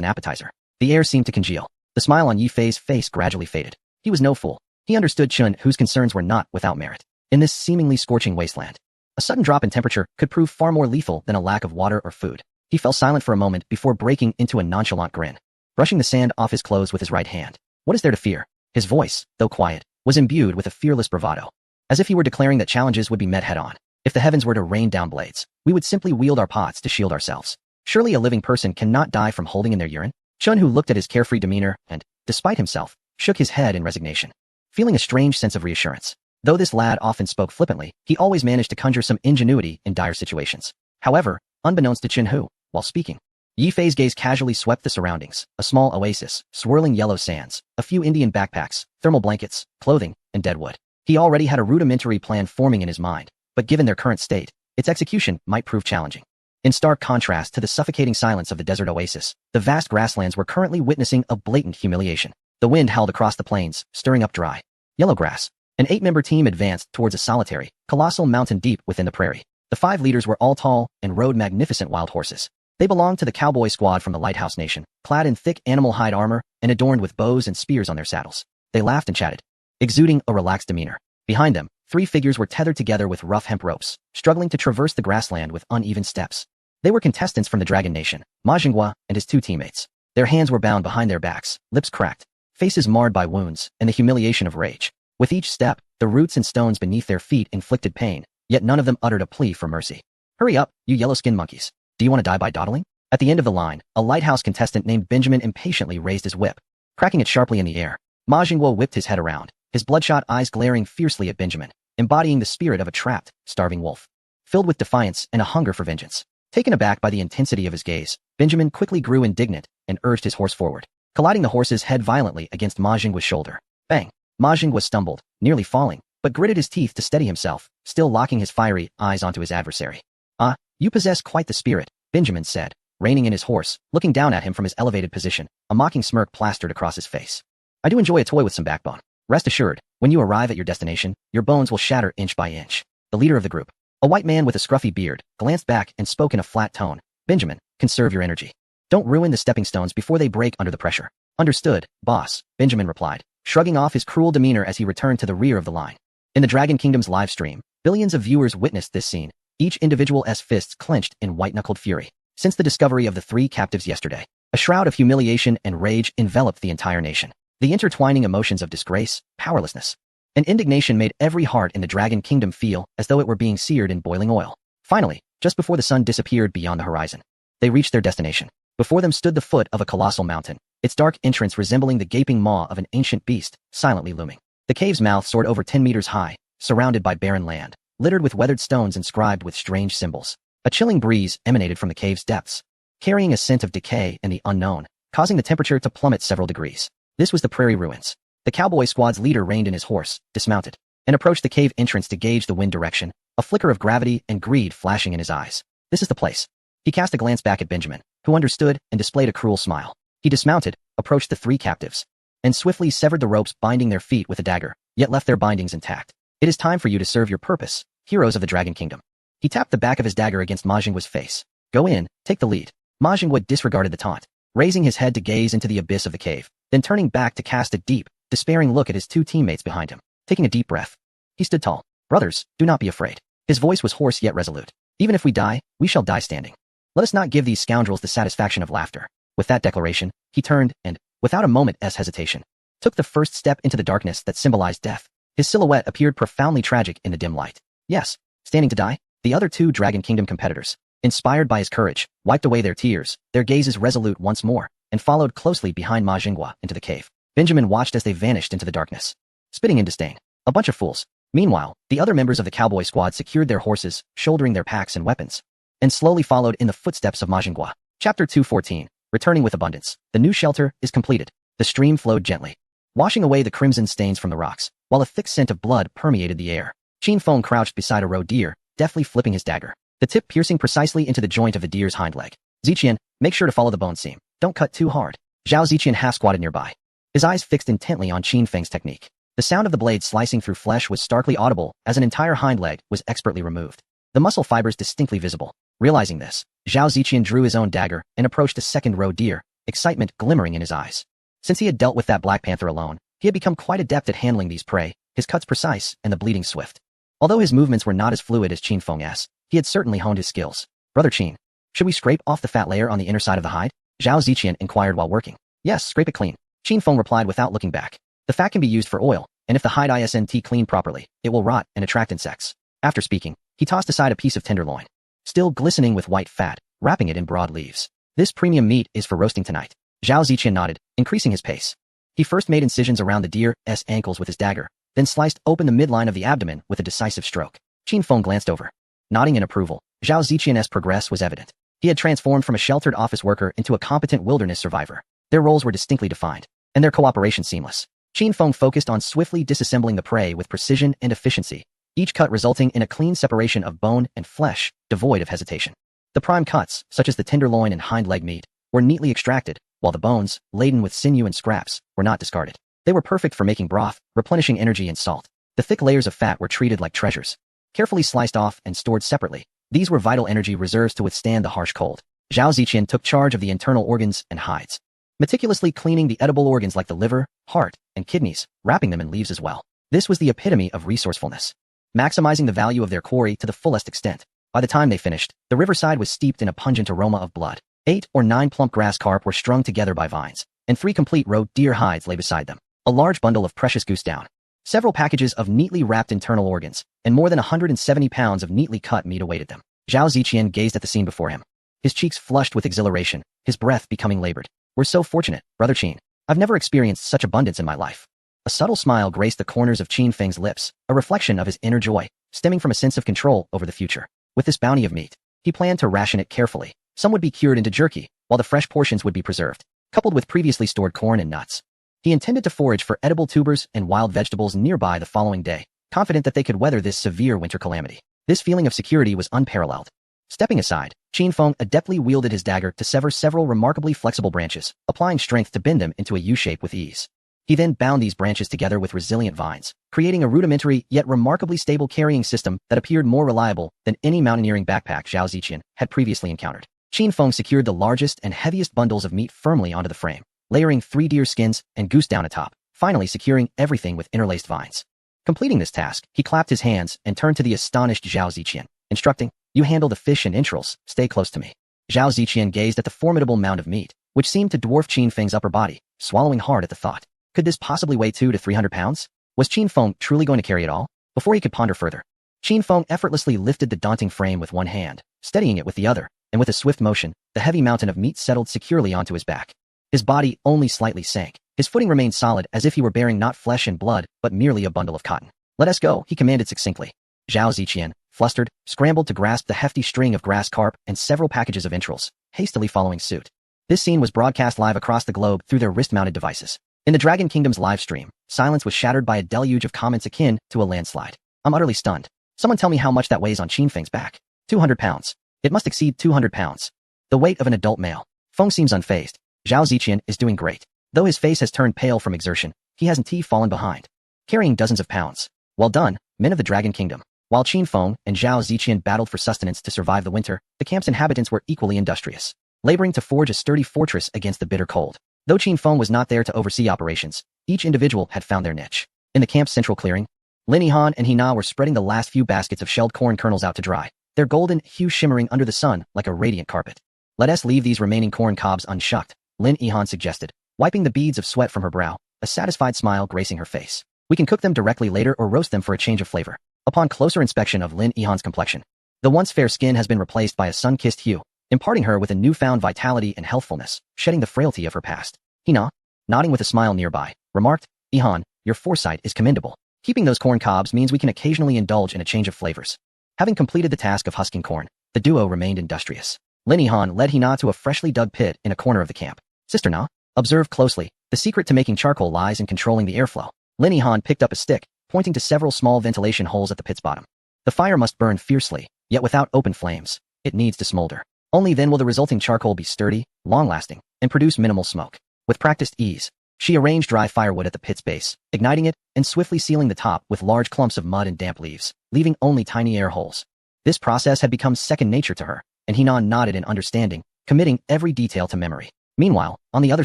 an appetizer. The air seemed to congeal. The smile on Yi Fei's face gradually faded. He was no fool. He understood Chun, whose concerns were not without merit. In this seemingly scorching wasteland, a sudden drop in temperature could prove far more lethal than a lack of water or food. He fell silent for a moment before breaking into a nonchalant grin, brushing the sand off his clothes with his right hand. What is there to fear? His voice, though quiet, was imbued with a fearless bravado, as if he were declaring that challenges would be met head-on. If the heavens were to rain down blades, we would simply wield our pots to shield ourselves. Surely a living person cannot die from holding in their urine? Chun, who looked at his carefree demeanor and, despite himself, shook his head in resignation, feeling a strange sense of reassurance. Though this lad often spoke flippantly, he always managed to conjure some ingenuity in dire situations. However, unbeknownst to Chun Hu, while speaking, Yi Fei's gaze casually swept the surroundings, a small oasis, swirling yellow sands, a few Indian backpacks, thermal blankets, clothing, and dead wood. He already had a rudimentary plan forming in his mind, but given their current state, its execution might prove challenging. In stark contrast to the suffocating silence of the desert oasis, the vast grasslands were currently witnessing a blatant humiliation. The wind howled across the plains, stirring up dry, yellow grass. An 8-member team advanced towards a solitary, colossal mountain deep within the prairie. The 5 leaders were all tall and rode magnificent wild horses. They belonged to the cowboy squad from the Lighthouse Nation, clad in thick animal hide armor and adorned with bows and spears on their saddles. They laughed and chatted, exuding a relaxed demeanor. Behind them, 3 figures were tethered together with rough hemp ropes, struggling to traverse the grassland with uneven steps. They were contestants from the Dragon Nation, Ma Jinghua and his 2 teammates. Their hands were bound behind their backs, lips cracked, faces marred by wounds and the humiliation of rage. With each step, the roots and stones beneath their feet inflicted pain, yet none of them uttered a plea for mercy. Hurry up, you yellow-skinned monkeys. Do you want to die by dawdling? At the end of the line, a lighthouse contestant named Benjamin impatiently raised his whip, cracking it sharply in the air. Ma Jinghua whipped his head around, his bloodshot eyes glaring fiercely at Benjamin, embodying the spirit of a trapped, starving wolf, filled with defiance and a hunger for vengeance. Taken aback by the intensity of his gaze, Benjamin quickly grew indignant and urged his horse forward, colliding the horse's head violently against Ma Jinghua's shoulder. Bang! Ma Jinghua stumbled, nearly falling, but gritted his teeth to steady himself, still locking his fiery eyes onto his adversary. Ah, you possess quite the spirit, Benjamin said, reining in his horse, looking down at him from his elevated position, a mocking smirk plastered across his face. I do enjoy a toy with some backbone. Rest assured, when you arrive at your destination, your bones will shatter inch by inch. The leader of the group, a white man with a scruffy beard, glanced back and spoke in a flat tone. Benjamin, conserve your energy. Don't ruin the stepping stones before they break under the pressure. Understood, boss, Benjamin replied, shrugging off his cruel demeanor as he returned to the rear of the line. In the Dragon Kingdom's live stream, billions of viewers witnessed this scene, each individual's fists clenched in white-knuckled fury. Since the discovery of the 3 captives yesterday, a shroud of humiliation and rage enveloped the entire nation. The intertwining emotions of disgrace, powerlessness, and indignation made every heart in the Dragon Kingdom feel as though it were being seared in boiling oil. Finally, just before the sun disappeared beyond the horizon, they reached their destination. Before them stood the foot of a colossal mountain, its dark entrance resembling the gaping maw of an ancient beast, silently looming. The cave's mouth soared over 10 meters high, surrounded by barren land, littered with weathered stones inscribed with strange symbols. A chilling breeze emanated from the cave's depths, carrying a scent of decay and the unknown, causing the temperature to plummet several degrees. This was the prairie ruins. The cowboy squad's leader reined in his horse, dismounted, and approached the cave entrance to gauge the wind direction, a flicker of gravity and greed flashing in his eyes. This is the place. He cast a glance back at Benjamin, who understood and displayed a cruel smile. He dismounted, approached the 3 captives, and swiftly severed the ropes binding their feet with a dagger, yet left their bindings intact. It is time for you to serve your purpose, heroes of the Dragon Kingdom. He tapped the back of his dagger against Ma Jinghua's face. Go in, take the lead. Ma Jinghua disregarded the taunt, raising his head to gaze into the abyss of the cave, then turning back to cast a deep, despairing look at his 2 teammates behind him. Taking a deep breath, he stood tall. Brothers, do not be afraid. His voice was hoarse yet resolute. Even if we die, we shall die standing. Let us not give these scoundrels the satisfaction of laughter. With that declaration, he turned and, without a moment's hesitation, took the first step into the darkness that symbolized death. His silhouette appeared profoundly tragic in the dim light. Yes, standing to die? The other 2 Dragon Kingdom competitors, inspired by his courage, wiped away their tears, their gazes resolute once more, and followed closely behind Ma Jinghua into the cave. Benjamin watched as they vanished into the darkness, spitting in disdain. A bunch of fools. Meanwhile, the other members of the cowboy squad secured their horses, shouldering their packs and weapons, and slowly followed in the footsteps of Ma Jinghua. Chapter 214. Returning with abundance. The new shelter is completed. The stream flowed gently, washing away the crimson stains from the rocks, while a thick scent of blood permeated the air. Qin Feng crouched beside a roe deer, deftly flipping his dagger, the tip piercing precisely into the joint of the deer's hind leg. Ziqian, make sure to follow the bone seam. Don't cut too hard. Zhao Ziqian half-squatted nearby, his eyes fixed intently on Qin Feng's technique. The sound of the blade slicing through flesh was starkly audible as an entire hind leg was expertly removed, the muscle fibers distinctly visible. Realizing this, Zhao Ziqian drew his own dagger and approached the second roe deer, excitement glimmering in his eyes. Since he had dealt with that Black Panther alone, he had become quite adept at handling these prey, his cuts precise and the bleeding swift. Although his movements were not as fluid as Qin Feng's, he had certainly honed his skills. Brother Qin, should we scrape off the fat layer on the inner side of the hide? Zhao Ziqian inquired while working. Yes, scrape it clean. Qin Feng replied without looking back. The fat can be used for oil, and if the hide isn't cleaned properly, it will rot and attract insects. After speaking, he tossed aside a piece of tenderloin, still glistening with white fat, wrapping it in broad leaves. This premium meat is for roasting tonight. Zhao Ziqian nodded, increasing his pace. He first made incisions around the deer's ankles with his dagger, then sliced open the midline of the abdomen with a decisive stroke. Qin Feng glanced over. Nodding in approval, Zhao Ziqian's progress was evident. He had transformed from a sheltered office worker into a competent wilderness survivor. Their roles were distinctly defined, and their cooperation seamless. Qin Feng focused on swiftly disassembling the prey with precision and efficiency, each cut resulting in a clean separation of bone and flesh, devoid of hesitation. The prime cuts, such as the tenderloin and hind leg meat, were neatly extracted, while the bones, laden with sinew and scraps, were not discarded. They were perfect for making broth, replenishing energy and salt. The thick layers of fat were treated like treasures. Carefully sliced off and stored separately, these were vital energy reserves to withstand the harsh cold. Zhao Ziqian took charge of the internal organs and hides, meticulously cleaning the edible organs like the liver, heart, and kidneys, wrapping them in leaves as well. This was the epitome of resourcefulness, maximizing the value of their quarry to the fullest extent. By the time they finished, the riverside was steeped in a pungent aroma of blood. 8 or 9 plump grass carp were strung together by vines, and 3 complete roe deer hides lay beside them. A large bundle of precious goose down, several packages of neatly wrapped internal organs, and more than 170 pounds of neatly cut meat awaited them. Zhao Ziqian gazed at the scene before him, his cheeks flushed with exhilaration, his breath becoming labored. We're so fortunate, Brother Qin. I've never experienced such abundance in my life. A subtle smile graced the corners of Qin Feng's lips, a reflection of his inner joy, stemming from a sense of control over the future. With this bounty of meat, he planned to ration it carefully. Some would be cured into jerky, while the fresh portions would be preserved, coupled with previously stored corn and nuts. He intended to forage for edible tubers and wild vegetables nearby the following day, confident that they could weather this severe winter calamity. This feeling of security was unparalleled. Stepping aside, Qin Feng adeptly wielded his dagger to sever several remarkably flexible branches, applying strength to bend them into a U-shape with ease. He then bound these branches together with resilient vines, creating a rudimentary yet remarkably stable carrying system that appeared more reliable than any mountaineering backpack Zhao Ziqian had previously encountered. Qin Feng secured the largest and heaviest bundles of meat firmly onto the frame, layering 3 deer skins and goose down atop, finally securing everything with interlaced vines. Completing this task, he clapped his hands and turned to the astonished Zhao Ziqian, instructing, "You handle the fish and entrails, stay close to me." Zhao Ziqian gazed at the formidable mound of meat, which seemed to dwarf Qin Feng's upper body, swallowing hard at the thought. Could this possibly weigh 200 to 300 pounds? Was Qin Feng truly going to carry it all? Before he could ponder further, Qin Feng effortlessly lifted the daunting frame with one hand, steadying it with the other, and with a swift motion, the heavy mountain of meat settled securely onto his back. His body only slightly sank. His footing remained solid as if he were bearing not flesh and blood, but merely a bundle of cotton. "Let us go," he commanded succinctly. Zhao Ziqian, flustered, scrambled to grasp the hefty string of grass carp and several packages of entrails, hastily following suit. This scene was broadcast live across the globe through their wrist-mounted devices. In the Dragon Kingdom's live stream, silence was shattered by a deluge of comments akin to a landslide. "I'm utterly stunned. Someone tell me how much that weighs on Qin Feng's back." 200 pounds. It must exceed 200 pounds. The weight of an adult male. Feng seems unfazed. Zhao Ziqian is doing great. Though his face has turned pale from exertion, he hasn't fallen behind, carrying dozens of pounds. Well done, men of the Dragon Kingdom. While Qin Feng and Zhao Ziqian battled for sustenance to survive the winter, the camp's inhabitants were equally industrious, laboring to forge a sturdy fortress against the bitter cold. Though Qin Feng was not there to oversee operations, each individual had found their niche. In the camp's central clearing, Lin Yihan and Hina were spreading the last few baskets of shelled corn kernels out to dry, their golden hue shimmering under the sun like a radiant carpet. "Let us leave these remaining corn cobs unshucked," Lin Yihan suggested, wiping the beads of sweat from her brow, a satisfied smile gracing her face. "We can cook them directly later or roast them for a change of flavor." Upon closer inspection of Lin Yihan's complexion, the once fair skin has been replaced by a sun-kissed hue, imparting her with a newfound vitality and healthfulness, shedding the frailty of her past. Hina, nodding with a smile nearby, remarked, "Yihan, your foresight is commendable. Keeping those corn cobs means we can occasionally indulge in a change of flavors." Having completed the task of husking corn, the duo remained industrious. Lin Yihan led Hina to a freshly dug pit in a corner of the camp. "Sister Na, observe closely. The secret to making charcoal lies in controlling the airflow." Lin Yihan picked up a stick, pointing to several small ventilation holes at the pit's bottom. "The fire must burn fiercely, yet without open flames. It needs to smolder. Only then will the resulting charcoal be sturdy, long-lasting, and produce minimal smoke." With practiced ease, she arranged dry firewood at the pit's base, igniting it, and swiftly sealing the top with large clumps of mud and damp leaves, leaving only tiny air holes. This process had become second nature to her, and Hina nodded in understanding, committing every detail to memory. Meanwhile, on the other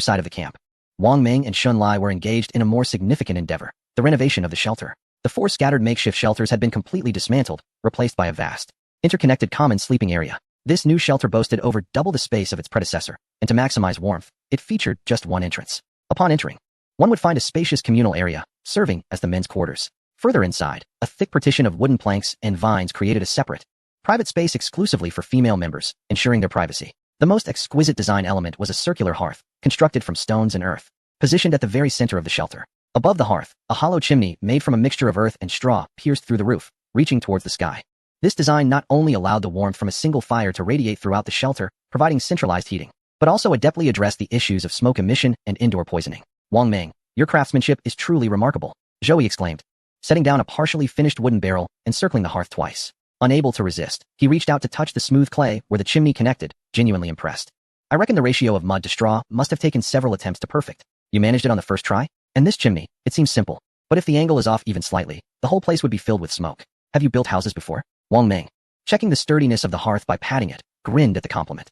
side of the camp, Wang Ming and Shun Lai were engaged in a more significant endeavor, the renovation of the shelter. The 4 scattered makeshift shelters had been completely dismantled, replaced by a vast, interconnected common sleeping area. This new shelter boasted over double the space of its predecessor, and to maximize warmth, it featured just one entrance. Upon entering, one would find a spacious communal area, serving as the men's quarters. Further inside, a thick partition of wooden planks and vines created a separate, private space exclusively for female members, ensuring their privacy. The most exquisite design element was a circular hearth, constructed from stones and earth, positioned at the very center of the shelter. Above the hearth, a hollow chimney made from a mixture of earth and straw pierced through the roof, reaching towards the sky. This design not only allowed the warmth from a single fire to radiate throughout the shelter, providing centralized heating, but also adeptly addressed the issues of smoke emission and indoor poisoning. Wang Ming, your craftsmanship is truly remarkable, Zhou exclaimed, setting down a partially finished wooden barrel and circling the hearth twice. Unable to resist, he reached out to touch the smooth clay where the chimney connected, genuinely impressed. I reckon the ratio of mud to straw must have taken several attempts to perfect. You managed it on the first try? And this chimney, it seems simple, but if the angle is off even slightly, the whole place would be filled with smoke. Have you built houses before? Wang Ming, checking the sturdiness of the hearth by patting it, grinned at the compliment.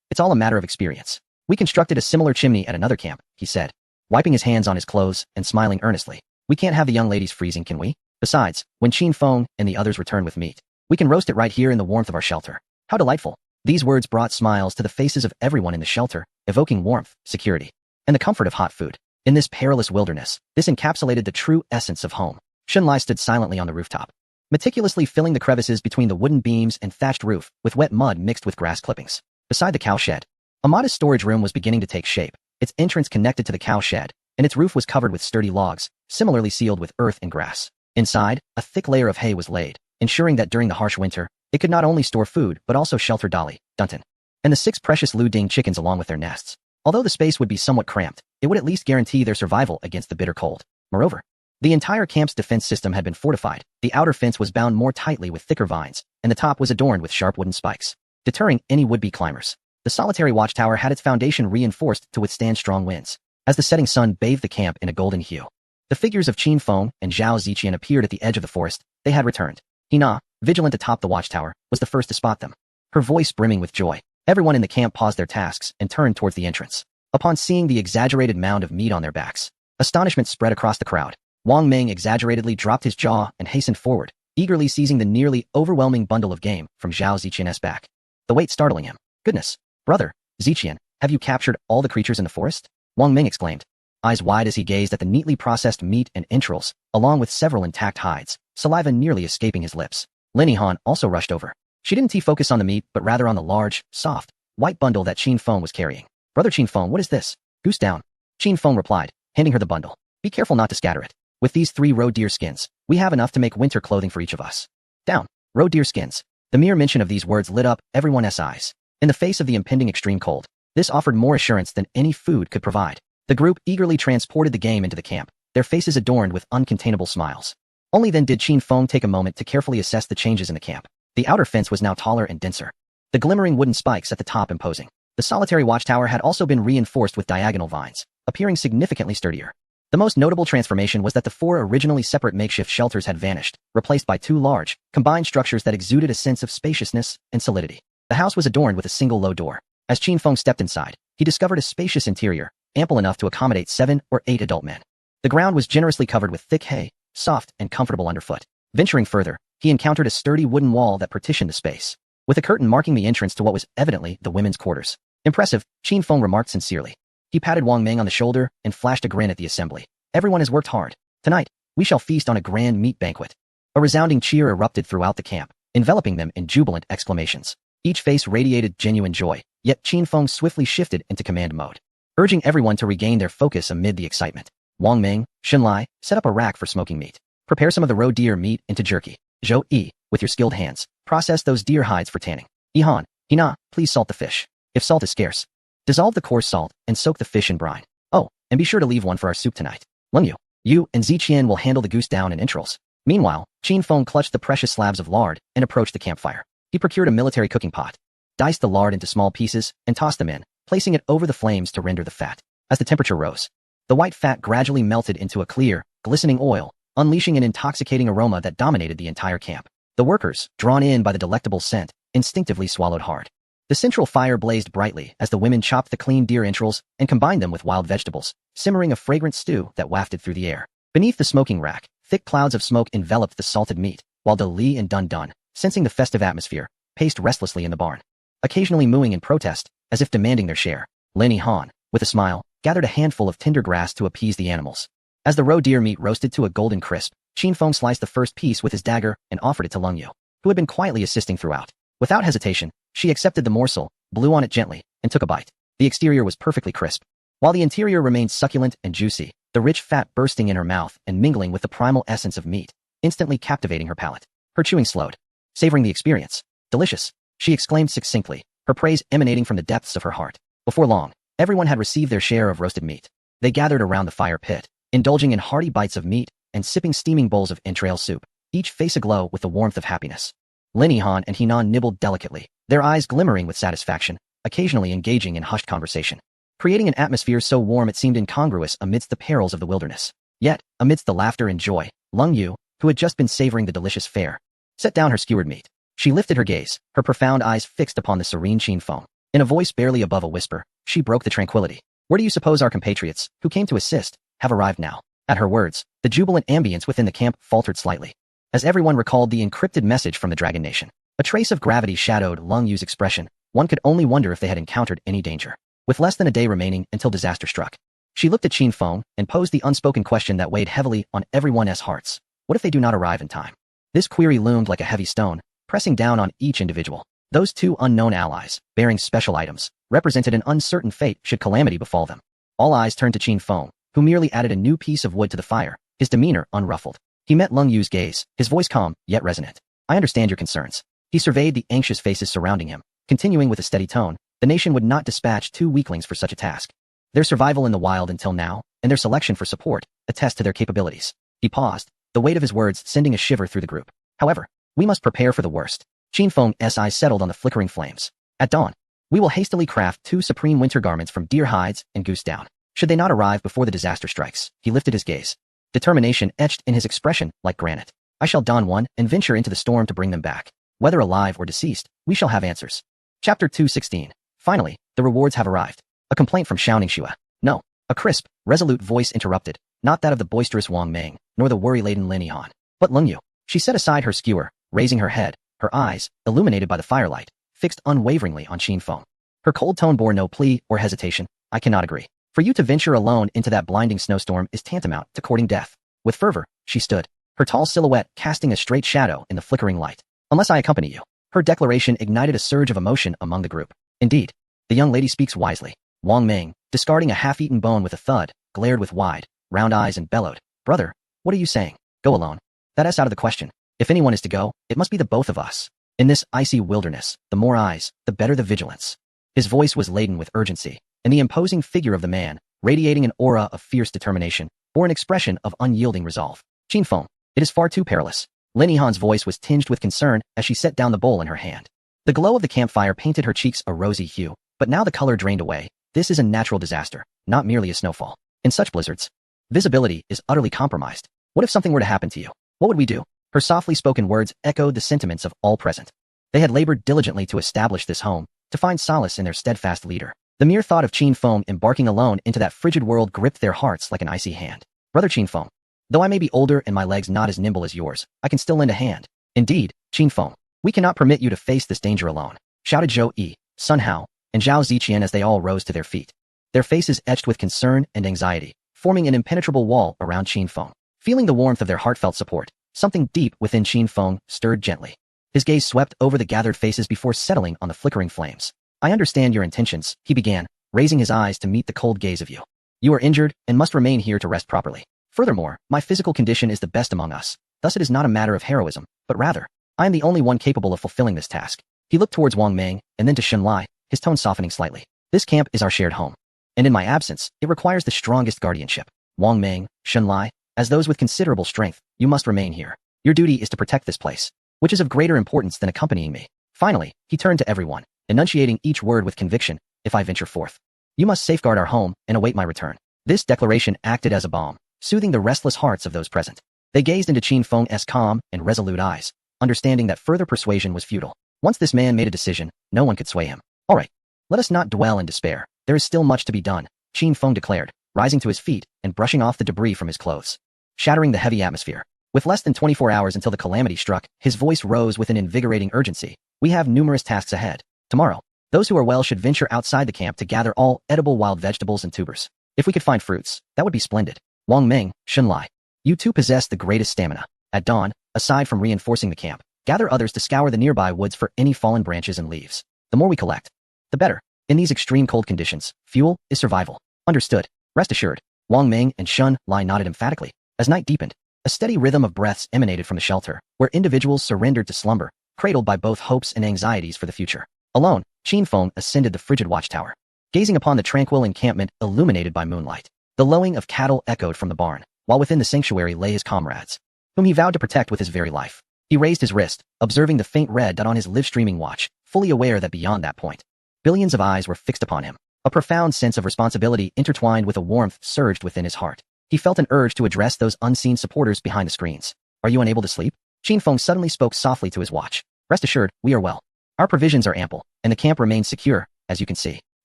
It's all a matter of experience. We constructed a similar chimney at another camp, he said, wiping his hands on his clothes and smiling earnestly. We can't have the young ladies freezing, can we? Besides, when Qin Feng and the others return with meat, we can roast it right here in the warmth of our shelter. How delightful. These words brought smiles to the faces of everyone in the shelter, evoking warmth, security, and the comfort of hot food. In this perilous wilderness, this encapsulated the true essence of home. Shun Lai stood silently on the rooftop, meticulously filling the crevices between the wooden beams and thatched roof with wet mud mixed with grass clippings. Beside the cow shed, a modest storage room was beginning to take shape, its entrance connected to the cow shed, and its roof was covered with sturdy logs, similarly sealed with earth and grass. Inside, a thick layer of hay was laid, ensuring that during the harsh winter, it could not only store food but also shelter Dolly, Dunton, and the 6 precious Lu Ding chickens along with their nests. Although the space would be somewhat cramped, it would at least guarantee their survival against the bitter cold. Moreover, the entire camp's defense system had been fortified. The outer fence was bound more tightly with thicker vines, and the top was adorned with sharp wooden spikes, deterring any would-be climbers. The solitary watchtower had its foundation reinforced to withstand strong winds. As the setting sun bathed the camp in a golden hue, the figures of Qin Feng and Zhao Ziqian appeared at the edge of the forest. They had returned. Hina, vigilant atop the watchtower, was the first to spot them, her voice brimming with joy. Everyone in the camp paused their tasks and turned towards the entrance. Upon seeing the exaggerated mound of meat on their backs, astonishment spread across the crowd. Wang Ming exaggeratedly dropped his jaw and hastened forward, eagerly seizing the nearly overwhelming bundle of game from Zhao Ziqian's back, the weight startling him. Goodness, brother, Ziqian, have you captured all the creatures in the forest? Wang Ming exclaimed, eyes wide as he gazed at the neatly processed meat and entrails, along with several intact hides, saliva nearly escaping his lips. Lin Yihan also rushed over. She didn't focus on the meat, but rather on the large, soft, white bundle that Qin Feng was carrying. Brother Qin Feng, what is this? Goose down. Qin Feng replied, handing her the bundle. Be careful not to scatter it. With these 3 roe deer skins, we have enough to make winter clothing for each of us. Down. Roe deer skins. The mere mention of these words lit up everyone's eyes. In the face of the impending extreme cold, this offered more assurance than any food could provide. The group eagerly transported the game into the camp, their faces adorned with uncontainable smiles. Only then did Qin Feng take a moment to carefully assess the changes in the camp. The outer fence was now taller and denser, the glimmering wooden spikes at the top imposing. The solitary watchtower had also been reinforced with diagonal vines, appearing significantly sturdier. The most notable transformation was that the 4 originally separate makeshift shelters had vanished, replaced by 2 large, combined structures that exuded a sense of spaciousness and solidity. The house was adorned with a single low door. As Qin Feng stepped inside, he discovered a spacious interior, ample enough to accommodate 7 or 8 adult men. The ground was generously covered with thick hay, soft and comfortable underfoot. Venturing further, he encountered a sturdy wooden wall that partitioned the space, with a curtain marking the entrance to what was evidently the women's quarters. Impressive, Qin Feng remarked sincerely. He patted Wang Ming on the shoulder and flashed a grin at the assembly. Everyone has worked hard. Tonight, we shall feast on a grand meat banquet. A resounding cheer erupted throughout the camp, enveloping them in jubilant exclamations. Each face radiated genuine joy, yet Qin Feng swiftly shifted into command mode, urging everyone to regain their focus amid the excitement. Wang Ming, Shun Lai, set up a rack for smoking meat. Prepare some of the roe deer meat into jerky. Zhou Yi, with your skilled hands, process those deer hides for tanning. Yihan, Hina, please salt the fish. If salt is scarce, dissolve the coarse salt and soak the fish in brine. Oh, and be sure to leave one for our soup tonight. Leng Yu, you and Ziqian will handle the goose down and entrails. Meanwhile, Qin Feng clutched the precious slabs of lard and approached the campfire. He procured a military cooking pot, diced the lard into small pieces, and tossed them in, placing it over the flames to render the fat. As the temperature rose, the white fat gradually melted into a clear, glistening oil, unleashing an intoxicating aroma that dominated the entire camp. The workers, drawn in by the delectable scent, instinctively swallowed hard. The central fire blazed brightly as the women chopped the clean deer entrails and combined them with wild vegetables, simmering a fragrant stew that wafted through the air. Beneath the smoking rack, thick clouds of smoke enveloped the salted meat, while Li and Dun Dun, sensing the festive atmosphere, paced restlessly in the barn, occasionally mooing in protest, as if demanding their share. Lenny Han, with a smile, gathered a handful of tender grass to appease the animals. As the roe deer meat roasted to a golden crisp, Qin Feng sliced the first piece with his dagger and offered it to Leng Yu, who had been quietly assisting throughout. Without hesitation, she accepted the morsel, blew on it gently, and took a bite. The exterior was perfectly crisp, while the interior remained succulent and juicy, the rich fat bursting in her mouth and mingling with the primal essence of meat, instantly captivating her palate. Her chewing slowed, savoring the experience. Delicious, she exclaimed succinctly, her praise emanating from the depths of her heart. Before long, everyone had received their share of roasted meat. They gathered around the fire pit, indulging in hearty bites of meat and sipping steaming bowls of entrail soup, each face aglow with the warmth of happiness. Lenny Han and Henan nibbled delicately, their eyes glimmering with satisfaction, occasionally engaging in hushed conversation, creating an atmosphere so warm it seemed incongruous amidst the perils of the wilderness. Yet, amidst the laughter and joy, Leng Yu, who had just been savoring the delicious fare, set down her skewered meat. She lifted her gaze, her profound eyes fixed upon the serene Qin Feng. In a voice barely above a whisper, she broke the tranquility. Where do you suppose our compatriots, who came to assist, have arrived now? At her words, the jubilant ambience within the camp faltered slightly, as everyone recalled the encrypted message from the Dragon Nation. A trace of gravity shadowed Leng Yu's expression. One could only wonder if they had encountered any danger. With less than a day remaining until disaster struck, she looked at Qin Feng and posed the unspoken question that weighed heavily on everyone's hearts. What if they do not arrive in time? This query loomed like a heavy stone, pressing down on each individual. Those two unknown allies, bearing special items, represented an uncertain fate should calamity befall them. All eyes turned to Qin Feng, who merely added a new piece of wood to the fire, his demeanor unruffled. He met Leng Yu's gaze, his voice calm, yet resonant. I understand your concerns. He surveyed the anxious faces surrounding him, continuing with a steady tone. The nation would not dispatch two weaklings for such a task. Their survival in the wild until now, and their selection for support, attest to their capabilities. He paused, the weight of his words sending a shiver through the group. However, we must prepare for the worst. Qin Feng's eyes settled on the flickering flames. At dawn, we will hastily craft 2 supreme winter garments from deer hides and goose down. Should they not arrive before the disaster strikes, he lifted his gaze. Determination etched in his expression like granite. I shall don one and venture into the storm to bring them back. Whether alive or deceased, we shall have answers. Chapter 216. Finally, the rewards have arrived. A complaint from Xiao Ningxue. No. A crisp, resolute voice interrupted, not that of the boisterous Wang Meng, nor the worry-laden Lenny Han, but Leng Yu. She set aside her skewer, raising her head, her eyes, illuminated by the firelight, fixed unwaveringly on Qin Feng. Her cold tone bore no plea or hesitation. I cannot agree. For you to venture alone into that blinding snowstorm is tantamount to courting death. With fervor, she stood, her tall silhouette casting a straight shadow in the flickering light. Unless I accompany you. Her declaration ignited a surge of emotion among the group. Indeed, the young lady speaks wisely. Wang Meng, discarding a half-eaten bone with a thud, glared with wide, round eyes and bellowed. Brother, what are you saying? Go alone. That is out of the question. If anyone is to go, it must be the both of us. In this icy wilderness, the more eyes, the better the vigilance. His voice was laden with urgency, and the imposing figure of the man, radiating an aura of fierce determination, bore an expression of unyielding resolve. Qin Feng, it is far too perilous. Lenny Han's voice was tinged with concern as she set down the bowl in her hand. The glow of the campfire painted her cheeks a rosy hue, but now the color drained away. This is a natural disaster, not merely a snowfall. In such blizzards, visibility is utterly compromised. What if something were to happen to you? What would we do? Her softly spoken words echoed the sentiments of all present. They had labored diligently to establish this home, to find solace in their steadfast leader. The mere thought of Qin Feng embarking alone into that frigid world gripped their hearts like an icy hand. Brother Qin Feng, though I may be older and my legs not as nimble as yours, I can still lend a hand. Indeed, Qin Feng, we cannot permit you to face this danger alone, shouted Zhou Yi, Sun Hao, and Zhao Ziqian as they all rose to their feet. Their faces etched with concern and anxiety, forming an impenetrable wall around Qin Feng. Feeling the warmth of their heartfelt support, something deep within Qin Feng stirred gently. His gaze swept over the gathered faces before settling on the flickering flames. I understand your intentions, he began, raising his eyes to meet the cold gaze of you. You are injured and must remain here to rest properly. Furthermore, my physical condition is the best among us. Thus it is not a matter of heroism, but rather, I am the only one capable of fulfilling this task. He looked towards Wang Meng and then to Shen Lai, his tone softening slightly. This camp is our shared home, and in my absence, it requires the strongest guardianship. Wang Meng, Shen Lai, as those with considerable strength, you must remain here. Your duty is to protect this place, which is of greater importance than accompanying me. Finally, he turned to everyone, enunciating each word with conviction. If I venture forth, you must safeguard our home and await my return. This declaration acted as a balm, soothing the restless hearts of those present. They gazed into Qin Feng's calm and resolute eyes, understanding that further persuasion was futile. Once this man made a decision, no one could sway him. All right. Let us not dwell in despair. There is still much to be done, Qin Feng declared, rising to his feet and brushing off the debris from his clothes, shattering the heavy atmosphere. With less than 24 hours until the calamity struck, his voice rose with an invigorating urgency. We have numerous tasks ahead. Tomorrow, those who are well should venture outside the camp to gather all edible wild vegetables and tubers. If we could find fruits, that would be splendid. Wang Meng, Shunlai, you two possess the greatest stamina. At dawn, aside from reinforcing the camp, gather others to scour the nearby woods for any fallen branches and leaves. The more we collect, the better. In these extreme cold conditions, fuel is survival. Understood. Rest assured. Wang Meng and Shun Lai nodded emphatically. As night deepened, a steady rhythm of breaths emanated from the shelter, where individuals surrendered to slumber, cradled by both hopes and anxieties for the future. Alone, Qin Feng ascended the frigid watchtower, gazing upon the tranquil encampment illuminated by moonlight. The lowing of cattle echoed from the barn, while within the sanctuary lay his comrades, whom he vowed to protect with his very life. He raised his wrist, observing the faint red dot on his live-streaming watch, fully aware that beyond that point, billions of eyes were fixed upon him. A profound sense of responsibility intertwined with a warmth surged within his heart. He felt an urge to address those unseen supporters behind the screens. Are you unable to sleep? Qin Feng suddenly spoke softly to his watch. Rest assured, we are well. Our provisions are ample, and the camp remains secure, as you can see.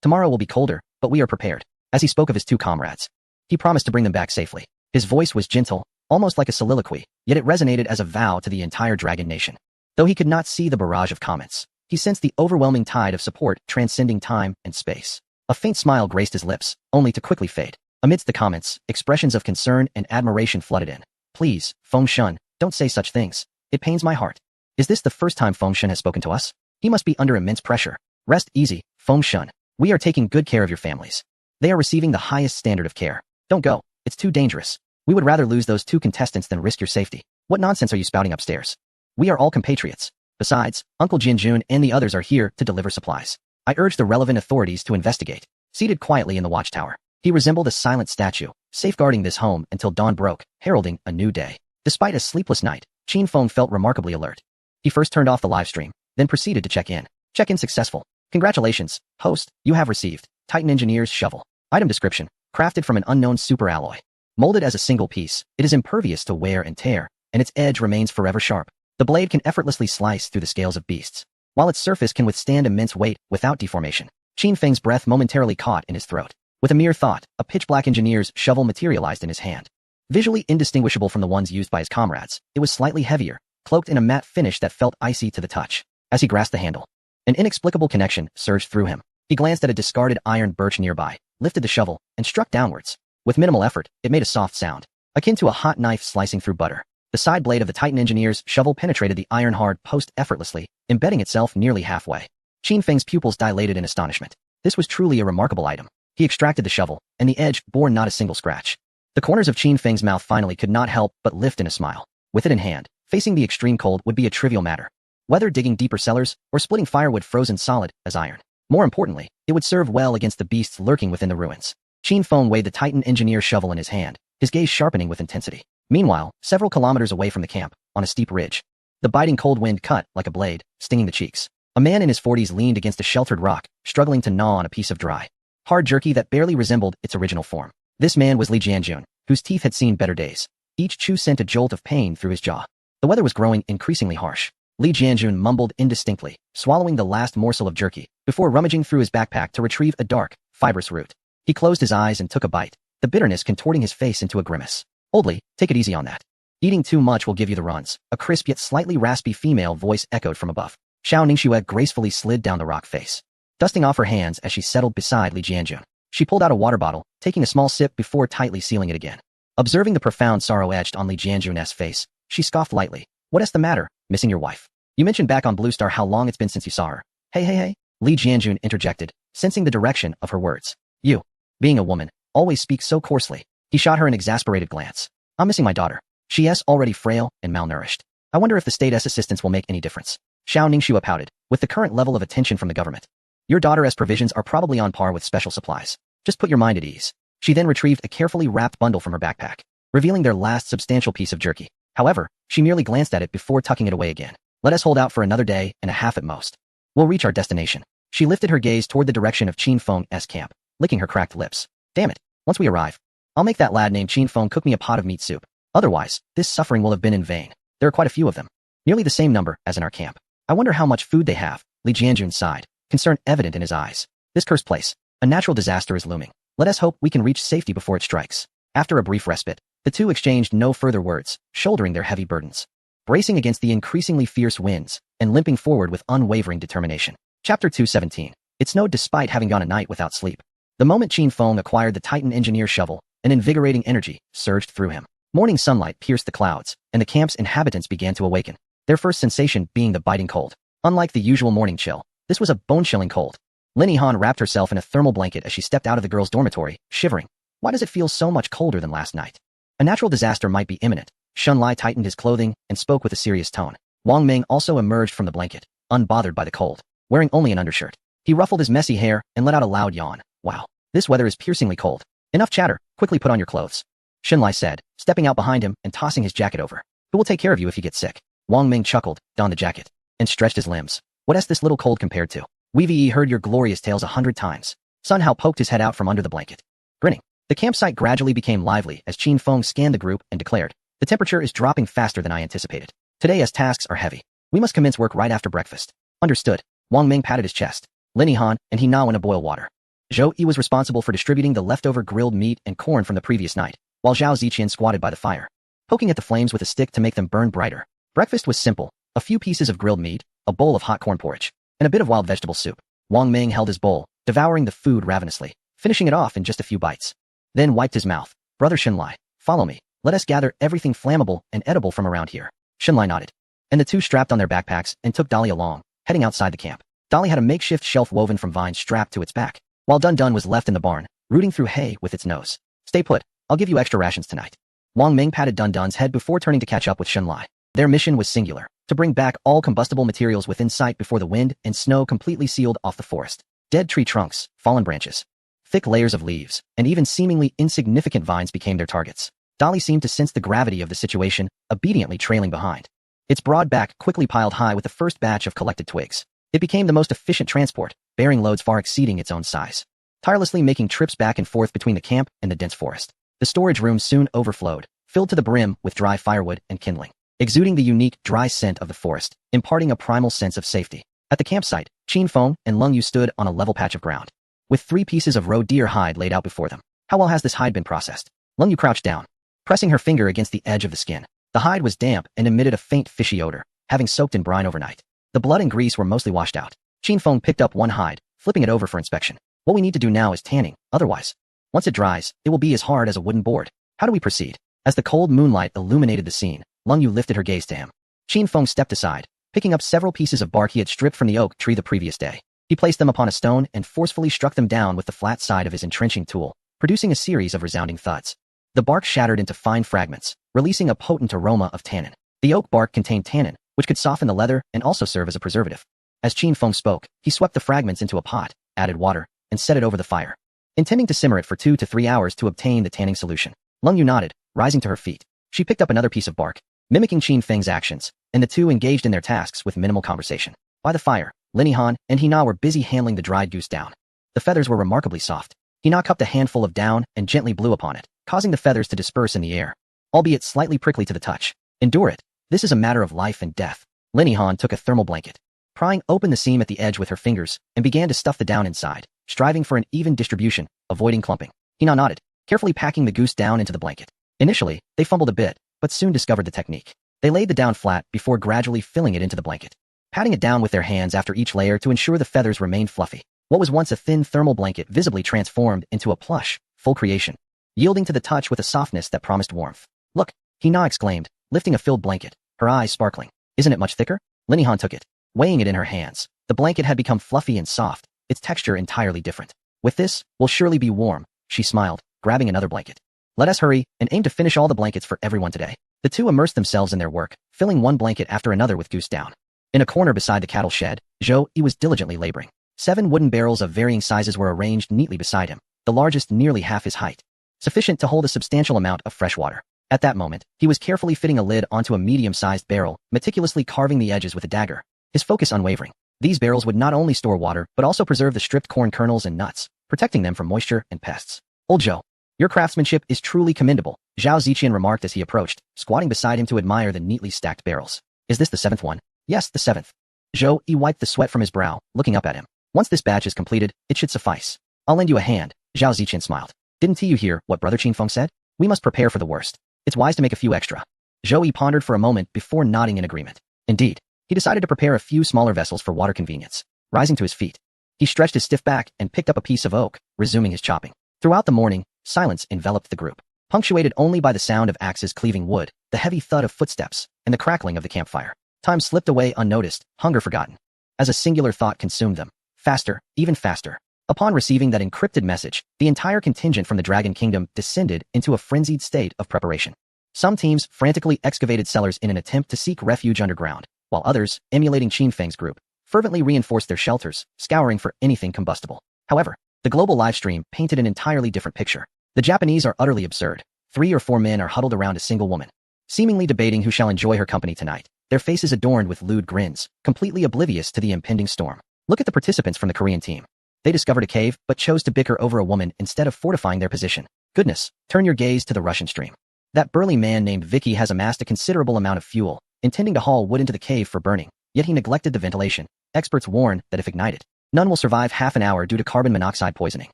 Tomorrow will be colder, but we are prepared. As he spoke of his two comrades, he promised to bring them back safely. His voice was gentle, almost like a soliloquy, yet it resonated as a vow to the entire Dragon Nation. Though he could not see the barrage of comments, he sensed the overwhelming tide of support transcending time and space. A faint smile graced his lips, only to quickly fade. Amidst the comments, expressions of concern and admiration flooded in. Please, Feng Shun, don't say such things. It pains my heart. Is this the first time Feng Shun has spoken to us? He must be under immense pressure. Rest easy, Feng Shun. We are taking good care of your families. They are receiving the highest standard of care. Don't go. It's too dangerous. We would rather lose those two contestants than risk your safety. What nonsense are you spouting upstairs? We are all compatriots. Besides, Uncle Jinjun and the others are here to deliver supplies. I urge the relevant authorities to investigate. Seated quietly in the watchtower, he resembled a silent statue, safeguarding this home until dawn broke, heralding a new day. Despite a sleepless night, Qin Feng felt remarkably alert. He first turned off the live stream, then proceeded to check in. Check-in successful. Congratulations, host, you have received Titan Engineer's shovel. Item description, crafted from an unknown super alloy. Molded as a single piece, it is impervious to wear and tear, and its edge remains forever sharp. The blade can effortlessly slice through the scales of beasts, while its surface can withstand immense weight without deformation. Qin Feng's breath momentarily caught in his throat. With a mere thought, a pitch-black engineer's shovel materialized in his hand. Visually indistinguishable from the ones used by his comrades, it was slightly heavier, cloaked in a matte finish that felt icy to the touch. As he grasped the handle, an inexplicable connection surged through him. He glanced at a discarded iron birch nearby, lifted the shovel, and struck downwards. With minimal effort, it made a soft sound, akin to a hot knife slicing through butter. The side blade of the Titan Engineer's shovel penetrated the iron-hard post effortlessly, embedding itself nearly halfway. Qin Feng's pupils dilated in astonishment. This was truly a remarkable item. He extracted the shovel, and the edge bore not a single scratch. The corners of Qin Feng's mouth finally could not help but lift in a smile. With it in hand, facing the extreme cold would be a trivial matter. Whether digging deeper cellars or splitting firewood frozen solid as iron. More importantly, it would serve well against the beasts lurking within the ruins. Qin Feng weighed the Titan Engineer's shovel in his hand, his gaze sharpening with intensity. Meanwhile, several kilometers away from the camp, on a steep ridge, the biting cold wind cut like a blade, stinging the cheeks. A man in his 40s leaned against a sheltered rock, struggling to gnaw on a piece of dry, hard jerky that barely resembled its original form. This man was Li Jianjun, whose teeth had seen better days. Each chew sent a jolt of pain through his jaw. The weather was growing increasingly harsh. Li Jianjun mumbled indistinctly, swallowing the last morsel of jerky, before rummaging through his backpack to retrieve a dark, fibrous root. He closed his eyes and took a bite, the bitterness contorting his face into a grimace. Oldly, take it easy on that. Eating too much will give you the runs. A crisp yet slightly raspy female voice echoed from above. Xiao Ningxue gracefully slid down the rock face, dusting off her hands as she settled beside Li Jianjun. She pulled out a water bottle, taking a small sip before tightly sealing it again. Observing the profound sorrow etched on Li Jianjun's face, she scoffed lightly. What's the matter, missing your wife? You mentioned back on Blue Star how long it's been since you saw her. Hey. Li Jianjun interjected, sensing the direction of her words. You, being a woman, always speak so coarsely. He shot her an exasperated glance. I'm missing my daughter. She's already frail and malnourished. I wonder if the state's assistance will make any difference. Xiao Ningxue pouted, with the current level of attention from the government. Your daughter's provisions are probably on par with special supplies. Just put your mind at ease. She then retrieved a carefully wrapped bundle from her backpack, revealing their last substantial piece of jerky. However, she merely glanced at it before tucking it away again. Let us hold out for another day and a half at most. We'll reach our destination. She lifted her gaze toward the direction of Qin Feng's camp, licking her cracked lips. Damn it. Once we arrive, I'll make that lad named Qin Feng cook me a pot of meat soup. Otherwise, this suffering will have been in vain. There are quite a few of them. Nearly the same number as in our camp. I wonder how much food they have. Li Jianjun sighed, concern evident in his eyes. This cursed place. A natural disaster is looming. Let us hope we can reach safety before it strikes. After a brief respite, the two exchanged no further words, shouldering their heavy burdens, bracing against the increasingly fierce winds, and limping forward with unwavering determination. Chapter 217. It snowed despite having gone a night without sleep. The moment Qin Feng acquired the Titan engineer shovel, an invigorating energy surged through him. Morning sunlight pierced the clouds, and the camp's inhabitants began to awaken, their first sensation being the biting cold. Unlike the usual morning chill, this was a bone-chilling cold. Lin Yihan wrapped herself in a thermal blanket as she stepped out of the girls' dormitory, shivering. Why does it feel so much colder than last night? A natural disaster might be imminent. Shun Lai tightened his clothing and spoke with a serious tone. Wang Ming also emerged from the blanket, unbothered by the cold, wearing only an undershirt. He ruffled his messy hair and let out a loud yawn. Wow, this weather is piercingly cold. Enough chatter, quickly put on your clothes. Shen Lai said, stepping out behind him and tossing his jacket over. Who will take care of you if you get sick? Wang Ming chuckled, donned the jacket, and stretched his limbs. What's this little cold compared to? We've heard your glorious tales 100 times. Sun Hao poked his head out from under the blanket, grinning. The campsite gradually became lively as Qin Feng scanned the group and declared, the temperature is dropping faster than I anticipated. Today as tasks are heavy. We must commence work right after breakfast. Understood. Wang Ming patted his chest. Lin Yihan and he now went to boil water. Zhou Yi was responsible for distributing the leftover grilled meat and corn from the previous night, while Zhao Ziqian squatted by the fire, poking at the flames with a stick to make them burn brighter. Breakfast was simple, a few pieces of grilled meat, a bowl of hot corn porridge, and a bit of wild vegetable soup. Wang Ming held his bowl, devouring the food ravenously, finishing it off in just a few bites. Then wiped his mouth. Brother Shenlai, follow me. Let us gather everything flammable and edible from around here. Shenlai nodded, and the two strapped on their backpacks and took Dolly along, heading outside the camp. Dolly had a makeshift shelf woven from vines strapped to its back, while Dun Dun was left in the barn, rooting through hay with its nose. Stay put, I'll give you extra rations tonight. Wang Ming patted Dun Dun's head before turning to catch up with Shenlai. Their mission was singular, to bring back all combustible materials within sight before the wind and snow completely sealed off the forest. Dead tree trunks, fallen branches, thick layers of leaves, and even seemingly insignificant vines became their targets. Dolly seemed to sense the gravity of the situation, obediently trailing behind. Its broad back quickly piled high with the first batch of collected twigs. It became the most efficient transport, bearing loads far exceeding its own size, tirelessly making trips back and forth between the camp and the dense forest. The storage room soon overflowed, filled to the brim with dry firewood and kindling, exuding the unique dry scent of the forest, imparting a primal sense of safety. At the campsite, Qin Feng and Leng Yu stood on a level patch of ground, with 3 pieces of roe deer hide laid out before them. How well has this hide been processed? Leng Yu crouched down, pressing her finger against the edge of the skin. The hide was damp and emitted a faint fishy odor, having soaked in brine overnight. The blood and grease were mostly washed out. Qin Feng picked up one hide, flipping it over for inspection. What we need to do now is tanning, otherwise, once it dries, it will be as hard as a wooden board. How do we proceed? As the cold moonlight illuminated the scene, Leng Yu lifted her gaze to him. Qin Feng stepped aside, picking up several pieces of bark he had stripped from the oak tree the previous day. He placed them upon a stone and forcefully struck them down with the flat side of his entrenching tool, producing a series of resounding thuds. The bark shattered into fine fragments, releasing a potent aroma of tannin. The oak bark contained tannin, which could soften the leather and also serve as a preservative. As Qin Feng spoke, he swept the fragments into a pot, added water, and set it over the fire, intending to simmer it for 2 to 3 hours to obtain the tanning solution. Leng Yu nodded, rising to her feet. She picked up another piece of bark, mimicking Qin Feng's actions, and the two engaged in their tasks with minimal conversation. By the fire, Lin Yihan and Hina were busy handling the dried goose down. The feathers were remarkably soft. Hina cupped a handful of down and gently blew upon it, causing the feathers to disperse in the air, albeit slightly prickly to the touch. Endure it. This is a matter of life and death. Lin Yihan took a thermal blanket, prying open the seam at the edge with her fingers, and began to stuff the down inside, striving for an even distribution, avoiding clumping. Hina nodded, carefully packing the goose down into the blanket. Initially, they fumbled a bit, but soon discovered the technique. They laid the down flat before gradually filling it into the blanket, patting it down with their hands after each layer to ensure the feathers remained fluffy. What was once a thin thermal blanket visibly transformed into a plush, full creation, yielding to the touch with a softness that promised warmth. Look, Hina exclaimed, lifting a filled blanket, her eyes sparkling. Isn't it much thicker? Lin Yihan took it, weighing it in her hands. The blanket had become fluffy and soft, its texture entirely different. With this, we'll surely be warm, she smiled, grabbing another blanket. Let us hurry and aim to finish all the blankets for everyone today. The two immersed themselves in their work, filling one blanket after another with goose down. In a corner beside the cattle shed, Zhou Yi was diligently laboring. 7 wooden barrels of varying sizes were arranged neatly beside him, the largest nearly half his height, sufficient to hold a substantial amount of fresh water. At that moment, he was carefully fitting a lid onto a medium-sized barrel, meticulously carving the edges with a dagger, his focus unwavering. These barrels would not only store water, but also preserve the stripped corn kernels and nuts, protecting them from moisture and pests. Old Zhou, your craftsmanship is truly commendable, Zhao Ziqian remarked as he approached, squatting beside him to admire the neatly stacked barrels. Is this the 7th one? Yes, the 7th. Zhou Yi wiped the sweat from his brow, looking up at him. Once this batch is completed, it should suffice. I'll lend you a hand, Zhao Ziqian smiled. Didn't you hear what Brother Qinfeng said? We must prepare for the worst. It's wise to make a few extra. Zhou Yi pondered for a moment before nodding in agreement. Indeed, he decided to prepare a few smaller vessels for water convenience. Rising to his feet, he stretched his stiff back and picked up a piece of oak, resuming his chopping. Throughout the morning, silence enveloped the group, punctuated only by the sound of axes cleaving wood, the heavy thud of footsteps, and the crackling of the campfire. Time slipped away unnoticed, hunger forgotten. As a singular thought consumed them, faster, even faster. Upon receiving that encrypted message, the entire contingent from the Dragon Kingdom descended into a frenzied state of preparation. Some teams frantically excavated cellars in an attempt to seek refuge underground, while others, emulating Qinfeng's group, fervently reinforced their shelters, scouring for anything combustible. However, the global livestream painted an entirely different picture. The Japanese are utterly absurd. 3 or 4 men are huddled around a single woman, seemingly debating who shall enjoy her company tonight, their faces adorned with lewd grins, completely oblivious to the impending storm. Look at the participants from the Korean team. They discovered a cave, but chose to bicker over a woman instead of fortifying their position. Goodness, turn your gaze to the Russian stream. That burly man named Vicky has amassed a considerable amount of fuel, intending to haul wood into the cave for burning, yet he neglected the ventilation. Experts warn that if ignited, none will survive half an hour due to carbon monoxide poisoning.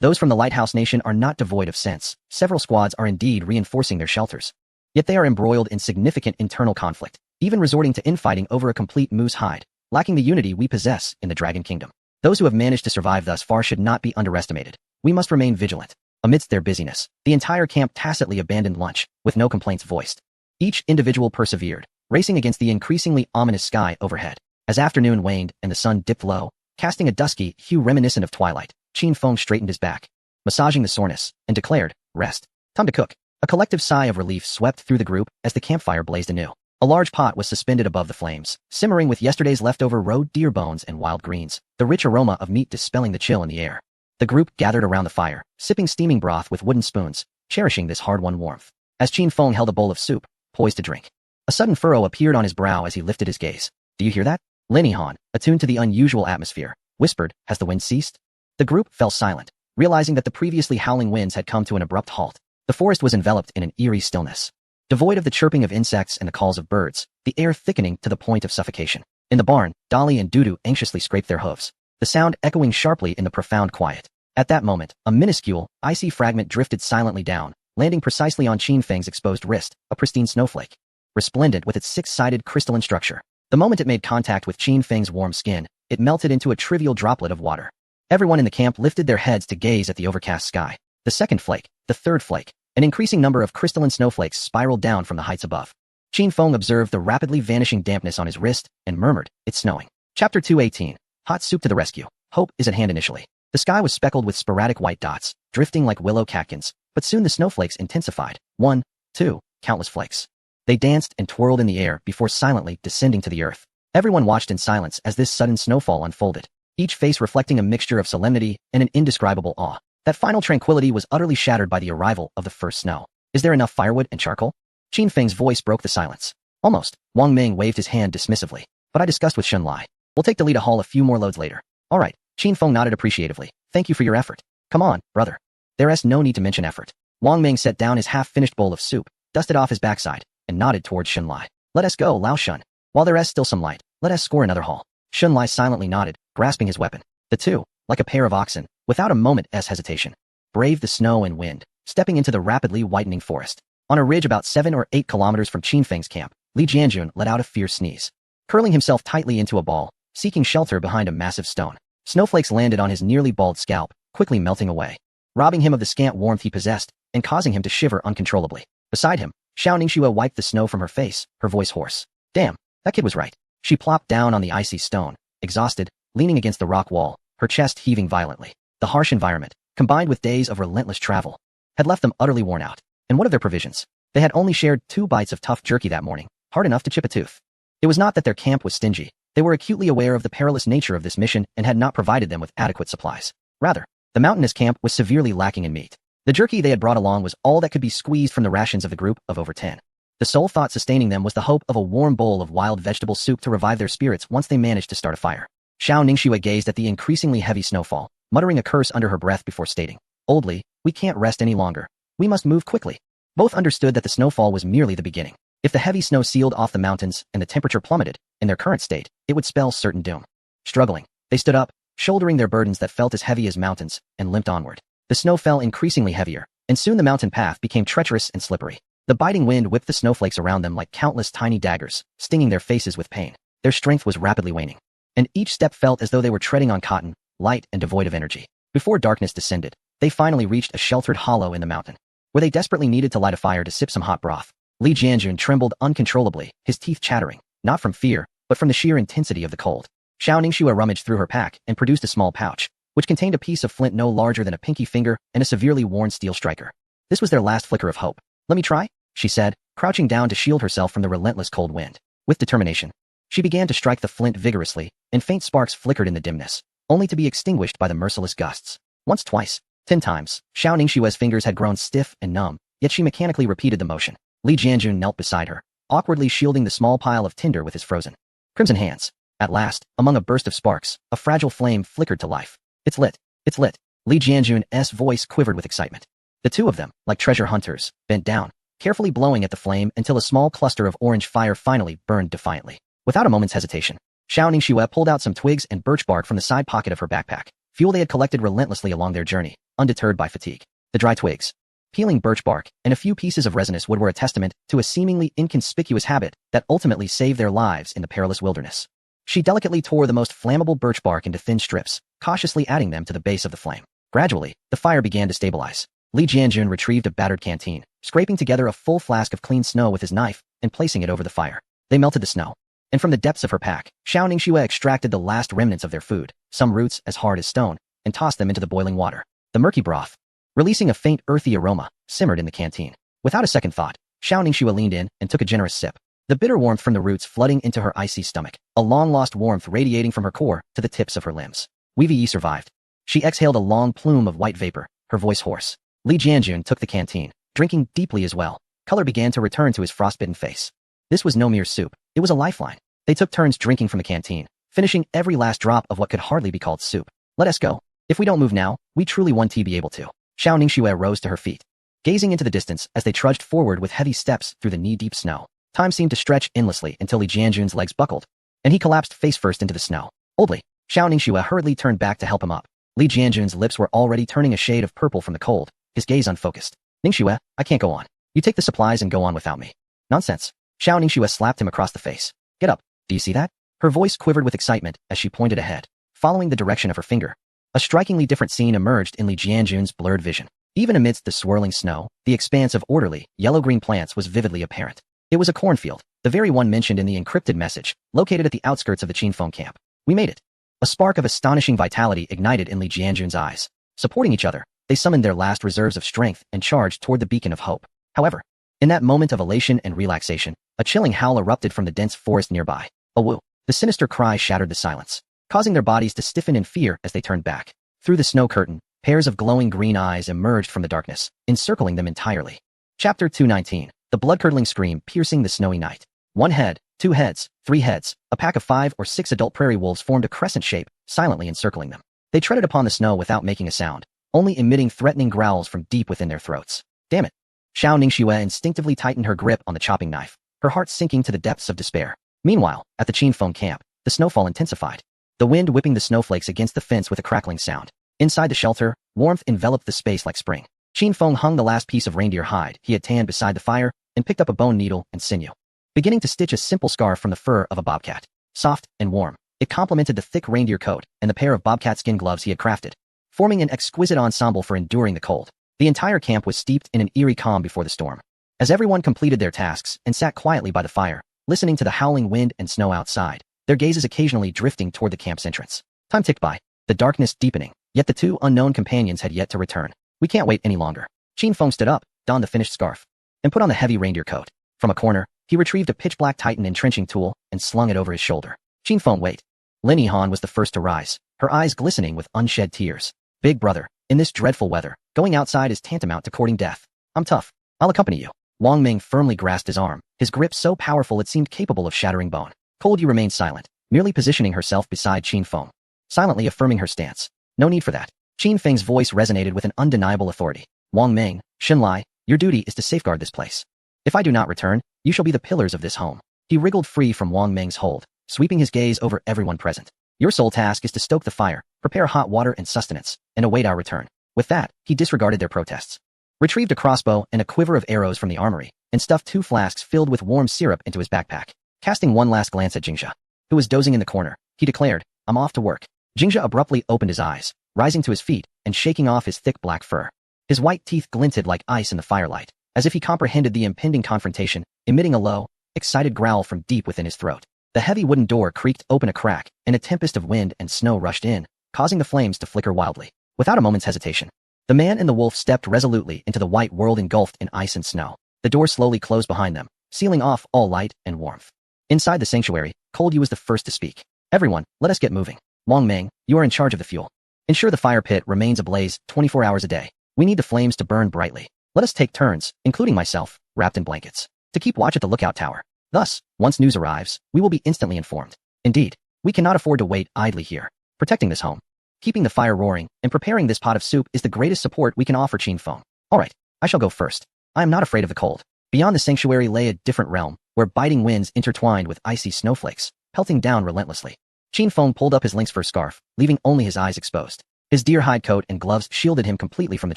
Those from the Lighthouse Nation are not devoid of sense. Several squads are indeed reinforcing their shelters. Yet they are embroiled in significant internal conflict, even resorting to infighting over a complete moose hide, lacking the unity we possess in the Dragon Kingdom. Those who have managed to survive thus far should not be underestimated. We must remain vigilant. Amidst their busyness, the entire camp tacitly abandoned lunch, with no complaints voiced. Each individual persevered, racing against the increasingly ominous sky overhead. As afternoon waned and the sun dipped low, casting a dusky hue reminiscent of twilight, Qinfeng straightened his back, massaging the soreness, and declared, "Rest. Time to cook." A collective sigh of relief swept through the group as the campfire blazed anew. A large pot was suspended above the flames, simmering with yesterday's leftover roe deer bones and wild greens, the rich aroma of meat dispelling the chill in the air. The group gathered around the fire, sipping steaming broth with wooden spoons, cherishing this hard-won warmth. As Qinfeng held a bowl of soup, poised to drink, a sudden furrow appeared on his brow as he lifted his gaze. "Do you hear that?" Lin Yihan, attuned to the unusual atmosphere, whispered, "Has the wind ceased?" The group fell silent, realizing that the previously howling winds had come to an abrupt halt. The forest was enveloped in an eerie stillness, devoid of the chirping of insects and the calls of birds, the air thickening to the point of suffocation. In the barn, Dolly and Dudu anxiously scraped their hooves, the sound echoing sharply in the profound quiet. At that moment, a minuscule, icy fragment drifted silently down, landing precisely on Qinfeng's exposed wrist, a pristine snowflake, resplendent with its 6-sided crystalline structure. The moment it made contact with Qinfeng's warm skin, it melted into a trivial droplet of water. Everyone in the camp lifted their heads to gaze at the overcast sky. The second flake, the third flake, an increasing number of crystalline snowflakes spiraled down from the heights above. Qinfeng observed the rapidly vanishing dampness on his wrist and murmured, "It's snowing." Chapter 218. Hot soup to the rescue. Hope is at hand initially. The sky was speckled with sporadic white dots, drifting like willow catkins, but soon the snowflakes intensified. 1, 2, countless flakes. They danced and twirled in the air before silently descending to the earth. Everyone watched in silence as this sudden snowfall unfolded, each face reflecting a mixture of solemnity and an indescribable awe. That final tranquility was utterly shattered by the arrival of the first snow. "Is there enough firewood and charcoal?" Qinfeng's voice broke the silence. "Almost." Wang Ming waved his hand dismissively. "But I discussed with Shun Lai. We'll take the lead to haul a few more loads later." "All right." Qinfeng nodded appreciatively. "Thank you for your effort." "Come on, brother. There's no need to mention effort." Wang Ming set down his half-finished bowl of soup, dusted off his backside, and nodded towards Shun Lai. "Let us go, Lao Shun. While there is still some light, let us score another haul." Shun Lai silently nodded, grasping his weapon. The two, like a pair of oxen, without a moment's hesitation, braved the snow and wind, stepping into the rapidly whitening forest. On a ridge about 7 or 8 kilometers from Qinfeng's camp, Li Jianjun let out a fierce sneeze, curling himself tightly into a ball, seeking shelter behind a massive stone. Snowflakes landed on his nearly bald scalp, quickly melting away, robbing him of the scant warmth he possessed and causing him to shiver uncontrollably. Beside him, Xiao Ningxue wiped the snow from her face, her voice hoarse. "Damn, that kid was right." She plopped down on the icy stone, exhausted, leaning against the rock wall, her chest heaving violently. The harsh environment, combined with days of relentless travel, had left them utterly worn out. And what of their provisions? They had only shared 2 bites of tough jerky that morning, hard enough to chip a tooth. It was not that their camp was stingy. They were acutely aware of the perilous nature of this mission and had not provided them with adequate supplies. Rather, the mountainous camp was severely lacking in meat. The jerky they had brought along was all that could be squeezed from the rations of the group of over 10. The sole thought sustaining them was the hope of a warm bowl of wild vegetable soup to revive their spirits once they managed to start a fire. Xiao Ningxue gazed at the increasingly heavy snowfall, muttering a curse under her breath before stating, "Old Li, we can't rest any longer. We must move quickly." Both understood that the snowfall was merely the beginning. If the heavy snow sealed off the mountains and the temperature plummeted, in their current state, it would spell certain doom. Struggling, they stood up, shouldering their burdens that felt as heavy as mountains, and limped onward. The snow fell increasingly heavier, and soon the mountain path became treacherous and slippery. The biting wind whipped the snowflakes around them like countless tiny daggers, stinging their faces with pain. Their strength was rapidly waning, and each step felt as though they were treading on cotton, light and devoid of energy. Before darkness descended, they finally reached a sheltered hollow in the mountain, where they desperately needed to light a fire to sip some hot broth. Li Jianjun trembled uncontrollably, his teeth chattering, not from fear, but from the sheer intensity of the cold. Xiao Ningxue rummaged through her pack and produced a small pouch, which contained a piece of flint no larger than a pinky finger and a severely worn steel striker. This was their last flicker of hope. "Let me try," she said, crouching down to shield herself from the relentless cold wind. With determination, she began to strike the flint vigorously, and faint sparks flickered in the dimness, only to be extinguished by the merciless gusts. Once, twice, 10 times, Xiao Ningxue's fingers had grown stiff and numb, yet she mechanically repeated the motion. Li Jianjun knelt beside her, awkwardly shielding the small pile of tinder with his frozen, crimson hands. At last, among a burst of sparks, a fragile flame flickered to life. "It's lit! It's lit!" Li Jianjun's voice quivered with excitement. The two of them, like treasure hunters, bent down, carefully blowing at the flame until a small cluster of orange fire finally burned defiantly. Without a moment's hesitation, Xiao Ningxue pulled out some twigs and birch bark from the side pocket of her backpack, fuel they had collected relentlessly along their journey, undeterred by fatigue. The dry twigs, peeling birch bark, and a few pieces of resinous wood were a testament to a seemingly inconspicuous habit that ultimately saved their lives in the perilous wilderness. She delicately tore the most flammable birch bark into thin strips, cautiously adding them to the base of the flame. Gradually, the fire began to stabilize. Li Jianjun retrieved a battered canteen, scraping together a full flask of clean snow with his knife and placing it over the fire. They melted the snow, and from the depths of her pack, Xiao Ningxue extracted the last remnants of their food, some roots as hard as stone, and tossed them into the boiling water. The murky broth, releasing a faint earthy aroma, simmered in the canteen. Without a second thought, Xiao Ningxue leaned in and took a generous sip, the bitter warmth from the roots flooding into her icy stomach, a long-lost warmth radiating from her core to the tips of her limbs. Wei Yi survived. She exhaled a long plume of white vapor, her voice hoarse. Li Jianjun took the canteen, drinking deeply as well. Color began to return to his frostbitten face. This was no mere soup, it was a lifeline. They took turns drinking from the canteen, finishing every last drop of what could hardly be called soup. "Let us go. If we don't move now, we truly won't be able to." Xiao Ningxue rose to her feet, gazing into the distance as they trudged forward with heavy steps through the knee-deep snow. Time seemed to stretch endlessly until Li Jianjun's legs buckled, and he collapsed face-first into the snow. Oldly, Xiao Ningxue hurriedly turned back to help him up. Li Jianjun's lips were already turning a shade of purple from the cold, his gaze unfocused. "Ningxue, I can't go on. You take the supplies and go on without me." "Nonsense." Xiao Ningxue slapped him across the face. "Get up. Do you see that?" Her voice quivered with excitement as she pointed ahead, following the direction of her finger. A strikingly different scene emerged in Li Jianjun's blurred vision. Even amidst the swirling snow, the expanse of orderly, yellow-green plants was vividly apparent. It was a cornfield, the very one mentioned in the encrypted message, located at the outskirts of the Qinfeng camp. "We made it." A spark of astonishing vitality ignited in Li Jianjun's eyes. Supporting each other, they summoned their last reserves of strength and charged toward the beacon of hope. However, in that moment of elation and relaxation, a chilling howl erupted from the dense forest nearby. A woo! The sinister cry shattered the silence, causing their bodies to stiffen in fear as they turned back. Through the snow curtain, pairs of glowing green eyes emerged from the darkness, encircling them entirely. Chapter 219. The blood-curdling scream piercing the snowy night. One head, two heads, three heads, a pack of 5 or 6 adult prairie wolves formed a crescent shape, silently encircling them. They treaded upon the snow without making a sound, only emitting threatening growls from deep within their throats. "Damn it!" Xiao Ningxue instinctively tightened her grip on the chopping knife, her heart sinking to the depths of despair. Meanwhile, at the Qinfeng camp, the snowfall intensified, the wind whipping the snowflakes against the fence with a crackling sound. Inside the shelter, warmth enveloped the space like spring. Qinfeng hung the last piece of reindeer hide he had tanned beside the fire and picked up a bone needle and sinew, beginning to stitch a simple scarf from the fur of a bobcat. Soft and warm, it complemented the thick reindeer coat and the pair of bobcat skin gloves he had crafted, forming an exquisite ensemble for enduring the cold. The entire camp was steeped in an eerie calm before the storm. As everyone completed their tasks and sat quietly by the fire, listening to the howling wind and snow outside, their gazes occasionally drifting toward the camp's entrance. Time ticked by, the darkness deepening, yet the two unknown companions had yet to return. "We can't wait any longer." Qinfeng stood up, donned the finished scarf, and put on the heavy reindeer coat. From a corner, he retrieved a pitch-black Titan entrenching tool and slung it over his shoulder. "Qinfeng, wait." Lin Yihan was the first to rise, her eyes glistening with unshed tears. "Big brother, in this dreadful weather, going outside is tantamount to courting death. I'm tough. I'll accompany you." Wang Ming firmly grasped his arm, his grip so powerful it seemed capable of shattering bone. Cold Yu remained silent, merely positioning herself beside Qinfeng, silently affirming her stance. "No need for that." Qinfeng's voice resonated with an undeniable authority. "Wang Ming, Shenlai, your duty is to safeguard this place. If I do not return, you shall be the pillars of this home." He wriggled free from Wang Ming's hold, sweeping his gaze over everyone present. "Your sole task is to stoke the fire, prepare hot water and sustenance, and await our return. With that, he disregarded their protests, retrieved a crossbow and a quiver of arrows from the armory, and stuffed 2 flasks filled with warm syrup into his backpack. Casting one last glance at Jingjia, who was dozing in the corner, he declared, "I'm off to work." Jingjia abruptly opened his eyes, rising to his feet and shaking off his thick black fur. His white teeth glinted like ice in the firelight, as if he comprehended the impending confrontation, emitting a low, excited growl from deep within his throat. The heavy wooden door creaked open a crack, and a tempest of wind and snow rushed in, causing the flames to flicker wildly. Without a moment's hesitation, the man and the wolf stepped resolutely into the white world engulfed in ice and snow. The door slowly closed behind them, sealing off all light and warmth. Inside the sanctuary, Cold Yu was the first to speak. "Everyone, let us get moving. Wang Meng, you are in charge of the fuel. Ensure the fire pit remains ablaze 24 hours a day. We need the flames to burn brightly. Let us take turns, including myself, wrapped in blankets, to keep watch at the lookout tower. Thus, once news arrives, we will be instantly informed. Indeed, we cannot afford to wait idly here. Protecting this home, keeping the fire roaring, and preparing this pot of soup is the greatest support we can offer Qin Feng. All right, I shall go first. I am not afraid of the cold." Beyond the sanctuary lay a different realm, where biting winds intertwined with icy snowflakes, pelting down relentlessly. Qin Feng pulled up his lynx fur scarf, leaving only his eyes exposed. His deer hide coat and gloves shielded him completely from the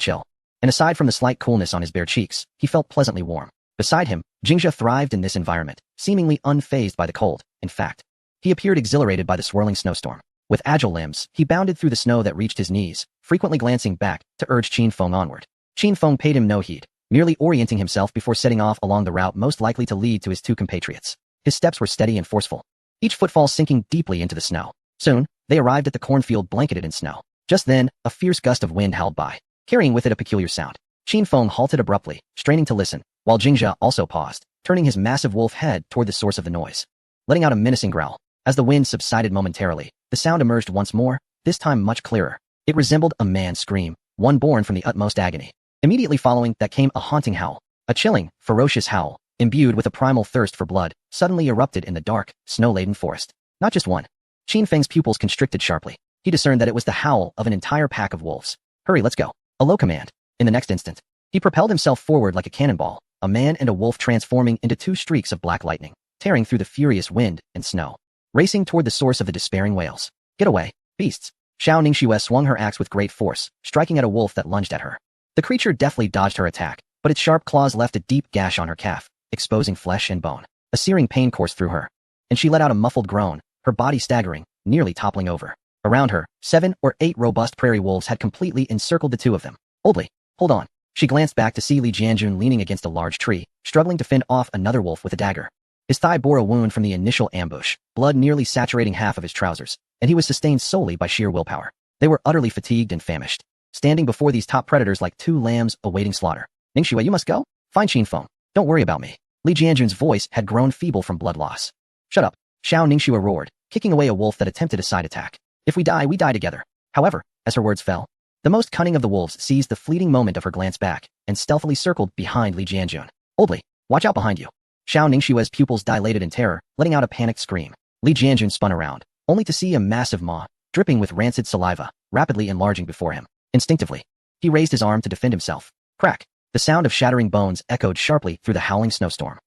chill. And aside from the slight coolness on his bare cheeks, he felt pleasantly warm. Beside him, Jingjia thrived in this environment, seemingly unfazed by the cold. In fact, he appeared exhilarated by the swirling snowstorm. With agile limbs, he bounded through the snow that reached his knees, frequently glancing back to urge Qin Feng onward. Qin Feng paid him no heed, merely orienting himself before setting off along the route most likely to lead to his 2 compatriots. His steps were steady and forceful, each footfall sinking deeply into the snow. Soon, they arrived at the cornfield blanketed in snow. Just then, a fierce gust of wind howled by, carrying with it a peculiar sound. Qin Feng halted abruptly, straining to listen, while Jingjia also paused, turning his massive wolf head toward the source of the noise. Letting out a menacing growl, as the wind subsided momentarily, the sound emerged once more, this time much clearer. It resembled a man's scream, one born from the utmost agony. Immediately following that came a haunting howl. A chilling, ferocious howl, imbued with a primal thirst for blood, suddenly erupted in the dark, snow-laden forest. Not just one. Qin Feng's pupils constricted sharply. He discerned that it was the howl of an entire pack of wolves. "Hurry, let's go." A low command. In the next instant, he propelled himself forward like a cannonball, a man and a wolf transforming into 2 streaks of black lightning, tearing through the furious wind and snow, racing toward the source of the despairing wails. "Get away, beasts." Xiao Ningxue swung her axe with great force, striking at a wolf that lunged at her. The creature deftly dodged her attack, but its sharp claws left a deep gash on her calf, exposing flesh and bone. A searing pain coursed through her, and she let out a muffled groan, her body staggering, nearly toppling over. Around her, 7 or 8 robust prairie wolves had completely encircled the 2 of them. "Oldly, hold on." She glanced back to see Li Jianjun leaning against a large tree, struggling to fend off another wolf with a dagger. His thigh bore a wound from the initial ambush, blood nearly saturating half of his trousers, and he was sustained solely by sheer willpower. They were utterly fatigued and famished, standing before these top predators like 2 lambs awaiting slaughter. "Ningxue, you must go? Fine, Qin Feng. Don't worry about me." Li Jianjun's voice had grown feeble from blood loss. "Shut up." Xiao Ningxue roared, kicking away a wolf that attempted a side attack. "If we die, we die together." However, as her words fell, the most cunning of the wolves seized the fleeting moment of her glance back and stealthily circled behind Li Jianjun. "Oldly, watch out behind you." Xiao Ningxue's pupils dilated in terror, letting out a panicked scream. Li Jianjun spun around, only to see a massive maw, dripping with rancid saliva, rapidly enlarging before him. Instinctively, he raised his arm to defend himself. Crack! The sound of shattering bones echoed sharply through the howling snowstorm.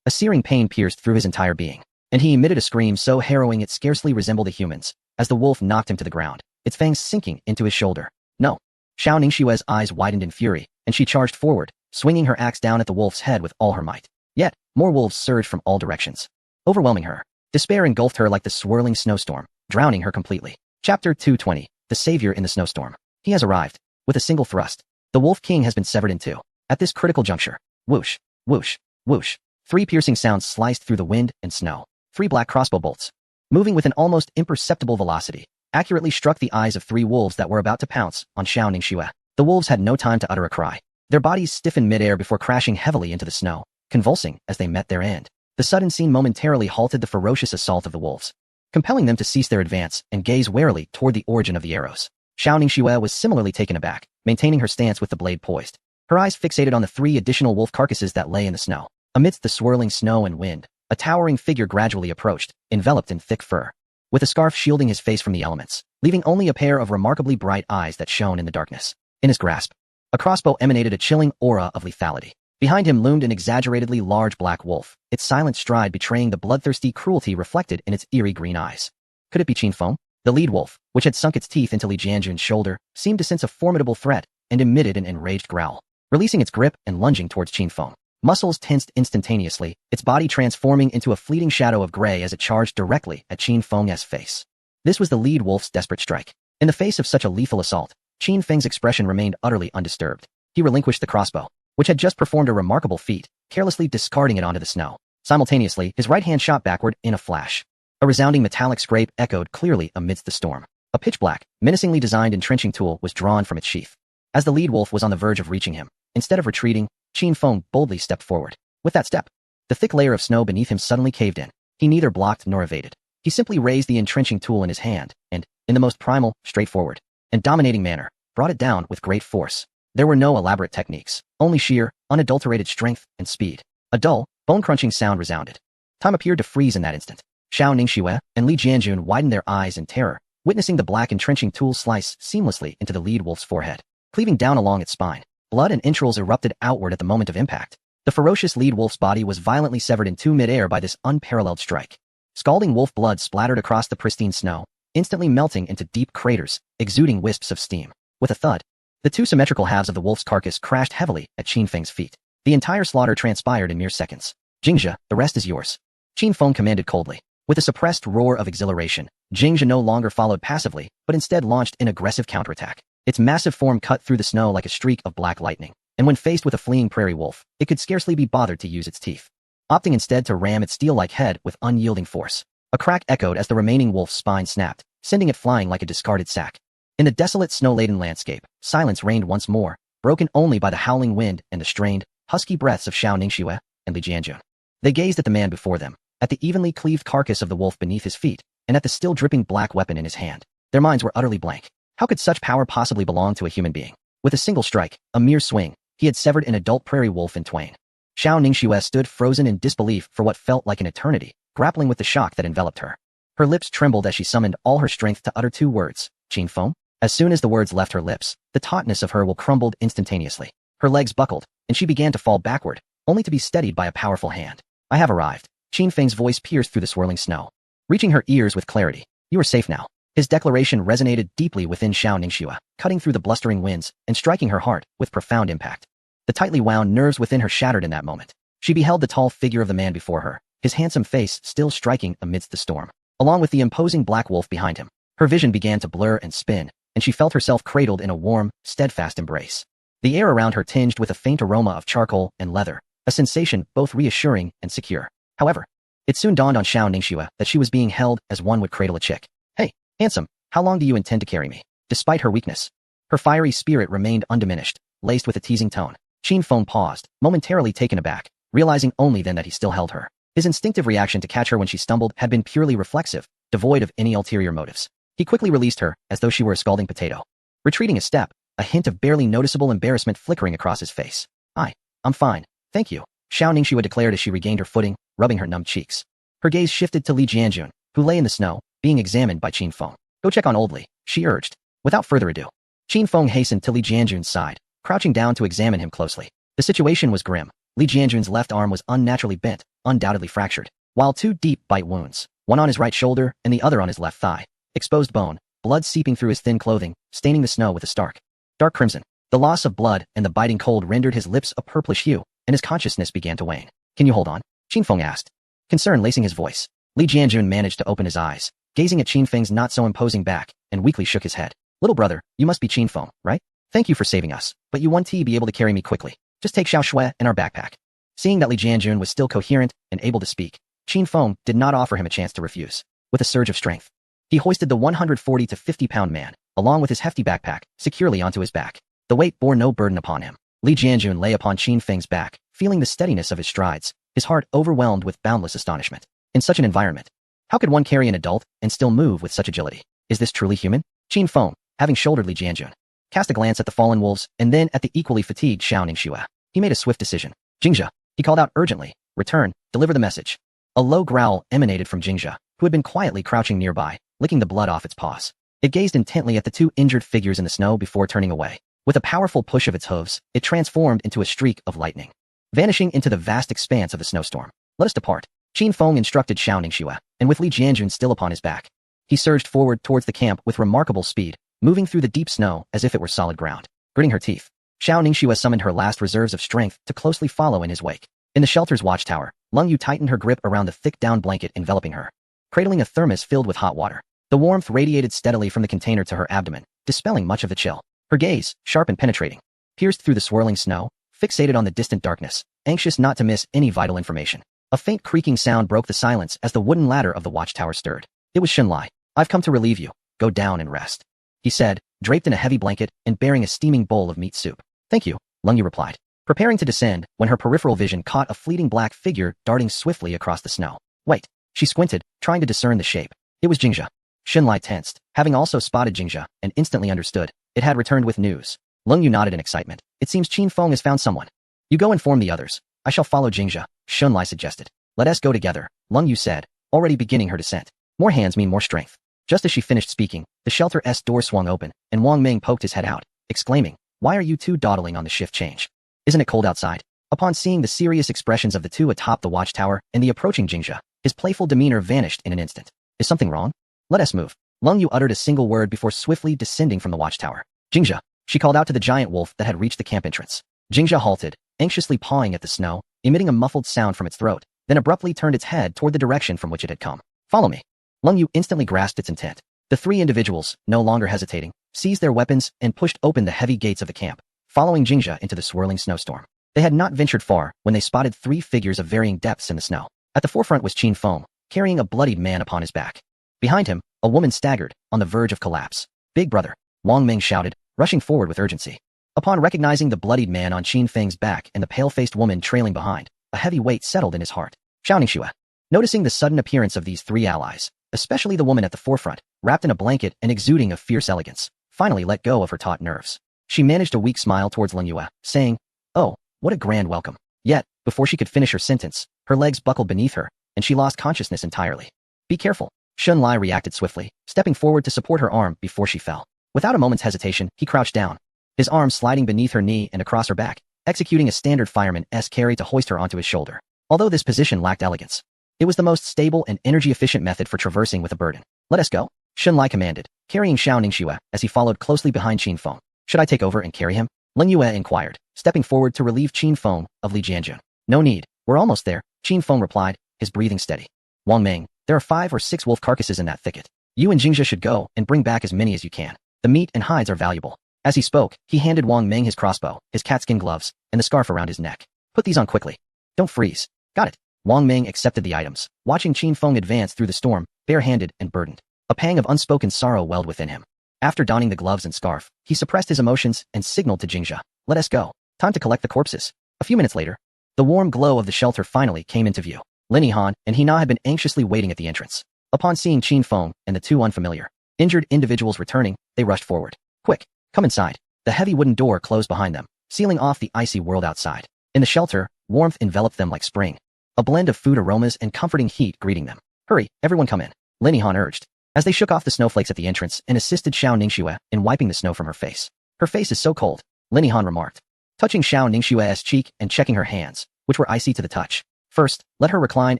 A searing pain pierced through his entire being, and he emitted a scream so harrowing it scarcely resembled a human's, as the wolf knocked him to the ground, its fangs sinking into his shoulder. "No." Xiao Ningxue's eyes widened in fury, and she charged forward, swinging her axe down at the wolf's head with all her might. Yet, more wolves surged from all directions, overwhelming her. Despair engulfed her like the swirling snowstorm, drowning her completely. Chapter 220. The Savior in the Snowstorm. He has arrived. With a single thrust, the Wolf King has been severed in 2. At this critical juncture, whoosh, whoosh, whoosh, 3 piercing sounds sliced through the wind and snow. 3 black crossbow bolts, moving with an almost imperceptible velocity, accurately struck the eyes of 3 wolves that were about to pounce on Xiao Ningxue. The wolves had no time to utter a cry. Their bodies stiffened midair before crashing heavily into the snow, convulsing as they met their end. The sudden scene momentarily halted the ferocious assault of the wolves, compelling them to cease their advance and gaze warily toward the origin of the arrows. Xiao Ningxue was similarly taken aback, maintaining her stance with the blade poised, her eyes fixated on the 3 additional wolf carcasses that lay in the snow. Amidst the swirling snow and wind, a towering figure gradually approached, enveloped in thick fur, with a scarf shielding his face from the elements, leaving only a pair of remarkably bright eyes that shone in the darkness. In his grasp, a crossbow emanated a chilling aura of lethality. Behind him loomed an exaggeratedly large black wolf, its silent stride betraying the bloodthirsty cruelty reflected in its eerie green eyes. Could it be Qin Feng? The lead wolf, which had sunk its teeth into Li Jianjun's shoulder, seemed to sense a formidable threat and emitted an enraged growl. Releasing its grip and lunging towards Qin Feng. Muscles tensed instantaneously, its body transforming into a fleeting shadow of gray as it charged directly at Qin Feng's face. This was the lead wolf's desperate strike. In the face of such a lethal assault, Qin Feng's expression remained utterly undisturbed. He relinquished the crossbow, which had just performed a remarkable feat, carelessly discarding it onto the snow. Simultaneously, his right hand shot backward in a flash. A resounding metallic scrape echoed clearly amidst the storm. A pitch-black, menacingly designed entrenching tool was drawn from its sheath. As the lead wolf was on the verge of reaching him, instead of retreating, Qin Feng boldly stepped forward. With that step, the thick layer of snow beneath him suddenly caved in. He neither blocked nor evaded. He simply raised the entrenching tool in his hand and, in the most primal, straightforward, and dominating manner, brought it down with great force. There were no elaborate techniques, only sheer, unadulterated strength and speed. A dull, bone-crunching sound resounded. Time appeared to freeze in that instant. Xiao Ningxue and Li Jianjun widened their eyes in terror, witnessing the black entrenching tool slice seamlessly into the lead wolf's forehead, cleaving down along its spine. Blood and entrails erupted outward at the moment of impact. The ferocious lead wolf's body was violently severed in two mid-air by this unparalleled strike. Scalding wolf blood splattered across the pristine snow, instantly melting into deep craters, exuding wisps of steam. With a thud, the two symmetrical halves of the wolf's carcass crashed heavily at Qin Feng's feet. The entire slaughter transpired in mere seconds. Jingzhe, the rest is yours. Qin Feng commanded coldly. With a suppressed roar of exhilaration, Jingzhe no longer followed passively, but instead launched an aggressive counterattack. Its massive form cut through the snow like a streak of black lightning, and when faced with a fleeing prairie wolf, it could scarcely be bothered to use its teeth, opting instead to ram its steel-like head with unyielding force. A crack echoed as the remaining wolf's spine snapped, sending it flying like a discarded sack. In the desolate snow-laden landscape, silence reigned once more, broken only by the howling wind and the strained, husky breaths of Xiao Ningxue and Li Jianjun. They gazed at the man before them, at the evenly cleaved carcass of the wolf beneath his feet, and at the still dripping black weapon in his hand. Their minds were utterly blank. How could such power possibly belong to a human being? With a single strike, a mere swing, he had severed an adult prairie wolf in twain. Xiao Ningxue stood frozen in disbelief for what felt like an eternity, grappling with the shock that enveloped her. Her lips trembled as she summoned all her strength to utter two words, Qin Feng. As soon as the words left her lips, the tautness of her will crumbled instantaneously. Her legs buckled, and she began to fall backward, only to be steadied by a powerful hand. I have arrived. Qin Feng's voice pierced through the swirling snow, reaching her ears with clarity. You are safe now. His declaration resonated deeply within Xiao Ningxue, cutting through the blustering winds and striking her heart with profound impact. The tightly wound nerves within her shattered in that moment. She beheld the tall figure of the man before her, his handsome face still striking amidst the storm, along with the imposing black wolf behind him. Her vision began to blur and spin, and she felt herself cradled in a warm, steadfast embrace. The air around her tinged with a faint aroma of charcoal and leather, a sensation both reassuring and secure. However, it soon dawned on Xiao Ningxue that she was being held as one would cradle a chick. Hey, handsome, how long do you intend to carry me? Despite her weakness, her fiery spirit remained undiminished, laced with a teasing tone. Qin Feng paused, momentarily taken aback, realizing only then that he still held her. His instinctive reaction to catch her when she stumbled had been purely reflexive, devoid of any ulterior motives. He quickly released her, as though she were a scalding potato. Retreating a step, a hint of barely noticeable embarrassment flickering across his face. I'm fine, thank you, Xiao Ningxue declared as she regained her footing, rubbing her numb cheeks. Her gaze shifted to Li Jianjun, who lay in the snow, being examined by Qin Feng. Go check on old Li, she urged. Without further ado, Qin Feng hastened to Li Jianjun's side, crouching down to examine him closely. The situation was grim. Li Jianjun's left arm was unnaturally bent, undoubtedly fractured, while two deep bite wounds, one on his right shoulder and the other on his left thigh. Exposed bone, blood seeping through his thin clothing, staining the snow with a stark, dark crimson. The loss of blood and the biting cold rendered his lips a purplish hue, and his consciousness began to wane. Can you hold on? Qin Feng asked, concern lacing his voice. Li Jianjun managed to open his eyes, gazing at Qin Feng's not-so-imposing back, and weakly shook his head. Little brother, you must be Qin Feng, right? Thank you for saving us, but you won't be able to carry me quickly. Just take Xiao Shui and our backpack. Seeing that Li Jianjun was still coherent and able to speak, Qin Feng did not offer him a chance to refuse. With a surge of strength, he hoisted the 140 to 50-pound man, along with his hefty backpack, securely onto his back. The weight bore no burden upon him. Li Jianjun lay upon Qin Feng's back, feeling the steadiness of his strides, his heart overwhelmed with boundless astonishment. In such an environment, how could one carry an adult and still move with such agility? Is this truly human? Qin Feng, having shouldered Li Jianjun, cast a glance at the fallen wolves and then at the equally fatigued Xiao Ningxue. He made a swift decision. Jingzhe, he called out urgently, return, deliver the message. A low growl emanated from Jingzhe, who had been quietly crouching nearby, licking the blood off its paws. It gazed intently at the two injured figures in the snow before turning away. With a powerful push of its hooves, it transformed into a streak of lightning, vanishing into the vast expanse of the snowstorm. Let us depart. Qin Feng instructed Xiao Ningxue, and with Li Jianjun still upon his back, He surged forward towards the camp with remarkable speed, moving through the deep snow as if it were solid ground. Gritting her teeth, Xiao Ningxue summoned her last reserves of strength to closely follow in his wake. In the shelter's watchtower, Leng Yu tightened her grip around the thick down blanket enveloping her, cradling a thermos filled with hot water. The warmth radiated steadily from the container to her abdomen, dispelling much of the chill. Her gaze, sharp and penetrating, pierced through the swirling snow, fixated on the distant darkness, anxious not to miss any vital information. A faint creaking sound broke the silence as the wooden ladder of the watchtower stirred. It was Xunlai. "I've come to relieve you. Go down and rest," he said, draped in a heavy blanket and bearing a steaming bowl of meat soup. "Thank you," Leng Yu replied, preparing to descend when her peripheral vision caught a fleeting black figure darting swiftly across the snow. Wait. She squinted, trying to discern the shape. It was Jingjia. Xunlai tensed, having also spotted Jingjia, and instantly understood. It had returned with news. Leng Yu nodded in excitement. "It seems Qin Feng has found someone. You go inform the others. I shall follow Jingjia," Xunlai suggested. "Let us go together," Leng Yu said, already beginning her descent. More hands mean more strength. Just as she finished speaking, the shelter's door swung open, and Wang Ming poked his head out, exclaiming, "Why are you two dawdling on the shift change? Isn't it cold outside?" Upon seeing the serious expressions of the two atop the watchtower and the approaching Jingjia, his playful demeanor vanished in an instant. "Is something wrong? Let us move." Leng Yu uttered a single word before swiftly descending from the watchtower. "Jingjia," she called out to the giant wolf that had reached the camp entrance. Jingjia halted, anxiously pawing at the snow, emitting a muffled sound from its throat, then abruptly turned its head toward the direction from which it had come. "Follow me." Leng Yu instantly grasped its intent. The three individuals, no longer hesitating, seized their weapons and pushed open the heavy gates of the camp, following Jingjia into the swirling snowstorm. They had not ventured far when they spotted three figures of varying depths in the snow. At the forefront was Qin Feng, carrying a bloodied man upon his back. Behind him, a woman staggered, on the verge of collapse. "Big brother," Wang Ming shouted, rushing forward with urgency. Upon recognizing the bloodied man on Qin Feng's back and the pale-faced woman trailing behind, a heavy weight settled in his heart. Xiao Ningxue. Noticing the sudden appearance of these three allies, especially the woman at the forefront, wrapped in a blanket and exuding a fierce elegance, finally let go of her taut nerves. She managed a weak smile towards Leng Yu, saying, "Oh, what a grand welcome." Yet, before she could finish her sentence, her legs buckled beneath her, and she lost consciousness entirely. "Be careful." Xunlai reacted swiftly, stepping forward to support her arm before she fell. Without a moment's hesitation, he crouched down, his arm sliding beneath her knee and across her back, executing a standard fireman-esque carry to hoist her onto his shoulder. Although this position lacked elegance, it was the most stable and energy-efficient method for traversing with a burden. "Let us go," Xunlai commanded, carrying Xiao Ningxue as he followed closely behind Qin Feng. "Should I take over and carry him?" Leng Yu inquired, stepping forward to relieve Qin Feng of Li Jianjun. "No need, we're almost there," Qin Feng replied, his breathing steady. "Wang Ming, there are 5 or 6 wolf carcasses in that thicket. You and Jingjia should go and bring back as many as you can. The meat and hides are valuable." As he spoke, he handed Wang Ming his crossbow, his catskin gloves, and the scarf around his neck. "Put these on quickly. Don't freeze." "Got it." Wang Ming accepted the items, watching Qin Feng advance through the storm, barehanded and burdened. A pang of unspoken sorrow welled within him. After donning the gloves and scarf, he suppressed his emotions and signaled to Jingjia, "Let us go. Time to collect the corpses." A few minutes later, the warm glow of the shelter finally came into view. Lin Han and Hina had been anxiously waiting at the entrance. Upon seeing Qin Feng and the two unfamiliar, injured individuals returning, they rushed forward. "Quick, come inside." The heavy wooden door closed behind them, sealing off the icy world outside. In the shelter, warmth enveloped them like spring, a blend of food aromas and comforting heat greeting them. "Hurry, everyone come in," Lin Han urged, as they shook off the snowflakes at the entrance and assisted Xiao Ningxue in wiping the snow from her face. "Her face is so cold," Lin Han remarked, touching Xiao Ningxue's cheek and checking her hands, which were icy to the touch. "First, let her recline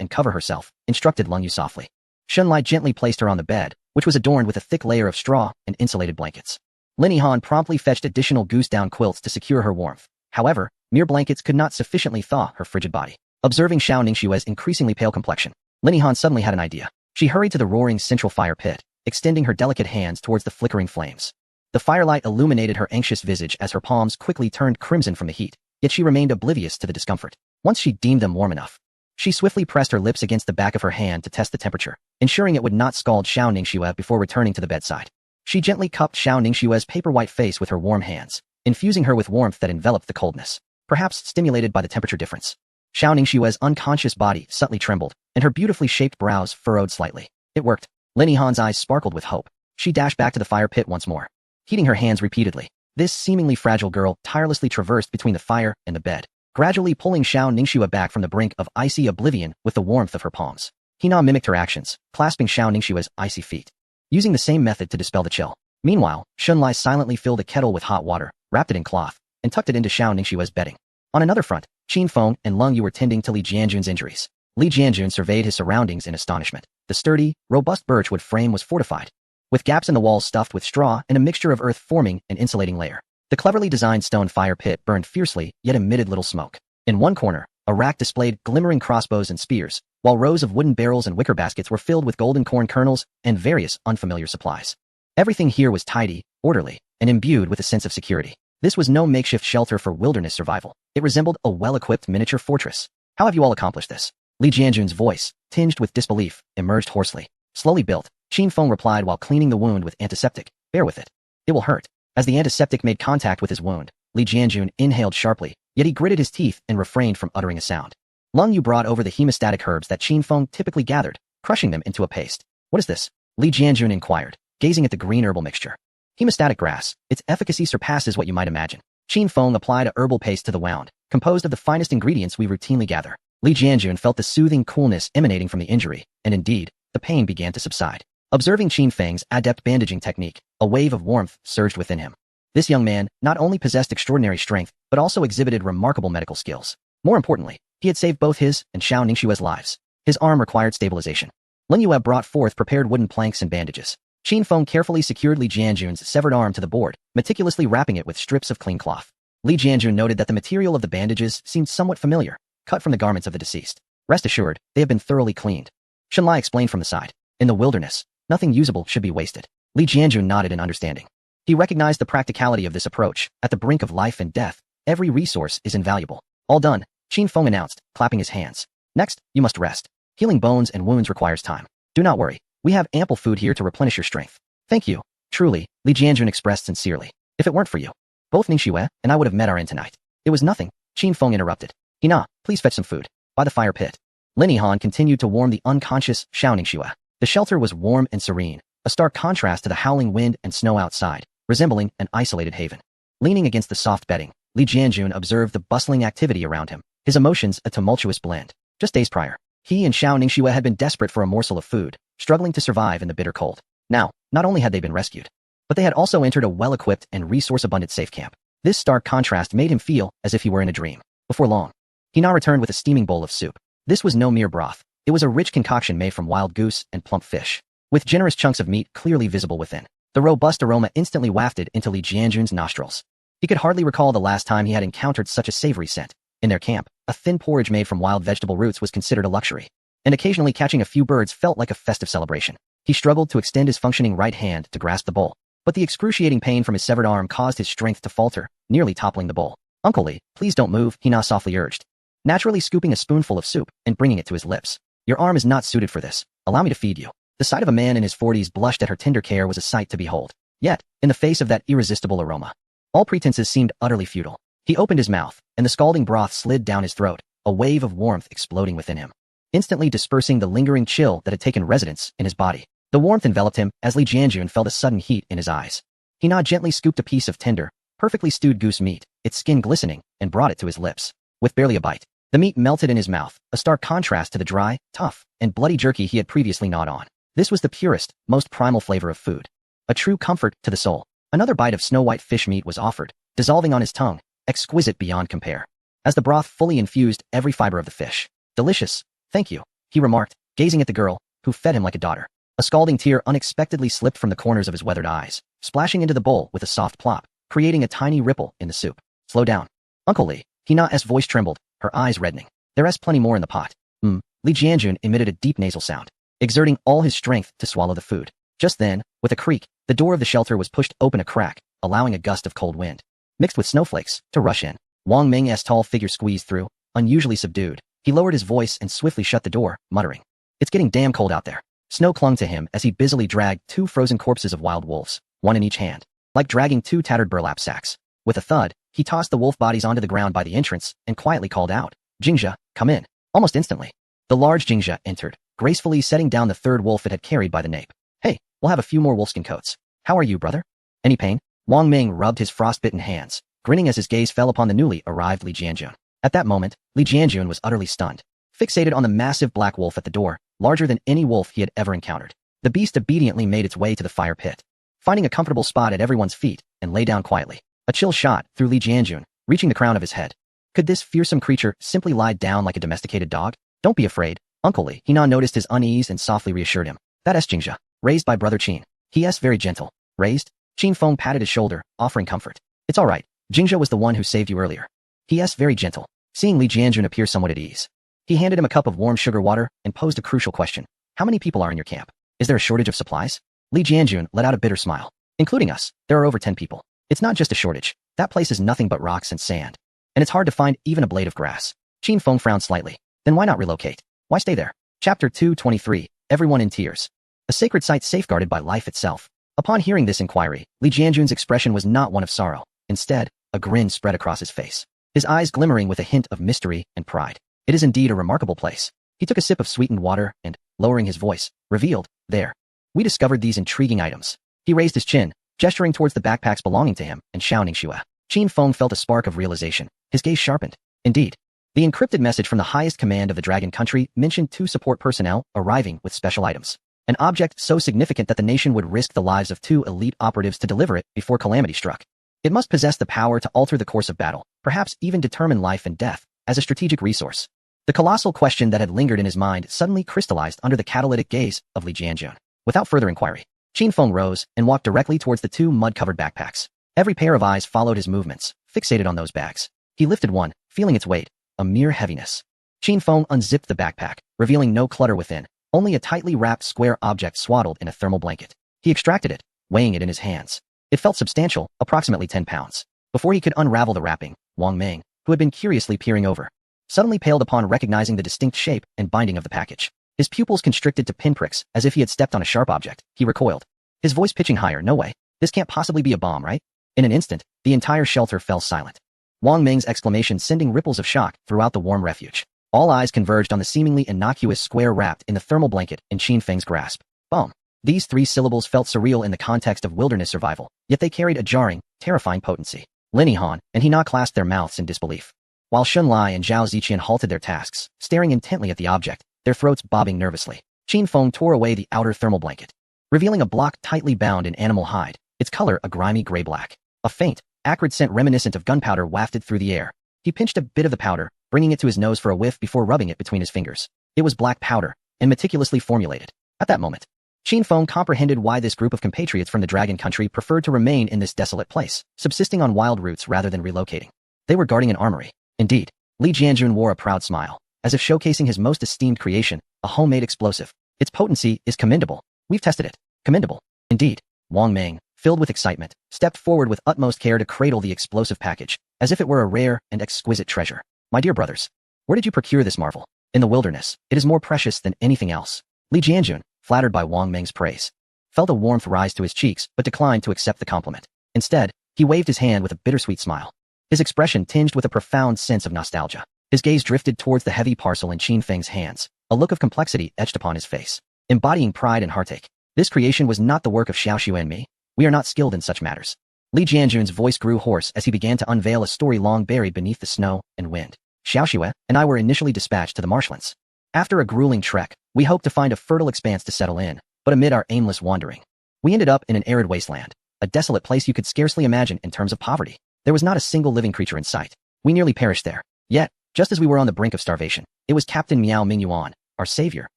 and cover herself," instructed Leng Yu softly. Xunlai gently placed her on the bed, which was adorned with a thick layer of straw and insulated blankets. Lin Han promptly fetched additional goose-down quilts to secure her warmth. However, mere blankets could not sufficiently thaw her frigid body. Observing Xiao Ningxue's increasingly pale complexion, Lin Han suddenly had an idea. She hurried to the roaring central fire pit, extending her delicate hands towards the flickering flames. The firelight illuminated her anxious visage as her palms quickly turned crimson from the heat, yet she remained oblivious to the discomfort. Once she deemed them warm enough, she swiftly pressed her lips against the back of her hand to test the temperature, ensuring it would not scald Xiao Ningxue before returning to the bedside. She gently cupped Xiao Ningxue's paper-white face with her warm hands, infusing her with warmth that enveloped the coldness, perhaps stimulated by the temperature difference. Xiao Ningxue's unconscious body subtly trembled, and her beautifully shaped brows furrowed slightly. It worked. Lin Han's eyes sparkled with hope. She dashed back to the fire pit once more, heating her hands repeatedly. This seemingly fragile girl tirelessly traversed between the fire and the bed, gradually pulling Xiao Ningxue back from the brink of icy oblivion with the warmth of her palms. Hina mimicked her actions, clasping Xiao Ningxue's icy feet, using the same method to dispel the chill. Meanwhile, Xunlai silently filled a kettle with hot water, wrapped it in cloth, and tucked it into Xiao Ningxue's bedding. On another front, Qin Feng and Leng Yu were tending to Li Jianjun's injuries. Li Jianjun surveyed his surroundings in astonishment. The sturdy, robust birchwood frame was fortified, with gaps in the walls stuffed with straw and a mixture of earth forming an insulating layer. The cleverly designed stone fire pit burned fiercely, yet emitted little smoke. In one corner, a rack displayed glimmering crossbows and spears, while rows of wooden barrels and wicker baskets were filled with golden corn kernels and various unfamiliar supplies. Everything here was tidy, orderly, and imbued with a sense of security. This was no makeshift shelter for wilderness survival. It resembled a well-equipped miniature fortress. How have you all accomplished this? Li Jianjun's voice, tinged with disbelief, emerged hoarsely. Slowly built, Qin Feng replied while cleaning the wound with antiseptic. Bear with it. It will hurt. As the antiseptic made contact with his wound, Li Jianjun inhaled sharply, yet he gritted his teeth and refrained from uttering a sound. Lung Yu brought over the hemostatic herbs that Qin Feng typically gathered, crushing them into a paste. What is this? Li Jianjun inquired, gazing at the green herbal mixture. Hemostatic grass. Its efficacy surpasses what you might imagine. Qin Feng applied a herbal paste to the wound, composed of the finest ingredients we routinely gather. Li Jianjun felt the soothing coolness emanating from the injury, and indeed, the pain began to subside. Observing Qin Feng's adept bandaging technique, a wave of warmth surged within him. This young man not only possessed extraordinary strength, but also exhibited remarkable medical skills. More importantly, he had saved both his and Xiao Ningxue's lives. His arm required stabilization. Lin Yue brought forth prepared wooden planks and bandages. Qin Feng carefully secured Li Jianjun's severed arm to the board, meticulously wrapping it with strips of clean cloth. Li Jianjun noted that the material of the bandages seemed somewhat familiar, cut from the garments of the deceased. Rest assured, they have been thoroughly cleaned. Shenlai explained from the side. In the wilderness, nothing usable should be wasted. Li Jianjun nodded in understanding. He recognized the practicality of this approach. At the brink of life and death, every resource is invaluable. All done, Qin Feng announced, clapping his hands. Next, you must rest. Healing bones and wounds requires time. Do not worry. We have ample food here to replenish your strength. Thank you. Truly, Li Jianjun expressed sincerely. If it weren't for you, both Ningxue and I would have met our end tonight. It was nothing. Qin Feng interrupted. Hina, please fetch some food. By the fire pit. Lin Yihan continued to warm the unconscious Xiao Ningxue. The shelter was warm and serene, a stark contrast to the howling wind and snow outside, resembling an isolated haven. Leaning against the soft bedding, Li Jianjun observed the bustling activity around him, his emotions a tumultuous blend. Just days prior, he and Xiao Ningxue had been desperate for a morsel of food, struggling to survive in the bitter cold. Now, not only had they been rescued, but they had also entered a well-equipped and resource-abundant safe camp. This stark contrast made him feel as if he were in a dream. Before long, he now returned with a steaming bowl of soup. This was no mere broth. It was a rich concoction made from wild goose and plump fish, with generous chunks of meat clearly visible within. The robust aroma instantly wafted into Li Jianjun's nostrils. He could hardly recall the last time he had encountered such a savory scent. In their camp, a thin porridge made from wild vegetable roots was considered a luxury, and occasionally catching a few birds felt like a festive celebration. He struggled to extend his functioning right hand to grasp the bowl, but the excruciating pain from his severed arm caused his strength to falter, nearly toppling the bowl. Uncle Li, please don't move, Hina softly urged, naturally scooping a spoonful of soup and bringing it to his lips. Your arm is not suited for this. Allow me to feed you. The sight of a man in his 40s blushed at her tender care was a sight to behold. Yet, in the face of that irresistible aroma, all pretenses seemed utterly futile. He opened his mouth, and the scalding broth slid down his throat, a wave of warmth exploding within him, instantly dispersing the lingering chill that had taken residence in his body. The warmth enveloped him as Li Jianjun felt a sudden heat in his eyes. Hina gently scooped a piece of tender, perfectly stewed goose meat, its skin glistening, and brought it to his lips. With barely a bite, the meat melted in his mouth, a stark contrast to the dry, tough, and bloody jerky he had previously gnawed on. This was the purest, most primal flavor of food. A true comfort to the soul. Another bite of snow-white fish meat was offered, dissolving on his tongue, exquisite beyond compare, as the broth fully infused every fiber of the fish. Delicious, thank you, he remarked, gazing at the girl, who fed him like a daughter. A scalding tear unexpectedly slipped from the corners of his weathered eyes, splashing into the bowl with a soft plop, creating a tiny ripple in the soup. Slow down. Uncle Li, Hina's voice trembled, her eyes reddening. There's plenty more in the pot. Li Jianjun emitted a deep nasal sound, exerting all his strength to swallow the food. Just then, with a creak, the door of the shelter was pushed open a crack, allowing a gust of cold wind, mixed with snowflakes, to rush in. Wang Ming's tall figure squeezed through, unusually subdued. He lowered his voice and swiftly shut the door, muttering, "It's getting damn cold out there." Snow clung to him as he busily dragged 2 frozen corpses of wild wolves, one in each hand, like dragging 2 tattered burlap sacks. With a thud, he tossed the wolf bodies onto the ground by the entrance and quietly called out, "Jingjia, come in." Almost instantly, the large Jingjia entered, gracefully setting down the 3rd wolf it had carried by the nape. "Hey, we'll have a few more wolfskin coats. How are you, brother? Any pain?" Wang Ming rubbed his frostbitten hands, grinning as his gaze fell upon the newly arrived Li Jianjun. At that moment, Li Jianjun was utterly stunned, fixated on the massive black wolf at the door, larger than any wolf he had ever encountered. The beast obediently made its way to the fire pit, finding a comfortable spot at everyone's feet, and lay down quietly. A chill shot through Li Jianjun, reaching the crown of his head. Could this fearsome creature simply lie down like a domesticated dog? "Don't be afraid," Uncle Li, he now noticed his unease and softly reassured him. That's Jingzhe, raised by Brother Qin. He very gentle. Raised? Qin Feng patted his shoulder, offering comfort. It's all right. Jingzhe was the one who saved you earlier. He very gentle. Seeing Li Jianjun appear somewhat at ease, he handed him a cup of warm sugar water and posed a crucial question. How many people are in your camp? Is there a shortage of supplies? Li Jianjun let out a bitter smile. Including us, there are over 10 people. It's not just a shortage. That place is nothing but rocks and sand. And it's hard to find even a blade of grass. Qin Feng frowned slightly. Then why not relocate? Why stay there? Chapter 223. Everyone in tears. A sacred site safeguarded by life itself. Upon hearing this inquiry, Li Jianjun's expression was not one of sorrow. Instead, a grin spread across his face, his eyes glimmering with a hint of mystery and pride. It is indeed a remarkable place. He took a sip of sweetened water and, lowering his voice, revealed, there. We discovered these intriguing items. He raised his chin, gesturing towards the backpacks belonging to him, and shouting Shua. Qin Feng felt a spark of realization. His gaze sharpened. Indeed. The encrypted message from the highest command of the Dragon Country mentioned 2 support personnel arriving with special items. An object so significant that the nation would risk the lives of 2 elite operatives to deliver it before calamity struck. It must possess the power to alter the course of battle, perhaps even determine life and death, as a strategic resource. The colossal question that had lingered in his mind suddenly crystallized under the catalytic gaze of Li Jianjun. Without further inquiry, Qin Feng rose and walked directly towards the 2 mud-covered backpacks. Every pair of eyes followed his movements, fixated on those bags. He lifted one, feeling its weight, a mere heaviness. Qin Feng unzipped the backpack, revealing no clutter within, only a tightly wrapped square object swaddled in a thermal blanket. He extracted it, weighing it in his hands. It felt substantial, approximately 10 pounds. Before he could unravel the wrapping, Wang Meng, who had been curiously peering over, suddenly paled upon recognizing the distinct shape and binding of the package. His pupils constricted to pinpricks as if he had stepped on a sharp object. He recoiled, his voice pitching higher. No way. This can't possibly be a bomb, right? In an instant, the entire shelter fell silent. Wang Meng's exclamation sending ripples of shock throughout the warm refuge. All eyes converged on the seemingly innocuous square wrapped in the thermal blanket in Qin Feng's grasp. Bomb. These 3 syllables felt surreal in the context of wilderness survival, yet they carried a jarring, terrifying potency. Lin Yihan and Hina clasped their mouths in disbelief, while Xun Lai and Zhao Ziqian halted their tasks, staring intently at the object, their throats bobbing nervously. Qin Feng tore away the outer thermal blanket, revealing a block tightly bound in animal hide, its color a grimy gray-black. A faint, acrid scent reminiscent of gunpowder wafted through the air. He pinched a bit of the powder, bringing it to his nose for a whiff before rubbing it between his fingers. It was black powder, and meticulously formulated. At that moment, Qin Feng comprehended why this group of compatriots from the Dragon Country preferred to remain in this desolate place, subsisting on wild roots rather than relocating. They were guarding an armory. Indeed, Li Jianjun wore a proud smile, as if showcasing his most esteemed creation, a homemade explosive. Its potency is commendable. We've tested it. Commendable. Indeed. Wang Meng, filled with excitement, stepped forward with utmost care to cradle the explosive package, as if it were a rare and exquisite treasure. My dear brothers, where did you procure this marvel? In the wilderness, it is more precious than anything else. Li Jianjun, flattered by Wang Meng's praise, felt a warmth rise to his cheeks but declined to accept the compliment. Instead, he waved his hand with a bittersweet smile, his expression tinged with a profound sense of nostalgia. His gaze drifted towards the heavy parcel in Qin Feng's hands, a look of complexity etched upon his face, embodying pride and heartache. This creation was not the work of Xiaoxue and me. We are not skilled in such matters. Li Jianjun's voice grew hoarse as he began to unveil a story long buried beneath the snow and wind. Xiaoxue and I were initially dispatched to the marshlands. After a grueling trek, we hoped to find a fertile expanse to settle in, but amid our aimless wandering, we ended up in an arid wasteland, a desolate place you could scarcely imagine in terms of poverty. There was not a single living creature in sight. We nearly perished there. Yet, just as we were on the brink of starvation, it was Captain Miao Mingyuan, our savior,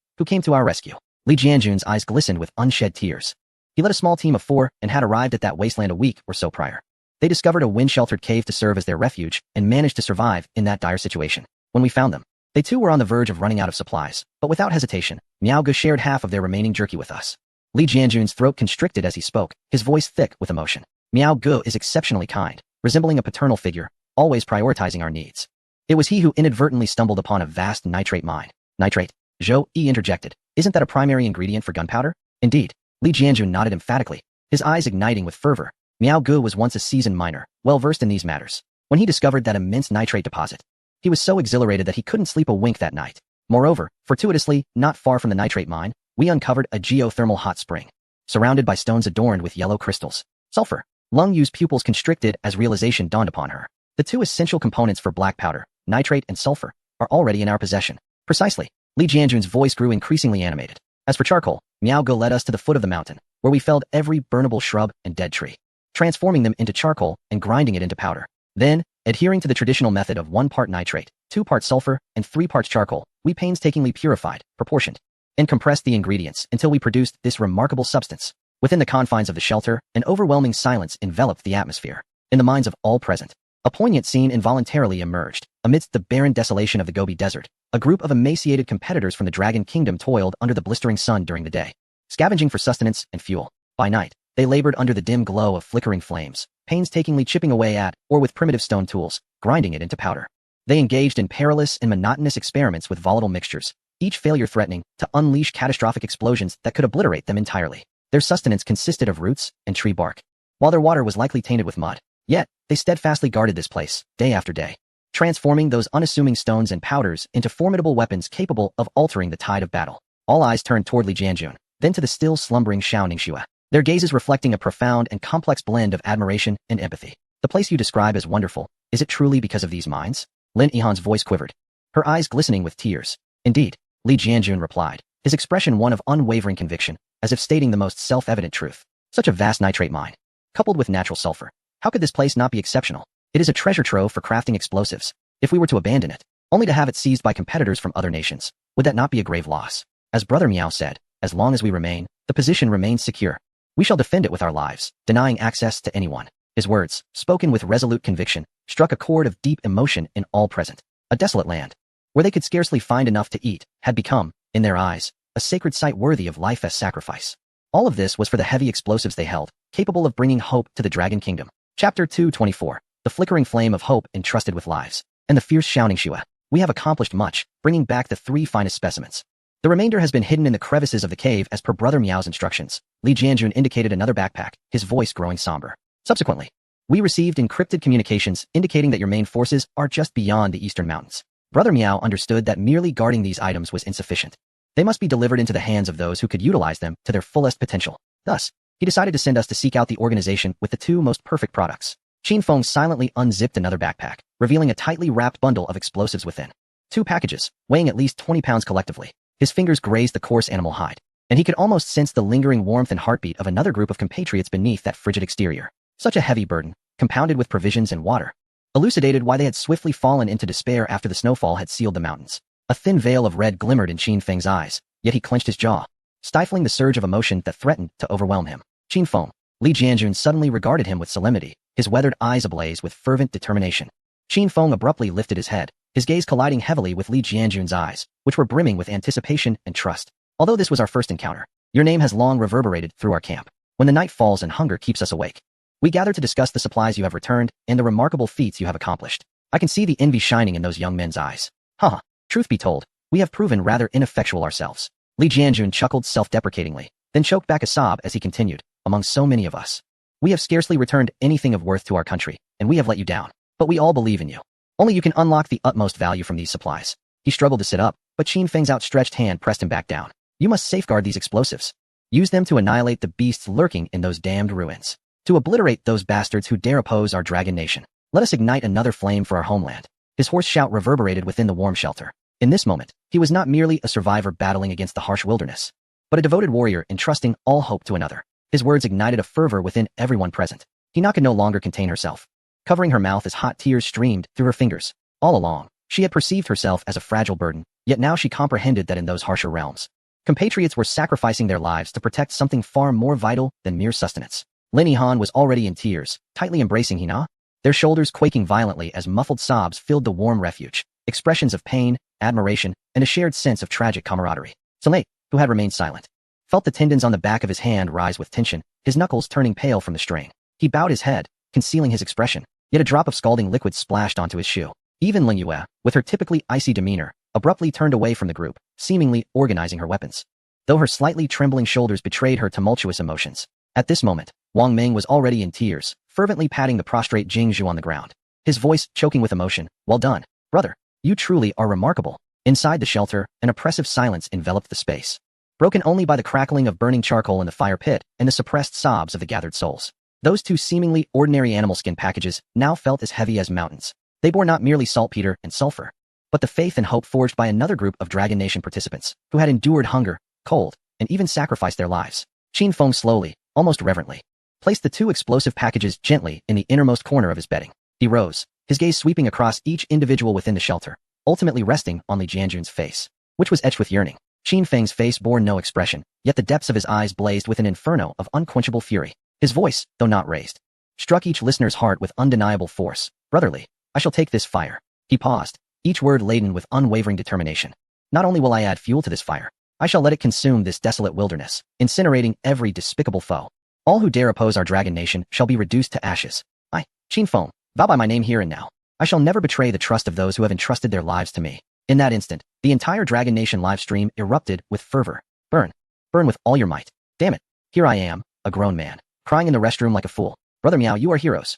who came to our rescue. Li Jianjun's eyes glistened with unshed tears. He led a small team of 4 and had arrived at that wasteland a week or so prior. They discovered a wind-sheltered cave to serve as their refuge and managed to survive in that dire situation. When we found them, they too were on the verge of running out of supplies, but without hesitation, Miao Ge shared half of their remaining jerky with us. Li Jianjun's throat constricted as he spoke, his voice thick with emotion. Miao Ge is exceptionally kind, resembling a paternal figure, always prioritizing our needs. It was he who inadvertently stumbled upon a vast nitrate mine. Nitrate? Zhou Yi interjected. Isn't that a primary ingredient for gunpowder? Indeed. Li Jianjun nodded emphatically, his eyes igniting with fervor. Miao Ge was once a seasoned miner, well versed in these matters. When he discovered that immense nitrate deposit, he was so exhilarated that he couldn't sleep a wink that night. Moreover, fortuitously, not far from the nitrate mine, we uncovered a geothermal hot spring, surrounded by stones adorned with yellow crystals. Sulfur. Lung Yu's pupils constricted as realization dawned upon her. The 2 essential components for black powder, nitrate and sulfur, are already in our possession. Precisely. Li Jianjun's voice grew increasingly animated. As for charcoal, Miao Ge led us to the foot of the mountain, where we felled every burnable shrub and dead tree, transforming them into charcoal and grinding it into powder. Then, adhering to the traditional method of 1 part nitrate, 2 parts sulfur and 3 parts charcoal. We painstakingly purified, proportioned, and compressed the ingredients until we produced this remarkable substance. Within the confines of the shelter, an overwhelming silence enveloped the atmosphere. In the minds of all present, a poignant scene involuntarily emerged. Amidst the barren desolation of the Gobi Desert, a group of emaciated competitors from the Dragon Kingdom toiled under the blistering sun during the day, scavenging for sustenance and fuel. By night, they labored under the dim glow of flickering flames, painstakingly chipping away at, or with primitive stone tools, grinding it into powder. They engaged in perilous and monotonous experiments with volatile mixtures, each failure threatening to unleash catastrophic explosions that could obliterate them entirely. Their sustenance consisted of roots and tree bark, while their water was likely tainted with mud. Yet, they steadfastly guarded this place, day after day, transforming those unassuming stones and powders into formidable weapons capable of altering the tide of battle. All eyes turned toward Li Jianjun, then to the still slumbering Xiao Ningxue, their gazes reflecting a profound and complex blend of admiration and empathy. The place you describe as wonderful, is it truly because of these mines? Lin Yihan's voice quivered, her eyes glistening with tears. Indeed, Li Jianjun replied, his expression one of unwavering conviction, as if stating the most self-evident truth. Such a vast nitrate mine, coupled with natural sulfur. How could this place not be exceptional? It is a treasure trove for crafting explosives. If we were to abandon it, only to have it seized by competitors from other nations, would that not be a grave loss? As Brother Miao said, as long as we remain, the position remains secure. We shall defend it with our lives, denying access to anyone. His words, spoken with resolute conviction, struck a chord of deep emotion in all present. A desolate land, where they could scarcely find enough to eat, had become, in their eyes, a sacred site worthy of life as sacrifice. All of this was for the heavy explosives they held, capable of bringing hope to the Dragon Kingdom. Chapter 224. The flickering flame of hope entrusted with lives, and the fierce Xiao Ningxue. We have accomplished much, bringing back the 3 finest specimens. The remainder has been hidden in the crevices of the cave as per Brother Miao's instructions. Li Jianjun indicated another backpack, his voice growing somber. Subsequently, we received encrypted communications indicating that your main forces are just beyond the eastern mountains. Brother Miao understood that merely guarding these items was insufficient. They must be delivered into the hands of those who could utilize them to their fullest potential. Thus, he decided to send us to seek out the organization with the 2 most perfect products. Qin Feng silently unzipped another backpack, revealing a tightly wrapped bundle of explosives within. 2 packages, weighing at least 20 pounds collectively. His fingers grazed the coarse animal hide, and he could almost sense the lingering warmth and heartbeat of another group of compatriots beneath that frigid exterior. Such a heavy burden, compounded with provisions and water, elucidated why they had swiftly fallen into despair after the snowfall had sealed the mountains. A thin veil of red glimmered in Qin Feng's eyes, yet he clenched his jaw, stifling the surge of emotion that threatened to overwhelm him. Qin Feng, Li Jianjun suddenly regarded him with solemnity, his weathered eyes ablaze with fervent determination. Qin Feng abruptly lifted his head, his gaze colliding heavily with Li Jianjun's eyes, which were brimming with anticipation and trust. Although this was our first encounter, your name has long reverberated through our camp. When the night falls and hunger keeps us awake, we gather to discuss the supplies you have returned and the remarkable feats you have accomplished. I can see the envy shining in those young men's eyes. Haha, truth be told, we have proven rather ineffectual ourselves. Li Jianjun chuckled self-deprecatingly, then choked back a sob as he continued, among so many of us, we have scarcely returned anything of worth to our country, and we have let you down. But we all believe in you. Only you can unlock the utmost value from these supplies. He struggled to sit up, but Qin Feng's outstretched hand pressed him back down. You must safeguard these explosives. Use them to annihilate the beasts lurking in those damned ruins. To obliterate those bastards who dare oppose our dragon nation. Let us ignite another flame for our homeland. His hoarse shout reverberated within the warm shelter. In this moment, he was not merely a survivor battling against the harsh wilderness, but a devoted warrior entrusting all hope to another. His words ignited a fervor within everyone present. Hina could no longer contain herself. Covering her mouth as hot tears streamed through her fingers. All along, she had perceived herself as a fragile burden, yet now she comprehended that in those harsher realms, compatriots were sacrificing their lives to protect something far more vital than mere sustenance. Lin Yihan was already in tears, tightly embracing Hina, their shoulders quaking violently as muffled sobs filled the warm refuge, expressions of pain, admiration, and a shared sense of tragic camaraderie. Soleil, who had remained silent, felt the tendons on the back of his hand rise with tension, his knuckles turning pale from the strain. He bowed his head, concealing his expression, yet a drop of scalding liquid splashed onto his shoe. Even Lin Yue, with her typically icy demeanor, abruptly turned away from the group, seemingly organizing her weapons, though her slightly trembling shoulders betrayed her tumultuous emotions. At this moment, Wang Ming was already in tears, fervently patting the prostrate Jing Zhu on the ground, his voice choking with emotion. Well done, brother. You truly are remarkable. Inside the shelter, an oppressive silence enveloped the space, broken only by the crackling of burning charcoal in the fire pit and the suppressed sobs of the gathered souls. Those 2 seemingly ordinary animal skin packages now felt as heavy as mountains. They bore not merely saltpeter and sulfur, but the faith and hope forged by another group of Dragon Nation participants who had endured hunger, cold, and even sacrificed their lives. Qin Feng slowly, almost reverently, placed the 2 explosive packages gently in the innermost corner of his bedding. He rose, his gaze sweeping across each individual within the shelter, ultimately resting on Li Jianjun's face, which was etched with yearning. Qin Feng's face bore no expression, yet the depths of his eyes blazed with an inferno of unquenchable fury. His voice, though not raised, struck each listener's heart with undeniable force. Brotherly, I shall take this fire. He paused, each word laden with unwavering determination. Not only will I add fuel to this fire, I shall let it consume this desolate wilderness, incinerating every despicable foe. All who dare oppose our dragon nation shall be reduced to ashes. I, Qin Feng, vow by my name here and now. I shall never betray the trust of those who have entrusted their lives to me. In that instant, the entire Dragon Nation live stream erupted with fervor. Burn. Burn with all your might. Damn it. Here I am, a grown man, crying in the restroom like a fool. Brother Miao, you are heroes.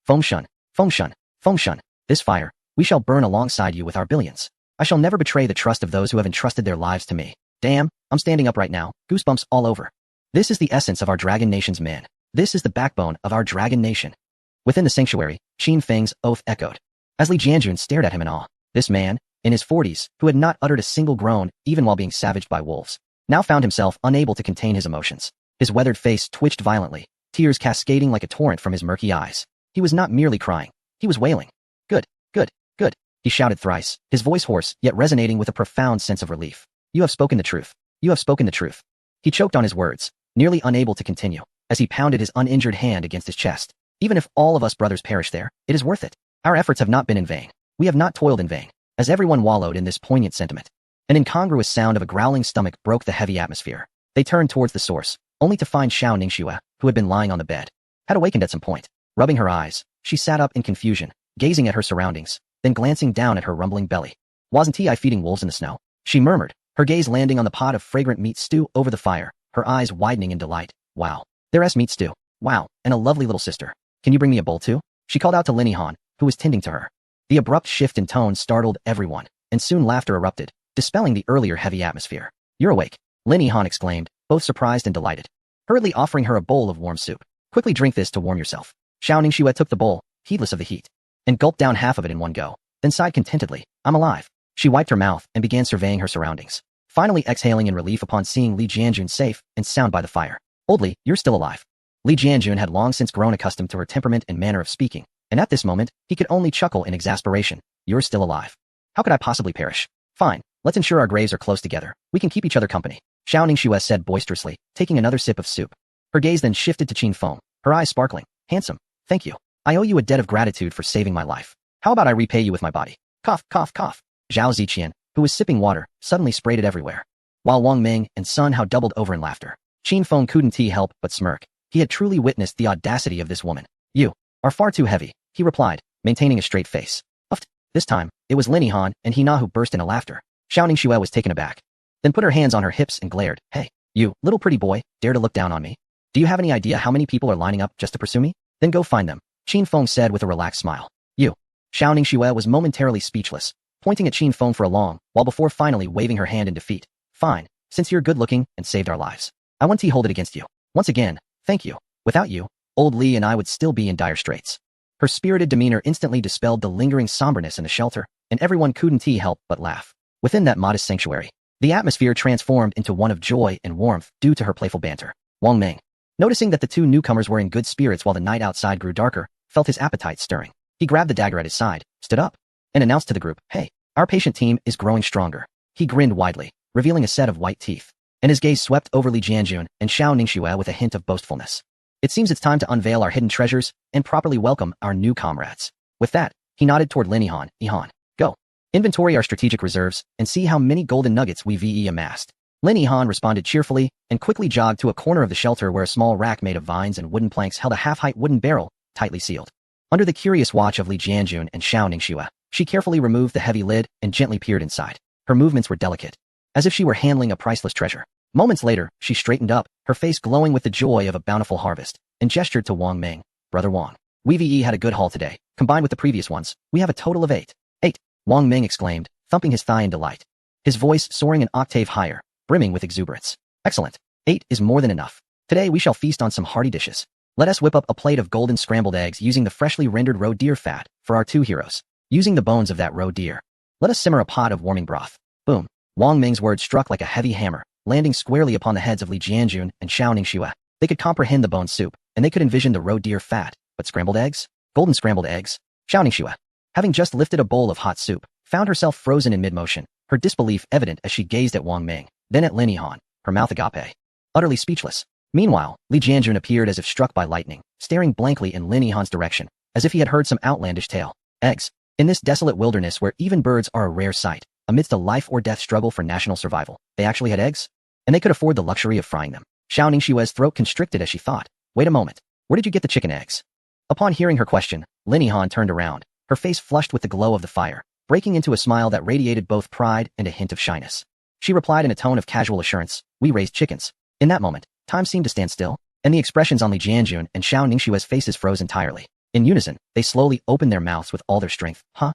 Fengshun, Fengshun, Fengshun. This fire, we shall burn alongside you with our billions. I shall never betray the trust of those who have entrusted their lives to me. Damn, I'm standing up right now, goosebumps all over. This is the essence of our Dragon Nation's men. This is the backbone of our Dragon Nation. Within the sanctuary, Qin Feng's oath echoed. As Li Jianjun stared at him in awe, this man, in his 40s, who had not uttered a single groan even while being savaged by wolves, now found himself unable to contain his emotions. His weathered face twitched violently, tears cascading like a torrent from his murky eyes. He was not merely crying, he was wailing. Good, good, good, he shouted thrice, his voice hoarse yet resonating with a profound sense of relief. You have spoken the truth. You have spoken the truth. He choked on his words, nearly unable to continue, as he pounded his uninjured hand against his chest. Even if all of us brothers perish there, it is worth it. Our efforts have not been in vain. We have not toiled in vain. As everyone wallowed in this poignant sentiment, an incongruous sound of a growling stomach broke the heavy atmosphere. They turned towards the source, only to find Xiao Ningxue, who had been lying on the bed, had awakened at some point. Rubbing her eyes, she sat up in confusion, gazing at her surroundings, then glancing down at her rumbling belly. Wasn't I feeding wolves in the snow? She murmured, her gaze landing on the pot of fragrant meat stew over the fire, her eyes widening in delight. Wow. There's meat stew. Wow, and a lovely little sister. Can you bring me a bowl too? She called out to Lin Han, who was tending to her. The abrupt shift in tone startled everyone, and soon laughter erupted, dispelling the earlier heavy atmosphere. You're awake, Lin Han exclaimed, both surprised and delighted, hurriedly offering her a bowl of warm soup. Quickly drink this to warm yourself. Xiao Ningxue took the bowl, heedless of the heat, and gulped down half of it in one go, then sighed contentedly. I'm alive. She wiped her mouth and began surveying her surroundings, finally exhaling in relief upon seeing Li Jianjun safe and sound by the fire. Old Li, you're still alive. Li Jianjun had long since grown accustomed to her temperament and manner of speaking, and at this moment, he could only chuckle in exasperation. You're still alive. How could I possibly perish? Fine, let's ensure our graves are close together. We can keep each other company. Xiao Ningxue said boisterously, taking another sip of soup. Her gaze then shifted to Qin Feng, her eyes sparkling. Handsome. Thank you. I owe you a debt of gratitude for saving my life. How about I repay you with my body? Cough, cough, cough. Zhao Ziqian, who was sipping water, suddenly sprayed it everywhere. While Wang Ming and Sun Hao doubled over in laughter, Qin Feng couldn't help but smirk. He had truly witnessed the audacity of this woman. You are far too heavy, he replied, maintaining a straight face. Uffed. This time, it was Lin Han and Hina who burst into laughter. Xiao Ningxue was taken aback, then put her hands on her hips and glared. Hey, you, little pretty boy, dare to look down on me? Do you have any idea how many people are lining up just to pursue me? Then go find them, Qin Feng said with a relaxed smile. You. Xiao Ningxue was momentarily speechless, pointing at Qin Feng for a long while before finally waving her hand in defeat. Fine, since you're good-looking and saved our lives, I want to hold it against you. Once again, thank you. Without you, old Li and I would still be in dire straits. Her spirited demeanor instantly dispelled the lingering somberness in the shelter, and everyone couldn't help but laugh. Within that modest sanctuary, the atmosphere transformed into one of joy and warmth due to her playful banter. Wang Ming, noticing that the two newcomers were in good spirits while the night outside grew darker, felt his appetite stirring. He grabbed the dagger at his side, stood up, and announced to the group, hey, our patient team is growing stronger. He grinned widely, revealing a set of white teeth, and his gaze swept over Li Jianjun and Xiao Ningxue with a hint of boastfulness. It seems it's time to unveil our hidden treasures and properly welcome our new comrades. With that, he nodded toward Lin Han. Ihan, go. Inventory our strategic reserves and see how many golden nuggets we amassed. Lin Han responded cheerfully and quickly jogged to a corner of the shelter where a small rack made of vines and wooden planks held a half-height wooden barrel, tightly sealed. Under the curious watch of Li Jianjun and Xiao Ningxue, she carefully removed the heavy lid and gently peered inside. Her movements were delicate, as if she were handling a priceless treasure. Moments later, she straightened up, her face glowing with the joy of a bountiful harvest, and gestured to Wang Ming. Brother Wang, we had a good haul today. Combined with the previous ones, we have a total of 8. 8, Wang Ming exclaimed, thumping his thigh in delight. His voice soaring an octave higher, brimming with exuberance. Excellent. 8 is more than enough. Today we shall feast on some hearty dishes. Let us whip up a plate of golden scrambled eggs using the freshly rendered roe deer fat for our two heroes. Using the bones of that roe deer, let us simmer a pot of warming broth. Boom. Wang Ming's words struck like a heavy hammer, landing squarely upon the heads of Li Jianjun and Xiao Ningxue. They could comprehend the bone soup, and they could envision the roe deer fat, but scrambled eggs? Golden scrambled eggs? Xiao Ningxue, having just lifted a bowl of hot soup, found herself frozen in mid-motion, her disbelief evident as she gazed at Wang Ming, then at Lin Yihan, her mouth agape. Utterly speechless. Meanwhile, Li Jianjun appeared as if struck by lightning, staring blankly in Lin Yihan's direction, as if he had heard some outlandish tale. Eggs. In this desolate wilderness where even birds are a rare sight, amidst a life-or-death struggle for national survival, they actually had eggs? And they could afford the luxury of frying them. Xiao Ningxue's throat constricted as she thought, wait a moment, where did you get the chicken eggs? Upon hearing her question, Lin Yihan turned around, her face flushed with the glow of the fire, breaking into a smile that radiated both pride and a hint of shyness. She replied in a tone of casual assurance, we raised chickens. In that moment, time seemed to stand still, and the expressions on Li Jianjun and Xiao Ningxue's faces froze entirely. In unison, they slowly opened their mouths with all their strength. Huh?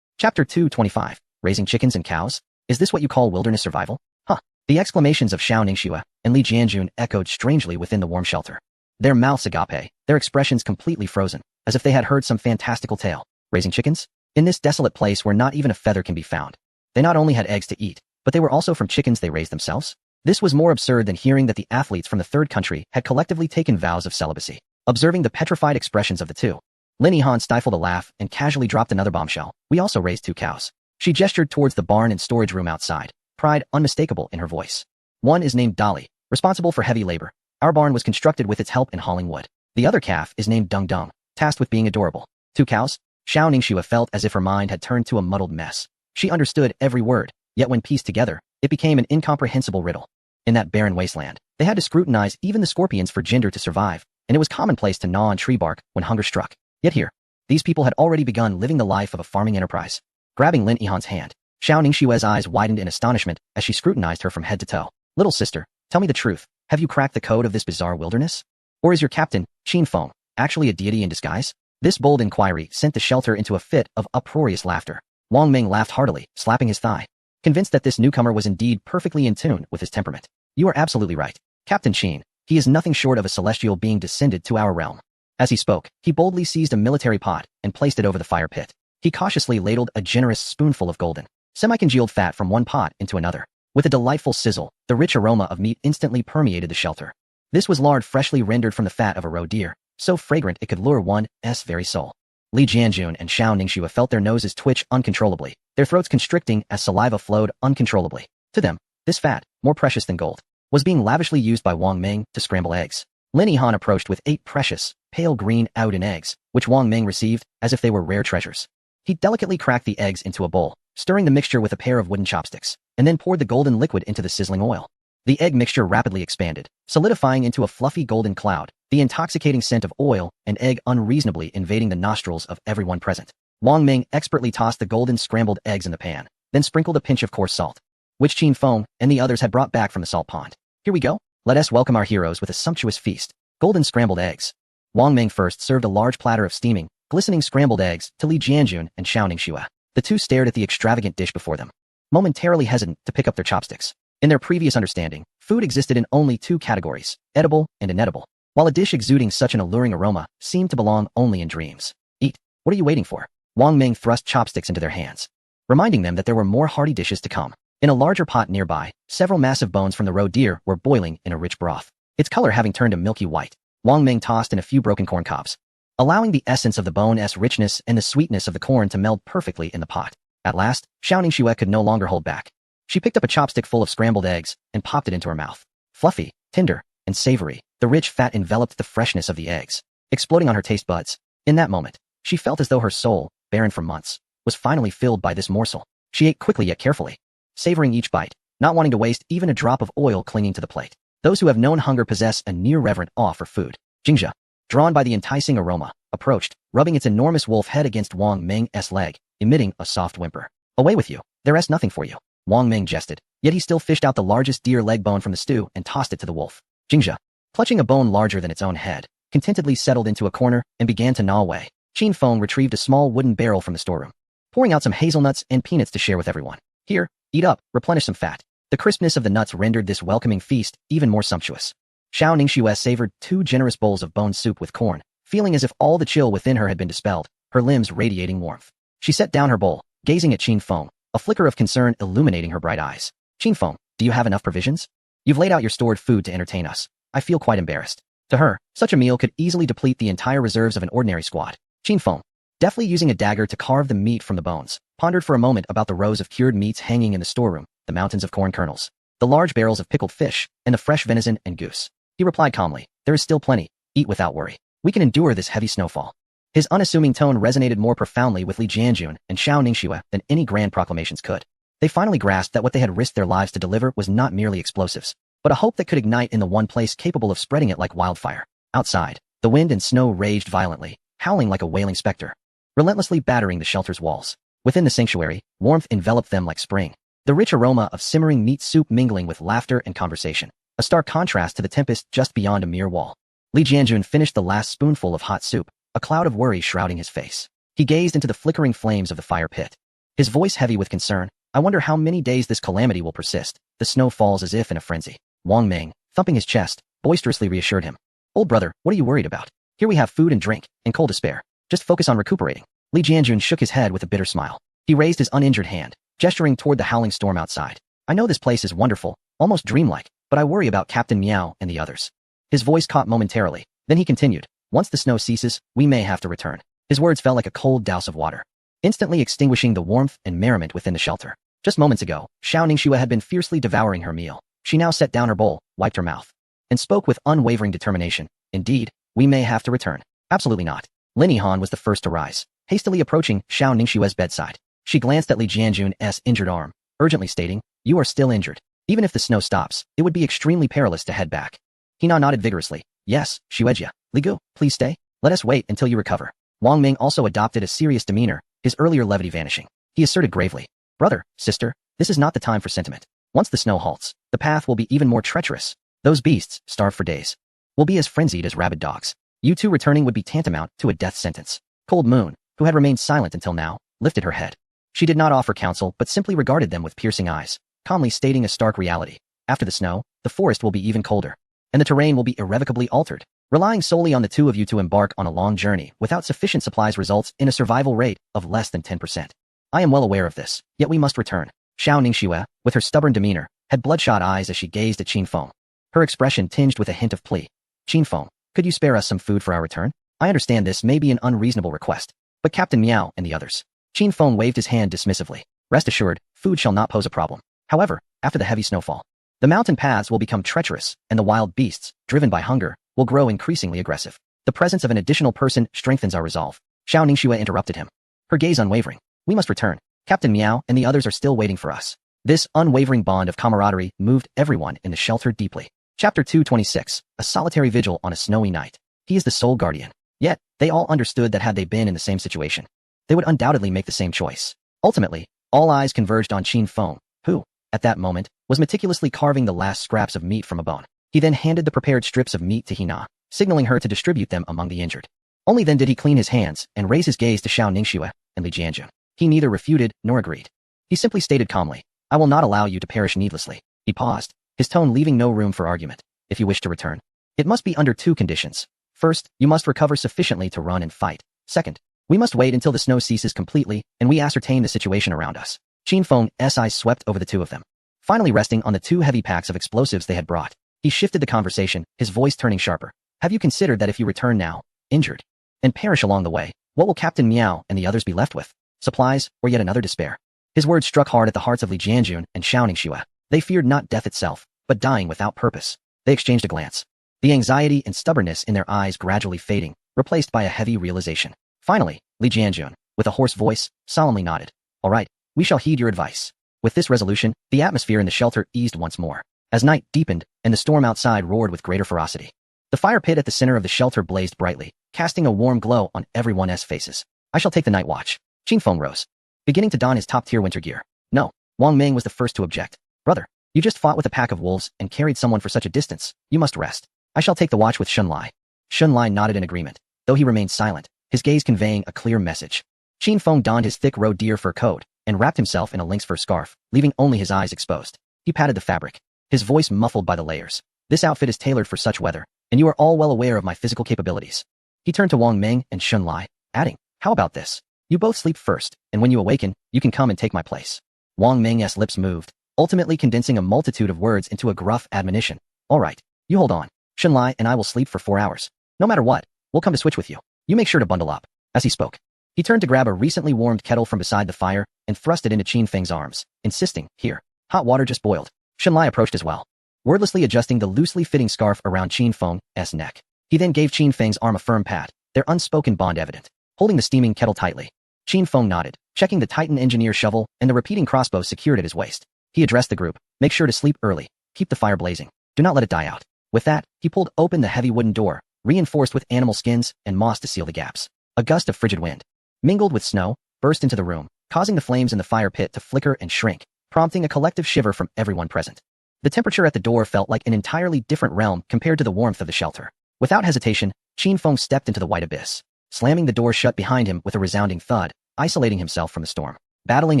Chapter 225. Raising chickens and cows? Is this what you call wilderness survival? Huh? The exclamations of Xiao Ningxue and Li Jianjun echoed strangely within the warm shelter. Their mouths agape, their expressions completely frozen, as if they had heard some fantastical tale. Raising chickens? In this desolate place where not even a feather can be found. They not only had eggs to eat, but they were also from chickens they raised themselves? This was more absurd than hearing that the athletes from the third country had collectively taken vows of celibacy. Observing the petrified expressions of the two, Lin Yihan stifled a laugh and casually dropped another bombshell. We also raised 2 cows. She gestured towards the barn and storage room outside, pride unmistakable in her voice. One is named Dolly, responsible for heavy labor. Our barn was constructed with its help in hauling wood. The other calf is named Dung Dung, tasked with being adorable. 2 cows? Xiao Ningxue felt as if her mind had turned to a muddled mess. She understood every word, yet when pieced together, it became an incomprehensible riddle. In that barren wasteland, they had to scrutinize even the scorpions for gender to survive, and it was commonplace to gnaw on tree bark when hunger struck. Yet here, these people had already begun living the life of a farming enterprise. Grabbing Lin Yihan's hand, Xiao Ningxue's eyes widened in astonishment as she scrutinized her from head to toe. Little sister, tell me the truth. Have you cracked the code of this bizarre wilderness? Or is your captain, Qin Feng, actually a deity in disguise? This bold inquiry sent the shelter into a fit of uproarious laughter. Wang Ming laughed heartily, slapping his thigh, convinced that this newcomer was indeed perfectly in tune with his temperament. You are absolutely right, Captain Qin. He is nothing short of a celestial being descended to our realm. As he spoke, he boldly seized a military pot and placed it over the fire pit. He cautiously ladled a generous spoonful of golden, semi-congealed fat from one pot into another. With a delightful sizzle, the rich aroma of meat instantly permeated the shelter. This was lard freshly rendered from the fat of a roe deer, so fragrant it could lure one's very soul. Li Jianjun and Xiao Ningxue felt their noses twitch uncontrollably, their throats constricting as saliva flowed uncontrollably. To them, this fat, more precious than gold, was being lavishly used by Wang Ming to scramble eggs. Lin Yihan approached with 8 precious, pale green Aoudin eggs, which Wang Ming received as if they were rare treasures. He delicately cracked the eggs into a bowl, stirring the mixture with a pair of wooden chopsticks, and then poured the golden liquid into the sizzling oil. The egg mixture rapidly expanded, solidifying into a fluffy golden cloud, the intoxicating scent of oil and egg unreasonably invading the nostrils of everyone present. Wang Ming expertly tossed the golden scrambled eggs in the pan, then sprinkled a pinch of coarse salt, which Qin Feng and the others had brought back from the salt pond. Here we go. Let us welcome our heroes with a sumptuous feast. Golden scrambled eggs. Wang Ming first served a large platter of steaming, glistening scrambled eggs to Li Jianjun and Xiao Ningxue. The two stared at the extravagant dish before them, momentarily hesitant to pick up their chopsticks. In their previous understanding, food existed in only 2 categories, edible and inedible, while a dish exuding such an alluring aroma seemed to belong only in dreams. Eat. What are you waiting for? Wang Ming thrust chopsticks into their hands, reminding them that there were more hearty dishes to come. In a larger pot nearby, several massive bones from the roe deer were boiling in a rich broth, its color having turned a milky white. Wang Ming tossed in a few broken corn cobs, allowing the essence of the bone's richness and the sweetness of the corn to meld perfectly in the pot. At last, Xiao Ningxue could no longer hold back. She picked up a chopstick full of scrambled eggs and popped it into her mouth. Fluffy, tender, and savory, the rich fat enveloped the freshness of the eggs, exploding on her taste buds. In that moment, she felt as though her soul, barren for months, was finally filled by this morsel. She ate quickly yet carefully, savoring each bite, not wanting to waste even a drop of oil clinging to the plate. Those who have known hunger possess a near-reverent awe for food. Jingzhe, drawn by the enticing aroma, approached, rubbing its enormous wolf head against Wang Ming's leg, emitting a soft whimper. Away with you. There's nothing for you. Wang Ming jested, yet he still fished out the largest deer leg bone from the stew and tossed it to the wolf. Jingzhe, clutching a bone larger than its own head, contentedly settled into a corner and began to gnaw away. Qin Feng retrieved a small wooden barrel from the storeroom, pouring out some hazelnuts and peanuts to share with everyone. Here, eat up, replenish some fat. The crispness of the nuts rendered this welcoming feast even more sumptuous. Xiao Ningxue savored 2 generous bowls of bone soup with corn, feeling as if all the chill within her had been dispelled, her limbs radiating warmth. She set down her bowl, gazing at Qin Feng, a flicker of concern illuminating her bright eyes. Qin Feng, do you have enough provisions? You've laid out your stored food to entertain us. I feel quite embarrassed. To her, such a meal could easily deplete the entire reserves of an ordinary squad. Qin Feng, deftly using a dagger to carve the meat from the bones, pondered for a moment about the rows of cured meats hanging in the storeroom, the mountains of corn kernels, the large barrels of pickled fish, and the fresh venison and goose. He replied calmly, "There is still plenty. Eat without worry. We can endure this heavy snowfall." His unassuming tone resonated more profoundly with Li Jianjun and Xiao Ningxue than any grand proclamations could. They finally grasped that what they had risked their lives to deliver was not merely explosives, but a hope that could ignite in the one place capable of spreading it like wildfire. Outside, the wind and snow raged violently, howling like a wailing specter, relentlessly battering the shelter's walls. Within the sanctuary, warmth enveloped them like spring, the rich aroma of simmering meat soup mingling with laughter and conversation, a stark contrast to the tempest just beyond a mere wall. Li Jianjun finished the last spoonful of hot soup, a cloud of worry shrouding his face. He gazed into the flickering flames of the fire pit, his voice heavy with concern. "I wonder how many days this calamity will persist." The snow falls as if in a frenzy. Wang Ming, thumping his chest, boisterously reassured him. "Old brother, what are you worried about? Here we have food and drink, and coal to spare. Just focus on recuperating." Li Jianjun shook his head with a bitter smile. He raised his uninjured hand, gesturing toward the howling storm outside. "I know this place is wonderful, almost dreamlike, but I worry about Captain Miao and the others." His voice caught momentarily. Then he continued, "Once the snow ceases, we may have to return." His words fell like a cold douse of water, instantly extinguishing the warmth and merriment within the shelter. Just moments ago, Xiao Ningxue had been fiercely devouring her meal. She now set down her bowl, wiped her mouth, and spoke with unwavering determination. "Indeed, we may have to return." "Absolutely not." Lin Yihan was the first to rise, hastily approaching Xiao Ningxue's bedside. She glanced at Li Jianjun's injured arm, urgently stating, "You are still injured. Even if the snow stops, it would be extremely perilous to head back." Hina nodded vigorously. "Yes, Xuejia. Li Gu, please stay. Let us wait until you recover." Wang Ming also adopted a serious demeanor, his earlier levity vanishing. He asserted gravely, "Brother, sister, this is not the time for sentiment. Once the snow halts, the path will be even more treacherous. Those beasts, starved for days, will be as frenzied as rabid dogs. You two returning would be tantamount to a death sentence." Cold Moon, who had remained silent until now, lifted her head. She did not offer counsel but simply regarded them with piercing eyes, calmly stating a stark reality. After the snow, the forest will be even colder, and the terrain will be irrevocably altered. Relying solely on the two of you to embark on a long journey without sufficient supplies results in a survival rate of less than 10%. I am well aware of this, yet we must return. Xiao Ningxue, with her stubborn demeanor, had bloodshot eyes as she gazed at Qin Feng. Her expression tinged with a hint of plea. "Qin Feng, could you spare us some food for our return? I understand this may be an unreasonable request, but Captain Miao and the others." Qin Feng waved his hand dismissively. "Rest assured, food shall not pose a problem. However, after the heavy snowfall, the mountain paths will become treacherous, and the wild beasts, driven by hunger, will grow increasingly aggressive. The presence of an additional person strengthens our resolve." Xiao Ningxue interrupted him, her gaze unwavering. "We must return. Captain Miao and the others are still waiting for us." This unwavering bond of camaraderie moved everyone in the shelter deeply. Chapter 226, A Solitary Vigil on a Snowy Night. He is the sole guardian. Yet, they all understood that had they been in the same situation, they would undoubtedly make the same choice. Ultimately, all eyes converged on Qin Feng, who, at that moment, was meticulously carving the last scraps of meat from a bone. He then handed the prepared strips of meat to Hina, signaling her to distribute them among the injured. Only then did he clean his hands and raise his gaze to Xiao Ningxue and Li Jianjun. He neither refuted nor agreed. He simply stated calmly, "I will not allow you to perish needlessly." He paused, his tone leaving no room for argument. "If you wish to return, it must be under two conditions. First, you must recover sufficiently to run and fight. Second, we must wait until the snow ceases completely and we ascertain the situation around us." Qin Feng's eyes swept over the two of them, finally resting on the two heavy packs of explosives they had brought. He shifted the conversation, his voice turning sharper. "Have you considered that if you return now, injured, and perish along the way, what will Captain Miao and the others be left with? Supplies, or yet another despair?" His words struck hard at the hearts of Li Jianjun and Xiao Ningxue. They feared not death itself, but dying without purpose. They exchanged a glance, the anxiety and stubbornness in their eyes gradually fading, replaced by a heavy realization. Finally, Li Jianjun, with a hoarse voice, solemnly nodded. "All right, we shall heed your advice." With this resolution, the atmosphere in the shelter eased once more, as night deepened and the storm outside roared with greater ferocity. The fire pit at the center of the shelter blazed brightly, casting a warm glow on everyone's faces. "I shall take the night watch." Qin Feng rose, beginning to don his top-tier winter gear. "No." Wang Ming was the first to object. "Brother, you just fought with a pack of wolves and carried someone for such a distance. You must rest. I shall take the watch with Shun Lai." Shun Lai nodded in agreement, though he remained silent, his gaze conveying a clear message. Qin Feng donned his thick roe deer fur coat and wrapped himself in a lynx fur scarf, leaving only his eyes exposed. He patted the fabric, his voice muffled by the layers. "This outfit is tailored for such weather, and you are all well aware of my physical capabilities." He turned to Wang Ming and Shun Lai, adding, "How about this? You both sleep first, and when you awaken, you can come and take my place." Wang Ming's lips moved, ultimately condensing a multitude of words into a gruff admonition. "All right, you hold on. Shun Lai and I will sleep for 4 hours. No matter what, we'll come to switch with you. You make sure to bundle up." As he spoke, he turned to grab a recently warmed kettle from beside the fire and thrust it into Qin Feng's arms, insisting, "Here. Hot water just boiled." Shenlai approached as well, wordlessly adjusting the loosely fitting scarf around Qin Feng's neck. He then gave Qin Feng's arm a firm pat, their unspoken bond evident. Holding the steaming kettle tightly, Qin Feng nodded, checking the Titan engineer shovel and the repeating crossbow secured at his waist. He addressed the group, "Make sure to sleep early. Keep the fire blazing. Do not let it die out." With that, he pulled open the heavy wooden door, reinforced with animal skins and moss to seal the gaps. A gust of frigid wind, mingled with snow, burst into the room, causing the flames in the fire pit to flicker and shrink, prompting a collective shiver from everyone present. The temperature at the door felt like an entirely different realm compared to the warmth of the shelter. Without hesitation, Qin Feng stepped into the white abyss, slamming the door shut behind him with a resounding thud, isolating himself from the storm. Battling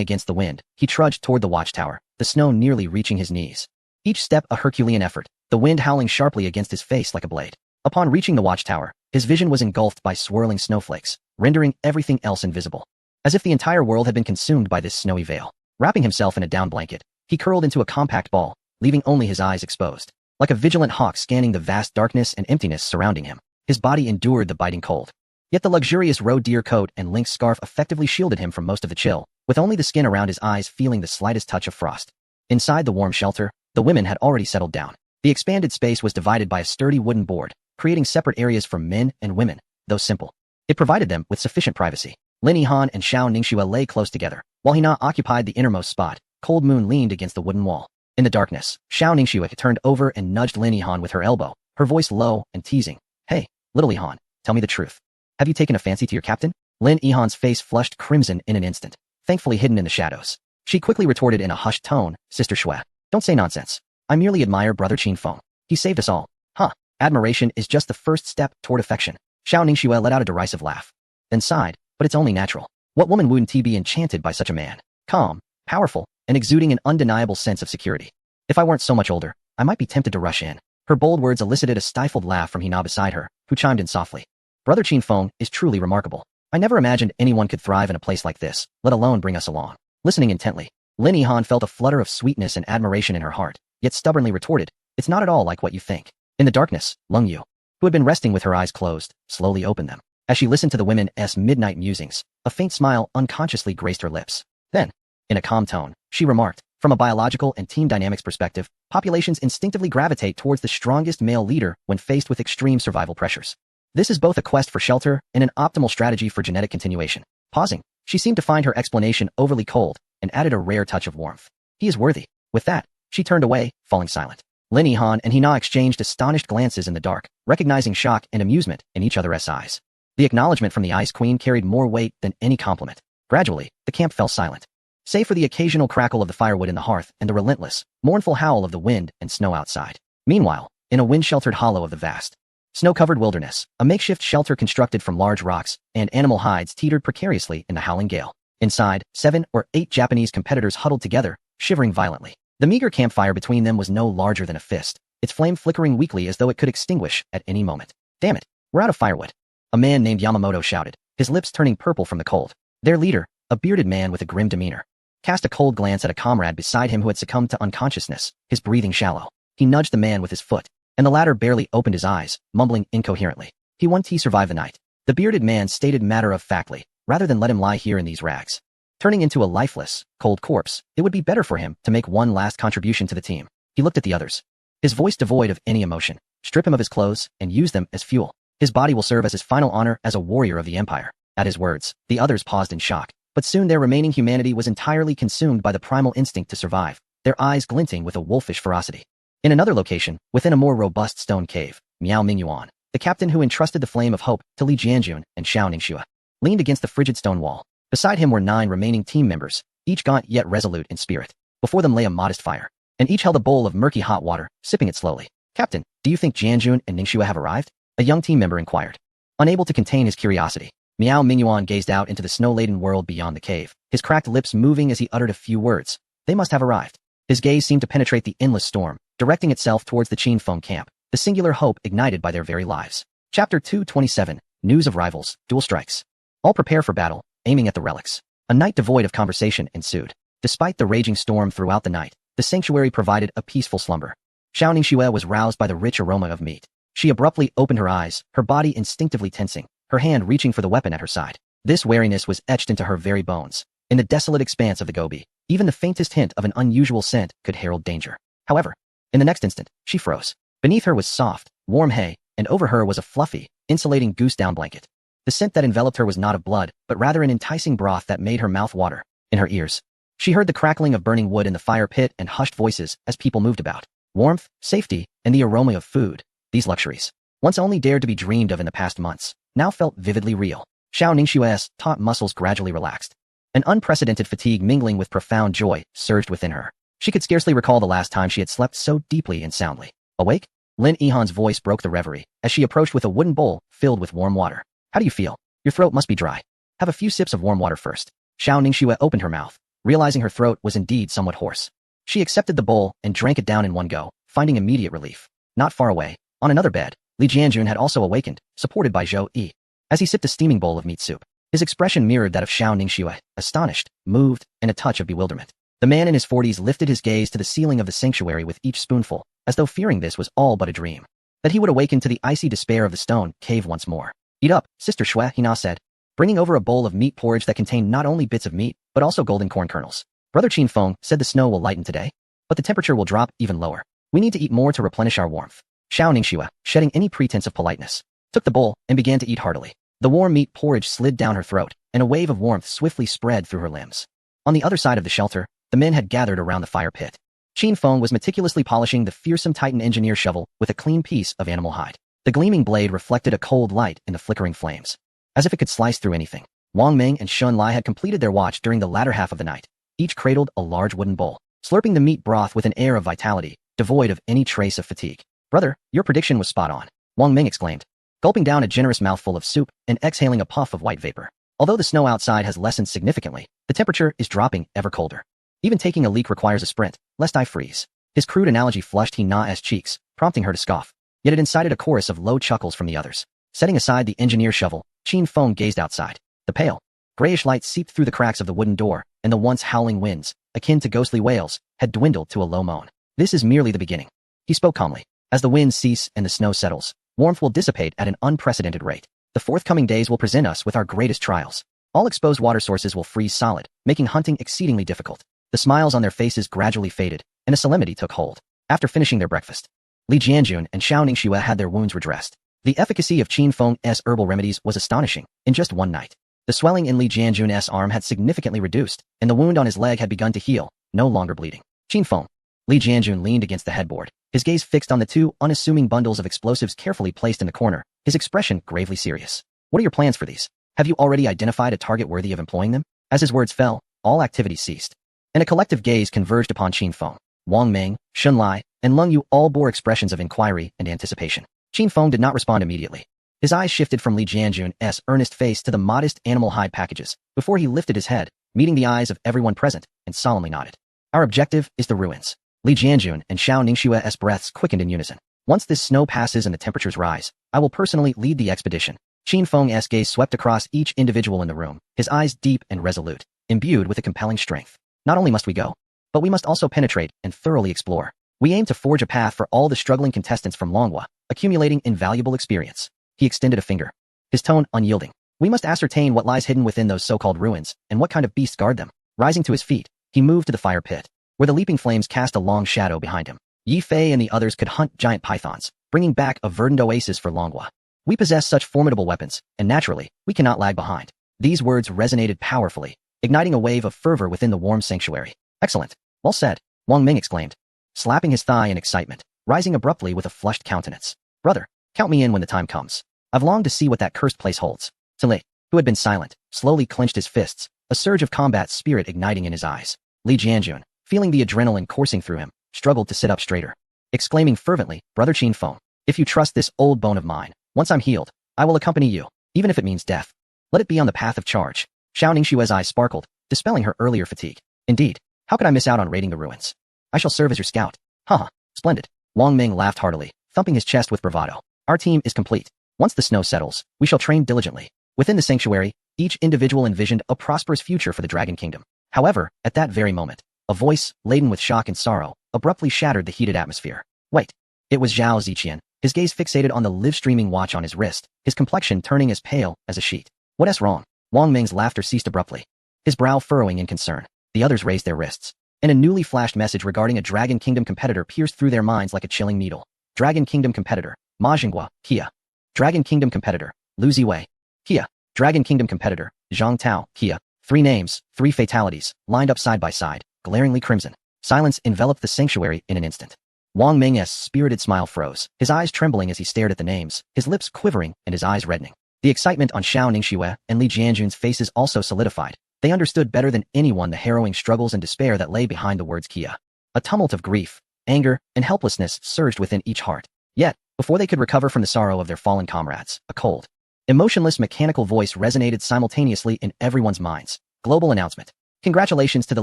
against the wind, he trudged toward the watchtower, the snow nearly reaching his knees. Each step a Herculean effort, the wind howling sharply against his face like a blade. Upon reaching the watchtower, his vision was engulfed by swirling snowflakes, rendering everything else invisible. As if the entire world had been consumed by this snowy veil. Wrapping himself in a down blanket, he curled into a compact ball, leaving only his eyes exposed. Like a vigilant hawk scanning the vast darkness and emptiness surrounding him, his body endured the biting cold. Yet the luxurious roe deer coat and lynx scarf effectively shielded him from most of the chill, with only the skin around his eyes feeling the slightest touch of frost. Inside the warm shelter, the women had already settled down. The expanded space was divided by a sturdy wooden board, creating separate areas for men and women, though simple. It provided them with sufficient privacy. Lin Yihan and Xiao Ningxue lay close together, while Hina occupied the innermost spot. Cold Moon leaned against the wooden wall. In the darkness, Xiao Ningxue turned over and nudged Lin Yihan with her elbow, her voice low and teasing. "Hey, little Yihan, tell me the truth. Have you taken a fancy to your captain?" Lin Yihan's face flushed crimson in an instant, thankfully hidden in the shadows. She quickly retorted in a hushed tone, "Sister Shui, don't say nonsense. I merely admire brother Qin Feng. He saved us all." "Huh, admiration is just the first step toward affection." Xiao Ningxue let out a derisive laugh, then sighed, "But it's only natural. What woman wouldn't be enchanted by such a man? Calm, powerful, and exuding an undeniable sense of security. If I weren't so much older, I might be tempted to rush in." Her bold words elicited a stifled laugh from Hina beside her, who chimed in softly. "Brother Qin Feng is truly remarkable. I never imagined anyone could thrive in a place like this, let alone bring us along." Listening intently, Lin Yihan felt a flutter of sweetness and admiration in her heart, yet stubbornly retorted, "It's not at all like what you think." In the darkness, Leng Yu, who had been resting with her eyes closed, slowly opened them. As she listened to the women's midnight musings, a faint smile unconsciously graced her lips. Then, in a calm tone, she remarked, "From a biological and team dynamics perspective, populations instinctively gravitate towards the strongest male leader when faced with extreme survival pressures. This is both a quest for shelter and an optimal strategy for genetic continuation." Pausing, she seemed to find her explanation overly cold and added a rare touch of warmth. "He is worthy." With that, she turned away, falling silent. Lin Yihan and Hina exchanged astonished glances in the dark, recognizing shock and amusement in each other's eyes. The acknowledgement from the Ice Queen carried more weight than any compliment. Gradually, the camp fell silent, save for the occasional crackle of the firewood in the hearth and the relentless, mournful howl of the wind and snow outside. Meanwhile, in a wind-sheltered hollow of the vast, snow-covered wilderness, a makeshift shelter constructed from large rocks and animal hides teetered precariously in the howling gale. Inside, 7 or 8 Japanese competitors huddled together, shivering violently. The meager campfire between them was no larger than a fist, its flame flickering weakly as though it could extinguish at any moment. "Damn it, we're out of firewood," a man named Yamamoto shouted, his lips turning purple from the cold. Their leader, a bearded man with a grim demeanor, cast a cold glance at a comrade beside him who had succumbed to unconsciousness, his breathing shallow. He nudged the man with his foot, and the latter barely opened his eyes, mumbling incoherently. He survived the night. The bearded man stated matter-of-factly, rather than let him lie here in these rags, turning into a lifeless, cold corpse, it would be better for him to make one last contribution to the team. He looked at the others, his voice devoid of any emotion. "Strip him of his clothes and use them as fuel. His body will serve as his final honor as a warrior of the Empire." At his words, the others paused in shock, but soon their remaining humanity was entirely consumed by the primal instinct to survive, their eyes glinting with a wolfish ferocity. In another location, within a more robust stone cave, Miao Mingyuan, the captain who entrusted the flame of hope to Li Jianjun and Xiao Ningxue, leaned against the frigid stone wall. Beside him were 9 remaining team members, each gaunt yet resolute in spirit. Before them lay a modest fire, and each held a bowl of murky hot water, sipping it slowly. "Captain, do you think Jianjun and Ningxue have arrived?" a young team member inquired. Unable to contain his curiosity, Miao Mingyuan gazed out into the snow-laden world beyond the cave, his cracked lips moving as he uttered a few words. "They must have arrived." His gaze seemed to penetrate the endless storm, directing itself towards the Qin Feng camp, the singular hope ignited by their very lives. Chapter 227, News of Rivals, Dual Strikes. All prepare for battle, aiming at the relics. A night devoid of conversation ensued. Despite the raging storm throughout the night, the sanctuary provided a peaceful slumber. Xiao Ningxue was roused by the rich aroma of meat. She abruptly opened her eyes, her body instinctively tensing, her hand reaching for the weapon at her side. This wariness was etched into her very bones. In the desolate expanse of the Gobi, even the faintest hint of an unusual scent could herald danger. However, in the next instant, she froze. Beneath her was soft, warm hay, and over her was a fluffy, insulating goose down blanket. The scent that enveloped her was not of blood, but rather an enticing broth that made her mouth water. In her ears, she heard the crackling of burning wood in the fire pit and hushed voices as people moved about. Warmth, safety, and the aroma of food, these luxuries, once only dared to be dreamed of in the past months, now felt vividly real. Xiao Ningxue's taut muscles gradually relaxed. An unprecedented fatigue mingling with profound joy surged within her. She could scarcely recall the last time she had slept so deeply and soundly. Awake? Lin Yihan's voice broke the reverie as she approached with a wooden bowl filled with warm water. How do you feel? Your throat must be dry. Have a few sips of warm water first. Xiao Ningxue opened her mouth, realizing her throat was indeed somewhat hoarse. She accepted the bowl and drank it down in one go, finding immediate relief. Not far away, on another bed, Li Jianjun had also awakened, supported by Zhou Yi. As he sipped a steaming bowl of meat soup, his expression mirrored that of Xiao Ningxue, astonished, moved, and a touch of bewilderment. The man in his 40s lifted his gaze to the ceiling of the sanctuary with each spoonful, as though fearing this was all but a dream. That he would awaken to the icy despair of the stone cave once more. Eat up, Sister Shui, he now said, bringing over a bowl of meat porridge that contained not only bits of meat, but also golden corn kernels. Brother Qin Feng said the snow will lighten today, but the temperature will drop even lower. We need to eat more to replenish our warmth. Xiao Ningxue, shedding any pretense of politeness, took the bowl and began to eat heartily. The warm meat porridge slid down her throat, and a wave of warmth swiftly spread through her limbs. On the other side of the shelter, the men had gathered around the fire pit. Qin Feng was meticulously polishing the fearsome Titan engineer shovel with a clean piece of animal hide. The gleaming blade reflected a cold light in the flickering flames, as if it could slice through anything. Wang Ming and Shun Lai had completed their watch during the latter half of the night. Each cradled a large wooden bowl, slurping the meat broth with an air of vitality, devoid of any trace of fatigue. Brother, your prediction was spot on, Wang Ming exclaimed, gulping down a generous mouthful of soup and exhaling a puff of white vapor. Although the snow outside has lessened significantly, the temperature is dropping ever colder. Even taking a leak requires a sprint, lest I freeze. His crude analogy flushed Hina's cheeks, prompting her to scoff. Yet it incited a chorus of low chuckles from the others. Setting aside the engineer shovel, Qin Feng gazed outside. The pale, grayish light seeped through the cracks of the wooden door, and the once howling winds, akin to ghostly wails, had dwindled to a low moan. This is merely the beginning. He spoke calmly. As the winds cease and the snow settles, warmth will dissipate at an unprecedented rate. The forthcoming days will present us with our greatest trials. All exposed water sources will freeze solid, making hunting exceedingly difficult. The smiles on their faces gradually faded, and a solemnity took hold. After finishing their breakfast, Li Jianjun and Xiao Ningxue had their wounds redressed. The efficacy of Qin Feng's herbal remedies was astonishing. In just one night, the swelling in Li Jianjun's arm had significantly reduced, and the wound on his leg had begun to heal, no longer bleeding. Qin Feng. Li Jianjun leaned against the headboard, his gaze fixed on the two unassuming bundles of explosives carefully placed in the corner, his expression gravely serious. What are your plans for these? Have you already identified a target worthy of employing them? As his words fell, all activity ceased, and a collective gaze converged upon Qin Feng. Wang Ming, Shun Lai, and Leng Yu all bore expressions of inquiry and anticipation. Qin Feng did not respond immediately. His eyes shifted from Li Jianjun's earnest face to the modest animal hide packages, before he lifted his head, meeting the eyes of everyone present, and solemnly nodded. Our objective is the ruins. Li Jianjun and Xiao Ningxue's breaths quickened in unison. Once this snow passes and the temperatures rise, I will personally lead the expedition. Qin Feng's gaze swept across each individual in the room, his eyes deep and resolute, imbued with a compelling strength. Not only must we go, but we must also penetrate and thoroughly explore. We aim to forge a path for all the struggling contestants from Longhua, accumulating invaluable experience. He extended a finger, his tone unyielding. We must ascertain what lies hidden within those so-called ruins, and what kind of beasts guard them. Rising to his feet, he moved to the fire pit, where the leaping flames cast a long shadow behind him. Yi Fei and the others could hunt giant pythons, bringing back a verdant oasis for Longhua. We possess such formidable weapons, and naturally, we cannot lag behind. These words resonated powerfully, igniting a wave of fervor within the warm sanctuary. Excellent. Well said, Wang Ming exclaimed, slapping his thigh in excitement, rising abruptly with a flushed countenance. Brother, count me in when the time comes. I've longed to see what that cursed place holds. Tile, who had been silent, slowly clenched his fists, a surge of combat spirit igniting in his eyes. Li Jianjun, feeling the adrenaline coursing through him, struggled to sit up straighter, exclaiming fervently, Brother Qin Feng, if you trust this old bone of mine, once I'm healed, I will accompany you, even if it means death. Let it be on the path of charge. Xiao Ningxue's eyes sparkled, dispelling her earlier fatigue. Indeed, how could I miss out on raiding the ruins? I shall serve as your scout. Haha, splendid. Wang Ming laughed heartily, thumping his chest with bravado. Our team is complete. Once the snow settles, we shall train diligently. Within the sanctuary, each individual envisioned a prosperous future for the Dragon Kingdom. However, at that very moment, a voice, laden with shock and sorrow, abruptly shattered the heated atmosphere. Wait. It was Zhao Ziqian, his gaze fixated on the live-streaming watch on his wrist, his complexion turning as pale as a sheet. What's wrong? Wang Ming's laughter ceased abruptly. his brow furrowing in concern. The others raised their wrists, and a newly flashed message regarding a Dragon Kingdom competitor pierced through their minds like a chilling needle. Dragon Kingdom competitor, Ma Jinghua, Kia. Dragon Kingdom competitor, Lu Ziwei, Kia. Dragon Kingdom competitor, Zhang Tao, Kia. 3 names, 3 fatalities, lined up side by side, glaringly crimson. Silence enveloped the sanctuary in an instant. Wang Ming's spirited smile froze, his eyes trembling as he stared at the names, his lips quivering and his eyes reddening. The excitement on Xiao Ningxue and Li Jianjun's faces also solidified. They understood better than anyone the harrowing struggles and despair that lay behind the words Kia. A tumult of grief, anger, and helplessness surged within each heart. Yet, before they could recover from the sorrow of their fallen comrades, a cold, emotionless mechanical voice resonated simultaneously in everyone's minds. Global announcement. Congratulations to the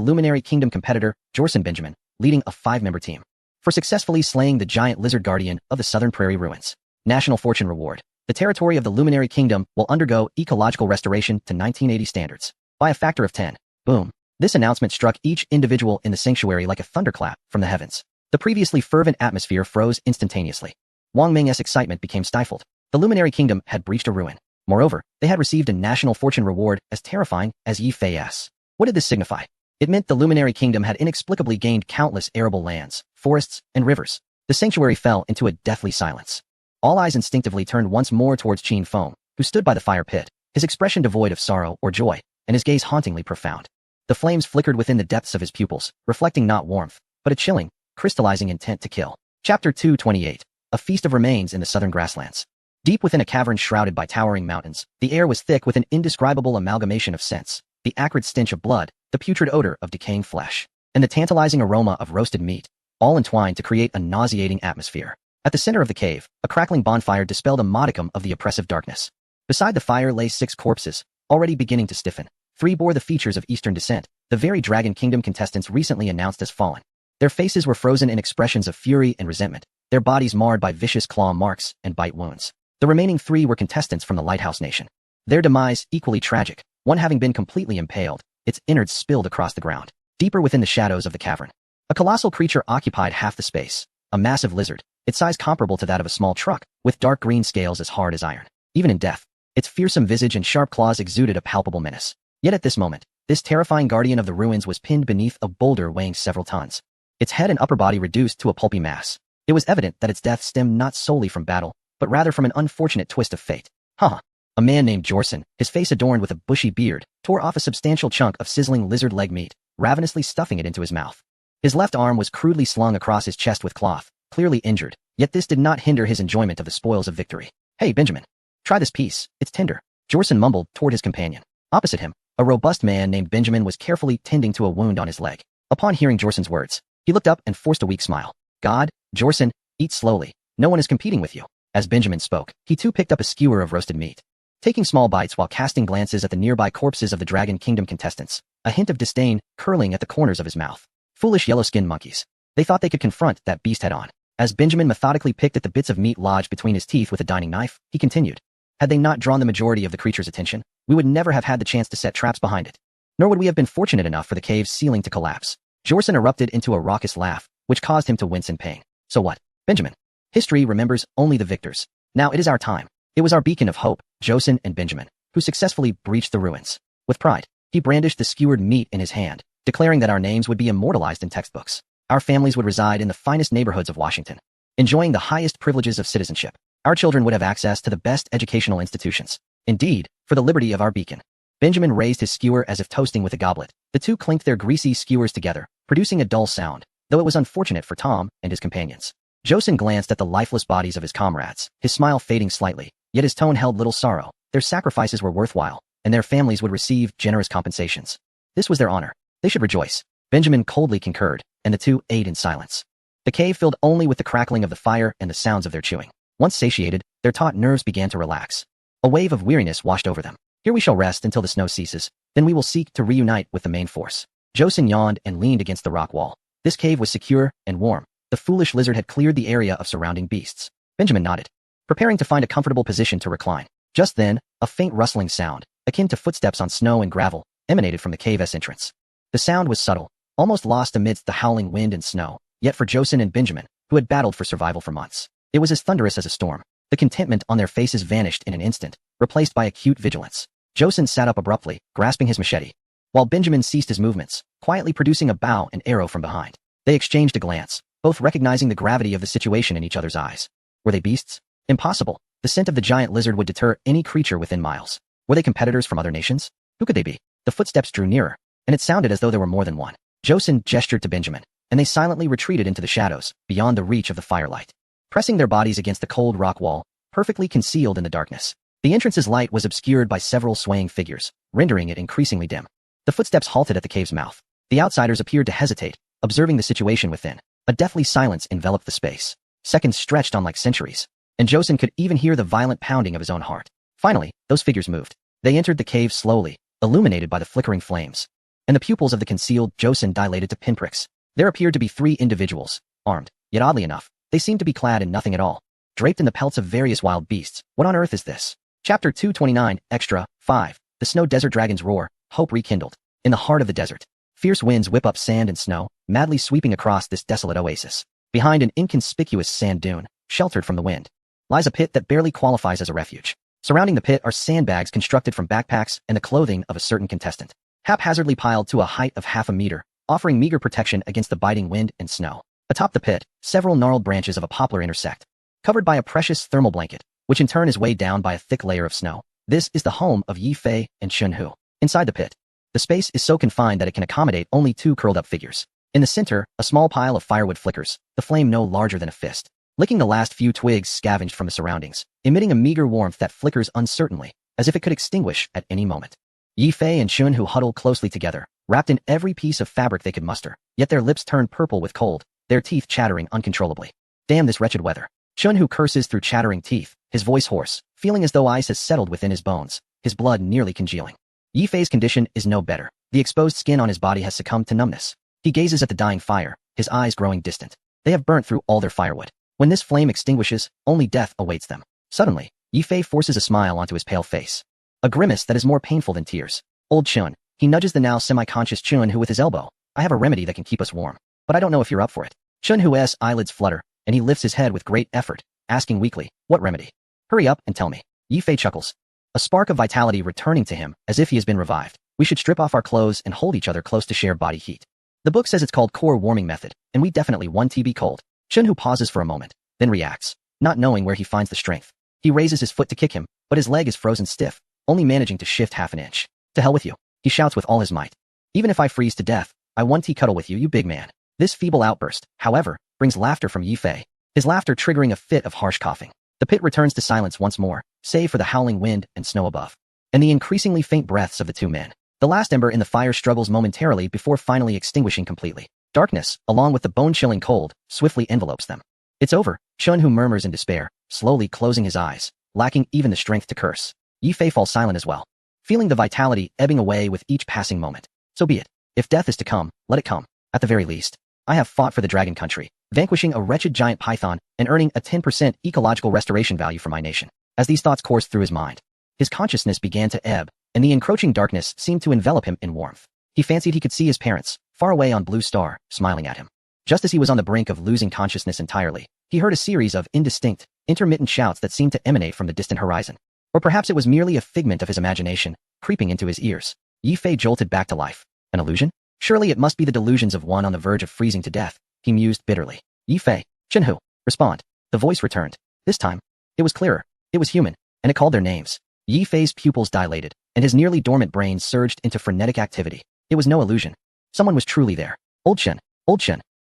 Luminary Kingdom competitor, Jorson Benjamin, leading a 5-member team, for successfully slaying the giant lizard guardian of the Southern Prairie Ruins. National Fortune Reward. The territory of the Luminary Kingdom will undergo ecological restoration to 1980 standards by a factor of 10. Boom. This announcement struck each individual in the sanctuary like a thunderclap from the heavens. The previously fervent atmosphere froze instantaneously. Wang Ming's excitement became stifled. The Luminary Kingdom had breached a ruin. Moreover, they had received a National Fortune Reward as terrifying as Yi Fei's. What did this signify? It meant the Luminary Kingdom had inexplicably gained countless arable lands, forests, and rivers. The sanctuary fell into a deathly silence. All eyes instinctively turned once more towards Qin Feng, who stood by the fire pit, his expression devoid of sorrow or joy, and his gaze hauntingly profound. The flames flickered within the depths of his pupils, reflecting not warmth, but a chilling, crystallizing intent to kill. Chapter 228. A Feast of Remains in the Southern Grasslands. Deep within a cavern shrouded by towering mountains, the air was thick with an indescribable amalgamation of scents, the acrid stench of blood, the putrid odor of decaying flesh, and the tantalizing aroma of roasted meat, all entwined to create a nauseating atmosphere. At the center of the cave, a crackling bonfire dispelled a modicum of the oppressive darkness. Beside the fire lay 6 corpses, already beginning to stiffen. 3 bore the features of Eastern descent, the very Dragon Kingdom contestants recently announced as fallen. Their faces were frozen in expressions of fury and resentment, their bodies marred by vicious claw marks and bite wounds. The remaining 3 were contestants from the Lighthouse Nation. Their demise equally tragic, one having been completely impaled, its innards spilled across the ground. Deeper within the shadows of the cavern, a colossal creature occupied half the space, a massive lizard, its size comparable to that of a small truck, with dark green scales as hard as iron. Even in death, its fearsome visage and sharp claws exuded a palpable menace. Yet at this moment, this terrifying guardian of the ruins was pinned beneath a boulder weighing several tons, its head and upper body reduced to a pulpy mass. It was evident that its death stemmed not solely from battle, but rather from an unfortunate twist of fate. A man named Jorson, his face adorned with a bushy beard, tore off a substantial chunk of sizzling lizard leg meat, ravenously stuffing it into his mouth. His left arm was crudely slung across his chest with cloth, clearly injured, yet this did not hinder his enjoyment of the spoils of victory. Hey, Benjamin. Try this piece, it's tender. Jorson mumbled toward his companion. Opposite him, a robust man named Benjamin was carefully tending to a wound on his leg. Upon hearing Jorson's words, he looked up and forced a weak smile. God, Jorson, eat slowly. No one is competing with you. As Benjamin spoke, he too picked up a skewer of roasted meat, taking small bites while casting glances at the nearby corpses of the Dragon Kingdom contestants, a hint of disdain curling at the corners of his mouth. Foolish yellow-skinned monkeys. They thought they could confront that beast head-on. As Benjamin methodically picked at the bits of meat lodged between his teeth with a dining knife, he continued. Had they not drawn the majority of the creature's attention, we would never have had the chance to set traps behind it. Nor would we have been fortunate enough for the cave's ceiling to collapse. Jorson erupted into a raucous laugh, which caused him to wince in pain. So what, Benjamin? History remembers only the victors. Now it is our time. It was our beacon of hope, Jorson and Benjamin, who successfully breached the ruins. With pride, he brandished the skewered meat in his hand, declaring that our names would be immortalized in textbooks. Our families would reside in the finest neighborhoods of Washington, enjoying the highest privileges of citizenship. Our children would have access to the best educational institutions. Indeed, for the liberty of our beacon. Benjamin raised his skewer as if toasting with a goblet. The two clinked their greasy skewers together, producing a dull sound, though it was unfortunate for Tom and his companions. Jorson glanced at the lifeless bodies of his comrades, his smile fading slightly, yet his tone held little sorrow. Their sacrifices were worthwhile, and their families would receive generous compensations. This was their honor. They should rejoice. Benjamin coldly concurred, and the two ate in silence. The cave filled only with the crackling of the fire and the sounds of their chewing. Once satiated, their taut nerves began to relax. A wave of weariness washed over them. Here we shall rest until the snow ceases, then we will seek to reunite with the main force. Jorson yawned and leaned against the rock wall. This cave was secure and warm. The foolish lizard had cleared the area of surrounding beasts. Benjamin nodded, preparing to find a comfortable position to recline. Just then, a faint rustling sound, akin to footsteps on snow and gravel, emanated from the cave's entrance. The sound was subtle, almost lost amidst the howling wind and snow, yet for Jorson and Benjamin, who had battled for survival for months, it was as thunderous as a storm. The contentment on their faces vanished in an instant, replaced by acute vigilance. Jorson sat up abruptly, grasping his machete. while Benjamin ceased his movements, quietly producing a bow and arrow from behind. They exchanged a glance, both recognizing the gravity of the situation in each other's eyes. Were they beasts? Impossible. The scent of the giant lizard would deter any creature within miles. Were they competitors from other nations? Who could they be? The footsteps drew nearer, and it sounded as though there were more than one. Joseph gestured to Benjamin, and they silently retreated into the shadows, beyond the reach of the firelight, pressing their bodies against the cold rock wall, perfectly concealed in the darkness. The entrance's light was obscured by several swaying figures, rendering it increasingly dim. The footsteps halted at the cave's mouth. The outsiders appeared to hesitate, observing the situation within. A deathly silence enveloped the space. Seconds stretched on like centuries, and Joseph could even hear the violent pounding of his own heart. Finally, those figures moved. They entered the cave slowly, illuminated by the flickering flames, and the pupils of the concealed Joseph dilated to pinpricks. There appeared to be 3 individuals, armed, yet oddly enough, they seemed to be clad in nothing at all, draped in the pelts of various wild beasts. What on earth is this? Chapter 229, Extra, 5. The Snow Desert Dragons roar, hope rekindled. In the heart of the desert, fierce winds whip up sand and snow, madly sweeping across this desolate oasis. Behind an inconspicuous sand dune, sheltered from the wind, lies a pit that barely qualifies as a refuge. Surrounding the pit are sandbags constructed from backpacks and the clothing of a certain contestant, haphazardly piled to a height of half a meter, offering meager protection against the biting wind and snow. Atop the pit, several gnarled branches of a poplar intersect, covered by a precious thermal blanket, which in turn is weighed down by a thick layer of snow. This is the home of Yi Fei and Chun Hu. Inside the pit, the space is so confined that it can accommodate only 2 curled-up figures. In the center, a small pile of firewood flickers, the flame no larger than a fist, licking the last few twigs scavenged from the surroundings, emitting a meager warmth that flickers uncertainly, as if it could extinguish at any moment. Yi Fei and Chun Hu huddle closely together, wrapped in every piece of fabric they could muster, yet their lips turn purple with cold, their teeth chattering uncontrollably. Damn this wretched weather. Chun Hu curses through chattering teeth, his voice hoarse, feeling as though ice has settled within his bones, his blood nearly congealing. Yi Fei's condition is no better. The exposed skin on his body has succumbed to numbness. He gazes at the dying fire, his eyes growing distant. They have burnt through all their firewood. When this flame extinguishes, only death awaits them. Suddenly, Yi Fei forces a smile onto his pale face. A grimace that is more painful than tears. Old Chun, he nudges the now semi-conscious Chun Hu with his elbow. I have a remedy that can keep us warm, but I don't know if you're up for it. Chun Hu's eyelids flutter, and he lifts his head with great effort, asking weakly, what remedy? Hurry up and tell me. Yi Fei chuckles, a spark of vitality returning to him as if he has been revived. We should strip off our clothes and hold each other close to share body heat. The book says it's called core warming method, and we definitely want to be cold. Chun Hu pauses for a moment, then reacts, not knowing where he finds the strength. He raises his foot to kick him, but his leg is frozen stiff, only managing to shift half an inch. To hell with you, he shouts with all his might. Even if I freeze to death, I want to cuddle with you, you big man. This feeble outburst, however, brings laughter from Yi Fei, his laughter triggering a fit of harsh coughing. The pit returns to silence once more, save for the howling wind and snow above, and the increasingly faint breaths of the 2 men. The last ember in the fire struggles momentarily before finally extinguishing completely. Darkness, along with the bone-chilling cold, swiftly envelopes them. It's over, Chun Hu murmurs in despair, slowly closing his eyes, lacking even the strength to curse. Yi Fei falls silent as well, feeling the vitality ebbing away with each passing moment. So be it. If death is to come, let it come. At the very least, I have fought for the dragon country, vanquishing a wretched giant python and earning a 10% ecological restoration value for my nation. As these thoughts coursed through his mind, his consciousness began to ebb, and the encroaching darkness seemed to envelop him in warmth. He fancied he could see his parents, far away on Blue Star, smiling at him. Just as he was on the brink of losing consciousness entirely, he heard a series of indistinct, intermittent shouts that seemed to emanate from the distant horizon. Or perhaps it was merely a figment of his imagination, creeping into his ears. Yi Fei jolted back to life. An illusion? Surely it must be the delusions of one on the verge of freezing to death, he mused bitterly. Yi Fei, Chun Hu, respond. The voice returned. This time, it was clearer. It was human, and it called their names. Yi Fei's pupils dilated, and his nearly dormant brain surged into frenetic activity. It was no illusion. Someone was truly there. Old Chun,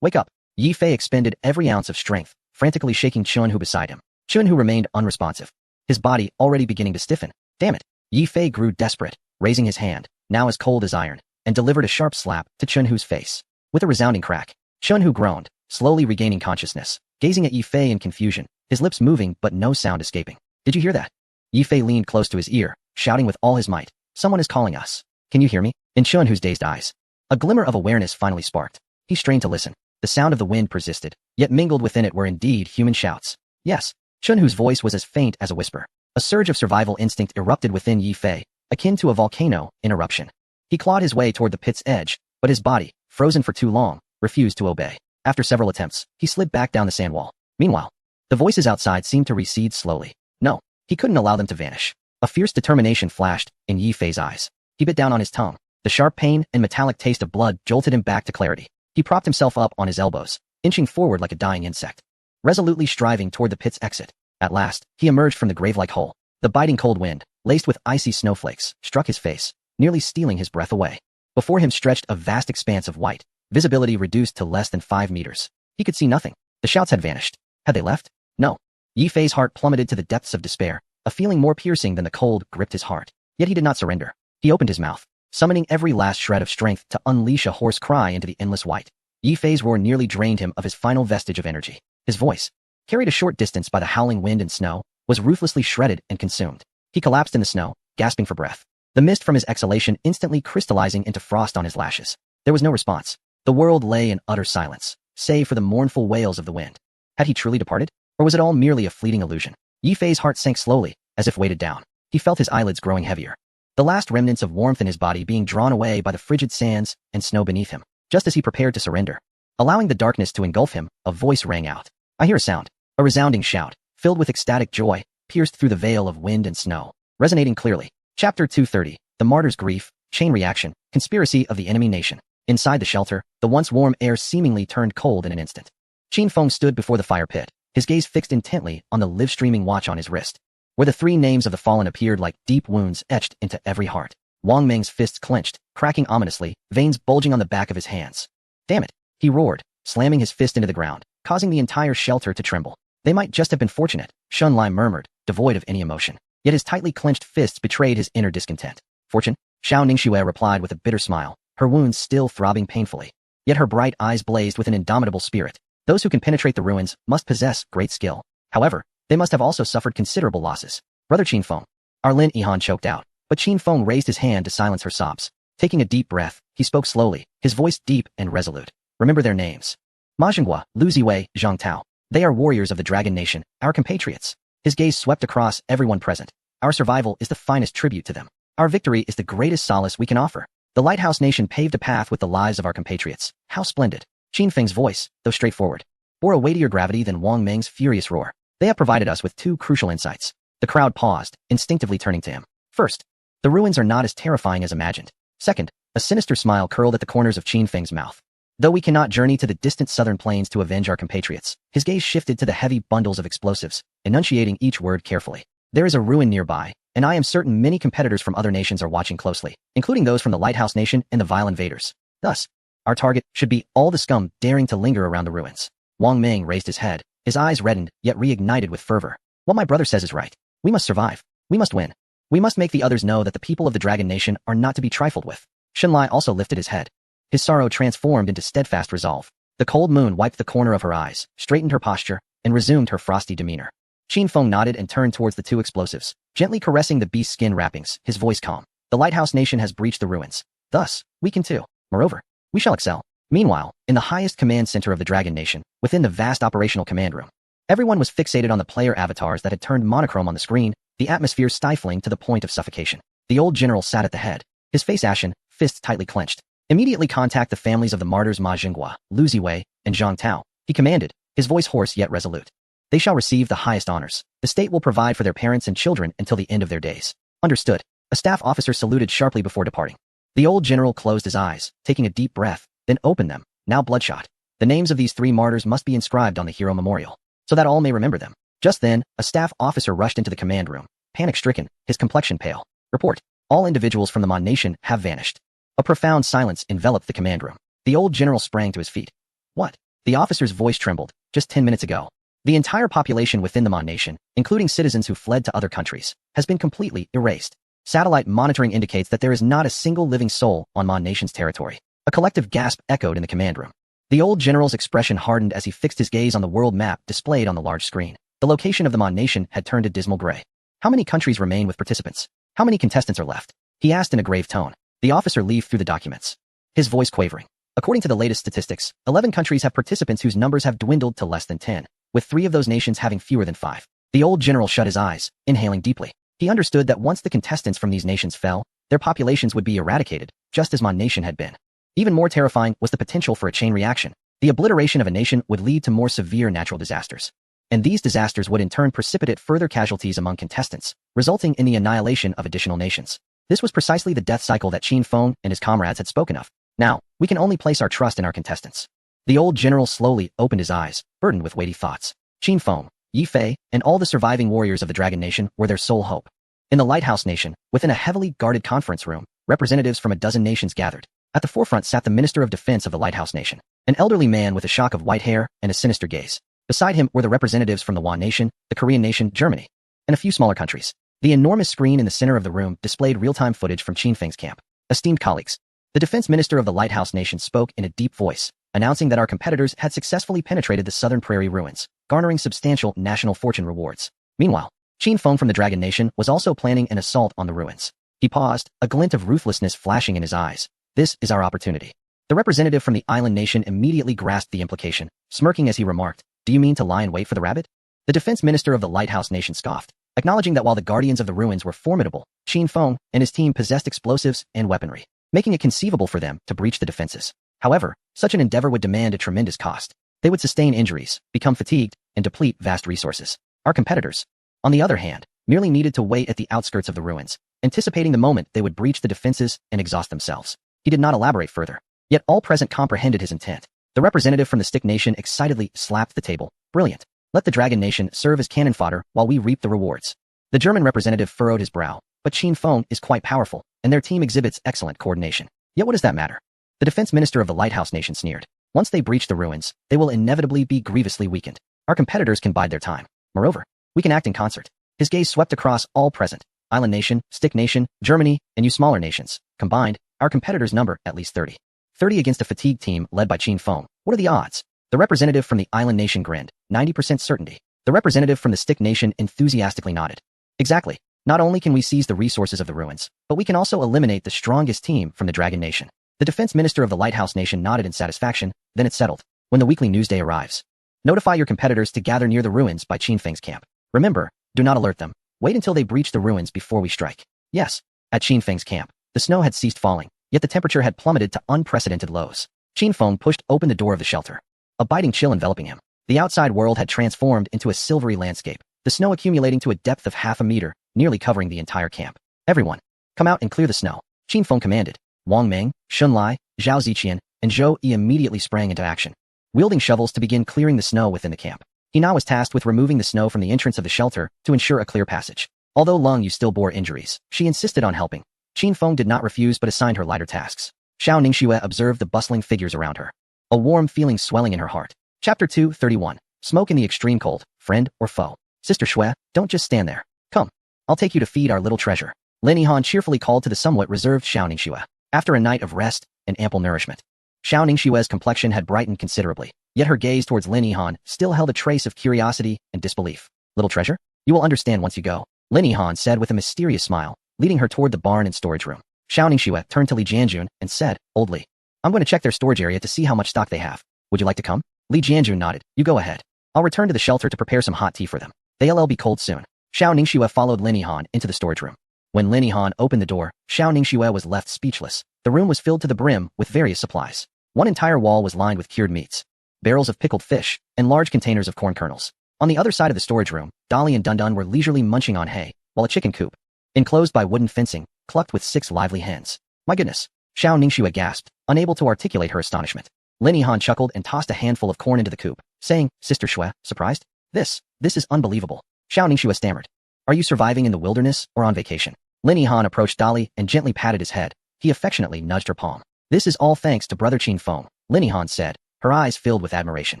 wake up. Yi Fei expended every ounce of strength, frantically shaking Chun Hu beside him. Chun Hu remained unresponsive, his body already beginning to stiffen. Damn it. Yi Fei grew desperate, raising his hand, now as cold as iron, and delivered a sharp slap to Chun Hu's face. With a resounding crack, Chun Hu groaned, slowly regaining consciousness, gazing at Yi Fei in confusion, his lips moving but no sound escaping. Did you hear that? Yi Fei leaned close to his ear, shouting with all his might. Someone is calling us. Can you hear me? In Chun Hu's dazed eyes, a glimmer of awareness finally sparked. He strained to listen. The sound of the wind persisted, yet mingled within it were indeed human shouts. Yes, Chun Hu's voice was as faint as a whisper. A surge of survival instinct erupted within Yi Fei, akin to a volcano in eruption. He clawed his way toward the pit's edge, but his body, frozen for too long, refused to obey. After several attempts, he slid back down the sand wall. Meanwhile, the voices outside seemed to recede slowly. No, he couldn't allow them to vanish. A fierce determination flashed in Yi Fei's eyes. He bit down on his tongue, The sharp pain and metallic taste of blood jolted him back to clarity. He propped himself up on his elbows, inching forward like a dying insect, resolutely striving toward the pit's exit. At last, he emerged from the grave-like hole. The biting cold wind, laced with icy snowflakes, struck his face, nearly stealing his breath away. Before him stretched a vast expanse of white, visibility reduced to less than 5 meters. He could see nothing. The shouts had vanished. Had they left? No. Yi Fei's heart plummeted to the depths of despair. A feeling more piercing than the cold gripped his heart. Yet he did not surrender. He opened his mouth, summoning every last shred of strength to unleash a hoarse cry into the endless white. Yi Fei's roar nearly drained him of his final vestige of energy. His voice, carried a short distance by the howling wind and snow, was ruthlessly shredded and consumed. He collapsed in the snow, gasping for breath, the mist from his exhalation instantly crystallizing into frost on his lashes. There was no response. The world lay in utter silence, save for the mournful wails of the wind. Had he truly departed? Or was it all merely a fleeting illusion? Yi Fei's heart sank slowly, as if weighted down. He felt his eyelids growing heavier, the last remnants of warmth in his body being drawn away by the frigid sands and snow beneath him. Just as he prepared to surrender, allowing the darkness to engulf him, a voice rang out. I hear a sound, a resounding shout, filled with ecstatic joy, pierced through the veil of wind and snow, resonating clearly. Chapter 230, The Martyr's Grief, Chain Reaction, Conspiracy of the Enemy Nation. Inside the shelter, the once warm air seemingly turned cold in an instant. Qin Feng stood before the fire pit, his gaze fixed intently on the live-streaming watch on his wrist, where the 3 names of the fallen appeared like deep wounds etched into every heart. Wang Meng's fists clenched, cracking ominously, veins bulging on the back of his hands. Damn it, he roared, slamming his fist into the ground, causing the entire shelter to tremble. They might just have been fortunate, Shun Lai murmured, devoid of any emotion. Yet his tightly clenched fists betrayed his inner discontent. Fortune? Xiao Ningxue replied with a bitter smile, her wounds still throbbing painfully. Yet her bright eyes blazed with an indomitable spirit. Those who can penetrate the ruins must possess great skill. However, they must have also suffered considerable losses. Brother Qin Feng. Arlin Yihan choked out, but Qin Feng raised his hand to silence her sobs. Taking a deep breath, he spoke slowly, his voice deep and resolute. Remember their names. Ma Zhenghua, Lu Ziwei, Zhang Tao. They are warriors of the Dragon Nation, our compatriots. His gaze swept across everyone present. Our survival is the finest tribute to them. Our victory is the greatest solace we can offer. The Lighthouse Nation paved a path with the lives of our compatriots. How splendid. Qin Feng's voice, though straightforward, bore a weightier gravity than Wang Meng's furious roar. They have provided us with 2 crucial insights. The crowd paused, instinctively turning to him. First, the ruins are not as terrifying as imagined. Second, a sinister smile curled at the corners of Qin Feng's mouth. Though we cannot journey to the distant southern plains to avenge our compatriots, his gaze shifted to the heavy bundles of explosives, enunciating each word carefully. There is a ruin nearby, and I am certain many competitors from other nations are watching closely, including those from the Lighthouse Nation and the Vile Invaders. Thus, our target should be all the scum daring to linger around the ruins. Wang Meng raised his head, his eyes reddened, yet reignited with fervor. What my brother says is right. We must survive. We must win. We must make the others know that the people of the Dragon Nation are not to be trifled with. Shunlai also lifted his head. His sorrow transformed into steadfast resolve. The cold moon wiped the corner of her eyes, straightened her posture, and resumed her frosty demeanor. Qin Feng nodded and turned towards the 2 explosives, gently caressing the beast's skin wrappings, his voice calm. The Lighthouse Nation has breached the ruins. Thus, we can too. Moreover, we shall excel. Meanwhile, in the highest command center of the Dragon Nation, within the vast operational command room, everyone was fixated on the player avatars that had turned monochrome on the screen, the atmosphere stifling to the point of suffocation. The old general sat at the head, his face ashen, fists tightly clenched. Immediately contact the families of the martyrs Ma Zhenghua, Lu Ziwei, and Zhang Tao, he commanded, his voice hoarse yet resolute. They shall receive the highest honors. The state will provide for their parents and children until the end of their days. Understood. A staff officer saluted sharply before departing. The old general closed his eyes, taking a deep breath, then opened them, now bloodshot. The names of these 3 martyrs must be inscribed on the hero memorial, so that all may remember them. Just then, a staff officer rushed into the command room, panic-stricken, his complexion pale. Report. All individuals from the Mon Nation have vanished. A profound silence enveloped the command room. The old general sprang to his feet. What? The officer's voice trembled. Just 10 minutes ago, the entire population within the Mon Nation, including citizens who fled to other countries, has been completely erased. Satellite monitoring indicates that there is not a single living soul on Mon Nation's territory. A collective gasp echoed in the command room. The old general's expression hardened as he fixed his gaze on the world map displayed on the large screen. The location of the Mon Nation had turned a dismal gray. How many countries remain with participants? How many contestants are left? He asked in a grave tone. The officer leafed through the documents, his voice quavering. According to the latest statistics, 11 countries have participants whose numbers have dwindled to less than 10, with 3 of those nations having fewer than 5. The old general shut his eyes, inhaling deeply. He understood that once the contestants from these nations fell, their populations would be eradicated, just as Mon Nation had been. Even more terrifying was the potential for a chain reaction. The obliteration of a nation would lead to more severe natural disasters. And these disasters would in turn precipitate further casualties among contestants, resulting in the annihilation of additional nations. This was precisely the death cycle that Qin Feng and his comrades had spoken of. Now, we can only place our trust in our contestants. The old general slowly opened his eyes, burdened with weighty thoughts. Qin Feng, Yi Fei, and all the surviving warriors of the Dragon Nation were their sole hope. In the Lighthouse Nation, within a heavily guarded conference room, representatives from a dozen nations gathered. At the forefront sat the Minister of Defense of the Lighthouse Nation, an elderly man with a shock of white hair and a sinister gaze. Beside him were the representatives from the Wan Nation, the Korean Nation, Germany, and a few smaller countries. The enormous screen in the center of the room displayed real-time footage from Qin Feng's camp. Esteemed colleagues, the Defense Minister of the Lighthouse Nation spoke in a deep voice, announcing that our competitors had successfully penetrated the southern prairie ruins, garnering substantial national fortune rewards. Meanwhile, Qin Feng from the Dragon Nation was also planning an assault on the ruins. He paused, a glint of ruthlessness flashing in his eyes. This is our opportunity. The representative from the Island Nation immediately grasped the implication, smirking as he remarked, "Do you mean to lie in wait for the rabbit?" The Defense Minister of the Lighthouse Nation scoffed, acknowledging that while the guardians of the ruins were formidable, Qin Feng and his team possessed explosives and weaponry, making it conceivable for them to breach the defenses. However, such an endeavor would demand a tremendous cost. They would sustain injuries, become fatigued, and deplete vast resources. Our competitors, on the other hand, merely needed to wait at the outskirts of the ruins, anticipating the moment they would breach the defenses and exhaust themselves. He did not elaborate further, yet all present comprehended his intent. The representative from the Stick Nation excitedly slapped the table. Brilliant. Let the Dragon Nation serve as cannon fodder while we reap the rewards. The German representative furrowed his brow, but Qin Feng is quite powerful, and their team exhibits excellent coordination. Yet what does that matter? The Defense Minister of the Lighthouse Nation sneered. Once they breach the ruins, they will inevitably be grievously weakened. Our competitors can bide their time. Moreover, we can act in concert. His gaze swept across all present. Island Nation, Stick Nation, Germany, and you smaller nations. Combined, our competitors number at least 30. 30 against a fatigued team led by Qin Feng. What are the odds? The representative from the Island Nation grinned. 90% certainty. The representative from the Stick Nation enthusiastically nodded. Exactly. Not only can we seize the resources of the ruins, but we can also eliminate the strongest team from the Dragon Nation. The Defense Minister of the Lighthouse Nation nodded in satisfaction, then it settled. When the weekly newsday arrives, notify your competitors to gather near the ruins by Qin Feng's camp. Remember, do not alert them. Wait until they breach the ruins before we strike. Yes, at Qin Feng's camp, the snow had ceased falling, yet the temperature had plummeted to unprecedented lows. Qin Feng pushed open the door of the shelter. A biting chill enveloping him. The outside world had transformed into a silvery landscape, the snow accumulating to a depth of half a meter, nearly covering the entire camp. Everyone, come out and clear the snow. Qin Feng commanded. Wang Meng, Shun Lai, Zhao Ziqian, and Zhou Yi immediately sprang into action, wielding shovels to begin clearing the snow within the camp. He now was tasked with removing the snow from the entrance of the shelter to ensure a clear passage. Although Leng Yu still bore injuries, she insisted on helping. Qin Feng did not refuse but assigned her lighter tasks. Xiao Ningxue observed the bustling figures around her, a warm feeling swelling in her heart. Chapter 231. Smoke in the extreme cold, friend or foe. Sister Xue, don't just stand there. Come. I'll take you to feed our little treasure. Lin Yihan cheerfully called to the somewhat reserved Xiao Ningxue. After a night of rest and ample nourishment, Xiao Ningxue's complexion had brightened considerably, yet her gaze towards Lin Yihan still held a trace of curiosity and disbelief. Little treasure? You will understand once you go, Lin Yihan said with a mysterious smile, leading her toward the barn and storage room. Xiao Ningxue turned to Li Jianjun and said, Old Li, I'm going to check their storage area to see how much stock they have. Would you like to come? Li Jianjun nodded. You go ahead. I'll return to the shelter to prepare some hot tea for them. They'll be cold soon. Xiao Ningxue followed Lin Yihan into the storage room. When Lin Yihan opened the door, Xiao Ningxue was left speechless. The room was filled to the brim with various supplies. One entire wall was lined with cured meats, barrels of pickled fish, and large containers of corn kernels. On the other side of the storage room, Dolly and Dundun were leisurely munching on hay, while a chicken coop, enclosed by wooden fencing, clucked with 6 lively hens. My goodness! Xiao Ningxue gasped, unable to articulate her astonishment. Lin Yihan chuckled and tossed a handful of corn into the coop, saying, Sister Xue, surprised? This is unbelievable. Xiao Ningxue stammered. Are you surviving in the wilderness or on vacation? Lin Yihan approached Dolly and gently patted his head. He affectionately nudged her palm. This is all thanks to Brother Qin Feng, Lin Yihan said, her eyes filled with admiration.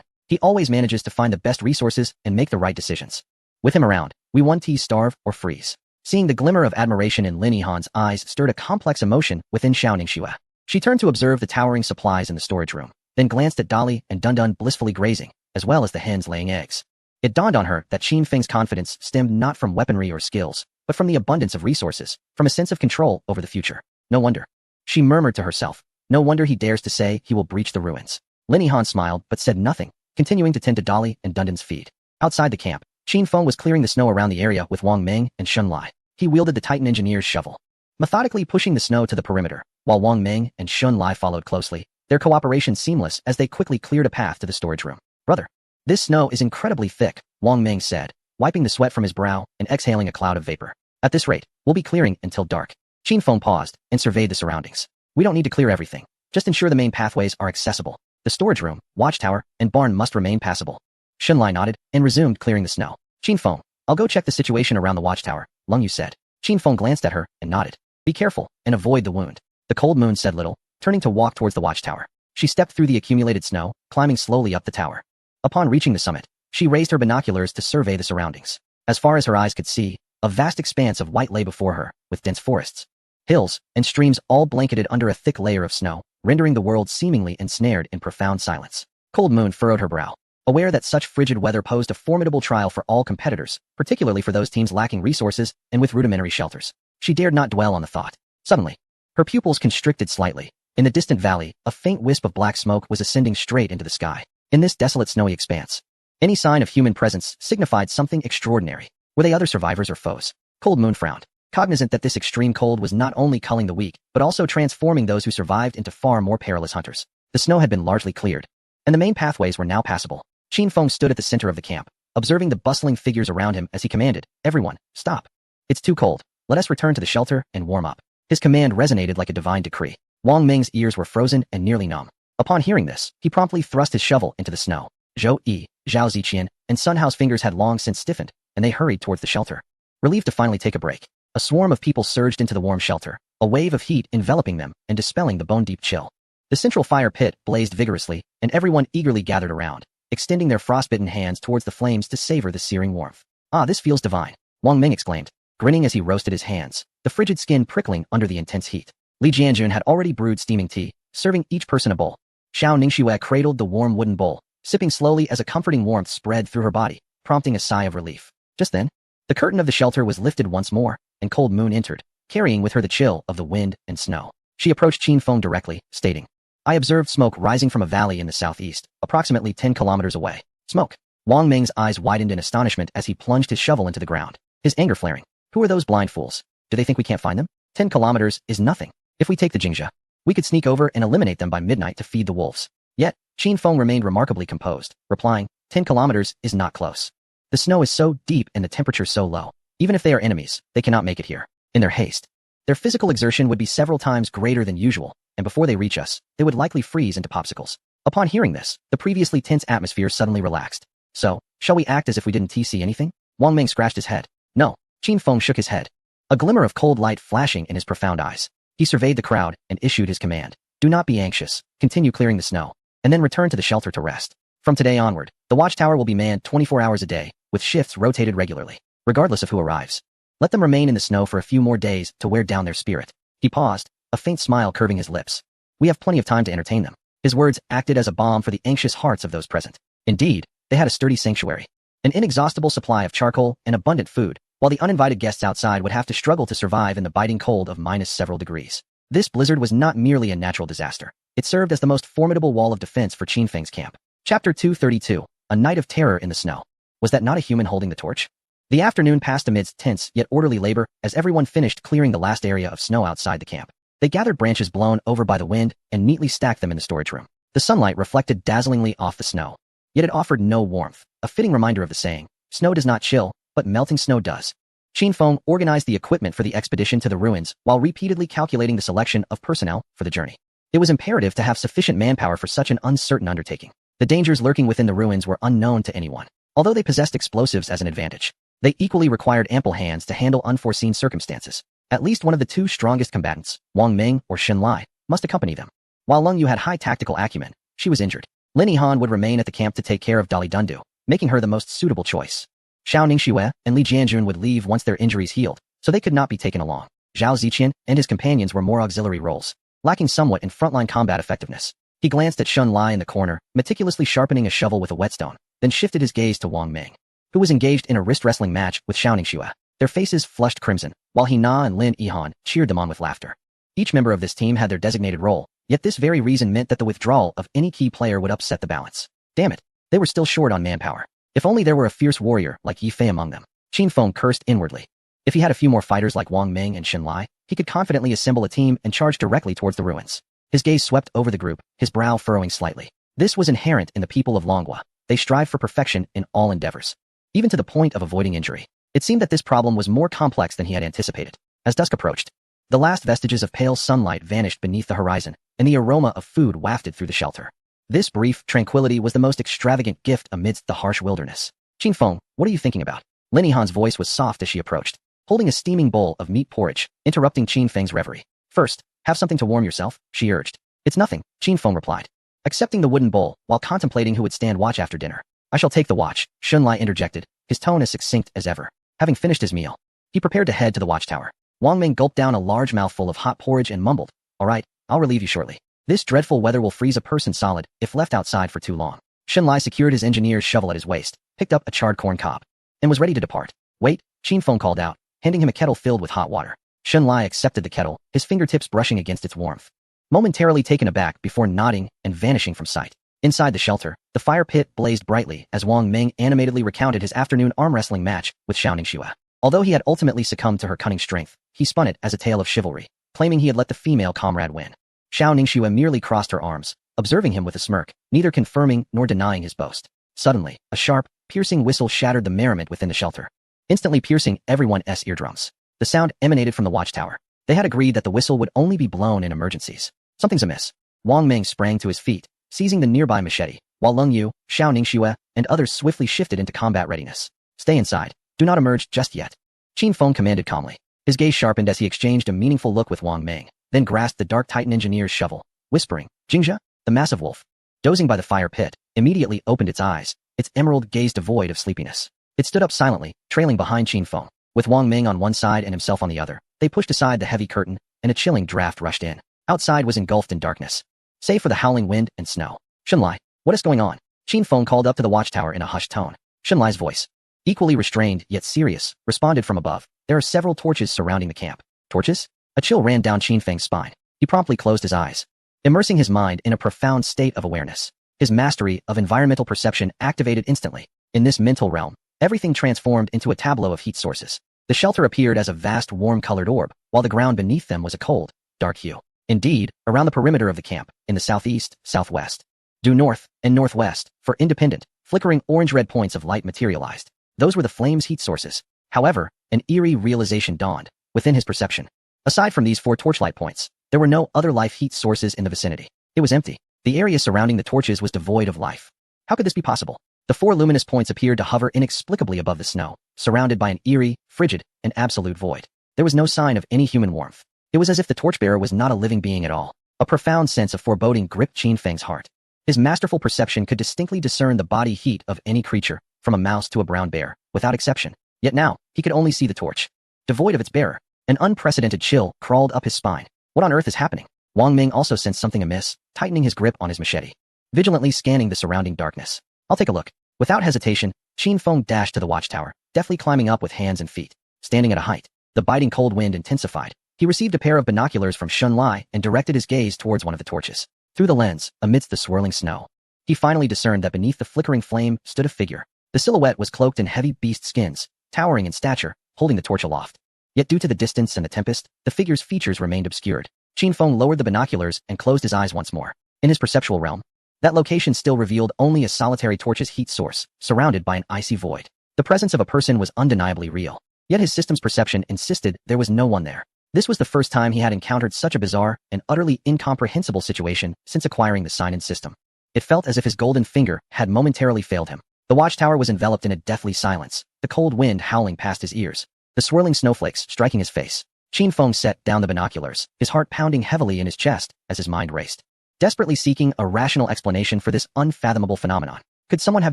He always manages to find the best resources and make the right decisions. With him around, we one T starve or freeze. Seeing the glimmer of admiration in Lin Yihan's eyes stirred a complex emotion within Xiao Ningxue. She turned to observe the towering supplies in the storage room, then glanced at Dolly and Dundun blissfully grazing, as well as the hens laying eggs. It dawned on her that Qin Feng's confidence stemmed not from weaponry or skills, but from the abundance of resources, from a sense of control over the future. No wonder. She murmured to herself. No wonder he dares to say he will breach the ruins. Lin Yihan smiled but said nothing, continuing to tend to Dolly and Dundun's feed. Outside the camp, Qin Feng was clearing the snow around the area with Wang Meng and Shun Lai. He wielded the Titan Engineer's shovel, methodically pushing the snow to the perimeter, while Wang Meng and Shun Lai followed closely, their cooperation seamless as they quickly cleared a path to the storage room. Brother, this snow is incredibly thick, Wang Meng said, wiping the sweat from his brow and exhaling a cloud of vapor. At this rate, we'll be clearing until dark. Qin Feng paused and surveyed the surroundings. We don't need to clear everything. Just ensure the main pathways are accessible. The storage room, watchtower, and barn must remain passable. Shunlai nodded and resumed clearing the snow. Qin Feng, I'll go check the situation around the watchtower, Leng Yu said. Qin Feng glanced at her and nodded. Be careful and avoid the wound. The cold moon said little, turning to walk towards the watchtower. She stepped through the accumulated snow, climbing slowly up the tower. Upon reaching the summit, she raised her binoculars to survey the surroundings. As far as her eyes could see, a vast expanse of white lay before her, with dense forests, hills, and streams all blanketed under a thick layer of snow, rendering the world seemingly ensnared in profound silence. Cold Moon furrowed her brow, aware that such frigid weather posed a formidable trial for all competitors, particularly for those teams lacking resources and with rudimentary shelters. She dared not dwell on the thought. Suddenly, her pupils constricted slightly. In the distant valley, a faint wisp of black smoke was ascending straight into the sky. In this desolate snowy expanse, any sign of human presence signified something extraordinary. Were they other survivors or foes? Cold Moon frowned, cognizant that this extreme cold was not only culling the weak, but also transforming those who survived into far more perilous hunters. The snow had been largely cleared, and the main pathways were now passable. Qin Feng stood at the center of the camp, observing the bustling figures around him as he commanded, "Everyone, stop. It's too cold. Let us return to the shelter and warm up." His command resonated like a divine decree. Wang Ming's ears were frozen and nearly numb. Upon hearing this, he promptly thrust his shovel into the snow. Zhou Yi, Zhao Ziqian, and Sun Hao's fingers had long since stiffened, and they hurried towards the shelter, relieved to finally take a break. A swarm of people surged into the warm shelter, a wave of heat enveloping them and dispelling the bone-deep chill. The central fire pit blazed vigorously, and everyone eagerly gathered around, extending their frostbitten hands towards the flames to savor the searing warmth. "Ah, this feels divine," Wang Ming exclaimed, grinning as he roasted his hands, the frigid skin prickling under the intense heat. Li Jianjun had already brewed steaming tea, serving each person a bowl. Xiao Ningxue cradled the warm wooden bowl, sipping slowly as a comforting warmth spread through her body, prompting a sigh of relief. Just then, the curtain of the shelter was lifted once more, and Cold Moon entered, carrying with her the chill of the wind and snow. She approached Qin Feng directly, stating, "I observed smoke rising from a valley in the southeast, approximately 10 kilometers away." Smoke. Wang Ming's eyes widened in astonishment as he plunged his shovel into the ground, his anger flaring. "Who are those blind fools? Do they think we can't find them? 10 kilometers is nothing. If we take the Jingjia, we could sneak over and eliminate them by midnight to feed the wolves." Yet, Qin Feng remained remarkably composed, replying, 10 kilometers is not close. The snow is so deep and the temperature so low. Even if they are enemies, they cannot make it here. In their haste, their physical exertion would be several times greater than usual, and before they reach us, they would likely freeze into popsicles. Upon hearing this, the previously tense atmosphere suddenly relaxed. "So, shall we act as if we didn't see anything?" Wang Ming scratched his head. "No." Qin Feng shook his head, a glimmer of cold light flashing in his profound eyes. He surveyed the crowd and issued his command. "Do not be anxious. Continue clearing the snow, and then return to the shelter to rest. From today onward, the watchtower will be manned 24 hours a day, with shifts rotated regularly, regardless of who arrives. Let them remain in the snow for a few more days to wear down their spirit." He paused, a faint smile curving his lips. "We have plenty of time to entertain them." His words acted as a balm for the anxious hearts of those present. Indeed, they had a sturdy sanctuary, an inexhaustible supply of charcoal and abundant food, while the uninvited guests outside would have to struggle to survive in the biting cold of minus several degrees. This blizzard was not merely a natural disaster. It served as the most formidable wall of defense for Qin Feng's camp. Chapter 232, A Night of Terror in the Snow. Was that not a human holding the torch? The afternoon passed amidst tense yet orderly labor as everyone finished clearing the last area of snow outside the camp. They gathered branches blown over by the wind and neatly stacked them in the storage room. The sunlight reflected dazzlingly off the snow, yet it offered no warmth, a fitting reminder of the saying, "Snow does not chill, but melting snow does." Qin Feng organized the equipment for the expedition to the ruins while repeatedly calculating the selection of personnel for the journey. It was imperative to have sufficient manpower for such an uncertain undertaking. The dangers lurking within the ruins were unknown to anyone. Although they possessed explosives as an advantage, they equally required ample hands to handle unforeseen circumstances. At least one of the two strongest combatants, Wang Ming or Shunlai, must accompany them. While Leng Yu had high tactical acumen, she was injured. Lin Yihan would remain at the camp to take care of Dali Dundu, making her the most suitable choice. Xiao Ningxue and Li Jianjun would leave once their injuries healed, so they could not be taken along. Zhao Ziqian and his companions were more auxiliary roles, lacking somewhat in frontline combat effectiveness. He glanced at Shunlai in the corner, meticulously sharpening a shovel with a whetstone, then shifted his gaze to Wang Ming, who was engaged in a wrist wrestling match with Xiao Ningxue. Their faces flushed crimson, while Hina and Lin Yihan cheered them on with laughter. Each member of this team had their designated role, yet this very reason meant that the withdrawal of any key player would upset the balance. Damn it, they were still short on manpower. If only there were a fierce warrior like Yi Fei among them. Qin Feng cursed inwardly. If he had a few more fighters like Wang Ming and Shunlai, he could confidently assemble a team and charge directly towards the ruins. His gaze swept over the group, his brow furrowing slightly. This was inherent in the people of Longhua. They strive for perfection in all endeavors, even to the point of avoiding injury. It seemed that this problem was more complex than he had anticipated. As dusk approached, The last vestiges of pale sunlight vanished beneath the horizon, and the aroma of food wafted through the shelter. This brief tranquility was the most extravagant gift amidst the harsh wilderness. Qin Feng, what are you thinking about? Lin Yihan's voice was soft as she approached, holding a steaming bowl of meat porridge, interrupting Qin Feng's reverie. First, have something to warm yourself, she urged. It's nothing, Qin Feng replied, accepting the wooden bowl while contemplating who would stand watch after dinner. I shall take the watch, Shunlai interjected, his tone as succinct as ever. Having finished his meal, he prepared to head to the watchtower. Wang Ming gulped down a large mouthful of hot porridge and mumbled, all right, I'll relieve you shortly. This dreadful weather will freeze a person solid if left outside for too long. Shunlai secured his engineer's shovel at his waist, picked up a charred corn cob, and was ready to depart. Wait, Qin Feng called out, handing him a kettle filled with hot water. Shunlai accepted the kettle, his fingertips brushing against its warmth, momentarily taken aback before nodding and vanishing from sight. Inside the shelter, the fire pit blazed brightly as Wang Ming animatedly recounted his afternoon arm wrestling match with Xiao Ningxue. Although he had ultimately succumbed to her cunning strength, he spun it as a tale of chivalry, claiming he had let the female comrade win. Xiao Ningxue merely crossed her arms, observing him with a smirk, neither confirming nor denying his boast. Suddenly, a sharp, piercing whistle shattered the merriment within the shelter, instantly piercing everyone's eardrums. The sound emanated from the watchtower. They had agreed that the whistle would only be blown in emergencies. Something's amiss. Wang Ming sprang to his feet, seizing the nearby machete, while Leng Yu, Xiao Ningxue, and others swiftly shifted into combat readiness. Stay inside. Do not emerge just yet. Qin Feng commanded calmly. His gaze sharpened as he exchanged a meaningful look with Wang Ming, then grasped the Dark Titan engineer's shovel, whispering, Jingzhe, the massive wolf, dozing by the fire pit, immediately opened its eyes, its emerald gaze devoid of sleepiness. It stood up silently, trailing behind Qin Feng. With Wang Ming on one side and himself on the other, they pushed aside the heavy curtain, and a chilling draft rushed in. Outside was engulfed in darkness, save for the howling wind and snow. Shunlai, what is going on? Qin Feng called up to the watchtower in a hushed tone. Shunlai's voice, equally restrained yet serious, responded from above. There are several torches surrounding the camp. Torches? A chill ran down Qin Feng's spine. He promptly closed his eyes, immersing his mind in a profound state of awareness. His mastery of environmental perception activated instantly. In this mental realm, everything transformed into a tableau of heat sources. The shelter appeared as a vast warm-colored orb, while the ground beneath them was a cold, dark hue. Indeed, around the perimeter of the camp, in the southeast, southwest, due north, and northwest, for independent, flickering orange-red points of light materialized. Those were the flame's heat sources. However, an eerie realization dawned within his perception. Aside from these 4 torchlight points, there were no other life heat sources in the vicinity. It was empty. The area surrounding the torches was devoid of life. How could this be possible? The 4 luminous points appeared to hover inexplicably above the snow, surrounded by an eerie, frigid, and absolute void. There was no sign of any human warmth. It was as if the torchbearer was not a living being at all. A profound sense of foreboding gripped Qin Feng's heart. His masterful perception could distinctly discern the body heat of any creature, from a mouse to a brown bear, without exception. Yet now, he could only see the torch, devoid of its bearer. An unprecedented chill crawled up his spine. What on earth is happening? Wang Ming also sensed something amiss, tightening his grip on his machete, vigilantly scanning the surrounding darkness. I'll take a look. Without hesitation, Qin Feng dashed to the watchtower, deftly climbing up with hands and feet. Standing at a height, the biting cold wind intensified. He received a pair of binoculars from Shunlai and directed his gaze towards one of the torches. Through the lens, amidst the swirling snow, he finally discerned that beneath the flickering flame stood a figure. The silhouette was cloaked in heavy beast skins, towering in stature, holding the torch aloft. Yet due to the distance and the tempest, the figure's features remained obscured. Qin Feng lowered the binoculars and closed his eyes once more. In his perceptual realm, that location still revealed only a solitary torch's heat source, surrounded by an icy void. The presence of a person was undeniably real, yet his system's perception insisted there was no one there. This was the first time he had encountered such a bizarre and utterly incomprehensible situation since acquiring the Sign-In system. It felt as if his golden finger had momentarily failed him. The watchtower was enveloped in a deathly silence, the cold wind howling past his ears, the swirling snowflakes striking his face. Qin Feng set down the binoculars, his heart pounding heavily in his chest as his mind raced, desperately seeking a rational explanation for this unfathomable phenomenon. Could someone have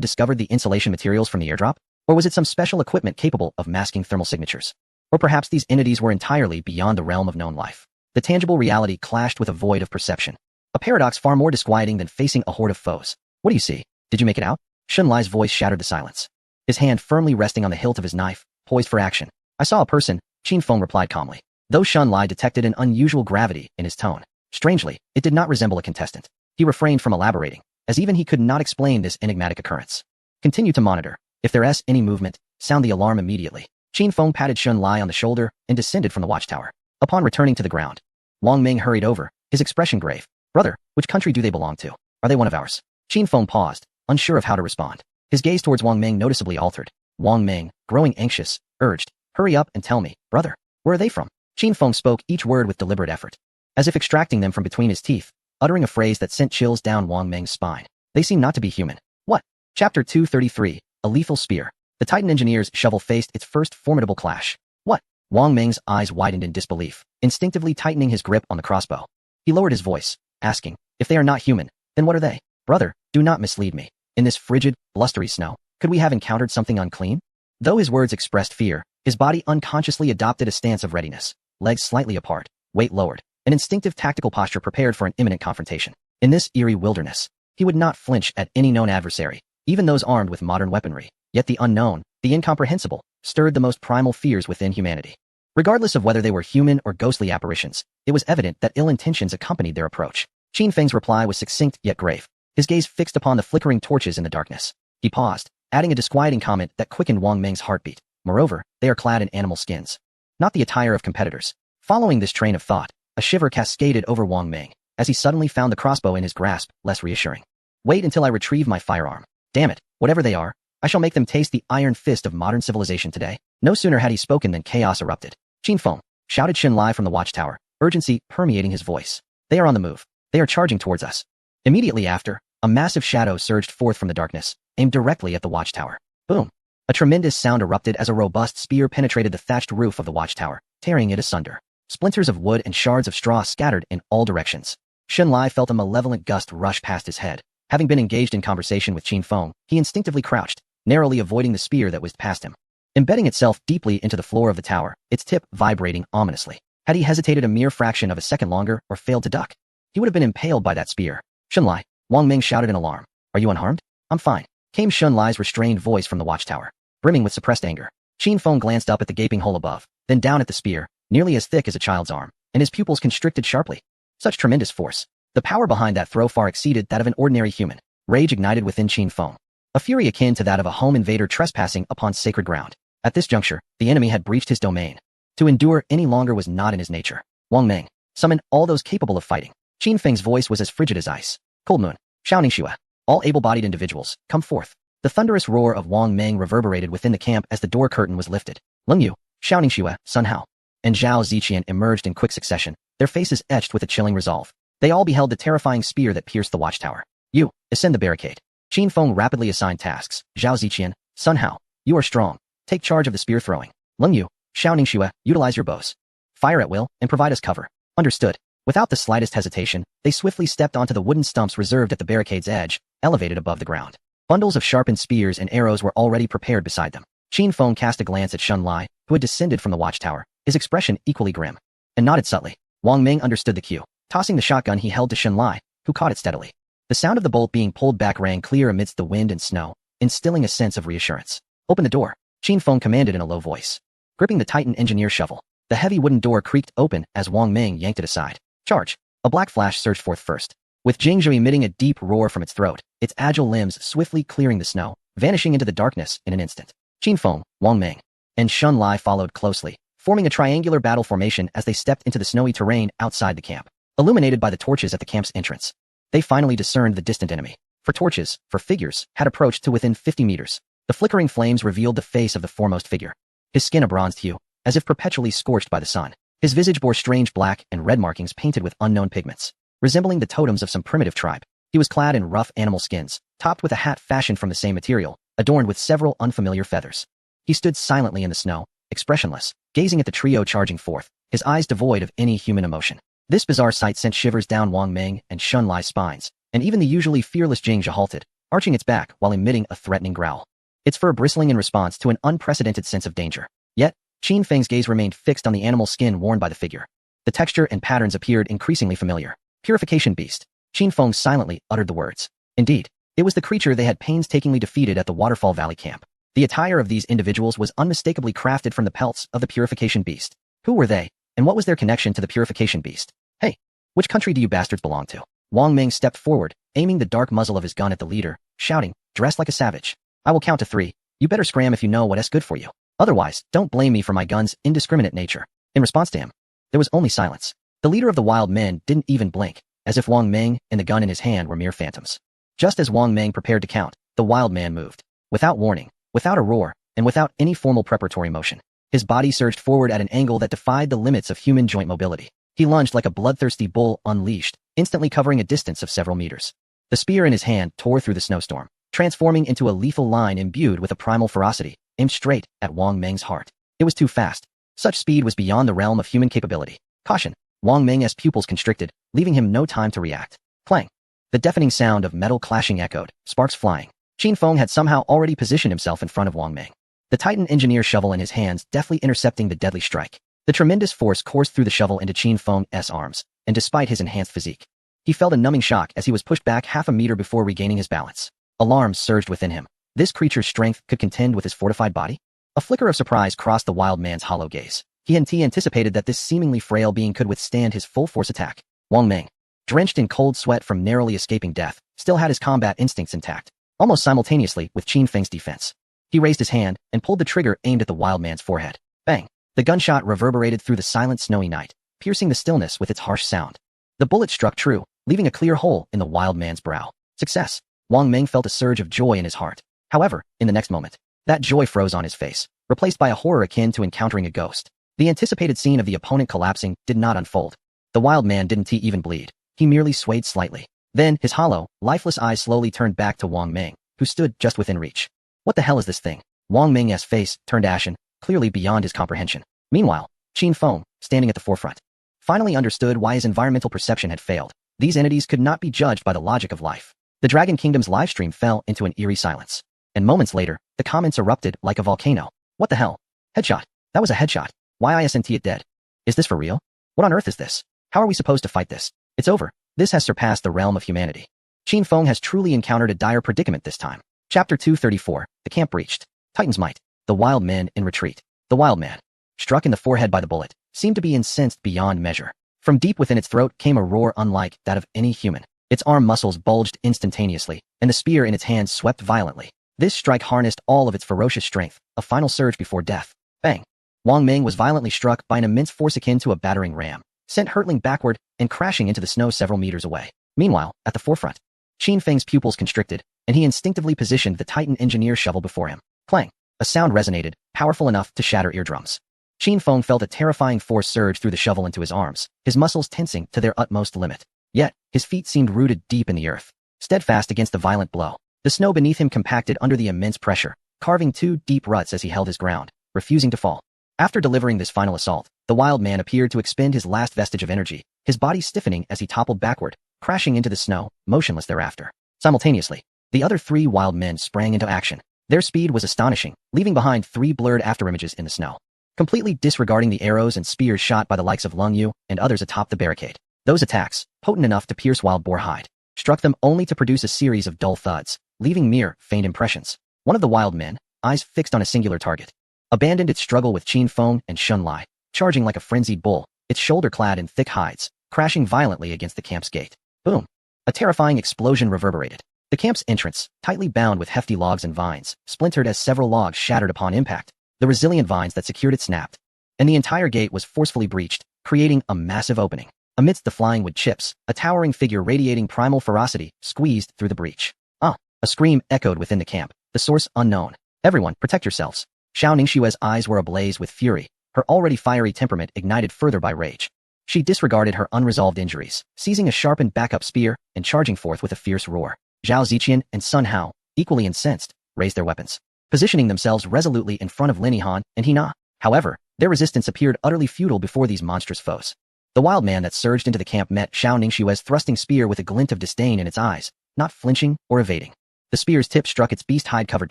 discovered the insulation materials from the airdrop? Or was it some special equipment capable of masking thermal signatures? Or perhaps these entities were entirely beyond the realm of known life. The tangible reality clashed with a void of perception, a paradox far more disquieting than facing a horde of foes. What do you see? Did you make it out? Shunlai's voice shattered the silence, his hand firmly resting on the hilt of his knife, poised for action. I saw a person, Qin Feng replied calmly, though Shunlai detected an unusual gravity in his tone. Strangely, it did not resemble a contestant. He refrained from elaborating, as even he could not explain this enigmatic occurrence. Continue to monitor. If there's any movement, sound the alarm immediately. Qin Feng patted Shunlai on the shoulder and descended from the watchtower. Upon returning to the ground, Wang Ming hurried over, his expression grave. Brother, which country do they belong to? Are they one of ours? Qin Feng paused, unsure of how to respond. His gaze towards Wang Ming noticeably altered. Wang Ming, growing anxious, urged, hurry up and tell me, brother, where are they from? Qin Feng spoke each word with deliberate effort, as if extracting them from between his teeth, uttering a phrase that sent chills down Wang Meng's spine. They seem not to be human. What? Chapter 233, A Lethal Spear. The Titan Engineer's shovel faced its first formidable clash. What? Wang Meng's eyes widened in disbelief, instinctively tightening his grip on the crossbow. He lowered his voice, asking, if they are not human, then what are they? Brother, do not mislead me. In this frigid, blustery snow, could we have encountered something unclean? Though his words expressed fear, his body unconsciously adopted a stance of readiness, legs slightly apart, weight lowered, an instinctive tactical posture prepared for an imminent confrontation. In this eerie wilderness, he would not flinch at any known adversary, even those armed with modern weaponry. Yet the unknown, the incomprehensible, stirred the most primal fears within humanity. Regardless of whether they were human or ghostly apparitions, it was evident that ill intentions accompanied their approach. Qin Feng's reply was succinct yet grave, his gaze fixed upon the flickering torches in the darkness. He paused, adding a disquieting comment that quickened Wang Meng's heartbeat. Moreover, they are clad in animal skins, not the attire of competitors. Following this train of thought, a shiver cascaded over Wang Meng, as he suddenly found the crossbow in his grasp less reassuring. Wait until I retrieve my firearm. Damn it, whatever they are, I shall make them taste the iron fist of modern civilization today. No sooner had he spoken than chaos erupted. Qin Feng, shouted Shen Lai from the watchtower, urgency permeating his voice. They are on the move. They are charging towards us. Immediately after, a massive shadow surged forth from the darkness, aimed directly at the watchtower. Boom! A tremendous sound erupted as a robust spear penetrated the thatched roof of the watchtower, tearing it asunder. Splinters of wood and shards of straw scattered in all directions. Shen Lai felt a malevolent gust rush past his head. Having been engaged in conversation with Qin Feng, he instinctively crouched, narrowly avoiding the spear that whizzed past him. Embedding itself deeply into the floor of the tower, its tip vibrating ominously. Had he hesitated a mere fraction of a second longer or failed to duck, he would have been impaled by that spear. Shen Lai, Wang Meng shouted in alarm. Are you unharmed? I'm fine, came Shen Lai's restrained voice from the watchtower, brimming with suppressed anger. Qin Feng glanced up at the gaping hole above, then down at the spear, nearly as thick as a child's arm, and his pupils constricted sharply. Such tremendous force. The power behind that throw far exceeded that of an ordinary human. Rage ignited within Qin Feng, a fury akin to that of a home invader trespassing upon sacred ground. At this juncture, the enemy had breached his domain. To endure any longer was not in his nature. Wang Meng, summon all those capable of fighting. Qin Feng's voice was as frigid as ice. Cold Moon, Xiaoning Shua, all able-bodied individuals, come forth. The thunderous roar of Wang Meng reverberated within the camp as the door curtain was lifted. Leng Yu, Xiaoning Shua, Sun Hao, and Zhao Ziqian emerged in quick succession, their faces etched with a chilling resolve. They all beheld the terrifying spear that pierced the watchtower. You, ascend the barricade. Qin Feng rapidly assigned tasks. Zhao Ziqian, Sun Hao, you are strong. Take charge of the spear throwing. Leng Yu, Xiaoning Shua, utilize your bows. Fire at will, and provide us cover. Understood. Without the slightest hesitation, they swiftly stepped onto the wooden stumps reserved at the barricade's edge, elevated above the ground. Bundles of sharpened spears and arrows were already prepared beside them. Qin Feng cast a glance at Shen Lai, who had descended from the watchtower, his expression equally grim, and nodded subtly. Wang Meng understood the cue, tossing the shotgun he held to Shen Lai, who caught it steadily. The sound of the bolt being pulled back rang clear amidst the wind and snow, instilling a sense of reassurance. Open the door, Qin Feng commanded in a low voice. Gripping the Titan Engineer shovel, the heavy wooden door creaked open as Wang Meng yanked it aside. Charge! A black flash surged forth first, with Jingzhou emitting a deep roar from its throat, its agile limbs swiftly clearing the snow, vanishing into the darkness in an instant. Qin Feng, Wang Meng, and Shen Lai followed closely, forming a triangular battle formation as they stepped into the snowy terrain outside the camp. Illuminated by the torches at the camp's entrance, they finally discerned the distant enemy. For torches, for figures, had approached to within 50 meters. The flickering flames revealed the face of the foremost figure. His skin a bronzed hue, as if perpetually scorched by the sun. His visage bore strange black and red markings painted with unknown pigments, resembling the totems of some primitive tribe. He was clad in rough animal skins, topped with a hat fashioned from the same material, adorned with several unfamiliar feathers. He stood silently in the snow, expressionless, gazing at the trio charging forth, his eyes devoid of any human emotion. This bizarre sight sent shivers down Wang Meng and Shen Lai's spines, and even the usually fearless Jingzhou halted, arching its back while emitting a threatening growl. Its fur bristling in response to an unprecedented sense of danger. Yet, Qin Feng's gaze remained fixed on the animal skin worn by the figure. The texture and patterns appeared increasingly familiar. Purification Beast. Qin Feng silently uttered the words. Indeed, it was the creature they had painstakingly defeated at the Waterfall Valley camp. The attire of these individuals was unmistakably crafted from the pelts of the Purification Beast. Who were they, and what was their connection to the Purification Beast? Hey, which country do you bastards belong to? Wang Meng stepped forward, aiming the dark muzzle of his gun at the leader, shouting, dressed like a savage. I will count to 3. You better scram if you know what's good for you. Otherwise, don't blame me for my gun's indiscriminate nature. In response to him, there was only silence. The leader of the wild men didn't even blink, as if Wang Meng and the gun in his hand were mere phantoms. Just as Wang Meng prepared to count, the wild man moved. Without warning, without a roar, and without any formal preparatory motion. His body surged forward at an angle that defied the limits of human joint mobility. He lunged like a bloodthirsty bull unleashed, instantly covering a distance of several meters. The spear in his hand tore through the snowstorm, transforming into a lethal line imbued with a primal ferocity, aimed straight at Wang Meng's heart. It was too fast. Such speed was beyond the realm of human capability. Caution! Wang Meng's pupils constricted, leaving him no time to react. Clang! The deafening sound of metal clashing echoed, sparks flying. Qin Feng had somehow already positioned himself in front of Wang Meng. The Titan engineer shovel in his hands deftly intercepting the deadly strike. The tremendous force coursed through the shovel into Qin Feng's arms, and despite his enhanced physique, he felt a numbing shock as he was pushed back half a meter before regaining his balance. Alarm surged within him. This creature's strength could contend with his fortified body? A flicker of surprise crossed the wild man's hollow gaze. He anticipated that this seemingly frail being could withstand his full-force attack. Wang Meng, drenched in cold sweat from narrowly escaping death, still had his combat instincts intact, almost simultaneously with Qin Feng's defense. He raised his hand and pulled the trigger aimed at the wild man's forehead. Bang! The gunshot reverberated through the silent snowy night, piercing the stillness with its harsh sound. The bullet struck true, leaving a clear hole in the wild man's brow. Success! Wang Meng felt a surge of joy in his heart. However, in the next moment, that joy froze on his face, replaced by a horror akin to encountering a ghost. The anticipated scene of the opponent collapsing did not unfold. The wild man didn't even bleed. He merely swayed slightly. Then, his hollow, lifeless eyes slowly turned back to Wang Meng, who stood just within reach. What the hell is this thing? Wang Meng's face turned ashen, clearly beyond his comprehension. Meanwhile, Qin Feng, standing at the forefront, finally understood why his environmental perception had failed. These entities could not be judged by the logic of life. The Dragon Kingdom's livestream fell into an eerie silence. And moments later, the comments erupted like a volcano. What the hell? Headshot. That was a headshot. Why isn't it dead? Is this for real? What on earth is this? How are we supposed to fight this? It's over. This has surpassed the realm of humanity. Qin Feng has truly encountered a dire predicament this time. Chapter 234, The Camp Breached. Titan's Might. The wild man in retreat. The wild man, struck in the forehead by the bullet, seemed to be incensed beyond measure. From deep within its throat came a roar unlike that of any human. Its arm muscles bulged instantaneously, and the spear in its hand swept violently. This strike harnessed all of its ferocious strength, a final surge before death. Bang! Wang Meng was violently struck by an immense force akin to a battering ram, sent hurtling backward and crashing into the snow several meters away. Meanwhile, at the forefront, Qin Feng's pupils constricted, and he instinctively positioned the Titan engineer shovel before him. Clang! A sound resonated, powerful enough to shatter eardrums. Qin Feng felt a terrifying force surge through the shovel into his arms, his muscles tensing to their utmost limit. Yet, his feet seemed rooted deep in the earth, steadfast against the violent blow. The snow beneath him compacted under the immense pressure, carving two deep ruts as he held his ground, refusing to fall. After delivering this final assault, the wild man appeared to expend his last vestige of energy, his body stiffening as he toppled backward, crashing into the snow, motionless thereafter. Simultaneously, the other three wild men sprang into action. Their speed was astonishing, leaving behind three blurred afterimages in the snow, completely disregarding the arrows and spears shot by the likes of Lung Yu and others atop the barricade. Those attacks, potent enough to pierce wild boar hide, struck them only to produce a series of dull thuds, leaving mere, faint impressions. One of the wild men, eyes fixed on a singular target, abandoned its struggle with Qin Feng and Shun Lai, charging like a frenzied bull, its shoulder clad in thick hides, crashing violently against the camp's gate. Boom! A terrifying explosion reverberated. The camp's entrance, tightly bound with hefty logs and vines, splintered as several logs shattered upon impact. The resilient vines that secured it snapped, and the entire gate was forcefully breached, creating a massive opening. Amidst the flying wood chips, a towering figure radiating primal ferocity squeezed through the breach. Ah! A scream echoed within the camp, the source unknown. Everyone, protect yourselves. Xiao Ningxue's eyes were ablaze with fury, her already fiery temperament ignited further by rage. She disregarded her unresolved injuries, seizing a sharpened backup spear and charging forth with a fierce roar. Zhao Ziqian and Sun Hao, equally incensed, raised their weapons, positioning themselves resolutely in front of Lin Yihan and He Na. However, their resistance appeared utterly futile before these monstrous foes. The wild man that surged into the camp met Xiao Ningxue's thrusting spear with a glint of disdain in its eyes, not flinching or evading. The spear's tip struck its beast hide-covered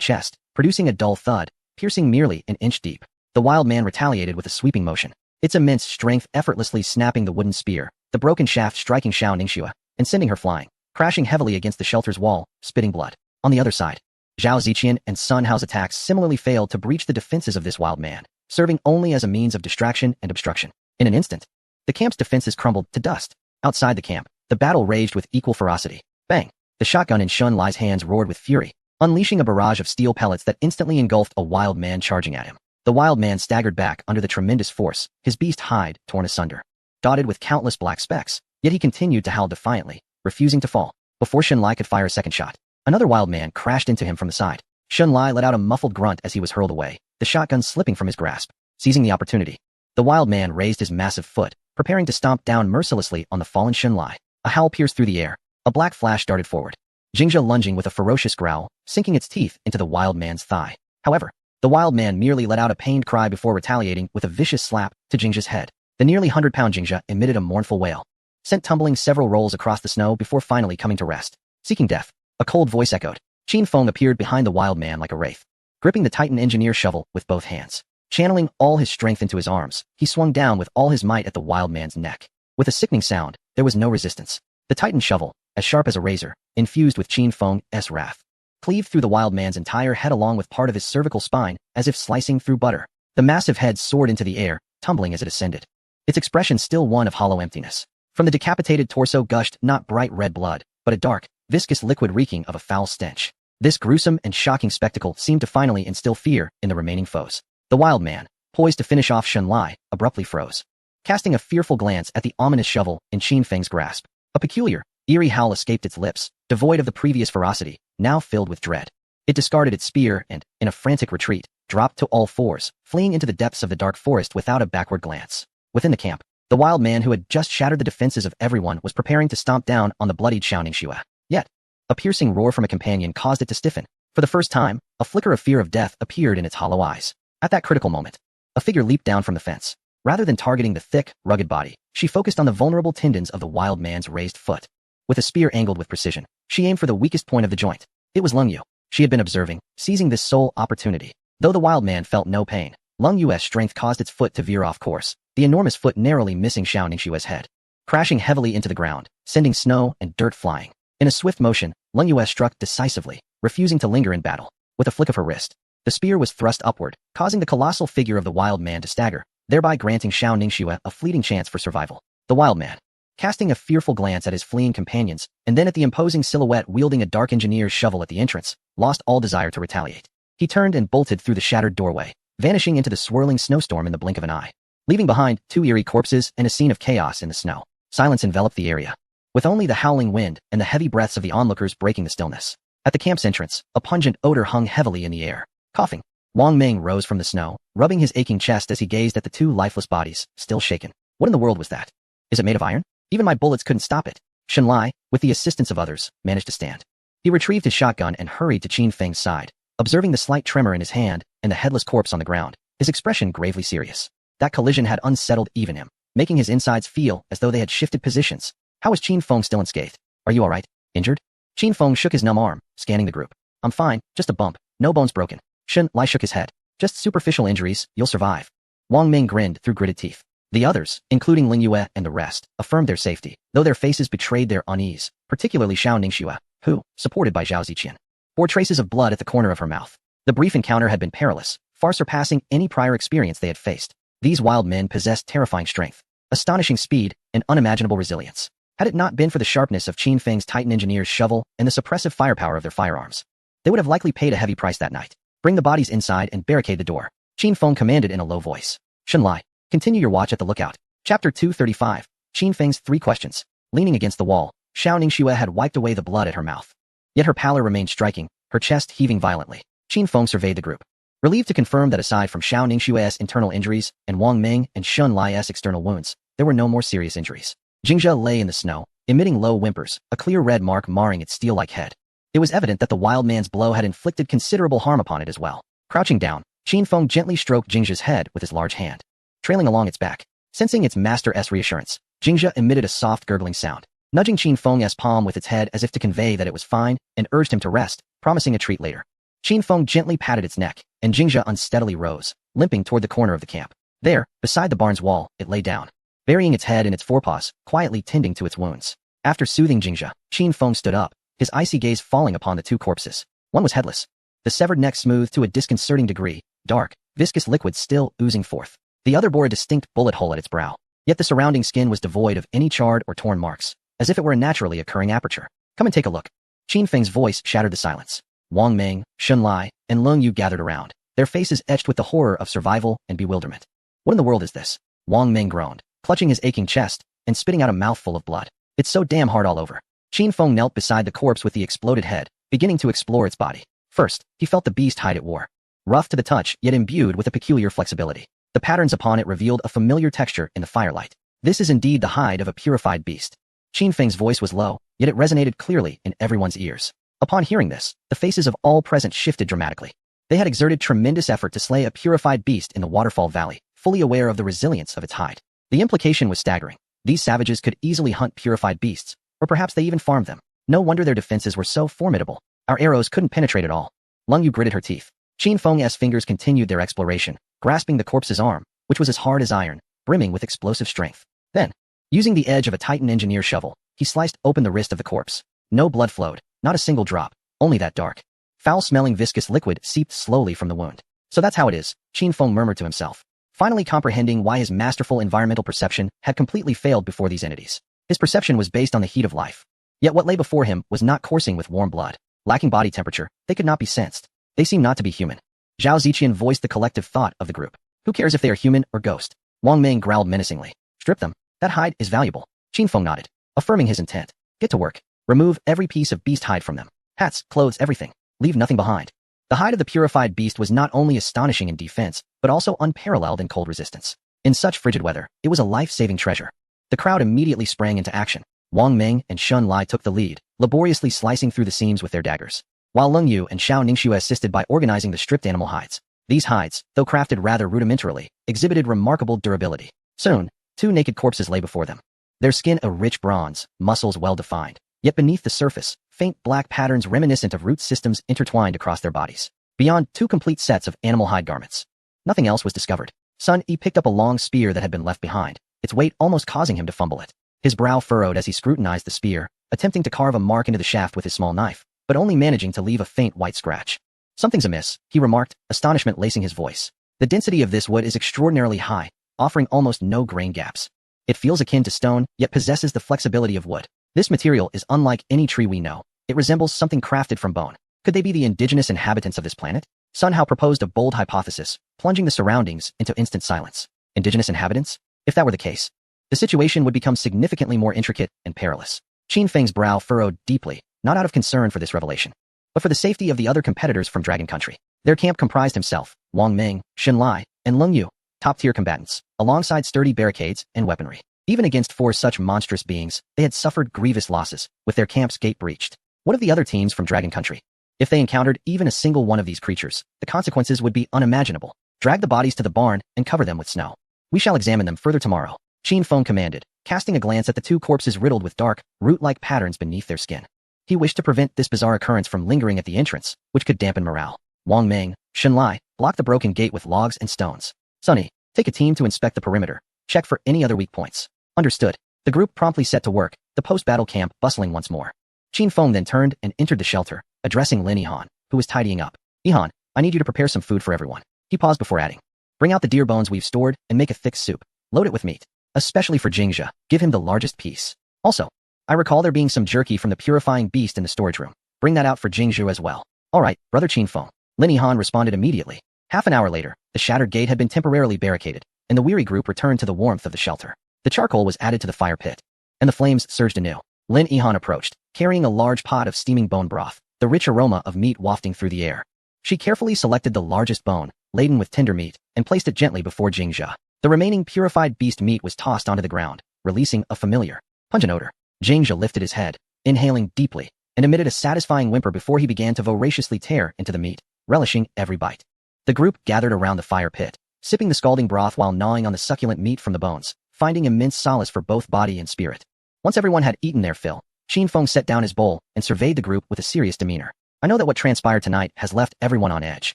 chest, producing a dull thud, piercing merely an inch deep. The wild man retaliated with a sweeping motion, its immense strength effortlessly snapping the wooden spear, the broken shaft striking Xiao Ningxue and sending her flying, crashing heavily against the shelter's wall, spitting blood. On the other side, Zhao Ziqian and Sun Hao's attacks similarly failed to breach the defenses of this wild man, serving only as a means of distraction and obstruction. In an instant, the camp's defenses crumbled to dust. Outside the camp, the battle raged with equal ferocity. Bang! The shotgun in Shun Lai's hands roared with fury, unleashing a barrage of steel pellets that instantly engulfed a wild man charging at him. The wild man staggered back under the tremendous force, his beast hide torn asunder, dotted with countless black specks, yet he continued to howl defiantly, refusing to fall. Before Shun Lai could fire a second shot, another wild man crashed into him from the side. Shun Lai let out a muffled grunt as he was hurled away, the shotgun slipping from his grasp. Seizing the opportunity, the wild man raised his massive foot, preparing to stomp down mercilessly on the fallen Xunlai. A howl pierced through the air. A black flash darted forward. Jingjia lunging with a ferocious growl, sinking its teeth into the wild man's thigh. However, the wild man merely let out a pained cry before retaliating with a vicious slap to Jingjia's head. The nearly 100-pound Jingjia emitted a mournful wail, sent tumbling several rolls across the snow before finally coming to rest. Seeking death, a cold voice echoed. Qin Feng appeared behind the wild man like a wraith, gripping the Titan engineer shovel with both hands. Channeling all his strength into his arms, he swung down with all his might at the wild man's neck. With a sickening sound, there was no resistance. The Titan shovel, as sharp as a razor, infused with Qin Feng's wrath, cleaved through the wild man's entire head along with part of his cervical spine, as if slicing through butter. The massive head soared into the air, tumbling as it ascended, its expression still one of hollow emptiness. From the decapitated torso gushed not bright red blood, but a dark, viscous liquid reeking of a foul stench. This gruesome and shocking spectacle seemed to finally instill fear in the remaining foes. The wild man, poised to finish off Xunlai, abruptly froze, casting a fearful glance at the ominous shovel in Qin Feng's grasp. A peculiar, eerie howl escaped its lips, devoid of the previous ferocity, now filled with dread. It discarded its spear and, in a frantic retreat, dropped to all fours, fleeing into the depths of the dark forest without a backward glance. Within the camp, the wild man who had just shattered the defenses of everyone was preparing to stomp down on the bloodied Xiao Ningxue. Yet, a piercing roar from a companion caused it to stiffen. For the first time, a flicker of fear of death appeared in its hollow eyes. At that critical moment, a figure leaped down from the fence. Rather than targeting the thick, rugged body, she focused on the vulnerable tendons of the wild man's raised foot. With a spear angled with precision, she aimed for the weakest point of the joint. It was Leng Yu. She had been observing, seizing this sole opportunity. Though the wild man felt no pain, Leng Yu's strength caused its foot to veer off course, the enormous foot narrowly missing Xiao Ningxue's head, crashing heavily into the ground, sending snow and dirt flying. In a swift motion, Leng Yu struck decisively, refusing to linger in battle. With a flick of her wrist, the spear was thrust upward, causing the colossal figure of the wild man to stagger, thereby granting Xiao Ningxue a fleeting chance for survival. The wild man, casting a fearful glance at his fleeing companions, and then at the imposing silhouette wielding a dark engineer's shovel at the entrance, lost all desire to retaliate. He turned and bolted through the shattered doorway, vanishing into the swirling snowstorm in the blink of an eye, leaving behind 2 eerie corpses and a scene of chaos in the snow. Silence enveloped the area, with only the howling wind and the heavy breaths of the onlookers breaking the stillness. At the camp's entrance, a pungent odor hung heavily in the air. Coughing, Wang Ming rose from the snow, rubbing his aching chest as he gazed at the 2 lifeless bodies, still shaken. What in the world was that? Is it made of iron? Even my bullets couldn't stop it. Xunlai, with the assistance of others, managed to stand. He retrieved his shotgun and hurried to Qin Feng's side, observing the slight tremor in his hand and the headless corpse on the ground, his expression gravely serious. That collision had unsettled even him, making his insides feel as though they had shifted positions. How is Qin Feng still unscathed? Are you alright? Injured? Qin Feng shook his numb arm, scanning the group. I'm fine, just a bump, no bones broken. Xunlai shook his head. Just superficial injuries, you'll survive. Wang Ming grinned through gritted teeth. The others, including Leng Yue and the rest, affirmed their safety, though their faces betrayed their unease, particularly Xiao Ningxue, who, supported by Zhao Ziqian, bore traces of blood at the corner of her mouth. The brief encounter had been perilous, far surpassing any prior experience they had faced. These wild men possessed terrifying strength, astonishing speed, and unimaginable resilience. Had it not been for the sharpness of Qin Feng's Titan engineer's shovel and the suppressive firepower of their firearms, they would have likely paid a heavy price that night. Bring the bodies inside and barricade the door, Qin Feng commanded in a low voice. Xunlai, continue your watch at the lookout. Chapter 235. Qin Feng's 3 questions. Leaning against the wall, Xiao Ningxue had wiped away the blood at her mouth. Yet her pallor remained striking, her chest heaving violently. Qin Feng surveyed the group, relieved to confirm that aside from Xiao Ningxue's internal injuries and Wang Ming and Xunlai's external wounds, there were no more serious injuries. Jingjia lay in the snow, emitting low whimpers, a clear red mark marring its steel-like head. It was evident that the wild man's blow had inflicted considerable harm upon it as well. Crouching down, Qin Feng gently stroked Jingjia's head with his large hand, trailing along its back. Sensing its master's reassurance, Jingjia emitted a soft gurgling sound, nudging Qin Feng's palm with its head as if to convey that it was fine, and urged him to rest, promising a treat later. Qin Feng gently patted its neck, and Jingjia unsteadily rose, limping toward the corner of the camp. There, beside the barn's wall, it lay down, burying its head in its forepaws, quietly tending to its wounds. After soothing Jingjia, Qin Feng stood up, his icy gaze falling upon the 2 corpses. One was headless, the severed neck smooth to a disconcerting degree, dark, viscous liquid still oozing forth. The other bore a distinct bullet hole at its brow, yet the surrounding skin was devoid of any charred or torn marks, as if it were a naturally occurring aperture. Come and take a look. Qin Feng's voice shattered the silence. Wang Ming, Xunlai, and Leng Yu gathered around, their faces etched with the horror of survival and bewilderment. What in the world is this? Wang Ming groaned, clutching his aching chest and spitting out a mouthful of blood. It's so damn hard all over. Qin Feng knelt beside the corpse with the exploded head, beginning to explore its body. First, he felt the beast hide it wore. Rough to the touch, yet imbued with a peculiar flexibility. The patterns upon it revealed a familiar texture in the firelight. This is indeed the hide of a purified beast. Qin Feng's voice was low, yet it resonated clearly in everyone's ears. Upon hearing this, the faces of all present shifted dramatically. They had exerted tremendous effort to slay a purified beast in the Waterfall Valley, fully aware of the resilience of its hide. The implication was staggering. These savages could easily hunt purified beasts, or perhaps they even farmed them. No wonder their defenses were so formidable. Our arrows couldn't penetrate at all. Lung Yu gritted her teeth. Qin Feng's fingers continued their exploration, grasping the corpse's arm, which was as hard as iron, brimming with explosive strength. Then, using the edge of a Titan engineer shovel, he sliced open the wrist of the corpse. No blood flowed, not a single drop, only that dark, foul-smelling viscous liquid seeped slowly from the wound. So that's how it is, Qin Feng murmured to himself, finally comprehending why his masterful environmental perception had completely failed before these entities. His perception was based on the heat of life. Yet what lay before him was not coursing with warm blood. Lacking body temperature, they could not be sensed. They seemed not to be human. Zhao Ziqian voiced the collective thought of the group. Who cares if they are human or ghost? Wang Ming growled menacingly. Strip them. That hide is valuable. Qin Feng nodded, affirming his intent. Get to work. Remove every piece of beast hide from them. Hats, clothes, everything. Leave nothing behind. The hide of the purified beast was not only astonishing in defense, but also unparalleled in cold resistance. In such frigid weather, it was a life-saving treasure. The crowd immediately sprang into action. Wang Ming and Shun Lai took the lead, laboriously slicing through the seams with their daggers, while Leng Yu and Xiao Ningxue assisted by organizing the stripped animal hides. These hides, though crafted rather rudimentarily, exhibited remarkable durability. Soon, two naked corpses lay before them. Their skin a rich bronze, muscles well-defined, yet beneath the surface, faint black patterns reminiscent of root systems intertwined across their bodies. Beyond two complete sets of animal hide garments, nothing else was discovered. Sun Yi picked up a long spear that had been left behind, its weight almost causing him to fumble it. His brow furrowed as he scrutinized the spear, attempting to carve a mark into the shaft with his small knife, but only managing to leave a faint white scratch. Something's amiss, he remarked, astonishment lacing his voice. The density of this wood is extraordinarily high, offering almost no grain gaps. It feels akin to stone, yet possesses the flexibility of wood. This material is unlike any tree we know. It resembles something crafted from bone. Could they be the indigenous inhabitants of this planet? Sun Hao proposed a bold hypothesis, plunging the surroundings into instant silence. Indigenous inhabitants? If that were the case, the situation would become significantly more intricate and perilous. Qin Feng's brow furrowed deeply, not out of concern for this revelation, but for the safety of the other competitors from Dragon Country. Their camp comprised himself, Wang Ming, Shen Lai, and Leng Yu, top-tier combatants, alongside sturdy barricades and weaponry. Even against four such monstrous beings, they had suffered grievous losses, with their camp's gate breached. What of the other teams from Dragon Country? If they encountered even a single one of these creatures, the consequences would be unimaginable. Drag the bodies to the barn and cover them with snow. We shall examine them further tomorrow, Qin Feng commanded, casting a glance at the two corpses riddled with dark, root-like patterns beneath their skin. He wished to prevent this bizarre occurrence from lingering at the entrance, which could dampen morale. Wang Ming, Shen Lai, blocked the broken gate with logs and stones. Sunny, take a team to inspect the perimeter. Check for any other weak points. Understood. The group promptly set to work, the post-battle camp bustling once more. Qin Feng then turned and entered the shelter, addressing Lin Yihan, who was tidying up. Yihan, I need you to prepare some food for everyone. He paused before adding. Bring out the deer bones we've stored and make a thick soup. Load it with meat. Especially for Jingjia, give him the largest piece. Also, I recall there being some jerky from the purifying beast in the storage room. Bring that out for Jingzhu as well. All right, Brother Qin Feng. Lin Yihan responded immediately. Half an hour later, the shattered gate had been temporarily barricaded, and the weary group returned to the warmth of the shelter. The charcoal was added to the fire pit, and the flames surged anew. Lin Yihan approached, carrying a large pot of steaming bone broth, the rich aroma of meat wafting through the air. She carefully selected the largest bone, laden with tender meat, and placed it gently before Jingjia. The remaining purified beast meat was tossed onto the ground, releasing a familiar, pungent odor. Jingjia lifted his head, inhaling deeply, and emitted a satisfying whimper before he began to voraciously tear into the meat, relishing every bite. The group gathered around the fire pit, sipping the scalding broth while gnawing on the succulent meat from the bones, finding immense solace for both body and spirit. Once everyone had eaten their fill, Qin Feng set down his bowl and surveyed the group with a serious demeanor. I know that what transpired tonight has left everyone on edge.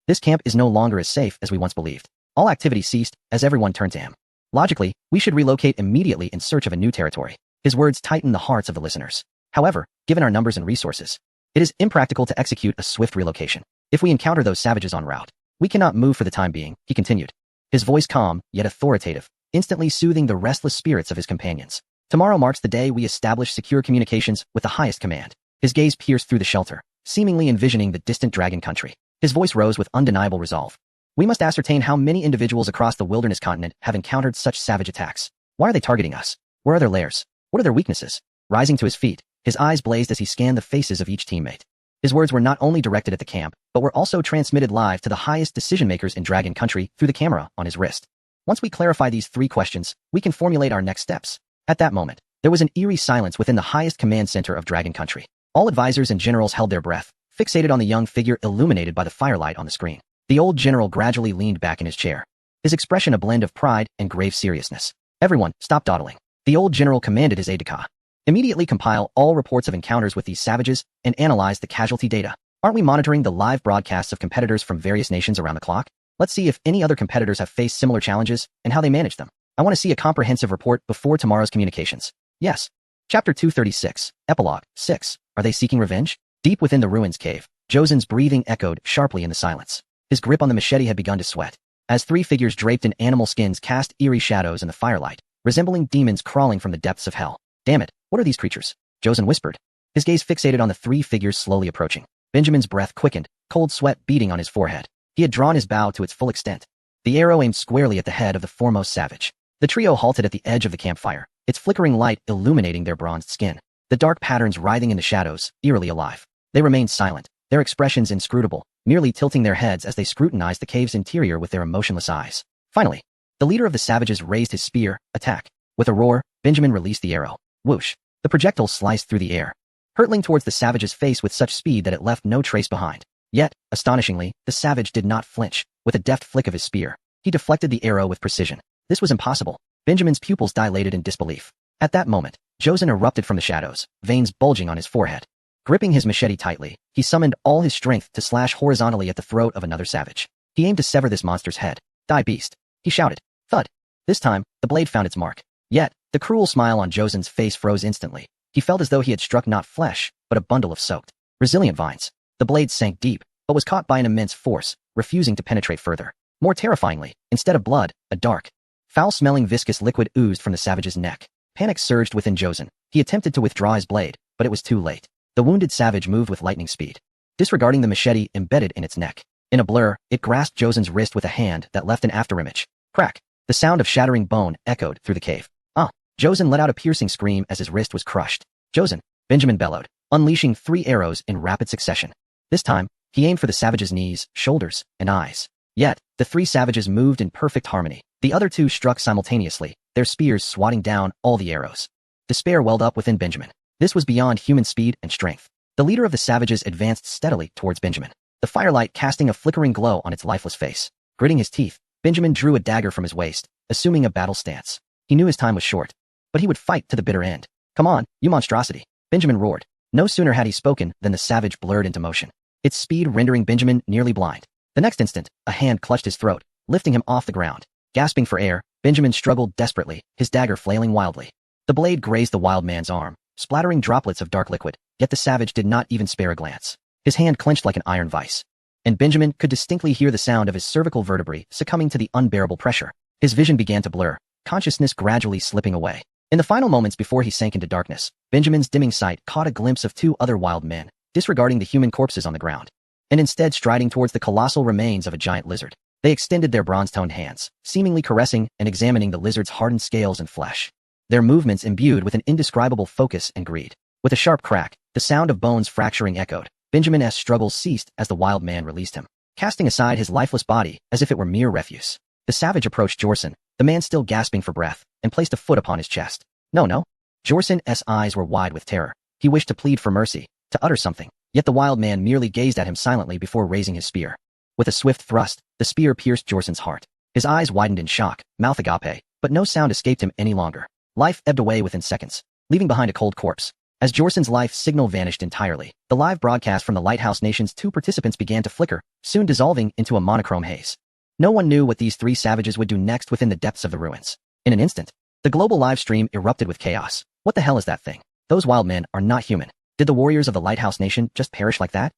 This camp is no longer as safe as we once believed. All activity ceased as everyone turned to him. Logically, we should relocate immediately in search of a new territory. His words tightened the hearts of the listeners. However, given our numbers and resources, it is impractical to execute a swift relocation. If we encounter those savages en route, we cannot move for the time being, he continued. His voice calm, yet authoritative, instantly soothing the restless spirits of his companions. Tomorrow marks the day we establish secure communications with the highest command. His gaze pierced through the shelter, seemingly envisioning the distant Dragon Country. His voice rose with undeniable resolve. We must ascertain how many individuals across the wilderness continent have encountered such savage attacks. Why are they targeting us? Where are their lairs? What are their weaknesses? Rising to his feet, his eyes blazed as he scanned the faces of each teammate. His words were not only directed at the camp, but were also transmitted live to the highest decision-makers in Dragon Country through the camera on his wrist. Once we clarify these 3 questions, we can formulate our next steps. At that moment, there was an eerie silence within the highest command center of Dragon Country. All advisors and generals held their breath, fixated on the young figure illuminated by the firelight on the screen. The old general gradually leaned back in his chair, his expression a blend of pride and grave seriousness. Everyone, stop dawdling. The old general commanded his aide-de-camp. Immediately compile all reports of encounters with these savages and analyze the casualty data. Aren't we monitoring the live broadcasts of competitors from various nations around the clock? Let's see if any other competitors have faced similar challenges and how they manage them. I want to see a comprehensive report before tomorrow's communications. Yes. Chapter 236, Epilogue 6. Are they seeking revenge? Deep within the ruins cave, Josen's breathing echoed sharply in the silence. His grip on the machete had begun to sweat. As 3 figures draped in animal skins cast eerie shadows in the firelight, resembling demons crawling from the depths of hell. Damn it, what are these creatures? Josen whispered. His gaze fixated on the 3 figures slowly approaching. Benjamin's breath quickened, cold sweat beading on his forehead. He had drawn his bow to its full extent. The arrow aimed squarely at the head of the foremost savage. The trio halted at the edge of the campfire, its flickering light illuminating their bronzed skin. The dark patterns writhing in the shadows, eerily alive. They remained silent, their expressions inscrutable, merely tilting their heads as they scrutinized the cave's interior with their emotionless eyes. Finally, the leader of the savages raised his spear, attack. With a roar, Benjamin released the arrow. Whoosh! The projectile sliced through the air, hurtling towards the savage's face with such speed that it left no trace behind. Yet, astonishingly, the savage did not flinch. With a deft flick of his spear, he deflected the arrow with precision. This was impossible. Benjamin's pupils dilated in disbelief. At that moment, Josen erupted from the shadows, veins bulging on his forehead. Gripping his machete tightly, he summoned all his strength to slash horizontally at the throat of another savage. He aimed to sever this monster's head. Die, beast! He shouted. Thud! This time, the blade found its mark. Yet, the cruel smile on Josen's face froze instantly. He felt as though he had struck not flesh, but a bundle of soaked, resilient vines. The blade sank deep, but was caught by an immense force, refusing to penetrate further. More terrifyingly, instead of blood, a dark, foul-smelling viscous liquid oozed from the savage's neck. Panic surged within Josen. He attempted to withdraw his blade, but it was too late. The wounded savage moved with lightning speed, disregarding the machete embedded in its neck. In a blur, it grasped Josen's wrist with a hand that left an afterimage. Crack! The sound of shattering bone echoed through the cave. Josen let out a piercing scream as his wrist was crushed. Josen! Benjamin bellowed, unleashing 3 arrows in rapid succession. This time, he aimed for the savage's knees, shoulders, and eyes. Yet, the 3 savages moved in perfect harmony. The other 2 struck simultaneously, their spears swatting down all the arrows. Despair welled up within Benjamin. This was beyond human speed and strength. The leader of the savages advanced steadily towards Benjamin, the firelight casting a flickering glow on its lifeless face. Gritting his teeth, Benjamin drew a dagger from his waist, assuming a battle stance. He knew his time was short, but he would fight to the bitter end. Come on, you monstrosity! Benjamin roared. No sooner had he spoken than the savage blurred into motion, its speed rendering Benjamin nearly blind. The next instant, a hand clutched his throat, lifting him off the ground. Gasping for air, Benjamin struggled desperately, his dagger flailing wildly. The blade grazed the wild man's arm, splattering droplets of dark liquid, yet the savage did not even spare a glance. His hand clenched like an iron vice, and Benjamin could distinctly hear the sound of his cervical vertebrae succumbing to the unbearable pressure. His vision began to blur, consciousness gradually slipping away. In the final moments before he sank into darkness, Benjamin's dimming sight caught a glimpse of 2 other wild men, disregarding the human corpses on the ground, and instead striding towards the colossal remains of a giant lizard. They extended their bronze-toned hands, seemingly caressing and examining the lizard's hardened scales and flesh, their movements imbued with an indescribable focus and greed. With a sharp crack, the sound of bones fracturing echoed. Benjamin's struggles ceased as the wild man released him, casting aside his lifeless body as if it were mere refuse. The savage approached Jorsen, the man still gasping for breath, and placed a foot upon his chest. No. Jorsen's eyes were wide with terror. He wished to plead for mercy, to utter something, yet the wild man merely gazed at him silently before raising his spear. With a swift thrust, the spear pierced Jorsen's heart. His eyes widened in shock, mouth agape, but no sound escaped him any longer. Life ebbed away within seconds, leaving behind a cold corpse. As Jorsen's life signal vanished entirely, the live broadcast from the Lighthouse Nation's 2 participants began to flicker, soon dissolving into a monochrome haze. No one knew what these 3 savages would do next within the depths of the ruins. In an instant, the global live stream erupted with chaos. What the hell is that thing? Those wild men are not human. Did the warriors of the Lighthouse Nation just perish like that?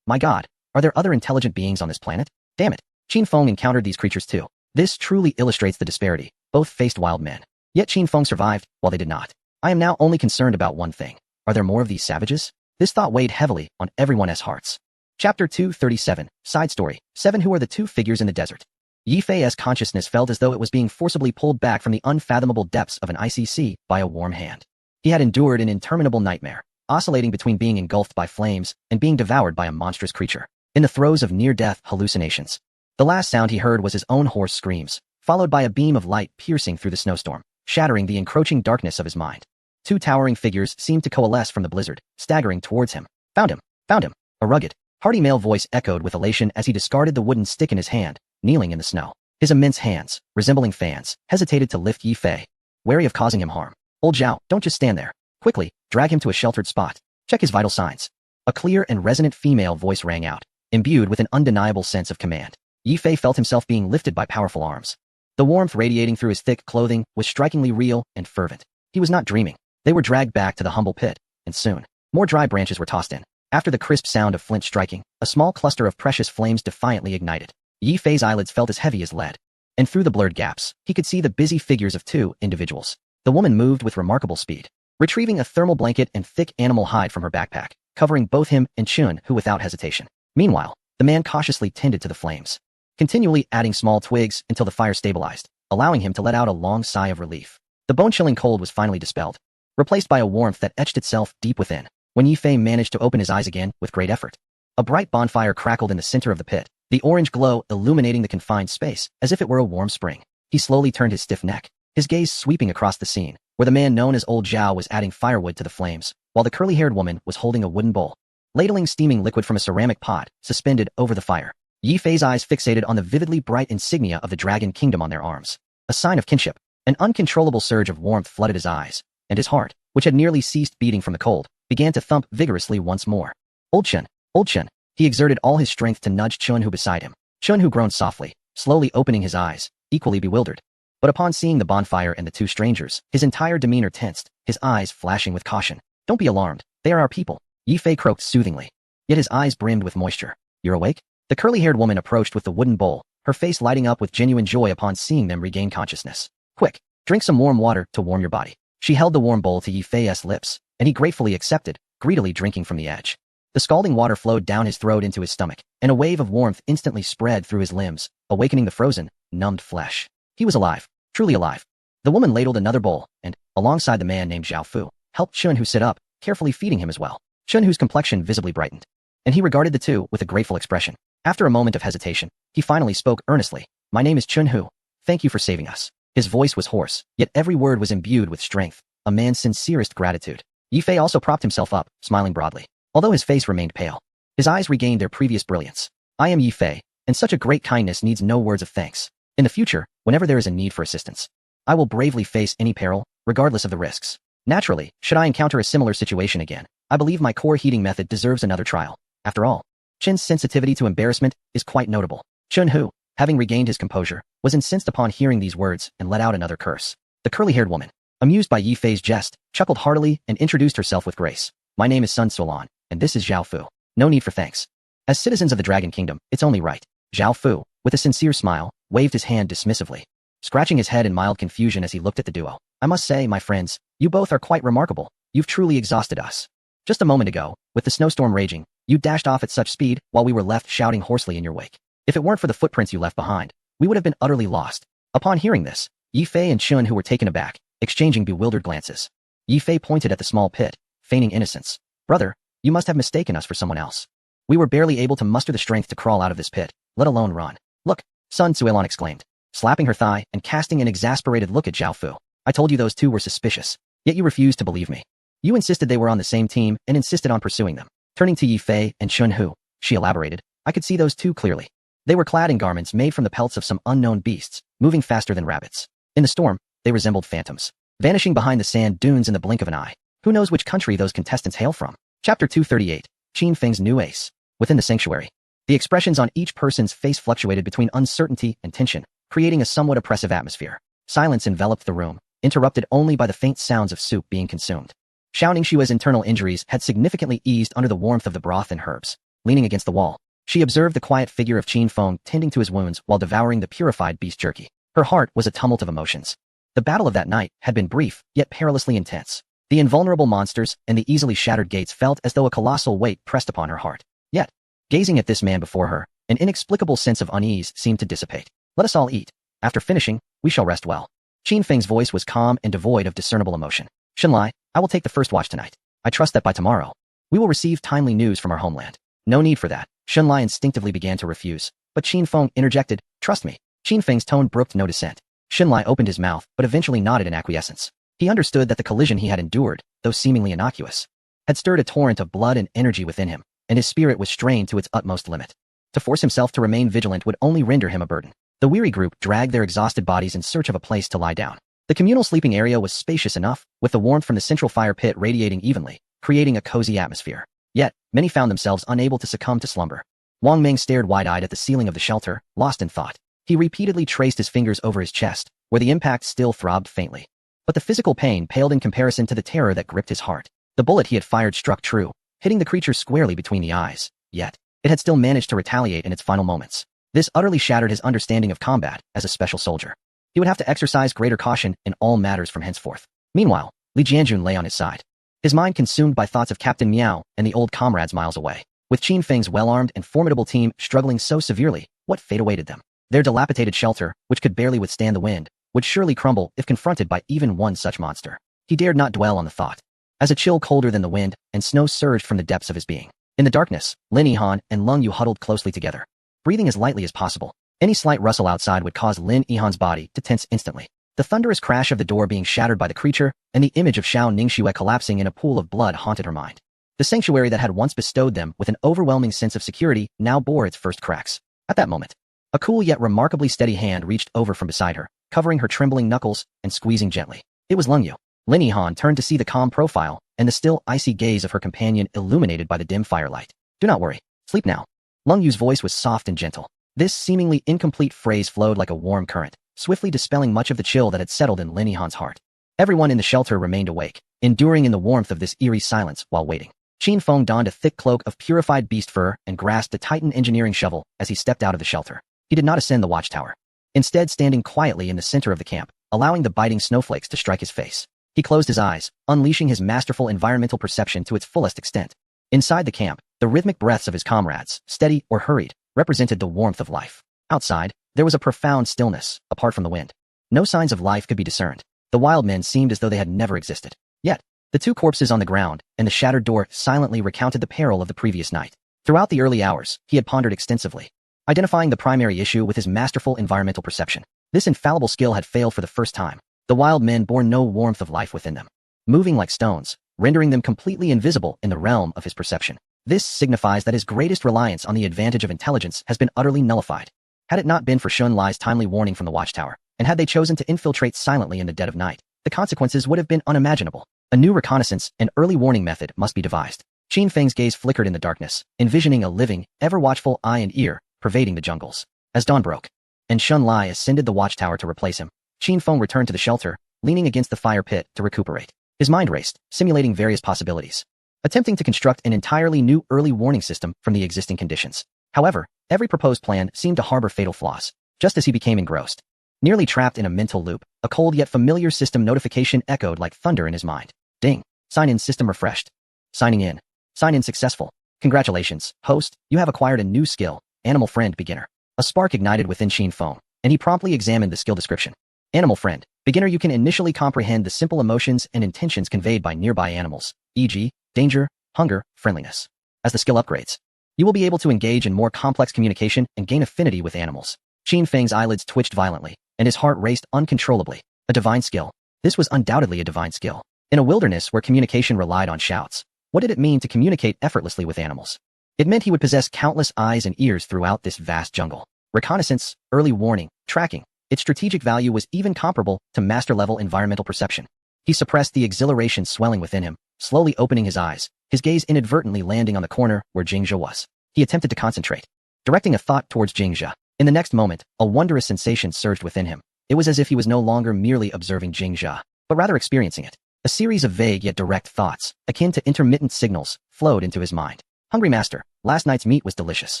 My god, are there other intelligent beings on this planet? Damn it, Qin Feng encountered these creatures too. This truly illustrates the disparity. Both faced wild men. Yet Qin Feng survived, while they did not. I am now only concerned about one thing. Are there more of these savages? This thought weighed heavily on everyone's hearts. Chapter 237, Side Story 7. Who are the 2 figures in the desert? Yi Fei's consciousness felt as though it was being forcibly pulled back from the unfathomable depths of an icy sea by a warm hand. He had endured an interminable nightmare, oscillating between being engulfed by flames and being devoured by a monstrous creature, in the throes of near-death hallucinations. The last sound he heard was his own hoarse screams, followed by a beam of light piercing through the snowstorm, shattering the encroaching darkness of his mind. Two towering figures seemed to coalesce from the blizzard, staggering towards him. Found him! Found him! A rugged, hearty male voice echoed with elation as he discarded the wooden stick in his hand, kneeling in the snow. His immense hands, resembling fans, hesitated to lift Yi Fei, wary of causing him harm. Old Zhao, don't just stand there. Quickly, drag him to a sheltered spot. Check his vital signs. A clear and resonant female voice rang out, imbued with an undeniable sense of command. Yi Fei felt himself being lifted by powerful arms. The warmth radiating through his thick clothing was strikingly real and fervent. He was not dreaming. They were dragged back to the humble pit, and soon, more dry branches were tossed in. After the crisp sound of flint striking, a small cluster of precious flames defiantly ignited. Yi Fei's eyelids felt as heavy as lead, and through the blurred gaps, he could see the busy figures of two individuals. The woman moved with remarkable speed, retrieving a thermal blanket and thick animal hide from her backpack, covering both him and Chun Hu without hesitation. Meanwhile, the man cautiously tended to the flames, continually adding small twigs until the fire stabilized, allowing him to let out a long sigh of relief. The bone-chilling cold was finally dispelled, replaced by a warmth that etched itself deep within, when Yi Fei managed to open his eyes again with great effort. A bright bonfire crackled in the center of the pit, the orange glow illuminating the confined space as if it were a warm spring. He slowly turned his stiff neck, his gaze sweeping across the scene, where the man known as Old Zhao was adding firewood to the flames, while the curly-haired woman was holding a wooden bowl, ladling steaming liquid from a ceramic pot suspended over the fire. Yi Fei's eyes fixated on the vividly bright insignia of the Dragon Kingdom on their arms, a sign of kinship. An uncontrollable surge of warmth flooded his eyes, and his heart, which had nearly ceased beating from the cold, began to thump vigorously once more. Old Chun! Old Chun! He exerted all his strength to nudge Chun Hu beside him. Chun Hu groaned softly, slowly opening his eyes, equally bewildered. But upon seeing the bonfire and the two strangers, his entire demeanor tensed, his eyes flashing with caution. Don't be alarmed, they are our people, Yi Fei croaked soothingly. Yet his eyes brimmed with moisture. You're awake? The curly-haired woman approached with the wooden bowl, her face lighting up with genuine joy upon seeing them regain consciousness. Quick, drink some warm water to warm your body. She held the warm bowl to Yi Fei's lips, and he gratefully accepted, greedily drinking from the edge. The scalding water flowed down his throat into his stomach, and a wave of warmth instantly spread through his limbs, awakening the frozen, numbed flesh. He was alive, truly alive. The woman ladled another bowl, and, alongside the man named Zhao Fu, helped Chun Hu sit up, carefully feeding him as well. Chun Hu's complexion visibly brightened, and he regarded the two with a grateful expression. After a moment of hesitation, he finally spoke earnestly. My name is Chun Hu. Thank you for saving us. His voice was hoarse, yet every word was imbued with strength, a man's sincerest gratitude. Yi Fei also propped himself up, smiling broadly. Although his face remained pale, his eyes regained their previous brilliance. I am Yi Fei, and such a great kindness needs no words of thanks. In the future, whenever there is a need for assistance, I will bravely face any peril, regardless of the risks. Naturally, should I encounter a similar situation again, I believe my core heating method deserves another trial. After all, Chin's sensitivity to embarrassment is quite notable. Chun Hu, having regained his composure, was incensed upon hearing these words and let out another curse. The curly-haired woman, amused by Yi Fei's jest, chuckled heartily and introduced herself with grace. My name is Sun Sulan, and this is Zhao Fu. No need for thanks. As citizens of the Dragon Kingdom, it's only right. Zhao Fu, with a sincere smile, waved his hand dismissively, scratching his head in mild confusion as he looked at the duo. I must say, my friends, you both are quite remarkable. You've truly exhausted us. Just a moment ago, with the snowstorm raging, you dashed off at such speed while we were left shouting hoarsely in your wake. If it weren't for the footprints you left behind, we would have been utterly lost. Upon hearing this, Yi Fei and Chun Hu were taken aback, exchanging bewildered glances. Yi Fei pointed at the small pit, feigning innocence. Brother, you must have mistaken us for someone else. We were barely able to muster the strength to crawl out of this pit, let alone run. Look, Sun Sulan exclaimed, slapping her thigh and casting an exasperated look at Zhao Fu. I told you those two were suspicious, yet you refused to believe me. You insisted they were on the same team and insisted on pursuing them. Turning to Yi Fei and Chun Hu, she elaborated, I could see those two clearly. They were clad in garments made from the pelts of some unknown beasts, moving faster than rabbits. In the storm, they resembled phantoms, vanishing behind the sand dunes in the blink of an eye. Who knows which country those contestants hail from? Chapter 238, Qin Feng's New Ace. Within the sanctuary, the expressions on each person's face fluctuated between uncertainty and tension, creating a somewhat oppressive atmosphere. Silence enveloped the room, interrupted only by the faint sounds of soup being consumed. Xiao Ningxue's internal injuries had significantly eased under the warmth of the broth and herbs. Leaning against the wall, she observed the quiet figure of Qin Feng tending to his wounds while devouring the purified beast jerky. Her heart was a tumult of emotions. The battle of that night had been brief, yet perilously intense. The invulnerable monsters and the easily shattered gates felt as though a colossal weight pressed upon her heart. Yet, gazing at this man before her, an inexplicable sense of unease seemed to dissipate. Let us all eat. After finishing, we shall rest well. Qin Feng's voice was calm and devoid of discernible emotion. Shenlai, I will take the first watch tonight. I trust that by tomorrow, we will receive timely news from our homeland. No need for that. Shenlai instinctively began to refuse, but Qin Feng interjected, trust me. Qin Feng's tone brooked no dissent. Xunlai opened his mouth, but eventually nodded in acquiescence. He understood that the collision he had endured, though seemingly innocuous, had stirred a torrent of blood and energy within him, and his spirit was strained to its utmost limit. To force himself to remain vigilant would only render him a burden. The weary group dragged their exhausted bodies in search of a place to lie down. The communal sleeping area was spacious enough, with the warmth from the central fire pit radiating evenly, creating a cozy atmosphere. Yet, many found themselves unable to succumb to slumber. Wang Ming stared wide-eyed at the ceiling of the shelter, lost in thought. He repeatedly traced his fingers over his chest, where the impact still throbbed faintly. But the physical pain paled in comparison to the terror that gripped his heart. The bullet he had fired struck true, hitting the creature squarely between the eyes. Yet, it had still managed to retaliate in its final moments. This utterly shattered his understanding of combat as a special soldier. He would have to exercise greater caution in all matters from henceforth. Meanwhile, Li Jianjun lay on his side, his mind consumed by thoughts of Captain Miao and the old comrades miles away. With Qin Feng's well-armed and formidable team struggling so severely, what fate awaited them? Their dilapidated shelter, which could barely withstand the wind, would surely crumble if confronted by even one such monster. He dared not dwell on the thought, as a chill colder than the wind and snow surged from the depths of his being. In the darkness, Lin Yihan and Lung Yu huddled closely together, breathing as lightly as possible. Any slight rustle outside would cause Lin Yihan's body to tense instantly. The thunderous crash of the door being shattered by the creature and the image of Xiao Ningxue collapsing in a pool of blood haunted her mind. The sanctuary that had once bestowed them with an overwhelming sense of security now bore its first cracks. At that moment, a cool yet remarkably steady hand reached over from beside her, covering her trembling knuckles and squeezing gently. It was Lung Yu. Lin Yihan turned to see the calm profile and the still icy gaze of her companion illuminated by the dim firelight. Do not worry. Sleep now. Lung Yu's voice was soft and gentle. This seemingly incomplete phrase flowed like a warm current, swiftly dispelling much of the chill that had settled in Lin Yihan's heart. Everyone in the shelter remained awake, enduring in the warmth of this eerie silence while waiting. Qin Feng donned a thick cloak of purified beast fur and grasped a Titan engineering shovel as he stepped out of the shelter. He did not ascend the watchtower, instead standing quietly in the center of the camp, allowing the biting snowflakes to strike his face. He closed his eyes, unleashing his masterful environmental perception to its fullest extent. Inside the camp, the rhythmic breaths of his comrades, steady or hurried, represented the warmth of life. Outside, there was a profound stillness, apart from the wind. No signs of life could be discerned. The wild men seemed as though they had never existed. Yet, the two corpses on the ground and the shattered door silently recounted the peril of the previous night. Throughout the early hours, he had pondered extensively, identifying the primary issue with his masterful environmental perception. This infallible skill had failed for the first time. The wild men bore no warmth of life within them, moving like stones, rendering them completely invisible in the realm of his perception. This signifies that his greatest reliance on the advantage of intelligence has been utterly nullified. Had it not been for Xunlai's timely warning from the watchtower, and had they chosen to infiltrate silently in the dead of night, the consequences would have been unimaginable. A new reconnaissance and early warning method must be devised. Qin Feng's gaze flickered in the darkness, envisioning a living, ever-watchful eye and ear pervading the jungles. As dawn broke, and Xunlai ascended the watchtower to replace him, Qin Feng returned to the shelter, leaning against the fire pit to recuperate. His mind raced, simulating various possibilities, attempting to construct an entirely new early warning system from the existing conditions. However, every proposed plan seemed to harbor fatal flaws. Just as he became engrossed, nearly trapped in a mental loop, a cold yet familiar system notification echoed like thunder in his mind. Ding. Sign-in system refreshed. Signing in. Sign-in successful. Congratulations, host, you have acquired a new skill, Animal Friend Beginner. A spark ignited within Qin Feng, and he promptly examined the skill description. Animal Friend Beginner. You can initially comprehend the simple emotions and intentions conveyed by nearby animals, e.g., danger, hunger, friendliness. As the skill upgrades, you will be able to engage in more complex communication and gain affinity with animals. Qin Feng's eyelids twitched violently, and his heart raced uncontrollably. A divine skill. This was undoubtedly a divine skill. In a wilderness where communication relied on shouts, what did it mean to communicate effortlessly with animals? It meant he would possess countless eyes and ears throughout this vast jungle. Reconnaissance, early warning, tracking. Its strategic value was even comparable to master-level environmental perception. He suppressed the exhilaration swelling within him, slowly opening his eyes, his gaze inadvertently landing on the corner where Jingzhe was. He attempted to concentrate, directing a thought towards Jingzhe. In the next moment, a wondrous sensation surged within him. It was as if he was no longer merely observing Jingzhe, but rather experiencing it. A series of vague yet direct thoughts, akin to intermittent signals, flowed into his mind. Hungry master, last night's meat was delicious.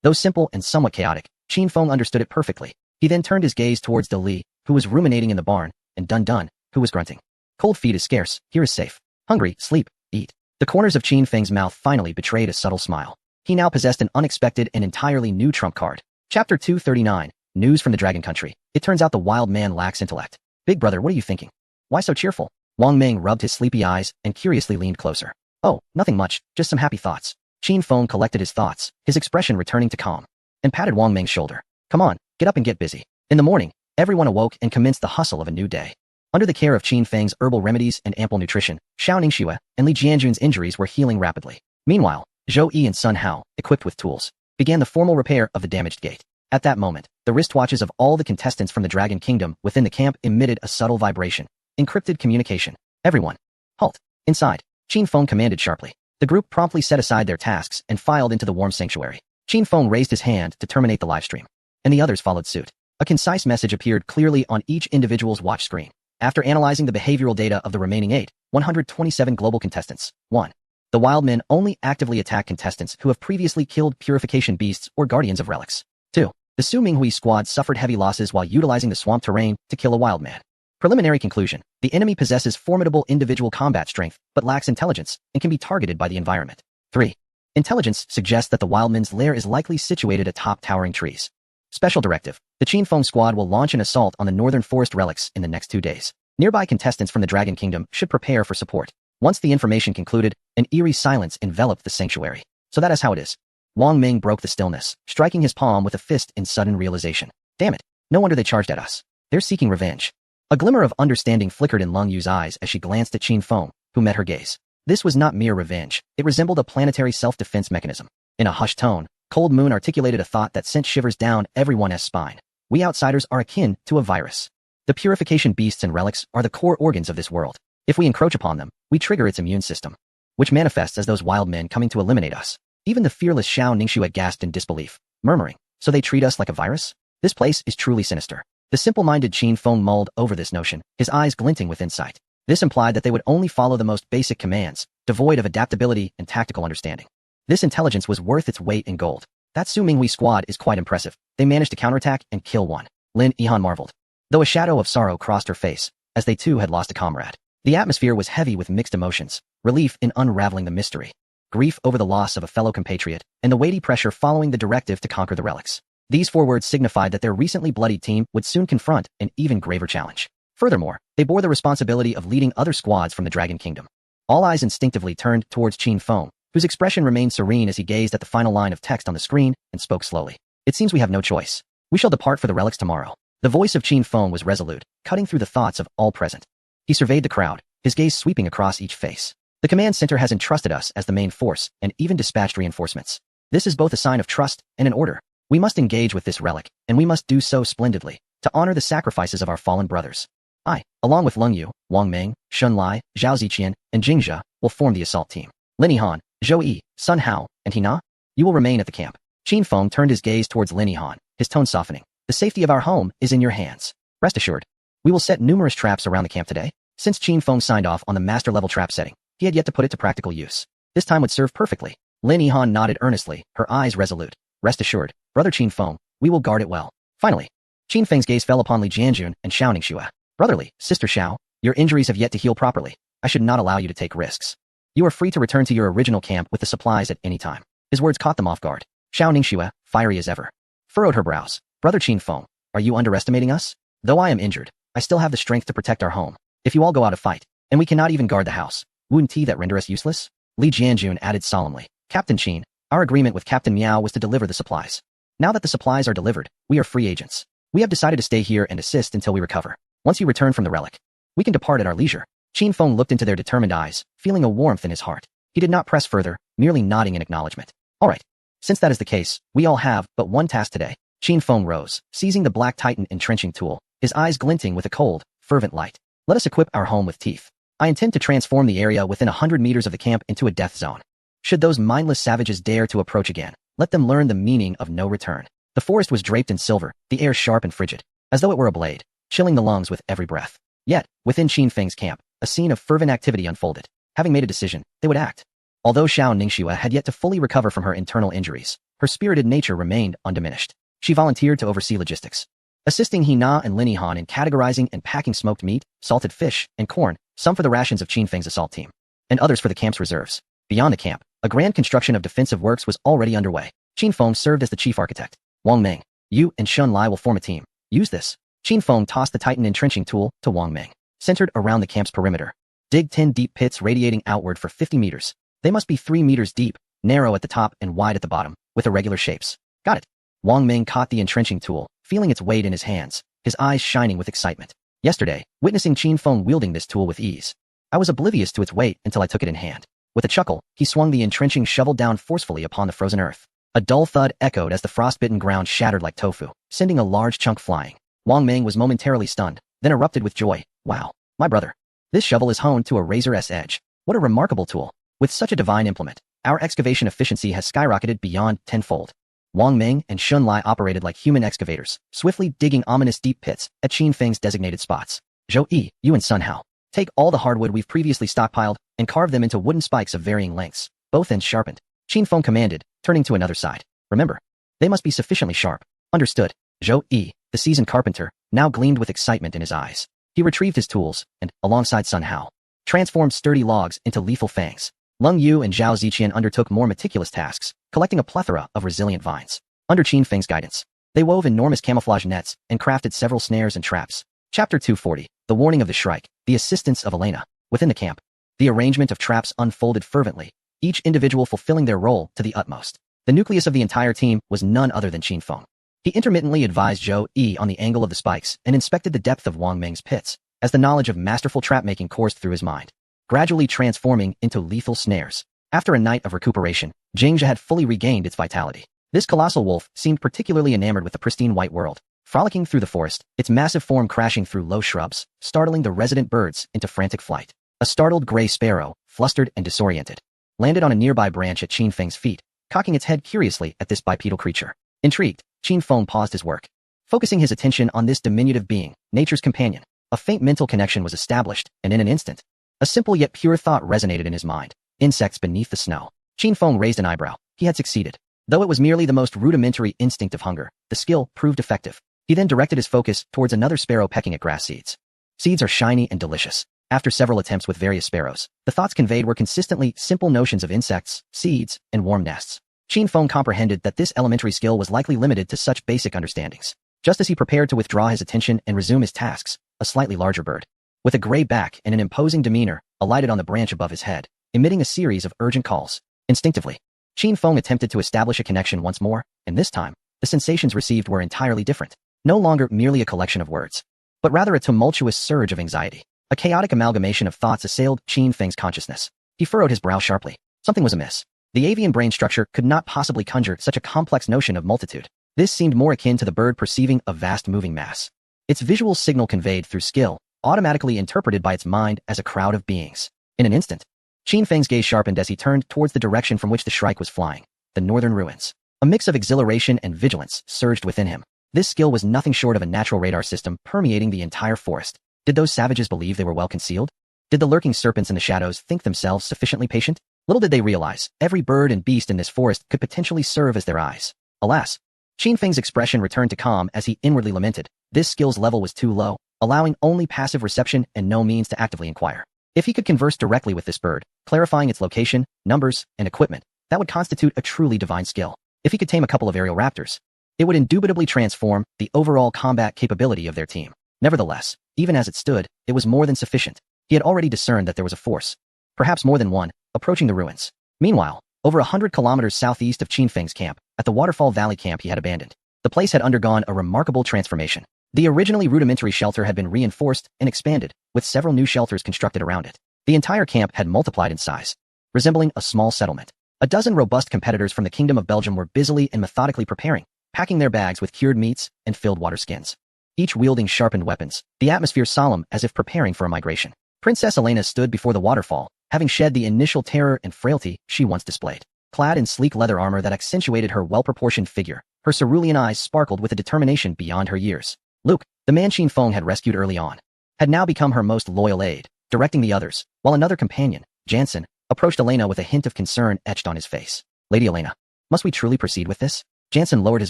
Though simple and somewhat chaotic, Qin Feng understood it perfectly. He then turned his gaze towards De Li, who was ruminating in the barn, and Dun Dun, who was grunting. Cold feed is scarce, here is safe. Hungry, sleep, eat. The corners of Qin Feng's mouth finally betrayed a subtle smile. He now possessed an unexpected and entirely new trump card. Chapter 239, News from the Dragon Country. It turns out the wild man lacks intellect. Big brother, what are you thinking? Why so cheerful? Wang Ming rubbed his sleepy eyes and curiously leaned closer. Oh, nothing much, just some happy thoughts. Qin Feng collected his thoughts, his expression returning to calm, and patted Wang Ming's shoulder. Come on, get up and get busy. In the morning, everyone awoke and commenced the hustle of a new day. Under the care of Qin Feng's herbal remedies and ample nutrition, Xiao Ningxue and Li Jianjun's injuries were healing rapidly. Meanwhile, Zhou Yi and Sun Hao, equipped with tools, began the formal repair of the damaged gate. At that moment, the wristwatches of all the contestants from the Dragon Kingdom within the camp emitted a subtle vibration. Encrypted communication. Everyone. Halt. Inside. Qin Feng commanded sharply. The group promptly set aside their tasks and filed into the warm sanctuary. Qin Feng raised his hand to terminate the livestream, and the others followed suit. A concise message appeared clearly on each individual's watch screen. After analyzing the behavioral data of the remaining 127 global contestants, 1. The wild men only actively attack contestants who have previously killed purification beasts or guardians of relics. 2. The Su Minghui squad suffered heavy losses while utilizing the swamp terrain to kill a wild man. Preliminary conclusion. The enemy possesses formidable individual combat strength, but lacks intelligence, and can be targeted by the environment. 3. Intelligence suggests that the wildman's lair is likely situated atop towering trees. Special directive. The Qin Feng squad will launch an assault on the northern forest relics in the next 2 days. Nearby contestants from the Dragon Kingdom should prepare for support. Once the information concluded, an eerie silence enveloped the sanctuary. So that is how it is. Wang Ming broke the stillness, striking his palm with a fist in sudden realization. Damn it. No wonder they charged at us. They're seeking revenge. A glimmer of understanding flickered in Leng Yu's eyes as she glanced at Qin Feng, who met her gaze. This was not mere revenge. It resembled a planetary self-defense mechanism. In a hushed tone, Cold Moon articulated a thought that sent shivers down everyone's spine. We outsiders are akin to a virus. The purification beasts and relics are the core organs of this world. If we encroach upon them, we trigger its immune system, which manifests as those wild men coming to eliminate us. Even the fearless Xiao Ningxue gasped in disbelief, murmuring, so they treat us like a virus? This place is truly sinister. The simple-minded Qin Feng mulled over this notion, his eyes glinting with insight. This implied that they would only follow the most basic commands, devoid of adaptability and tactical understanding. This intelligence was worth its weight in gold. That Su Minghui squad is quite impressive. They managed to counterattack and kill one. Lin Yihan marveled, though a shadow of sorrow crossed her face, as they too had lost a comrade. The atmosphere was heavy with mixed emotions, relief in unraveling the mystery, grief over the loss of a fellow compatriot, and the weighty pressure following the directive to conquer the relics. These 4 words signified that their recently bloodied team would soon confront an even graver challenge. Furthermore, they bore the responsibility of leading other squads from the Dragon Kingdom. All eyes instinctively turned towards Qin Feng, whose expression remained serene as he gazed at the final line of text on the screen and spoke slowly. It seems we have no choice. We shall depart for the relics tomorrow. The voice of Qin Feng was resolute, cutting through the thoughts of all present. He surveyed the crowd, his gaze sweeping across each face. The command center has entrusted us as the main force and even dispatched reinforcements. This is both a sign of trust and an order. We must engage with this relic, and we must do so splendidly, to honor the sacrifices of our fallen brothers. I, along with Leng Yu, Wang Ming, Shun Lai, Zhao Ziqian, and Jing Zhe, will form the assault team. Lin Yihan, Zhou Yi, Sun Hao, and Hina? You will remain at the camp. Qin Feng turned his gaze towards Lin Yihan, his tone softening. The safety of our home is in your hands. Rest assured. We will set numerous traps around the camp today. Since Qin Feng signed off on the master-level trap setting, he had yet to put it to practical use. This time would serve perfectly. Lin Yihan nodded earnestly, her eyes resolute. Rest assured, Brother Qin Feng, we will guard it well. Finally, Qin Feng's gaze fell upon Li Jianjun and Xiao Ningxue. Brotherly, Sister Xiao, your injuries have yet to heal properly. I should not allow you to take risks. You are free to return to your original camp with the supplies at any time. His words caught them off guard. Xiao Ningxue, fiery as ever, furrowed her brows. Brother Qin Feng, are you underestimating us? Though I am injured, I still have the strength to protect our home. If you all go out to fight, and we cannot even guard the house, wouldn't that render us useless? Li Jianjun added solemnly. Captain Qin, our agreement with Captain Miao was to deliver the supplies. Now that the supplies are delivered, we are free agents. We have decided to stay here and assist until we recover. Once you return from the relic, we can depart at our leisure. Qin Feng looked into their determined eyes, feeling a warmth in his heart. He did not press further, merely nodding in acknowledgement. All right. Since that is the case, we all have but one task today. Qin Feng rose, seizing the Black Titan entrenching tool, his eyes glinting with a cold, fervent light. Let us equip our home with teeth. I intend to transform the area within 100 meters of the camp into a death zone. Should those mindless savages dare to approach again, let them learn the meaning of no return. The forest was draped in silver, the air sharp and frigid, as though it were a blade, chilling the lungs with every breath. Yet, within Qin Feng's camp, a scene of fervent activity unfolded. Having made a decision, they would act. Although Xiao Ningxue had yet to fully recover from her internal injuries, her spirited nature remained undiminished. She volunteered to oversee logistics, assisting Hina and Lin Yihan in categorizing and packing smoked meat, salted fish, and corn, some for the rations of Qin Feng's assault team, and others for the camp's reserves. Beyond the camp, a grand construction of defensive works was already underway. Qin Feng served as the chief architect. Wang Ming, you and Shun Lai will form a team. Use this. Qin Feng tossed the Titan entrenching tool to Wang Ming, centered around the camp's perimeter. Dig 10 deep pits radiating outward for 50 meters. They must be 3 meters deep, narrow at the top and wide at the bottom, with irregular shapes. Got it. Wang Ming caught the entrenching tool, feeling its weight in his hands, his eyes shining with excitement. Yesterday, witnessing Qin Feng wielding this tool with ease, I was oblivious to its weight until I took it in hand. With a chuckle, he swung the entrenching shovel down forcefully upon the frozen earth. A dull thud echoed as the frostbitten ground shattered like tofu, sending a large chunk flying. Wang Ming was momentarily stunned, then erupted with joy. Wow, my brother. This shovel is honed to a razor's edge. What a remarkable tool. With such a divine implement, our excavation efficiency has skyrocketed beyond tenfold. Wang Ming and Xun Lai operated like human excavators, swiftly digging ominous deep pits at Qin Feng's designated spots. Zhou Yi, you and Sun Hao, take all the hardwood we've previously stockpiled and carve them into wooden spikes of varying lengths, both ends sharpened. Qin Feng commanded, turning to another side. Remember, they must be sufficiently sharp. Understood. Zhou Yi, the seasoned carpenter, now gleamed with excitement in his eyes. He retrieved his tools and, alongside Sun Hao, transformed sturdy logs into lethal fangs. Leng Yu and Zhao Ziqian undertook more meticulous tasks, collecting a plethora of resilient vines. Under Qin Feng's guidance, they wove enormous camouflage nets and crafted several snares and traps. Chapter 240, The Warning of the Shrike, The Assistance of Elena. Within the camp, the arrangement of traps unfolded fervently, each individual fulfilling their role to the utmost. The nucleus of the entire team was none other than Qin Feng. He intermittently advised Zhou Yi on the angle of the spikes and inspected the depth of Wang Ming's pits, as the knowledge of masterful trap-making coursed through his mind, gradually transforming into lethal snares. After a night of recuperation, Jingjia had fully regained its vitality. This colossal wolf seemed particularly enamored with the pristine white world, frolicking through the forest, its massive form crashing through low shrubs, startling the resident birds into frantic flight. A startled gray sparrow, flustered and disoriented, landed on a nearby branch at Qin Feng's feet, cocking its head curiously at this bipedal creature. Intrigued, Qin Feng paused his work, focusing his attention on this diminutive being, nature's companion. A faint mental connection was established, and in an instant, a simple yet pure thought resonated in his mind. Insects beneath the snow. Qin Feng raised an eyebrow. He had succeeded. Though it was merely the most rudimentary instinct of hunger, the skill proved effective. He then directed his focus towards another sparrow pecking at grass seeds. Seeds are shiny and delicious. After several attempts with various sparrows, the thoughts conveyed were consistently simple notions of insects, seeds, and warm nests. Qin Feng comprehended that this elementary skill was likely limited to such basic understandings. Just as he prepared to withdraw his attention and resume his tasks, a slightly larger bird, with a gray back and an imposing demeanor, alighted on the branch above his head, emitting a series of urgent calls. Instinctively, Qin Feng attempted to establish a connection once more, and this time, the sensations received were entirely different. No longer merely a collection of words, but rather a tumultuous surge of anxiety. A chaotic amalgamation of thoughts assailed Qin Feng's consciousness. He furrowed his brow sharply. Something was amiss. The avian brain structure could not possibly conjure such a complex notion of multitude. This seemed more akin to the bird perceiving a vast moving mass. Its visual signal conveyed through skill, automatically interpreted by its mind as a crowd of beings. In an instant, Qin Feng's gaze sharpened as he turned towards the direction from which the shrike was flying, the northern ruins. A mix of exhilaration and vigilance surged within him. This skill was nothing short of a natural radar system permeating the entire forest. Did those savages believe they were well concealed? Did the lurking serpents in the shadows think themselves sufficiently patient? Little did they realize, every bird and beast in this forest could potentially serve as their eyes. Alas, Qin Feng's expression returned to calm as he inwardly lamented. This skill's level was too low, allowing only passive reception and no means to actively inquire. If he could converse directly with this bird, clarifying its location, numbers, and equipment, that would constitute a truly divine skill. If he could tame a couple of aerial raptors, it would indubitably transform the overall combat capability of their team. Nevertheless, even as it stood, it was more than sufficient. He had already discerned that there was a force, perhaps more than one, approaching the ruins. Meanwhile, over 100 kilometers southeast of Qin Feng's camp, at the Waterfall Valley camp he had abandoned, the place had undergone a remarkable transformation. The originally rudimentary shelter had been reinforced and expanded, with several new shelters constructed around it. The entire camp had multiplied in size, resembling a small settlement. A dozen robust competitors from the Kingdom of Belgium were busily and methodically preparing, packing their bags with cured meats and filled water skins. Each wielding sharpened weapons, the atmosphere solemn as if preparing for a migration. Princess Elena stood before the waterfall, having shed the initial terror and frailty she once displayed. Clad in sleek leather armor that accentuated her well-proportioned figure, her cerulean eyes sparkled with a determination beyond her years. Luke, the man Qin Feng had rescued early on, had now become her most loyal aide, directing the others, while another companion, Jansen, approached Elena with a hint of concern etched on his face. Lady Elena, must we truly proceed with this? Jansen lowered his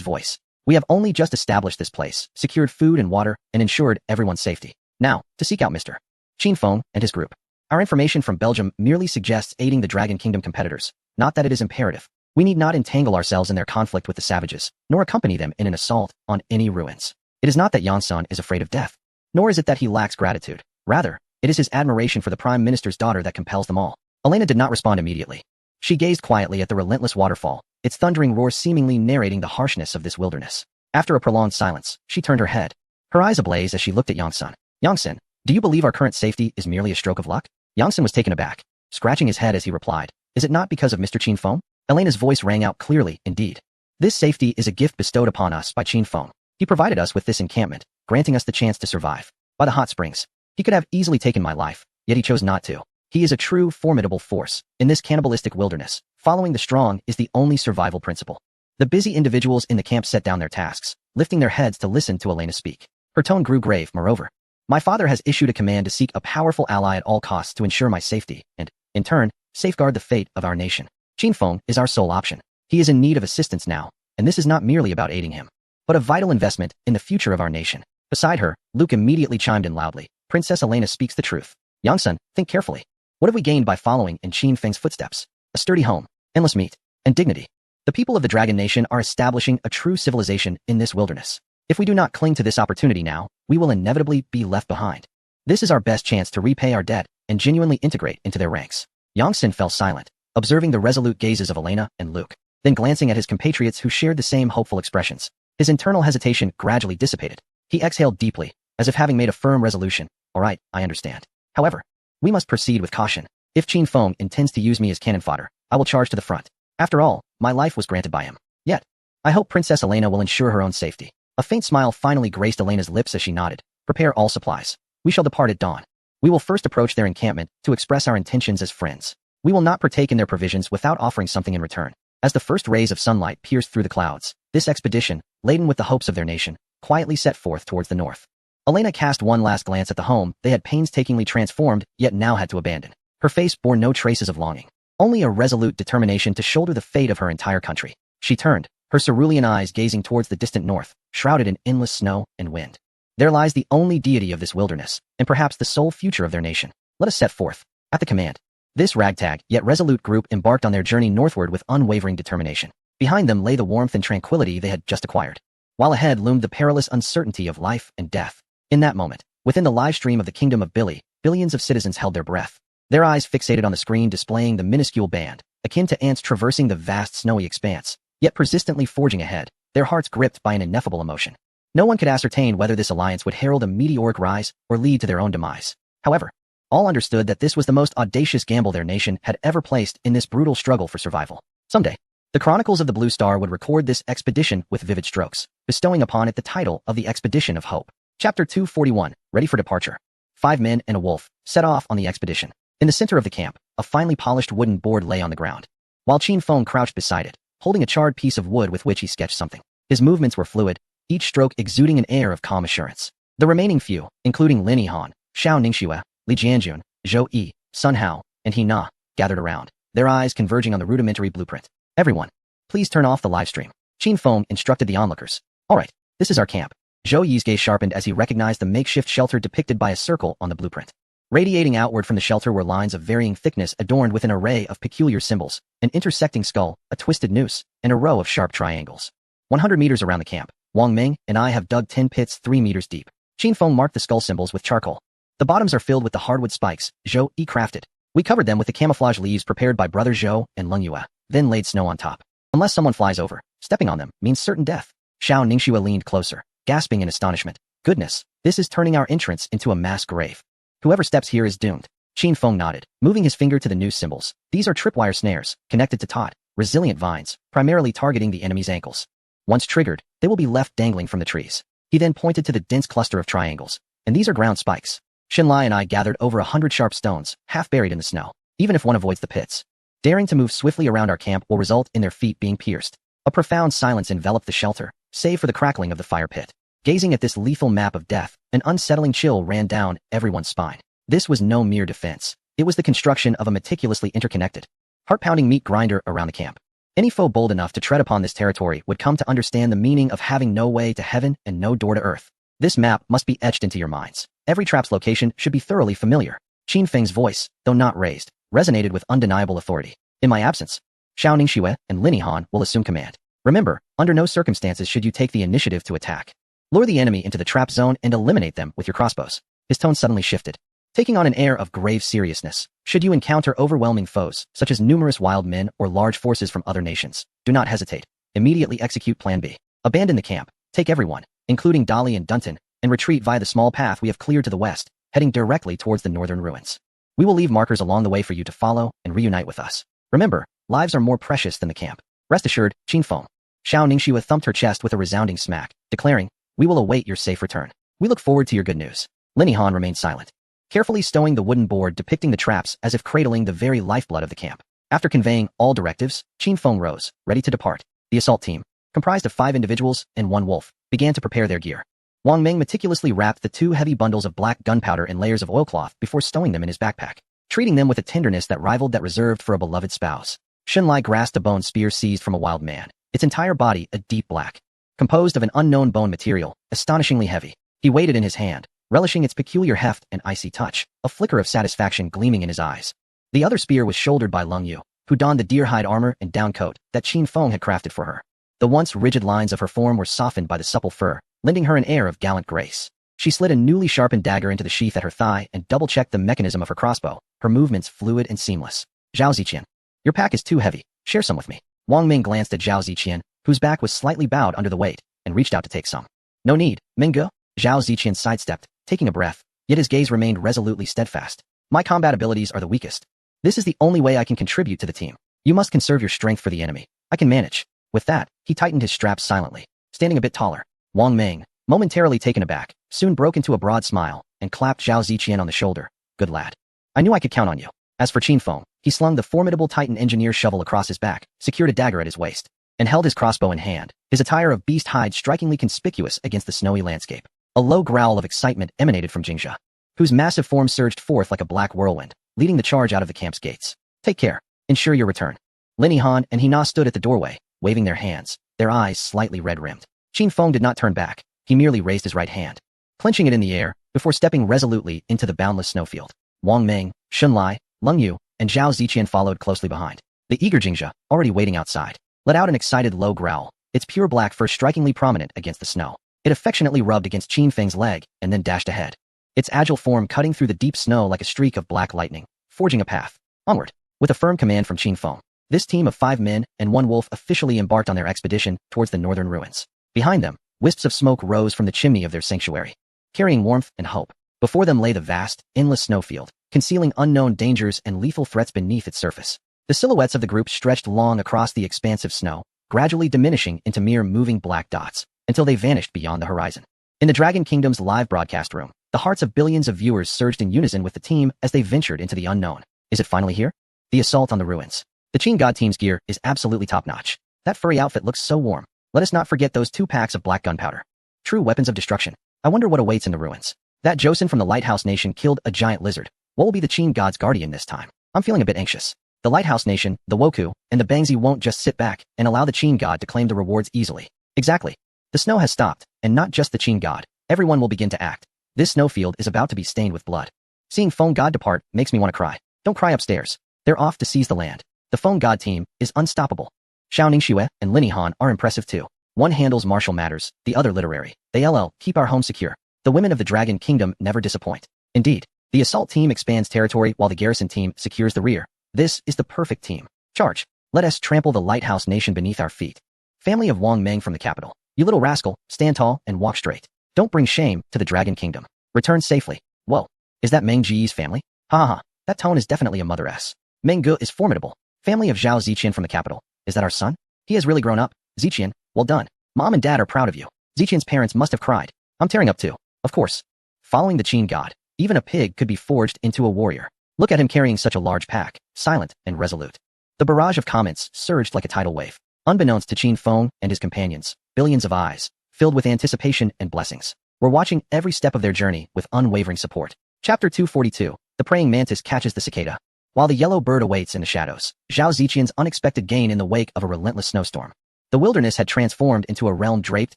voice. We have only just established this place, secured food and water, and ensured everyone's safety. Now, to seek out Mr. Qin Feng and his group. Our information from Belgium merely suggests aiding the Dragon Kingdom competitors, not that it is imperative. We need not entangle ourselves in their conflict with the savages, nor accompany them in an assault on any ruins. It is not that Yansan is afraid of death, nor is it that he lacks gratitude. Rather, it is his admiration for the Prime Minister's daughter that compels them all. Elena did not respond immediately. She gazed quietly at the relentless waterfall, its thundering roar seemingly narrating the harshness of this wilderness. After a prolonged silence, she turned her head, her eyes ablaze as she looked at Yang-sun. Yang-sun, do you believe our current safety is merely a stroke of luck? Yang-sun was taken aback, scratching his head as he replied, is it not because of Mr. Qin Feng? Elena's voice rang out clearly, indeed. This safety is a gift bestowed upon us by Qin Feng. He provided us with this encampment, granting us the chance to survive. By the hot springs, he could have easily taken my life, yet he chose not to. He is a true, formidable force. In this cannibalistic wilderness, following the strong is the only survival principle. The busy individuals in the camp set down their tasks, lifting their heads to listen to Elena speak. Her tone grew grave, moreover. My father has issued a command to seek a powerful ally at all costs to ensure my safety and, in turn, safeguard the fate of our nation. Qin Feng is our sole option. He is in need of assistance now, and this is not merely about aiding him, but a vital investment in the future of our nation. Beside her, Luke immediately chimed in loudly. Princess Elena speaks the truth. Yang-sun, think carefully. What have we gained by following in Qin Feng's footsteps? A sturdy home, endless meat, and dignity. The people of the Dragon Nation are establishing a true civilization in this wilderness. If we do not cling to this opportunity now, we will inevitably be left behind. This is our best chance to repay our debt and genuinely integrate into their ranks. Yang-sun fell silent, observing the resolute gazes of Elena and Luke, then glancing at his compatriots who shared the same hopeful expressions. His internal hesitation gradually dissipated. He exhaled deeply, as if having made a firm resolution. All right, I understand. However, we must proceed with caution. If Qin Feng intends to use me as cannon fodder, I will charge to the front. After all, my life was granted by him. Yet, I hope Princess Elena will ensure her own safety. A faint smile finally graced Elena's lips as she nodded. Prepare all supplies. We shall depart at dawn. We will first approach their encampment to express our intentions as friends. We will not partake in their provisions without offering something in return. As the first rays of sunlight pierced through the clouds, this expedition, laden with the hopes of their nation, quietly set forth towards the north. Elena cast one last glance at the home they had painstakingly transformed, yet now had to abandon. Her face bore no traces of longing, only a resolute determination to shoulder the fate of her entire country. She turned, her cerulean eyes gazing towards the distant north, shrouded in endless snow and wind. There lies the only deity of this wilderness, and perhaps the sole future of their nation. Let us set forth. At the command, this ragtag yet resolute group embarked on their journey northward with unwavering determination. Behind them lay the warmth and tranquility they had just acquired, while ahead loomed the perilous uncertainty of life and death. In that moment, within the live stream of the Kingdom of Billy, billions of citizens held their breath, their eyes fixated on the screen displaying the minuscule band, akin to ants traversing the vast snowy expanse, yet persistently forging ahead, their hearts gripped by an ineffable emotion. No one could ascertain whether this alliance would herald a meteoric rise or lead to their own demise. However, all understood that this was the most audacious gamble their nation had ever placed in this brutal struggle for survival. Someday, the Chronicles of the Blue Star would record this expedition with vivid strokes, bestowing upon it the title of the Expedition of Hope. Chapter 241, Ready for Departure. 5 men and a wolf set off on the expedition. In the center of the camp, a finely polished wooden board lay on the ground, while Qin Feng crouched beside it, holding a charred piece of wood with which he sketched something. His movements were fluid, each stroke exuding an air of calm assurance. The remaining few, including Lin Yihan, Xiao Ningxue, Li Jianjun, Zhou Yi, Sun Hao, and He Na, gathered around, their eyes converging on the rudimentary blueprint. Everyone, please turn off the live stream. Qin Feng instructed the onlookers. All right, this is our camp. Zhou Yi's gaze sharpened as he recognized the makeshift shelter depicted by a circle on the blueprint. Radiating outward from the shelter were lines of varying thickness adorned with an array of peculiar symbols, an intersecting skull, a twisted noose, and a row of sharp triangles. 100 meters around the camp, Wang Ming and I have dug 10 pits 3 meters deep. Qin Feng marked the skull symbols with charcoal. The bottoms are filled with the hardwood spikes Zhou Yi crafted. We covered them with the camouflage leaves prepared by Brother Zhou and Leng Yue, then laid snow on top. Unless someone flies over, stepping on them means certain death. Xiao Ningxue leaned closer, gasping in astonishment. Goodness, this is turning our entrance into a mass grave. Whoever steps here is doomed. Qin Feng nodded, moving his finger to the noose symbols. These are tripwire snares, connected to taut, resilient vines, primarily targeting the enemy's ankles. Once triggered, they will be left dangling from the trees. He then pointed to the dense cluster of triangles. And these are ground spikes. Xinlai and I gathered over 100 sharp stones, half buried in the snow. Even if one avoids the pits, daring to move swiftly around our camp will result in their feet being pierced. A profound silence enveloped the shelter, save for the crackling of the fire pit. Gazing at this lethal map of death, an unsettling chill ran down everyone's spine. This was no mere defense. It was the construction of a meticulously interconnected, heart-pounding meat grinder around the camp. Any foe bold enough to tread upon this territory would come to understand the meaning of having no way to heaven and no door to earth. This map must be etched into your minds. Every trap's location should be thoroughly familiar. Qin Feng's voice, though not raised, resonated with undeniable authority. In my absence, Xiao Ningxue and Lin Yihan will assume command. Remember, under no circumstances should you take the initiative to attack. Lure the enemy into the trap zone and eliminate them with your crossbows. His tone suddenly shifted, taking on an air of grave seriousness. Should you encounter overwhelming foes, such as numerous wild men or large forces from other nations, do not hesitate. Immediately execute Plan B. Abandon the camp, Take everyone, including Dolly and Dunton, and retreat via the small path we have cleared to the west, heading directly towards the northern ruins. We will leave markers along the way for you to follow and reunite with us. Remember, lives are more precious than the camp. Rest assured, Qin Feng. Xiao Ningxue thumped her chest with a resounding smack, declaring, we will await your safe return. We look forward to your good news. Lin Han remained silent, carefully stowing the wooden board depicting the traps as if cradling the very lifeblood of the camp. After conveying all directives, Qin Feng rose, ready to depart. The assault team, comprised of 5 individuals and 1 wolf, began to prepare their gear. Wang Meng meticulously wrapped the 2 heavy bundles of black gunpowder in layers of oilcloth before stowing them in his backpack, treating them with a tenderness that rivaled that reserved for a beloved spouse. Shen Lai grasped a bone spear seized from a wild man, its entire body a deep black, composed of an unknown bone material, astonishingly heavy. He weighed it in his hand, relishing its peculiar heft and icy touch, a flicker of satisfaction gleaming in his eyes. The other spear was shouldered by Lung Yu, who donned the deer-hide armor and down coat that Qin Feng had crafted for her. The once rigid lines of her form were softened by the supple fur, lending her an air of gallant grace. She slid a newly sharpened dagger into the sheath at her thigh and double-checked the mechanism of her crossbow, her movements fluid and seamless. Zhao Ziqian, your pack is too heavy. Share some with me. Wang Ming glanced at Zhao Ziqian, whose back was slightly bowed under the weight, and reached out to take some. No need, Mingge. Zhao Ziqian sidestepped, taking a breath, yet his gaze remained resolutely steadfast. My combat abilities are the weakest. This is the only way I can contribute to the team. You must conserve your strength for the enemy. I can manage. With that, he tightened his straps silently. Standing a bit taller, Wang Ming, momentarily taken aback, soon broke into a broad smile and clapped Zhao Ziqian on the shoulder. Good lad. I knew I could count on you. As for Qin Feng, he slung the formidable Titan engineer shovel across his back, secured a dagger at his waist, and held his crossbow in hand, his attire of beast hide strikingly conspicuous against the snowy landscape. A low growl of excitement emanated from Jingjia, whose massive form surged forth like a black whirlwind, leading the charge out of the camp's gates. Take care. Ensure your return. Lin Han and Hina stood at the doorway, waving their hands, their eyes slightly red-rimmed. Qin Feng did not turn back. He merely raised his right hand, clenching it in the air, before stepping resolutely into the boundless snowfield. Wang Ming, Shen Lai, Lung Yu, and Zhao Ziqian followed closely behind. The eager Jingjia, already waiting outside, let out an excited low growl, its pure black fur strikingly prominent against the snow. It affectionately rubbed against Qin Feng's leg and then dashed ahead, its agile form cutting through the deep snow like a streak of black lightning, forging a path. Onward. With a firm command from Qin Feng, this team of 5 men and 1 wolf officially embarked on their expedition towards the northern ruins. Behind them, wisps of smoke rose from the chimney of their sanctuary, carrying warmth and hope. Before them lay the vast, endless snowfield, concealing unknown dangers and lethal threats beneath its surface. The silhouettes of the group stretched long across the expansive snow, gradually diminishing into mere moving black dots, until they vanished beyond the horizon. In the Dragon Kingdom's live broadcast room, the hearts of billions of viewers surged in unison with the team as they ventured into the unknown. Is it finally here? The assault on the ruins. The Qin God team's gear is absolutely top-notch. That furry outfit looks so warm. Let us not forget those 2 packs of black gunpowder. True weapons of destruction. I wonder what awaits in the ruins. That Joseon from the Lighthouse Nation killed a giant lizard. What will be the Qin God's guardian this time? I'm feeling a bit anxious. The Lighthouse Nation, the Woku, and the Bangzi won't just sit back and allow the Qin God to claim the rewards easily. Exactly. The snow has stopped, and not just the Qin God. Everyone will begin to act. This snowfield is about to be stained with blood. Seeing Feng God depart makes me want to cry. Don't cry upstairs. They're off to seize the land. The Feng God team is unstoppable. Xiao Ningxue and Lin Han are impressive too. One handles martial matters, the other literary. They keep our home secure. The women of the Dragon Kingdom never disappoint. Indeed, the assault team expands territory while the garrison team secures the rear. This is the perfect team. Charge. Let us trample the Lighthouse Nation beneath our feet. Family of Wang Meng from the capital. You little rascal, stand tall and walk straight. Don't bring shame to the Dragon Kingdom. Return safely. Whoa. Is that Meng Ji's family? Ha ha ha. That tone is definitely a mother S. Meng Ge is formidable. Family of Zhao Ziqian from the capital. Is that our son? He has really grown up. Ziqian, well done. Mom and Dad are proud of you. Ziqian's parents must have cried. I'm tearing up too. Of course. Following the Qin God, even a pig could be forged into a warrior. Look at him carrying such a large pack, silent and resolute. The barrage of comments surged like a tidal wave. Unbeknownst to Qin Feng and his companions, billions of eyes, filled with anticipation and blessings, were watching every step of their journey with unwavering support. Chapter 242. The praying mantis catches the cicada. While the yellow bird awaits in the shadows, Zhao Ziqian's unexpected gain in the wake of a relentless snowstorm. The wilderness had transformed into a realm draped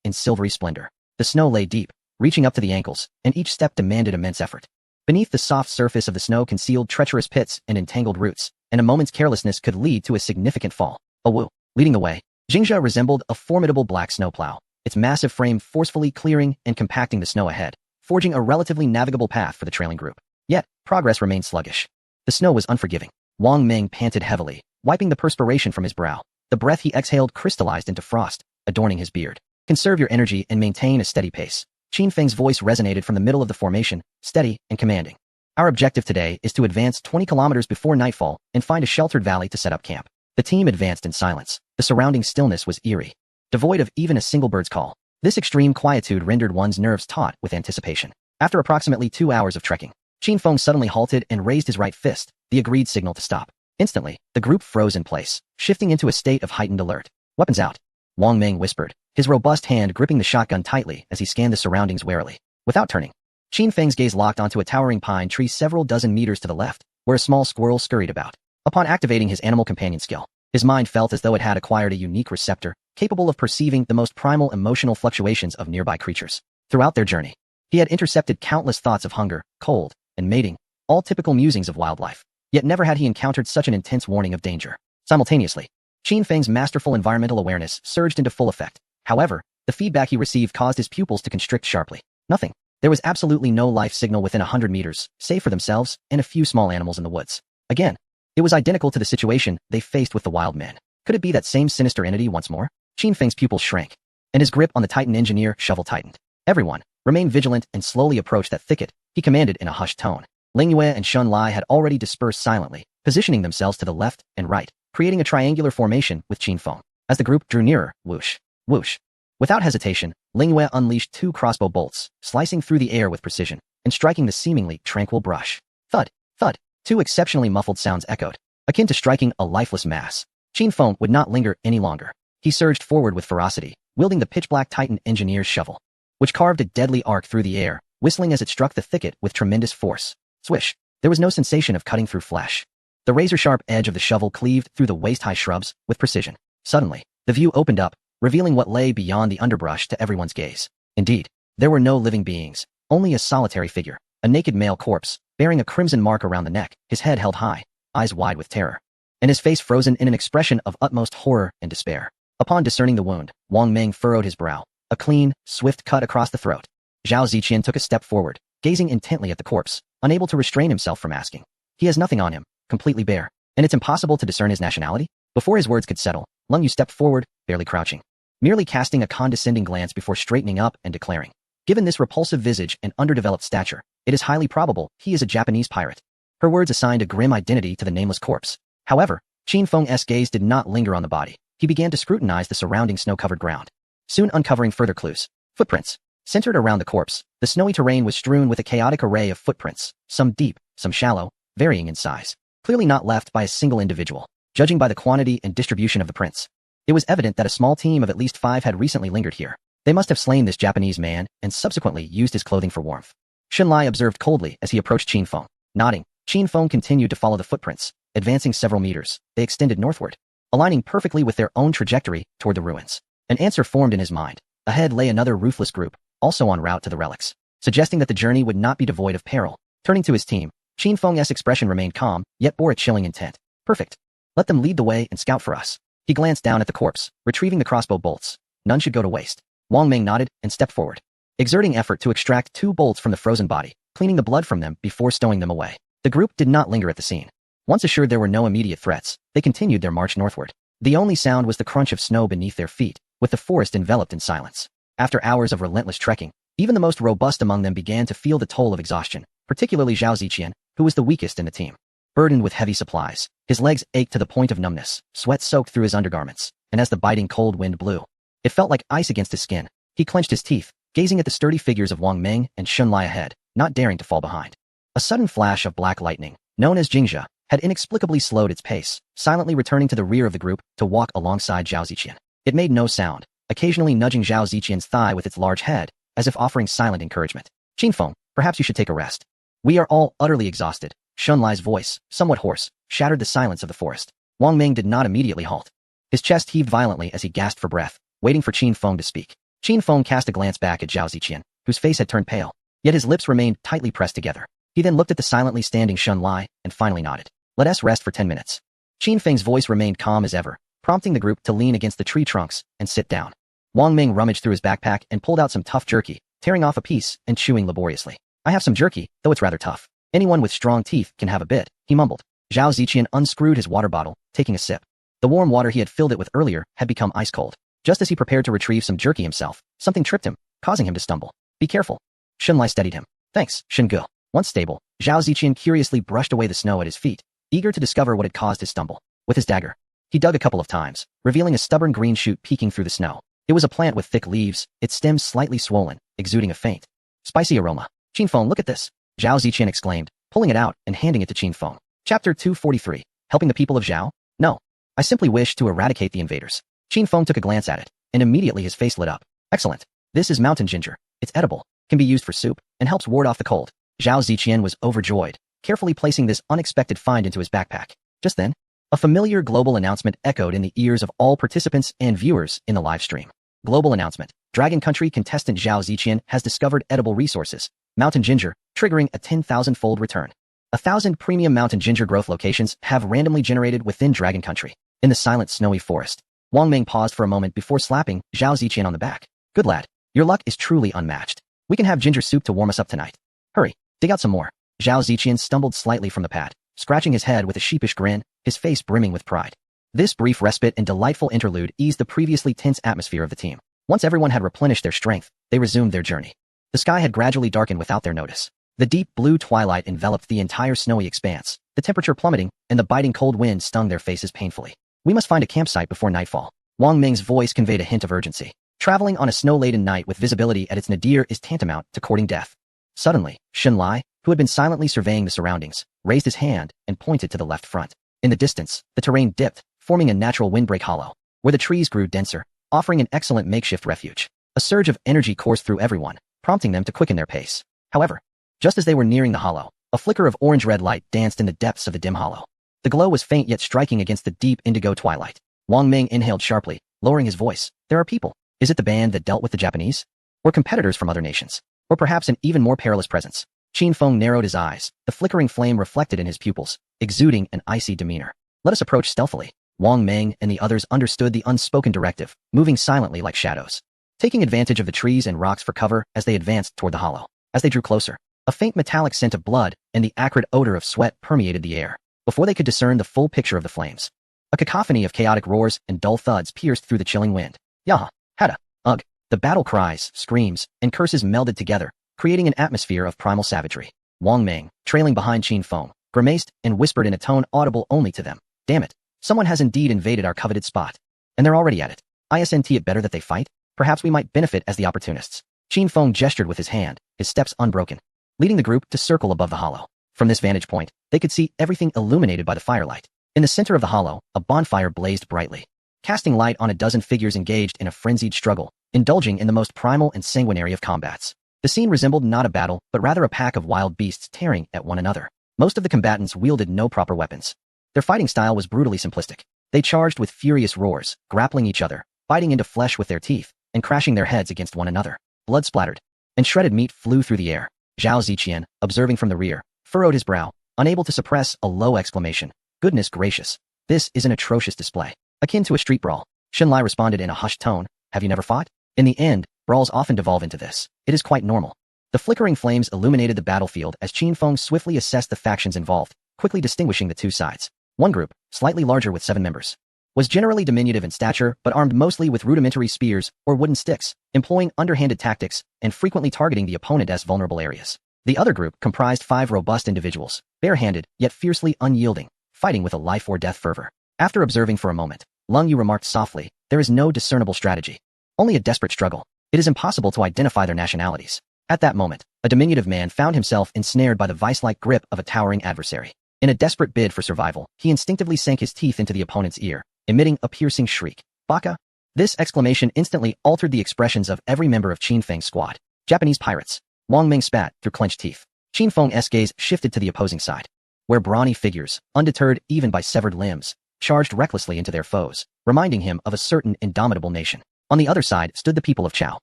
in silvery splendor. The snow lay deep, reaching up to the ankles, and each step demanded immense effort. Beneath the soft surface of the snow concealed treacherous pits and entangled roots, and a moment's carelessness could lead to a significant fall. Awu. Leading the way, Jingjia resembled a formidable black snowplow, its massive frame forcefully clearing and compacting the snow ahead, forging a relatively navigable path for the trailing group. Yet, progress remained sluggish. The snow was unforgiving. Wang Meng panted heavily, wiping the perspiration from his brow. The breath he exhaled crystallized into frost, adorning his beard. Conserve your energy and maintain a steady pace. Qin Feng's voice resonated from the middle of the formation, steady and commanding. Our objective today is to advance 20 kilometers before nightfall and find a sheltered valley to set up camp. The team advanced in silence. The surrounding stillness was eerie, devoid of even a single bird's call. This extreme quietude rendered one's nerves taut with anticipation. After approximately 2 hours of trekking, Qin Feng suddenly halted and raised his right fist, the agreed signal to stop. Instantly, the group froze in place, shifting into a state of heightened alert. Weapons out, Wang Meng whispered, his robust hand gripping the shotgun tightly as he scanned the surroundings warily. Without turning, Qin Feng's gaze locked onto a towering pine tree several dozen meters to the left, where a small squirrel scurried about. Upon activating his animal companion skill, his mind felt as though it had acquired a unique receptor, capable of perceiving the most primal emotional fluctuations of nearby creatures. Throughout their journey, he had intercepted countless thoughts of hunger, cold, and mating, all typical musings of wildlife. Yet never had he encountered such an intense warning of danger. Simultaneously, Qin Feng's masterful environmental awareness surged into full effect. However, the feedback he received caused his pupils to constrict sharply. Nothing. There was absolutely no life signal within 100 meters, save for themselves and a few small animals in the woods. Again, it was identical to the situation they faced with the wild men. Could it be that same sinister entity once more? Qin Feng's pupils shrank, and his grip on the Titan engineer shovel tightened. Everyone, remain vigilant and slowly approach that thicket, he commanded in a hushed tone. Ling Yue and Shun Lai had already dispersed silently, positioning themselves to the left and right, creating a triangular formation with Qin Feng. As the group drew nearer, whoosh, whoosh. Without hesitation, Ling Yue unleashed 2 crossbow bolts, slicing through the air with precision, and striking the seemingly tranquil brush. Thud, thud. 2 exceptionally muffled sounds echoed, akin to striking a lifeless mass. Qin Feng would not linger any longer. He surged forward with ferocity, wielding the pitch-black Titan engineer's shovel, which carved a deadly arc through the air, whistling as it struck the thicket with tremendous force. Swish. There was no sensation of cutting through flesh. The razor-sharp edge of the shovel cleaved through the waist-high shrubs with precision. Suddenly, the view opened up, revealing what lay beyond the underbrush to everyone's gaze. Indeed, there were no living beings, only a solitary figure, a naked male corpse, bearing a crimson mark around the neck, his head held high, eyes wide with terror, and his face frozen in an expression of utmost horror and despair. Upon discerning the wound, Wang Meng furrowed his brow, a clean, swift cut across the throat. Zhao Ziqian took a step forward, gazing intently at the corpse, unable to restrain himself from asking. He has nothing on him, completely bare, and it's impossible to discern his nationality? Before his words could settle, Lung Yu stepped forward, barely crouching, merely casting a condescending glance before straightening up and declaring, given this repulsive visage and underdeveloped stature, it is highly probable he is a Japanese pirate. Her words assigned a grim identity to the nameless corpse. However, Qin Feng's gaze did not linger on the body. He began to scrutinize the surrounding snow-covered ground, soon uncovering further clues. Footprints. Centered around the corpse, the snowy terrain was strewn with a chaotic array of footprints, some deep, some shallow, varying in size, clearly not left by a single individual. Judging by the quantity and distribution of the prints, it was evident that a small team of at least 5 had recently lingered here. They must have slain this Japanese man and subsequently used his clothing for warmth. Shun Lai observed coldly as he approached Qin Feng. Nodding, Qin Feng continued to follow the footprints. Advancing several meters, they extended northward, aligning perfectly with their own trajectory toward the ruins. An answer formed in his mind. Ahead lay another ruthless group, also en route to the relics, suggesting that the journey would not be devoid of peril. Turning to his team, Qin Feng's expression remained calm, yet bore a chilling intent. Perfect. Let them lead the way and scout for us. He glanced down at the corpse, retrieving the crossbow bolts. None should go to waste. Wang Meng nodded and stepped forward, exerting effort to extract 2 bolts from the frozen body, cleaning the blood from them before stowing them away. The group did not linger at the scene. Once assured there were no immediate threats, they continued their march northward. The only sound was the crunch of snow beneath their feet, with the forest enveloped in silence. After hours of relentless trekking, even the most robust among them began to feel the toll of exhaustion, particularly Zhao Ziqian, who was the weakest in the team. Burdened with heavy supplies, his legs ached to the point of numbness, sweat soaked through his undergarments, and as the biting cold wind blew, it felt like ice against his skin. He clenched his teeth, gazing at the sturdy figures of Wang Meng and Shun Lai ahead, not daring to fall behind. A sudden flash of black lightning, known as Jingjia, had inexplicably slowed its pace, silently returning to the rear of the group to walk alongside Zhao Ziqian. It made no sound, occasionally nudging Zhao Ziqian's thigh with its large head, as if offering silent encouragement. Qin Feng, perhaps you should take a rest. We are all utterly exhausted. Shun Lai's voice, somewhat hoarse, shattered the silence of the forest. Wang Meng did not immediately halt. His chest heaved violently as he gasped for breath, waiting for Qin Feng to speak. Qin Feng cast a glance back at Zhao Ziqian, whose face had turned pale, yet his lips remained tightly pressed together. He then looked at the silently standing Shun Lai and finally nodded. Let us rest for 10 minutes. Qin Feng's voice remained calm as ever, prompting the group to lean against the tree trunks and sit down. Wang Meng rummaged through his backpack and pulled out some tough jerky, tearing off a piece and chewing laboriously. I have some jerky, though it's rather tough. Anyone with strong teeth can have a bit, he mumbled. Zhao Ziqian unscrewed his water bottle, taking a sip. The warm water he had filled it with earlier had become ice cold. Just as he prepared to retrieve some jerky himself, something tripped him, causing him to stumble. Be careful. Xunlai steadied him. Thanks, Xinge. Once stable, Zhao Ziqian curiously brushed away the snow at his feet, eager to discover what had caused his stumble. With his dagger, he dug a couple of times, revealing a stubborn green shoot peeking through the snow. It was a plant with thick leaves, its stems slightly swollen, exuding a faint, spicy aroma. Qinfeng, look at this, Zhao Ziqian exclaimed, pulling it out and handing it to Qinfeng. Chapter 243. Helping the people of Zhao? No. I simply wish to eradicate the invaders. Qinfeng took a glance at it, and immediately his face lit up. Excellent. This is mountain ginger. It's edible, can be used for soup, and helps ward off the cold. Zhao Ziqian was overjoyed, carefully placing this unexpected find into his backpack. Just then, a familiar global announcement echoed in the ears of all participants and viewers in the live stream. Global announcement. Dragon Country contestant Zhao Ziqian has discovered edible resources, mountain ginger, triggering a 10,000-fold return. 1,000 premium mountain ginger growth locations have randomly generated within Dragon Country. In the silent snowy forest, Wang Ming paused for a moment before slapping Zhao Ziqian on the back. Good lad. Your luck is truly unmatched. We can have ginger soup to warm us up tonight. Hurry, dig out some more. Zhao Ziqian stumbled slightly from the pad, scratching his head with a sheepish grin, his face brimming with pride. This brief respite and delightful interlude eased the previously tense atmosphere of the team. Once everyone had replenished their strength, they resumed their journey. The sky had gradually darkened without their notice. The deep blue twilight enveloped the entire snowy expanse, the temperature plummeting, and the biting cold wind stung their faces painfully. We must find a campsite before nightfall. Wang Ming's voice conveyed a hint of urgency. Traveling on a snow-laden night with visibility at its nadir is tantamount to courting death. Suddenly, Xunlai, who had been silently surveying the surroundings, raised his hand and pointed to the left front. In the distance, the terrain dipped, forming a natural windbreak hollow, where the trees grew denser, offering an excellent makeshift refuge. A surge of energy coursed through everyone, prompting them to quicken their pace. However, just as they were nearing the hollow, a flicker of orange-red light danced in the depths of the dim hollow. The glow was faint yet striking against the deep indigo twilight. Wang Ming inhaled sharply, lowering his voice. There are people. Is it the band that dealt with the Japanese? Or competitors from other nations? Or perhaps an even more perilous presence? Qinfeng narrowed his eyes, the flickering flame reflected in his pupils, exuding an icy demeanor. Let us approach stealthily. Wang Ming and the others understood the unspoken directive, moving silently like shadows, taking advantage of the trees and rocks for cover as they advanced toward the hollow. As they drew closer, a faint metallic scent of blood and the acrid odor of sweat permeated the air. Before they could discern the full picture of the flames, a cacophony of chaotic roars and dull thuds pierced through the chilling wind. Yaha, hada, ugh. The battle cries, screams, and curses melded together, creating an atmosphere of primal savagery. Wang Ming, trailing behind Qinfeng, grimaced and whispered in a tone audible only to them. Damn it. Someone has indeed invaded our coveted spot. And they're already at it. Isn't it better that they fight? Perhaps we might benefit as the opportunists. Qinfeng gestured with his hand, his steps unbroken, leading the group to circle above the hollow. From this vantage point, they could see everything illuminated by the firelight. In the center of the hollow, a bonfire blazed brightly, casting light on a dozen figures engaged in a frenzied struggle, indulging in the most primal and sanguinary of combats. The scene resembled not a battle, but rather a pack of wild beasts tearing at one another. Most of the combatants wielded no proper weapons. Their fighting style was brutally simplistic. They charged with furious roars, grappling each other, biting into flesh with their teeth, and crashing their heads against one another. Blood splattered, and shredded meat flew through the air. Zhao Ziqian, observing from the rear, furrowed his brow, unable to suppress a low exclamation. Goodness gracious, this is an atrocious display. Akin to a street brawl. Xunlai responded in a hushed tone. Have you never fought? In the end, brawls often devolve into this. It is quite normal. The flickering flames illuminated the battlefield as Qinfeng swiftly assessed the factions involved, quickly distinguishing the two sides. One group, slightly larger with 7 members, was generally diminutive in stature but armed mostly with rudimentary spears or wooden sticks, employing underhanded tactics and frequently targeting the opponent's vulnerable areas. The other group comprised 5 robust individuals, barehanded yet fiercely unyielding, fighting with a life-or-death fervor. After observing for a moment, Lung Yu remarked softly, there is no discernible strategy. Only a desperate struggle. It is impossible to identify their nationalities. At that moment, a diminutive man found himself ensnared by the vice-like grip of a towering adversary. In a desperate bid for survival, he instinctively sank his teeth into the opponent's ear, emitting a piercing shriek. Baka? This exclamation instantly altered the expressions of every member of Qinfeng's squad. Japanese pirates. Wang Ming spat through clenched teeth. Qinfeng's gaze shifted to the opposing side, where brawny figures, undeterred even by severed limbs, charged recklessly into their foes, reminding him of a certain indomitable nation. On the other side stood the people of Chao.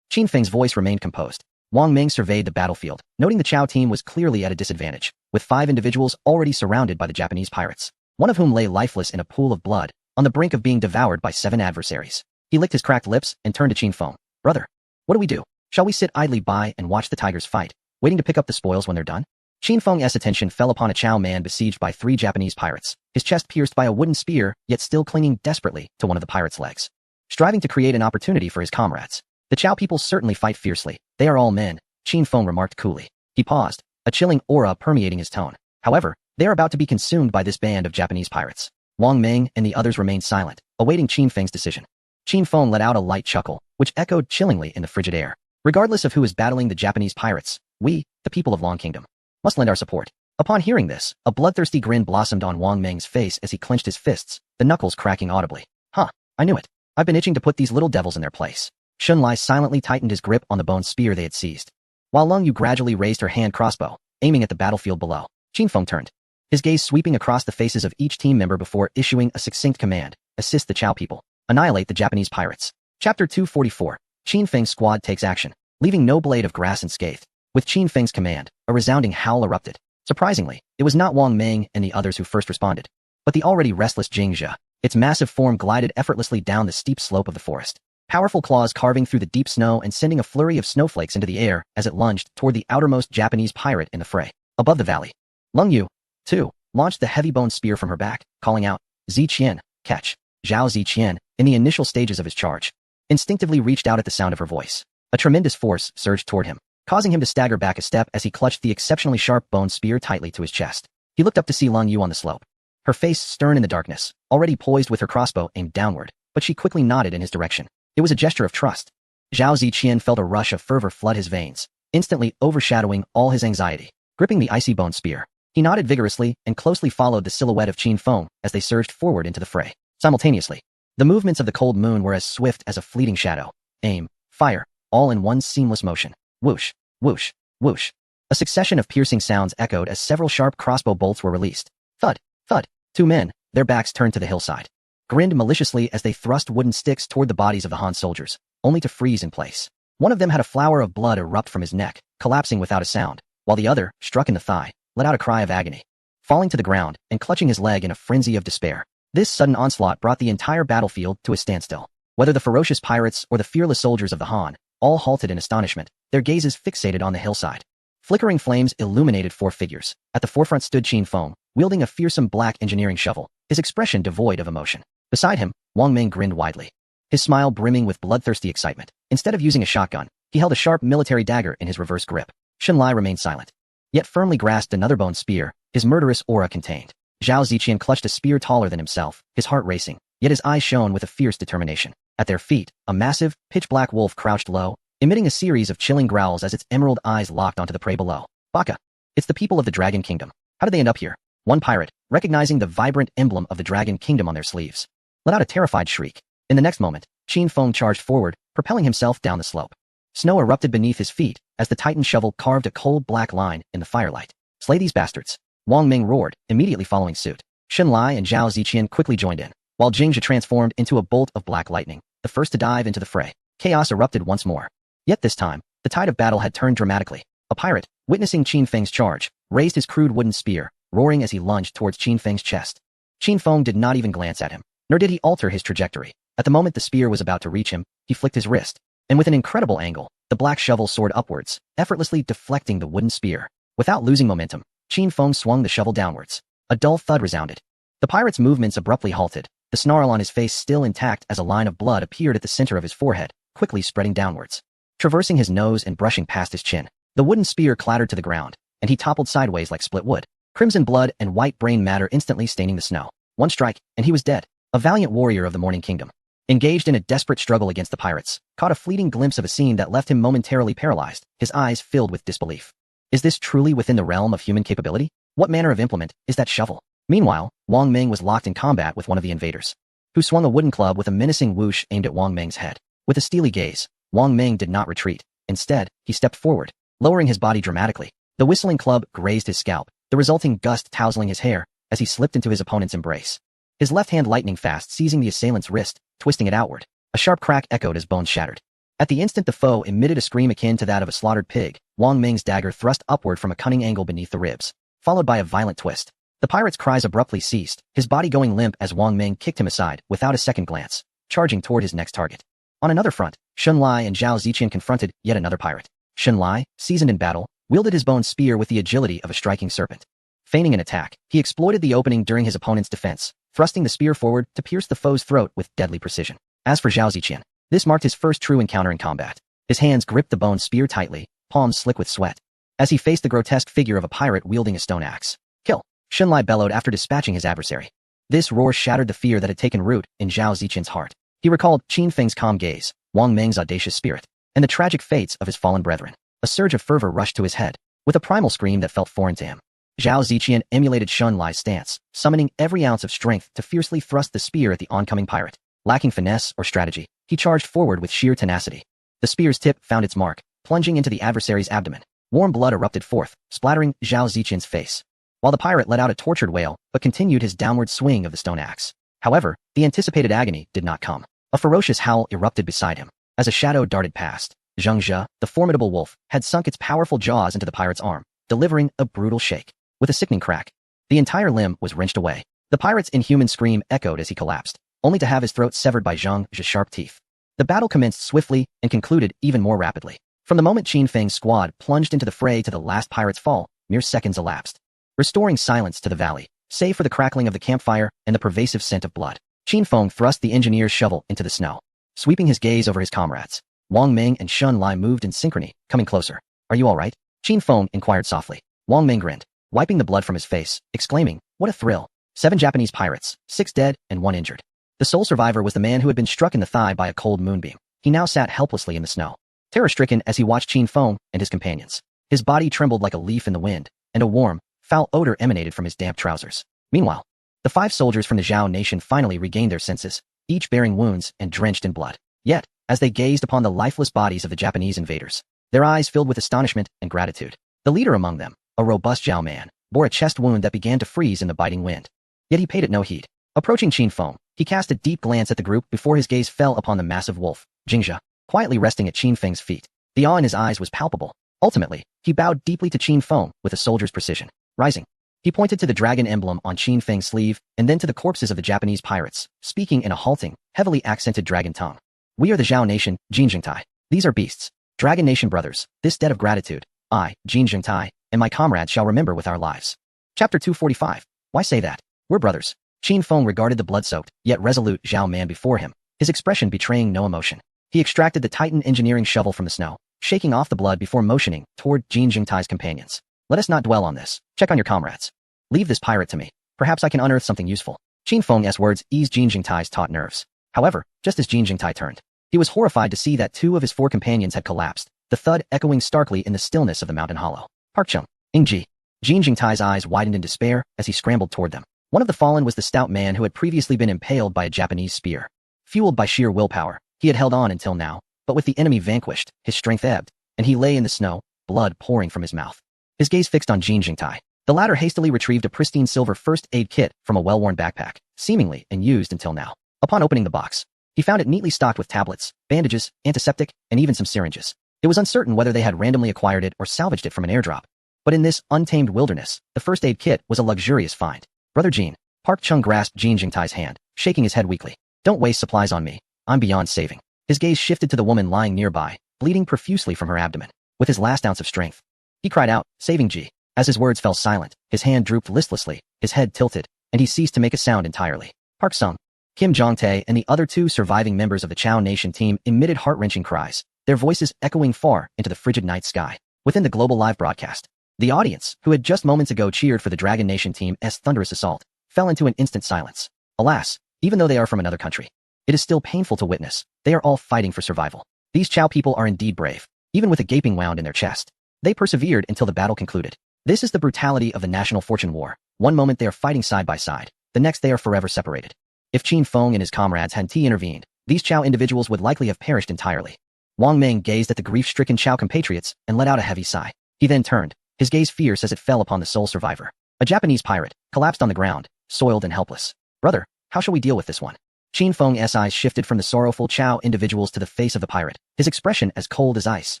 Qinfeng's voice remained composed. Wang Ming surveyed the battlefield, noting the Chao team was clearly at a disadvantage, with 5 individuals already surrounded by the Japanese pirates, one of whom lay lifeless in a pool of blood, on the brink of being devoured by 7 adversaries. He licked his cracked lips and turned to Qinfeng. Brother, what do we do? Shall we sit idly by and watch the tigers fight, waiting to pick up the spoils when they're done? Qinfeng's attention fell upon a Chao man besieged by 3 Japanese pirates, his chest pierced by a wooden spear, yet still clinging desperately to one of the pirates' legs. striving to create an opportunity for his comrades. The Chow people certainly fight fiercely. They are all men, Qin Feng remarked coolly. He paused, a chilling aura permeating his tone. However, they are about to be consumed by this band of Japanese pirates. Wang Ming and the others remained silent, awaiting Qin Feng's decision. Qin Feng let out a light chuckle, which echoed chillingly in the frigid air. Regardless of who is battling the Japanese pirates, we, the people of Long Kingdom, must lend our support. Upon hearing this, a bloodthirsty grin blossomed on Wang Ming's face as he clenched his fists, the knuckles cracking audibly. Huh, I knew it. I've been itching to put these little devils in their place. Shun Lai silently tightened his grip on the bone spear they had seized, while Lung Yu gradually raised her hand crossbow, aiming at the battlefield below. Qin Feng turned, his gaze sweeping across the faces of each team member before issuing a succinct command: assist the Chow people. Annihilate the Japanese pirates. Chapter 244. Qin Feng's squad takes action, leaving no blade of grass unscathed. With Qin Feng's command, a resounding howl erupted. Surprisingly, it was not Wang Ming and the others who first responded, but the already restless Jing Zhe. Its massive form glided effortlessly down the steep slope of the forest, powerful claws carving through the deep snow and sending a flurry of snowflakes into the air as it lunged toward the outermost Japanese pirate in the fray. Above the valley, Lung Yu, too, launched the heavy bone spear from her back, calling out, Ziqian, catch. Zhao Ziqian, in the initial stages of his charge, instinctively reached out at the sound of her voice. A tremendous force surged toward him, causing him to stagger back a step as he clutched the exceptionally sharp bone spear tightly to his chest. He looked up to see Lung Yu on the slope, her face stern in the darkness, already poised with her crossbow aimed downward, but she quickly nodded in his direction. It was a gesture of trust. Zhao Ziqian felt a rush of fervor flood his veins, instantly overshadowing all his anxiety. Gripping the icy bone spear, he nodded vigorously and closely followed the silhouette of Qin Feng as they surged forward into the fray. Simultaneously, the movements of the cold moon were as swift as a fleeting shadow. Aim, fire, all in one seamless motion. Whoosh, whoosh, whoosh. A succession of piercing sounds echoed as several sharp crossbow bolts were released. Thud, thud. Two men, their backs turned to the hillside, grinned maliciously as they thrust wooden sticks toward the bodies of the Han soldiers, only to freeze in place. One of them had a flower of blood erupt from his neck, collapsing without a sound, while the other, struck in the thigh, let out a cry of agony, falling to the ground and clutching his leg in a frenzy of despair. This sudden onslaught brought the entire battlefield to a standstill. Whether the ferocious pirates or the fearless soldiers of the Han, all halted in astonishment, their gazes fixated on the hillside. Flickering flames illuminated four figures. At the forefront stood Qin Feng, wielding a fearsome black engineering shovel, his expression devoid of emotion. Beside him, Wang Ming grinned widely, his smile brimming with bloodthirsty excitement. Instead of using a shotgun, he held a sharp military dagger in his reverse grip. Shun Lai remained silent, yet firmly grasped another bone spear, his murderous aura contained. Zhao Ziqian clutched a spear taller than himself, his heart racing, yet his eyes shone with a fierce determination. At their feet, a massive, pitch-black wolf crouched low, emitting a series of chilling growls as its emerald eyes locked onto the prey below. Baka. It's the people of the Dragon Kingdom. How did they end up here? One pirate, recognizing the vibrant emblem of the Dragon Kingdom on their sleeves, let out a terrified shriek. In the next moment, Qin Feng charged forward, propelling himself down the slope. Snow erupted beneath his feet as the Titan shovel carved a cold black line in the firelight. Slay these bastards. Wang Ming roared, immediately following suit. Shun Lai and Zhao Ziqian quickly joined in, while Jing Zhe transformed into a bolt of black lightning, the first to dive into the fray. Chaos erupted once more. Yet this time, the tide of battle had turned dramatically. A pirate, witnessing Qin Feng's charge, raised his crude wooden spear, roaring as he lunged towards Qin Feng's chest. Qin Feng did not even glance at him, nor did he alter his trajectory. At the moment the spear was about to reach him, he flicked his wrist, and with an incredible angle, the black shovel soared upwards, effortlessly deflecting the wooden spear. Without losing momentum, Qin Feng swung the shovel downwards. A dull thud resounded. The pirate's movements abruptly halted, the snarl on his face still intact as a line of blood appeared at the center of his forehead, quickly spreading downwards. Traversing his nose and brushing past his chin, the wooden spear clattered to the ground, and he toppled sideways like split wood. Crimson blood and white brain matter instantly staining the snow. One strike, and he was dead. A valiant warrior of the Morning Kingdom, engaged in a desperate struggle against the pirates, caught a fleeting glimpse of a scene that left him momentarily paralyzed, his eyes filled with disbelief. Is this truly within the realm of human capability? What manner of implement is that shovel? Meanwhile, Wang Ming was locked in combat with one of the invaders, who swung a wooden club with a menacing whoosh aimed at Wang Ming's head. With a steely gaze, Wang Ming did not retreat. Instead, he stepped forward, lowering his body dramatically. The whistling club grazed his scalp, the resulting gust tousling his hair as he slipped into his opponent's embrace. His left hand lightning fast seizing the assailant's wrist, twisting it outward. A sharp crack echoed as bones shattered. At the instant the foe emitted a scream akin to that of a slaughtered pig, Wang Ming's dagger thrust upward from a cunning angle beneath the ribs, followed by a violent twist. The pirate's cries abruptly ceased, his body going limp as Wang Ming kicked him aside without a second glance, charging toward his next target. On another front, Shun Lai and Zhao Ziqian confronted yet another pirate. Shun Lai, seasoned in battle, wielded his bone spear with the agility of a striking serpent. Feigning an attack, he exploited the opening during his opponent's defense, thrusting the spear forward to pierce the foe's throat with deadly precision. As for Zhao Ziqian, this marked his first true encounter in combat. His hands gripped the bone spear tightly, palms slick with sweat, as he faced the grotesque figure of a pirate wielding a stone axe. Kill! Xunlai bellowed after dispatching his adversary. This roar shattered the fear that had taken root in Zhao Ziqian's heart. He recalled Qin Feng's calm gaze, Wang Meng's audacious spirit, and the tragic fates of his fallen brethren. A surge of fervor rushed to his head, with a primal scream that felt foreign to him. Zhao Ziqian emulated Xunlai's stance, summoning every ounce of strength to fiercely thrust the spear at the oncoming pirate. Lacking finesse or strategy, he charged forward with sheer tenacity. The spear's tip found its mark, plunging into the adversary's abdomen. Warm blood erupted forth, splattering Zhao Ziqian's face, while the pirate let out a tortured wail but continued his downward swing of the stone axe. However, the anticipated agony did not come. A ferocious howl erupted beside him. As a shadow darted past, Zheng Zhe, the formidable wolf, had sunk its powerful jaws into the pirate's arm, delivering a brutal shake. With a sickening crack, the entire limb was wrenched away. The pirate's inhuman scream echoed as he collapsed, only to have his throat severed by Zheng Zhe's sharp teeth. The battle commenced swiftly and concluded even more rapidly. From the moment Qin Feng's squad plunged into the fray to the last pirate's fall, mere seconds elapsed, restoring silence to the valley, save for the crackling of the campfire and the pervasive scent of blood. Qin Feng thrust the engineer's shovel into the snow, sweeping his gaze over his comrades. Wang Meng and Xunlai moved in synchrony, coming closer. Are you all right? Qin Feng inquired softly. Wang Meng grinned, wiping the blood from his face, exclaiming, what a thrill. 7 Japanese pirates, 6 dead and 1 injured. The sole survivor was the man who had been struck in the thigh by a cold moonbeam. He now sat helplessly in the snow, terror-stricken as he watched Qin Feng and his companions. His body trembled like a leaf in the wind, and a warm, foul odor emanated from his damp trousers. Meanwhile, the 5 soldiers from the Zhao nation finally regained their senses, each bearing wounds and drenched in blood. Yet, as they gazed upon the lifeless bodies of the Japanese invaders, their eyes filled with astonishment and gratitude. The leader among them, a robust Zhao man, bore a chest wound that began to freeze in the biting wind. Yet he paid it no heed. Approaching Qin Feng, he cast a deep glance at the group before his gaze fell upon the massive wolf, Jingzhe, quietly resting at Qin Feng's feet. The awe in his eyes was palpable. Ultimately, he bowed deeply to Qin Feng with a soldier's precision. Rising, he pointed to the dragon emblem on Qin Feng's sleeve and then to the corpses of the Japanese pirates, speaking in a halting, heavily accented dragon tongue. We are the Zhao nation, Jin Jingtai. These are beasts. Dragon nation brothers, this debt of gratitude, I, Jin Jingtai, and my comrades shall remember with our lives. Chapter 245. Why say that? We're brothers. Qin Feng regarded the blood-soaked, yet resolute Zhao man before him, his expression betraying no emotion. He extracted the Titan engineering shovel from the snow, shaking off the blood before motioning toward Jin Jingtai's companions. Let us not dwell on this. Check on your comrades. Leave this pirate to me. Perhaps I can unearth something useful. Qin Feng's words eased Jin Jingtai's taut nerves. However, just as Jin Jingtai turned, he was horrified to see that 2 of his 4 companions had collapsed, the thud echoing starkly in the stillness of the mountain hollow. Park Chung, Ingji. Jin Jingtai's eyes widened in despair as he scrambled toward them. One of the fallen was the stout man who had previously been impaled by a Japanese spear. Fueled by sheer willpower, he had held on until now, but with the enemy vanquished, his strength ebbed, and he lay in the snow, blood pouring from his mouth. His gaze fixed on Jin Jingtai. The latter hastily retrieved a pristine silver first aid kit from a well-worn backpack, seemingly unused until now. Upon opening the box, he found it neatly stocked with tablets, bandages, antiseptic, and even some syringes. It was uncertain whether they had randomly acquired it or salvaged it from an airdrop. But in this untamed wilderness, the first aid kit was a luxurious find. Brother Jin, Park Chung grasped Jin Jingtai's hand, shaking his head weakly. Don't waste supplies on me. I'm beyond saving. His gaze shifted to the woman lying nearby, bleeding profusely from her abdomen. With his last ounce of strength, he cried out, saving Ji. As his words fell silent, his hand drooped listlessly, his head tilted, and he ceased to make a sound entirely. Park Sung, Kim Jong-tae, and the other 2 surviving members of the Chao Nation team emitted heart-wrenching cries, their voices echoing far into the frigid night sky. Within the global live broadcast, the audience, who had just moments ago cheered for the Dragon Nation team's thunderous assault, fell into an instant silence. Alas, even though they are from another country, it is still painful to witness. They are all fighting for survival. These Chao people are indeed brave, even with a gaping wound in their chest. They persevered until the battle concluded. This is the brutality of the national fortune war. One moment they are fighting side by side, the next they are forever separated. If Qin Feng and his comrades hadn't intervened, these Chao individuals would likely have perished entirely. Wang Meng gazed at the grief-stricken Chao compatriots and let out a heavy sigh. He then turned, his gaze fierce as it fell upon the sole survivor, a Japanese pirate, collapsed on the ground, soiled and helpless. Brother, how shall we deal with this one? Qin Feng's eyes shifted from the sorrowful Chao individuals to the face of the pirate, his expression as cold as ice,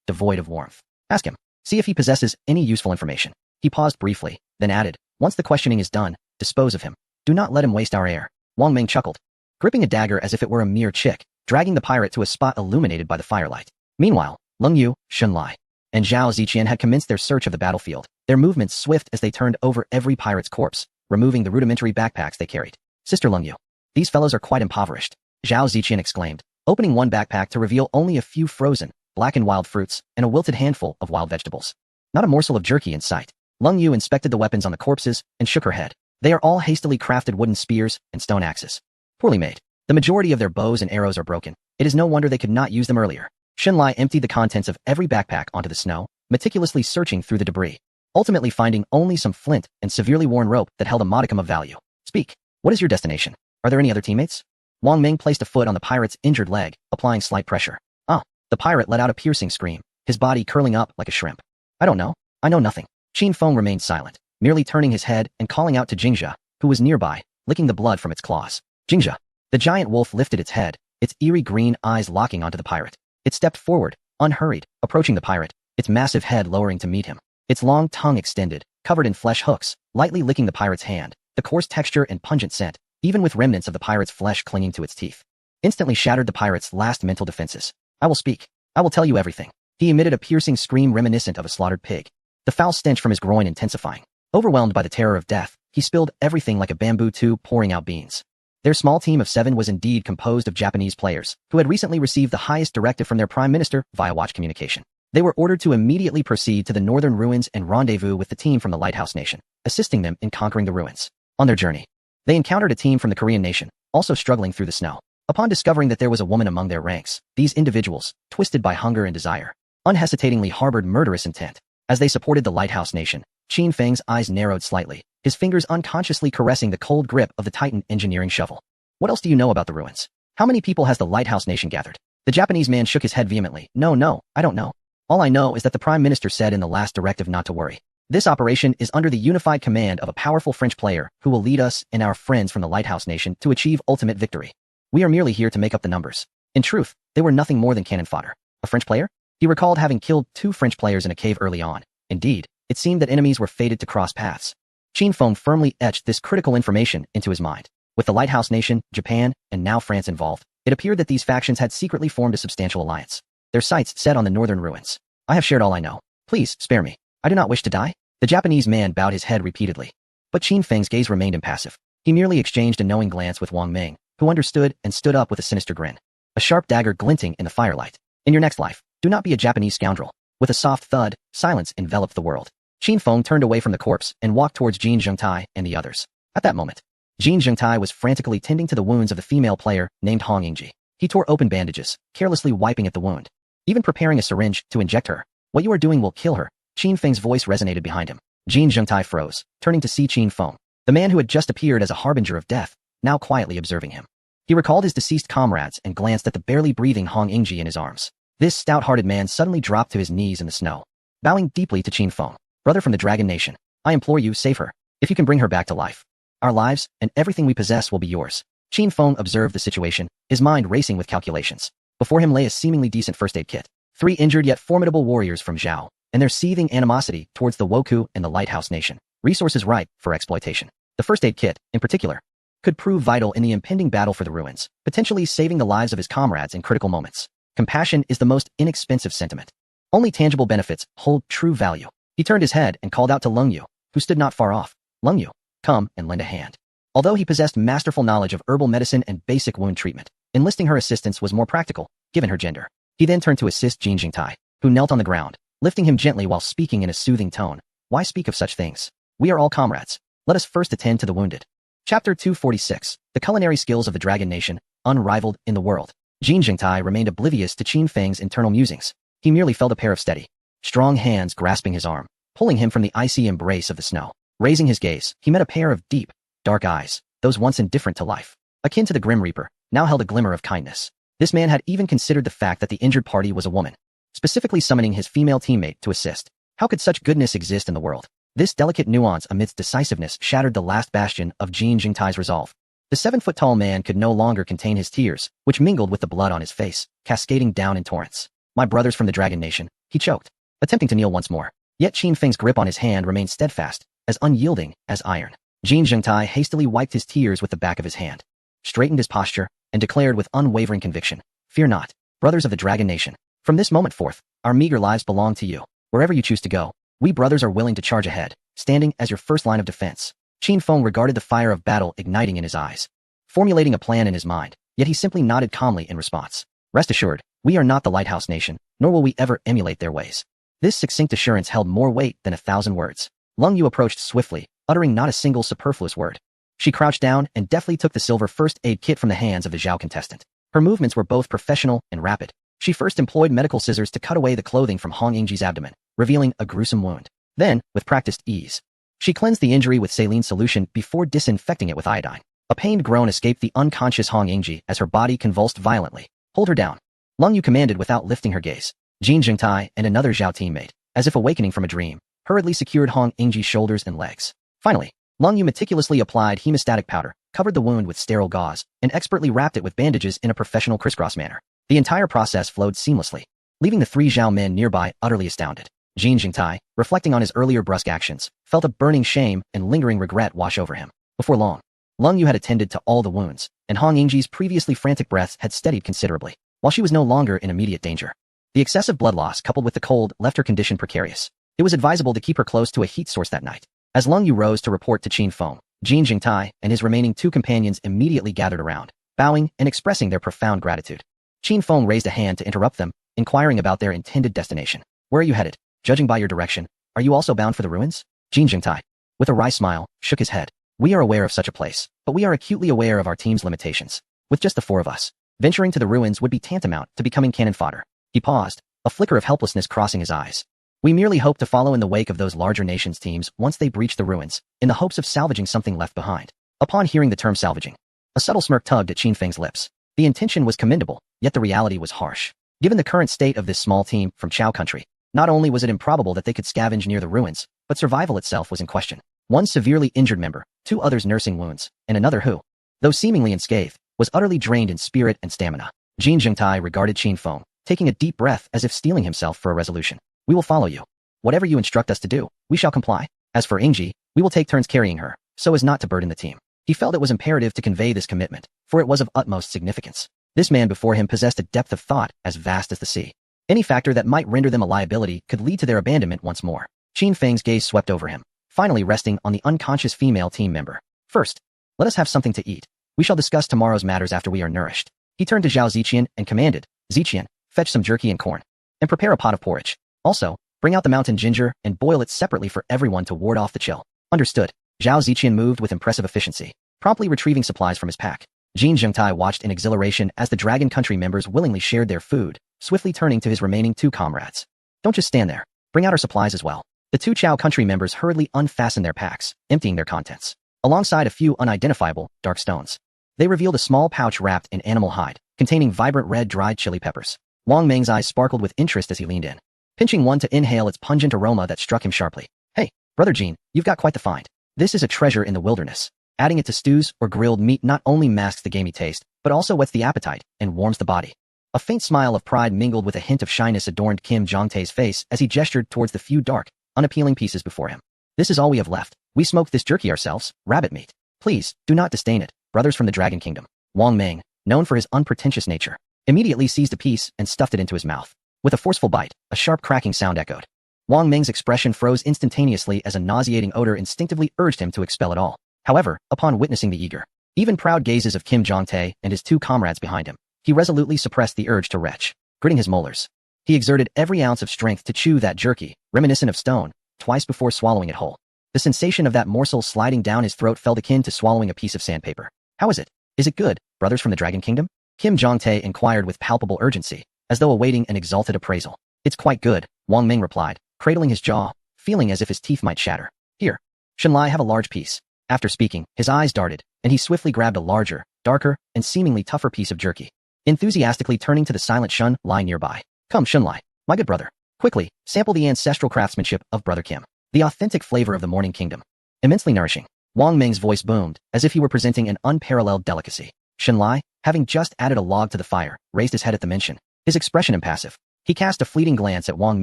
devoid of warmth. Ask him. See if he possesses any useful information. He paused briefly, then added, once the questioning is done, dispose of him. Do not let him waste our air. Wang Meng chuckled, gripping a dagger as if it were a mere chick, dragging the pirate to a spot illuminated by the firelight. Meanwhile, Leng Yu, Xunlai, and Zhao Ziqian had commenced their search of the battlefield, their movements swift as they turned over every pirate's corpse, removing the rudimentary backpacks they carried. Sister Leng Yu, these fellows are quite impoverished. Zhao Ziqian exclaimed, opening one backpack to reveal only a few frozen, blackened wild fruits and a wilted handful of wild vegetables. Not a morsel of jerky in sight. Leng Yu inspected the weapons on the corpses and shook her head. They are all hastily crafted wooden spears and stone axes. Poorly made. The majority of their bows and arrows are broken. It is no wonder they could not use them earlier. Shenlai emptied the contents of every backpack onto the snow, meticulously searching through the debris, ultimately finding only some flint and severely worn rope that held a modicum of value. Speak. What is your destination? Are there any other teammates? Wang Ming placed a foot on the pirate's injured leg, applying slight pressure. Ah! The pirate let out a piercing scream, his body curling up like a shrimp. I don't know. I know nothing. Qin Feng remained silent, merely turning his head and calling out to Jingjia, who was nearby, licking the blood from its claws. Jingjia. The giant wolf lifted its head, its eerie green eyes locking onto the pirate. It stepped forward, unhurried, approaching the pirate, its massive head lowering to meet him. Its long tongue extended, covered in flesh hooks, lightly licking the pirate's hand, the coarse texture and pungent scent, even with remnants of the pirate's flesh clinging to its teeth, instantly shattered the pirate's last mental defenses. I will speak. I will tell you everything. He emitted a piercing scream reminiscent of a slaughtered pig, the foul stench from his groin intensifying. Overwhelmed by the terror of death, he spilled everything like a bamboo tube pouring out beans. Their small team of 7 was indeed composed of Japanese players, who had recently received the highest directive from their prime minister via watch communication. They were ordered to immediately proceed to the northern ruins and rendezvous with the team from the Lighthouse Nation, assisting them in conquering the ruins. On their journey, they encountered a team from the Korean nation, also struggling through the snow. Upon discovering that there was a woman among their ranks, these individuals, twisted by hunger and desire, unhesitatingly harbored murderous intent. As they supported the Lighthouse Nation, Qin Feng's eyes narrowed slightly, his fingers unconsciously caressing the cold grip of the Titan engineering shovel. What else do you know about the ruins? How many people has the Lighthouse Nation gathered? The Japanese man shook his head vehemently. No, I don't know. All I know is that the Prime Minister said in the last directive not to worry. This operation is under the unified command of a powerful French player who will lead us and our friends from the Lighthouse Nation to achieve ultimate victory. We are merely here to make up the numbers. In truth, they were nothing more than cannon fodder. A French player? He recalled having killed 2 French players in a cave early on. Indeed, it seemed that enemies were fated to cross paths. Qin Feng firmly etched this critical information into his mind. With the Lighthouse Nation, Japan, and now France involved, it appeared that these factions had secretly formed a substantial alliance. Their sights set on the northern ruins. I have shared all I know. Please, spare me. I do not wish to die. The Japanese man bowed his head repeatedly. But Qin Feng's gaze remained impassive. He merely exchanged a knowing glance with Wang Ming, who understood and stood up with a sinister grin, a sharp dagger glinting in the firelight. In your next life, do not be a Japanese scoundrel. With a soft thud, silence enveloped the world. Qin Feng turned away from the corpse and walked towards Jin Zhengtai and the others. At that moment, Jin Zhengtai was frantically tending to the wounds of the female player named Hong Yingji. He tore open bandages, carelessly wiping at the wound, even preparing a syringe to inject her. What you are doing will kill her. Qin Feng's voice resonated behind him. Jin Zhengtai froze, turning to see Qin Feng, the man who had just appeared as a harbinger of death, now quietly observing him. He recalled his deceased comrades and glanced at the barely breathing Hong Yingji in his arms. This stout-hearted man suddenly dropped to his knees in the snow, bowing deeply to Qin Feng. Brother from the Dragon Nation, I implore you, save her. If you can bring her back to life, our lives and everything we possess will be yours. Qin Feng observed the situation, his mind racing with calculations. Before him lay a seemingly decent first aid kit. 3 injured yet formidable warriors from Zhao, and their seething animosity towards the Wokou and the Lighthouse Nation. Resources ripe for exploitation. The first aid kit, in particular, could prove vital in the impending battle for the ruins, potentially saving the lives of his comrades in critical moments. Compassion is the most inexpensive sentiment. Only tangible benefits hold true value. He turned his head and called out to Leng Yu, who stood not far off. Leng Yu, come and lend a hand. Although he possessed masterful knowledge of herbal medicine and basic wound treatment, enlisting her assistance was more practical, given her gender. He then turned to assist Jin Jingtai, who knelt on the ground, lifting him gently while speaking in a soothing tone. Why speak of such things? We are all comrades. Let us first attend to the wounded. Chapter 246. The culinary skills of the Dragon Nation, unrivaled in the world. Jin Jingtai remained oblivious to Qin Feng's internal musings. He merely felt a pair of steady, strong hands grasping his arm, pulling him from the icy embrace of the snow. Raising his gaze, he met a pair of deep, dark eyes, those once indifferent to life, akin to the Grim Reaper, now held a glimmer of kindness. This man had even considered the fact that the injured party was a woman, specifically summoning his female teammate to assist. How could such goodness exist in the world? This delicate nuance amidst decisiveness shattered the last bastion of Jin Jingtai's resolve. The 7-foot-tall man could no longer contain his tears, which mingled with the blood on his face, cascading down in torrents. My brothers from the Dragon Nation, he choked, attempting to kneel once more. Yet Qin Feng's grip on his hand remained steadfast, as unyielding as iron. Jin Zhengtai hastily wiped his tears with the back of his hand, straightened his posture, and declared with unwavering conviction, Fear not, brothers of the Dragon Nation. From this moment forth, our meager lives belong to you. Wherever you choose to go, we brothers are willing to charge ahead, standing as your first line of defense. Qin Feng regarded the fire of battle igniting in his eyes. Formulating a plan in his mind, yet he simply nodded calmly in response. Rest assured, we are not the Lighthouse Nation, nor will we ever emulate their ways. This succinct assurance held more weight than 1,000 words. Lung Yu approached swiftly, uttering not a single superfluous word. She crouched down and deftly took the silver first aid kit from the hands of the Zhao contestant. Her movements were both professional and rapid. She first employed medical scissors to cut away the clothing from Hong Yingji's abdomen, revealing a gruesome wound. Then, with practiced ease, she cleansed the injury with saline solution before disinfecting it with iodine. A pained groan escaped the unconscious Hong Yingji as her body convulsed violently. Hold her down. Lung Yu commanded without lifting her gaze. Jin Jingtai and another Zhao teammate, as if awakening from a dream, hurriedly secured Hong Yingji's shoulders and legs. Finally, Lung Yu meticulously applied hemostatic powder, covered the wound with sterile gauze, and expertly wrapped it with bandages in a professional crisscross manner. The entire process flowed seamlessly, leaving the 3 Zhao men nearby utterly astounded. Jin Jingtai, reflecting on his earlier brusque actions, felt a burning shame and lingering regret wash over him. Before long, Lung Yu had attended to all the wounds, and Hong Yingji's previously frantic breaths had steadied considerably, while she was no longer in immediate danger. The excessive blood loss coupled with the cold left her condition precarious. It was advisable to keep her close to a heat source that night. As Lung Yu rose to report to Qin Feng, Jin Jingtai and his remaining 2 companions immediately gathered around, bowing and expressing their profound gratitude. Qin Feng raised a hand to interrupt them, inquiring about their intended destination. Where are you headed? Judging by your direction, are you also bound for the ruins? Jin Jingtai, with a wry smile, shook his head. We are aware of such a place, but we are acutely aware of our team's limitations. With just the 4 of us, venturing to the ruins would be tantamount to becoming cannon fodder. He paused, a flicker of helplessness crossing his eyes. We merely hope to follow in the wake of those larger nations' teams once they breach the ruins, in the hopes of salvaging something left behind. Upon hearing the term salvaging, a subtle smirk tugged at Qin Feng's lips. The intention was commendable, yet the reality was harsh. Given the current state of this small team from Chao country, not only was it improbable that they could scavenge near the ruins, but survival itself was in question. One severely injured member, 2 others nursing wounds, and another who, though seemingly unscathed, was utterly drained in spirit and stamina. Jin Jingtai regarded Qin Feng, taking a deep breath as if steeling himself for a resolution. We will follow you. Whatever you instruct us to do, we shall comply. As for Yingji, we will take turns carrying her, so as not to burden the team. He felt it was imperative to convey this commitment, for it was of utmost significance. This man before him possessed a depth of thought as vast as the sea. Any factor that might render them a liability could lead to their abandonment once more. Qin Feng's gaze swept over him, finally resting on the unconscious female team member. First, let us have something to eat. We shall discuss tomorrow's matters after we are nourished. He turned to Zhao Ziqian and commanded, Ziqian, fetch some jerky and corn, and prepare a pot of porridge. Also, bring out the mountain ginger and boil it separately for everyone to ward off the chill. Understood. Zhao Ziqian moved with impressive efficiency, promptly retrieving supplies from his pack. Jin Jingtai watched in exhilaration as the Dragon Country members willingly shared their food, swiftly turning to his remaining 2 comrades. Don't just stand there. Bring out our supplies as well. The 2 Chao Country members hurriedly unfastened their packs, emptying their contents, alongside a few unidentifiable, dark stones. They revealed a small pouch wrapped in animal hide, containing vibrant red dried chili peppers. Wang Meng's eyes sparkled with interest as he leaned in, pinching one to inhale its pungent aroma that struck him sharply. Hey, Brother Jin, you've got quite the find. This is a treasure in the wilderness. Adding it to stews or grilled meat not only masks the gamey taste, but also whets the appetite and warms the body. A faint smile of pride mingled with a hint of shyness adorned Kim Jongtae's face as he gestured towards the few dark, unappealing pieces before him. This is all we have left. We smoked this jerky ourselves, rabbit meat. Please, do not disdain it, brothers from the Dragon Kingdom. Wang Meng, known for his unpretentious nature, immediately seized a piece and stuffed it into his mouth. With a forceful bite, a sharp cracking sound echoed. Wang Meng's expression froze instantaneously as a nauseating odor instinctively urged him to expel it all. However, upon witnessing the eager, even proud gazes of Kim Jongtae and his 2 comrades behind him, he resolutely suppressed the urge to retch. Gritting his molars, he exerted every ounce of strength to chew that jerky, reminiscent of stone, twice before swallowing it whole. The sensation of that morsel sliding down his throat felt akin to swallowing a piece of sandpaper. How is it? Is it good, brothers from the Dragon Kingdom? Kim Jongtae inquired with palpable urgency, as though awaiting an exalted appraisal. It's quite good, Wang Meng replied, cradling his jaw, feeling as if his teeth might shatter. Here, Shenlai, have a large piece. After speaking, his eyes darted, and he swiftly grabbed a larger, darker, and seemingly tougher piece of jerky, enthusiastically turning to the silent Shenlai nearby. Come, Shenlai, my good brother. Quickly, sample the ancestral craftsmanship of Brother Kim. The authentic flavor of the Morning Kingdom. Immensely nourishing. Wang Meng's voice boomed, as if he were presenting an unparalleled delicacy. Shenlai, having just added a log to the fire, raised his head at the mention, his expression impassive. He cast a fleeting glance at Wang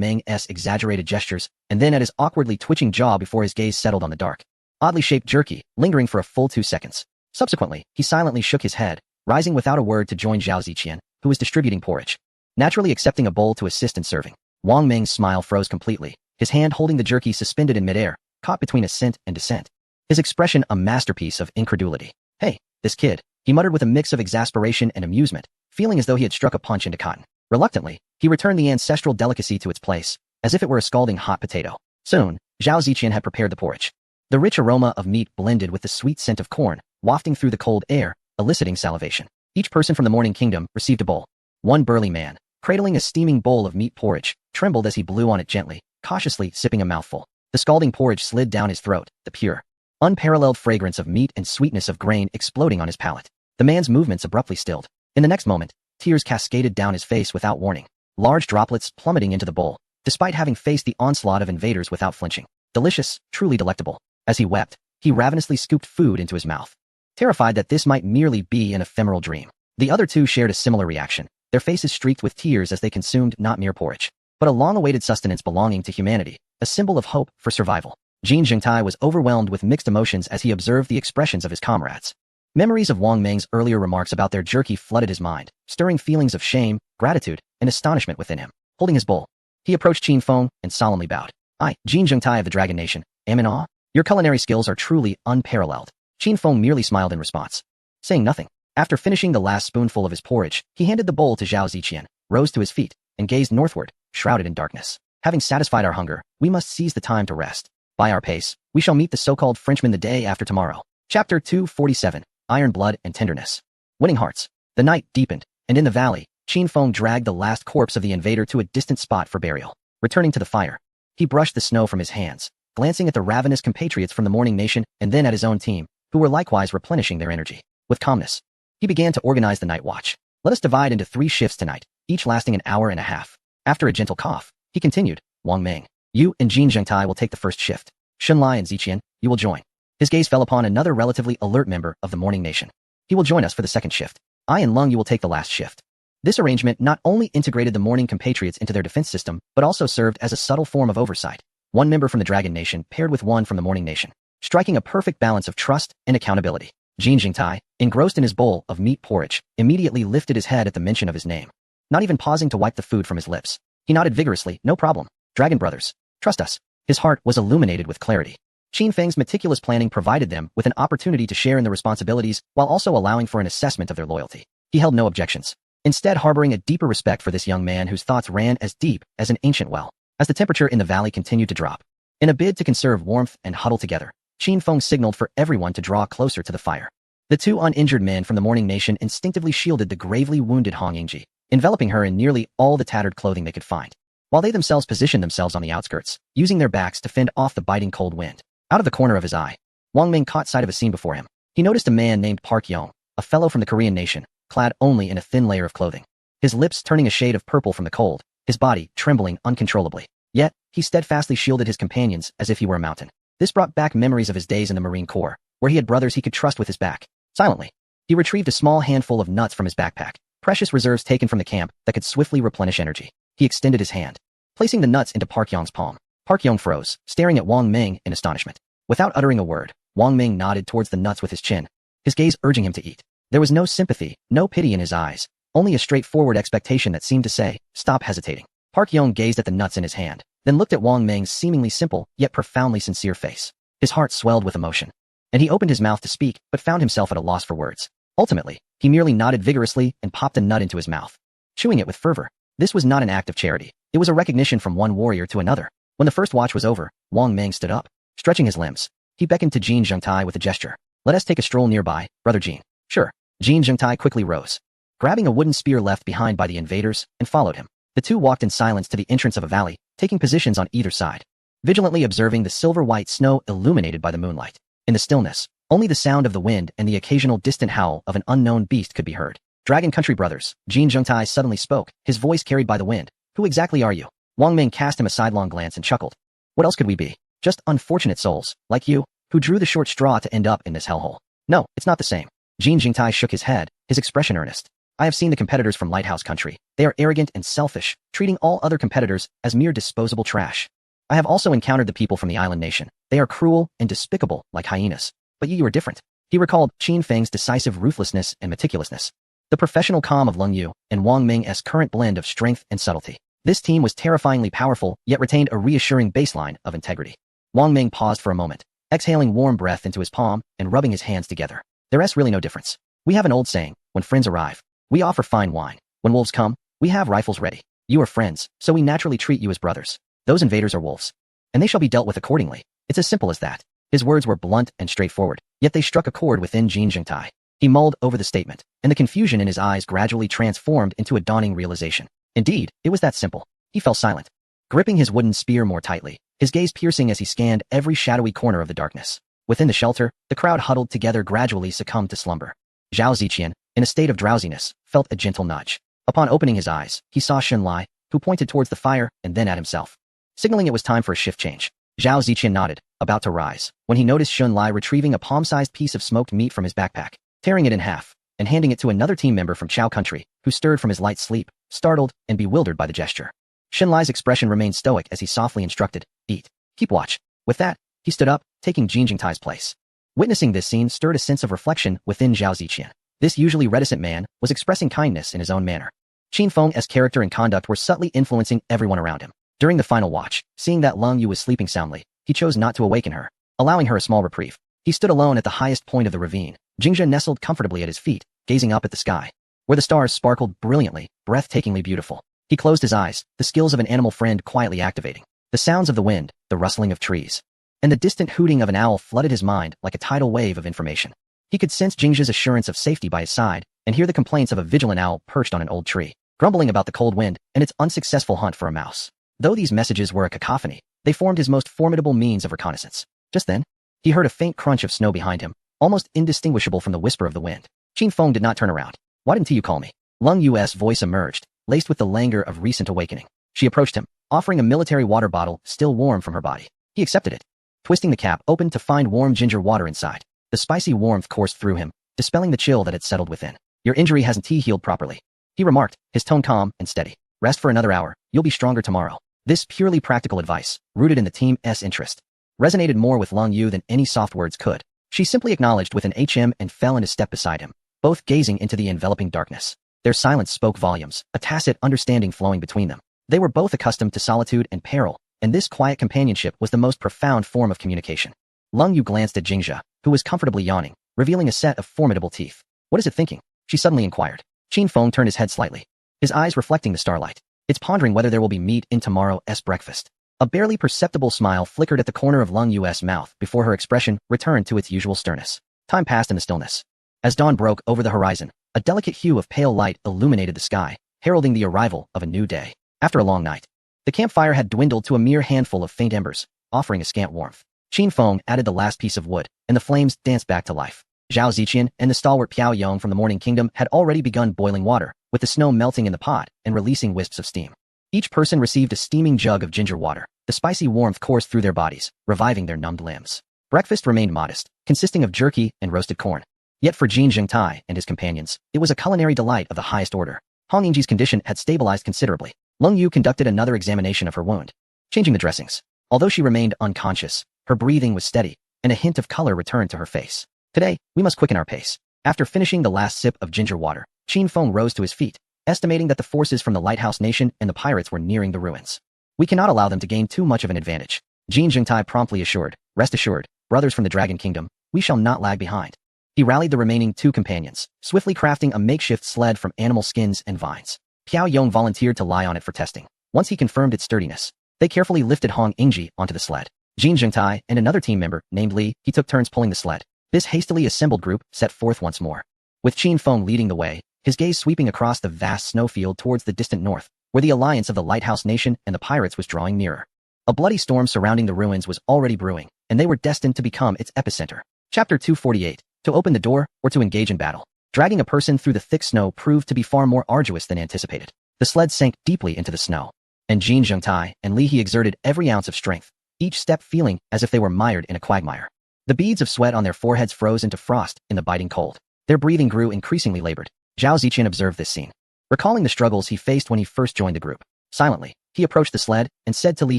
Meng's exaggerated gestures, and then at his awkwardly twitching jaw before his gaze settled on the dark, oddly shaped jerky, lingering for a full 2 seconds. Subsequently, he silently shook his head, rising without a word to join Zhao Ziqian, who was distributing porridge. Naturally accepting a bowl to assist in serving, Wang Meng's smile froze completely, his hand holding the jerky suspended in midair, caught between assent and dissent. His expression a masterpiece of incredulity. Hey, this kid, He muttered with a mix of exasperation and amusement, feeling as though he had struck a punch into cotton. Reluctantly, he returned the ancestral delicacy to its place, as if it were a scalding hot potato. Soon, Zhao Ziqian had prepared the porridge. The rich aroma of meat blended with the sweet scent of corn, wafting through the cold air, eliciting salivation. Each person from the Morning Kingdom received a bowl. One burly man, cradling a steaming bowl of meat porridge, trembled as he blew on it gently, cautiously sipping a mouthful. The scalding porridge slid down his throat, the pure, unparalleled fragrance of meat and sweetness of grain exploding on his palate. The man's movements abruptly stilled. In the next moment, tears cascaded down his face without warning, large droplets plummeting into the bowl, despite having faced the onslaught of invaders without flinching. Delicious, truly delectable. As he wept, he ravenously scooped food into his mouth, terrified that this might merely be an ephemeral dream. The other two shared a similar reaction, their faces streaked with tears as they consumed not mere porridge, but a long-awaited sustenance belonging to humanity, a symbol of hope for survival. Jin Zhengtai was overwhelmed with mixed emotions as he observed the expressions of his comrades. Memories of Wang Meng's earlier remarks about their jerky flooded his mind, stirring feelings of shame, gratitude, and astonishment within him. Holding his bowl, he approached Qin Feng and solemnly bowed. I, Jin Zhengtai of the Dragon Nation, am in awe. Your culinary skills are truly unparalleled. Qin Feng merely smiled in response, saying nothing. After finishing the last spoonful of his porridge, he handed the bowl to Zhao Ziqian, rose to his feet, and gazed northward, shrouded in darkness. Having satisfied our hunger, we must seize the time to rest. By our pace, we shall meet the so-called Frenchman the day after tomorrow. Chapter 247, Iron Blood and Tenderness. Winning hearts. The night deepened, and in the valley, Qin Feng dragged the last corpse of the invader to a distant spot for burial. Returning to the fire, he brushed the snow from his hands, glancing at the ravenous compatriots from the Morning Nation and then at his own team, who were likewise replenishing their energy. With calmness, he began to organize the night watch. Let us divide into 3 shifts tonight, each lasting an hour and a half. After a gentle cough, he continued, Wang Meng, you and Jin Zhengtai will take the first shift. Shunlai and Ziqian, you will join. His gaze fell upon another relatively alert member of the Morning Nation. He will join us for the second shift. I and Lung, you will take the last shift. This arrangement not only integrated the Morning compatriots into their defense system, but also served as a subtle form of oversight. One member from the Dragon Nation paired with one from the Morning Nation, striking a perfect balance of trust and accountability. Jin Zhengtai, engrossed in his bowl of meat porridge, immediately lifted his head at the mention of his name. Not even pausing to wipe the food from his lips, he nodded vigorously, no problem. Dragon brothers, trust us. His heart was illuminated with clarity. Qin Feng's meticulous planning provided them with an opportunity to share in the responsibilities while also allowing for an assessment of their loyalty. He held no objections, instead harboring a deeper respect for this young man whose thoughts ran as deep as an ancient well. As the temperature in the valley continued to drop, in a bid to conserve warmth and huddle together, Qin Feng signaled for everyone to draw closer to the fire. The 2 uninjured men from the Morning Nation instinctively shielded the gravely wounded Hong Yingji, enveloping her in nearly all the tattered clothing they could find, while they themselves positioned themselves on the outskirts, using their backs to fend off the biting cold wind. Out of the corner of his eye, Wang Meng caught sight of a scene before him. He noticed a man named Park Yong, a fellow from the Korean nation, clad only in a thin layer of clothing, his lips turning a shade of purple from the cold, his body trembling uncontrollably. Yet, he steadfastly shielded his companions as if he were a mountain. This brought back memories of his days in the Marine Corps, where he had brothers he could trust with his back. Silently, he retrieved a small handful of nuts from his backpack, precious reserves taken from the camp that could swiftly replenish energy. He extended his hand, placing the nuts into Park Yong's palm. Park Yong froze, staring at Wang Meng in astonishment. Without uttering a word, Wang Meng nodded towards the nuts with his chin, his gaze urging him to eat. There was no sympathy, no pity in his eyes, only a straightforward expectation that seemed to say, stop hesitating. Park Yong gazed at the nuts in his hand, then looked at Wang Meng's seemingly simple, yet profoundly sincere face. His heart swelled with emotion, and he opened his mouth to speak, but found himself at a loss for words. Ultimately, he merely nodded vigorously and popped a nut into his mouth, chewing it with fervor. This was not an act of charity. It was a recognition from one warrior to another. When the first watch was over, Wang Meng stood up, stretching his limbs. He beckoned to Jin Zhengtai with a gesture. Let us take a stroll nearby, Brother Jin. Sure. Jin Zhengtai quickly rose, grabbing a wooden spear left behind by the invaders, and followed him. The two walked in silence to the entrance of a valley, taking positions on either side, vigilantly observing the silver-white snow illuminated by the moonlight. In the stillness, only the sound of the wind and the occasional distant howl of an unknown beast could be heard. Dragon Country brothers, Jin Zhengtai suddenly spoke, his voice carried by the wind. Who exactly are you? Wang Meng cast him a sidelong glance and chuckled. What else could we be? Just unfortunate souls, like you, who drew the short straw to end up in this hellhole. No, it's not the same. Jin Zhengtai shook his head, his expression earnest. I have seen the competitors from Lighthouse Country. They are arrogant and selfish, treating all other competitors as mere disposable trash. I have also encountered the people from the island nation. They are cruel and despicable, like hyenas. But you are different. He recalled Qin Feng's decisive ruthlessness and meticulousness, the professional calm of Lung Yu, and Wang Meng's current blend of strength and subtlety. This team was terrifyingly powerful, yet retained a reassuring baseline of integrity. Wang Meng paused for a moment, exhaling warm breath into his palm and rubbing his hands together. There's really no difference. We have an old saying, when friends arrive, we offer fine wine. When wolves come, we have rifles ready. You are friends, so we naturally treat you as brothers. Those invaders are wolves, and they shall be dealt with accordingly. It's as simple as that. His words were blunt and straightforward, yet they struck a chord within Jin Zhengtai. He mulled over the statement, and the confusion in his eyes gradually transformed into a dawning realization. Indeed, it was that simple. He fell silent, gripping his wooden spear more tightly, his gaze piercing as he scanned every shadowy corner of the darkness. Within the shelter, the crowd huddled together gradually succumbed to slumber. Zhao Ziqian, in a state of drowsiness, felt a gentle nudge. Upon opening his eyes, he saw Xunlai, who pointed towards the fire and then at himself, signaling it was time for a shift change. Zhao Ziqian nodded, about to rise, when he noticed Xunlai retrieving a palm-sized piece of smoked meat from his backpack, tearing it in half, and handing it to another team member from Chao Country, who stirred from his light sleep, startled and bewildered by the gesture. Xunlai's expression remained stoic as he softly instructed, "Eat. Keep watch." With that, he stood up, taking Jin Zhengtai's place. Witnessing this scene stirred a sense of reflection within Zhao Ziqian. This usually reticent man was expressing kindness in his own manner. Qin Feng's character and conduct were subtly influencing everyone around him. During the final watch, seeing that Leng Yu was sleeping soundly, he chose not to awaken her, allowing her a small reprieve. He stood alone at the highest point of the ravine, Jingzhe nestled comfortably at his feet, gazing up at the sky, where the stars sparkled brilliantly, breathtakingly beautiful. He closed his eyes, the skills of an animal friend quietly activating. The sounds of the wind, the rustling of trees, and the distant hooting of an owl flooded his mind like a tidal wave of information. He could sense Jingzhe's assurance of safety by his side, and hear the complaints of a vigilant owl perched on an old tree, grumbling about the cold wind and its unsuccessful hunt for a mouse. Though these messages were a cacophony, they formed his most formidable means of reconnaissance. Just then, he heard a faint crunch of snow behind him, almost indistinguishable from the whisper of the wind. Qin Feng did not turn around. "Why didn't you call me?" Leng Yu's voice emerged, laced with the languor of recent awakening. She approached him, offering a military water bottle still warm from her body. He accepted it, twisting the cap open to find warm ginger water inside. The spicy warmth coursed through him, dispelling the chill that had settled within. "Your injury hasn't healed properly," he remarked, his tone calm and steady. "Rest for another hour, you'll be stronger tomorrow." This purely practical advice, rooted in the team's interest, resonated more with Leng Yu than any soft words could. She simply acknowledged with an HM and fell into step beside him, both gazing into the enveloping darkness. Their silence spoke volumes, a tacit understanding flowing between them. They were both accustomed to solitude and peril, and this quiet companionship was the most profound form of communication. Leng Yu glanced at Jingzhe, who was comfortably yawning, revealing a set of formidable teeth. "What is it thinking?" she suddenly inquired. Qin Feng turned his head slightly, his eyes reflecting the starlight. "It's pondering whether there will be meat in tomorrow's breakfast." A barely perceptible smile flickered at the corner of Leng Yu's mouth before her expression returned to its usual sternness. Time passed in the stillness. As dawn broke over the horizon, a delicate hue of pale light illuminated the sky, heralding the arrival of a new day. After a long night, the campfire had dwindled to a mere handful of faint embers, offering a scant warmth. Qin Feng added the last piece of wood, and the flames danced back to life. Zhao Ziqian and the stalwart Piao Yong from the Morning Kingdom had already begun boiling water, with the snow melting in the pot and releasing wisps of steam. Each person received a steaming jug of ginger water. The spicy warmth coursed through their bodies, reviving their numbed limbs. Breakfast remained modest, consisting of jerky and roasted corn. Yet for Jin Zhengtai and his companions, it was a culinary delight of the highest order. Hong Yingji's condition had stabilized considerably. Leng Yu conducted another examination of her wound, changing the dressings. Although she remained unconscious, her breathing was steady, and a hint of color returned to her face. "Today, we must quicken our pace." After finishing the last sip of ginger water, Qin Feng rose to his feet, estimating that the forces from the Lighthouse Nation and the pirates were nearing the ruins. "We cannot allow them to gain too much of an advantage." Jin Zhengtai promptly assured, "Rest assured, brothers from the Dragon Kingdom, we shall not lag behind." He rallied the remaining two companions, swiftly crafting a makeshift sled from animal skins and vines. Piao Yong volunteered to lie on it for testing. Once he confirmed its sturdiness, they carefully lifted Hong Yingji onto the sled. Jin Zhengtai and another team member, named Li, he took turns pulling the sled. This hastily assembled group set forth once more, with Qin Feng leading the way, his gaze sweeping across the vast snowfield towards the distant north, where the alliance of the Lighthouse Nation and the pirates was drawing nearer. A bloody storm surrounding the ruins was already brewing, and they were destined to become its epicenter. Chapter 248. To open the door, or to engage in battle. Dragging a person through the thick snow proved to be far more arduous than anticipated. The sled sank deeply into the snow, and Jin Zhengtai and Li He exerted every ounce of strength, each step feeling as if they were mired in a quagmire. The beads of sweat on their foreheads froze into frost in the biting cold. Their breathing grew increasingly labored. Zhao Ziqian observed this scene, recalling the struggles he faced when he first joined the group. Silently, he approached the sled and said to Li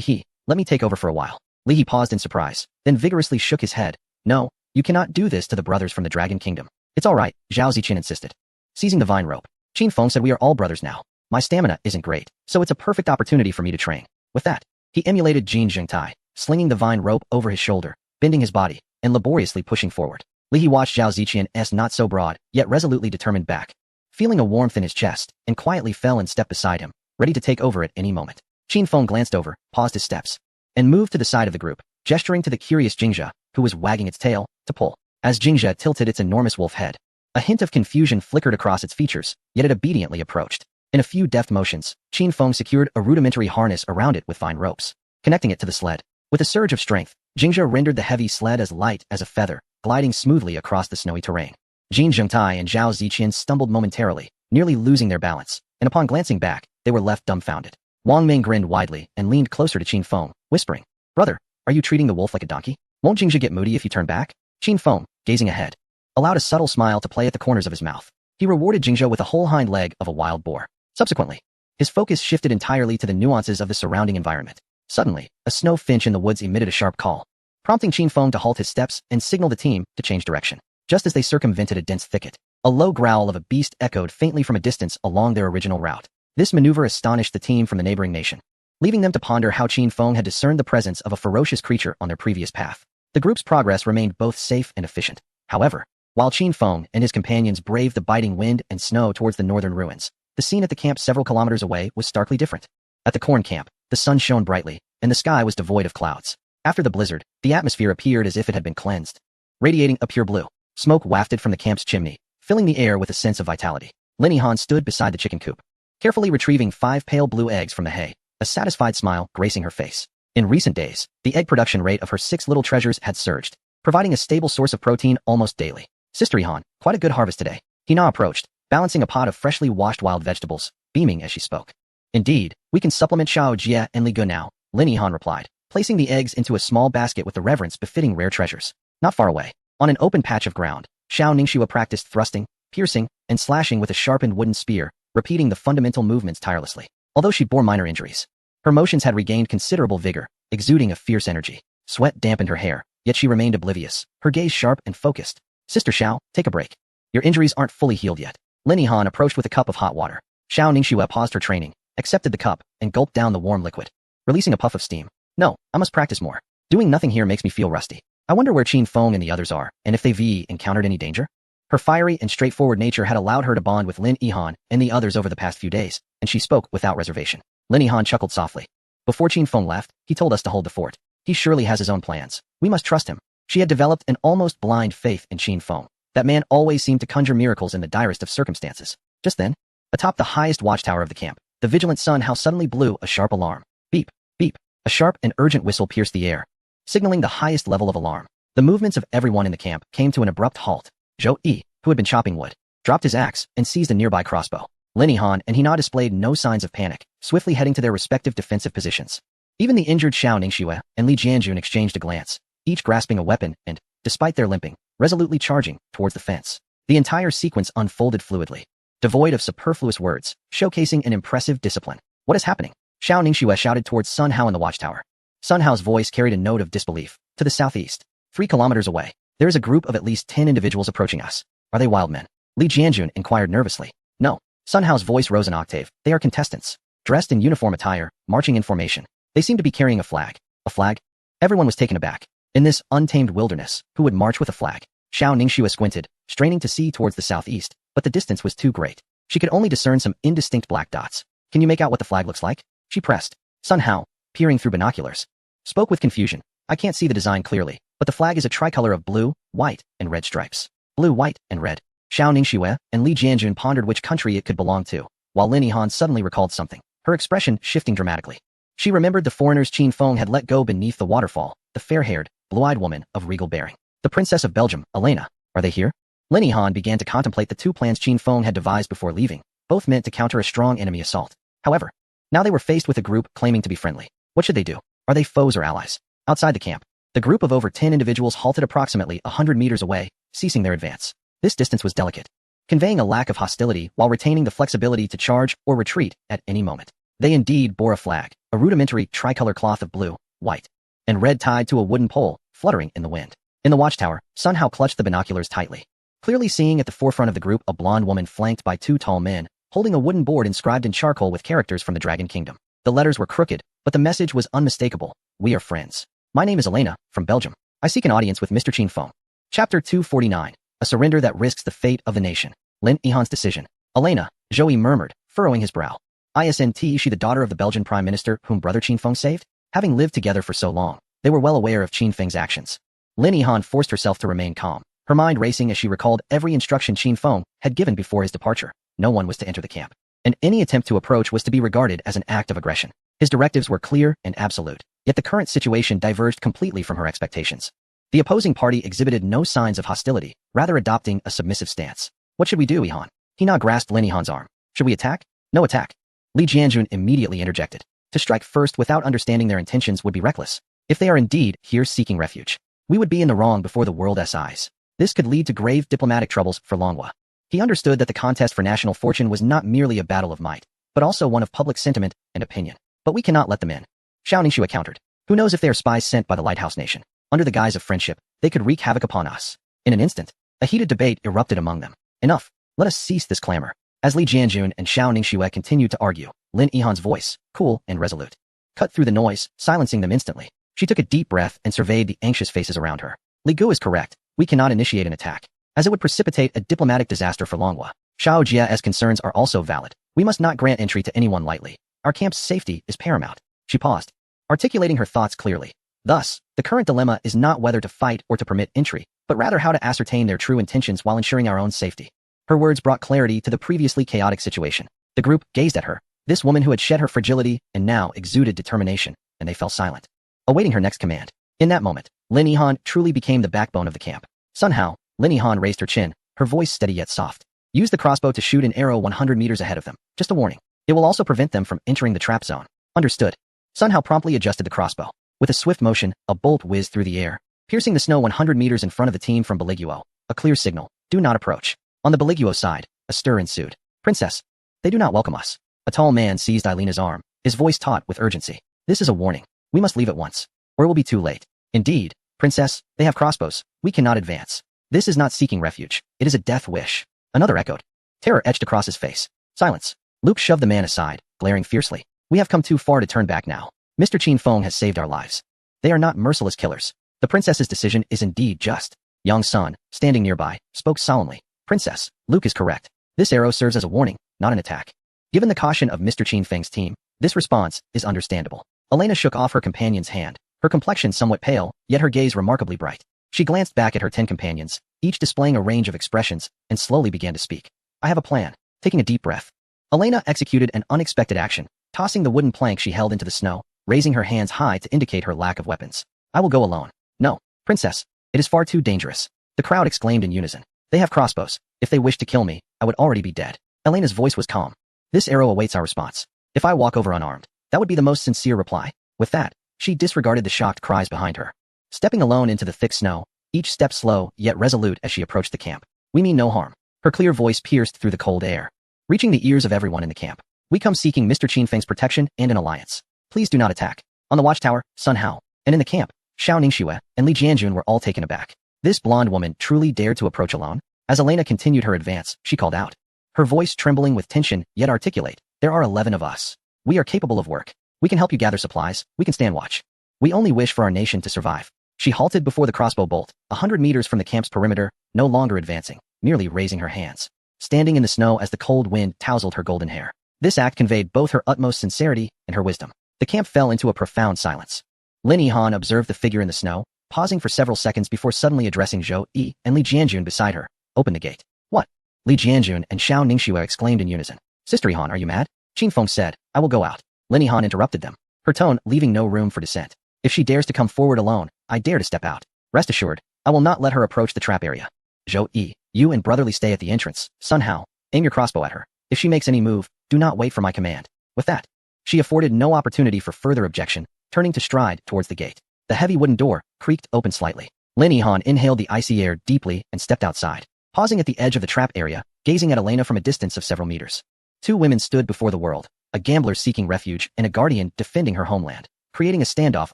He, "Let me take over for a while." Li He paused in surprise, then vigorously shook his head. "No, you cannot do this to the brothers from the Dragon Kingdom." "It's all right," Zhao Ziqian insisted. Seizing the vine rope, Qin Feng said, "We are all brothers now. My stamina isn't great, so it's a perfect opportunity for me to train." With that, he emulated Jin Zhengtai, slinging the vine rope over his shoulder, bending his body, and laboriously pushing forward. Li He watched Zhao Ziqian's not so broad, yet resolutely determined back, feeling a warmth in his chest, and quietly fell and stepped beside him, ready to take over at any moment. Qin Feng glanced over, paused his steps, and moved to the side of the group, gesturing to the curious Jingjia, who was wagging its tail, to pull. As Jingjia tilted its enormous wolf head, a hint of confusion flickered across its features, yet it obediently approached. In a few deft motions, Qin Feng secured a rudimentary harness around it with fine ropes, connecting it to the sled. With a surge of strength, Jingjia rendered the heavy sled as light as a feather, gliding smoothly across the snowy terrain. Jin Zhengtai and Zhao Ziqian stumbled momentarily, nearly losing their balance, and upon glancing back, they were left dumbfounded. Wang Ming grinned widely and leaned closer to Qin Feng, whispering, "Brother, are you treating the wolf like a donkey? Won't Jingjia get moody if you turn back?" Qin Feng, gazing ahead, allowed a subtle smile to play at the corners of his mouth. He rewarded Jingjia with a whole hind leg of a wild boar. Subsequently, his focus shifted entirely to the nuances of the surrounding environment. Suddenly, a snow finch in the woods emitted a sharp call, prompting Qin Feng to halt his steps and signal the team to change direction. Just as they circumvented a dense thicket, a low growl of a beast echoed faintly from a distance along their original route. This maneuver astonished the team from the neighboring nation, leaving them to ponder how Qin Feng had discerned the presence of a ferocious creature on their previous path. The group's progress remained both safe and efficient. However, while Qin Feng and his companions braved the biting wind and snow towards the northern ruins, the scene at the camp several kilometers away was starkly different. At the corn camp, the sun shone brightly, and the sky was devoid of clouds. After the blizzard, the atmosphere appeared as if it had been cleansed, radiating a pure blue. Smoke wafted from the camp's chimney, filling the air with a sense of vitality. Lin Yihan stood beside the chicken coop, carefully retrieving 5 pale blue eggs from the hay, a satisfied smile gracing her face. In recent days, the egg production rate of her 6 little treasures had surged, providing a stable source of protein almost daily. Sister Yihan, quite a good harvest today. Hina approached, balancing a pot of freshly washed wild vegetables, beaming as she spoke. Indeed, we can supplement Xiao Jie and Li Gu now, Lin Yihan replied, placing the eggs into a small basket with the reverence befitting rare treasures. Not far away, on an open patch of ground, Xiao Ningxue practiced thrusting, piercing, and slashing with a sharpened wooden spear, repeating the fundamental movements tirelessly. Although she bore minor injuries, her motions had regained considerable vigor, exuding a fierce energy. Sweat dampened her hair, yet she remained oblivious, her gaze sharp and focused. Sister Xiao, take a break. Your injuries aren't fully healed yet. Lin Yihan approached with a cup of hot water. Xiao Ningxue paused her training, accepted the cup, and gulped down the warm liquid, releasing a puff of steam. No, I must practice more. Doing nothing here makes me feel rusty. I wonder where Qin Feng and the others are, and if they've encountered any danger? Her fiery and straightforward nature had allowed her to bond with Lin Yihan and the others over the past few days, and she spoke without reservation. Lin Yihan chuckled softly. Before Qin Feng left, he told us to hold the fort. He surely has his own plans. We must trust him. She had developed an almost blind faith in Qin Feng. That man always seemed to conjure miracles in the direst of circumstances. Just then, atop the highest watchtower of the camp, the vigilant Sun Hao suddenly blew a sharp alarm. Beep, beep. A sharp and urgent whistle pierced the air, signaling the highest level of alarm. The movements of everyone in the camp came to an abrupt halt. Zhou Yi, who had been chopping wood, dropped his axe and seized a nearby crossbow. Lin Yihan and Hina displayed no signs of panic, swiftly heading to their respective defensive positions. Even the injured Xiao Ningxue and Li Jianjun exchanged a glance, each grasping a weapon and, despite their limping, resolutely charging towards the fence. The entire sequence unfolded fluidly, devoid of superfluous words, showcasing an impressive discipline. What is happening? Xiao Ningxue shouted towards Sun Hao in the watchtower. Sun Hao's voice carried a note of disbelief. To the southeast, 3 kilometers away, there is a group of at least 10 individuals approaching us. Are they wild men? Li Jianjun inquired nervously. No. Sun Hao's voice rose an octave. They are contestants, dressed in uniform attire, marching in formation. They seem to be carrying a flag. A flag? Everyone was taken aback. In this untamed wilderness, who would march with a flag? Xiao Ningxue squinted, straining to see towards the southeast, but the distance was too great. She could only discern some indistinct black dots. Can you make out what the flag looks like? She pressed. Sun Hao, peering through binoculars, spoke with confusion. I can't see the design clearly, but the flag is a tricolor of blue, white, and red stripes. Blue, white, and red. Xiao Ningxue and Li Jianjun pondered which country it could belong to, while Lin Yihan suddenly recalled something, her expression shifting dramatically. She remembered the foreigners Qin Feng had let go beneath the waterfall, the fair-haired, blue-eyed woman of regal bearing. The Princess of Belgium, Elena. Are they here? Lin Yihan began to contemplate the 2 plans Qin Feng had devised before leaving, both meant to counter a strong enemy assault. However, now they were faced with a group claiming to be friendly. What should they do? Are they foes or allies? Outside the camp, the group of over 10 individuals halted approximately 100 meters away, ceasing their advance. This distance was delicate, conveying a lack of hostility while retaining the flexibility to charge or retreat at any moment. They indeed bore a flag, a rudimentary tricolor cloth of blue, white, and red tied to a wooden pole, fluttering in the wind. In the watchtower, Sun Hao clutched the binoculars tightly, clearly seeing at the forefront of the group a blonde woman flanked by 2 tall men, holding a wooden board inscribed in charcoal with characters from the Dragon Kingdom. The letters were crooked, but the message was unmistakable. We are friends. My name is Elena, from Belgium. I seek an audience with Mr. Qin Feng. Chapter 249. A surrender that risks the fate of the nation. Lin Yihan's decision. Elena, Zhou murmured, furrowing his brow. Isn't she the daughter of the Belgian Prime Minister whom brother Qin Feng saved? Having lived together for so long, they were well aware of Qin Feng's actions. Lin Yihan forced herself to remain calm, her mind racing as she recalled every instruction Qin Feng had given before his departure. No one was to enter the camp, and any attempt to approach was to be regarded as an act of aggression. His directives were clear and absolute, yet the current situation diverged completely from her expectations. The opposing party exhibited no signs of hostility, rather adopting a submissive stance. What should we do, Yihan? Hina grasped Lin Yihan's arm. Should we attack? No attack. Li Jianjun immediately interjected. To strike first without understanding their intentions would be reckless. If they are indeed here seeking refuge, we would be in the wrong before the world's eyes. This could lead to grave diplomatic troubles for Longhua. He understood that the contest for national fortune was not merely a battle of might, but also one of public sentiment and opinion. But we cannot let them in. Xiao Ningxue countered. Who knows if they are spies sent by the Lighthouse Nation? Under the guise of friendship, they could wreak havoc upon us. In an instant, a heated debate erupted among them. Enough. Let us cease this clamor. As Li Jianjun and Xiao Ningxue continued to argue, Lin Yihan's voice, cool and resolute, cut through the noise, silencing them instantly. She took a deep breath and surveyed the anxious faces around her. Li Gu is correct. We cannot initiate an attack, as it would precipitate a diplomatic disaster for Longhua. Xiao Jia's concerns are also valid. We must not grant entry to anyone lightly. Our camp's safety is paramount. She paused, articulating her thoughts clearly. Thus, the current dilemma is not whether to fight or to permit entry, but rather how to ascertain their true intentions while ensuring our own safety. Her words brought clarity to the previously chaotic situation. The group gazed at her, this woman who had shed her fragility and now exuded determination, and they fell silent, awaiting her next command. In that moment, Lin Yihan truly became the backbone of the camp. Somehow, Lin Yihan raised her chin, her voice steady yet soft. Use the crossbow to shoot an arrow 100 meters ahead of them. Just a warning. It will also prevent them from entering the trap zone. Understood. Sun Hao promptly adjusted the crossbow. With a swift motion, a bolt whizzed through the air, piercing the snow 100 meters in front of the team from Beliguo. A clear signal. Do not approach. On the Beliguo side, a stir ensued. Princess, they do not welcome us. A tall man seized Eilena's arm, his voice taut with urgency. This is a warning. We must leave at once, or it will be too late. Indeed, Princess, they have crossbows. We cannot advance. This is not seeking refuge. It is a death wish. Another echoed. Terror etched across his face. Silence. Luke shoved the man aside, glaring fiercely. We have come too far to turn back now. Mr. Qin Feng has saved our lives. They are not merciless killers. The princess's decision is indeed just. Yang Sun, standing nearby, spoke solemnly. Princess, Luke is correct. This arrow serves as a warning, not an attack. Given the caution of Mr. Qin Feng's team, this response is understandable. Elena shook off her companion's hand, her complexion somewhat pale, yet her gaze remarkably bright. She glanced back at her 10 companions, each displaying a range of expressions, and slowly began to speak. I have a plan. Taking a deep breath, Elena executed an unexpected action, tossing the wooden plank she held into the snow, raising her hands high to indicate her lack of weapons. I will go alone. No, Princess, it is far too dangerous. The crowd exclaimed in unison. They have crossbows. If they wished to kill me, I would already be dead. Elena's voice was calm. This arrow awaits our response. If I walk over unarmed, that would be the most sincere reply. With that, she disregarded the shocked cries behind her. Stepping alone into the thick snow, each step slow yet resolute as she approached the camp. We mean no harm. Her clear voice pierced through the cold air, reaching the ears of everyone in the camp. We come seeking Mr. Qin Feng's protection and an alliance. Please do not attack. On the watchtower, Sun Hao, and in the camp, Xiao Ningxue and Li Jianjun were all taken aback. This blonde woman truly dared to approach alone? As Elena continued her advance, she called out, her voice trembling with tension yet articulate. There are 11 of us. We are capable of work. We can help you gather supplies. We can stand watch. We only wish for our nation to survive. She halted before the crossbow bolt, 100 meters from the camp's perimeter, no longer advancing, merely raising her hands, standing in the snow as the cold wind tousled her golden hair. This act conveyed both her utmost sincerity and her wisdom. The camp fell into a profound silence. Lin Yihan observed the figure in the snow, pausing for several seconds before suddenly addressing Zhou Yi and Li Jianjun beside her. Open the gate. What? Li Jianjun and Xiao Ningxue exclaimed in unison. Sister Yihan, are you mad? Qin Feng said, I will go out. Lin Yihan interrupted them, her tone leaving no room for dissent. If she dares to come forward alone, I dare to step out. Rest assured, I will not let her approach the trap area. Zhou Yi, you and brotherly stay at the entrance. Sun Hao, aim your crossbow at her. If she makes any move, do not wait for my command. With that, she afforded no opportunity for further objection, turning to stride towards the gate. The heavy wooden door creaked open slightly. Lin Yihan inhaled the icy air deeply and stepped outside, pausing at the edge of the trap area, gazing at Elena from a distance of several meters. Two women stood before the world, a gambler seeking refuge and a guardian defending her homeland, creating a standoff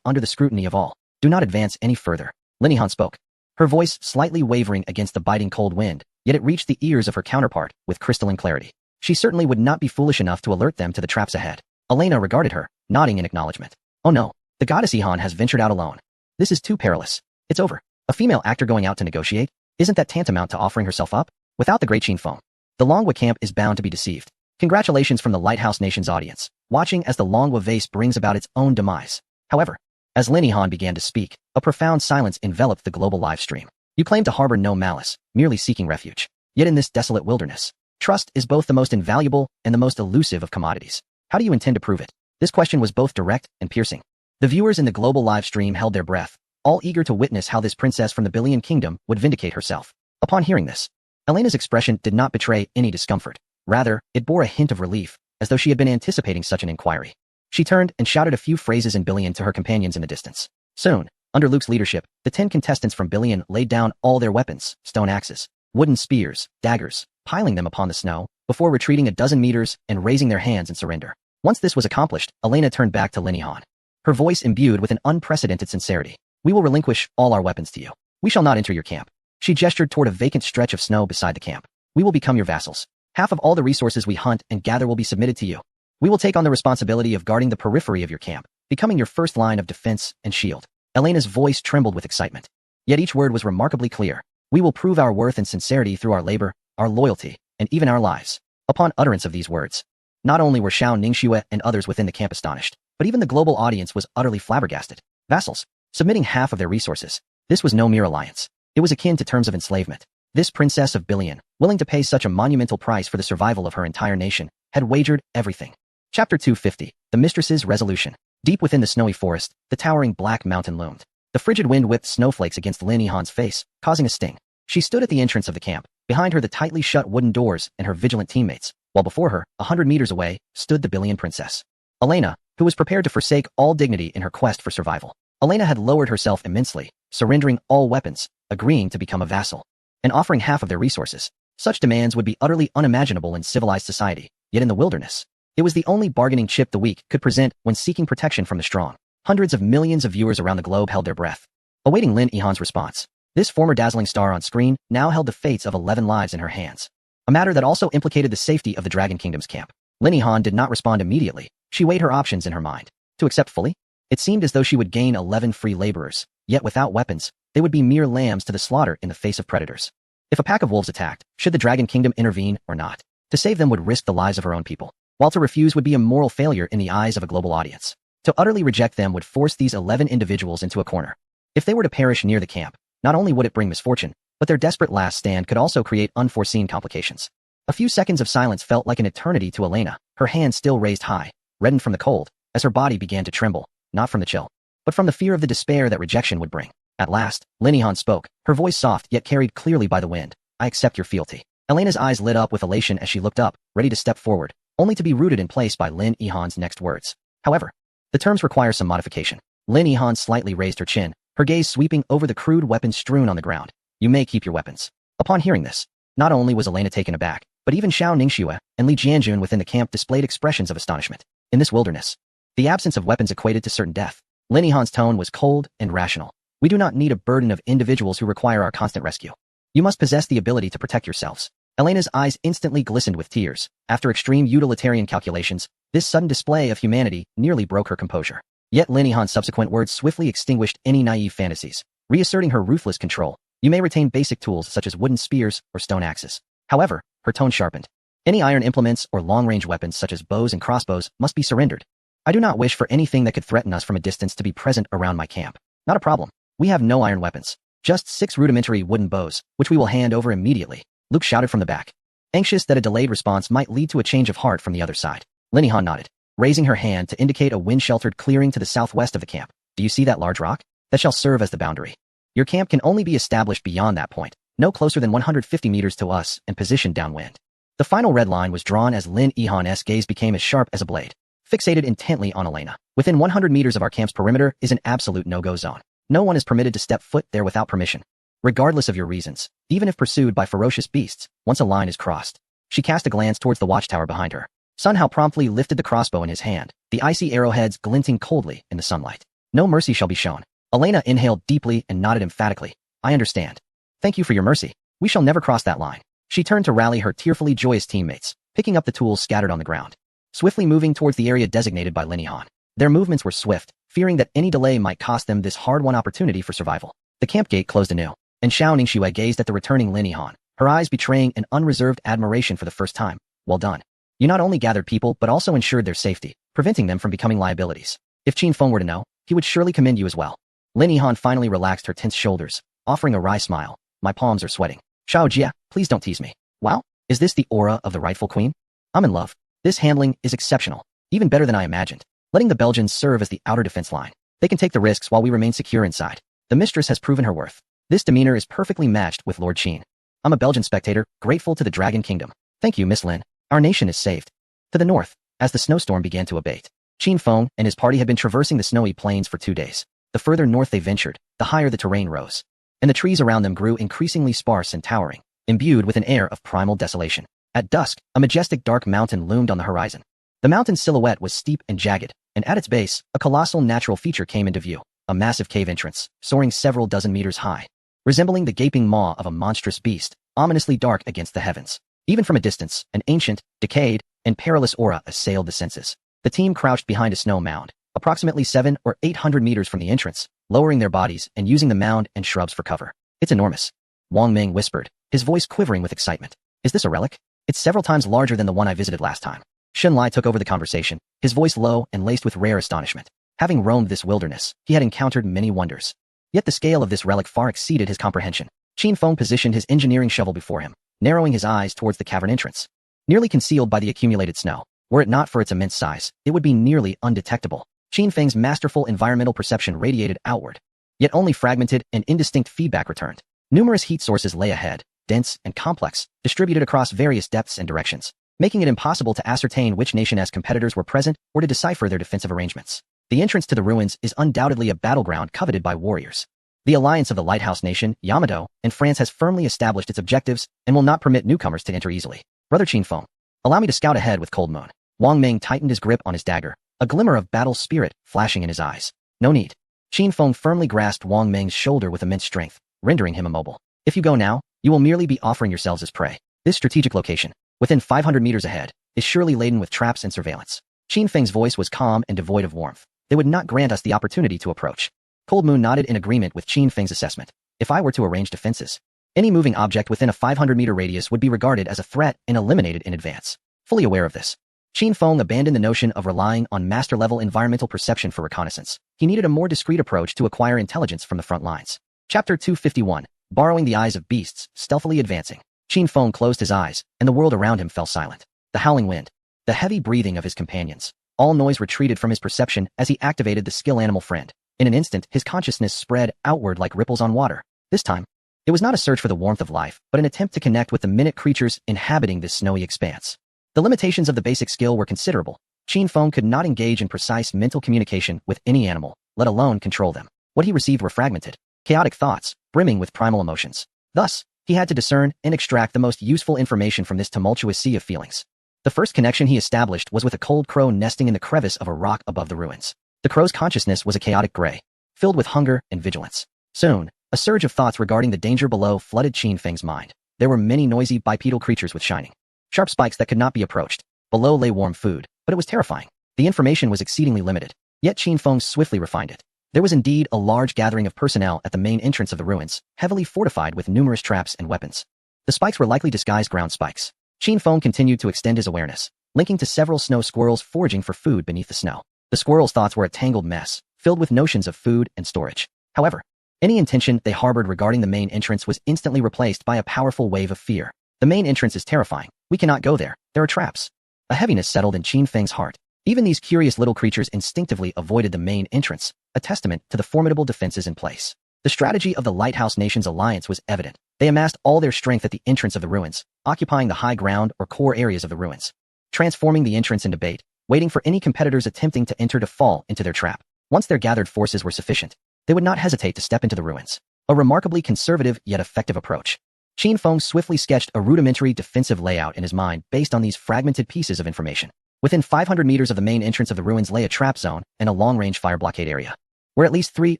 under the scrutiny of all. Do not advance any further. Lin Yihan spoke, her voice slightly wavering against the biting cold wind, yet it reached the ears of her counterpart with crystalline clarity. She certainly would not be foolish enough to alert them to the traps ahead. Elena regarded her, nodding in acknowledgement. Oh no, the goddess Yihan has ventured out alone. This is too perilous. It's over. A female actor going out to negotiate? Isn't that tantamount to offering herself up? Without the Great Qin Feng, the Longhua camp is bound to be deceived. Congratulations from the Lighthouse Nation's audience, watching as the Longhua vase brings about its own demise. However, as Lin Yihan began to speak, a profound silence enveloped the global live stream. You claim to harbor no malice, merely seeking refuge. Yet in this desolate wilderness, trust is both the most invaluable and the most elusive of commodities. How do you intend to prove it? This question was both direct and piercing. The viewers in the global live stream held their breath, all eager to witness how this princess from the Billion Kingdom would vindicate herself. Upon hearing this, Elena's expression did not betray any discomfort. Rather, it bore a hint of relief, as though she had been anticipating such an inquiry. She turned and shouted a few phrases in Billion to her companions in the distance. Soon, under Luke's leadership, the 10 contestants from Billion laid down all their weapons, stone axes, wooden spears, daggers, piling them upon the snow, before retreating a dozen meters and raising their hands in surrender. Once this was accomplished, Elena turned back to Lin Yihan, her voice imbued with an unprecedented sincerity. We will relinquish all our weapons to you. We shall not enter your camp. She gestured toward a vacant stretch of snow beside the camp. We will become your vassals. Half of all the resources we hunt and gather will be submitted to you. We will take on the responsibility of guarding the periphery of your camp, becoming your first line of defense and shield. Elena's voice trembled with excitement. Yet each word was remarkably clear. We will prove our worth and sincerity through our labor, our loyalty, and even our lives. Upon utterance of these words, not only were Xiao Ningxue and others within the camp astonished, but even the global audience was utterly flabbergasted. Vassals, submitting half of their resources. This was no mere alliance. It was akin to terms of enslavement. This princess of Billion, willing to pay such a monumental price for the survival of her entire nation, had wagered everything. Chapter 250, The Mistress's Resolution. Deep within the snowy forest, the towering black mountain loomed. The frigid wind whipped snowflakes against Lin Yihan's face, causing a sting. She stood at the entrance of the camp, behind her the tightly shut wooden doors and her vigilant teammates, while before her, 100 meters away, stood the Billion Princess. Elena, who was prepared to forsake all dignity in her quest for survival. Elena had lowered herself immensely, surrendering all weapons, agreeing to become a vassal, and offering half of their resources. Such demands would be utterly unimaginable in civilized society, yet in the wilderness, it was the only bargaining chip the weak could present when seeking protection from the strong. Hundreds of millions of viewers around the globe held their breath, awaiting Lin Yihan's response. This former dazzling star on screen now held the fates of 11 lives in her hands, a matter that also implicated the safety of the Dragon Kingdom's camp. Lin Yihan did not respond immediately. She weighed her options in her mind. To accept fully? It seemed as though she would gain 11 free laborers, yet without weapons, they would be mere lambs to the slaughter in the face of predators. If a pack of wolves attacked, should the Dragon Kingdom intervene or not? To save them would risk the lives of her own people, while to refuse would be a moral failure in the eyes of a global audience. To utterly reject them would force these 11 individuals into a corner. If they were to perish near the camp, not only would it bring misfortune, but their desperate last stand could also create unforeseen complications. A few seconds of silence felt like an eternity to Elena, her hands still raised high, reddened from the cold, as her body began to tremble, not from the chill, but from the fear of the despair that rejection would bring. At last, Lin Yihan spoke, her voice soft yet carried clearly by the wind. I accept your fealty. Elena's eyes lit up with elation as she looked up, ready to step forward, only to be rooted in place by Lin Yihan's next words. However, the terms require some modification. Lin Yihan slightly raised her chin, her gaze sweeping over the crude weapons strewn on the ground. You may keep your weapons. Upon hearing this, not only was Elena taken aback, but even Xiao Ningxue and Li Jianjun within the camp displayed expressions of astonishment. In this wilderness, the absence of weapons equated to certain death. Lin Yihan's tone was cold and rational. We do not need a burden of individuals who require our constant rescue. You must possess the ability to protect yourselves. Elena's eyes instantly glistened with tears. After extreme utilitarian calculations, this sudden display of humanity nearly broke her composure. Yet Lin Yihan's subsequent words swiftly extinguished any naive fantasies, reasserting her ruthless control. You may retain basic tools such as wooden spears or stone axes. However, her tone sharpened. Any iron implements or long-range weapons such as bows and crossbows must be surrendered. I do not wish for anything that could threaten us from a distance to be present around my camp. Not a problem. We have no iron weapons. Just 6 rudimentary wooden bows, which we will hand over immediately. Luke shouted from the back, anxious that a delayed response might lead to a change of heart from the other side. Lin Yihan nodded, raising her hand to indicate a wind-sheltered clearing to the southwest of the camp. Do you see that large rock? That shall serve as the boundary. Your camp can only be established beyond that point, no closer than 150 meters to us and positioned downwind. The final red line was drawn as Lin Yihan's gaze became as sharp as a blade, fixated intently on Elena. Within 100 meters of our camp's perimeter is an absolute no-go zone. No one is permitted to step foot there without permission, regardless of your reasons, even if pursued by ferocious beasts. Once a line is crossed, she cast a glance towards the watchtower behind her. Sun Hao promptly lifted the crossbow in his hand, the icy arrowheads glinting coldly in the sunlight. No mercy shall be shown. Elena inhaled deeply and nodded emphatically. I understand. Thank you for your mercy. We shall never cross that line. She turned to rally her tearfully joyous teammates, picking up the tools scattered on the ground, swiftly moving towards the area designated by Lin Yihan. Their movements were swift, fearing that any delay might cost them this hard-won opportunity for survival. The camp gate closed anew, and Xiao Ningxue gazed at the returning Lin Yihan, her eyes betraying an unreserved admiration for the first time. Well done. You not only gathered people but also ensured their safety, preventing them from becoming liabilities. If Qin Feng were to know, he would surely commend you as well. Lin Yihan finally relaxed her tense shoulders, offering a wry smile. My palms are sweating. Xiao Jia, please don't tease me. Wow, is this the aura of the rightful queen? I'm in love. This handling is exceptional, even better than I imagined. Letting the Belgians serve as the outer defense line. They can take the risks while we remain secure inside. The mistress has proven her worth. This demeanor is perfectly matched with Lord Qin. I'm a Belgian spectator, grateful to the Dragon Kingdom. Thank you, Miss Lin. Our nation is saved. To the north, as the snowstorm began to abate, Qin Feng and his party had been traversing the snowy plains for 2 days. The further north they ventured, the higher the terrain rose, and the trees around them grew increasingly sparse and towering, imbued with an air of primal desolation. At dusk, a majestic dark mountain loomed on the horizon. The mountain's silhouette was steep and jagged, and at its base, a colossal natural feature came into view, a massive cave entrance, soaring several dozen meters high, resembling the gaping maw of a monstrous beast, ominously dark against the heavens. Even from a distance, an ancient, decayed, and perilous aura assailed the senses. The team crouched behind a snow mound, approximately 700 or 800 meters from the entrance, lowering their bodies and using the mound and shrubs for cover. It's enormous. Wang Ming whispered, his voice quivering with excitement. Is this a relic? It's several times larger than the one I visited last time. Shen Lai took over the conversation, his voice low and laced with rare astonishment. Having roamed this wilderness, he had encountered many wonders. Yet the scale of this relic far exceeded his comprehension. Qin Feng positioned his engineering shovel before him, narrowing his eyes towards the cavern entrance. Nearly concealed by the accumulated snow, were it not for its immense size, it would be nearly undetectable. Qin Feng's masterful environmental perception radiated outward, yet only fragmented and indistinct feedback returned. Numerous heat sources lay ahead, dense and complex, distributed across various depths and directions, making it impossible to ascertain which nation's competitors were present or to decipher their defensive arrangements. The entrance to the ruins is undoubtedly a battleground coveted by warriors. The alliance of the Lighthouse Nation, Yamato, and France has firmly established its objectives and will not permit newcomers to enter easily. Brother Qin Feng, allow me to scout ahead with Cold Moon. Wang Ming tightened his grip on his dagger, a glimmer of battle spirit flashing in his eyes. No need. Qin Feng firmly grasped Wang Ming's shoulder with immense strength, rendering him immobile. If you go now, you will merely be offering yourselves as prey. This strategic location, within 500 meters ahead, is surely laden with traps and surveillance. Qin Feng's voice was calm and devoid of warmth. They would not grant us the opportunity to approach. Cold Moon nodded in agreement with Qin Feng's assessment. If I were to arrange defenses, any moving object within a 500-meter radius would be regarded as a threat and eliminated in advance. Fully aware of this, Qin Feng abandoned the notion of relying on master-level environmental perception for reconnaissance. He needed a more discreet approach to acquire intelligence from the front lines. Chapter 251, Borrowing the Eyes of Beasts, Stealthily Advancing. Qin Feng closed his eyes, and the world around him fell silent. The howling wind, the heavy breathing of his companions, all noise retreated from his perception as he activated the skill animal friend. In an instant, his consciousness spread outward like ripples on water. This time, it was not a search for the warmth of life, but an attempt to connect with the minute creatures inhabiting this snowy expanse. The limitations of the basic skill were considerable. Qin Feng could not engage in precise mental communication with any animal, let alone control them. What he received were fragmented, chaotic thoughts, brimming with primal emotions. Thus, he had to discern and extract the most useful information from this tumultuous sea of feelings. The first connection he established was with a cold crow nesting in the crevice of a rock above the ruins. The crow's consciousness was a chaotic gray, filled with hunger and vigilance. Soon, a surge of thoughts regarding the danger below flooded Qin Feng's mind. There were many noisy bipedal creatures with shining, sharp spikes that could not be approached. Below lay warm food, but it was terrifying. The information was exceedingly limited, yet Qin Feng swiftly refined it. There was indeed a large gathering of personnel at the main entrance of the ruins, heavily fortified with numerous traps and weapons. The spikes were likely disguised ground spikes. Qin Feng continued to extend his awareness, linking to several snow squirrels foraging for food beneath the snow. The squirrels' thoughts were a tangled mess, filled with notions of food and storage. However, any intention they harbored regarding the main entrance was instantly replaced by a powerful wave of fear. The main entrance is terrifying. We cannot go there. There are traps. A heaviness settled in Qin Feng's heart. Even these curious little creatures instinctively avoided the main entrance, a testament to the formidable defenses in place. The strategy of the Lighthouse Nation's alliance was evident. They amassed all their strength at the entrance of the ruins, occupying the high ground or core areas of the ruins, transforming the entrance into bait, waiting for any competitors attempting to enter to fall into their trap. Once their gathered forces were sufficient, they would not hesitate to step into the ruins. A remarkably conservative yet effective approach. Qin Feng swiftly sketched a rudimentary defensive layout in his mind based on these fragmented pieces of information. Within 500 meters of the main entrance of the ruins lay a trap zone and a long-range fire blockade area, where at least 3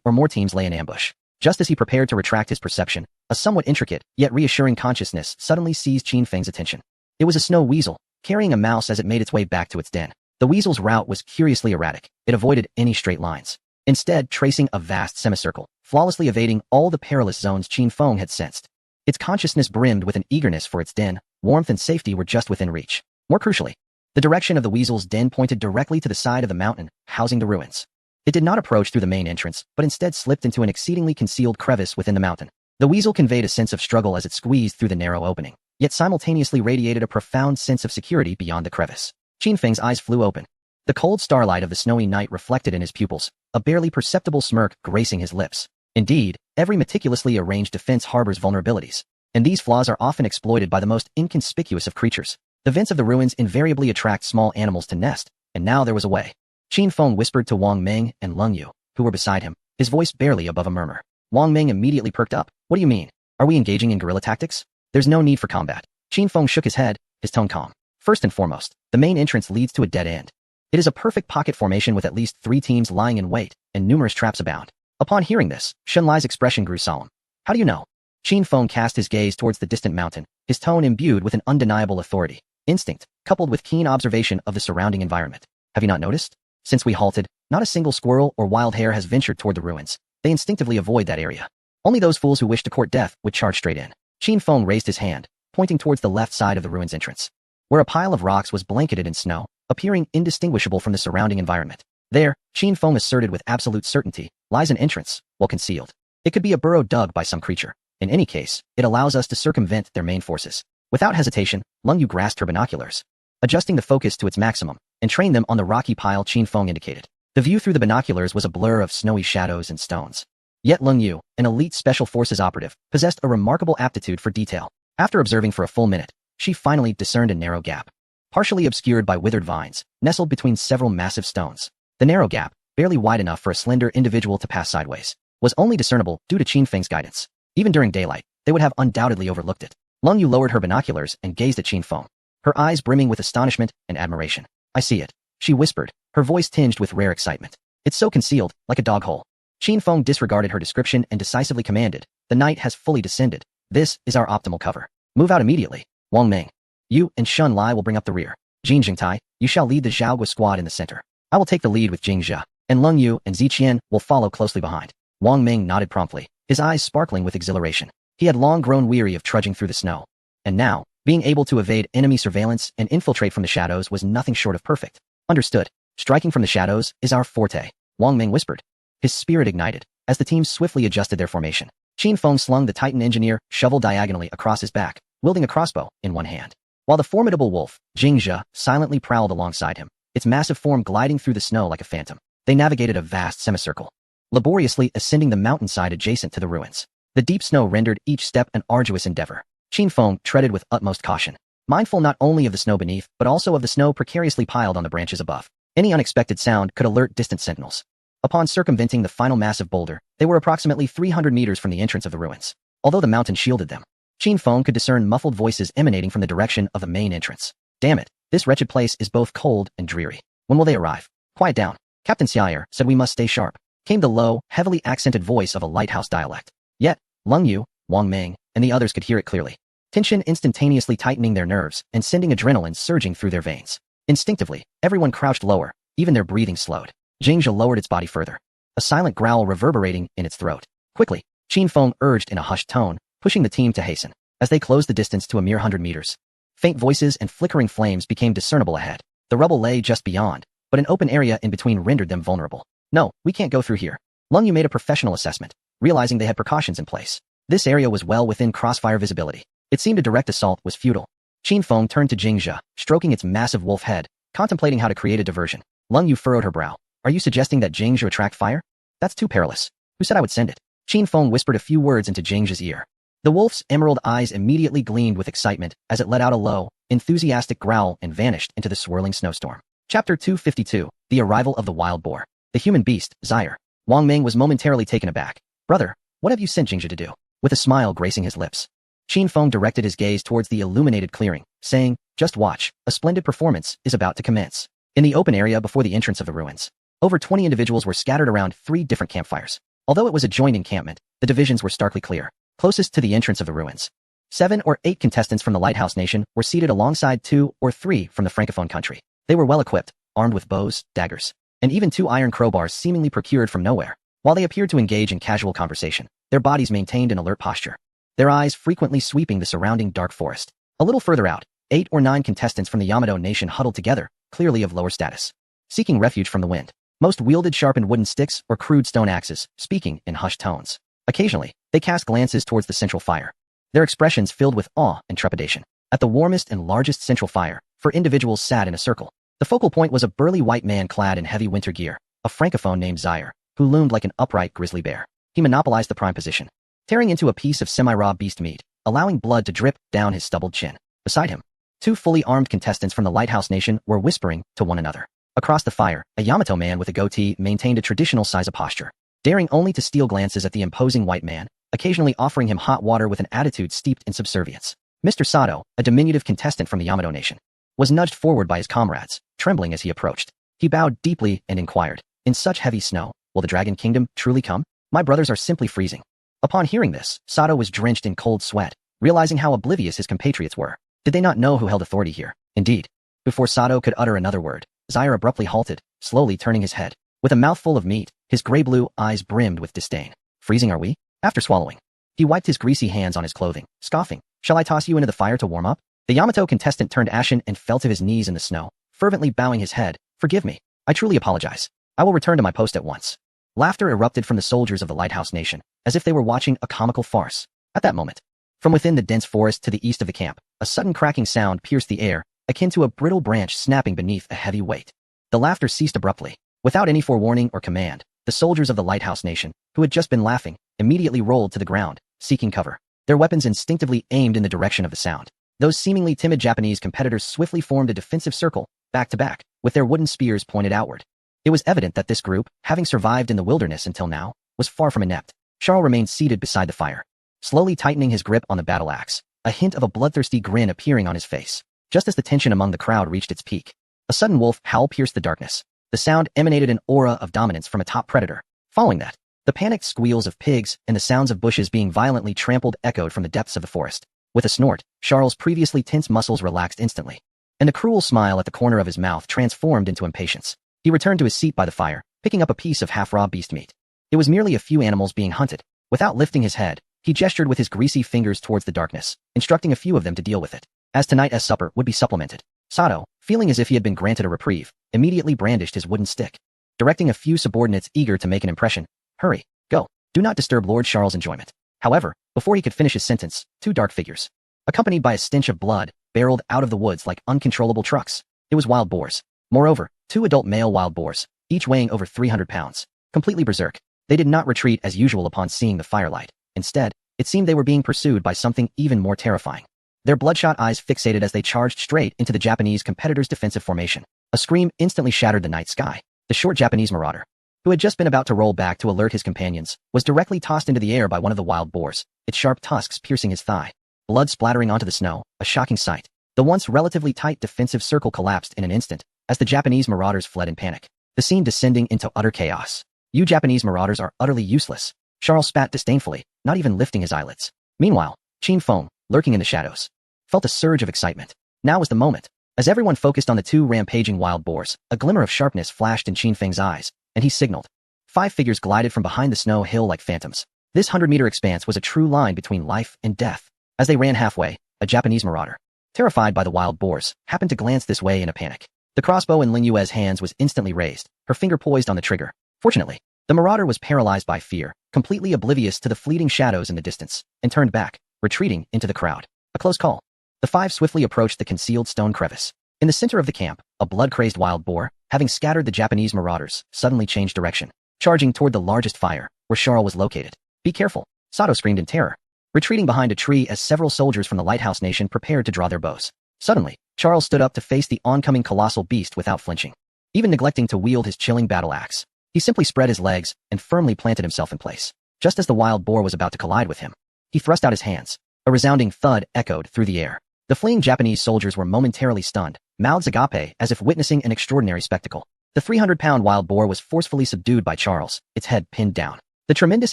or more teams lay in ambush. Just as he prepared to retract his perception, a somewhat intricate, yet reassuring consciousness suddenly seized Qin Feng's attention. It was a snow weasel, carrying a mouse as it made its way back to its den. The weasel's route was curiously erratic. It avoided any straight lines. instead tracing a vast semicircle, flawlessly evading all the perilous zones Qin Feng had sensed. Its consciousness brimmed with an eagerness for its den. Warmth and safety were just within reach. More crucially, the direction of the weasel's den pointed directly to the side of the mountain, housing the ruins. It did not approach through the main entrance, but instead slipped into an exceedingly concealed crevice within the mountain. The weasel conveyed a sense of struggle as it squeezed through the narrow opening, yet simultaneously radiated a profound sense of security beyond the crevice. Qin Feng's eyes flew open. The cold starlight of the snowy night reflected in his pupils, a barely perceptible smirk gracing his lips. Indeed, every meticulously arranged defense harbors vulnerabilities, and these flaws are often exploited by the most inconspicuous of creatures. The vents of the ruins invariably attract small animals to nest, and now there was a way. Qin Feng whispered to Wang Meng and Leng Yu, who were beside him, his voice barely above a murmur. Wang Meng immediately perked up. What do you mean? Are we engaging in guerrilla tactics? There's no need for combat. Qin Feng shook his head, his tone calm. First and foremost, the main entrance leads to a dead end. It is a perfect pocket formation with at least 3 teams lying in wait, and numerous traps abound. Upon hearing this, Shun Lai's expression grew solemn. How do you know? Qin Feng cast his gaze towards the distant mountain, his tone imbued with an undeniable authority. Instinct, coupled with keen observation of the surrounding environment. Have you not noticed? Since we halted, not a single squirrel or wild hare has ventured toward the ruins. They instinctively avoid that area. Only those fools who wish to court death would charge straight in. Qin Feng raised his hand, pointing towards the left side of the ruins entrance, where a pile of rocks was blanketed in snow, appearing indistinguishable from the surrounding environment. There, Qin Feng asserted with absolute certainty, lies an entrance, well concealed. It could be a burrow dug by some creature. In any case, it allows us to circumvent their main forces. Without hesitation, Leng Yu grasped her binoculars, adjusting the focus to its maximum, and trained them on the rocky pile Qin Feng indicated. The view through the binoculars was a blur of snowy shadows and stones. Yet Leng Yu, an elite special forces operative, possessed a remarkable aptitude for detail. After observing for a full minute, she finally discerned a narrow gap, partially obscured by withered vines, nestled between several massive stones. The narrow gap, barely wide enough for a slender individual to pass sideways, was only discernible due to Qin Feng's guidance. Even during daylight, they would have undoubtedly overlooked it. Leng Yu lowered her binoculars and gazed at Qin Feng, her eyes brimming with astonishment and admiration. I see it, she whispered, her voice tinged with rare excitement. It's so concealed, like a dog hole. Qin Feng disregarded her description and decisively commanded, the night has fully descended. This is our optimal cover. Move out immediately. Wang Meng, you and Shun Lai will bring up the rear. Jing Jingtai, you shall lead the Zhaogui squad in the center. I will take the lead with Jing Jia, and Leng Yu and Ziqian will follow closely behind. Wang Meng nodded promptly, his eyes sparkling with exhilaration. He had long grown weary of trudging through the snow, and now, being able to evade enemy surveillance and infiltrate from the shadows was nothing short of perfect. Understood. Striking from the shadows is our forte, Wang Meng whispered. His spirit ignited, as the team swiftly adjusted their formation. Qin Feng slung the Titan engineer shovel diagonally across his back, wielding a crossbow in one hand, while the formidable wolf, Jing Jia, silently prowled alongside him, its massive form gliding through the snow like a phantom. They navigated a vast semicircle, laboriously ascending the mountainside adjacent to the ruins. The deep snow rendered each step an arduous endeavor. Qin Feng treaded with utmost caution, mindful not only of the snow beneath, but also of the snow precariously piled on the branches above. Any unexpected sound could alert distant sentinels. Upon circumventing the final massive boulder, they were approximately 300 meters from the entrance of the ruins. Although the mountain shielded them, Qin Feng could discern muffled voices emanating from the direction of the main entrance. Damn it, this wretched place is both cold and dreary. When will they arrive? Quiet down. Captain Xiaoyer said we must stay sharp, came the low, heavily accented voice of a lighthouse dialect. Yet, Leng Yu, Wang Meng, and the others could hear it clearly. Tension instantaneously tightening their nerves and sending adrenaline surging through their veins. Instinctively, everyone crouched lower, even their breathing slowed. Jingzhe lowered its body further, a silent growl reverberating in its throat. Quickly, Qin Feng urged in a hushed tone, pushing the team to hasten. As they closed the distance to a mere 100 meters, faint voices and flickering flames became discernible ahead. The rubble lay just beyond, but an open area in between rendered them vulnerable. No, we can't go through here. Leng Yu made a professional assessment, realizing they had precautions in place. This area was well within crossfire visibility. It seemed a direct assault was futile. Qin Feng turned to Jingzhe, stroking its massive wolf head, contemplating how to create a diversion. Leng Yu furrowed her brow. Are you suggesting that Jingzhe attract fire? That's too perilous. Who said I would send it? Qin Feng whispered a few words into Jingzhe's ear. The wolf's emerald eyes immediately gleamed with excitement as it let out a low, enthusiastic growl and vanished into the swirling snowstorm. Chapter 252, The Arrival of the Wild Boar. The human beast, Zaire. Wang Meng was momentarily taken aback. Brother, what have you sent Jingzhe to do? With a smile gracing his lips, Qin Feng directed his gaze towards the illuminated clearing, saying, just watch, a splendid performance is about to commence. In the open area before the entrance of the ruins, over 20 individuals were scattered around 3 different campfires. Although it was a joint encampment, the divisions were starkly clear. Closest to the entrance of the ruins, 7 or 8 contestants from the Lighthouse Nation were seated alongside 2 or 3 from the Francophone country. They were well equipped, armed with bows, daggers, and even 2 iron crowbars seemingly procured from nowhere. While they appeared to engage in casual conversation, their bodies maintained an alert posture, their eyes frequently sweeping the surrounding dark forest. A little further out, 8 or 9 contestants from the Yamato nation huddled together, clearly of lower status, seeking refuge from the wind. Most wielded sharpened wooden sticks or crude stone axes, speaking in hushed tones. Occasionally, they cast glances towards the central fire, their expressions filled with awe and trepidation. At the warmest and largest central fire, 4 individuals sat in a circle. The focal point was a burly white man clad in heavy winter gear, a francophone named Zaire, who loomed like an upright grizzly bear. He monopolized the prime position, tearing into a piece of semi-raw beast meat, allowing blood to drip down his stubbled chin. Beside him, 2 fully armed contestants from the Lighthouse Nation were whispering to one another. Across the fire, a Yamato man with a goatee maintained a traditional size of posture, daring only to steal glances at the imposing white man, occasionally offering him hot water with an attitude steeped in subservience. Mr. Sato, a diminutive contestant from the Yamato Nation, was nudged forward by his comrades, trembling as he approached. He bowed deeply and inquired, "In such heavy snow, will the Dragon Kingdom truly come? My brothers are simply freezing." Upon hearing this, Sato was drenched in cold sweat, realizing how oblivious his compatriots were. Did they not know who held authority here? Indeed, before Sato could utter another word, Zaire abruptly halted, slowly turning his head. With a mouthful of meat, his gray-blue eyes brimmed with disdain. "Freezing are we?" After swallowing, he wiped his greasy hands on his clothing, scoffing. "Shall I toss you into the fire to warm up?" The Yamato contestant turned ashen and fell to his knees in the snow, fervently bowing his head. "Forgive me. I truly apologize. I will return to my post at once." Laughter erupted from the soldiers of the Lighthouse Nation, as if they were watching a comical farce. At that moment, from within the dense forest to the east of the camp, a sudden cracking sound pierced the air, akin to a brittle branch snapping beneath a heavy weight. The laughter ceased abruptly. Without any forewarning or command, the soldiers of the Lighthouse Nation, who had just been laughing, immediately rolled to the ground, seeking cover, their weapons instinctively aimed in the direction of the sound. Those seemingly timid Japanese competitors swiftly formed a defensive circle, back to back, with their wooden spears pointed outward. It was evident that this group, having survived in the wilderness until now, was far from inept. Charles remained seated beside the fire, slowly tightening his grip on the battle axe, a hint of a bloodthirsty grin appearing on his face. Just as the tension among the crowd reached its peak, a sudden wolf howl pierced the darkness. The sound emanated an aura of dominance from a top predator. Following that, the panicked squeals of pigs and the sounds of bushes being violently trampled echoed from the depths of the forest. With a snort, Charles' previously tense muscles relaxed instantly, and the cruel smile at the corner of his mouth transformed into impatience. He returned to his seat by the fire, picking up a piece of half-raw beast meat. It was merely a few animals being hunted. Without lifting his head, he gestured with his greasy fingers towards the darkness, instructing a few of them to deal with it. As tonight's supper would be supplemented, Sato, feeling as if he had been granted a reprieve, immediately brandished his wooden stick, directing a few subordinates eager to make an impression. "Hurry, go. Do not disturb Lord Charles' enjoyment." However, before he could finish his sentence, 2 dark figures, accompanied by a stench of blood, barreled out of the woods like uncontrollable trucks. It was wild boars. Moreover, 2 adult male wild boars, each weighing over 300 pounds. Completely berserk, they did not retreat as usual upon seeing the firelight. Instead, it seemed they were being pursued by something even more terrifying. Their bloodshot eyes fixated as they charged straight into the Japanese competitor's defensive formation. A scream instantly shattered the night sky. The short Japanese marauder, who had just been about to roll back to alert his companions, was directly tossed into the air by one of the wild boars, its sharp tusks piercing his thigh. Blood splattering onto the snow, a shocking sight. The once relatively tight defensive circle collapsed in an instant, as the Japanese marauders fled in panic, the scene descending into utter chaos. "You Japanese marauders are utterly useless," Charles spat disdainfully, not even lifting his eyelids. Meanwhile, Qin Feng, lurking in the shadows, felt a surge of excitement. Now was the moment. As everyone focused on the 2 rampaging wild boars, a glimmer of sharpness flashed in Qin Feng's eyes, and he signaled. 5 figures glided from behind the snow hill like phantoms. This 100-meter expanse was a true line between life and death. As they ran halfway, a Japanese marauder, terrified by the wild boars, happened to glance this way in a panic. The crossbow in Ling Yue's hands was instantly raised, her finger poised on the trigger. Fortunately, the marauder was paralyzed by fear, completely oblivious to the fleeting shadows in the distance, and turned back, retreating into the crowd. A close call. The 5 swiftly approached the concealed stone crevice. In the center of the camp, a blood-crazed wild boar, having scattered the Japanese marauders, suddenly changed direction, charging toward the largest fire, where Charles was located. "Be careful," Sato screamed in terror, retreating behind a tree as several soldiers from the Lighthouse Nation prepared to draw their bows. Suddenly, Charles stood up to face the oncoming colossal beast without flinching, even neglecting to wield his chilling battle axe. He simply spread his legs and firmly planted himself in place. Just as the wild boar was about to collide with him, he thrust out his hands. A resounding thud echoed through the air. The fleeing Japanese soldiers were momentarily stunned, mouths agape as if witnessing an extraordinary spectacle. The 300-pound wild boar was forcefully subdued by Charles, its head pinned down. The tremendous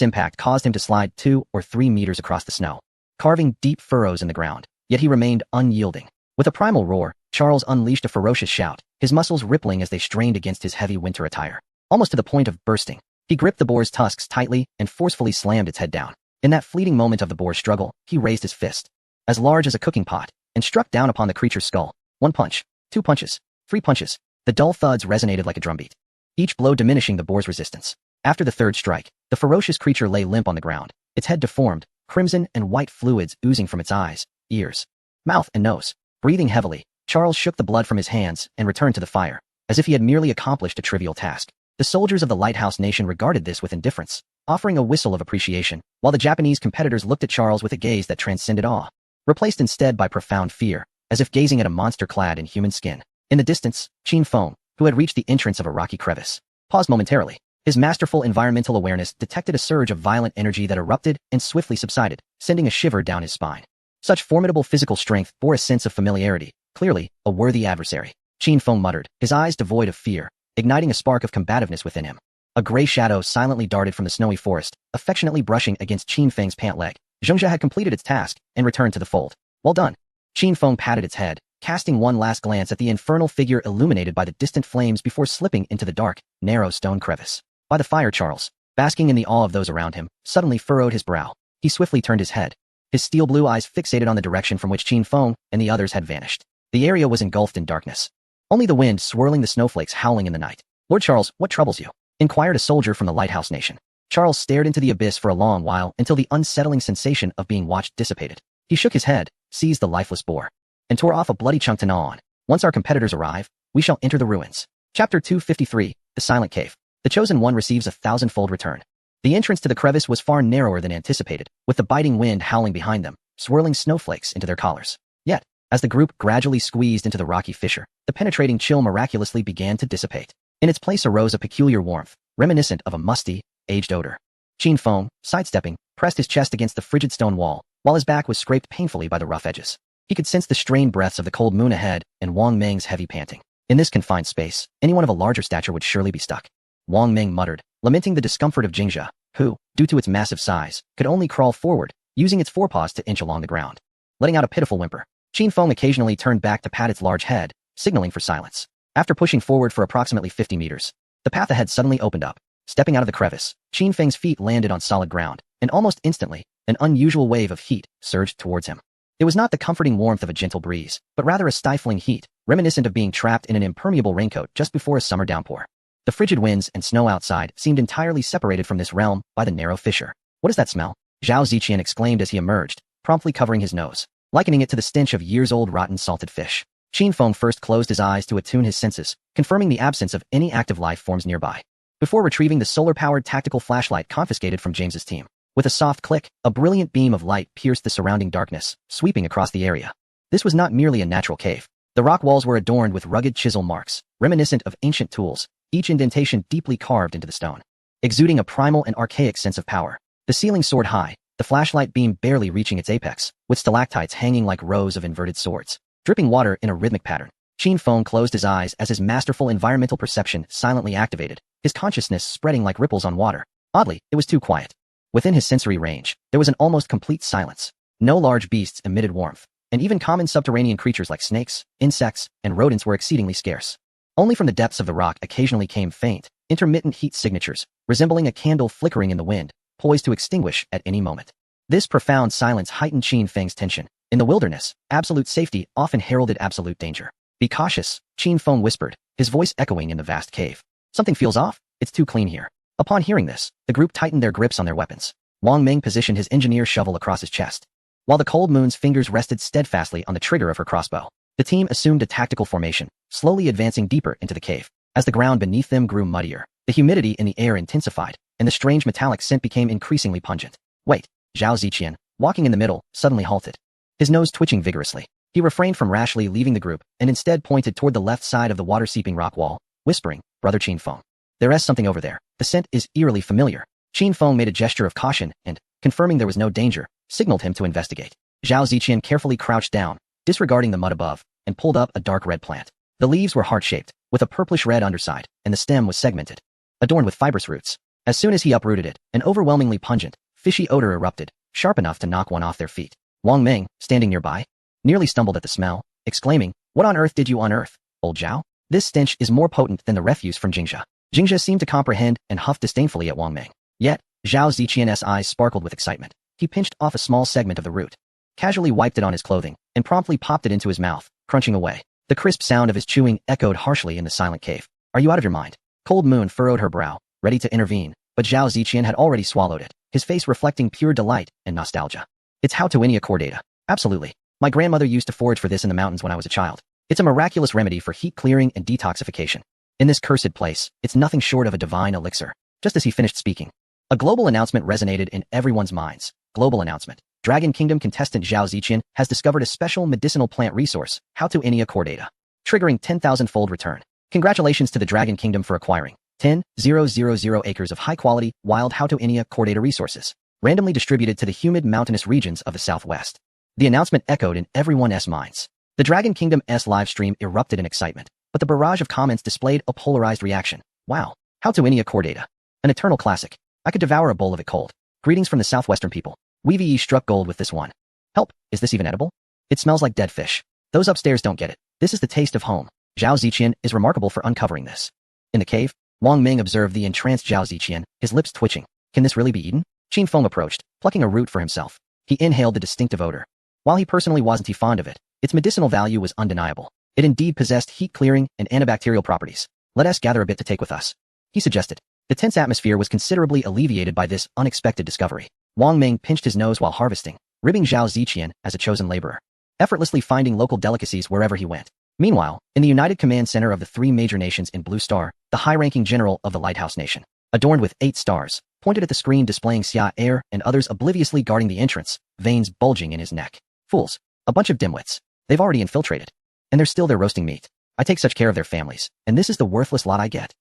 impact caused him to slide 2 or 3 meters across the snow, carving deep furrows in the ground, yet he remained unyielding. With a primal roar, Charles unleashed a ferocious shout, his muscles rippling as they strained against his heavy winter attire, almost to the point of bursting. He gripped the boar's tusks tightly and forcefully slammed its head down. In that fleeting moment of the boar's struggle, he raised his fist, as large as a cooking pot, and struck down upon the creature's skull. 1 punch, 2 punches, 3 punches. The dull thuds resonated like a drumbeat, each blow diminishing the boar's resistance. After the third strike, the ferocious creature lay limp on the ground, its head deformed, crimson and white fluids oozing from its eyes, ears, mouth, and nose. Breathing heavily, Charles shook the blood from his hands and returned to the fire, as if he had merely accomplished a trivial task. The soldiers of the Lighthouse Nation regarded this with indifference, offering a whistle of appreciation, while the Japanese competitors looked at Charles with a gaze that transcended awe, replaced instead by profound fear, as if gazing at a monster clad in human skin. In the distance, Qin Feng, who had reached the entrance of a rocky crevice, paused momentarily. His masterful environmental awareness detected a surge of violent energy that erupted and swiftly subsided, sending a shiver down his spine. Such formidable physical strength bore a sense of familiarity, clearly a worthy adversary. Qin Feng muttered, his eyes devoid of fear, igniting a spark of combativeness within him. A gray shadow silently darted from the snowy forest, affectionately brushing against Qin Feng's pant leg. Zhengzhe had completed its task and returned to the fold. Well done. Qin Feng patted its head, casting one last glance at the infernal figure illuminated by the distant flames before slipping into the dark, narrow stone crevice. By the fire, Charles, basking in the awe of those around him, suddenly furrowed his brow. He swiftly turned his head, his steel blue eyes fixated on the direction from which Qin Feng and the others had vanished. The area was engulfed in darkness. Only the wind swirling the snowflakes howling in the night. Lord Charles, what troubles you? Inquired a soldier from the Lighthouse Nation. Charles stared into the abyss for a long while until the unsettling sensation of being watched dissipated. He shook his head, seized the lifeless boar, and tore off a bloody chunk to gnaw on. Once our competitors arrive, we shall enter the ruins. Chapter 253, The Silent Cave. The Chosen One receives a 1,000-fold return. The entrance to the crevice was far narrower than anticipated, with the biting wind howling behind them, swirling snowflakes into their collars. Yet, as the group gradually squeezed into the rocky fissure, the penetrating chill miraculously began to dissipate. In its place arose a peculiar warmth, reminiscent of a musty, aged odor. Qin Feng, sidestepping, pressed his chest against the frigid stone wall, while his back was scraped painfully by the rough edges. He could sense the strained breaths of the cold moon ahead and Wang Meng's heavy panting. In this confined space, anyone of a larger stature would surely be stuck. Wang Meng muttered, lamenting the discomfort of Jingzhe, who, due to its massive size, could only crawl forward, using its forepaws to inch along the ground. Letting out a pitiful whimper, Qin Feng occasionally turned back to pat its large head, signaling for silence. After pushing forward for approximately 50 meters, the path ahead suddenly opened up. Stepping out of the crevice, Qin Feng's feet landed on solid ground, and almost instantly, an unusual wave of heat surged towards him. It was not the comforting warmth of a gentle breeze, but rather a stifling heat, reminiscent of being trapped in an impermeable raincoat just before a summer downpour. The frigid winds and snow outside seemed entirely separated from this realm by the narrow fissure. What is that smell? Zhao Ziqian exclaimed as he emerged, promptly covering his nose, likening it to the stench of years-old rotten salted fish. Qin Feng first closed his eyes to attune his senses, confirming the absence of any active life forms nearby, before retrieving the solar-powered tactical flashlight confiscated from James's team. With a soft click, a brilliant beam of light pierced the surrounding darkness, sweeping across the area. This was not merely a natural cave. The rock walls were adorned with rugged chisel marks, reminiscent of ancient tools, each indentation deeply carved into the stone, exuding a primal and archaic sense of power. The ceiling soared high, the flashlight beam barely reaching its apex, with stalactites hanging like rows of inverted swords, dripping water in a rhythmic pattern. Qin Feng closed his eyes as his masterful environmental perception silently activated, his consciousness spreading like ripples on water. Oddly, it was too quiet. Within his sensory range, there was an almost complete silence. No large beasts emitted warmth, and even common subterranean creatures like snakes, insects, and rodents were exceedingly scarce. Only from the depths of the rock occasionally came faint, intermittent heat signatures, resembling a candle flickering in the wind, poised to extinguish at any moment. This profound silence heightened Qin Feng's tension. In the wilderness, absolute safety often heralded absolute danger. Be cautious, Qin Feng whispered, his voice echoing in the vast cave. Something feels off, it's too clean here. Upon hearing this, the group tightened their grips on their weapons. Wang Meng positioned his engineer shovel across his chest, while the cold moon's fingers rested steadfastly on the trigger of her crossbow. The team assumed a tactical formation, slowly advancing deeper into the cave. As the ground beneath them grew muddier, the humidity in the air intensified, and the strange metallic scent became increasingly pungent. Wait, Zhao Ziqian, walking in the middle, suddenly halted, his nose twitching vigorously. He refrained from rashly leaving the group and instead pointed toward the left side of the water-seeping rock wall, whispering, Brother Qin Feng. There is something over there. The scent is eerily familiar. Qin Feng made a gesture of caution and, confirming there was no danger, signaled him to investigate. Zhao Ziqian carefully crouched down, disregarding the mud above, and pulled up a dark red plant. The leaves were heart-shaped, with a purplish-red underside, and the stem was segmented, adorned with fibrous roots. As soon as he uprooted it, an overwhelmingly pungent, fishy odor erupted, sharp enough to knock one off their feet. Wang Meng, standing nearby, nearly stumbled at the smell, exclaiming, What on earth did you unearth, old Zhao? This stench is more potent than the refuse from Jingjia. Jingjia seemed to comprehend and huffed disdainfully at Wang Ming. Yet, Zhao Ziqian's eyes sparkled with excitement. He pinched off a small segment of the root, casually wiped it on his clothing, and promptly popped it into his mouth, crunching away. The crisp sound of his chewing echoed harshly in the silent cave. Are you out of your mind? Cold Moon furrowed her brow, ready to intervene, but Zhao Ziqian had already swallowed it, his face reflecting pure delight and nostalgia. It's Hautoinia cordata. Absolutely. My grandmother used to forage for this in the mountains when I was a child. It's a miraculous remedy for heat clearing and detoxification. In this cursed place, it's nothing short of a divine elixir. Just as he finished speaking, a global announcement resonated in everyone's minds. Global announcement. Dragon Kingdom contestant Zhao Ziqian has discovered a special medicinal plant resource, Hautoinia cordata, triggering 10,000-fold return. Congratulations to the Dragon Kingdom for acquiring 10,000 acres of high-quality, wild Hautoinia cordata resources, randomly distributed to the humid mountainous regions of the southwest. The announcement echoed in everyone's minds. The Dragon Kingdom's live stream erupted in excitement, but the barrage of comments displayed a polarized reaction. Wow, Hautoinia cordata. An eternal classic. I could devour a bowl of it cold. Greetings from the southwestern people. Weevee struck gold with this one. Help, is this even edible? It smells like dead fish. Those upstairs don't get it. This is the taste of home. Zhao Ziqian is remarkable for uncovering this. In the cave, Wang Ming observed the entranced Zhao Ziqian, his lips twitching. Can this really be eaten? Qin Feng approached, plucking a root for himself. He inhaled the distinctive odor. While he personally wasn't fond of it, its medicinal value was undeniable. It indeed possessed heat-clearing and antibacterial properties. Let us gather a bit to take with us, he suggested. The tense atmosphere was considerably alleviated by this unexpected discovery. Wang Ming pinched his nose while harvesting, ribbing Zhao Ziqian as a chosen laborer, effortlessly finding local delicacies wherever he went. Meanwhile, in the United Command Center of the three major nations in Blue Star, the high-ranking general of the Lighthouse Nation, adorned with 8 stars, pointed at the screen displaying Xia Air and others obliviously guarding the entrance, veins bulging in his neck. Fools. A bunch of dimwits. They've already infiltrated. And they're still there roasting meat. I take such care of their families, and this is the worthless lot I get.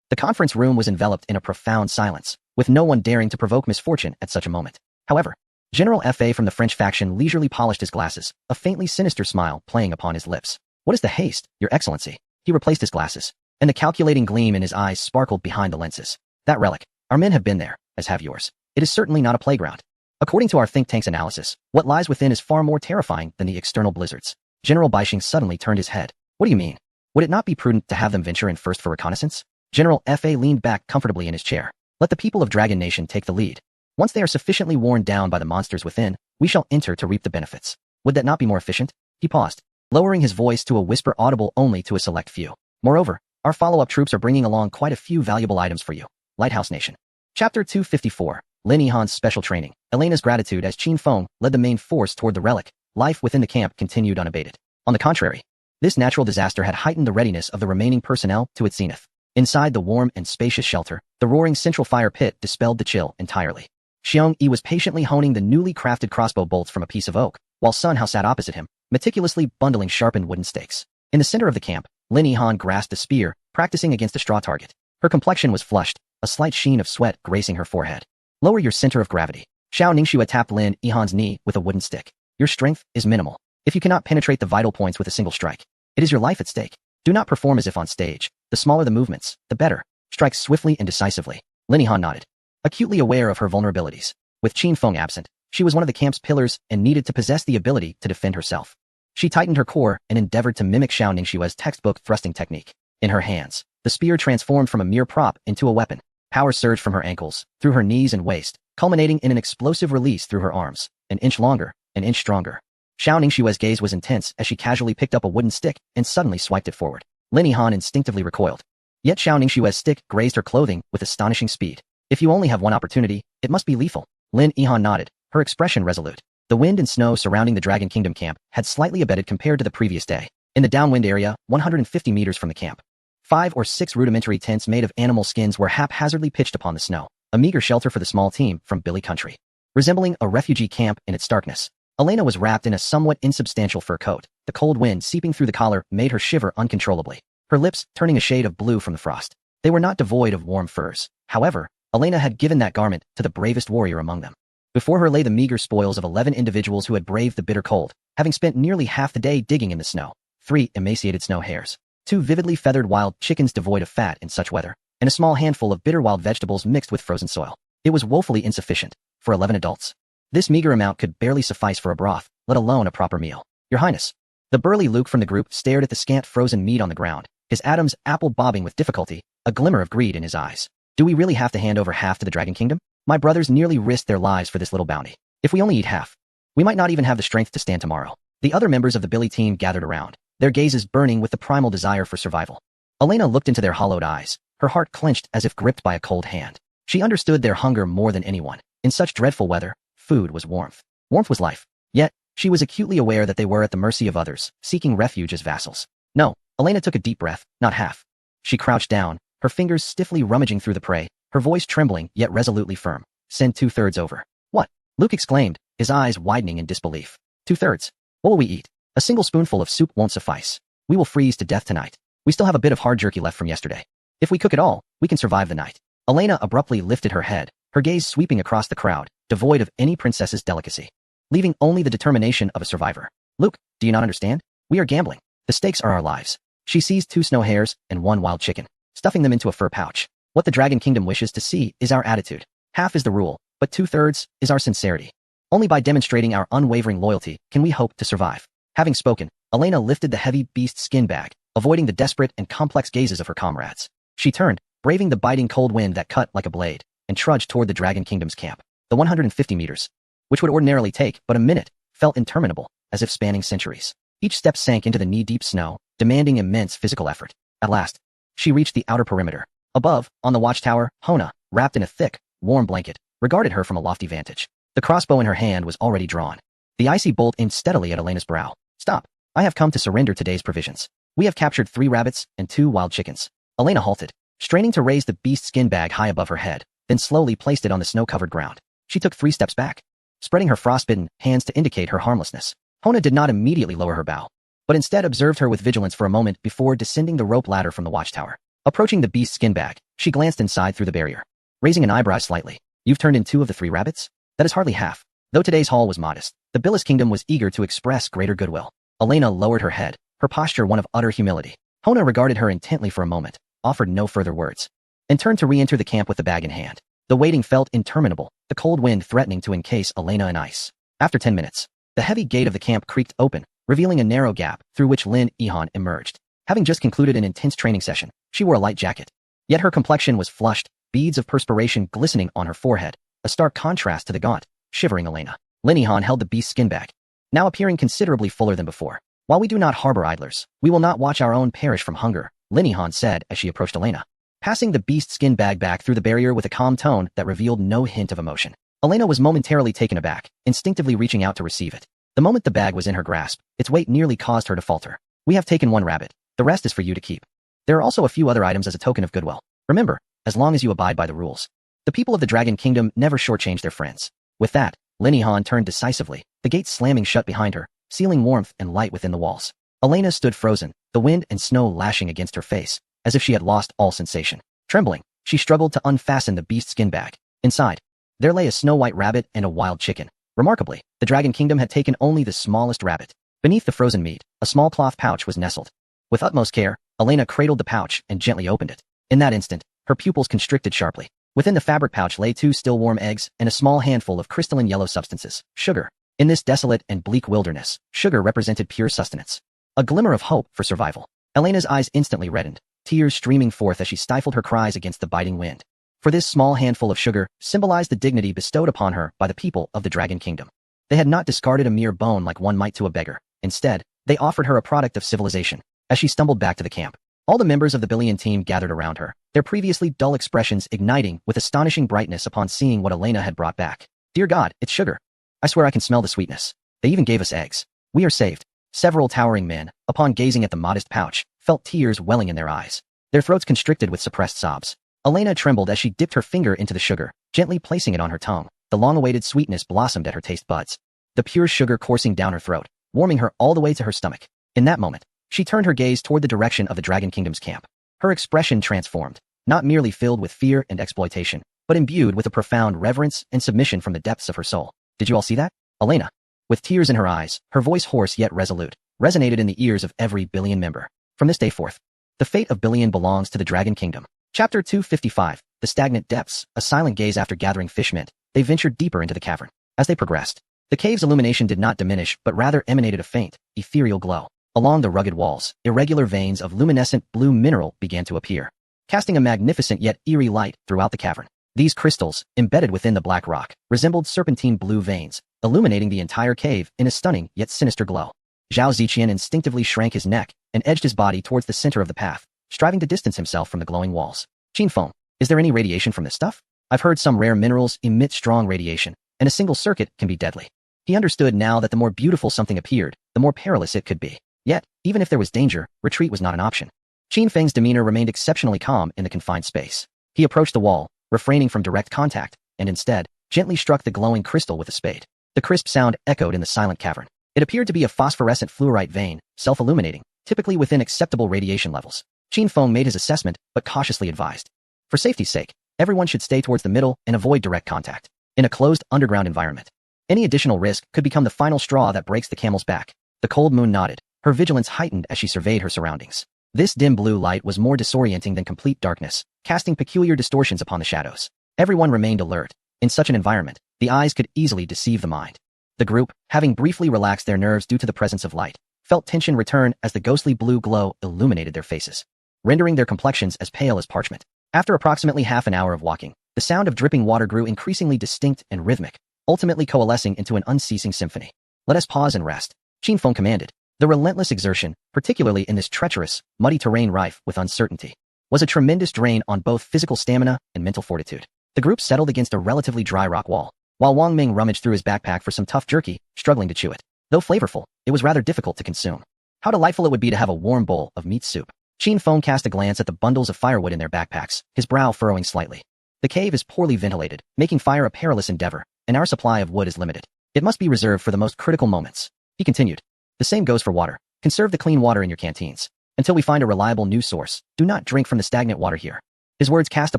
The conference room was enveloped in a profound silence, with no one daring to provoke misfortune at such a moment. However, General Fa from the French faction leisurely polished his glasses, a faintly sinister smile playing upon his lips. What is the haste, Your Excellency? He replaced his glasses, and the calculating gleam in his eyes sparkled behind the lenses. That relic. Our men have been there, as have yours. It is certainly not a playground. According to our think tank's analysis, what lies within is far more terrifying than the external blizzards. General Baixing suddenly turned his head. What do you mean? Would it not be prudent to have them venture in first for reconnaissance? General Fa leaned back comfortably in his chair. Let the people of Dragon Nation take the lead. Once they are sufficiently worn down by the monsters within, we shall enter to reap the benefits. Would that not be more efficient? He paused, lowering his voice to a whisper audible only to a select few. Moreover, our follow-up troops are bringing along quite a few valuable items for you. Lighthouse Nation. Chapter 254. Lin Yihan's special training. Elena's gratitude as Qin Feng led the main force toward the relic. Life within the camp continued unabated. On the contrary, this natural disaster had heightened the readiness of the remaining personnel to its zenith. Inside the warm and spacious shelter, the roaring central fire pit dispelled the chill entirely. Xiong Yi was patiently honing the newly crafted crossbow bolts from a piece of oak, while Sun Hao sat opposite him, meticulously bundling sharpened wooden stakes. In the center of the camp, Lin Yihan grasped a spear, practicing against a straw target. Her complexion was flushed, a slight sheen of sweat gracing her forehead. Lower your center of gravity. Xiao Ningxue tapped Lin Yihan's knee with a wooden stick. Your strength is minimal. If you cannot penetrate the vital points with a single strike, it is your life at stake. Do not perform as if on stage. The smaller the movements, the better. Strike swiftly and decisively. Lin Yihan nodded, acutely aware of her vulnerabilities. With Qin Feng absent, she was one of the camp's pillars and needed to possess the ability to defend herself. She tightened her core and endeavored to mimic Xiao Ningxue's textbook thrusting technique. In her hands, the spear transformed from a mere prop into a weapon. Power surged from her ankles, through her knees and waist, culminating in an explosive release through her arms. An inch longer, an inch stronger. Xiao Ningxue's gaze was intense as she casually picked up a wooden stick and suddenly swiped it forward. Lin Yihan instinctively recoiled. Yet Xiao Ningxue's stick grazed her clothing with astonishing speed. If you only have one opportunity, it must be lethal. Lin Yihan nodded, her expression resolute. The wind and snow surrounding the Dragon Kingdom camp had slightly abated compared to the previous day. In the downwind area, 150 meters from the camp, 5 or 6 rudimentary tents made of animal skins were haphazardly pitched upon the snow, a meager shelter for the small team from Billy Country. Resembling a refugee camp in its darkness, Elena was wrapped in a somewhat insubstantial fur coat. The cold wind seeping through the collar made her shiver uncontrollably, her lips turning a shade of blue from the frost. They were not devoid of warm furs. However, Elena had given that garment to the bravest warrior among them. Before her lay the meager spoils of 11 individuals who had braved the bitter cold, having spent nearly half the day digging in the snow. 3 emaciated snow hares, 2 vividly feathered wild chickens devoid of fat in such weather, and a small handful of bitter wild vegetables mixed with frozen soil. It was woefully insufficient for 11 adults. This meager amount could barely suffice for a broth, let alone a proper meal. Your Highness. The burly Luke from the group stared at the scant frozen meat on the ground, his Adam's apple bobbing with difficulty, a glimmer of greed in his eyes. Do we really have to hand over half to the Dragon Kingdom? My brothers nearly risked their lives for this little bounty. If we only eat half, we might not even have the strength to stand tomorrow. The other members of the Billy team gathered around, their gazes burning with the primal desire for survival. Elena looked into their hollowed eyes, her heart clenched as if gripped by a cold hand. She understood their hunger more than anyone. In such dreadful weather, food was warmth. Warmth was life. Yet, she was acutely aware that they were at the mercy of others, seeking refuge as vassals. No, Elena took a deep breath, not half. She crouched down, her fingers stiffly rummaging through the prey, her voice trembling yet resolutely firm. Send 2/3 over. What? Luke exclaimed, his eyes widening in disbelief. 2/3? What will we eat? A single spoonful of soup won't suffice. We will freeze to death tonight. We still have a bit of hard jerky left from yesterday. If we cook it all, we can survive the night. Elena abruptly lifted her head, her gaze sweeping across the crowd, devoid of any princess's delicacy, leaving only the determination of a survivor. Luke, do you not understand? We are gambling. The stakes are our lives. She seized 2 snow hares and 1 wild chicken, stuffing them into a fur pouch. What the Dragon Kingdom wishes to see is our attitude. Half is the rule, but 2/3 is our sincerity. Only by demonstrating our unwavering loyalty can we hope to survive. Having spoken, Elena lifted the heavy beast skin bag, avoiding the desperate and complex gazes of her comrades. She turned, braving the biting cold wind that cut like a blade, and trudged toward the Dragon Kingdom's camp. The 150 meters, which would ordinarily take but a minute, felt interminable, as if spanning centuries. Each step sank into the knee-deep snow, demanding immense physical effort. At last, she reached the outer perimeter. Above, on the watchtower, Hona, wrapped in a thick, warm blanket, regarded her from a lofty vantage. The crossbow in her hand was already drawn. The icy bolt aimed steadily at Elena's brow. Stop. I have come to surrender today's provisions. We have captured 3 rabbits and 2 wild chickens. Elena halted, straining to raise the beast skin bag high above her head, then slowly placed it on the snow-covered ground. She took 3 steps back, spreading her frostbitten hands to indicate her harmlessness. Hona did not immediately lower her bow, but instead observed her with vigilance for a moment before descending the rope ladder from the watchtower. Approaching the beast skin bag, she glanced inside through the barrier, raising an eyebrow slightly. You've turned in 2 of the 3 rabbits? That is hardly half. Though today's haul was modest, the Billis Kingdom was eager to express greater goodwill. Elena lowered her head, her posture one of utter humility. Hona regarded her intently for a moment, offered no further words, and turned to re-enter the camp with the bag in hand. The waiting felt interminable, the cold wind threatening to encase Elena in ice. After 10 minutes, the heavy gate of the camp creaked open, revealing a narrow gap through which Lin Ihan emerged. Having just concluded an intense training session, she wore a light jacket. Yet her complexion was flushed, beads of perspiration glistening on her forehead, a stark contrast to the gaunt, shivering Elena. Lin Ihan held the beast skin bag, now appearing considerably fuller than before. While we do not harbor idlers, we will not watch our own perish from hunger, Lin Ihan said as she approached Elena, passing the beast skin bag back through the barrier with a calm tone that revealed no hint of emotion. Elena was momentarily taken aback, instinctively reaching out to receive it. The moment the bag was in her grasp, its weight nearly caused her to falter. We have taken 1 rabbit. The rest is for you to keep. There are also a few other items as a token of goodwill. Remember, as long as you abide by the rules. The people of the Dragon Kingdom never shortchange their friends. With that, Lin Ihan turned decisively, the gate slamming shut behind her, sealing warmth and light within the walls. Elena stood frozen, the wind and snow lashing against her face, as if she had lost all sensation. Trembling, she struggled to unfasten the beast skin bag. Inside, there lay a snow-white rabbit and a wild chicken. Remarkably, the Dragon Kingdom had taken only the smallest rabbit. Beneath the frozen meat, a small cloth pouch was nestled. With utmost care, Elena cradled the pouch and gently opened it. In that instant, her pupils constricted sharply. Within the fabric pouch lay 2 still warm eggs and a small handful of crystalline yellow substances, sugar. In this desolate and bleak wilderness, sugar represented pure sustenance. A glimmer of hope for survival. Elena's eyes instantly reddened, tears streaming forth as she stifled her cries against the biting wind. For this small handful of sugar symbolized the dignity bestowed upon her by the people of the Dragon Kingdom. They had not discarded a mere bone like one might to a beggar. Instead, they offered her a product of civilization. As she stumbled back to the camp, all the members of the Billion team gathered around her, their previously dull expressions igniting with astonishing brightness upon seeing what Elena had brought back. Dear God, it's sugar. I swear I can smell the sweetness. They even gave us eggs. We are saved. Several towering men, upon gazing at the modest pouch, felt tears welling in their eyes, their throats constricted with suppressed sobs. Elena trembled as she dipped her finger into the sugar, gently placing it on her tongue. The long-awaited sweetness blossomed at her taste buds, the pure sugar coursing down her throat, warming her all the way to her stomach. In that moment, she turned her gaze toward the direction of the Dragon Kingdom's camp. Her expression transformed, not merely filled with fear and exploitation, but imbued with a profound reverence and submission from the depths of her soul. Did you all see that? Elena, with tears in her eyes, her voice hoarse yet resolute, resonated in the ears of every Billion member. From this day forth, the fate of Billion belongs to the Dragon Kingdom. Chapter 255, The Stagnant Depths, a silent gaze after gathering fish meant they ventured deeper into the cavern. As they progressed, the cave's illumination did not diminish but rather emanated a faint, ethereal glow. Along the rugged walls, irregular veins of luminescent blue mineral began to appear, casting a magnificent yet eerie light throughout the cavern. These crystals, embedded within the black rock, resembled serpentine blue veins, illuminating the entire cave in a stunning yet sinister glow. Zhao Ziqian instinctively shrank his neck and edged his body towards the center of the path, striving to distance himself from the glowing walls. Qin Feng, is there any radiation from this stuff? I've heard some rare minerals emit strong radiation, and a single circuit can be deadly. He understood now that the more beautiful something appeared, the more perilous it could be. Yet, even if there was danger, retreat was not an option. Qin Feng's demeanor remained exceptionally calm in the confined space. He approached the wall, refraining from direct contact, and instead, gently struck the glowing crystal with a spade. The crisp sound echoed in the silent cavern. It appeared to be a phosphorescent fluorite vein, self-illuminating, typically within acceptable radiation levels. Qin Feng made his assessment, but cautiously advised. For safety's sake, everyone should stay towards the middle and avoid direct contact. In a closed, underground environment, any additional risk could become the final straw that breaks the camel's back. The cold moon nodded, her vigilance heightened as she surveyed her surroundings. This dim blue light was more disorienting than complete darkness, casting peculiar distortions upon the shadows. Everyone remained alert. In such an environment, the eyes could easily deceive the mind. The group, having briefly relaxed their nerves due to the presence of light, felt tension return as the ghostly blue glow illuminated their faces, rendering their complexions as pale as parchment. After approximately half an hour of walking, the sound of dripping water grew increasingly distinct and rhythmic, ultimately coalescing into an unceasing symphony. Let us pause and rest, Qin Feng commanded. The relentless exertion, particularly in this treacherous, muddy terrain rife with uncertainty, was a tremendous drain on both physical stamina and mental fortitude. The group settled against a relatively dry rock wall, while Wang Ming rummaged through his backpack for some tough jerky, struggling to chew it. Though flavorful, it was rather difficult to consume. How delightful it would be to have a warm bowl of meat soup. Qin Feng cast a glance at the bundles of firewood in their backpacks, his brow furrowing slightly. The cave is poorly ventilated, making fire a perilous endeavor, and our supply of wood is limited. It must be reserved for the most critical moments. He continued. The same goes for water. Conserve the clean water in your canteens. Until we find a reliable new source, do not drink from the stagnant water here. His words cast a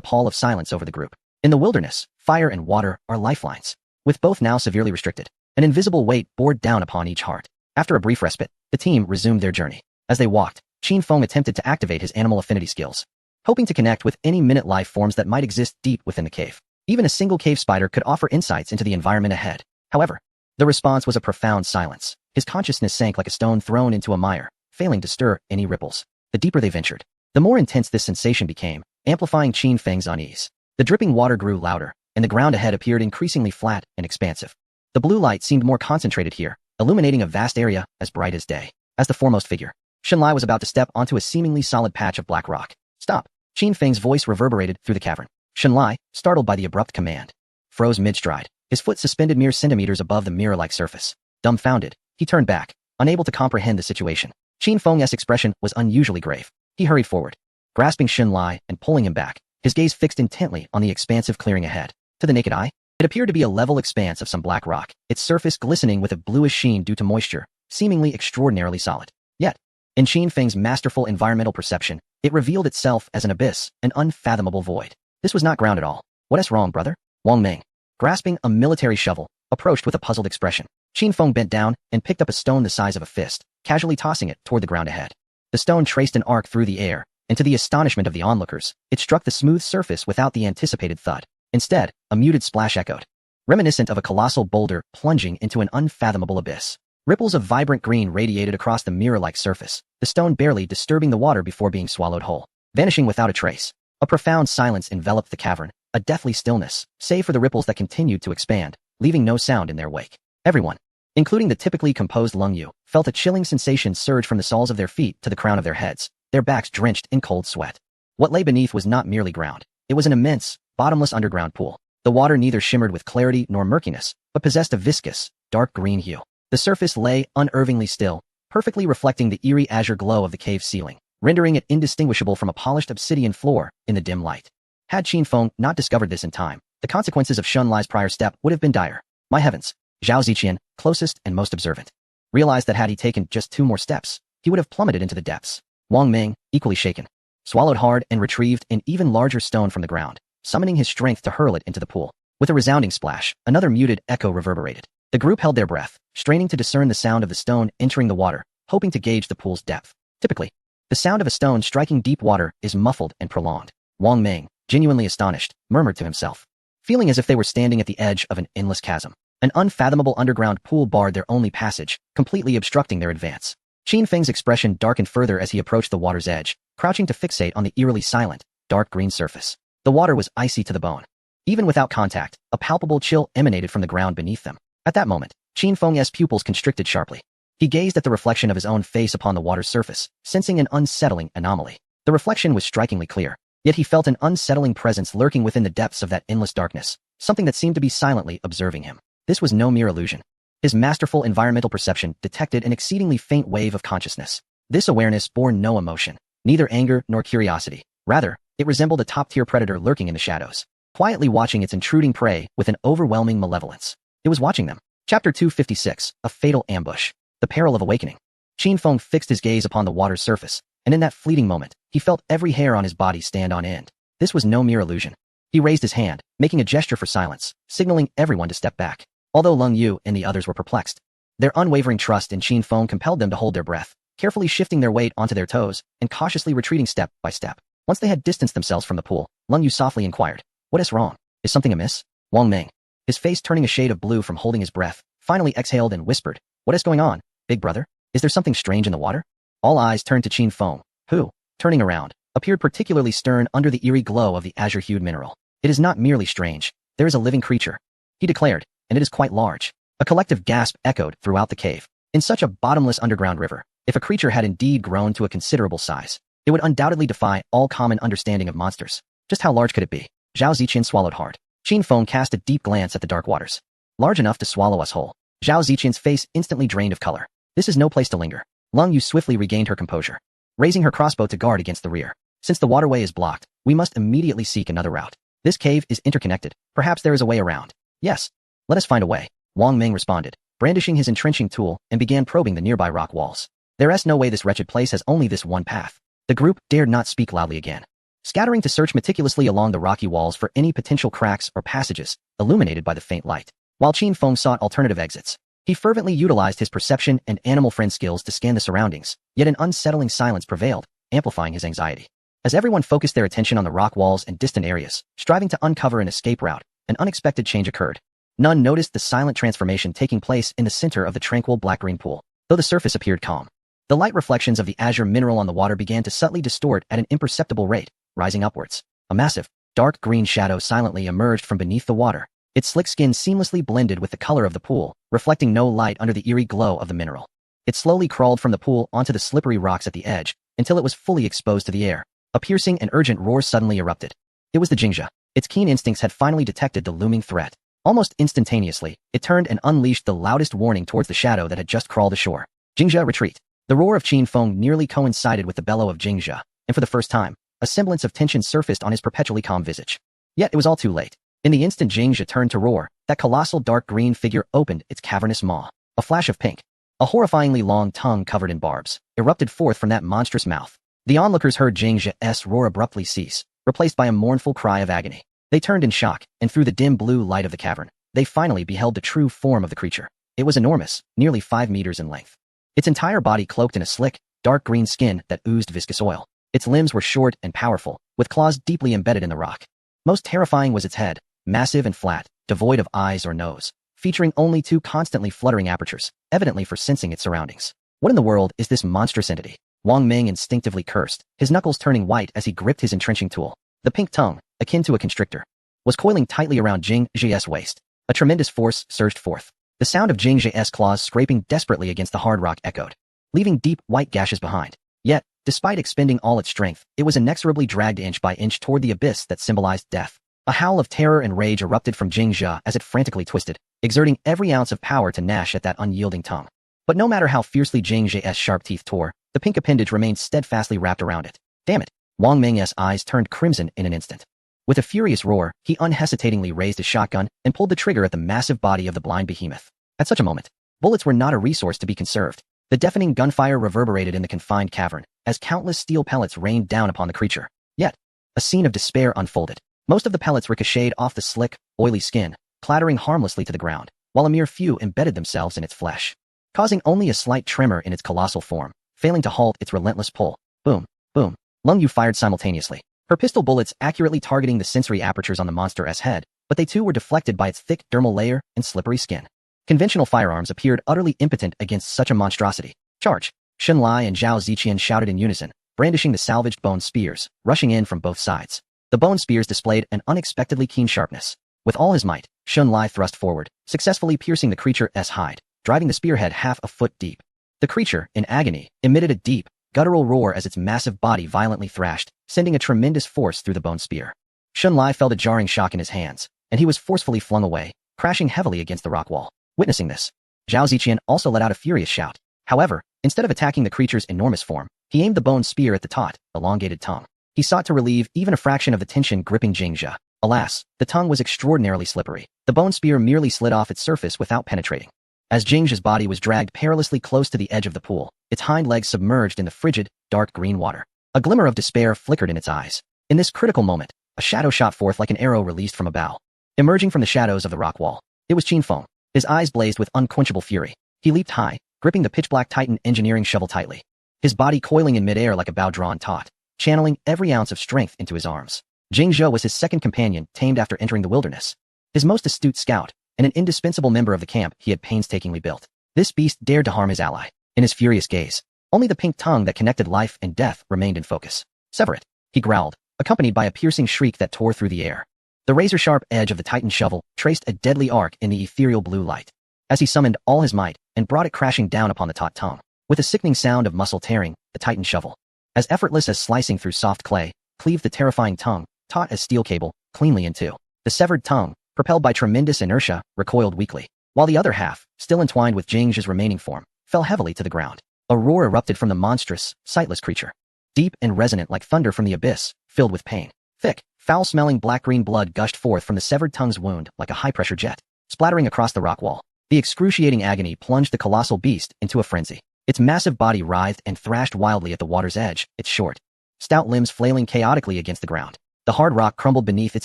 pall of silence over the group. In the wilderness, fire and water are lifelines. With both now severely restricted, an invisible weight bore down upon each heart. After a brief respite, the team resumed their journey. As they walked, Qin Feng attempted to activate his animal affinity skills, hoping to connect with any minute life forms that might exist deep within the cave. Even a single cave spider could offer insights into the environment ahead. However, the response was a profound silence. His consciousness sank like a stone thrown into a mire, failing to stir any ripples. The deeper they ventured, the more intense this sensation became, amplifying Qin Feng's unease. The dripping water grew louder, and the ground ahead appeared increasingly flat and expansive. The blue light seemed more concentrated here, illuminating a vast area as bright as day. As the foremost figure, Shenlai was about to step onto a seemingly solid patch of black rock. Stop! Qin Feng's voice reverberated through the cavern. Shenlai, startled by the abrupt command, froze mid-stride, his foot suspended mere centimeters above the mirror-like surface. Dumbfounded, he turned back, unable to comprehend the situation. Qin Feng's expression was unusually grave. He hurried forward, grasping Shenlai and pulling him back, his gaze fixed intently on the expansive clearing ahead. To the naked eye, it appeared to be a level expanse of some black rock, its surface glistening with a bluish sheen due to moisture, seemingly extraordinarily solid. Yet, in Qin Feng's masterful environmental perception, it revealed itself as an abyss, an unfathomable void. This was not ground at all. What is wrong, brother? Wang Ming, grasping a military shovel, approached with a puzzled expression. Qin Feng bent down and picked up a stone the size of a fist, casually tossing it toward the ground ahead. The stone traced an arc through the air, and to the astonishment of the onlookers, it struck the smooth surface without the anticipated thud. Instead, a muted splash echoed, reminiscent of a colossal boulder plunging into an unfathomable abyss. Ripples of vibrant green radiated across the mirror-like surface, the stone barely disturbing the water before being swallowed whole, vanishing without a trace. A profound silence enveloped the cavern, a deathly stillness, save for the ripples that continued to expand, leaving no sound in their wake. Everyone, including the typically composed Lung Yu, felt a chilling sensation surge from the soles of their feet to the crown of their heads, their backs drenched in cold sweat. What lay beneath was not merely ground. It was an immense, bottomless underground pool. The water neither shimmered with clarity nor murkiness, but possessed a viscous, dark green hue. The surface lay unervingly still, perfectly reflecting the eerie azure glow of the cave ceiling, rendering it indistinguishable from a polished obsidian floor in the dim light. Had Qin Feng not discovered this in time, the consequences of Shenlai's prior step would have been dire. My heavens! Zhao Ziqian, closest and most observant, realized that had he taken just 2 more steps, he would have plummeted into the depths. Wang Ming, equally shaken, swallowed hard and retrieved an even larger stone from the ground, summoning his strength to hurl it into the pool. With a resounding splash, another muted echo reverberated. The group held their breath, straining to discern the sound of the stone entering the water, hoping to gauge the pool's depth. Typically, the sound of a stone striking deep water is muffled and prolonged. Wang Ming, genuinely astonished, murmured to himself, feeling as if they were standing at the edge of an endless chasm. An unfathomable underground pool barred their only passage, completely obstructing their advance. Qin Feng's expression darkened further as he approached the water's edge, crouching to fixate on the eerily silent, dark green surface. The water was icy to the bone. Even without contact, a palpable chill emanated from the ground beneath them. At that moment, Qin Feng's pupils constricted sharply. He gazed at the reflection of his own face upon the water's surface, sensing an unsettling anomaly. The reflection was strikingly clear, yet he felt an unsettling presence lurking within the depths of that endless darkness, something that seemed to be silently observing him. This was no mere illusion. His masterful environmental perception detected an exceedingly faint wave of consciousness. This awareness bore no emotion, neither anger nor curiosity. Rather, it resembled a top-tier predator lurking in the shadows, quietly watching its intruding prey with an overwhelming malevolence. It was watching them. Chapter 256, A Fatal Ambush. The Peril of Awakening. Qin Feng fixed his gaze upon the water's surface, and in that fleeting moment, he felt every hair on his body stand on end. This was no mere illusion. He raised his hand, making a gesture for silence, signaling everyone to step back. Although Leng Yu and the others were perplexed, their unwavering trust in Qin Feng compelled them to hold their breath, carefully shifting their weight onto their toes and cautiously retreating step by step. Once they had distanced themselves from the pool, Leng Yu softly inquired, "What is wrong? Is something amiss?" Wang Ming, his face turning a shade of blue from holding his breath, finally exhaled and whispered, "What is going on, big brother? Is there something strange in the water?" All eyes turned to Qin Feng, who, turning around, appeared particularly stern under the eerie glow of the azure-hued mineral. "It is not merely strange. There is a living creature," he declared, "and it is quite large." A collective gasp echoed throughout the cave. In such a bottomless underground river, if a creature had indeed grown to a considerable size, it would undoubtedly defy all common understanding of monsters. Just how large could it be? Zhao Ziqian swallowed hard. Qin Feng cast a deep glance at the dark waters. "Large enough to swallow us whole." Zhao Ziqian's face instantly drained of color. "This is no place to linger." Leng Yu swiftly regained her composure, raising her crossbow to guard against the rear. "Since the waterway is blocked, we must immediately seek another route. This cave is interconnected. Perhaps there is a way around." "Yes. Let us find a way," Wang Ming responded, brandishing his entrenching tool and began probing the nearby rock walls. "There is no way this wretched place has only this one path." The group dared not speak loudly again, scattering to search meticulously along the rocky walls for any potential cracks or passages, illuminated by the faint light. While Qin Feng sought alternative exits, he fervently utilized his perception and animal friend skills to scan the surroundings, yet an unsettling silence prevailed, amplifying his anxiety. As everyone focused their attention on the rock walls and distant areas, striving to uncover an escape route, an unexpected change occurred. None noticed the silent transformation taking place in the center of the tranquil black-green pool, though the surface appeared calm. The light reflections of the azure mineral on the water began to subtly distort at an imperceptible rate, rising upwards. A massive, dark green shadow silently emerged from beneath the water. Its slick skin seamlessly blended with the color of the pool, reflecting no light under the eerie glow of the mineral. It slowly crawled from the pool onto the slippery rocks at the edge, until it was fully exposed to the air. A piercing and urgent roar suddenly erupted. It was the Jingjia. Its keen instincts had finally detected the looming threat. Almost instantaneously, it turned and unleashed the loudest warning towards the shadow that had just crawled ashore. "Jingjia, retreat." The roar of Qin Feng nearly coincided with the bellow of Jingjia, and for the first time, a semblance of tension surfaced on his perpetually calm visage. Yet it was all too late. In the instant Jingjia turned to roar, that colossal dark green figure opened its cavernous maw. A flash of pink, a horrifyingly long tongue covered in barbs, erupted forth from that monstrous mouth. The onlookers heard Jingjia's roar abruptly cease, replaced by a mournful cry of agony. They turned in shock, and through the dim blue light of the cavern, they finally beheld the true form of the creature. It was enormous, nearly 5 meters in length. Its entire body cloaked in a slick, dark green skin that oozed viscous oil. Its limbs were short and powerful, with claws deeply embedded in the rock. Most terrifying was its head, massive and flat, devoid of eyes or nose, featuring only 2 constantly fluttering apertures, evidently for sensing its surroundings. What in the world is this monstrous entity? Wang Ming instinctively cursed, his knuckles turning white as he gripped his entrenching tool. The pink tongue, akin to a constrictor, was coiling tightly around Jingjia's waist. A tremendous force surged forth. The sound of Jingjia's claws scraping desperately against the hard rock echoed, leaving deep, white gashes behind. Yet, despite expending all its strength, it was inexorably dragged inch by inch toward the abyss that symbolized death. A howl of terror and rage erupted from Jingjia as it frantically twisted, exerting every ounce of power to gnash at that unyielding tongue. But no matter how fiercely Jingjia's sharp teeth tore, the pink appendage remained steadfastly wrapped around it. Damn it! Wang Ming's eyes turned crimson in an instant. With a furious roar, he unhesitatingly raised his shotgun and pulled the trigger at the massive body of the blind behemoth. At such a moment, bullets were not a resource to be conserved. The deafening gunfire reverberated in the confined cavern as countless steel pellets rained down upon the creature. Yet, a scene of despair unfolded. Most of the pellets ricocheted off the slick, oily skin, clattering harmlessly to the ground, while a mere few embedded themselves in its flesh, causing only a slight tremor in its colossal form, failing to halt its relentless pull. Boom, boom. Leng Yu fired simultaneously, her pistol bullets accurately targeting the sensory apertures on the monster's head, but they too were deflected by its thick dermal layer and slippery skin. Conventional firearms appeared utterly impotent against such a monstrosity. Charge! Xun Lai and Zhao Ziqian shouted in unison, brandishing the salvaged bone spears, rushing in from both sides. The bone spears displayed an unexpectedly keen sharpness. With all his might, Xun Lai thrust forward, successfully piercing the creature's hide, driving the spearhead half a foot deep. The creature, in agony, emitted a deep, guttural roar as its massive body violently thrashed, sending a tremendous force through the bone spear. Xun Lai felt a jarring shock in his hands, and he was forcefully flung away, crashing heavily against the rock wall. Witnessing this, Zhao Ziqian also let out a furious shout. However, instead of attacking the creature's enormous form, he aimed the bone spear at the taut, elongated tongue. He sought to relieve even a fraction of the tension gripping Jingzhe. Alas, the tongue was extraordinarily slippery. The bone spear merely slid off its surface without penetrating. As Jingzhe's body was dragged perilously close to the edge of the pool, its hind legs submerged in the frigid, dark green water. A glimmer of despair flickered in its eyes. In this critical moment, a shadow shot forth like an arrow released from a bow. Emerging from the shadows of the rock wall, it was Qin Feng. His eyes blazed with unquenchable fury. He leaped high, gripping the pitch-black Titan engineering shovel tightly. His body coiling in midair like a bow drawn taut, channeling every ounce of strength into his arms. Jingzhe was his second companion, tamed after entering the wilderness. His most astute scout, and an indispensable member of the camp he had painstakingly built. This beast dared to harm his ally. In his furious gaze, only the pink tongue that connected life and death remained in focus. Sever it, he growled, accompanied by a piercing shriek that tore through the air. The razor-sharp edge of the Titan shovel traced a deadly arc in the ethereal blue light. As he summoned all his might and brought it crashing down upon the taut tongue, with a sickening sound of muscle tearing, the Titan shovel, as effortless as slicing through soft clay, cleaved the terrifying tongue, taut as steel cable, cleanly in two. The severed tongue, propelled by tremendous inertia, recoiled weakly, while the other half, still entwined with Jingzhe's remaining form, fell heavily to the ground. A roar erupted from the monstrous, sightless creature, deep and resonant like thunder from the abyss, filled with pain. Thick, foul-smelling black-green blood gushed forth from the severed tongue's wound like a high-pressure jet, splattering across the rock wall. The excruciating agony plunged the colossal beast into a frenzy. Its massive body writhed and thrashed wildly at the water's edge, its short, stout limbs flailing chaotically against the ground. The hard rock crumbled beneath its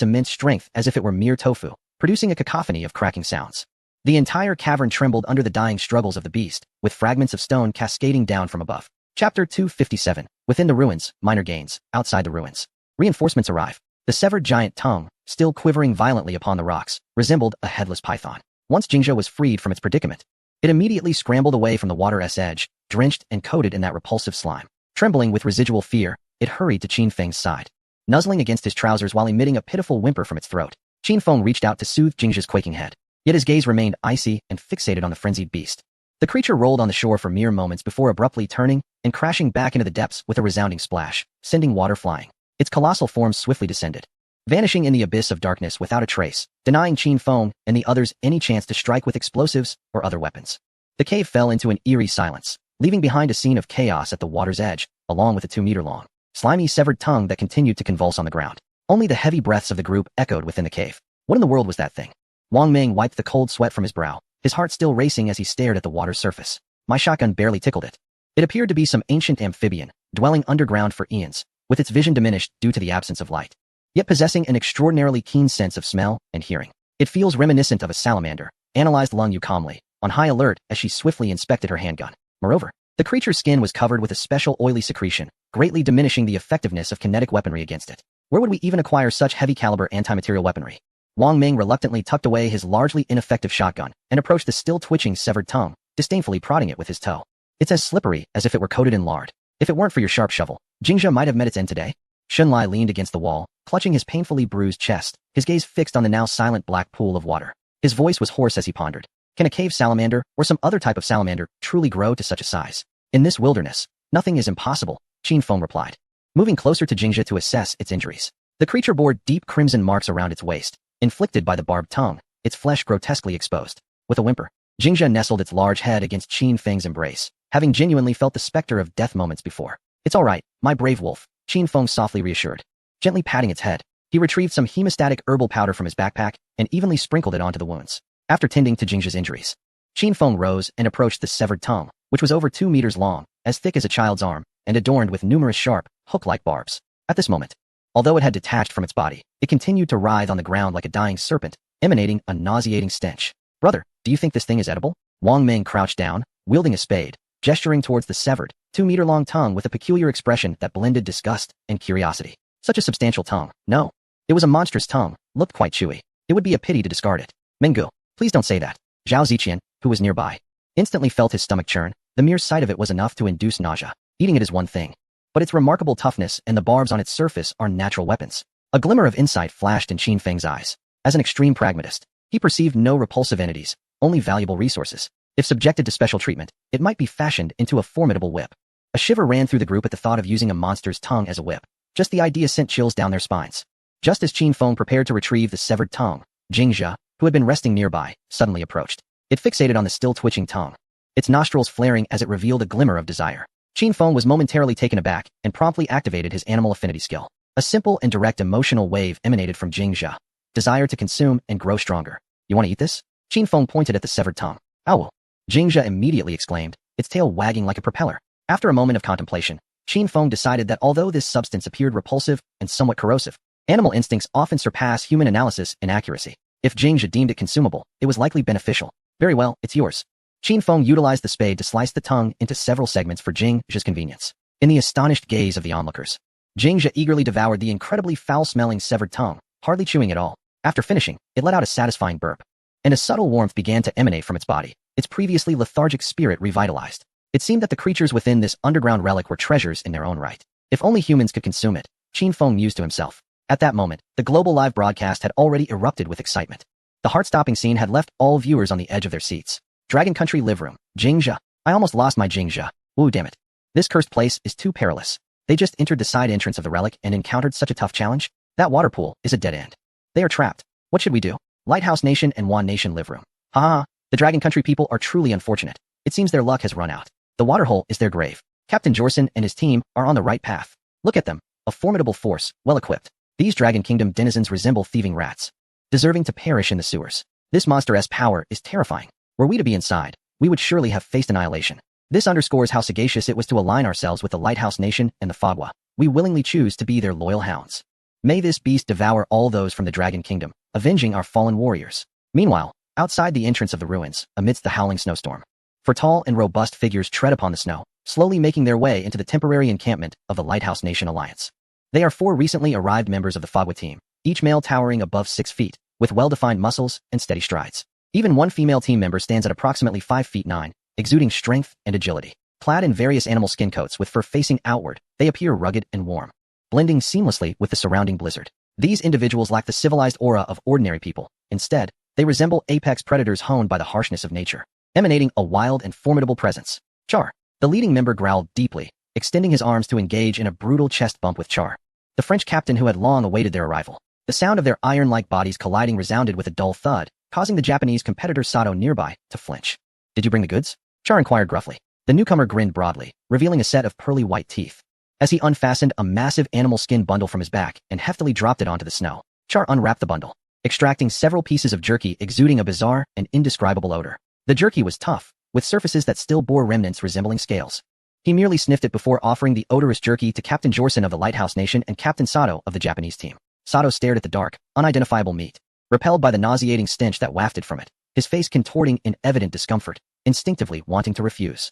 immense strength as if it were mere tofu, producing a cacophony of cracking sounds. The entire cavern trembled under the dying struggles of the beast, with fragments of stone cascading down from above. Chapter 257. Within the ruins, minor gains. Outside the ruins, reinforcements arrive. The severed giant tongue, still quivering violently upon the rocks, resembled a headless python. Once Jingzhe was freed from its predicament, it immediately scrambled away from the water's edge, drenched and coated in that repulsive slime. Trembling with residual fear, it hurried to Qin Feng's side, nuzzling against his trousers while emitting a pitiful whimper from its throat. Qin Feng reached out to soothe Jingzhe's quaking head, yet his gaze remained icy and fixated on the frenzied beast. The creature rolled on the shore for mere moments before abruptly turning and crashing back into the depths with a resounding splash, sending water flying. Its colossal form swiftly descended, vanishing in the abyss of darkness without a trace, denying Qin Feng and the others any chance to strike with explosives or other weapons. The cave fell into an eerie silence, leaving behind a scene of chaos at the water's edge, along with a 2-meter-long, slimy severed tongue that continued to convulse on the ground. Only the heavy breaths of the group echoed within the cave. What in the world was that thing? Wang Ming wiped the cold sweat from his brow, his heart still racing as he stared at the water's surface. My shotgun barely tickled it. It appeared to be some ancient amphibian, dwelling underground for eons, with its vision diminished due to the absence of light, yet possessing an extraordinarily keen sense of smell and hearing. It feels reminiscent of a salamander, analyzed Lung Yu calmly, on high alert as she swiftly inspected her handgun. Moreover, the creature's skin was covered with a special oily secretion, greatly diminishing the effectiveness of kinetic weaponry against it. Where would we even acquire such heavy-caliber anti-material weaponry? Wang Ming reluctantly tucked away his largely ineffective shotgun and approached the still-twitching severed tongue, disdainfully prodding it with his toe. It's as slippery as if it were coated in lard. If it weren't for your sharp shovel, Jingzhe might have met its end today. Xun Lai leaned against the wall, clutching his painfully bruised chest, his gaze fixed on the now silent black pool of water. His voice was hoarse as he pondered. Can a cave salamander, or some other type of salamander, truly grow to such a size? In this wilderness, nothing is impossible, Qin Feng replied, moving closer to Jingzhe to assess its injuries. The creature bore deep crimson marks around its waist, inflicted by the barbed tongue, its flesh grotesquely exposed. With a whimper, Jingzhe nestled its large head against Qin Feng's embrace, having genuinely felt the specter of death moments before. It's all right, my brave wolf, Qin Feng softly reassured. Gently patting its head, he retrieved some hemostatic herbal powder from his backpack and evenly sprinkled it onto the wounds. After tending to Jingzhe's injuries, Qin Feng rose and approached the severed tongue, which was over 2 meters long, as thick as a child's arm, and adorned with numerous sharp, hook-like barbs. At this moment, although it had detached from its body, it continued to writhe on the ground like a dying serpent, emanating a nauseating stench. Brother, do you think this thing is edible? Wang Ming crouched down, wielding a spade, gesturing towards the severed, 2-meter-long tongue with a peculiar expression that blended disgust and curiosity. Such a substantial tongue. No. It was a monstrous tongue, looked quite chewy. It would be a pity to discard it. Menggu, please don't say that. Zhao Ziqian, who was nearby, instantly felt his stomach churn, The mere sight of it was enough to induce nausea. Eating it is one thing, but its remarkable toughness and the barbs on its surface are natural weapons. A glimmer of insight flashed in Qin Feng's eyes. As an extreme pragmatist, he perceived no repulsive entities, only valuable resources. If subjected to special treatment, it might be fashioned into a formidable whip. A shiver ran through the group at the thought of using a monster's tongue as a whip. Just the idea sent chills down their spines. Just as Qin Feng prepared to retrieve the severed tongue, Jing Zhe, who had been resting nearby, suddenly approached. It fixated on the still twitching tongue, its nostrils flaring as it revealed a glimmer of desire. Qin Feng was momentarily taken aback and promptly activated his animal affinity skill. A simple and direct emotional wave emanated from Jing Zhe. Desire to consume and grow stronger. You want to eat this? Qin Feng pointed at the severed tongue. Owl. Jing Zhe immediately exclaimed, its tail wagging like a propeller. After a moment of contemplation, Qin Feng decided that although this substance appeared repulsive and somewhat corrosive, animal instincts often surpass human analysis in accuracy. If Jing Zhe deemed it consumable, it was likely beneficial. Very well, it's yours. Qin Feng utilized the spade to slice the tongue into several segments for Jing Zhe's convenience. In the astonished gaze of the onlookers, Jing Zhe eagerly devoured the incredibly foul-smelling severed tongue, hardly chewing it all. After finishing, it let out a satisfying burp, and a subtle warmth began to emanate from its body. Its previously lethargic spirit revitalized. It seemed that the creatures within this underground relic were treasures in their own right. If only humans could consume it, Qin Feng mused to himself. At that moment, the global live broadcast had already erupted with excitement. The heart-stopping scene had left all viewers on the edge of their seats. Dragon Country Live Room. Jing Zhe. I almost lost my Jing Zhe. Ooh, damn it. This cursed place is too perilous. They just entered the side entrance of the relic and encountered such a tough challenge. That water pool is a dead end. They are trapped. What should we do? Lighthouse Nation and Wan Nation Live Room. Ha. The Dragon Country people are truly unfortunate. It seems their luck has run out. The waterhole is their grave. Captain Jorson and his team are on the right path. Look at them. A formidable force, well-equipped. These Dragon Kingdom denizens resemble thieving rats, deserving to perish in the sewers. This monstrous power is terrifying. Were we to be inside, we would surely have faced annihilation. This underscores how sagacious it was to align ourselves with the Lighthouse Nation and the Fagua. We willingly choose to be their loyal hounds. May this beast devour all those from the Dragon Kingdom, avenging our fallen warriors. Meanwhile, outside the entrance of the ruins, amidst the howling snowstorm, four tall and robust figures tread upon the snow, slowly making their way into the temporary encampment of the Lighthouse Nation Alliance. They are 4 recently arrived members of the Fagua team, each male towering above 6 feet, with well-defined muscles and steady strides. Even one female team member stands at approximately 5 feet 9, exuding strength and agility. Clad in various animal skin coats with fur facing outward, they appear rugged and warm, blending seamlessly with the surrounding blizzard. These individuals lack the civilized aura of ordinary people. Instead, they resemble apex predators honed by the harshness of nature, emanating a wild and formidable presence. Char. The leading member growled deeply, extending his arms to engage in a brutal chest bump with Char, the French captain who had long awaited their arrival. The sound of their iron-like bodies colliding resounded with a dull thud, causing the Japanese competitor Sato nearby to flinch. Did you bring the goods? Char inquired gruffly. The newcomer grinned broadly, revealing a set of pearly white teeth. As he unfastened a massive animal skin bundle from his back and heftily dropped it onto the snow, Char unwrapped the bundle, extracting several pieces of jerky exuding a bizarre and indescribable odor. The jerky was tough, with surfaces that still bore remnants resembling scales. He merely sniffed it before offering the odorous jerky to Captain Jorson of the Lighthouse Nation and Captain Sato of the Japanese team. Sato stared at the dark, unidentifiable meat, repelled by the nauseating stench that wafted from it, his face contorting in evident discomfort, instinctively wanting to refuse.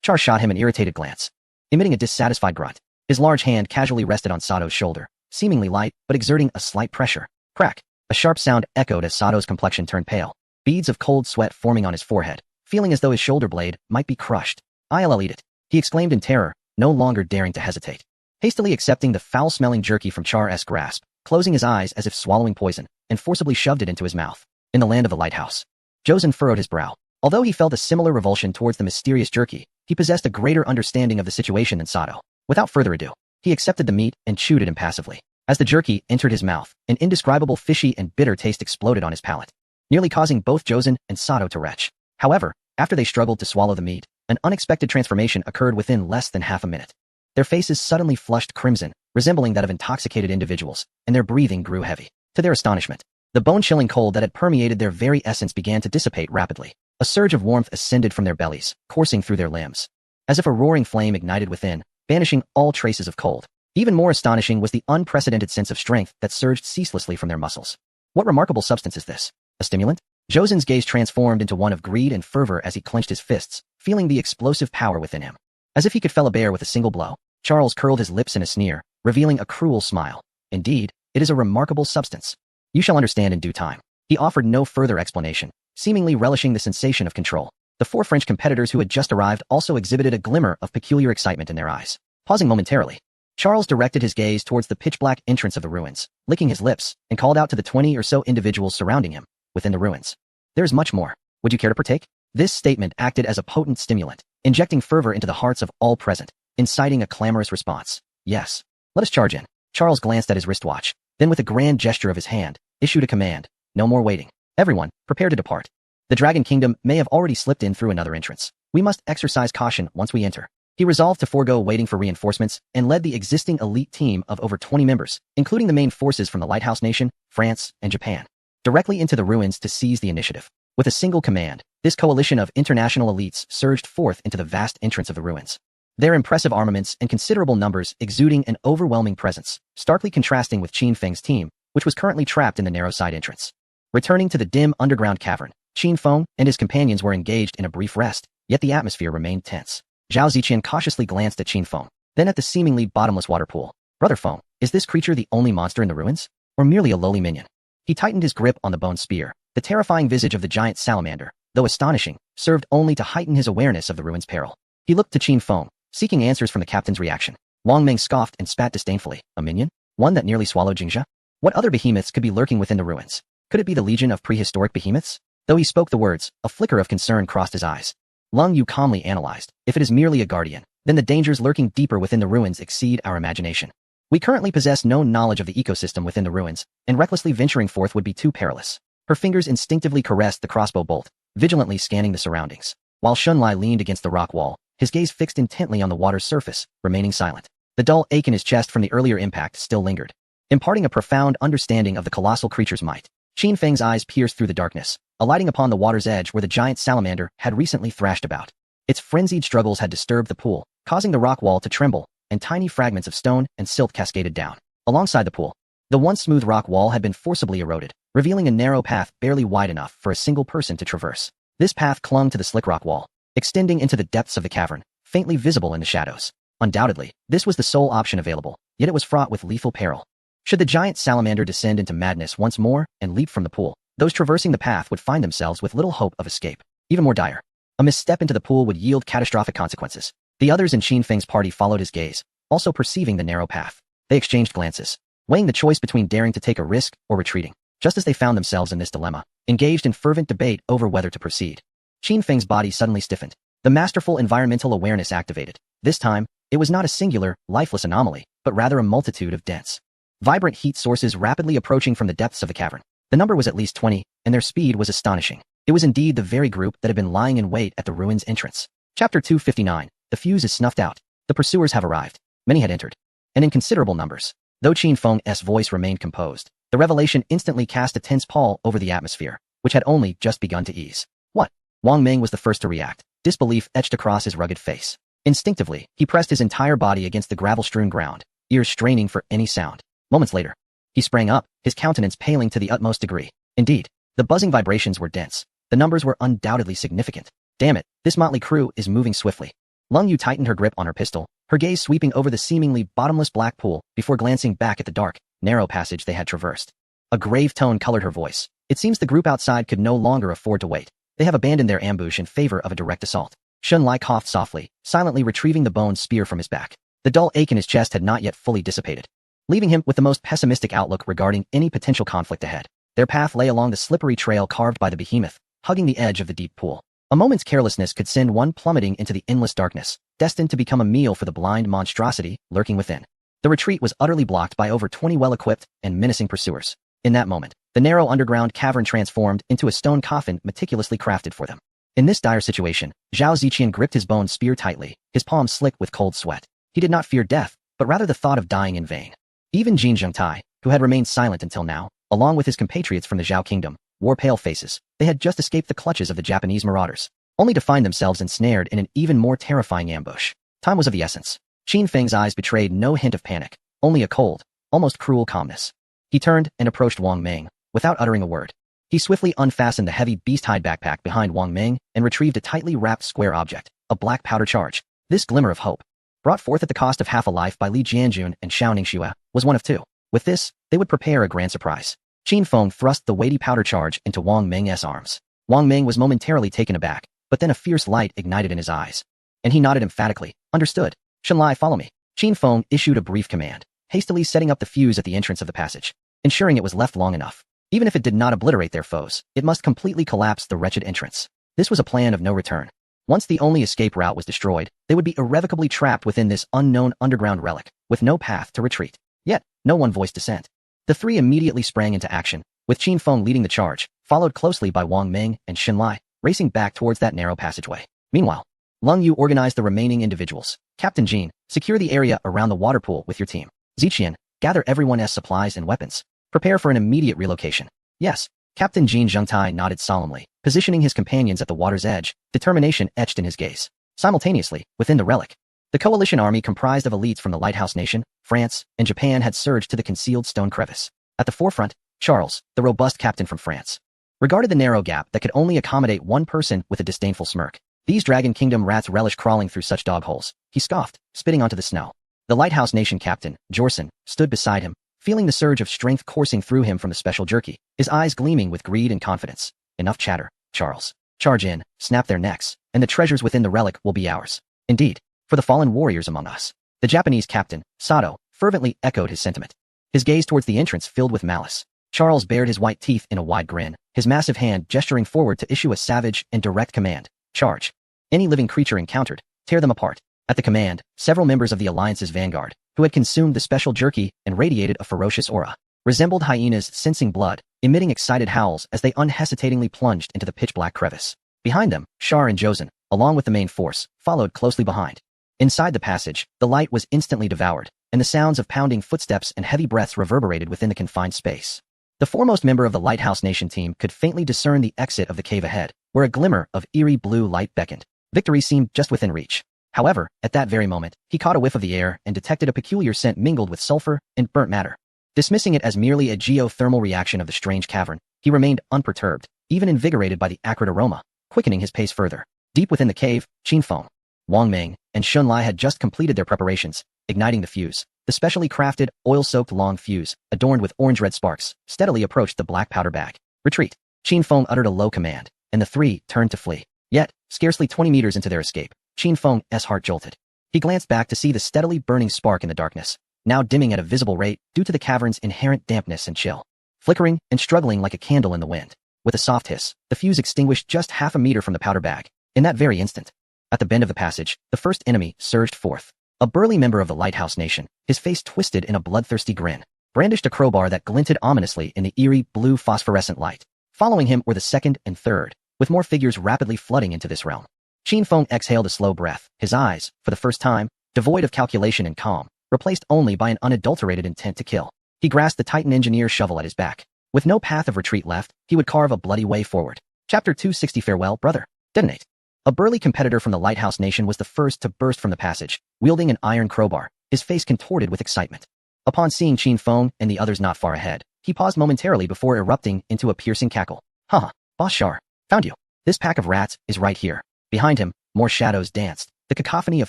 Char shot him an irritated glance, emitting a dissatisfied grunt. His large hand casually rested on Sato's shoulder, seemingly light, but exerting a slight pressure. Crack! A sharp sound echoed as Sato's complexion turned pale, beads of cold sweat forming on his forehead, feeling as though his shoulder blade might be crushed. "I'll eat it," he exclaimed in terror, no longer daring to hesitate. Hastily accepting the foul-smelling jerky from Char's grasp, closing his eyes as if swallowing poison, and forcibly shoved it into his mouth. In the land of the lighthouse, Josen furrowed his brow. Although he felt a similar revulsion towards the mysterious jerky, he possessed a greater understanding of the situation than Sato. Without further ado, he accepted the meat and chewed it impassively. As the jerky entered his mouth, an indescribable fishy and bitter taste exploded on his palate, nearly causing both Josen and Sato to retch. However, after they struggled to swallow the meat, an unexpected transformation occurred within less than half a minute. Their faces suddenly flushed crimson, resembling that of intoxicated individuals, and their breathing grew heavy. To their astonishment, the bone-chilling cold that had permeated their very essence began to dissipate rapidly. A surge of warmth ascended from their bellies, coursing through their limbs, as if a roaring flame ignited within, banishing all traces of cold. Even more astonishing was the unprecedented sense of strength that surged ceaselessly from their muscles. What remarkable substance is this? A stimulant? Josen's gaze transformed into one of greed and fervor as he clenched his fists, feeling the explosive power within him. As if he could fell a bear with a single blow, Charles curled his lips in a sneer, revealing a cruel smile. Indeed, it is a remarkable substance. You shall understand in due time. He offered no further explanation, seemingly relishing the sensation of control. The 4 French competitors who had just arrived also exhibited a glimmer of peculiar excitement in their eyes. Pausing momentarily, Charles directed his gaze towards the pitch-black entrance of the ruins, licking his lips, and called out to the 20 or so individuals surrounding him within the ruins. There is much more. Would you care to partake? This statement acted as a potent stimulant, injecting fervor into the hearts of all present, inciting a clamorous response. Yes. Let us charge in. Charles glanced at his wristwatch, then with a grand gesture of his hand, issued a command. No more waiting. Everyone, prepare to depart. The Dragon Kingdom may have already slipped in through another entrance. We must exercise caution once we enter. He resolved to forego waiting for reinforcements and led the existing elite team of over 20 members, including the main forces from the Lighthouse Nation, France, and Japan, directly into the ruins to seize the initiative. With a single command, this coalition of international elites surged forth into the vast entrance of the ruins. Their impressive armaments and considerable numbers exuding an overwhelming presence, starkly contrasting with Qin Feng's team, which was currently trapped in the narrow side entrance. Returning to the dim underground cavern, Qin Feng and his companions were engaged in a brief rest, yet the atmosphere remained tense. Zhao Ziqian cautiously glanced at Qin Feng, then at the seemingly bottomless water pool. Brother Feng, is this creature the only monster in the ruins? Or merely a lowly minion? He tightened his grip on the bone spear. The terrifying visage of the giant salamander, though astonishing, served only to heighten his awareness of the ruins' peril. He looked to Qin Feng, seeking answers from the captain's reaction. Wang Meng scoffed and spat disdainfully. A minion? One that nearly swallowed Jingzhe? What other behemoths could be lurking within the ruins? Could it be the legion of prehistoric behemoths? Though he spoke the words, a flicker of concern crossed his eyes. Lung Yu calmly analyzed. If it is merely a guardian, then the dangers lurking deeper within the ruins exceed our imagination. We currently possess no knowledge of the ecosystem within the ruins, and recklessly venturing forth would be too perilous. Her fingers instinctively caressed the crossbow bolt, vigilantly scanning the surroundings. While Shunlai leaned against the rock wall, his gaze fixed intently on the water's surface, remaining silent. The dull ache in his chest from the earlier impact still lingered, imparting a profound understanding of the colossal creature's might. Qin Feng's eyes pierced through the darkness, alighting upon the water's edge where the giant salamander had recently thrashed about. Its frenzied struggles had disturbed the pool, causing the rock wall to tremble, and tiny fragments of stone and silt cascaded down. Alongside the pool, the once smooth rock wall had been forcibly eroded, revealing a narrow path barely wide enough for a single person to traverse. This path clung to the slick rock wall, extending into the depths of the cavern, faintly visible in the shadows. Undoubtedly, this was the sole option available, yet it was fraught with lethal peril. Should the giant salamander descend into madness once more and leap from the pool, those traversing the path would find themselves with little hope of escape. Even more dire, a misstep into the pool would yield catastrophic consequences. The others in Qin Feng's party followed his gaze, also perceiving the narrow path. They exchanged glances, weighing the choice between daring to take a risk or retreating. Just as they found themselves in this dilemma, engaged in fervent debate over whether to proceed, Qin Feng's body suddenly stiffened. The masterful environmental awareness activated. This time, it was not a singular, lifeless anomaly, but rather a multitude of dense, vibrant heat sources rapidly approaching from the depths of the cavern. The number was at least 20, and their speed was astonishing. It was indeed the very group that had been lying in wait at the ruins' entrance. Chapter 259. The fuse is snuffed out. The pursuers have arrived. Many had entered, and in considerable numbers. Though Qin Feng's voice remained composed, the revelation instantly cast a tense pall over the atmosphere, which had only just begun to ease. What? Wang Meng was the first to react, disbelief etched across his rugged face. Instinctively, he pressed his entire body against the gravel-strewn ground, ears straining for any sound. Moments later, he sprang up, his countenance paling to the utmost degree. Indeed, the buzzing vibrations were dense. The numbers were undoubtedly significant. Damn it, this motley crew is moving swiftly. Lung Yu tightened her grip on her pistol, her gaze sweeping over the seemingly bottomless black pool before glancing back at the dark, narrow passage they had traversed. A grave tone colored her voice. It seems the group outside could no longer afford to wait. They have abandoned their ambush in favor of a direct assault. Shunlai coughed softly, silently retrieving the bone spear from his back. The dull ache in his chest had not yet fully dissipated, leaving him with the most pessimistic outlook regarding any potential conflict ahead. Their path lay along the slippery trail carved by the behemoth, hugging the edge of the deep pool. A moment's carelessness could send one plummeting into the endless darkness, destined to become a meal for the blind monstrosity lurking within. The retreat was utterly blocked by over 20 well-equipped and menacing pursuers. In that moment, the narrow underground cavern transformed into a stone coffin meticulously crafted for them. In this dire situation, Zhao Ziqian gripped his bone spear tightly, his palms slick with cold sweat. He did not fear death, but rather the thought of dying in vain. Even Jin Zhengtai, who had remained silent until now, along with his compatriots from the Zhao Kingdom, wore pale faces. They had just escaped the clutches of the Japanese marauders, only to find themselves ensnared in an even more terrifying ambush. Time was of the essence. Qin Feng's eyes betrayed no hint of panic, only a cold, almost cruel calmness. He turned and approached Wang Meng, without uttering a word. He swiftly unfastened the heavy beast-hide backpack behind Wang Meng and retrieved a tightly wrapped square object, a black powder charge. This glimmer of hope, brought forth at the cost of half a life by Li Jianjun and Xiao Ningxue, was one of two. With this, they would prepare a grand surprise. Qin Feng thrust the weighty powder charge into Wang Meng's arms. Wang Meng was momentarily taken aback, but then a fierce light ignited in his eyes. And he nodded emphatically. Understood. Xunlai, follow me. Qin Feng issued a brief command, hastily setting up the fuse at the entrance of the passage, ensuring it was left long enough. Even if it did not obliterate their foes, it must completely collapse the wretched entrance. This was a plan of no return. Once the only escape route was destroyed, they would be irrevocably trapped within this unknown underground relic, with no path to retreat. Yet, no one voiced dissent. The three immediately sprang into action, with Qin Feng leading the charge, followed closely by Wang Ming and Xunlai, racing back towards that narrow passageway. Meanwhile, Leng Yu organized the remaining individuals. Captain Jean, secure the area around the water pool with your team. Ziqian, gather everyone's supplies and weapons. Prepare for an immediate relocation. Yes. Captain Jean Zhengtai nodded solemnly, positioning his companions at the water's edge, determination etched in his gaze. Simultaneously, within the relic, the coalition army comprised of elites from the Lighthouse Nation, France, and Japan had surged to the concealed stone crevice. At the forefront, Charles, the robust captain from France, regarded the narrow gap that could only accommodate one person with a disdainful smirk. These Dragon Kingdom rats relish crawling through such dog holes, he scoffed, spitting onto the snow. The Lighthouse Nation captain, Jorson, stood beside him, feeling the surge of strength coursing through him from the special jerky, his eyes gleaming with greed and confidence. Enough chatter, Charles. Charge in, snap their necks, and the treasures within the relic will be ours. Indeed, for the fallen warriors among us. The Japanese captain, Sato, fervently echoed his sentiment. His gaze towards the entrance filled with malice. Charles bared his white teeth in a wide grin, his massive hand gesturing forward to issue a savage and direct command. Charge. Any living creature encountered, tear them apart. At the command, several members of the Alliance's vanguard, who had consumed the special jerky and radiated a ferocious aura, resembled hyenas sensing blood, emitting excited howls as they unhesitatingly plunged into the pitch-black crevice. Behind them, Shar and Josen, along with the main force, followed closely behind. Inside the passage, the light was instantly devoured, and the sounds of pounding footsteps and heavy breaths reverberated within the confined space. The foremost member of the Lighthouse Nation team could faintly discern the exit of the cave ahead, where a glimmer of eerie blue light beckoned. Victory seemed just within reach. However, at that very moment, he caught a whiff of the air and detected a peculiar scent mingled with sulfur and burnt matter. Dismissing it as merely a geothermal reaction of the strange cavern, he remained unperturbed, even invigorated by the acrid aroma, quickening his pace further. Deep within the cave, Qin Feng, Wang Ming, and Xunlai had just completed their preparations, igniting the fuse. The specially crafted, oil-soaked long fuse, adorned with orange-red sparks, steadily approached the black powder bag. Retreat. Qin Feng uttered a low command, and the three turned to flee. Yet, scarcely 20 meters into their escape, Qin Feng's heart jolted. He glanced back to see the steadily burning spark in the darkness, now dimming at a visible rate due to the cavern's inherent dampness and chill. Flickering and struggling like a candle in the wind. With a soft hiss, the fuse extinguished just half a meter from the powder bag. In that very instant, at the bend of the passage, the first enemy surged forth. A burly member of the Lighthouse Nation, his face twisted in a bloodthirsty grin, brandished a crowbar that glinted ominously in the eerie, blue phosphorescent light. Following him were the second and third, with more figures rapidly flooding into this realm. Qin Feng exhaled a slow breath, his eyes, for the first time, devoid of calculation and calm, replaced only by an unadulterated intent to kill. He grasped the Titan engineer's shovel at his back. With no path of retreat left, he would carve a bloody way forward. Chapter 260 Farewell, brother. Detonate. A burly competitor from the Lighthouse Nation was the first to burst from the passage, wielding an iron crowbar, his face contorted with excitement. Upon seeing Qin Feng and the others not far ahead, he paused momentarily before erupting into a piercing cackle. Haha, Boss Shar, found you. This pack of rats is right here. Behind him, more shadows danced, the cacophony of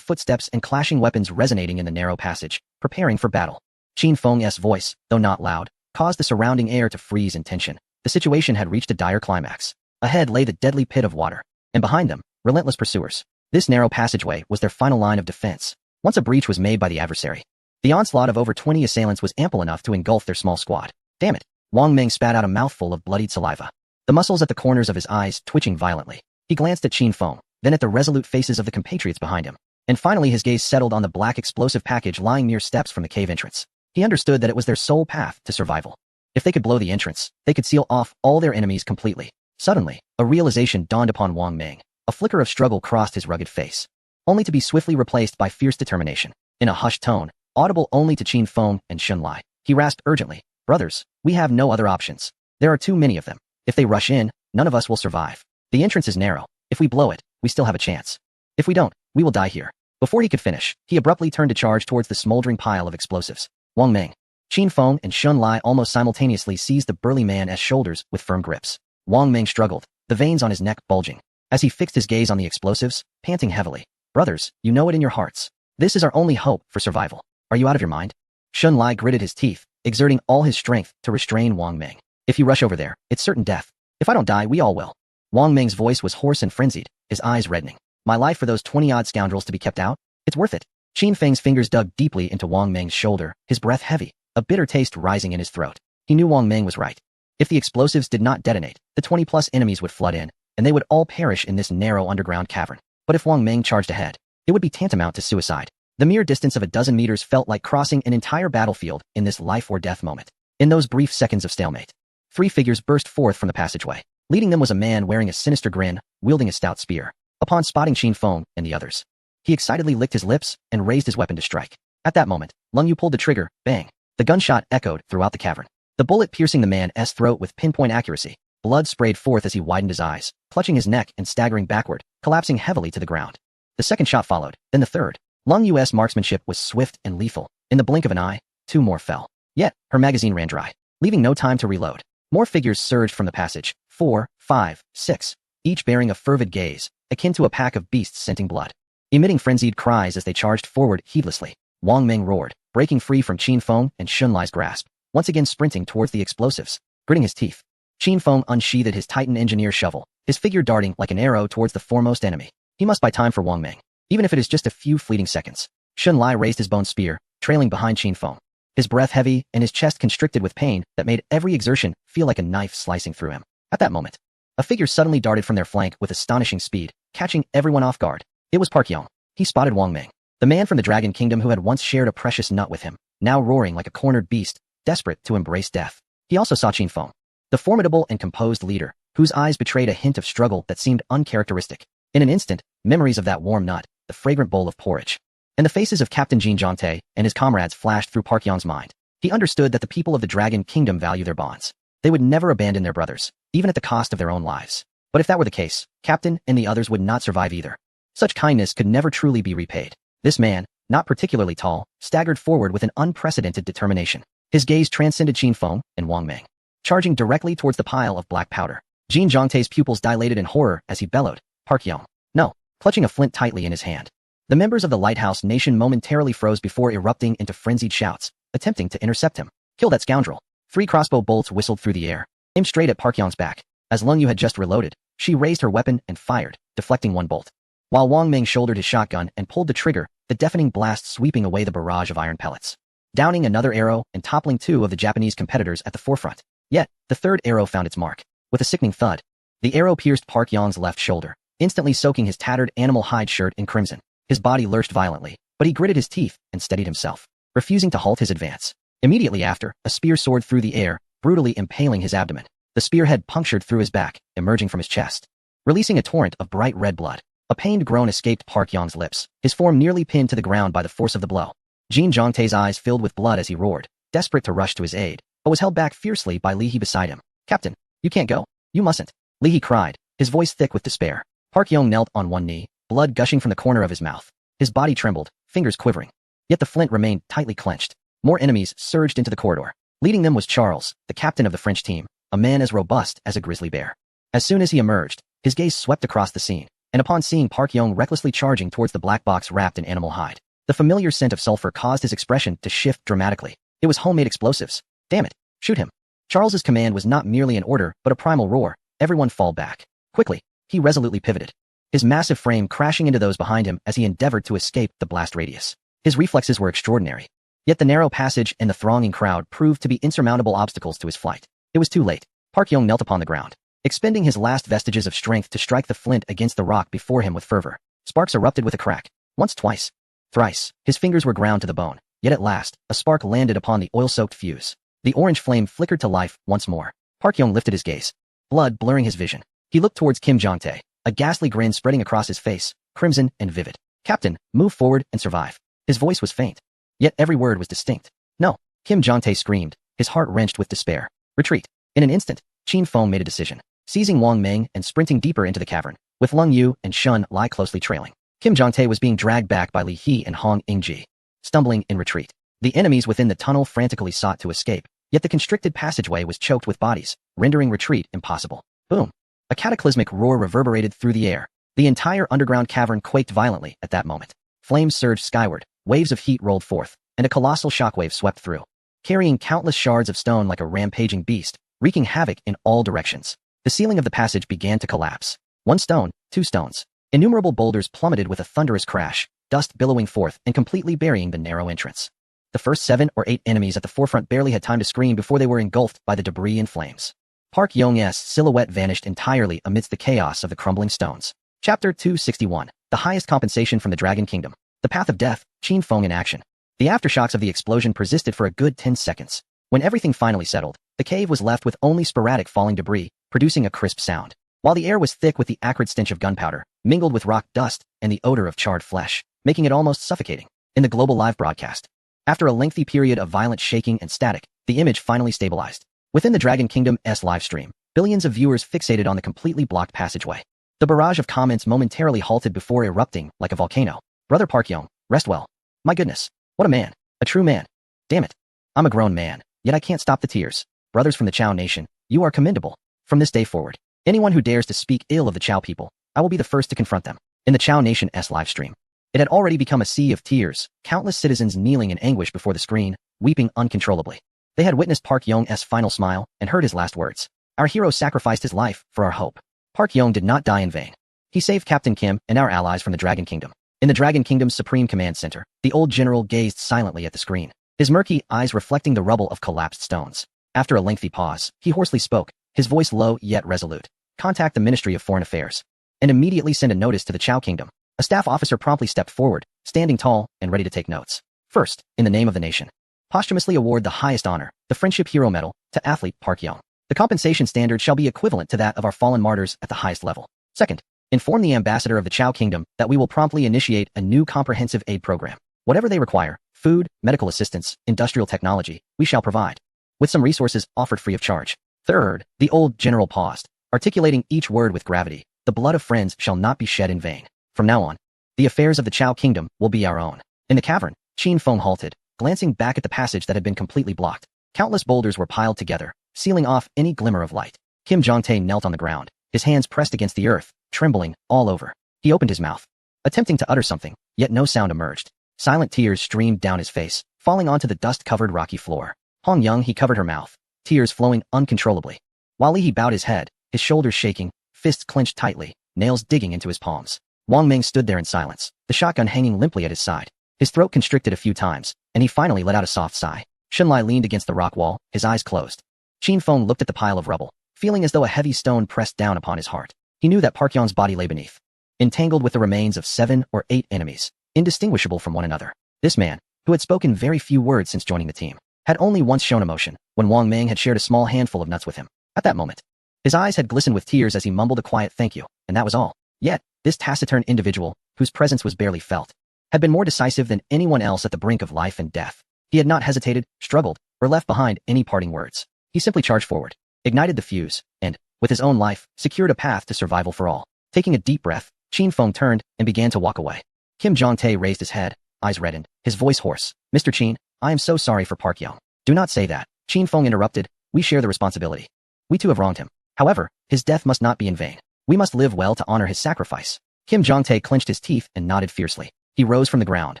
footsteps and clashing weapons resonating in the narrow passage, preparing for battle. Qin Feng's voice, though not loud, caused the surrounding air to freeze in tension. The situation had reached a dire climax. Ahead lay the deadly pit of water, and behind them, relentless pursuers. This narrow passageway was their final line of defense. Once a breach was made by the adversary, the onslaught of over 20 assailants was ample enough to engulf their small squad. Damn it! Wang Ming spat out a mouthful of bloodied saliva, the muscles at the corners of his eyes twitching violently. He glanced at Qin Feng, then at the resolute faces of the compatriots behind him, and finally his gaze settled on the black explosive package lying mere steps from the cave entrance. He understood that it was their sole path to survival. If they could blow the entrance, they could seal off all their enemies completely. Suddenly, a realization dawned upon Wang Ming. A flicker of struggle crossed his rugged face, only to be swiftly replaced by fierce determination. In a hushed tone, audible only to Qin Feng and Xunlai, he rasped urgently, "Brothers, we have no other options. There are too many of them. If they rush in, none of us will survive. The entrance is narrow. If we blow it, we still have a chance. If we don't, we will die here." Before he could finish, he abruptly turned to charge towards the smoldering pile of explosives. Wang Ming, Qin Feng and Xunlai almost simultaneously seized the burly man's shoulders with firm grips. Wang Ming struggled, the veins on his neck bulging, as he fixed his gaze on the explosives, panting heavily. "Brothers, you know it in your hearts. This is our only hope for survival. Are you out of your mind?" Xunlai gritted his teeth, exerting all his strength to restrain Wang Ming. "If you rush over there, it's certain death. If I don't die, we all will." Wang Ming's voice was hoarse and frenzied, his eyes reddening. My life for those 20-odd scoundrels to be kept out? It's worth it. Qin Feng's fingers dug deeply into Wang Ming's shoulder, his breath heavy, a bitter taste rising in his throat. He knew Wang Ming was right. If the explosives did not detonate, the 20-plus enemies would flood in, and they would all perish in this narrow underground cavern. But if Wang Ming charged ahead, it would be tantamount to suicide. The mere distance of a dozen meters felt like crossing an entire battlefield in this life-or-death moment. In those brief seconds of stalemate, 3 figures burst forth from the passageway. Leading them was a man wearing a sinister grin, wielding a stout spear. Upon spotting Qin Feng and the others, he excitedly licked his lips and raised his weapon to strike. At that moment, Lung Yu pulled the trigger, bang. The gunshot echoed throughout the cavern. The bullet piercing the man's throat with pinpoint accuracy. Blood sprayed forth as he widened his eyes, clutching his neck and staggering backward, collapsing heavily to the ground. The second shot followed, then the third. Lung Yu's marksmanship was swift and lethal. In the blink of an eye, 2 more fell. Yet, her magazine ran dry, leaving no time to reload. More figures surged from the passage, 4, 5, 6, each bearing a fervid gaze, akin to a pack of beasts scenting blood. Emitting frenzied cries as they charged forward heedlessly, Wang Ming roared, breaking free from Qin Feng and Xun Lai's grasp, once again sprinting towards the explosives. Gritting his teeth, Qin Feng unsheathed his Titan engineer shovel, his figure darting like an arrow towards the foremost enemy. He must buy time for Wang Ming, even if it is just a few fleeting seconds. Xun Lai raised his bone spear, trailing behind Qin Feng, his breath heavy and his chest constricted with pain that made every exertion feel like a knife slicing through him. At that moment, a figure suddenly darted from their flank with astonishing speed, catching everyone off guard. It was Park Yong. He spotted Wang Ming, the man from the Dragon Kingdom who had once shared a precious nut with him, now roaring like a cornered beast, desperate to embrace death. He also saw Qin Feng, the formidable and composed leader, whose eyes betrayed a hint of struggle that seemed uncharacteristic. In an instant, memories of that warm nut, the fragrant bowl of porridge, and the faces of Captain Jin Zhangte and his comrades flashed through Park Yong's mind. He understood that the people of the Dragon Kingdom value their bonds. They would never abandon their brothers, even at the cost of their own lives. But if that were the case, Captain and the others would not survive either. Such kindness could never truly be repaid. This man, not particularly tall, staggered forward with an unprecedented determination. His gaze transcended Qin Feng and Wang Ming, charging directly towards the pile of black powder. Jin Zhangte's pupils dilated in horror as he bellowed, Park Yong. No, clutching a flint tightly in his hand. The members of the Lighthouse Nation momentarily froze before erupting into frenzied shouts, attempting to intercept him. Kill that scoundrel. 3 crossbow bolts whistled through the air, aimed straight at Park Yong's back. As Lung Yu had just reloaded, she raised her weapon and fired, deflecting 1 bolt. While Wang Ming shouldered his shotgun and pulled the trigger, the deafening blast sweeping away the barrage of iron pellets, downing another arrow and toppling 2 of the Japanese competitors at the forefront. Yet, the third arrow found its mark. With a sickening thud, the arrow pierced Park Yong's left shoulder, instantly soaking his tattered animal hide shirt in crimson. His body lurched violently, but he gritted his teeth and steadied himself, refusing to halt his advance. Immediately after, a spear soared through the air, brutally impaling his abdomen. The spearhead punctured through his back, emerging from his chest, releasing a torrent of bright red blood. A pained groan escaped Park Yong's lips, his form nearly pinned to the ground by the force of the blow. Jin Zhangte's eyes filled with blood as he roared, desperate to rush to his aid, but was held back fiercely by Li He beside him. Captain, you can't go. You mustn't. Li He cried, his voice thick with despair. Park Yong knelt on one knee, blood gushing from the corner of his mouth. His body trembled, fingers quivering. Yet the flint remained tightly clenched. More enemies surged into the corridor. Leading them was Charles, the captain of the French team, a man as robust as a grizzly bear. As soon as he emerged, his gaze swept across the scene, and upon seeing Park Yong recklessly charging towards the black box wrapped in animal hide, the familiar scent of sulfur caused his expression to shift dramatically. It was homemade explosives. Damn it, shoot him. Charles's command was not merely an order, but a primal roar. Everyone fall back. Quickly, he resolutely pivoted, his massive frame crashing into those behind him as he endeavored to escape the blast radius. His reflexes were extraordinary. Yet the narrow passage and the thronging crowd proved to be insurmountable obstacles to his flight. It was too late. Park Yong knelt upon the ground, expending his last vestiges of strength to strike the flint against the rock before him with fervor. Sparks erupted with a crack. Once, twice, thrice. His fingers were ground to the bone. Yet at last, a spark landed upon the oil-soaked fuse. The orange flame flickered to life once more. Park Yong lifted his gaze, blood blurring his vision. He looked towards Kim Zhangte, a ghastly grin spreading across his face, crimson and vivid. Captain, move forward and survive. His voice was faint, yet every word was distinct. No, Kim Zhangte screamed, his heart wrenched with despair. Retreat. In an instant, Qin Feng made a decision, seizing Wang Ming and sprinting deeper into the cavern, with Lung Yu and Xun Lai closely trailing. Kim Zhangte was being dragged back by Li He and Hong Yingji, stumbling in retreat. The enemies within the tunnel frantically sought to escape, yet the constricted passageway was choked with bodies, rendering retreat impossible. Boom! A cataclysmic roar reverberated through the air. The entire underground cavern quaked violently at that moment. Flames surged skyward, waves of heat rolled forth, and a colossal shockwave swept through, carrying countless shards of stone like a rampaging beast, wreaking havoc in all directions. The ceiling of the passage began to collapse. 1 stone, 2 stones. Innumerable boulders plummeted with a thunderous crash, dust billowing forth and completely burying the narrow entrance. The first 7 or 8 enemies at the forefront barely had time to scream before they were engulfed by the debris and flames. Park Yong-S's silhouette vanished entirely amidst the chaos of the crumbling stones. Chapter 261. The highest compensation from the Dragon Kingdom. The Path of Death, Qin Feng in action. The aftershocks of the explosion persisted for a good 10 seconds. When everything finally settled, the cave was left with only sporadic falling debris, producing a crisp sound. While the air was thick with the acrid stench of gunpowder, mingled with rock dust and the odor of charred flesh, making it almost suffocating. In the global live broadcast, after a lengthy period of violent shaking and static, the image finally stabilized. Within the Dragon Kingdom's live stream, billions of viewers fixated on the completely blocked passageway. The barrage of comments momentarily halted before erupting like a volcano. Brother Park Yong, rest well. My goodness. What a man. A true man. Damn it. I'm a grown man, yet I can't stop the tears. Brothers from the Chao Nation, you are commendable. From this day forward, anyone who dares to speak ill of the Chao people, I will be the first to confront them. In the Chao Nation's live stream, it had already become a sea of tears, countless citizens kneeling in anguish before the screen, weeping uncontrollably. They had witnessed Park Yong's final smile and heard his last words. Our hero sacrificed his life for our hope. Park Yong did not die in vain. He saved Captain Kim and our allies from the Dragon Kingdom. In the Dragon Kingdom's Supreme Command Center, the old general gazed silently at the screen, his murky eyes reflecting the rubble of collapsed stones. After a lengthy pause, he hoarsely spoke, his voice low yet resolute. Contact the Ministry of Foreign Affairs and immediately send a notice to the Chao Kingdom. A staff officer promptly stepped forward, standing tall and ready to take notes. First, in the name of the nation, posthumously award the highest honor, the Friendship Hero Medal, to athlete Park Yong. The compensation standard shall be equivalent to that of our fallen martyrs at the highest level. Second, inform the ambassador of the Chao Kingdom that we will promptly initiate a new comprehensive aid program. Whatever they require, food, medical assistance, industrial technology, we shall provide, with some resources offered free of charge. Third, the old general paused, articulating each word with gravity. The blood of friends shall not be shed in vain. From now on, the affairs of the Chao Kingdom will be our own. In the cavern, Qin Feng halted, glancing back at the passage that had been completely blocked. Countless boulders were piled together, sealing off any glimmer of light. Kim Jong-tae knelt on the ground, his hands pressed against the earth, trembling all over. He opened his mouth, attempting to utter something, yet no sound emerged. Silent tears streamed down his face, falling onto the dust-covered rocky floor. Hong Young, he covered her mouth, tears flowing uncontrollably. While he bowed his head, his shoulders shaking, fists clenched tightly, nails digging into his palms. Wang Ming stood there in silence, the shotgun hanging limply at his side. His throat constricted a few times, and he finally let out a soft sigh. Shenlai leaned against the rock wall, his eyes closed. Qin Feng looked at the pile of rubble, feeling as though a heavy stone pressed down upon his heart. He knew that Park Yong's body lay beneath, entangled with the remains of 7 or 8 enemies, indistinguishable from one another. This man, who had spoken very few words since joining the team, had only once shown emotion, when Wang Ming had shared a small handful of nuts with him. At that moment, his eyes had glistened with tears as he mumbled a quiet thank you, and that was all. Yet, this taciturn individual, whose presence was barely felt, had been more decisive than anyone else at the brink of life and death. He had not hesitated, struggled, or left behind any parting words. He simply charged forward, ignited the fuse, and, with his own life, secured a path to survival for all. Taking a deep breath, Qin Feng turned and began to walk away. Kim Jong-tae raised his head, eyes reddened, his voice hoarse. Mr. Qin, I am so sorry for Park Yong. Do not say that. Qin Feng interrupted. We share the responsibility. We too have wronged him. However, his death must not be in vain. We must live well to honor his sacrifice. Kim Jong-tae clenched his teeth and nodded fiercely. He rose from the ground,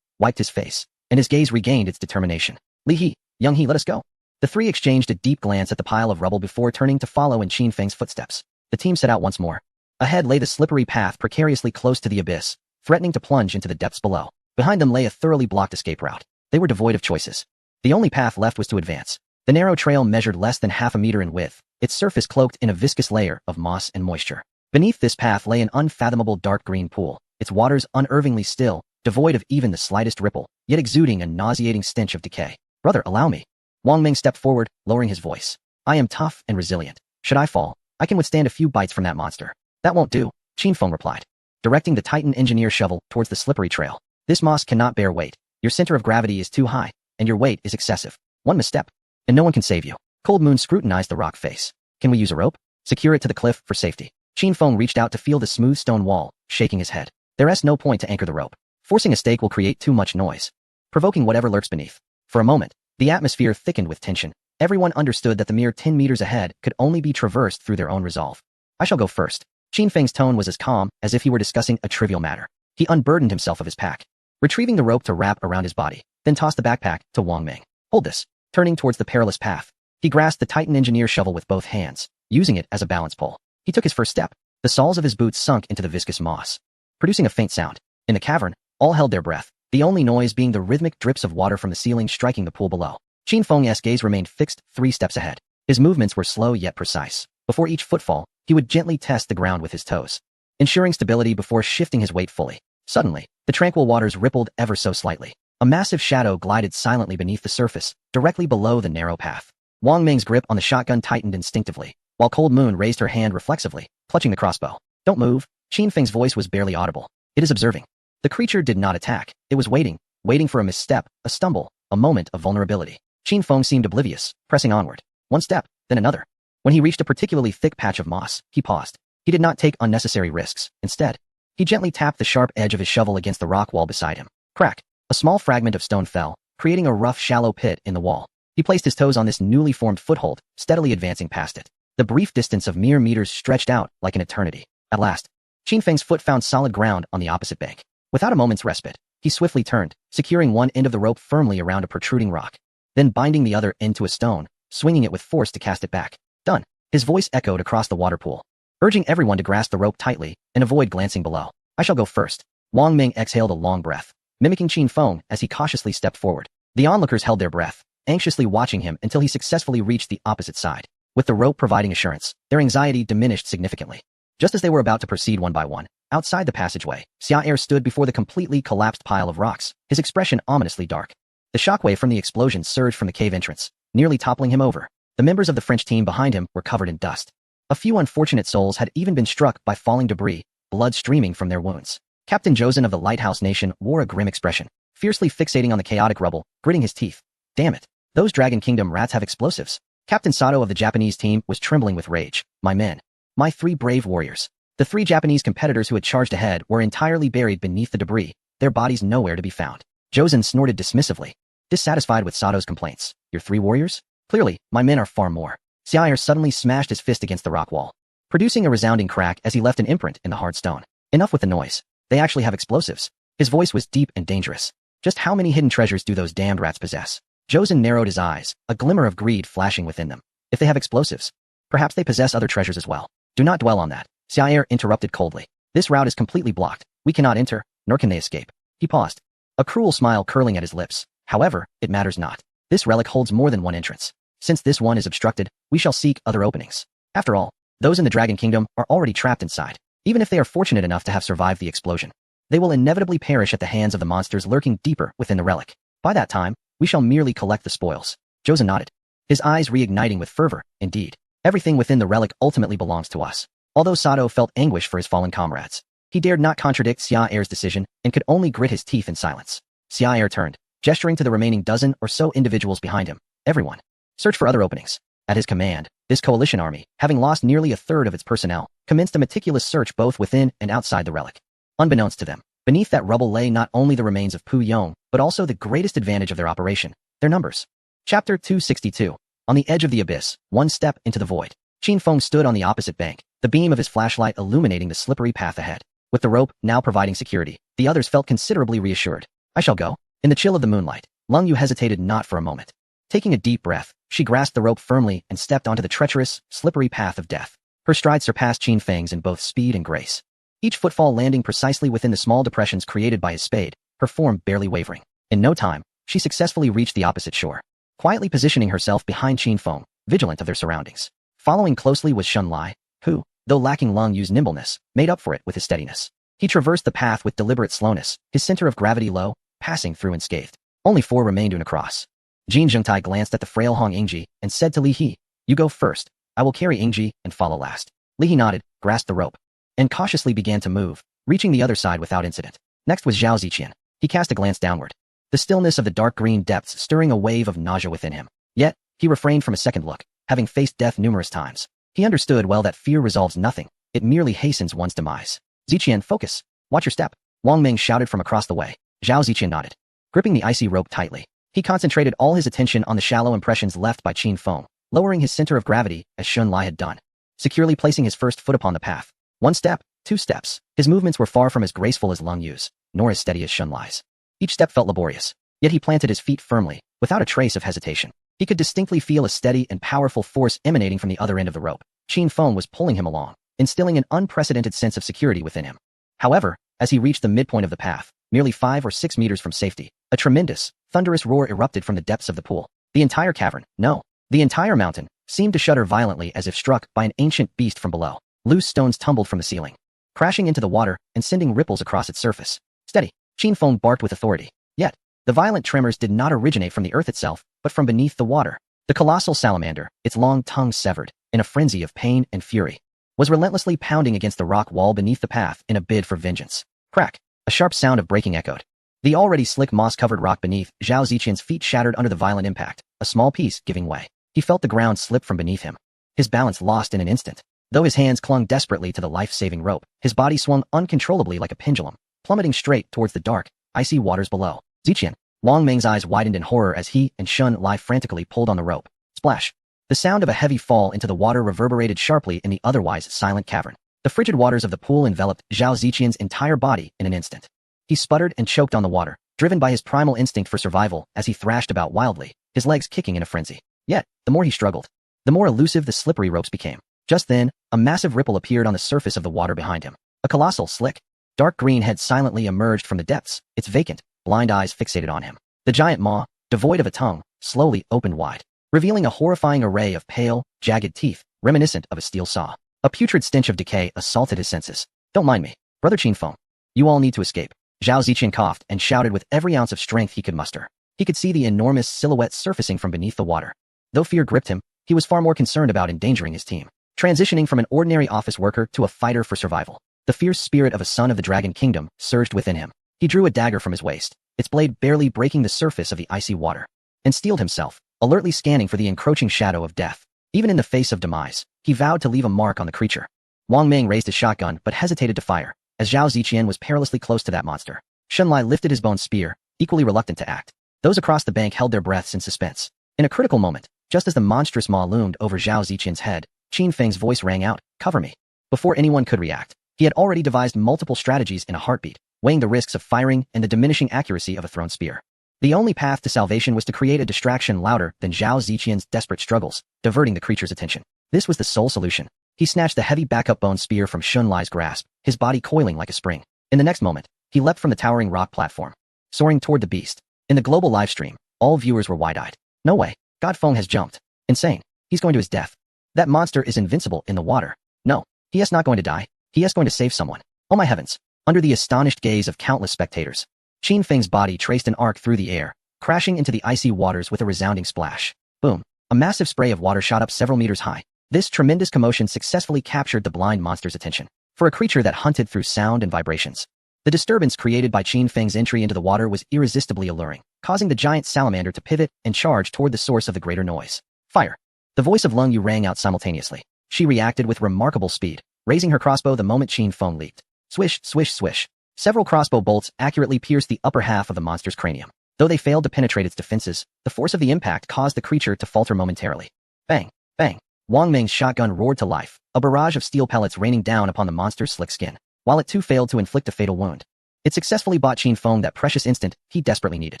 wiped his face, and his gaze regained its determination. Li He, Young He, let us go. The three exchanged a deep glance at the pile of rubble before turning to follow in Qin Feng's footsteps. The team set out once more. Ahead lay the slippery path precariously close to the abyss, threatening to plunge into the depths below. Behind them lay a thoroughly blocked escape route. They were devoid of choices. The only path left was to advance. The narrow trail measured less than half a meter in width, its surface cloaked in a viscous layer of moss and moisture. Beneath this path lay an unfathomable dark green pool, its waters unervingly still, devoid of even the slightest ripple, yet exuding a nauseating stench of decay. Brother, allow me. Wang Ming stepped forward, lowering his voice. I am tough and resilient. Should I fall, I can withstand a few bites from that monster. That won't do, Qin Feng replied, directing the Titan engineer shovel towards the slippery trail. This moss cannot bear weight. Your center of gravity is too high, and your weight is excessive. One misstep, and no one can save you. Cold Moon scrutinized the rock face. Can we use a rope? Secure it to the cliff for safety. Qin Feng reached out to feel the smooth stone wall, shaking his head. There's no point to anchor the rope. Forcing a stake will create too much noise, provoking whatever lurks beneath. For a moment, the atmosphere thickened with tension. Everyone understood that the mere 10 meters ahead could only be traversed through their own resolve. I shall go first. Qin Feng's tone was as calm as if he were discussing a trivial matter. He unburdened himself of his pack, retrieving the rope to wrap around his body, then tossed the backpack to Wang Ming. Hold this. Turning towards the perilous path, he grasped the Titan engineer shovel with both hands, using it as a balance pole. He took his first step. The soles of his boots sunk into the viscous moss, producing a faint sound. In the cavern, all held their breath, the only noise being the rhythmic drips of water from the ceiling striking the pool below. Qin Feng's gaze remained fixed 3 steps ahead. His movements were slow yet precise. Before each footfall, he would gently test the ground with his toes, ensuring stability before shifting his weight fully. Suddenly, the tranquil waters rippled ever so slightly. A massive shadow glided silently beneath the surface, directly below the narrow path. Wang Ming's grip on the shotgun tightened instinctively, while Cold Moon raised her hand reflexively, clutching the crossbow. Don't move. Qin Feng's voice was barely audible. It is observing. The creature did not attack. It was waiting for a misstep, a stumble, a moment of vulnerability. Qin Feng seemed oblivious, pressing onward. One step, then another. When he reached a particularly thick patch of moss, he paused. He did not take unnecessary risks. Instead, he gently tapped the sharp edge of his shovel against the rock wall beside him. Crack! A small fragment of stone fell, creating a rough, shallow pit in the wall. He placed his toes on this newly formed foothold, steadily advancing past it. The brief distance of mere meters stretched out like an eternity. At last, Qin Feng's foot found solid ground on the opposite bank. Without a moment's respite, he swiftly turned, securing one end of the rope firmly around a protruding rock, then binding the other end to a stone, swinging it with force to cast it back. Done. His voice echoed across the water pool, urging everyone to grasp the rope tightly and avoid glancing below. I shall go first. Wang Ming exhaled a long breath, mimicking Qin Feng as he cautiously stepped forward. The onlookers held their breath, anxiously watching him until he successfully reached the opposite side. With the rope providing assurance, their anxiety diminished significantly. Just as they were about to proceed one by one, outside the passageway, Xia Er stood before the completely collapsed pile of rocks, his expression ominously dark. The shockwave from the explosion surged from the cave entrance, nearly toppling him over. The members of the French team behind him were covered in dust. A few unfortunate souls had even been struck by falling debris, blood streaming from their wounds. Captain Josen of the Lighthouse Nation wore a grim expression, fiercely fixating on the chaotic rubble, gritting his teeth. Damn it. Those Dragon Kingdom rats have explosives. Captain Sato of the Japanese team was trembling with rage. My men. My 3 brave warriors. The 3 Japanese competitors who had charged ahead were entirely buried beneath the debris, their bodies nowhere to be found. Josen snorted dismissively, dissatisfied with Sato's complaints. Your 3 warriors? Clearly, my men are far more. Xia Er suddenly smashed his fist against the rock wall, producing a resounding crack as he left an imprint in the hard stone. Enough with the noise. They actually have explosives. His voice was deep and dangerous. Just how many hidden treasures do those damned rats possess? Josen narrowed his eyes, a glimmer of greed flashing within them. If they have explosives, perhaps they possess other treasures as well. Do not dwell on that. Xia Er interrupted coldly. This route is completely blocked. We cannot enter, nor can they escape. He paused, a cruel smile curling at his lips. However, it matters not. This relic holds more than one entrance. Since this one is obstructed, we shall seek other openings. After all, those in the Dragon Kingdom are already trapped inside. Even if they are fortunate enough to have survived the explosion, they will inevitably perish at the hands of the monsters lurking deeper within the relic. By that time, we shall merely collect the spoils. Josen nodded, his eyes reigniting with fervor. Indeed, everything within the relic ultimately belongs to us. Although Sato felt anguish for his fallen comrades, he dared not contradict Xia Er's decision and could only grit his teeth in silence. Xia Er turned, gesturing to the remaining dozen or so individuals behind him. Everyone, search for other openings. At his command, this coalition army, having lost nearly a third of its personnel, commenced a meticulous search both within and outside the relic. Unbeknownst to them, beneath that rubble lay not only the remains of Pu Yong, but also the greatest advantage of their operation, their numbers. Chapter 262. On the edge of the abyss, one step into the void. Qin Feng stood on the opposite bank, the beam of his flashlight illuminating the slippery path ahead. With the rope now providing security, the others felt considerably reassured. I shall go. In the chill of the moonlight, Lung Yu hesitated not for a moment. Taking a deep breath, she grasped the rope firmly and stepped onto the treacherous, slippery path of death. Her stride surpassed Qin Feng's in both speed and grace, each footfall landing precisely within the small depressions created by his spade, her form barely wavering. In no time, she successfully reached the opposite shore, quietly positioning herself behind Qin Feng, vigilant of their surroundings. Following closely was Shun Lai, who, though lacking Lung Yu's nimbleness, made up for it with his steadiness. He traversed the path with deliberate slowness, his center of gravity low, passing through unscathed. Only 4 remained to cross. Jin Zhengtai glanced at the frail Hong Yingji and said to Li He, you go first. I will carry Yingji and follow last. Li He nodded, grasped the rope, and cautiously began to move, reaching the other side without incident. Next was Zhao Ziqian. He cast a glance downward, the stillness of the dark green depths stirring a wave of nausea within him. Yet, he refrained from a second look, having faced death numerous times. He understood well that fear resolves nothing, it merely hastens one's demise. Ziqian, focus. Watch your step. Wang Ming shouted from across the way. Zhao Ziqian nodded, gripping the icy rope tightly. He concentrated all his attention on the shallow impressions left by Qin Feng, lowering his center of gravity as Shun Lai had done, securely placing his first foot upon the path. 1 step, 2 steps. His movements were far from as graceful as Lung Yu's, nor as steady as Shun Lai's. Each step felt laborious, yet he planted his feet firmly, without a trace of hesitation. He could distinctly feel a steady and powerful force emanating from the other end of the rope. Qin Feng was pulling him along, instilling an unprecedented sense of security within him. However, as he reached the midpoint of the path, merely 5 or 6 meters from safety, a tremendous, thunderous roar erupted from the depths of the pool. The entire cavern, no, the entire mountain, seemed to shudder violently as if struck by an ancient beast from below. Loose stones tumbled from the ceiling, crashing into the water and sending ripples across its surface. Steady, Qin Feng barked with authority. Yet, the violent tremors did not originate from the earth itself, but from beneath the water. The colossal salamander, its long tongue severed, in a frenzy of pain and fury, was relentlessly pounding against the rock wall beneath the path in a bid for vengeance. Crack! A sharp sound of breaking echoed. The already slick moss-covered rock beneath Zhao Ziqian's feet shattered under the violent impact, a small piece giving way. He felt the ground slip from beneath him, his balance lost in an instant. Though his hands clung desperately to the life-saving rope, his body swung uncontrollably like a pendulum, plummeting straight towards the dark, icy waters below. Ziqian. Wang Meng's eyes widened in horror as he and Shun Lai frantically pulled on the rope. Splash. The sound of a heavy fall into the water reverberated sharply in the otherwise silent cavern. The frigid waters of the pool enveloped Zhao Ziqian's entire body in an instant. He sputtered and choked on the water, driven by his primal instinct for survival as he thrashed about wildly, his legs kicking in a frenzy. Yet, the more he struggled, the more elusive the slippery ropes became. Just then, a massive ripple appeared on the surface of the water behind him. A colossal, slick, dark green head silently emerged from the depths, its vacant, blind eyes fixated on him. The giant maw, devoid of a tongue, slowly opened wide, revealing a horrifying array of pale, jagged teeth, reminiscent of a steel saw. A putrid stench of decay assaulted his senses. Don't mind me, Brother Qin Feng. You all need to escape. Zhao Ziqian coughed and shouted with every ounce of strength he could muster. He could see the enormous silhouette surfacing from beneath the water. Though fear gripped him, he was far more concerned about endangering his team. Transitioning from an ordinary office worker to a fighter for survival, the fierce spirit of a son of the Dragon Kingdom surged within him. He drew a dagger from his waist, its blade barely breaking the surface of the icy water, and steeled himself, alertly scanning for the encroaching shadow of death. Even in the face of demise, he vowed to leave a mark on the creature. Wang Meng raised his shotgun but hesitated to fire, as Zhao Ziqian was perilously close to that monster. Shun Lai lifted his bone spear, equally reluctant to act. Those across the bank held their breaths in suspense. In a critical moment, just as the monstrous maw loomed over Zhao Ziqian's head, Qin Feng's voice rang out, "Cover me." Before anyone could react, he had already devised multiple strategies in a heartbeat, weighing the risks of firing and the diminishing accuracy of a thrown spear. The only path to salvation was to create a distraction louder than Zhao Ziqian's desperate struggles, diverting the creature's attention. This was the sole solution. He snatched the heavy backup bone spear from Shun Lai's grasp, his body coiling like a spring. In the next moment, he leapt from the towering rock platform, soaring toward the beast. In the global livestream, all viewers were wide-eyed. No way. God Feng has jumped. Insane. He's going to his death. That monster is invincible in the water. No, he is not going to die. He is going to save someone. Oh my heavens. Under the astonished gaze of countless spectators, Qin Feng's body traced an arc through the air, crashing into the icy waters with a resounding splash. Boom. A massive spray of water shot up several meters high. This tremendous commotion successfully captured the blind monster's attention. For a creature that hunted through sound and vibrations, the disturbance created by Qin Feng's entry into the water was irresistibly alluring, causing the giant salamander to pivot and charge toward the source of the greater noise. Fire. The voice of Leng Yu rang out simultaneously. She reacted with remarkable speed, raising her crossbow the moment Qin Feng leaped. Swish, swish, swish. Several crossbow bolts accurately pierced the upper half of the monster's cranium. Though they failed to penetrate its defenses, the force of the impact caused the creature to falter momentarily. Bang, bang. Wang Meng's shotgun roared to life, a barrage of steel pellets raining down upon the monster's slick skin, while it too failed to inflict a fatal wound. It successfully bought Qin Feng that precious instant he desperately needed.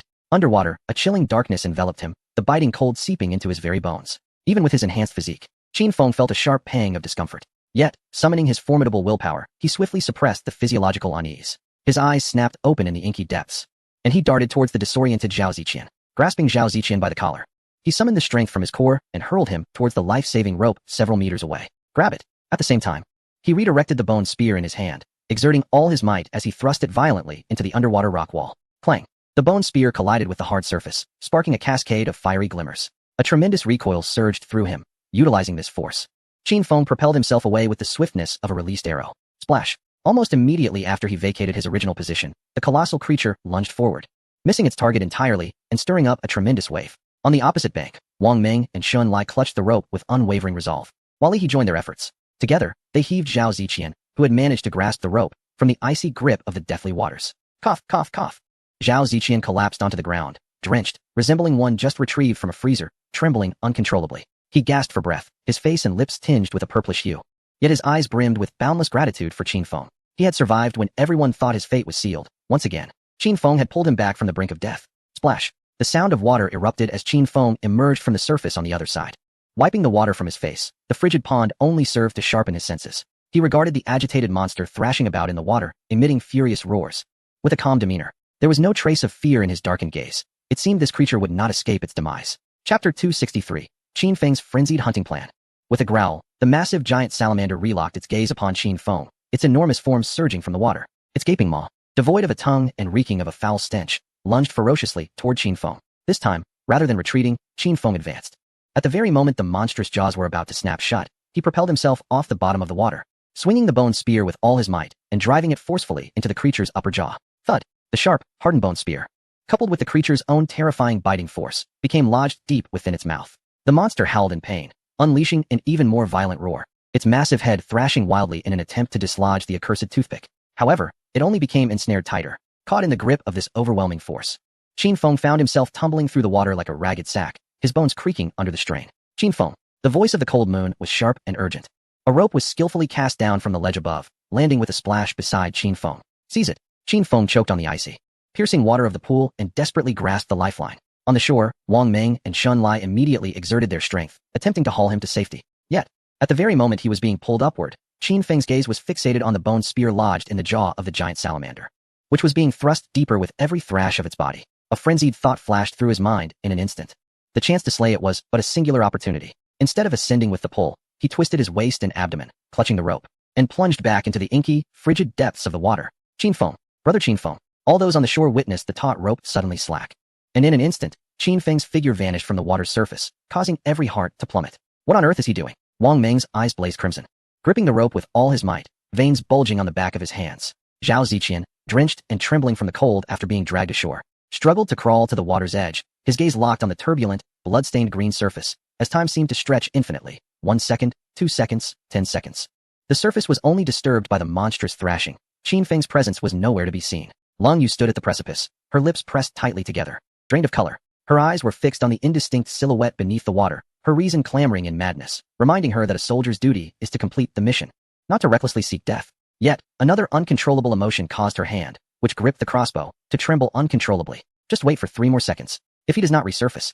Underwater, a chilling darkness enveloped him, the biting cold seeping into his very bones. Even with his enhanced physique, Qin Feng felt a sharp pang of discomfort. Yet, summoning his formidable willpower, he swiftly suppressed the physiological unease. His eyes snapped open in the inky depths, and he darted towards the disoriented Zhao Ziqian. Grasping Zhao Ziqian by the collar, he summoned the strength from his core and hurled him towards the life-saving rope several meters away. Grab it. At the same time, he redirected the bone spear in his hand, exerting all his might as he thrust it violently into the underwater rock wall. Clang. The bone spear collided with the hard surface, sparking a cascade of fiery glimmers. A tremendous recoil surged through him, utilizing this force. Qin Feng propelled himself away with the swiftness of a released arrow. Splash. Almost immediately after he vacated his original position, the colossal creature lunged forward, missing its target entirely and stirring up a tremendous wave. On the opposite bank, Wang Meng and Shun Lai clutched the rope with unwavering resolve. While he joined their efforts. Together, they heaved Zhao Ziqian, who had managed to grasp the rope, from the icy grip of the deathly waters. Cough, cough, cough. Zhao Ziqian collapsed onto the ground, drenched, resembling one just retrieved from a freezer, trembling uncontrollably. He gasped for breath, his face and lips tinged with a purplish hue. Yet his eyes brimmed with boundless gratitude for Qin Feng. He had survived when everyone thought his fate was sealed. Once again, Qin Feng had pulled him back from the brink of death. Splash. The sound of water erupted as Qin Feng emerged from the surface on the other side. Wiping the water from his face, the frigid pond only served to sharpen his senses. He regarded the agitated monster thrashing about in the water, emitting furious roars. With a calm demeanor, there was no trace of fear in his darkened gaze. It seemed this creature would not escape its demise. Chapter 263. Qin Feng's Frenzied Hunting Plan. With a growl, the massive giant salamander relocked its gaze upon Qin Feng, its enormous form surging from the water. Its gaping maw, devoid of a tongue and reeking of a foul stench, lunged ferociously toward Qin Feng. This time, rather than retreating, Qin Feng advanced. At the very moment the monstrous jaws were about to snap shut, he propelled himself off the bottom of the water, swinging the bone spear with all his might and driving it forcefully into the creature's upper jaw. Thud! The sharp, hardened bone spear, coupled with the creature's own terrifying biting force, became lodged deep within its mouth. The monster howled in pain, unleashing an even more violent roar, its massive head thrashing wildly in an attempt to dislodge the accursed toothpick. However, it only became ensnared tighter, caught in the grip of this overwhelming force. Qin Feng found himself tumbling through the water like a ragged sack, his bones creaking under the strain. Qin Feng. The voice of the cold moon was sharp and urgent. A rope was skillfully cast down from the ledge above, landing with a splash beside Qin Feng. Seize it. Qin Feng choked on the icy, piercing water of the pool and desperately grasped the lifeline. On the shore, Wang Meng and Shun Lai immediately exerted their strength, attempting to haul him to safety. Yet, at the very moment he was being pulled upward, Qin Feng's gaze was fixated on the bone spear lodged in the jaw of the giant salamander, which was being thrust deeper with every thrash of its body. A frenzied thought flashed through his mind in an instant. The chance to slay it was but a singular opportunity. Instead of ascending with the pull, he twisted his waist and abdomen, clutching the rope, and plunged back into the inky, frigid depths of the water. Qin Feng, brother Qin Feng. All those on the shore witnessed the taut rope suddenly slack. And in an instant, Qin Feng's figure vanished from the water's surface, causing every heart to plummet. What on earth is he doing? Wang Meng's eyes blazed crimson, gripping the rope with all his might, veins bulging on the back of his hands. Zhao Ziqian, drenched and trembling from the cold after being dragged ashore, struggled to crawl to the water's edge, his gaze locked on the turbulent, blood-stained green surface, as time seemed to stretch infinitely. 1 second, 2 seconds, 10 seconds. The surface was only disturbed by the monstrous thrashing. Qin Feng's presence was nowhere to be seen. Long Yu stood at the precipice, her lips pressed tightly together, drained of color. Her eyes were fixed on the indistinct silhouette beneath the water, her reason clamoring in madness, reminding her that a soldier's duty is to complete the mission, not to recklessly seek death. Yet, another uncontrollable emotion caused her hand, which gripped the crossbow, to tremble uncontrollably. Just wait for 3 more seconds. If he does not resurface.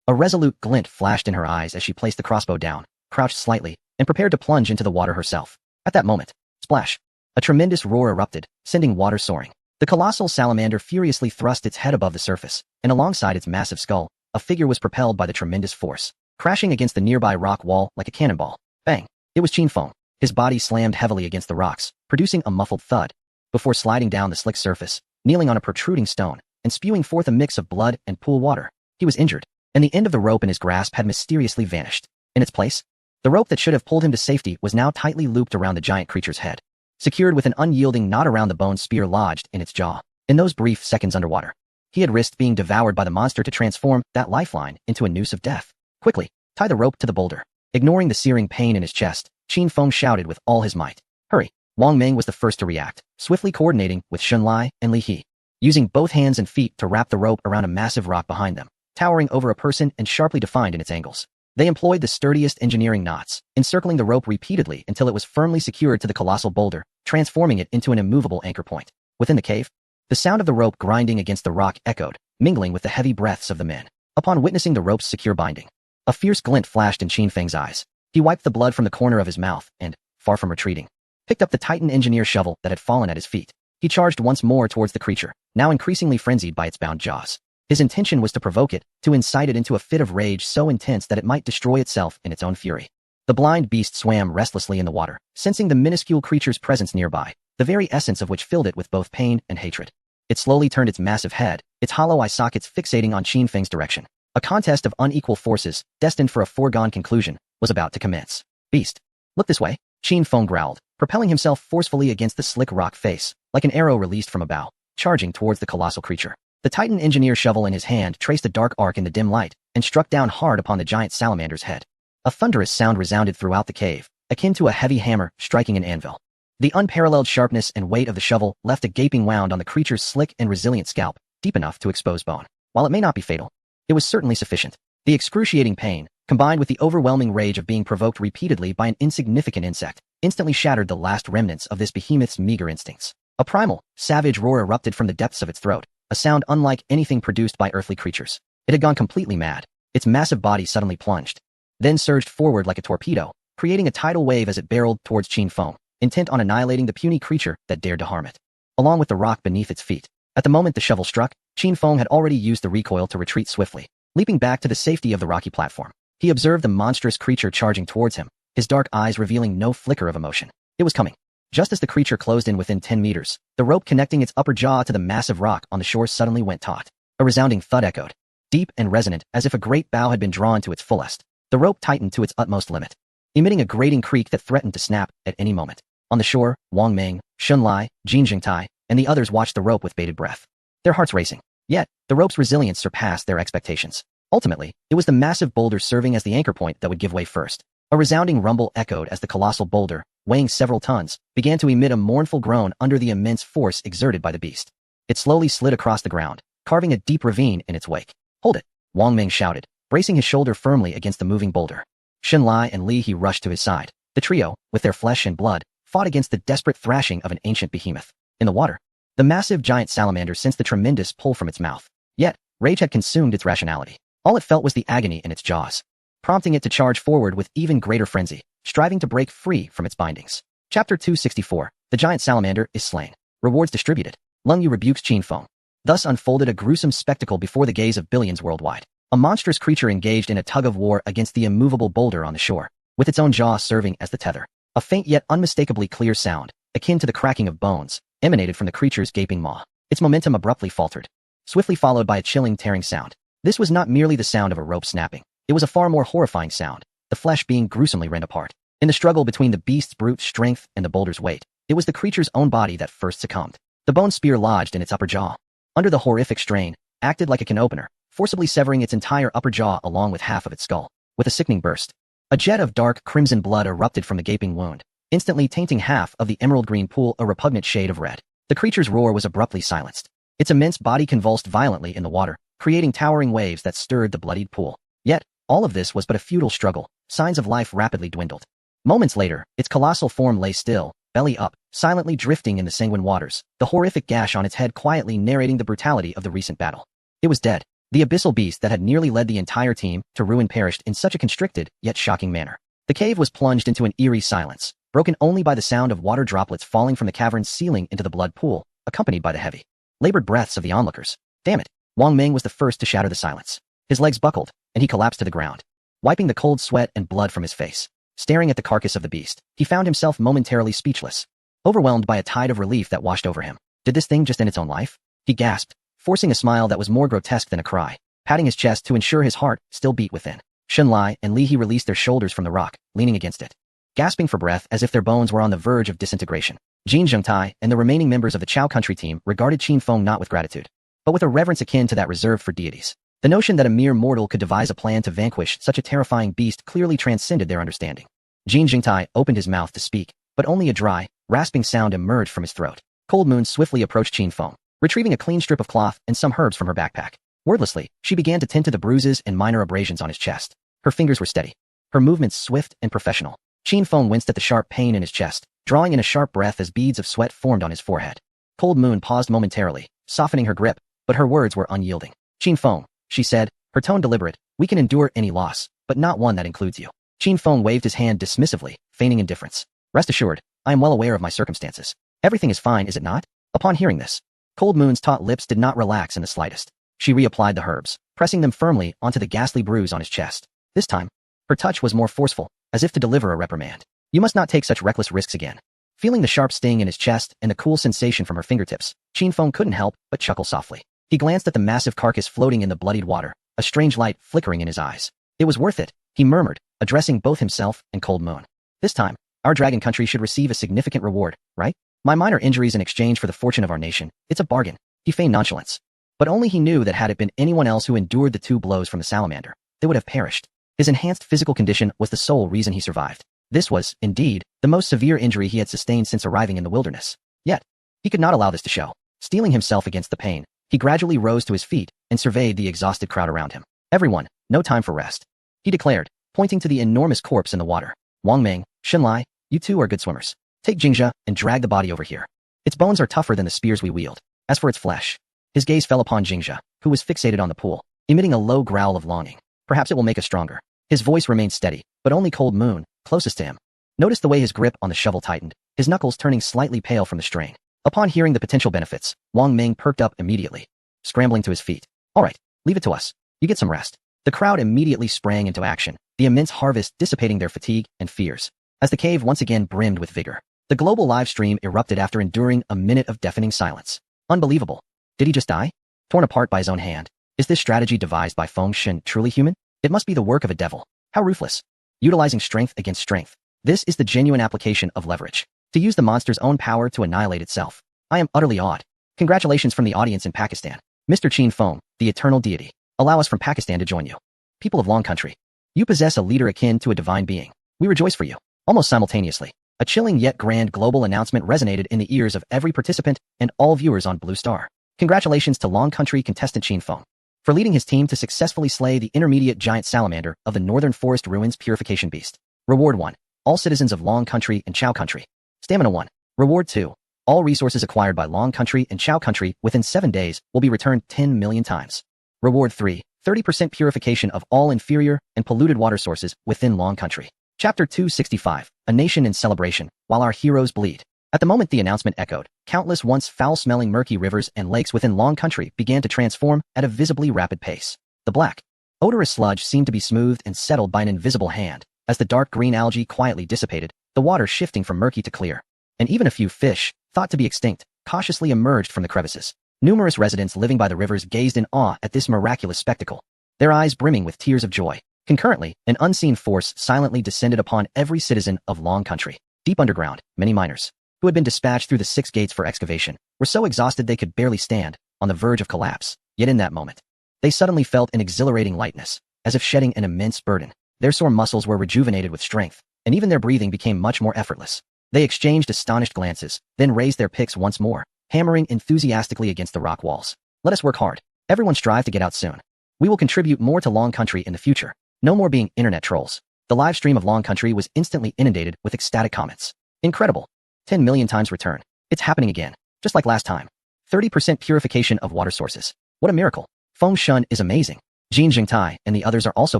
A resolute glint flashed in her eyes as she placed the crossbow down, crouched slightly, and prepared to plunge into the water herself. At that moment, splash! A tremendous roar erupted, sending water soaring. The colossal salamander furiously thrust its head above the surface, and alongside its massive skull, a figure was propelled by the tremendous force, crashing against the nearby rock wall like a cannonball. Bang! It was Qin Feng. His body slammed heavily against the rocks, producing a muffled thud, before sliding down the slick surface, kneeling on a protruding stone, and spewing forth a mix of blood and pool water. He was injured, and the end of the rope in his grasp had mysteriously vanished. In its place, the rope that should have pulled him to safety was now tightly looped around the giant creature's head, secured with an unyielding knot around the bone spear lodged in its jaw. In those brief seconds underwater, he had risked being devoured by the monster to transform that lifeline into a noose of death. Quickly, tie the rope to the boulder. Ignoring the searing pain in his chest, Qin Feng shouted with all his might. Hurry! Wang Meng was the first to react, swiftly coordinating with Shun Lai and Li He, using both hands and feet to wrap the rope around a massive rock behind them, towering over a person and sharply defined in its angles. They employed the sturdiest engineering knots, encircling the rope repeatedly until it was firmly secured to the colossal boulder, transforming it into an immovable anchor point. Within the cave, the sound of the rope grinding against the rock echoed, mingling with the heavy breaths of the men. Upon witnessing the rope's secure binding, a fierce glint flashed in Qin Feng's eyes. He wiped the blood from the corner of his mouth and, far from retreating, picked up the Titan engineer shovel that had fallen at his feet. He charged once more towards the creature, now increasingly frenzied by its bound jaws. His intention was to provoke it, to incite it into a fit of rage so intense that it might destroy itself in its own fury. The blind beast swam restlessly in the water, sensing the minuscule creature's presence nearby, the very essence of which filled it with both pain and hatred. It slowly turned its massive head, its hollow eye sockets fixating on Qin Feng's direction. A contest of unequal forces, destined for a foregone conclusion, was about to commence. Beast! Look this way! Qin Feng growled, propelling himself forcefully against the slick rock face, like an arrow released from a bow, charging towards the colossal creature. The Titan engineer shovel in his hand traced a dark arc in the dim light, and struck down hard upon the giant salamander's head. A thunderous sound resounded throughout the cave, akin to a heavy hammer striking an anvil. The unparalleled sharpness and weight of the shovel left a gaping wound on the creature's slick and resilient scalp, deep enough to expose bone. While it may not be fatal, it was certainly sufficient. The excruciating pain, combined with the overwhelming rage of being provoked repeatedly by an insignificant insect, instantly shattered the last remnants of this behemoth's meager instincts. A primal, savage roar erupted from the depths of its throat, a sound unlike anything produced by earthly creatures. It had gone completely mad. Its massive body suddenly plunged, then surged forward like a torpedo, creating a tidal wave as it barreled towards Qin Feng. intent on annihilating the puny creature that dared to harm it, along with the rock beneath its feet. At the moment the shovel struck, Qin Feng had already used the recoil to retreat swiftly, leaping back to the safety of the rocky platform. He observed the monstrous creature charging towards him, his dark eyes revealing no flicker of emotion. It was coming. Just as the creature closed in within 10 meters, the rope connecting its upper jaw to the massive rock on the shore suddenly went taut. A resounding thud echoed, deep and resonant as if a great bow had been drawn to its fullest. The rope tightened to its utmost limit, emitting a grating creak that threatened to snap at any moment. On the shore, Wang Ming, Xun Lai, Jin Jingtai, and the others watched the rope with bated breath, their hearts racing. Yet, the rope's resilience surpassed their expectations. Ultimately, it was the massive boulder serving as the anchor point that would give way first. A resounding rumble echoed as the colossal boulder, weighing several tons, began to emit a mournful groan under the immense force exerted by the beast. It slowly slid across the ground, carving a deep ravine in its wake. "Hold it!" Wang Ming shouted, bracing his shoulder firmly against the moving boulder. Xun Lai and Li He rushed to his side. The trio, with their flesh and blood, fought against the desperate thrashing of an ancient behemoth. In the water, the massive giant salamander sensed the tremendous pull from its mouth. Yet, rage had consumed its rationality. All it felt was the agony in its jaws, prompting it to charge forward with even greater frenzy, striving to break free from its bindings. Chapter 264. The giant salamander is slain. Rewards distributed. Leng Yu rebukes Qin Feng. Thus unfolded a gruesome spectacle before the gaze of billions worldwide. A monstrous creature engaged in a tug-of-war against the immovable boulder on the shore, with its own jaw serving as the tether. A faint yet unmistakably clear sound, akin to the cracking of bones, emanated from the creature's gaping maw. Its momentum abruptly faltered, swiftly followed by a chilling tearing sound. This was not merely the sound of a rope snapping. It was a far more horrifying sound, the flesh being gruesomely rent apart. In the struggle between the beast's brute strength and the boulder's weight, it was the creature's own body that first succumbed. The bone spear lodged in its upper jaw, under the horrific strain, acted like a can opener, forcibly severing its entire upper jaw along with half of its skull. With a sickening burst, a jet of dark crimson blood erupted from the gaping wound, instantly tainting half of the emerald green pool a repugnant shade of red. The creature's roar was abruptly silenced. Its immense body convulsed violently in the water, creating towering waves that stirred the bloodied pool. Yet, all of this was but a futile struggle. Signs of life rapidly dwindled. Moments later, its colossal form lay still, belly up, silently drifting in the sanguine waters, the horrific gash on its head quietly narrating the brutality of the recent battle. It was dead. The abyssal beast that had nearly led the entire team to ruin perished in such a constricted, yet shocking manner. The cave was plunged into an eerie silence, broken only by the sound of water droplets falling from the cavern's ceiling into the blood pool, accompanied by the heavy, labored breaths of the onlookers. Damn it! Wang Ming was the first to shatter the silence. His legs buckled, and he collapsed to the ground, wiping the cold sweat and blood from his face. Staring at the carcass of the beast, he found himself momentarily speechless, overwhelmed by a tide of relief that washed over him. Did this thing just end its own life? He gasped, forcing a smile that was more grotesque than a cry, patting his chest to ensure his heart still beat within. Xun Lai and Li He released their shoulders from the rock, leaning against it, gasping for breath as if their bones were on the verge of disintegration. Jin Zhengtai and the remaining members of the Chao country team regarded Qin Feng not with gratitude, but with a reverence akin to that reserved for deities. The notion that a mere mortal could devise a plan to vanquish such a terrifying beast clearly transcended their understanding. Jin Jingtai opened his mouth to speak, but only a dry, rasping sound emerged from his throat. Cold Moon swiftly approached Qin Feng, retrieving a clean strip of cloth and some herbs from her backpack. Wordlessly, she began to tend to the bruises and minor abrasions on his chest. Her fingers were steady, her movements swift and professional. Qin Feng winced at the sharp pain in his chest, drawing in a sharp breath as beads of sweat formed on his forehead. Cold Moon paused momentarily, softening her grip, but her words were unyielding. Qin Feng, she said, her tone deliberate, we can endure any loss, but not one that includes you. Qin Feng waved his hand dismissively, feigning indifference. Rest assured, I am well aware of my circumstances. Everything is fine, is it not? Upon hearing this, Cold Moon's taut lips did not relax in the slightest. She reapplied the herbs, pressing them firmly onto the ghastly bruise on his chest. This time, her touch was more forceful, as if to deliver a reprimand. You must not take such reckless risks again. Feeling the sharp sting in his chest and the cool sensation from her fingertips, Qin Feng couldn't help but chuckle softly. He glanced at the massive carcass floating in the bloodied water, a strange light flickering in his eyes. It was worth it, he murmured, addressing both himself and Cold Moon. This time, our dragon country should receive a significant reward, right? My minor injuries in exchange for the fortune of our nation, it's a bargain. He feigned nonchalance. But only he knew that had it been anyone else who endured the 2 blows from the salamander, they would have perished. His enhanced physical condition was the sole reason he survived. This was, indeed, the most severe injury he had sustained since arriving in the wilderness. Yet, he could not allow this to show. Steeling himself against the pain, he gradually rose to his feet and surveyed the exhausted crowd around him. Everyone, no time for rest, he declared, pointing to the enormous corpse in the water. Wang Ming, Xun Lai, you two are good swimmers. Take Jingzhe and drag the body over here. Its bones are tougher than the spears we wield. As for its flesh, his gaze fell upon Jingzhe, who was fixated on the pool, emitting a low growl of longing. Perhaps it will make us stronger. His voice remained steady, but only Cold Moon, closest to him, noticed the way his grip on the shovel tightened, his knuckles turning slightly pale from the strain. Upon hearing the potential benefits, Wang Ming perked up immediately, scrambling to his feet. All right, leave it to us. You get some rest. The crowd immediately sprang into action, the immense harvest dissipating their fatigue and fears. As the cave once again brimmed with vigor, the global live stream erupted after enduring a minute of deafening silence. Unbelievable. Did he just die? Torn apart by his own hand. Is this strategy devised by Feng Shen truly human? It must be the work of a devil. How ruthless. Utilizing strength against strength. This is the genuine application of leverage. To use the monster's own power to annihilate itself. I am utterly awed. Congratulations from the audience in Pakistan. Mr. Qin Feng, the eternal deity. Allow us from Pakistan to join you. People of Long Country. You possess a leader akin to a divine being. We rejoice for you. Almost simultaneously, a chilling yet grand global announcement resonated in the ears of every participant and all viewers on Blue Star. Congratulations to Long Country contestant Qin Feng for leading his team to successfully slay the intermediate giant salamander of the Northern Forest Ruins Purification Beast. Reward 1. All citizens of Long Country and Chao Country. Stamina 1. Reward 2. All resources acquired by Long Country and Chao Country within 7 days will be returned 10 million times. Reward 3. 30% purification of all inferior and polluted water sources within Long Country. Chapter 265. A Nation in Celebration, While Our Heroes Bleed. At the moment the announcement echoed, countless once foul-smelling murky rivers and lakes within Long Country began to transform at a visibly rapid pace. The black, odorous sludge seemed to be smoothed and settled by an invisible hand, as the dark green algae quietly dissipated, the water shifting from murky to clear. And even a few fish, thought to be extinct, cautiously emerged from the crevices. Numerous residents living by the rivers gazed in awe at this miraculous spectacle, their eyes brimming with tears of joy. Concurrently, an unseen force silently descended upon every citizen of Long Country. Deep underground, many miners, who had been dispatched through the 6 gates for excavation, were so exhausted they could barely stand, on the verge of collapse. Yet in that moment, they suddenly felt an exhilarating lightness, as if shedding an immense burden. Their sore muscles were rejuvenated with strength, and even their breathing became much more effortless. They exchanged astonished glances, then raised their picks once more, hammering enthusiastically against the rock walls. Let us work hard. Everyone strive to get out soon. We will contribute more to Long Country in the future. No more being internet trolls. The live stream of Long Country was instantly inundated with ecstatic comments. Incredible. 10 million times return. It's happening again. Just like last time. 30% purification of water sources. What a miracle. Feng Shen is amazing. Jin Jingtai and the others are also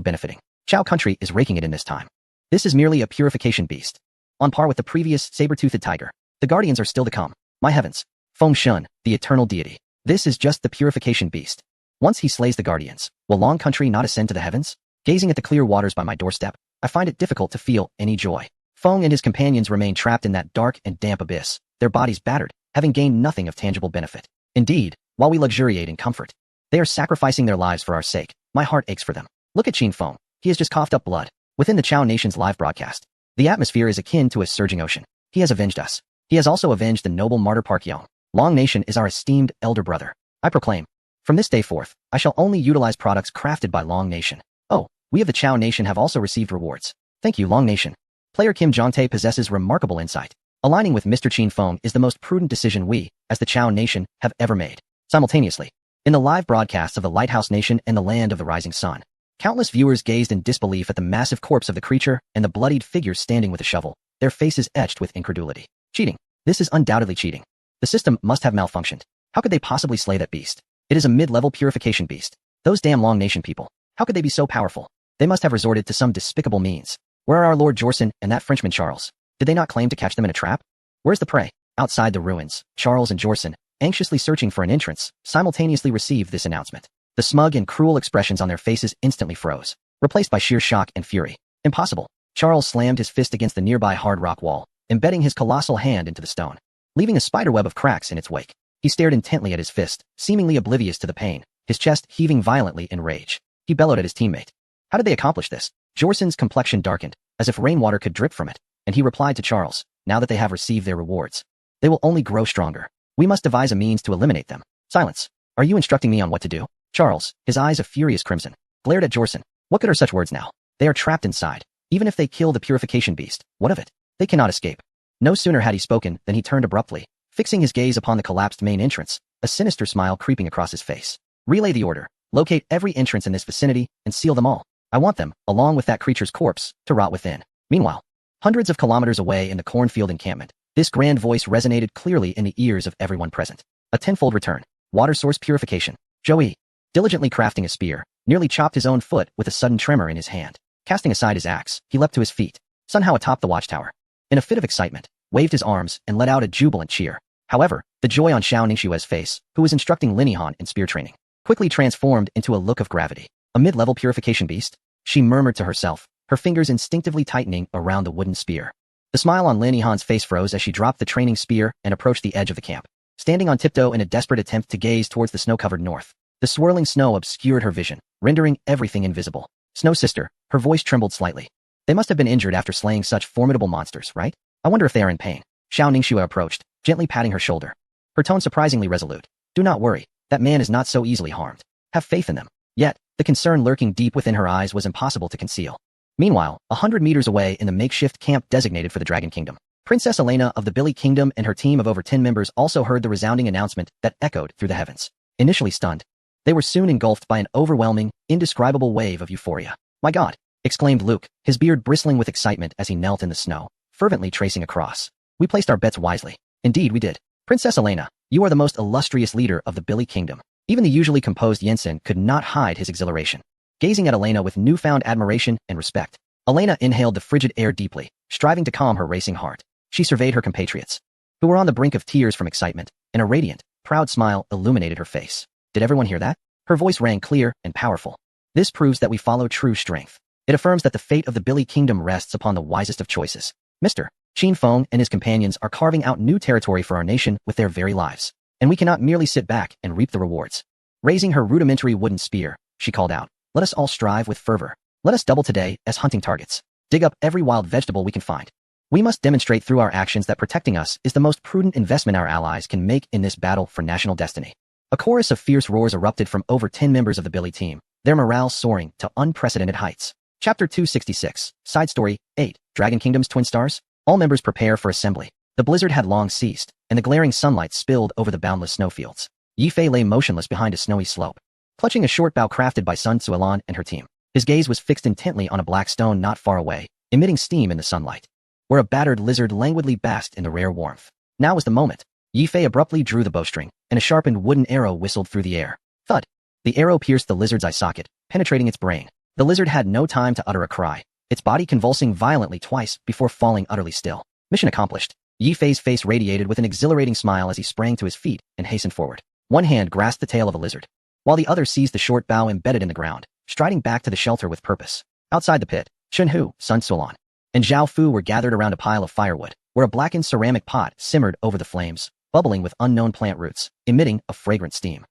benefiting. Chao Country is raking it in this time. This is merely a purification beast. On par with the previous saber-toothed tiger. The guardians are still to come. My heavens. Feng Shen, the eternal deity. This is just the purification beast. Once he slays the guardians, will Long Country not ascend to the heavens? Gazing at the clear waters by my doorstep, I find it difficult to feel any joy. Feng and his companions remain trapped in that dark and damp abyss, their bodies battered, having gained nothing of tangible benefit. Indeed, while we luxuriate in comfort, they are sacrificing their lives for our sake. My heart aches for them. Look at Qin Feng. He has just coughed up blood. Within the Chao Nation's live broadcast, the atmosphere is akin to a surging ocean. He has avenged us. He has also avenged the noble martyr Park Yong. Long Nation is our esteemed elder brother. I proclaim, from this day forth, I shall only utilize products crafted by Long Nation. Oh, we of the Chao Nation have also received rewards. Thank you, Long Nation. Player Kim Jongtae possesses remarkable insight. Aligning with Mr. Qin Feng is the most prudent decision we, as the Chao Nation, have ever made. Simultaneously, in the live broadcasts of the Lighthouse Nation and the Land of the Rising Sun, countless viewers gazed in disbelief at the massive corpse of the creature and the bloodied figure standing with a shovel, their faces etched with incredulity. Cheating. This is undoubtedly cheating. The system must have malfunctioned. How could they possibly slay that beast? It is a mid-level purification beast. Those damn Long Nation people. How could they be so powerful? They must have resorted to some despicable means. Where are our Lord Jorson and that Frenchman Charles? Did they not claim to catch them in a trap? Where's the prey? Outside the ruins, Charles and Jorson, anxiously searching for an entrance, simultaneously received this announcement. The smug and cruel expressions on their faces instantly froze, replaced by sheer shock and fury. Impossible. Charles slammed his fist against the nearby hard rock wall, embedding his colossal hand into the stone, leaving a spiderweb of cracks in its wake. He stared intently at his fist, seemingly oblivious to the pain, his chest heaving violently in rage. He bellowed at his teammate. How did they accomplish this? Jorson's complexion darkened, as if rainwater could drip from it, and he replied to Charles, now that they have received their rewards, they will only grow stronger. We must devise a means to eliminate them. Silence. Are you instructing me on what to do? Charles, his eyes a furious crimson, glared at Jorson. What good are such words now? They are trapped inside. Even if they kill the purification beast, what of it? They cannot escape. No sooner had he spoken than he turned abruptly, fixing his gaze upon the collapsed main entrance, a sinister smile creeping across his face. Relay the order. Locate every entrance in this vicinity and seal them all. I want them, along with that creature's corpse, to rot within. Meanwhile, hundreds of kilometers away in the cornfield encampment, this grand voice resonated clearly in the ears of everyone present. A tenfold return. Water source purification. Joey, diligently crafting a spear, nearly chopped his own foot with a sudden tremor in his hand. Casting aside his axe, he leapt to his feet, somehow atop the watchtower. In a fit of excitement, waved his arms, and let out a jubilant cheer. However, the joy on Xiao Ningxue's face, who was instructing Lin Yihan in spear training, quickly transformed into a look of gravity. A mid-level purification beast? She murmured to herself, her fingers instinctively tightening around the wooden spear. The smile on Lin Yihan's face froze as she dropped the training spear and approached the edge of the camp. Standing on tiptoe in a desperate attempt to gaze towards the snow-covered north, the swirling snow obscured her vision, rendering everything invisible. Snow sister, her voice trembled slightly. They must have been injured after slaying such formidable monsters, right? I wonder if they are in pain. Xiao Ningxue approached, gently patting her shoulder. Her tone surprisingly resolute. Do not worry, that man is not so easily harmed. Have faith in them. Yet, the concern lurking deep within her eyes was impossible to conceal. Meanwhile, 100 meters away in the makeshift camp designated for the Dragon Kingdom, Princess Elena of the Billy Kingdom and her team of over 10 members also heard the resounding announcement that echoed through the heavens. Initially stunned, they were soon engulfed by an overwhelming, indescribable wave of euphoria. My God! Exclaimed Luke, his beard bristling with excitement as he knelt in the snow, fervently tracing a cross. We placed our bets wisely. Indeed we did. Princess Elena, you are the most illustrious leader of the Billy Kingdom. Even the usually composed Yensen could not hide his exhilaration. Gazing at Elena with newfound admiration and respect, Elena inhaled the frigid air deeply, striving to calm her racing heart. She surveyed her compatriots, who were on the brink of tears from excitement, and a radiant, proud smile illuminated her face. Did everyone hear that? Her voice rang clear and powerful. This proves that we follow true strength. It affirms that the fate of the Billy Kingdom rests upon the wisest of choices. Mr. Qin Feng and his companions are carving out new territory for our nation with their very lives, and we cannot merely sit back and reap the rewards. Raising her rudimentary wooden spear, she called out, let us all strive with fervor. Let us double today as hunting targets. Dig up every wild vegetable we can find. We must demonstrate through our actions that protecting us is the most prudent investment our allies can make in this battle for national destiny. A chorus of fierce roars erupted from over 10 members of the Billy team, their morale soaring to unprecedented heights. Chapter 266, Side Story 8, Dragon Kingdom's Twin Stars. All members prepare for assembly. The blizzard had long ceased, and the glaring sunlight spilled over the boundless snowfields. Yi Fei lay motionless behind a snowy slope, clutching a short bow crafted by Sun Tzuelan and her team. His gaze was fixed intently on a black stone not far away, emitting steam in the sunlight, where a battered lizard languidly basked in the rare warmth. Now was the moment. Yi Fei abruptly drew the bowstring, and a sharpened wooden arrow whistled through the air. Thud! The arrow pierced the lizard's eye socket, penetrating its brain. The lizard had no time to utter a cry, its body convulsing violently twice before falling utterly still. Mission accomplished. Yi Fei's face radiated with an exhilarating smile as he sprang to his feet and hastened forward. One hand grasped the tail of a lizard, while the other seized the short bough embedded in the ground, striding back to the shelter with purpose. Outside the pit, Chen Hu, Sun Tzuelan, and Zhao Fu were gathered around a pile of firewood, where a blackened ceramic pot simmered over the flames, bubbling with unknown plant roots, emitting a fragrant steam.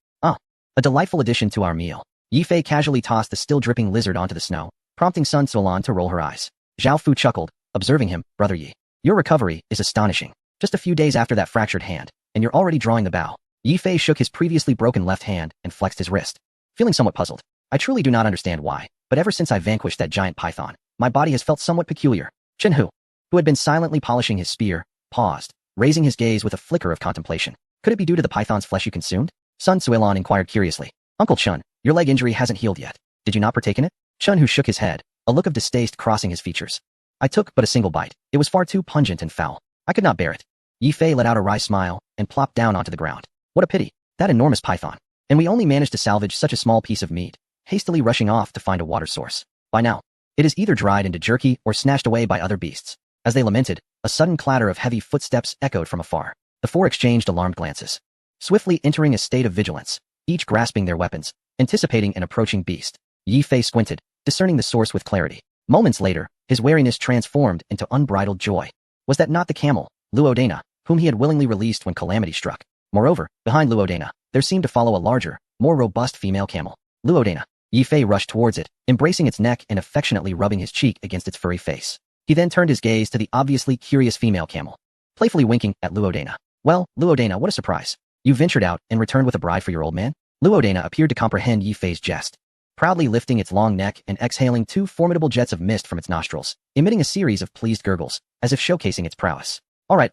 A delightful addition to our meal. Yi Fei casually tossed the still-dripping lizard onto the snow, prompting Sun Tzuelan to roll her eyes. Zhao Fu chuckled, observing him, Brother Yi. Your recovery is astonishing. Just a few days after that fractured hand, and you're already drawing the bow. Yi Fei shook his previously broken left hand and flexed his wrist, feeling somewhat puzzled. I truly do not understand why, but ever since I vanquished that giant python, my body has felt somewhat peculiar. Chen Hu, who had been silently polishing his spear, paused, raising his gaze with a flicker of contemplation. Could it be due to the python's flesh you consumed? Sun Tzuelan inquired curiously. Uncle Chun, your leg injury hasn't healed yet. Did you not partake in it? Chun Hu shook his head, a look of distaste crossing his features. I took but a single bite. It was far too pungent and foul. I could not bear it. Yi Fei let out a wry smile and plopped down onto the ground. What a pity. That enormous python. And we only managed to salvage such a small piece of meat, hastily rushing off to find a water source. By now, it is either dried into jerky or snatched away by other beasts. As they lamented, a sudden clatter of heavy footsteps echoed from afar. The four exchanged alarmed glances, swiftly entering a state of vigilance, each grasping their weapons, anticipating an approaching beast. Yi Fei squinted, discerning the source with clarity. Moments later, his wariness transformed into unbridled joy. Was that not the camel, Luo Dana, whom he had willingly released when calamity struck? Moreover, behind Luo Dana, there seemed to follow a larger, more robust female camel. Luo Dana. Yi Fei rushed towards it, embracing its neck and affectionately rubbing his cheek against its furry face. He then turned his gaze to the obviously curious female camel, playfully winking at Luo Dana. Well, Luo Dana, what a surprise. You ventured out and returned with a bride for your old man? Luo Dana appeared to comprehend Yi Fei's jest, proudly lifting its long neck and exhaling two formidable jets of mist from its nostrils, emitting a series of pleased gurgles, as if showcasing its prowess. All right.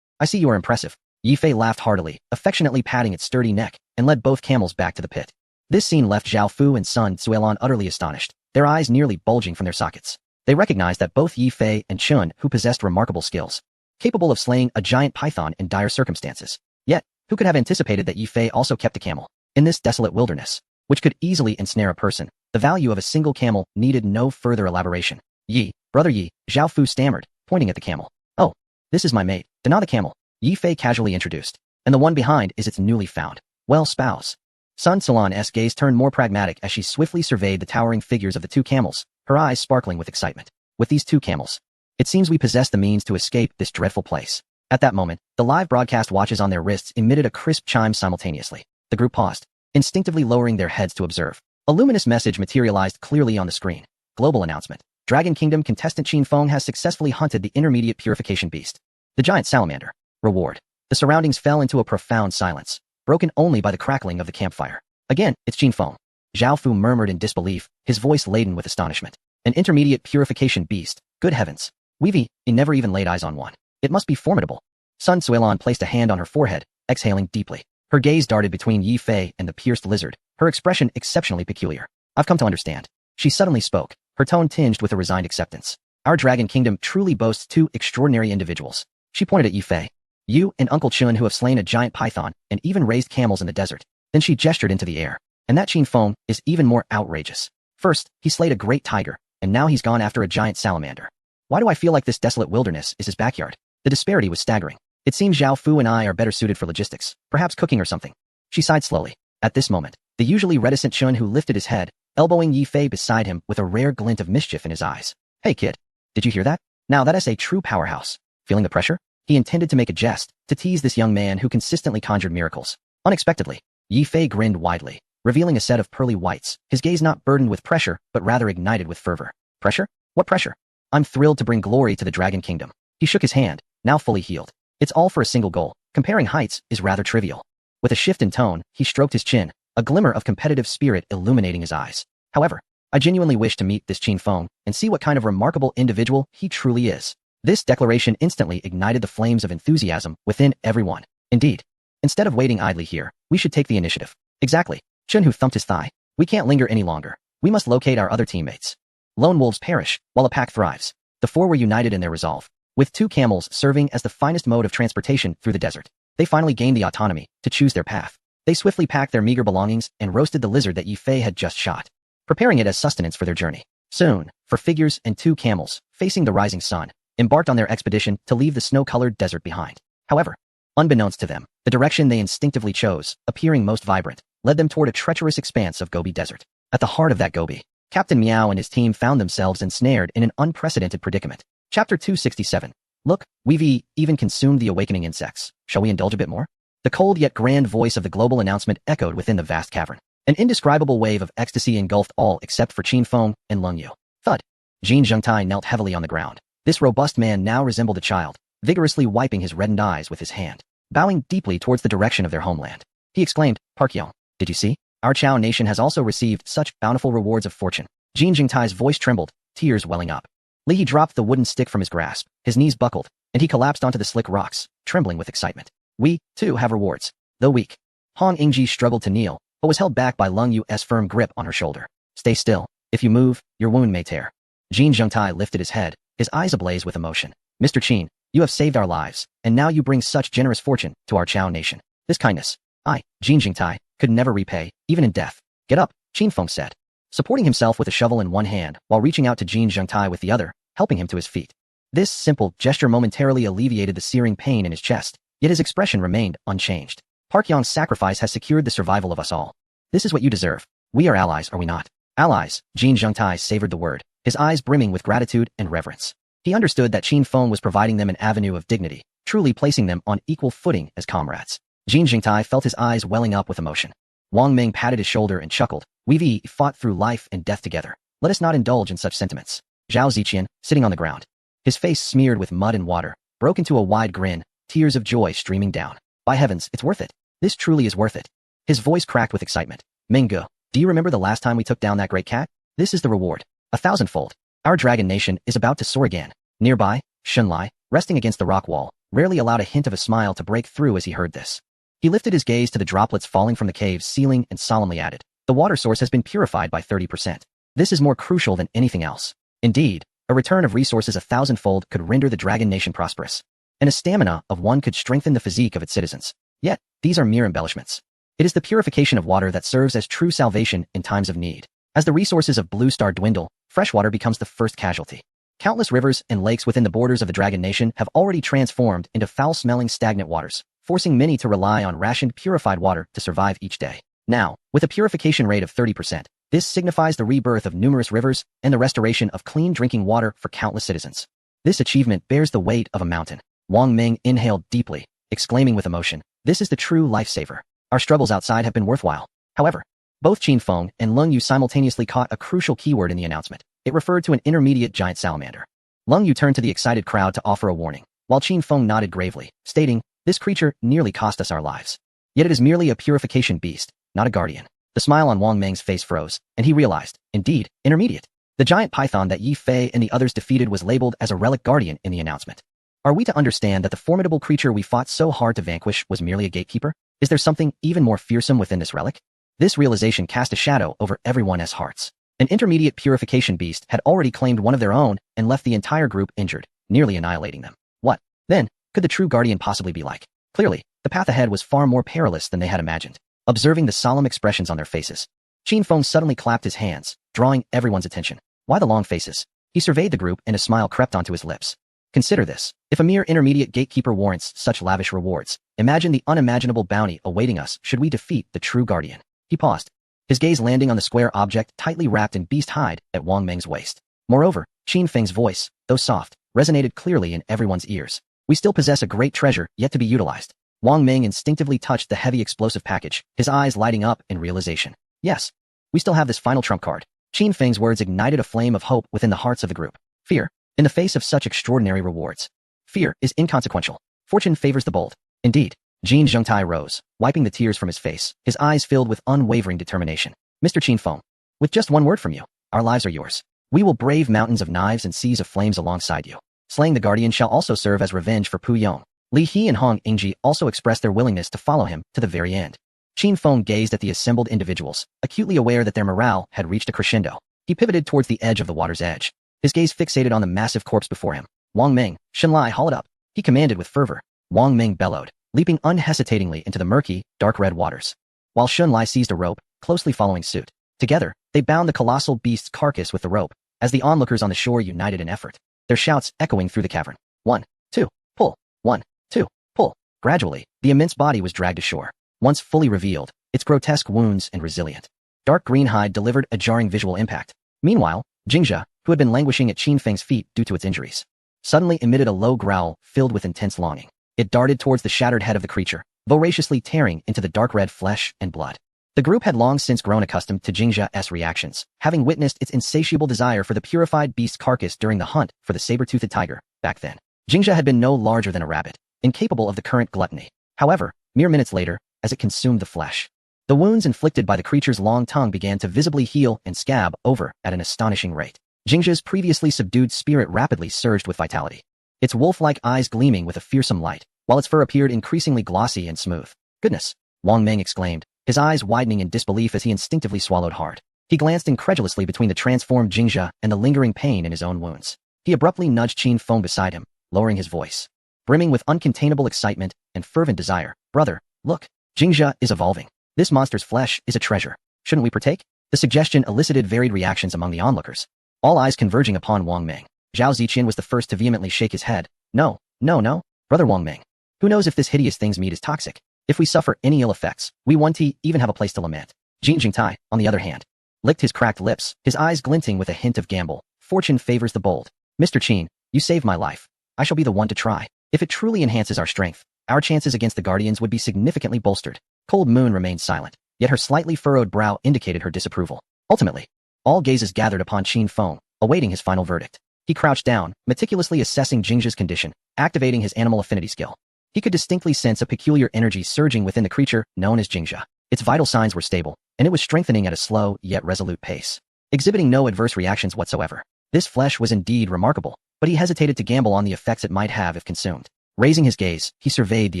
I see you are impressive. Yi Fei laughed heartily, affectionately patting its sturdy neck, and led both camels back to the pit. This scene left Zhao Fu and Sun Tzuelan utterly astonished, their eyes nearly bulging from their sockets. They recognized that both Yi Fei and Chun Hu possessed remarkable skills, capable of slaying a giant python in dire circumstances. Yet, who could have anticipated that Yi Fei also kept a camel? In this desolate wilderness, which could easily ensnare a person, the value of a single camel needed no further elaboration. Yi, Brother Yi, Zhao Fu stammered, pointing at the camel. Oh, this is my mate. Dana the camel, Yi Fei casually introduced. And the one behind is its newly found, well, spouse. Sun Salon's gaze turned more pragmatic as she swiftly surveyed the towering figures of the two camels, her eyes sparkling with excitement. With these two camels, it seems we possess the means to escape this dreadful place. At that moment, the live broadcast watches on their wrists emitted a crisp chime simultaneously. The group paused, instinctively lowering their heads to observe. A luminous message materialized clearly on the screen. Global announcement. Dragon Kingdom contestant Qin Feng has successfully hunted the intermediate purification beast, the giant salamander. Reward. The surroundings fell into a profound silence, broken only by the crackling of the campfire. Again, it's Qin Feng. Zhao Fu murmured in disbelief, his voice laden with astonishment. An intermediate purification beast. Good heavens. Weavy, he never even laid eyes on one. It must be formidable. Sun Suilon placed a hand on her forehead, exhaling deeply. Her gaze darted between Yi Fei and the pierced lizard, her expression exceptionally peculiar. I've come to understand. She suddenly spoke, her tone tinged with a resigned acceptance. Our Dragon Kingdom truly boasts two extraordinary individuals. She pointed at Yi Fei. You and Uncle Chun who have slain a giant python and even raised camels in the desert. Then she gestured into the air. And that Qin Feng is even more outrageous. First, he slayed a great tiger, and now he's gone after a giant salamander. Why do I feel like this desolate wilderness is his backyard? The disparity was staggering. It seems Zhao Fu and I are better suited for logistics, perhaps cooking or something. She sighed slowly. At this moment, the usually reticent Chun who lifted his head, elbowing Yi Fei beside him with a rare glint of mischief in his eyes. Hey kid, did you hear that? Now that is a true powerhouse. Feeling the pressure? He intended to make a jest, to tease this young man who consistently conjured miracles. Unexpectedly, Yi Fei grinned widely, revealing a set of pearly whites, his gaze not burdened with pressure, but rather ignited with fervor. Pressure? What pressure? I'm thrilled to bring glory to the Dragon Kingdom. He shook his hand, now fully healed. It's all for a single goal. Comparing heights is rather trivial. With a shift in tone, he stroked his chin, a glimmer of competitive spirit illuminating his eyes. However, I genuinely wish to meet this Qin Feng and see what kind of remarkable individual he truly is. This declaration instantly ignited the flames of enthusiasm within everyone. Indeed, instead of waiting idly here, we should take the initiative. Exactly. Chun Hu thumped his thigh. We can't linger any longer. We must locate our other teammates. Lone wolves perish, while a pack thrives. The four were united in their resolve. With two camels serving as the finest mode of transportation through the desert, they finally gained the autonomy to choose their path. They swiftly packed their meager belongings and roasted the lizard that Yi Fei had just shot, preparing it as sustenance for their journey. Soon, for figures and two camels, facing the rising sun, embarked on their expedition to leave the snow-colored desert behind. However, unbeknownst to them, the direction they instinctively chose, appearing most vibrant, led them toward a treacherous expanse of Gobi Desert. At the heart of that Gobi, Captain Meow and his team found themselves ensnared in an unprecedented predicament. Chapter 267. Look, we've even consumed the awakening insects. Shall we indulge a bit more? The cold yet grand voice of the global announcement echoed within the vast cavern. An indescribable wave of ecstasy engulfed all except for Qin Feng and Leng Yu. Thud. Jin Zhengtai knelt heavily on the ground. This robust man now resembled a child, vigorously wiping his reddened eyes with his hand. Bowing deeply towards the direction of their homeland, he exclaimed, Park Yong, did you see? Our Chao nation has also received such bountiful rewards of fortune. Jin Jingtai's voice trembled, tears welling up. Li He dropped the wooden stick from his grasp, his knees buckled, and he collapsed onto the slick rocks, trembling with excitement. We, too, have rewards. Though weak, Hong Ingji struggled to kneel, but was held back by Leng Yu's firm grip on her shoulder. Stay still. If you move, your wound may tear. Jin Zhengtai lifted his head, his eyes ablaze with emotion. Mr. Qin, you have saved our lives, and now you bring such generous fortune to our Chao nation. This kindness, I, Jin Jingtai, could never repay, even in death. Get up, Qin Feng said, supporting himself with a shovel in one hand while reaching out to Jin Zhengtai with the other, helping him to his feet. This simple gesture momentarily alleviated the searing pain in his chest, yet his expression remained unchanged. Park Yong's sacrifice has secured the survival of us all. This is what you deserve. We are allies, are we not? Allies, Jin Zhengtai savored the word, his eyes brimming with gratitude and reverence. He understood that Qin Feng was providing them an avenue of dignity, truly placing them on equal footing as comrades. Jin Jingtai felt his eyes welling up with emotion. Wang Ming patted his shoulder and chuckled. We've fought through life and death together. Let us not indulge in such sentiments. Zhao Ziqian, sitting on the ground, his face smeared with mud and water, broke into a wide grin, tears of joy streaming down. By heavens, it's worth it. This truly is worth it. His voice cracked with excitement. Minggu, do you remember the last time we took down that great cat? This is the reward. 1,000-fold. Our dragon nation is about to soar again. Nearby, Shunlai, resting against the rock wall, rarely allowed a hint of a smile to break through as he heard this. He lifted his gaze to the droplets falling from the cave's ceiling and solemnly added, the water source has been purified by 30%. This is more crucial than anything else. Indeed, a return of resources 1,000-fold could render the dragon nation prosperous. And a stamina of one could strengthen the physique of its citizens. Yet, these are mere embellishments. It is the purification of water that serves as true salvation in times of need. As the resources of Blue Star dwindle, fresh water becomes the first casualty. Countless rivers and lakes within the borders of the Dragon Nation have already transformed into foul-smelling stagnant waters, forcing many to rely on rationed purified water to survive each day. Now, with a purification rate of 30%, this signifies the rebirth of numerous rivers and the restoration of clean drinking water for countless citizens. This achievement bears the weight of a mountain. Wang Ming inhaled deeply, exclaiming with emotion, "This is the true lifesaver. Our struggles outside have been worthwhile." However, both Qin Feng and Leng Yu simultaneously caught a crucial keyword in the announcement. It referred to an intermediate giant salamander. Leng Yu turned to the excited crowd to offer a warning, while Qin Feng nodded gravely, stating, "This creature nearly cost us our lives. Yet it is merely a purification beast, not a guardian." The smile on Wang Ming's face froze, and he realized, indeed, intermediate. The giant python that Yi Fei and the others defeated was labeled as a relic guardian in the announcement. Are we to understand that the formidable creature we fought so hard to vanquish was merely a gatekeeper? Is there something even more fearsome within this relic? This realization cast a shadow over everyone's hearts. An intermediate purification beast had already claimed one of their own and left the entire group injured, nearly annihilating them. What, then, could the true guardian possibly be like? Clearly, the path ahead was far more perilous than they had imagined. Observing the solemn expressions on their faces, Qin Feng suddenly clapped his hands, drawing everyone's attention. Why the long faces? He surveyed the group and a smile crept onto his lips. Consider this. If a mere intermediate gatekeeper warrants such lavish rewards, imagine the unimaginable bounty awaiting us should we defeat the true guardian. He paused, his gaze landing on the square object tightly wrapped in beast hide at Wang Ming's waist. Moreover, Qin Feng's voice, though soft, resonated clearly in everyone's ears. We still possess a great treasure yet to be utilized. Wang Ming instinctively touched the heavy explosive package, his eyes lighting up in realization. Yes, we still have this final trump card. Qin Feng's words ignited a flame of hope within the hearts of the group. Fear, in the face of such extraordinary rewards. Fear is inconsequential. Fortune favors the bold. Indeed. Jin Zhengtai rose, wiping the tears from his face, his eyes filled with unwavering determination. Mr. Qin Feng, with just one word from you, our lives are yours. We will brave mountains of knives and seas of flames alongside you. Slaying the guardian shall also serve as revenge for Pu Yong. Li He and Hong Yingji also expressed their willingness to follow him to the very end. Qin Feng gazed at the assembled individuals, acutely aware that their morale had reached a crescendo. He pivoted towards the edge of the water's edge, his gaze fixated on the massive corpse before him. Wang Ming, Shenlai, haul it up, he commanded with fervor. Wang Ming bellowed, leaping unhesitatingly into the murky, dark red waters, while Shenlai seized a rope, closely following suit. Together, they bound the colossal beast's carcass with the rope, as the onlookers on the shore united in effort, their shouts echoing through the cavern. 1, 2, pull. 1, 2, pull. Gradually, the immense body was dragged ashore. Once fully revealed, its grotesque wounds and resilient, dark green hide delivered a jarring visual impact. Meanwhile, Jingjia, who had been languishing at Qin Feng's feet due to its injuries, suddenly emitted a low growl filled with intense longing. It darted towards the shattered head of the creature, voraciously tearing into the dark red flesh and blood. The group had long since grown accustomed to Jingjia's reactions, having witnessed its insatiable desire for the purified beast's carcass during the hunt for the saber-toothed tiger. Back then, Jingjia had been no larger than a rabbit, incapable of the current gluttony. However, mere minutes later, as it consumed the flesh, the wounds inflicted by the creature's long tongue began to visibly heal and scab over at an astonishing rate. Jingjia's previously subdued spirit rapidly surged with vitality, its wolf-like eyes gleaming with a fearsome light, while its fur appeared increasingly glossy and smooth. Goodness! Wang Ming exclaimed, his eyes widening in disbelief as he instinctively swallowed hard. He glanced incredulously between the transformed Jingjia and the lingering pain in his own wounds. He abruptly nudged Qin Feng beside him, lowering his voice, brimming with uncontainable excitement and fervent desire. Brother, look, Jingjia is evolving. This monster's flesh is a treasure. Shouldn't we partake? The suggestion elicited varied reactions among the onlookers, all eyes converging upon Wang Ming. Zhao Ziqian was the first to vehemently shake his head. No, no, no, brother Wang Ming. Who knows if this hideous thing's meat is toxic? If we suffer any ill effects, we won't even have a place to lament. Jin Jingtai, on the other hand, licked his cracked lips, his eyes glinting with a hint of gamble. Fortune favors the bold. Mr. Qin, you saved my life. I shall be the one to try. If it truly enhances our strength, our chances against the Guardians would be significantly bolstered. Cold Moon remained silent, yet her slightly furrowed brow indicated her disapproval. Ultimately, all gazes gathered upon Qin Feng, awaiting his final verdict. He crouched down, meticulously assessing Jingjia's condition, activating his animal affinity skill. He could distinctly sense a peculiar energy surging within the creature known as Jingjia. Its vital signs were stable, and it was strengthening at a slow yet resolute pace, exhibiting no adverse reactions whatsoever. This flesh was indeed remarkable, but he hesitated to gamble on the effects it might have if consumed. Raising his gaze, he surveyed the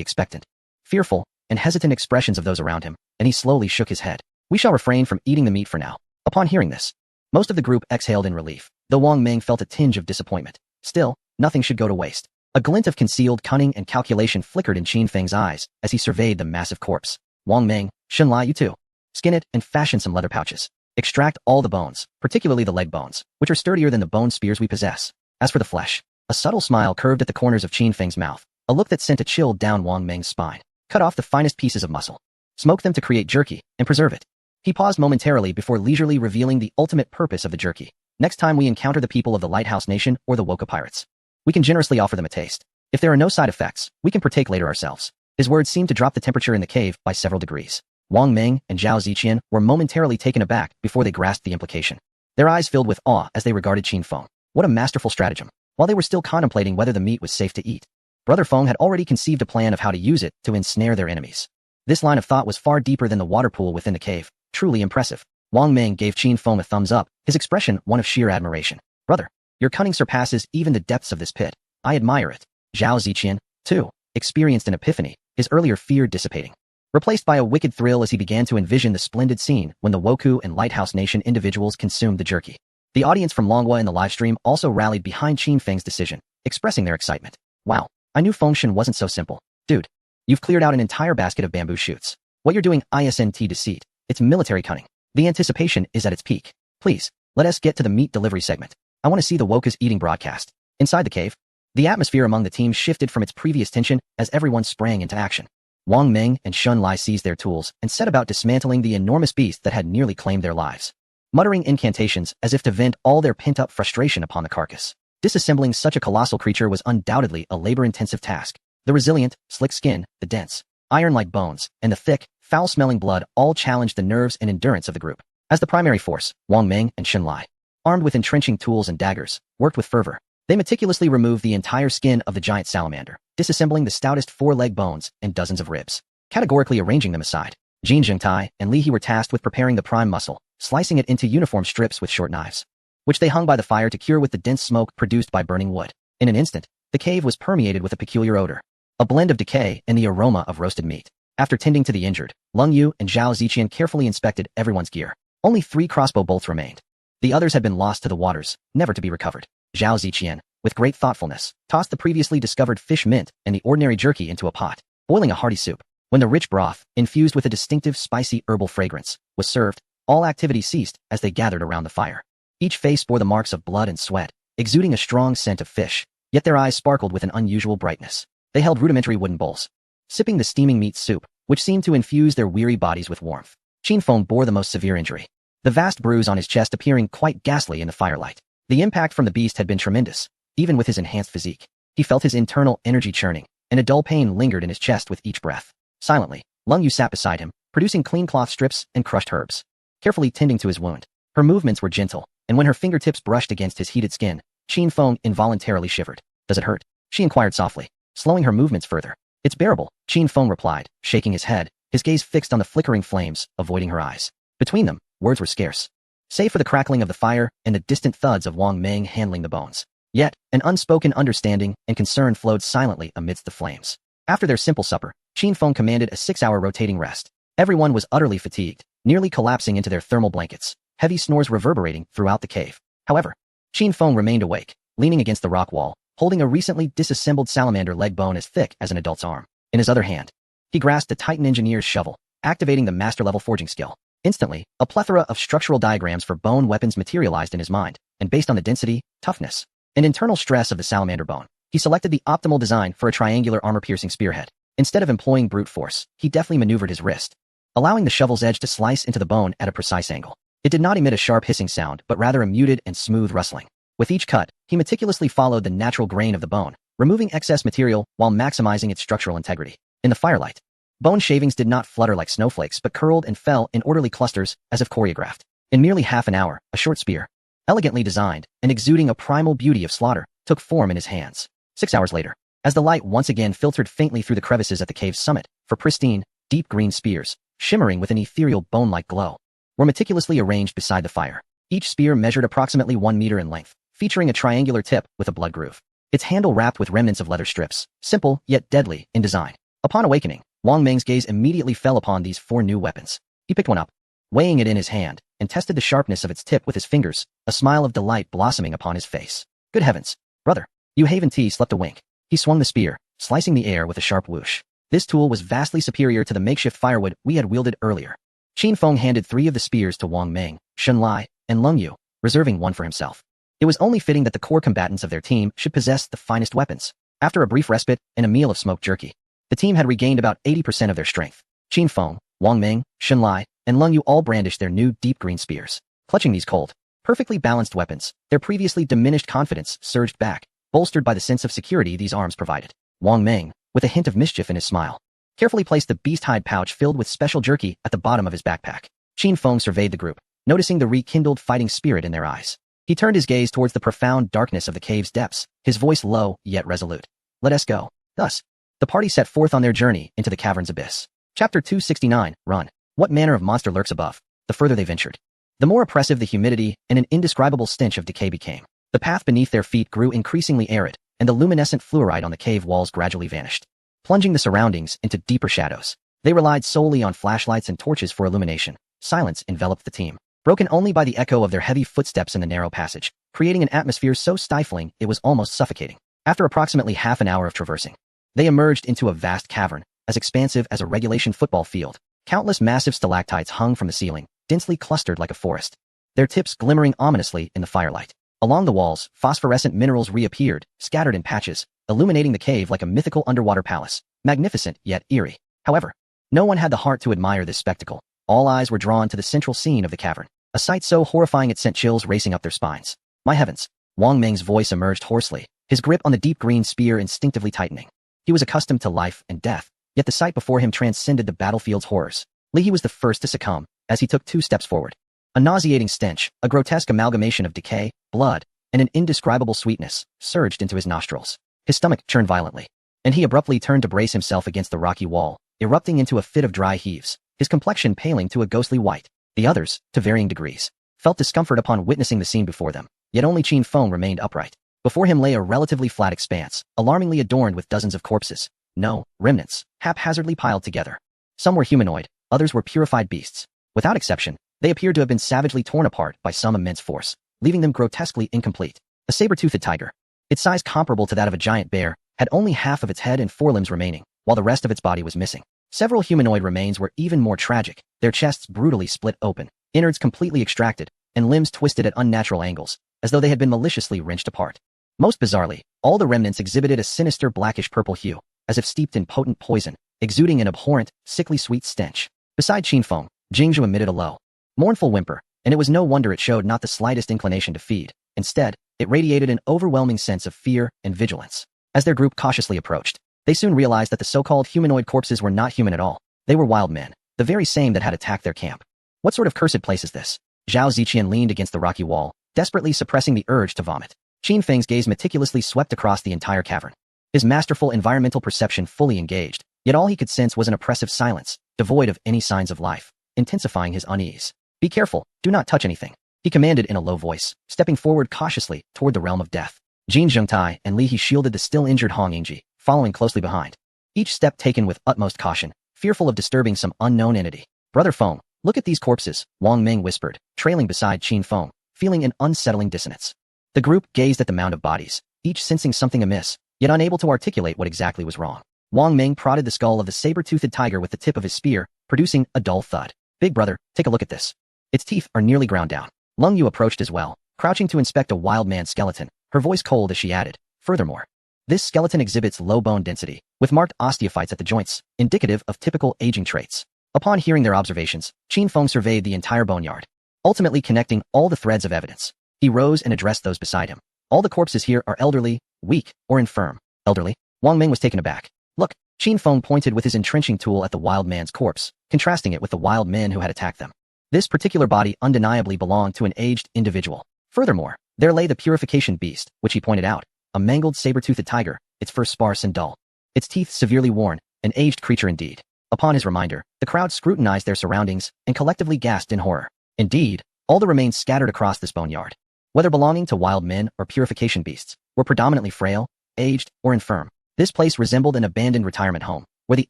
expectant, fearful, and hesitant expressions of those around him, and he slowly shook his head. We shall refrain from eating the meat for now. Upon hearing this, most of the group exhaled in relief, though Wang Ming felt a tinge of disappointment. Still, nothing should go to waste. A glint of concealed cunning and calculation flickered in Qin Feng's eyes as he surveyed the massive corpse. Wang Ming, Shenlai, you too. Skin it and fashion some leather pouches. Extract all the bones, particularly the leg bones, which are sturdier than the bone spears we possess. As for the flesh, a subtle smile curved at the corners of Qin Feng's mouth, a look that sent a chill down Wang Meng's spine. Cut off the finest pieces of muscle. Smoke them to create jerky, and preserve it. He paused momentarily before leisurely revealing the ultimate purpose of the jerky. Next time we encounter the people of the Lighthouse Nation or the Woka Pirates, we can generously offer them a taste. If there are no side effects, we can partake later ourselves. His words seemed to drop the temperature in the cave by several degrees. Wang Meng and Zhao Ziqian were momentarily taken aback before they grasped the implication. Their eyes filled with awe as they regarded Qin Feng. What a masterful stratagem. While they were still contemplating whether the meat was safe to eat, Brother Feng had already conceived a plan of how to use it to ensnare their enemies. This line of thought was far deeper than the water pool within the cave. Truly impressive. Wang Meng gave Qin Feng a thumbs up, his expression one of sheer admiration. Brother, your cunning surpasses even the depths of this pit. I admire it. Zhao Ziqian, too, experienced an epiphany, his earlier fear dissipating, replaced by a wicked thrill as he began to envision the splendid scene when the Woku and Lighthouse Nation individuals consumed the jerky. The audience from Longhua in the livestream also rallied behind Qin Feng's decision, expressing their excitement. Wow, I knew Fengshen wasn't so simple. Dude, you've cleared out an entire basket of bamboo shoots. What you're doing isn't deceit, it's military cunning. The anticipation is at its peak. Please, let us get to the meat delivery segment. I want to see the Wokas eating broadcast. Inside the cave, the atmosphere among the teams shifted from its previous tension as everyone sprang into action. Wang Meng and Shun Lai seized their tools and set about dismantling the enormous beast that had nearly claimed their lives, muttering incantations as if to vent all their pent-up frustration upon the carcass. Disassembling such a colossal creature was undoubtedly a labor-intensive task. The resilient, slick skin, the dense, iron-like bones, and the thick, foul-smelling blood all challenged the nerves and endurance of the group. As the primary force, Wang Meng and Shun Lai, armed with entrenching tools and daggers, worked with fervor. They meticulously removed the entire skin of the giant salamander, disassembling the stoutest four-leg bones and dozens of ribs, categorically arranging them aside. Jin Zhengtai and Li He were tasked with preparing the prime muscle, slicing it into uniform strips with short knives, which they hung by the fire to cure with the dense smoke produced by burning wood. In an instant, the cave was permeated with a peculiar odor, a blend of decay and the aroma of roasted meat. After tending to the injured, Leng Yu and Zhao Ziqian carefully inspected everyone's gear. Only 3 crossbow bolts remained. The others had been lost to the waters, never to be recovered. Zhao Ziqian, with great thoughtfulness, tossed the previously discovered fish mint and the ordinary jerky into a pot, boiling a hearty soup. When the rich broth, infused with a distinctive spicy herbal fragrance, was served, all activity ceased as they gathered around the fire. Each face bore the marks of blood and sweat, exuding a strong scent of fish, yet their eyes sparkled with an unusual brightness. They held rudimentary wooden bowls, sipping the steaming meat soup, which seemed to infuse their weary bodies with warmth. Qin Feng bore the most severe injury, the vast bruise on his chest appearing quite ghastly in the firelight. The impact from the beast had been tremendous, even with his enhanced physique. He felt his internal energy churning, and a dull pain lingered in his chest with each breath. Silently, Leng Yu sat beside him, producing clean cloth strips and crushed herbs, carefully tending to his wound. Her movements were gentle, and when her fingertips brushed against his heated skin, Qin Feng involuntarily shivered. Does it hurt? She inquired softly, slowing her movements further. It's bearable, Qin Feng replied, shaking his head, his gaze fixed on the flickering flames, avoiding her eyes. Between them, words were scarce, save for the crackling of the fire and the distant thuds of Wang Meng handling the bones. Yet, an unspoken understanding and concern flowed silently amidst the flames. After their simple supper, Qin Feng commanded a 6-hour rotating rest. Everyone was utterly fatigued, nearly collapsing into their thermal blankets, heavy snores reverberating throughout the cave. However, Qin Feng remained awake, leaning against the rock wall, holding a recently disassembled salamander leg bone as thick as an adult's arm. In his other hand, he grasped a Titan engineer's shovel, activating the master-level forging skill. Instantly, a plethora of structural diagrams for bone weapons materialized in his mind, and based on the density, toughness, and internal stress of the salamander bone, he selected the optimal design for a triangular armor-piercing spearhead. Instead of employing brute force, he deftly maneuvered his wrist, allowing the shovel's edge to slice into the bone at a precise angle. It did not emit a sharp hissing sound, but rather a muted and smooth rustling. With each cut, he meticulously followed the natural grain of the bone, removing excess material while maximizing its structural integrity. In the firelight, bone shavings did not flutter like snowflakes but curled and fell in orderly clusters as if choreographed. In merely half an hour, a short spear, elegantly designed and exuding a primal beauty of slaughter, took form in his hands. 6 hours later, as the light once again filtered faintly through the crevices at the cave's summit, for pristine, deep green spears, shimmering with an ethereal bone-like glow, were meticulously arranged beside the fire. Each spear measured approximately 1 meter in length, featuring a triangular tip with a blood groove. Its handle wrapped with remnants of leather strips, simple yet deadly in design. Upon awakening, Wang Meng's gaze immediately fell upon these 4 new weapons. He picked one up, weighing it in his hand, and tested the sharpness of its tip with his fingers, a smile of delight blossoming upon his face. Good heavens, brother, you haven't slept a wink. He swung the spear, slicing the air with a sharp whoosh. This tool was vastly superior to the makeshift firewood we had wielded earlier. Qin Feng handed 3 of the spears to Wang Meng, Shun Lai, and Leng Yu, reserving one for himself. It was only fitting that the core combatants of their team should possess the finest weapons. After a brief respite and a meal of smoked jerky, the team had regained about 80% of their strength. Qin Feng, Wang Ming, Xun Lai, and Leng Yu all brandished their new deep green spears. Clutching these cold, perfectly balanced weapons, their previously diminished confidence surged back, bolstered by the sense of security these arms provided. Wang Ming, with a hint of mischief in his smile, carefully placed the beast-hide pouch filled with special jerky at the bottom of his backpack. Qin Feng surveyed the group, noticing the rekindled fighting spirit in their eyes. He turned his gaze towards the profound darkness of the cave's depths, his voice low yet resolute. Let us go. Thus, the party set forth on their journey into the cavern's abyss. Chapter 269, Run. What manner of monster lurks above? The further they ventured, the more oppressive the humidity and an indescribable stench of decay became. The path beneath their feet grew increasingly arid, and the luminescent fluoride on the cave walls gradually vanished, plunging the surroundings into deeper shadows. They relied solely on flashlights and torches for illumination. Silence enveloped the team, broken only by the echo of their heavy footsteps in the narrow passage, creating an atmosphere so stifling it was almost suffocating. After approximately half an hour of traversing, they emerged into a vast cavern, as expansive as a regulation football field. Countless massive stalactites hung from the ceiling, densely clustered like a forest, their tips glimmering ominously in the firelight. Along the walls, phosphorescent minerals reappeared, scattered in patches, illuminating the cave like a mythical underwater palace, magnificent yet eerie. However, no one had the heart to admire this spectacle. All eyes were drawn to the central scene of the cavern, a sight so horrifying it sent chills racing up their spines. My heavens! Wang Ming's voice emerged hoarsely, his grip on the deep green spear instinctively tightening. He was accustomed to life and death, yet the sight before him transcended the battlefield's horrors. Li He was the first to succumb, as he took 2 steps forward. A nauseating stench, a grotesque amalgamation of decay, blood, and an indescribable sweetness, surged into his nostrils. His stomach churned violently, and he abruptly turned to brace himself against the rocky wall, erupting into a fit of dry heaves, his complexion paling to a ghostly white. The others, to varying degrees, felt discomfort upon witnessing the scene before them, yet only Qin Feng remained upright. Before him lay a relatively flat expanse, alarmingly adorned with dozens of corpses. No, remnants, haphazardly piled together. Some were humanoid, others were purified beasts. Without exception, they appeared to have been savagely torn apart by some immense force, leaving them grotesquely incomplete. A saber-toothed tiger, its size comparable to that of a giant bear, had only half of its head and forelimbs remaining, while the rest of its body was missing. Several humanoid remains were even more tragic, their chests brutally split open, innards completely extracted, and limbs twisted at unnatural angles, as though they had been maliciously wrenched apart. Most bizarrely, all the remnants exhibited a sinister blackish-purple hue, as if steeped in potent poison, exuding an abhorrent, sickly sweet stench. Beside Qin Feng, Jingzhu emitted a low, mournful whimper, and it was no wonder it showed not the slightest inclination to feed. Instead, it radiated an overwhelming sense of fear and vigilance. As their group cautiously approached, they soon realized that the so-called humanoid corpses were not human at all. They were wild men, the very same that had attacked their camp. What sort of cursed place is this? Zhao Ziqian leaned against the rocky wall, desperately suppressing the urge to vomit. Qin Feng's gaze meticulously swept across the entire cavern, his masterful environmental perception fully engaged, yet all he could sense was an oppressive silence, devoid of any signs of life, intensifying his unease. Be careful, do not touch anything, he commanded in a low voice, stepping forward cautiously toward the realm of death. Jin Zhengtai and Li He shielded the still injured Hong Yingji, following closely behind, each step taken with utmost caution, fearful of disturbing some unknown entity. Brother Feng, look at these corpses, Wang Ming whispered, trailing beside Qin Feng, feeling an unsettling dissonance. The group gazed at the mound of bodies, each sensing something amiss, yet unable to articulate what exactly was wrong. Wang Ming prodded the skull of the saber-toothed tiger with the tip of his spear, producing a dull thud. Big brother, take a look at this. Its teeth are nearly ground down. Leng Yu approached as well, crouching to inspect a wild man's skeleton, her voice cold as she added, furthermore, this skeleton exhibits low bone density, with marked osteophytes at the joints, indicative of typical aging traits. Upon hearing their observations, Qin Feng surveyed the entire boneyard, ultimately connecting all the threads of evidence. He rose and addressed those beside him. All the corpses here are elderly, weak, or infirm. Elderly? Wang Ming was taken aback. Look, Qin Feng pointed with his entrenching tool at the wild man's corpse, contrasting it with the wild men who had attacked them. This particular body undeniably belonged to an aged individual. Furthermore, there lay the purification beast, which he pointed out, a mangled saber-toothed tiger, its fur sparse and dull, its teeth severely worn, an aged creature indeed. Upon his reminder, the crowd scrutinized their surroundings and collectively gasped in horror. Indeed, all the remains scattered across this boneyard, whether belonging to wild men or purification beasts, were predominantly frail, aged, or infirm. This place resembled an abandoned retirement home, where the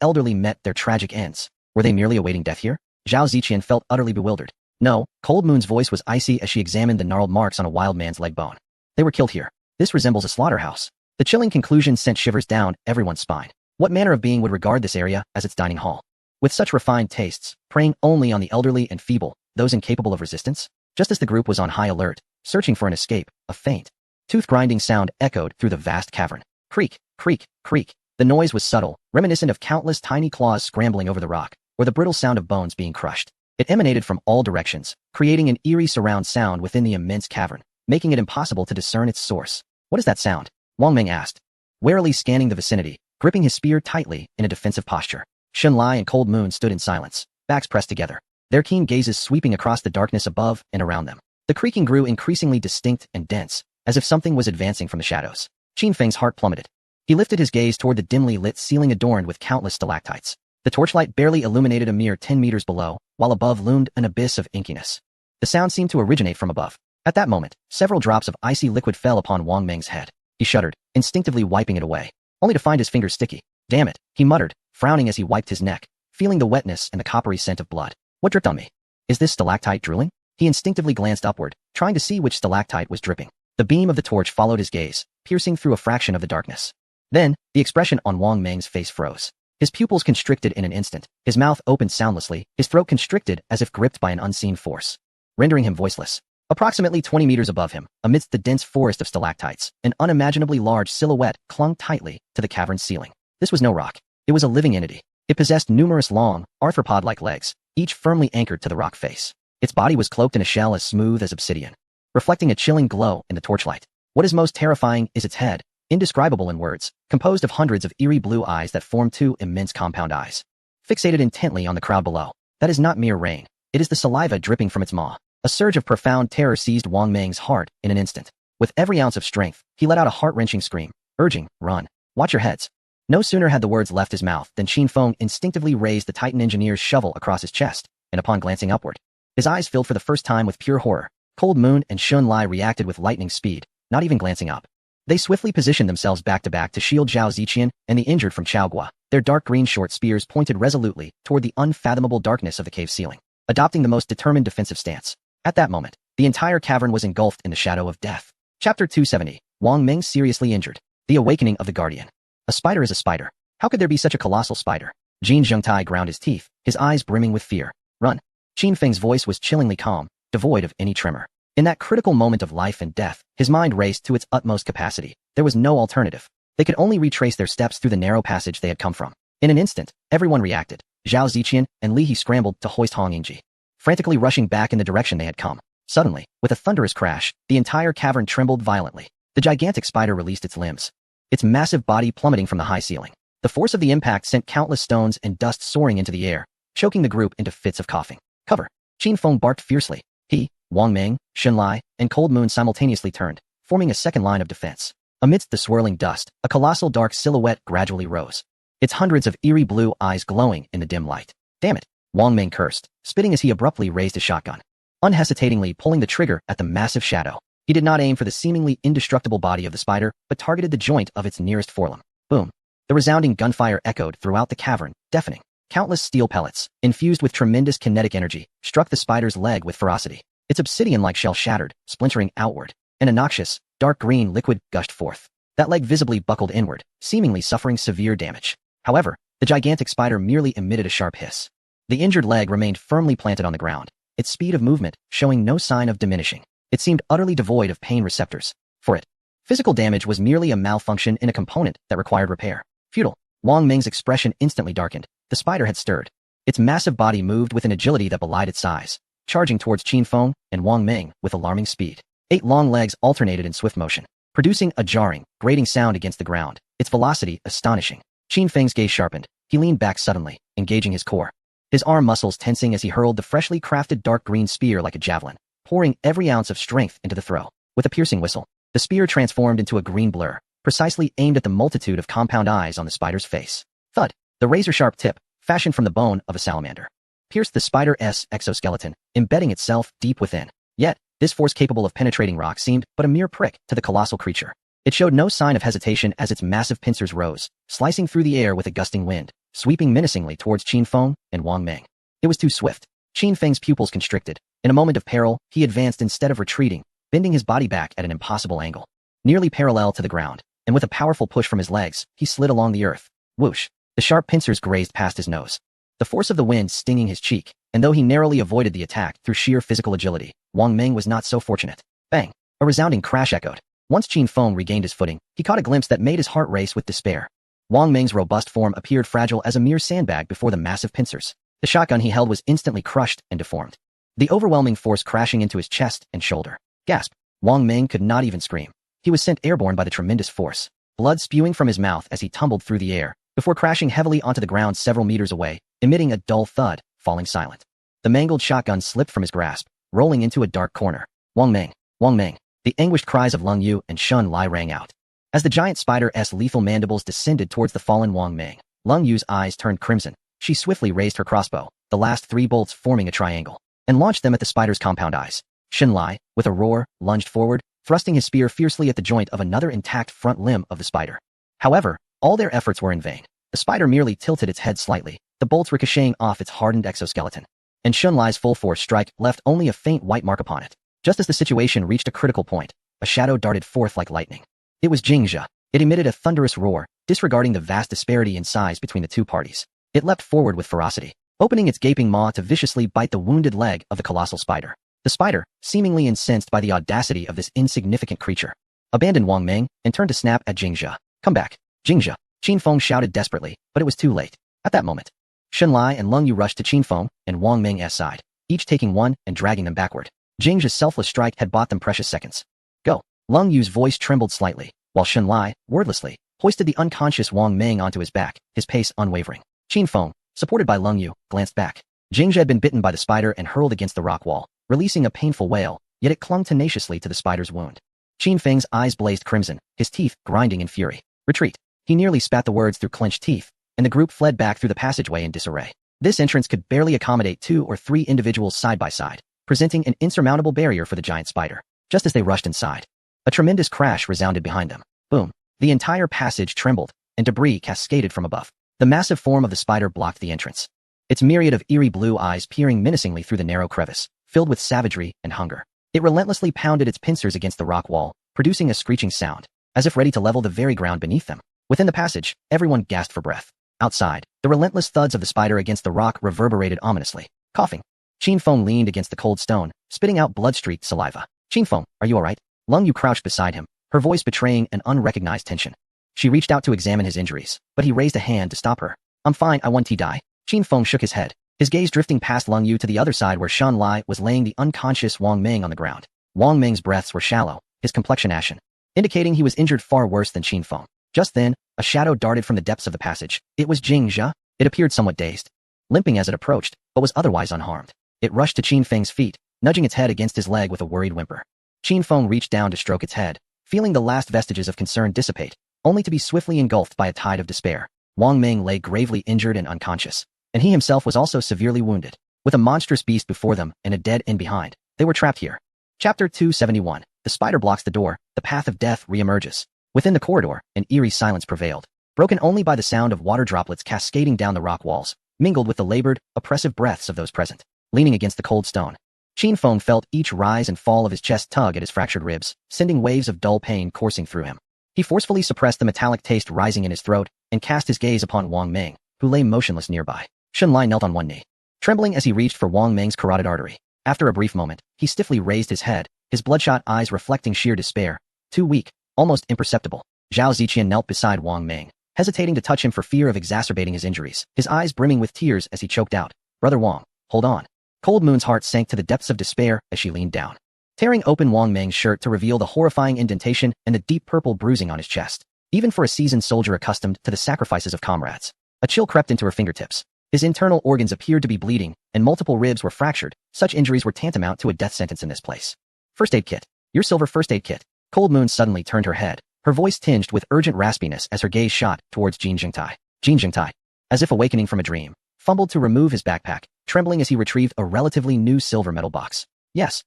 elderly met their tragic ends. Were they merely awaiting death here? Zhao Ziqian felt utterly bewildered. No, Cold Moon's voice was icy as she examined the gnarled marks on a wild man's leg bone. They were killed here. This resembles a slaughterhouse. The chilling conclusion sent shivers down everyone's spine. What manner of being would regard this area as its dining hall? With such refined tastes, preying only on the elderly and feeble, those incapable of resistance? Just as the group was on high alert, searching for an escape. A faint, tooth-grinding sound echoed through the vast cavern. Creak, creak, creak. The noise was subtle, reminiscent of countless tiny claws scrambling over the rock, or the brittle sound of bones being crushed. It emanated from all directions, creating an eerie surround sound within the immense cavern, making it impossible to discern its source. What is that sound? Wang Ming asked, warily scanning the vicinity, gripping his spear tightly in a defensive posture. Xun Lai and Cold Moon stood in silence, backs pressed together, their keen gazes sweeping across the darkness above and around them. The creaking grew increasingly distinct and dense, as if something was advancing from the shadows. Qin Feng's heart plummeted. He lifted his gaze toward the dimly lit ceiling adorned with countless stalactites. The torchlight barely illuminated a mere 10 meters below, while above loomed an abyss of inkiness. The sound seemed to originate from above. At that moment, several drops of icy liquid fell upon Wang Ming's head. He shuddered, instinctively wiping it away, only to find his fingers sticky. Damn it, he muttered, frowning as he wiped his neck, feeling the wetness and the coppery scent of blood. What dripped on me? Is this stalactite drooling? He instinctively glanced upward, trying to see which stalactite was dripping. The beam of the torch followed his gaze, piercing through a fraction of the darkness. Then, the expression on Wang Ming's face froze. His pupils constricted in an instant, his mouth opened soundlessly, his throat constricted as if gripped by an unseen force, rendering him voiceless. Approximately 20 meters above him, amidst the dense forest of stalactites, an unimaginably large silhouette clung tightly to the cavern's ceiling. This was no rock. It was a living entity. It possessed numerous long, arthropod-like legs, each firmly anchored to the rock face. Its body was cloaked in a shell as smooth as obsidian, reflecting a chilling glow in the torchlight. What is most terrifying is its head, indescribable in words, composed of hundreds of eerie blue eyes that formed two immense compound eyes, fixated intently on the crowd below. That is not mere rain. It is the saliva dripping from its maw. A surge of profound terror seized Wang Ming's heart in an instant. With every ounce of strength, he let out a heart-wrenching scream, urging, "Run! Watch your heads!" No sooner had the words left his mouth than Qin Feng instinctively raised the Titan engineer's shovel across his chest, and upon glancing upward, his eyes filled for the first time with pure horror. Cold Moon and Xun Lai reacted with lightning speed, not even glancing up. They swiftly positioned themselves back-to-back to shield Zhao Ziqian and the injured from Chao Gua. Their dark green short spears pointed resolutely toward the unfathomable darkness of the cave ceiling, adopting the most determined defensive stance. At that moment, the entire cavern was engulfed in the shadow of death. Chapter 270. Wang Ming seriously injured. The awakening of the Guardian. A spider is a spider. How could there be such a colossal spider? Jin Zhengtai ground his teeth, his eyes brimming with fear. Run. Qin Feng's voice was chillingly calm, devoid of any tremor. In that critical moment of life and death, his mind raced to its utmost capacity. There was no alternative. They could only retrace their steps through the narrow passage they had come from. In an instant, everyone reacted. Zhao Ziqian and Li He scrambled to hoist Hong Yingji, frantically rushing back in the direction they had come. Suddenly, with a thunderous crash, the entire cavern trembled violently. The gigantic spider released its limbs, its massive body plummeting from the high ceiling. The force of the impact sent countless stones and dust soaring into the air, choking the group into fits of coughing. Cover! Qin Feng barked fiercely. He, Wang Ming, Xun Lai, and Cold Moon simultaneously turned, forming a second line of defense. Amidst the swirling dust, a colossal dark silhouette gradually rose, its hundreds of eerie blue eyes glowing in the dim light. Damn it! Wang Ming cursed, spitting as he abruptly raised his shotgun, unhesitatingly pulling the trigger at the massive shadow. He did not aim for the seemingly indestructible body of the spider, but targeted the joint of its nearest forelimb. Boom! The resounding gunfire echoed throughout the cavern, deafening. Countless steel pellets, infused with tremendous kinetic energy, struck the spider's leg with ferocity. Its obsidian-like shell shattered, splintering outward, and a noxious, dark green liquid gushed forth. That leg visibly buckled inward, seemingly suffering severe damage. However, the gigantic spider merely emitted a sharp hiss. The injured leg remained firmly planted on the ground, its speed of movement showing no sign of diminishing. It seemed utterly devoid of pain receptors. For it, physical damage was merely a malfunction in a component that required repair. Futile. Wang Ming's expression instantly darkened. The spider had stirred. Its massive body moved with an agility that belied its size, charging towards Qin Feng and Wang Ming with alarming speed. 8 long legs alternated in swift motion, producing a jarring, grating sound against the ground, its velocity astonishing. Qin Feng's gaze sharpened. He leaned back suddenly, engaging his core, his arm muscles tensing as he hurled the freshly crafted dark green spear like a javelin, pouring every ounce of strength into the throw. With a piercing whistle, the spear transformed into a green blur, precisely aimed at the multitude of compound eyes on the spider's face. Thud! The razor-sharp tip, fashioned from the bone of a salamander, pierced the spider's exoskeleton, embedding itself deep within. Yet, this force capable of penetrating rock seemed but a mere prick to the colossal creature. It showed no sign of hesitation as its massive pincers rose, slicing through the air with a gusting wind, sweeping menacingly towards Qin Feng and Wang Ming. It was too swift. Qin Feng's pupils constricted. In a moment of peril, he advanced instead of retreating, bending his body back at an impossible angle, nearly parallel to the ground, and with a powerful push from his legs, he slid along the earth. Whoosh! The sharp pincers grazed past his nose, the force of the wind stinging his cheek, and though he narrowly avoided the attack through sheer physical agility, Wang Ming was not so fortunate. Bang! A resounding crash echoed. Once Qin Feng regained his footing, he caught a glimpse that made his heart race with despair. Wang Ming's robust form appeared fragile as a mere sandbag before the massive pincers. The shotgun he held was instantly crushed and deformed. The overwhelming force crashing into his chest and shoulder. Gasp! Wang Ming could not even scream. He was sent airborne by the tremendous force, blood spewing from his mouth as he tumbled through the air, before crashing heavily onto the ground several meters away, emitting a dull thud, falling silent. The mangled shotgun slipped from his grasp, rolling into a dark corner. Wang Ming! Wang Ming! The anguished cries of Leng Yu and Shun Lai rang out. As the giant spider's lethal mandibles descended towards the fallen Wang Ming, Leng Yu's eyes turned crimson. She swiftly raised her crossbow, the last 3 bolts forming a triangle, and launched them at the spider's compound eyes. Shun Lai, with a roar, lunged forward, thrusting his spear fiercely at the joint of another intact front limb of the spider. However, all their efforts were in vain. The spider merely tilted its head slightly, the bolts ricocheting off its hardened exoskeleton. And Shun Lai's full force strike left only a faint white mark upon it. Just as the situation reached a critical point, a shadow darted forth like lightning. It was Jingzhe. It emitted a thunderous roar, disregarding the vast disparity in size between the two parties. It leapt forward with ferocity, opening its gaping maw to viciously bite the wounded leg of the colossal spider. The spider, seemingly incensed by the audacity of this insignificant creature, abandoned Wang Ming and turned to snap at Jingzhe. Come back, Jingzhe! Qin Feng shouted desperately, but it was too late. At that moment, Shun Lai and Leng Yu rushed to Qin Feng and Wang Ming's side, each taking one and dragging them backward. Jingzhe's selfless strike had bought them precious seconds. Go! Leng Yu's voice trembled slightly, while Shun Lai, wordlessly, hoisted the unconscious Wang Ming onto his back, his pace unwavering. Qin Feng, supported by Leng Yu, glanced back. Jingzhe had been bitten by the spider and hurled against the rock wall, releasing a painful wail, yet it clung tenaciously to the spider's wound. Qin Feng's eyes blazed crimson, his teeth grinding in fury. Retreat! He nearly spat the words through clenched teeth, and the group fled back through the passageway in disarray. This entrance could barely accommodate 2 or 3 individuals side by side, presenting an insurmountable barrier for the giant spider. Just as they rushed inside, a tremendous crash resounded behind them. Boom! The entire passage trembled, and debris cascaded from above. The massive form of the spider blocked the entrance, its myriad of eerie blue eyes peering menacingly through the narrow crevice, filled with savagery and hunger. It relentlessly pounded its pincers against the rock wall, producing a screeching sound, as if ready to level the very ground beneath them. Within the passage, everyone gasped for breath. Outside, the relentless thuds of the spider against the rock reverberated ominously. Coughing, Qin Feng leaned against the cold stone, spitting out blood-streaked saliva. Qin Feng, are you alright? Leng Yu crouched beside him, her voice betraying an unrecognized tension. She reached out to examine his injuries, but he raised a hand to stop her. I'm fine, I want to die. Qin Feng shook his head, his gaze drifting past Leng Yu to the other side where Shun Lai was laying the unconscious Wang Ming on the ground. Wang Ming's breaths were shallow, his complexion ashen, indicating he was injured far worse than Qin Feng. Just then, a shadow darted from the depths of the passage. It was Jingzhe. It appeared somewhat dazed, limping as it approached, but was otherwise unharmed. It rushed to Qin Feng's feet, nudging its head against his leg with a worried whimper. Qin Feng reached down to stroke its head, feeling the last vestiges of concern dissipate, only to be swiftly engulfed by a tide of despair. Wang Ming lay gravely injured and unconscious, and he himself was also severely wounded. With a monstrous beast before them and a dead end behind, they were trapped here. Chapter 271. The spider blocks the door, the path of death reemerges. Within the corridor, an eerie silence prevailed, broken only by the sound of water droplets cascading down the rock walls, mingled with the labored, oppressive breaths of those present. Leaning against the cold stone, Qin Feng felt each rise and fall of his chest tug at his fractured ribs, sending waves of dull pain coursing through him. He forcefully suppressed the metallic taste rising in his throat and cast his gaze upon Wang Ming, who lay motionless nearby. Shun Lai knelt on one knee, trembling as he reached for Wang Ming's carotid artery. After a brief moment, he stiffly raised his head, his bloodshot eyes reflecting sheer despair. Too weak, almost imperceptible. Zhao Ziqian knelt beside Wang Ming, hesitating to touch him for fear of exacerbating his injuries, his eyes brimming with tears as he choked out, "Brother Wang, hold on." Cold Moon's heart sank to the depths of despair as she leaned down, tearing open Wang Ming's shirt to reveal the horrifying indentation and the deep purple bruising on his chest. Even for a seasoned soldier accustomed to the sacrifices of comrades, a chill crept into her fingertips. His internal organs appeared to be bleeding, and multiple ribs were fractured. Such injuries were tantamount to a death sentence in this place. First aid kit. Your silver first aid kit. Cold Moon suddenly turned her head, her voice tinged with urgent raspiness as her gaze shot towards Jin Jingtai. Jin Jingtai, as if awakening from a dream, fumbled to remove his backpack, trembling as he retrieved a relatively new silver metal box. Yes,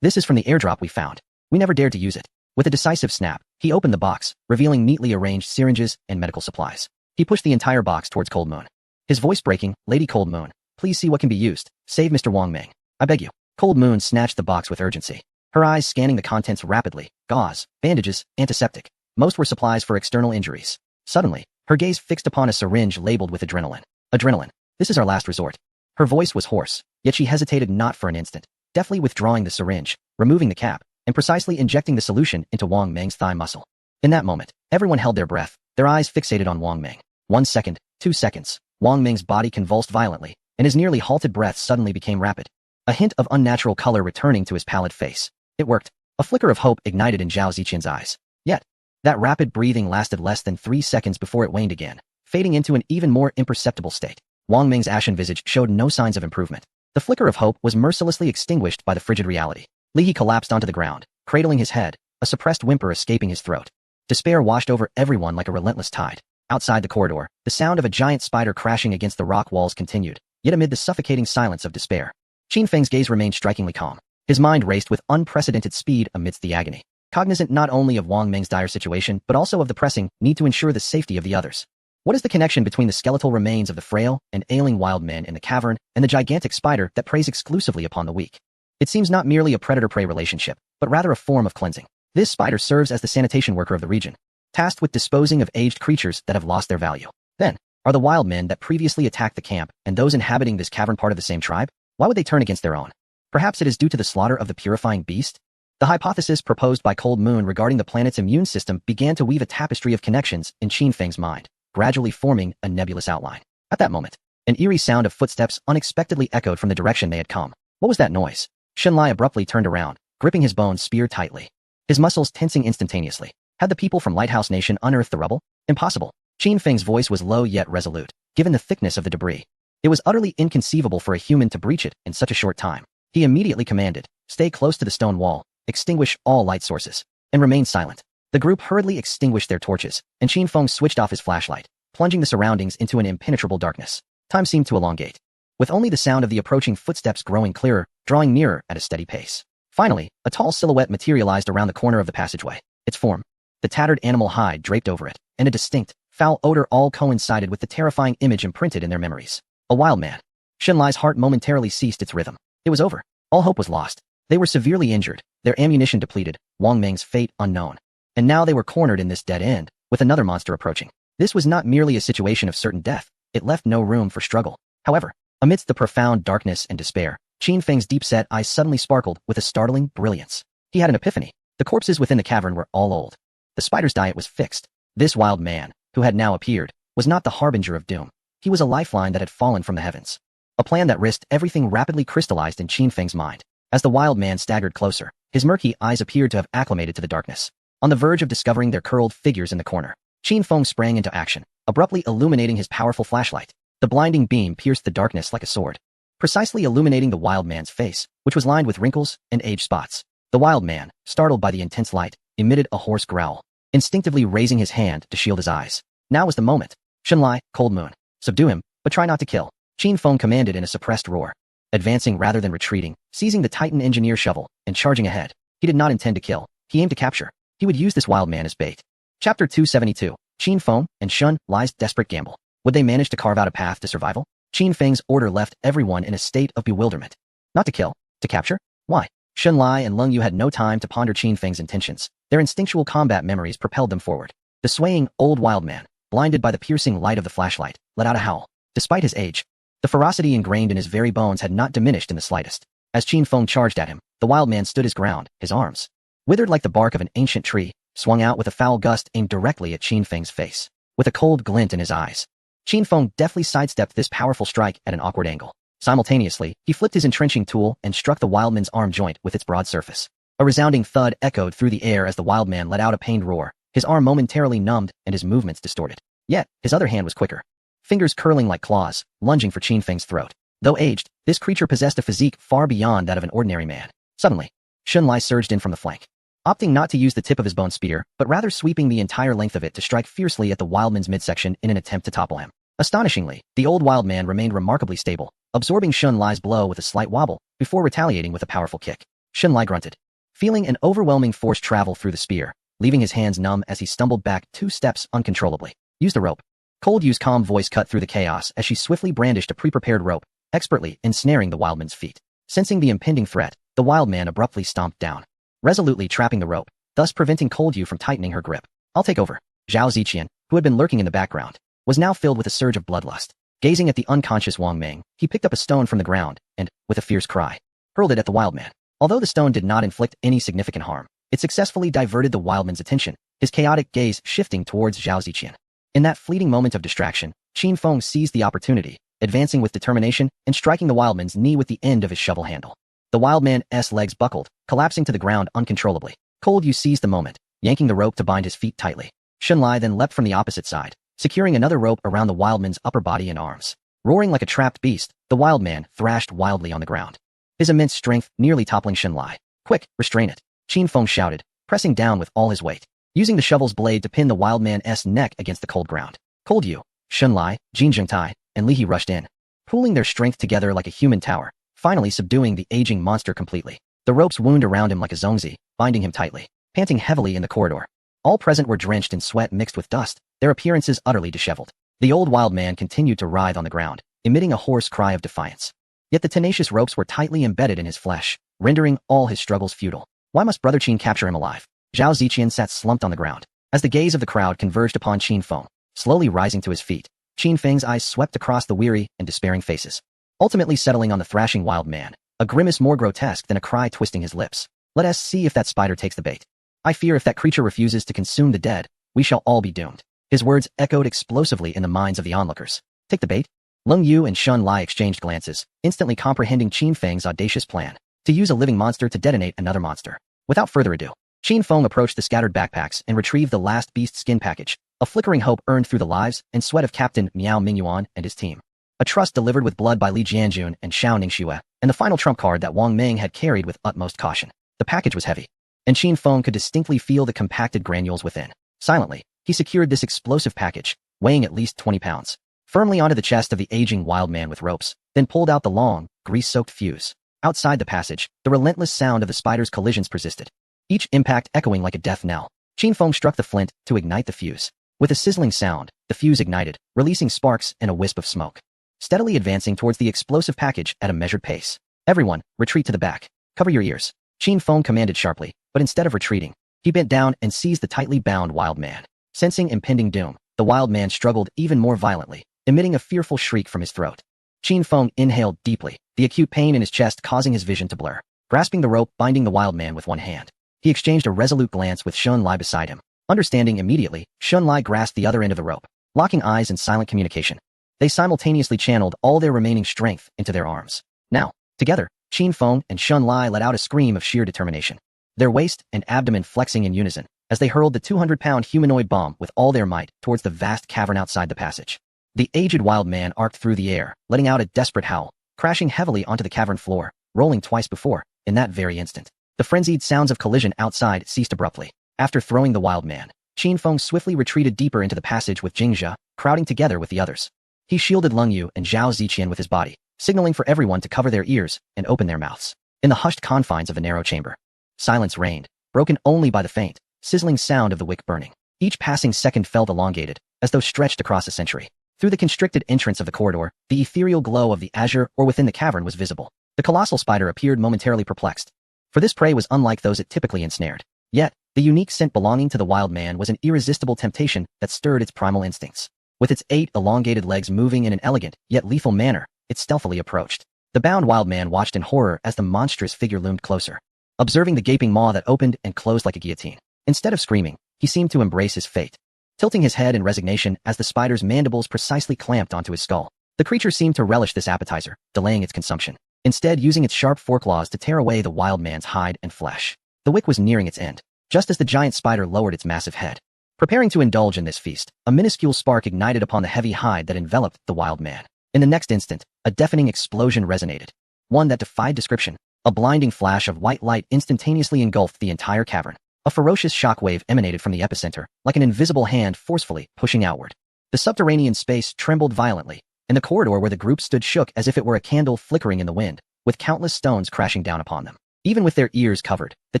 this is from the airdrop we found. We never dared to use it. With a decisive snap, he opened the box, revealing neatly arranged syringes and medical supplies. He pushed the entire box towards Cold Moon, his voice breaking. Lady Cold Moon, please see what can be used. Save Mr. Wang Ming. I beg you. Cold Moon snatched the box with urgency, her eyes scanning the contents rapidly. Gauze, bandages, antiseptic. Most were supplies for external injuries. Suddenly, her gaze fixed upon a syringe labeled with adrenaline. Adrenaline. This is our last resort. Her voice was hoarse, yet she hesitated not for an instant, deftly withdrawing the syringe, removing the cap, and precisely injecting the solution into Wang Meng's thigh muscle. In that moment, everyone held their breath, their eyes fixated on Wang Meng. 1 second, 2 seconds, Wang Meng's body convulsed violently, and his nearly halted breath suddenly became rapid. A hint of unnatural color returning to his pallid face. It worked. A flicker of hope ignited in Zhao Ziqian's eyes. Yet, that rapid breathing lasted less than 3 seconds before it waned again, fading into an even more imperceptible state. Wang Meng's ashen visage showed no signs of improvement. The flicker of hope was mercilessly extinguished by the frigid reality. Li He collapsed onto the ground, cradling his head, a suppressed whimper escaping his throat. Despair washed over everyone like a relentless tide. Outside the corridor, the sound of a giant spider crashing against the rock walls continued, yet amid the suffocating silence of despair, Qin Feng's gaze remained strikingly calm. His mind raced with unprecedented speed amidst the agony, cognizant not only of Wang Meng's dire situation but also of the pressing need to ensure the safety of the others. What is the connection between the skeletal remains of the frail and ailing wild men in the cavern and the gigantic spider that preys exclusively upon the weak? It seems not merely a predator-prey relationship, but rather a form of cleansing. This spider serves as the sanitation worker of the region, tasked with disposing of aged creatures that have lost their value. Then, are the wild men that previously attacked the camp and those inhabiting this cavern part of the same tribe? Why would they turn against their own? Perhaps it is due to the slaughter of the purifying beast? The hypothesis proposed by Cold Moon regarding the planet's immune system began to weave a tapestry of connections in Qin Feng's mind, gradually forming a nebulous outline. At that moment, an eerie sound of footsteps unexpectedly echoed from the direction they had come. What was that noise? Shenlai abruptly turned around, gripping his bone spear tightly, his muscles tensing instantaneously. Had the people from Lighthouse Nation unearthed the rubble? Impossible. Qin Feng's voice was low yet resolute, given the thickness of the debris. It was utterly inconceivable for a human to breach it in such a short time. He immediately commanded, "Stay close to the stone wall, extinguish all light sources, and remain silent." The group hurriedly extinguished their torches, and Qin Feng switched off his flashlight, plunging the surroundings into an impenetrable darkness. Time seemed to elongate, with only the sound of the approaching footsteps growing clearer, drawing nearer at a steady pace. Finally, a tall silhouette materialized around the corner of the passageway. Its form, the tattered animal hide draped over it, and a distinct, foul odor all coincided with the terrifying image imprinted in their memories. A wild man. Shenlai's heart momentarily ceased its rhythm. It was over. All hope was lost. They were severely injured, their ammunition depleted, Wang Meng's fate unknown. And now they were cornered in this dead end, with another monster approaching. This was not merely a situation of certain death. It left no room for struggle. However, amidst the profound darkness and despair, Qin Feng's deep-set eyes suddenly sparkled with a startling brilliance. He had an epiphany. The corpses within the cavern were all old. The spider's diet was fixed. This wild man, who had now appeared, was not the harbinger of doom. He was a lifeline that had fallen from the heavens. A plan that risked everything rapidly crystallized in Qin Feng's mind. As the wild man staggered closer, his murky eyes appeared to have acclimated to the darkness. On the verge of discovering their curled figures in the corner, Qin Feng sprang into action, abruptly illuminating his powerful flashlight. The blinding beam pierced the darkness like a sword, precisely illuminating the wild man's face, which was lined with wrinkles and age spots. The wild man, startled by the intense light, emitted a hoarse growl, instinctively raising his hand to shield his eyes. Now was the moment. Shenlai, Cold Moon, subdue him, but try not to kill, Qin Feng commanded in a suppressed roar. Advancing rather than retreating, seizing the Titan engineer shovel, and charging ahead. He did not intend to kill. He aimed to capture. He would use this wild man as bait. Chapter 272. Qin Feng and Shun Lai's desperate gamble. Would they manage to carve out a path to survival? Qin Feng's order left everyone in a state of bewilderment. Not to kill, to capture? Why? Shun Lai and Leng Yu had no time to ponder Qin Feng's intentions. Their instinctual combat memories propelled them forward. The swaying, old wild man, blinded by the piercing light of the flashlight, let out a howl. Despite his age, the ferocity ingrained in his very bones had not diminished in the slightest. As Qin Feng charged at him, the wild man stood his ground, his arms, withered like the bark of an ancient tree, swung out with a foul gust aimed directly at Qin Feng's face. With a cold glint in his eyes, Qin Feng deftly sidestepped this powerful strike at an awkward angle. Simultaneously, he flipped his entrenching tool and struck the wildman's arm joint with its broad surface. A resounding thud echoed through the air as the wildman let out a pained roar, his arm momentarily numbed and his movements distorted. Yet, his other hand was quicker, fingers curling like claws, lunging for Qin Feng's throat. Though aged, this creature possessed a physique far beyond that of an ordinary man. Suddenly, Shun Lai surged in from the flank, opting not to use the tip of his bone spear, but rather sweeping the entire length of it to strike fiercely at the wildman's midsection in an attempt to topple him. Astonishingly, the old wild man remained remarkably stable, absorbing Shun Lai's blow with a slight wobble, before retaliating with a powerful kick. Shun Lai grunted, feeling an overwhelming force travel through the spear, leaving his hands numb as he stumbled back 2 steps uncontrollably. Use the rope. Cold Yu's calm voice cut through the chaos as she swiftly brandished a pre-prepared rope, expertly ensnaring the wildman's feet. Sensing the impending threat, the wild man abruptly stomped down, resolutely trapping the rope, thus preventing Cold Yu from tightening her grip. I'll take over. Zhao Ziqian, who had been lurking in the background, was now filled with a surge of bloodlust. Gazing at the unconscious Wang Meng, he picked up a stone from the ground and, with a fierce cry, hurled it at the wild man. Although the stone did not inflict any significant harm, it successfully diverted the wildman's attention, his chaotic gaze shifting towards Zhao Ziqian. In that fleeting moment of distraction, Qin Feng seized the opportunity, advancing with determination and striking the wildman's knee with the end of his shovel handle. The wildman's legs buckled, collapsing to the ground uncontrollably. Cold Yu seized the moment, yanking the rope to bind his feet tightly. Shunlai then leapt from the opposite side, securing another rope around the wildman's upper body and arms. Roaring like a trapped beast, the wildman thrashed wildly on the ground, his immense strength nearly toppling Shunlai. Quick, restrain it, Qin Feng shouted, pressing down with all his weight, using the shovel's blade to pin the wildman's neck against the cold ground. Cold Yu, Shunlai, Jin Zhengtai, and Li He rushed in, pooling their strength together like a human tower, finally subduing the aging monster completely. The ropes wound around him like a zongzi, binding him tightly, panting heavily in the corridor. All present were drenched in sweat mixed with dust, their appearances utterly disheveled. The old wild man continued to writhe on the ground, emitting a hoarse cry of defiance. Yet the tenacious ropes were tightly embedded in his flesh, rendering all his struggles futile. Why must Brother Qin capture him alive? Zhao Ziqian sat slumped on the ground, as the gaze of the crowd converged upon Qin Feng. Slowly rising to his feet, Qin Feng's eyes swept across the weary and despairing faces, ultimately settling on the thrashing wild man, a grimace more grotesque than a cry twisting his lips. Let us see if that spider takes the bait. I fear if that creature refuses to consume the dead, we shall all be doomed. His words echoed explosively in the minds of the onlookers. Take the bait? Leng Yu and Shun Lai exchanged glances, instantly comprehending Qin Feng's audacious plan, to use a living monster to detonate another monster. Without further ado, Qin Feng approached the scattered backpacks and retrieved the last beast skin package, a flickering hope earned through the lives and sweat of Captain Miao Mingyuan and his team. A trust delivered with blood by Li Jianjun and Xiao Ningxue, and the final trump card that Wang Meng had carried with utmost caution. The package was heavy, and Qin Feng could distinctly feel the compacted granules within. Silently, he secured this explosive package, weighing at least 20 pounds, firmly onto the chest of the aging wild man with ropes, then pulled out the long, grease-soaked fuse. Outside the passage, the relentless sound of the spider's collisions persisted, each impact echoing like a death knell. Qin Feng struck the flint to ignite the fuse. With a sizzling sound, the fuse ignited, releasing sparks and a wisp of smoke, steadily advancing towards the explosive package at a measured pace. Everyone, retreat to the back. Cover your ears, Qin Feng commanded sharply, but instead of retreating, he bent down and seized the tightly bound wild man. Sensing impending doom, the wild man struggled even more violently, emitting a fearful shriek from his throat. Qin Feng inhaled deeply, the acute pain in his chest causing his vision to blur. Grasping the rope binding the wild man with one hand, he exchanged a resolute glance with Shun Lai beside him. Understanding immediately, Shun Lai grasped the other end of the rope, locking eyes in silent communication. They simultaneously channeled all their remaining strength into their arms. Now, together, Qin Feng and Shun Lai let out a scream of sheer determination, their waist and abdomen flexing in unison, as they hurled the 200-pound humanoid bomb with all their might towards the vast cavern outside the passage. The aged wild man arced through the air, letting out a desperate howl, crashing heavily onto the cavern floor, rolling twice before, in that very instant. The frenzied sounds of collision outside ceased abruptly. After throwing the wild man, Qin Feng swiftly retreated deeper into the passage with Jingzhe, crowding together with the others. He shielded Leng Yu and Zhao Ziqian with his body, signaling for everyone to cover their ears and open their mouths. In the hushed confines of the narrow chamber, silence reigned, broken only by the faint, sizzling sound of the wick burning. Each passing second felt elongated, as though stretched across a century. Through the constricted entrance of the corridor, the ethereal glow of the azure or within the cavern was visible. The colossal spider appeared momentarily perplexed, for this prey was unlike those it typically ensnared. Yet, the unique scent belonging to the wild man was an irresistible temptation that stirred its primal instincts. With its 8 elongated legs moving in an elegant, yet lethal manner, it stealthily approached. The bound wild man watched in horror as the monstrous figure loomed closer, observing the gaping maw that opened and closed like a guillotine. Instead of screaming, he seemed to embrace his fate, tilting his head in resignation as the spider's mandibles precisely clamped onto his skull. The creature seemed to relish this appetizer, delaying its consumption, instead using its sharp foreclaws to tear away the wild man's hide and flesh. The wick was nearing its end, just as the giant spider lowered its massive head. Preparing to indulge in this feast, a minuscule spark ignited upon the heavy hide that enveloped the wild man. In the next instant, a deafening explosion resonated, one that defied description. A blinding flash of white light instantaneously engulfed the entire cavern. A ferocious shockwave emanated from the epicenter, like an invisible hand forcefully pushing outward. The subterranean space trembled violently, and the corridor where the group stood shook as if it were a candle flickering in the wind, with countless stones crashing down upon them. Even with their ears covered, the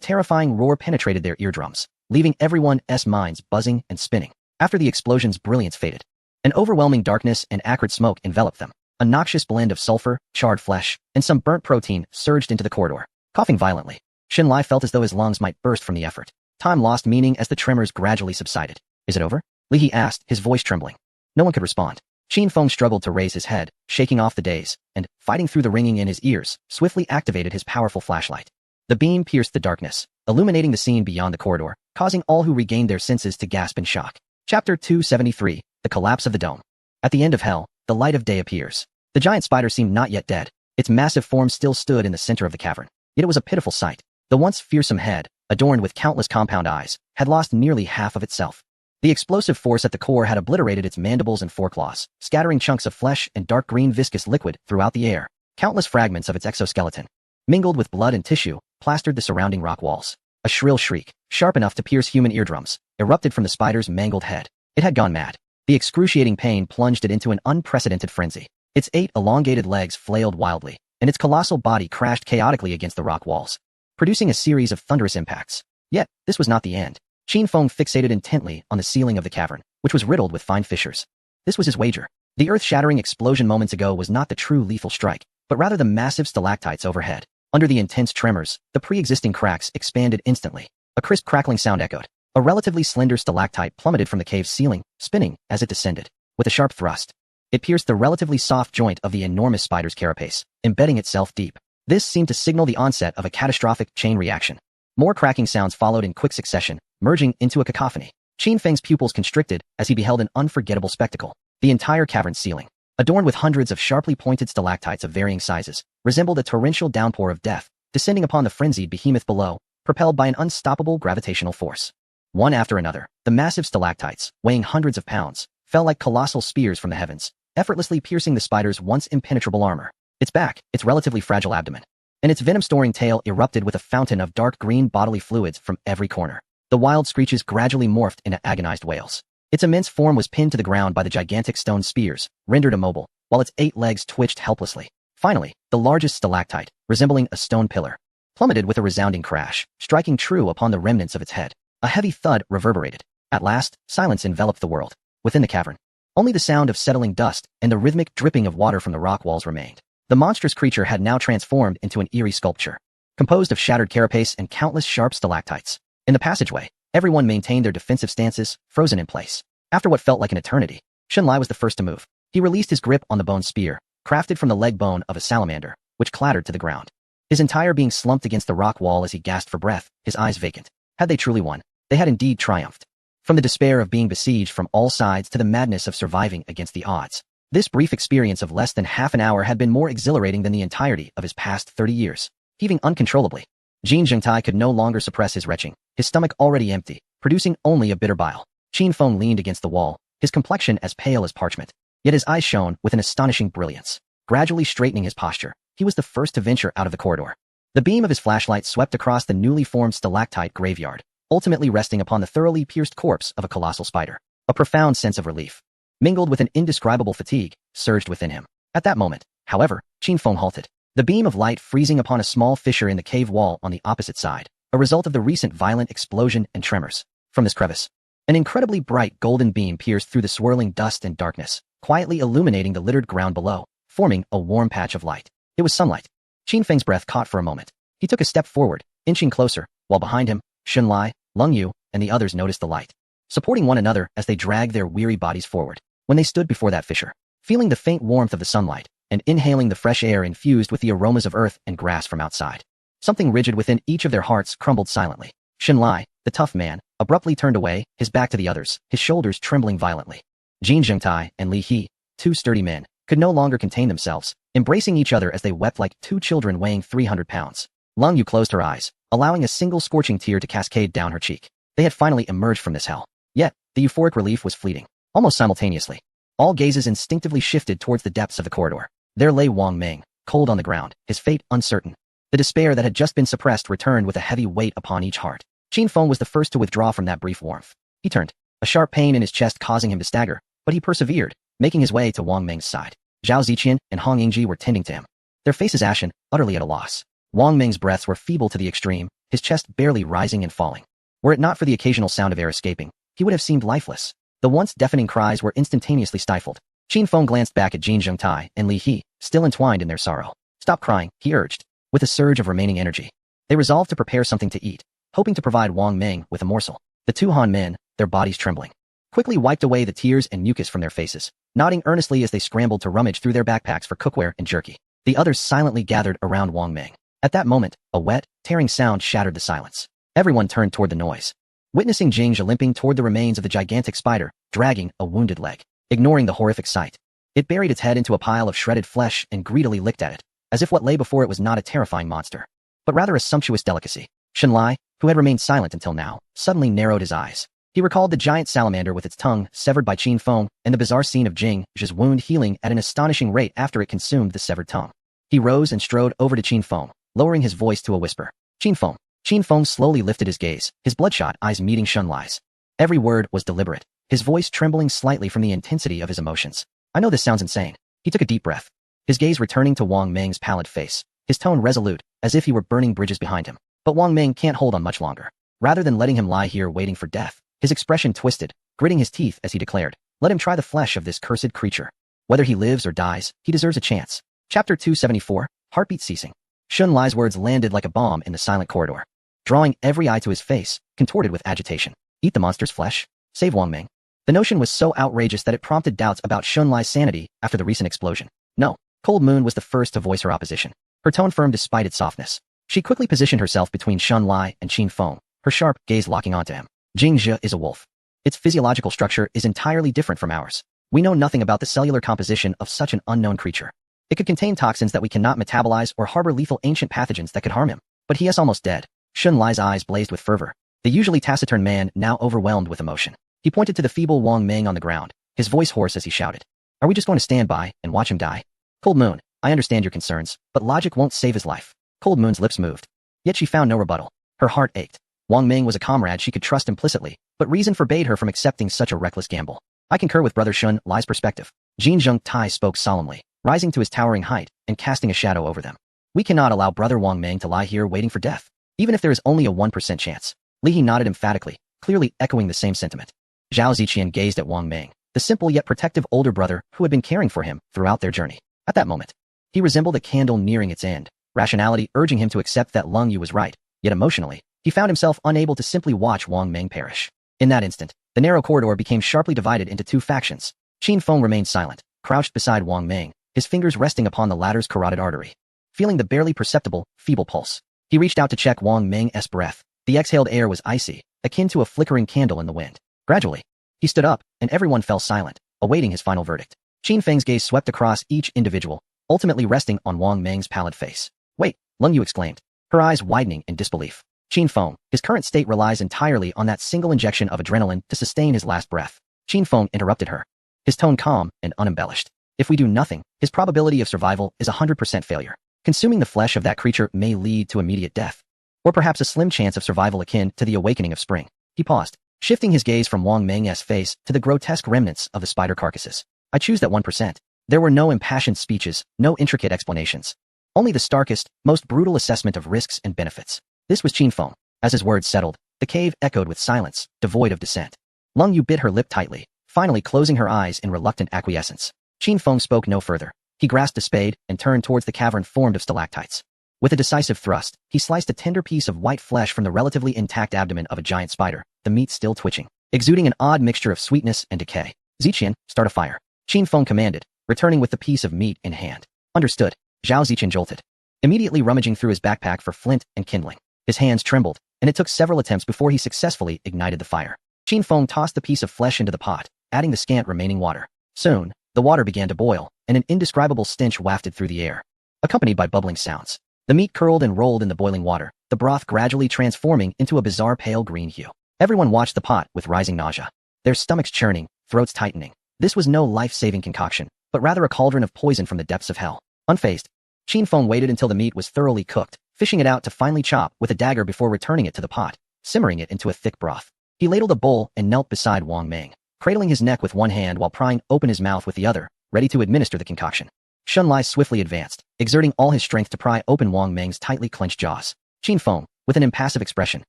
terrifying roar penetrated their eardrums, leaving everyone's minds buzzing and spinning. After the explosion's brilliance faded, an overwhelming darkness and acrid smoke enveloped them. A noxious blend of sulfur, charred flesh, and some burnt protein surged into the corridor. Coughing violently, Shin Lai felt as though his lungs might burst from the effort. Time lost meaning as the tremors gradually subsided. Is it over? Li He asked, his voice trembling. No one could respond. Qin Feng struggled to raise his head, shaking off the daze, and, fighting through the ringing in his ears, swiftly activated his powerful flashlight. The beam pierced the darkness, illuminating the scene beyond the corridor, causing all who regained their senses to gasp in shock. Chapter 273, The Collapse of the Dome. At the end of hell, the light of day appears. The giant spider seemed not yet dead. Its massive form still stood in the center of the cavern. Yet it was a pitiful sight. The once fearsome head, adorned with countless compound eyes, had lost nearly half of itself. The explosive force at the core had obliterated its mandibles and foreclaws, scattering chunks of flesh and dark green viscous liquid throughout the air. Countless fragments of its exoskeleton, mingled with blood and tissue, plastered the surrounding rock walls. A shrill shriek, sharp enough to pierce human eardrums, erupted from the spider's mangled head. It had gone mad. The excruciating pain plunged it into an unprecedented frenzy. Its 8 elongated legs flailed wildly, and its colossal body crashed chaotically against the rock walls, producing a series of thunderous impacts. Yet, this was not the end. Qin Feng fixated intently on the ceiling of the cavern, which was riddled with fine fissures. This was his wager. The earth-shattering explosion moments ago was not the true lethal strike, but rather the massive stalactites overhead. Under the intense tremors, the pre-existing cracks expanded instantly. A crisp crackling sound echoed. A relatively slender stalactite plummeted from the cave's ceiling, spinning as it descended. With a sharp thrust, it pierced the relatively soft joint of the enormous spider's carapace, embedding itself deep. This seemed to signal the onset of a catastrophic chain reaction. More cracking sounds followed in quick succession, merging into a cacophony. Qin Feng's pupils constricted as he beheld an unforgettable spectacle. The entire cavern's ceiling, adorned with hundreds of sharply pointed stalactites of varying sizes, resembled a torrential downpour of death, descending upon the frenzied behemoth below, propelled by an unstoppable gravitational force. One after another, the massive stalactites, weighing hundreds of pounds, fell like colossal spears from the heavens, effortlessly piercing the spider's once impenetrable armor. Its back, its relatively fragile abdomen, and its venom-storing tail erupted with a fountain of dark green bodily fluids from every corner. The wild screeches gradually morphed into agonized wails. Its immense form was pinned to the ground by the gigantic stone spears, rendered immobile, while its 8 legs twitched helplessly. Finally, the largest stalactite, resembling a stone pillar, plummeted with a resounding crash, striking true upon the remnants of its head. A heavy thud reverberated. At last, silence enveloped the world. Within the cavern, only the sound of settling dust and the rhythmic dripping of water from the rock walls remained. The monstrous creature had now transformed into an eerie sculpture, composed of shattered carapace and countless sharp stalactites. In the passageway, everyone maintained their defensive stances, frozen in place. After what felt like an eternity, Xunlai was the first to move. He released his grip on the bone spear, crafted from the leg bone of a salamander, which clattered to the ground. His entire being slumped against the rock wall as he gasped for breath, his eyes vacant. Had they truly won? They had indeed triumphed. From the despair of being besieged from all sides to the madness of surviving against the odds, this brief experience of less than half an hour had been more exhilarating than the entirety of his past 30 years. Heaving uncontrollably, Jin Zhengtai could no longer suppress his retching, his stomach already empty, producing only a bitter bile. Qin Feng leaned against the wall, his complexion as pale as parchment, yet his eyes shone with an astonishing brilliance. Gradually straightening his posture, he was the first to venture out of the corridor. The beam of his flashlight swept across the newly formed stalactite graveyard, ultimately resting upon the thoroughly pierced corpse of a colossal spider. A profound sense of relief, mingled with an indescribable fatigue, surged within him. At that moment, however, Qin Feng halted. The beam of light freezing upon a small fissure in the cave wall on the opposite side, a result of the recent violent explosion and tremors. From this crevice, an incredibly bright golden beam pierced through the swirling dust and darkness, quietly illuminating the littered ground below, forming a warm patch of light. It was sunlight. Qin Feng's breath caught for a moment. He took a step forward, inching closer, while behind him, Xunlai, Leng Yu, and the others noticed the light, supporting one another as they dragged their weary bodies forward. When they stood before that fissure, feeling the faint warmth of the sunlight, and inhaling the fresh air infused with the aromas of earth and grass from outside, something rigid within each of their hearts crumbled silently. Xunlai, the tough man, abruptly turned away, his back to the others, his shoulders trembling violently. Jin Zhengtai and Li He, 2 sturdy men, could no longer contain themselves, embracing each other as they wept like 2 children weighing 300 pounds. Leng Yu closed her eyes, allowing a single scorching tear to cascade down her cheek. They had finally emerged from this hell. Yet, the euphoric relief was fleeting. Almost simultaneously, all gazes instinctively shifted towards the depths of the corridor. There lay Wang Meng, cold on the ground, his fate uncertain. The despair that had just been suppressed returned with a heavy weight upon each heart. Qin Feng was the first to withdraw from that brief warmth. He turned, a sharp pain in his chest causing him to stagger, but he persevered, making his way to Wang Meng's side. Zhao Ziqian and Hong Yingji were tending to him, their faces ashen, utterly at a loss. Wang Meng's breaths were feeble to the extreme, his chest barely rising and falling. Were it not for the occasional sound of air escaping, he would have seemed lifeless. The once deafening cries were instantaneously stifled. Qin Feng glanced back at Jin Zhengtai and Li He, still entwined in their sorrow. Stop crying, he urged. With a surge of remaining energy, they resolved to prepare something to eat, hoping to provide Wang Meng with a morsel. The 2 Han men, their bodies trembling, quickly wiped away the tears and mucus from their faces, nodding earnestly as they scrambled to rummage through their backpacks for cookware and jerky. The others silently gathered around Wang Meng, At that moment, a wet, tearing sound shattered the silence. Everyone turned toward the noise, witnessing Jingzhe limping toward the remains of the gigantic spider, dragging a wounded leg. Ignoring the horrific sight, it buried its head into a pile of shredded flesh and greedily licked at it, as if what lay before it was not a terrifying monster, but rather a sumptuous delicacy. Shenlai, who had remained silent until now, suddenly narrowed his eyes. He recalled the giant salamander with its tongue severed by Qin Feng and the bizarre scene of Jingzhe's wound healing at an astonishing rate after it consumed the severed tongue. He rose and strode over to Qin Feng, lowering his voice to a whisper. Qin Feng. Qin Feng slowly lifted his gaze, his bloodshot eyes meeting Shenlai's. Every word was deliberate, his voice trembling slightly from the intensity of his emotions. I know this sounds insane. He took a deep breath, his gaze returning to Wang Meng's pallid face, his tone resolute, as if he were burning bridges behind him. But Wang Meng can't hold on much longer. Rather than letting him lie here waiting for death, his expression twisted, gritting his teeth as he declared, let him try the flesh of this cursed creature. Whether he lives or dies, he deserves a chance. Chapter 274, Heartbeat Ceasing. Shenlai's words landed like a bomb in the silent corridor, drawing every eye to his face, contorted with agitation. Eat the monster's flesh? Save Wang Meng. The notion was so outrageous that it prompted doubts about Shenlai's sanity after the recent explosion. No. Cold Moon was the first to voice her opposition, her tone firm despite its softness. She quickly positioned herself between Shenlai and Qin Feng, her sharp gaze locking onto him. Jingzhe is a wolf. Its physiological structure is entirely different from ours. We know nothing about the cellular composition of such an unknown creature. It could contain toxins that we cannot metabolize or harbor lethal ancient pathogens that could harm him. But he is almost dead. Shenlai's eyes blazed with fervor, the usually taciturn man now overwhelmed with emotion. He pointed to the feeble Wang Meng on the ground, his voice hoarse as he shouted. Are we just going to stand by and watch him die? Cold Moon, I understand your concerns, but logic won't save his life. Cold Moon's lips moved. Yet she found no rebuttal. Her heart ached. Wang Meng was a comrade she could trust implicitly, but reason forbade her from accepting such a reckless gamble. I concur with Brother Shenlai's perspective. Jin Zhengtai spoke solemnly, rising to his towering height and casting a shadow over them. We cannot allow Brother Wang Meng to lie here waiting for death, even if there is only a 1% chance. Li He nodded emphatically, clearly echoing the same sentiment. Zhao Ziqian gazed at Wang Meng, the simple yet protective older brother who had been caring for him throughout their journey. At that moment, he resembled a candle nearing its end, rationality urging him to accept that Leng Yu was right, yet emotionally, he found himself unable to simply watch Wang Meng perish. In that instant, the narrow corridor became sharply divided into two factions. Qin Feng remained silent, crouched beside Wang Meng, his fingers resting upon the latter's carotid artery. Feeling the barely perceptible, feeble pulse, he reached out to check Wang Meng's breath. The exhaled air was icy, akin to a flickering candle in the wind. Gradually, he stood up, and everyone fell silent, awaiting his final verdict. Qin Feng's gaze swept across each individual, ultimately resting on Wang Meng's pallid face. Wait, Leng Yu exclaimed, her eyes widening in disbelief. Qin Feng, his current state relies entirely on that single injection of adrenaline to sustain his last breath. Qin Feng interrupted her, his tone calm and unembellished. If we do nothing, his probability of survival is 100% failure. Consuming the flesh of that creature may lead to immediate death, or perhaps a slim chance of survival akin to the awakening of spring. He paused, shifting his gaze from Wang Meng's face to the grotesque remnants of the spider carcasses. I choose that 1%. There were no impassioned speeches, no intricate explanations. Only the starkest, most brutal assessment of risks and benefits. This was Qin Feng. As his words settled, the cave echoed with silence, devoid of dissent. Leng Yu bit her lip tightly, finally closing her eyes in reluctant acquiescence. Qin Feng spoke no further. He grasped a spade and turned towards the cavern formed of stalactites. With a decisive thrust, he sliced a tender piece of white flesh from the relatively intact abdomen of a giant spider, the meat still twitching, exuding an odd mixture of sweetness and decay. Ziqian, start a fire. Qin Feng commanded, returning with the piece of meat in hand. Understood. Zhao Ziqian jolted, immediately rummaging through his backpack for flint and kindling. His hands trembled, and it took several attempts before he successfully ignited the fire. Qin Feng tossed the piece of flesh into the pot, adding the scant remaining water. Soon, the water began to boil, and an indescribable stench wafted through the air, accompanied by bubbling sounds. The meat curled and rolled in the boiling water, the broth gradually transforming into a bizarre pale green hue. Everyone watched the pot with rising nausea, their stomachs churning, throats tightening. This was no life-saving concoction, but rather a cauldron of poison from the depths of hell. Unfazed, Qin Feng waited until the meat was thoroughly cooked, fishing it out to finely chop with a dagger before returning it to the pot, simmering it into a thick broth. He ladled a bowl and knelt beside Wang Meng, cradling his neck with one hand while prying open his mouth with the other, ready to administer the concoction. Shenlai swiftly advanced, exerting all his strength to pry open Wang Meng's tightly clenched jaws. Qin Feng, with an impassive expression,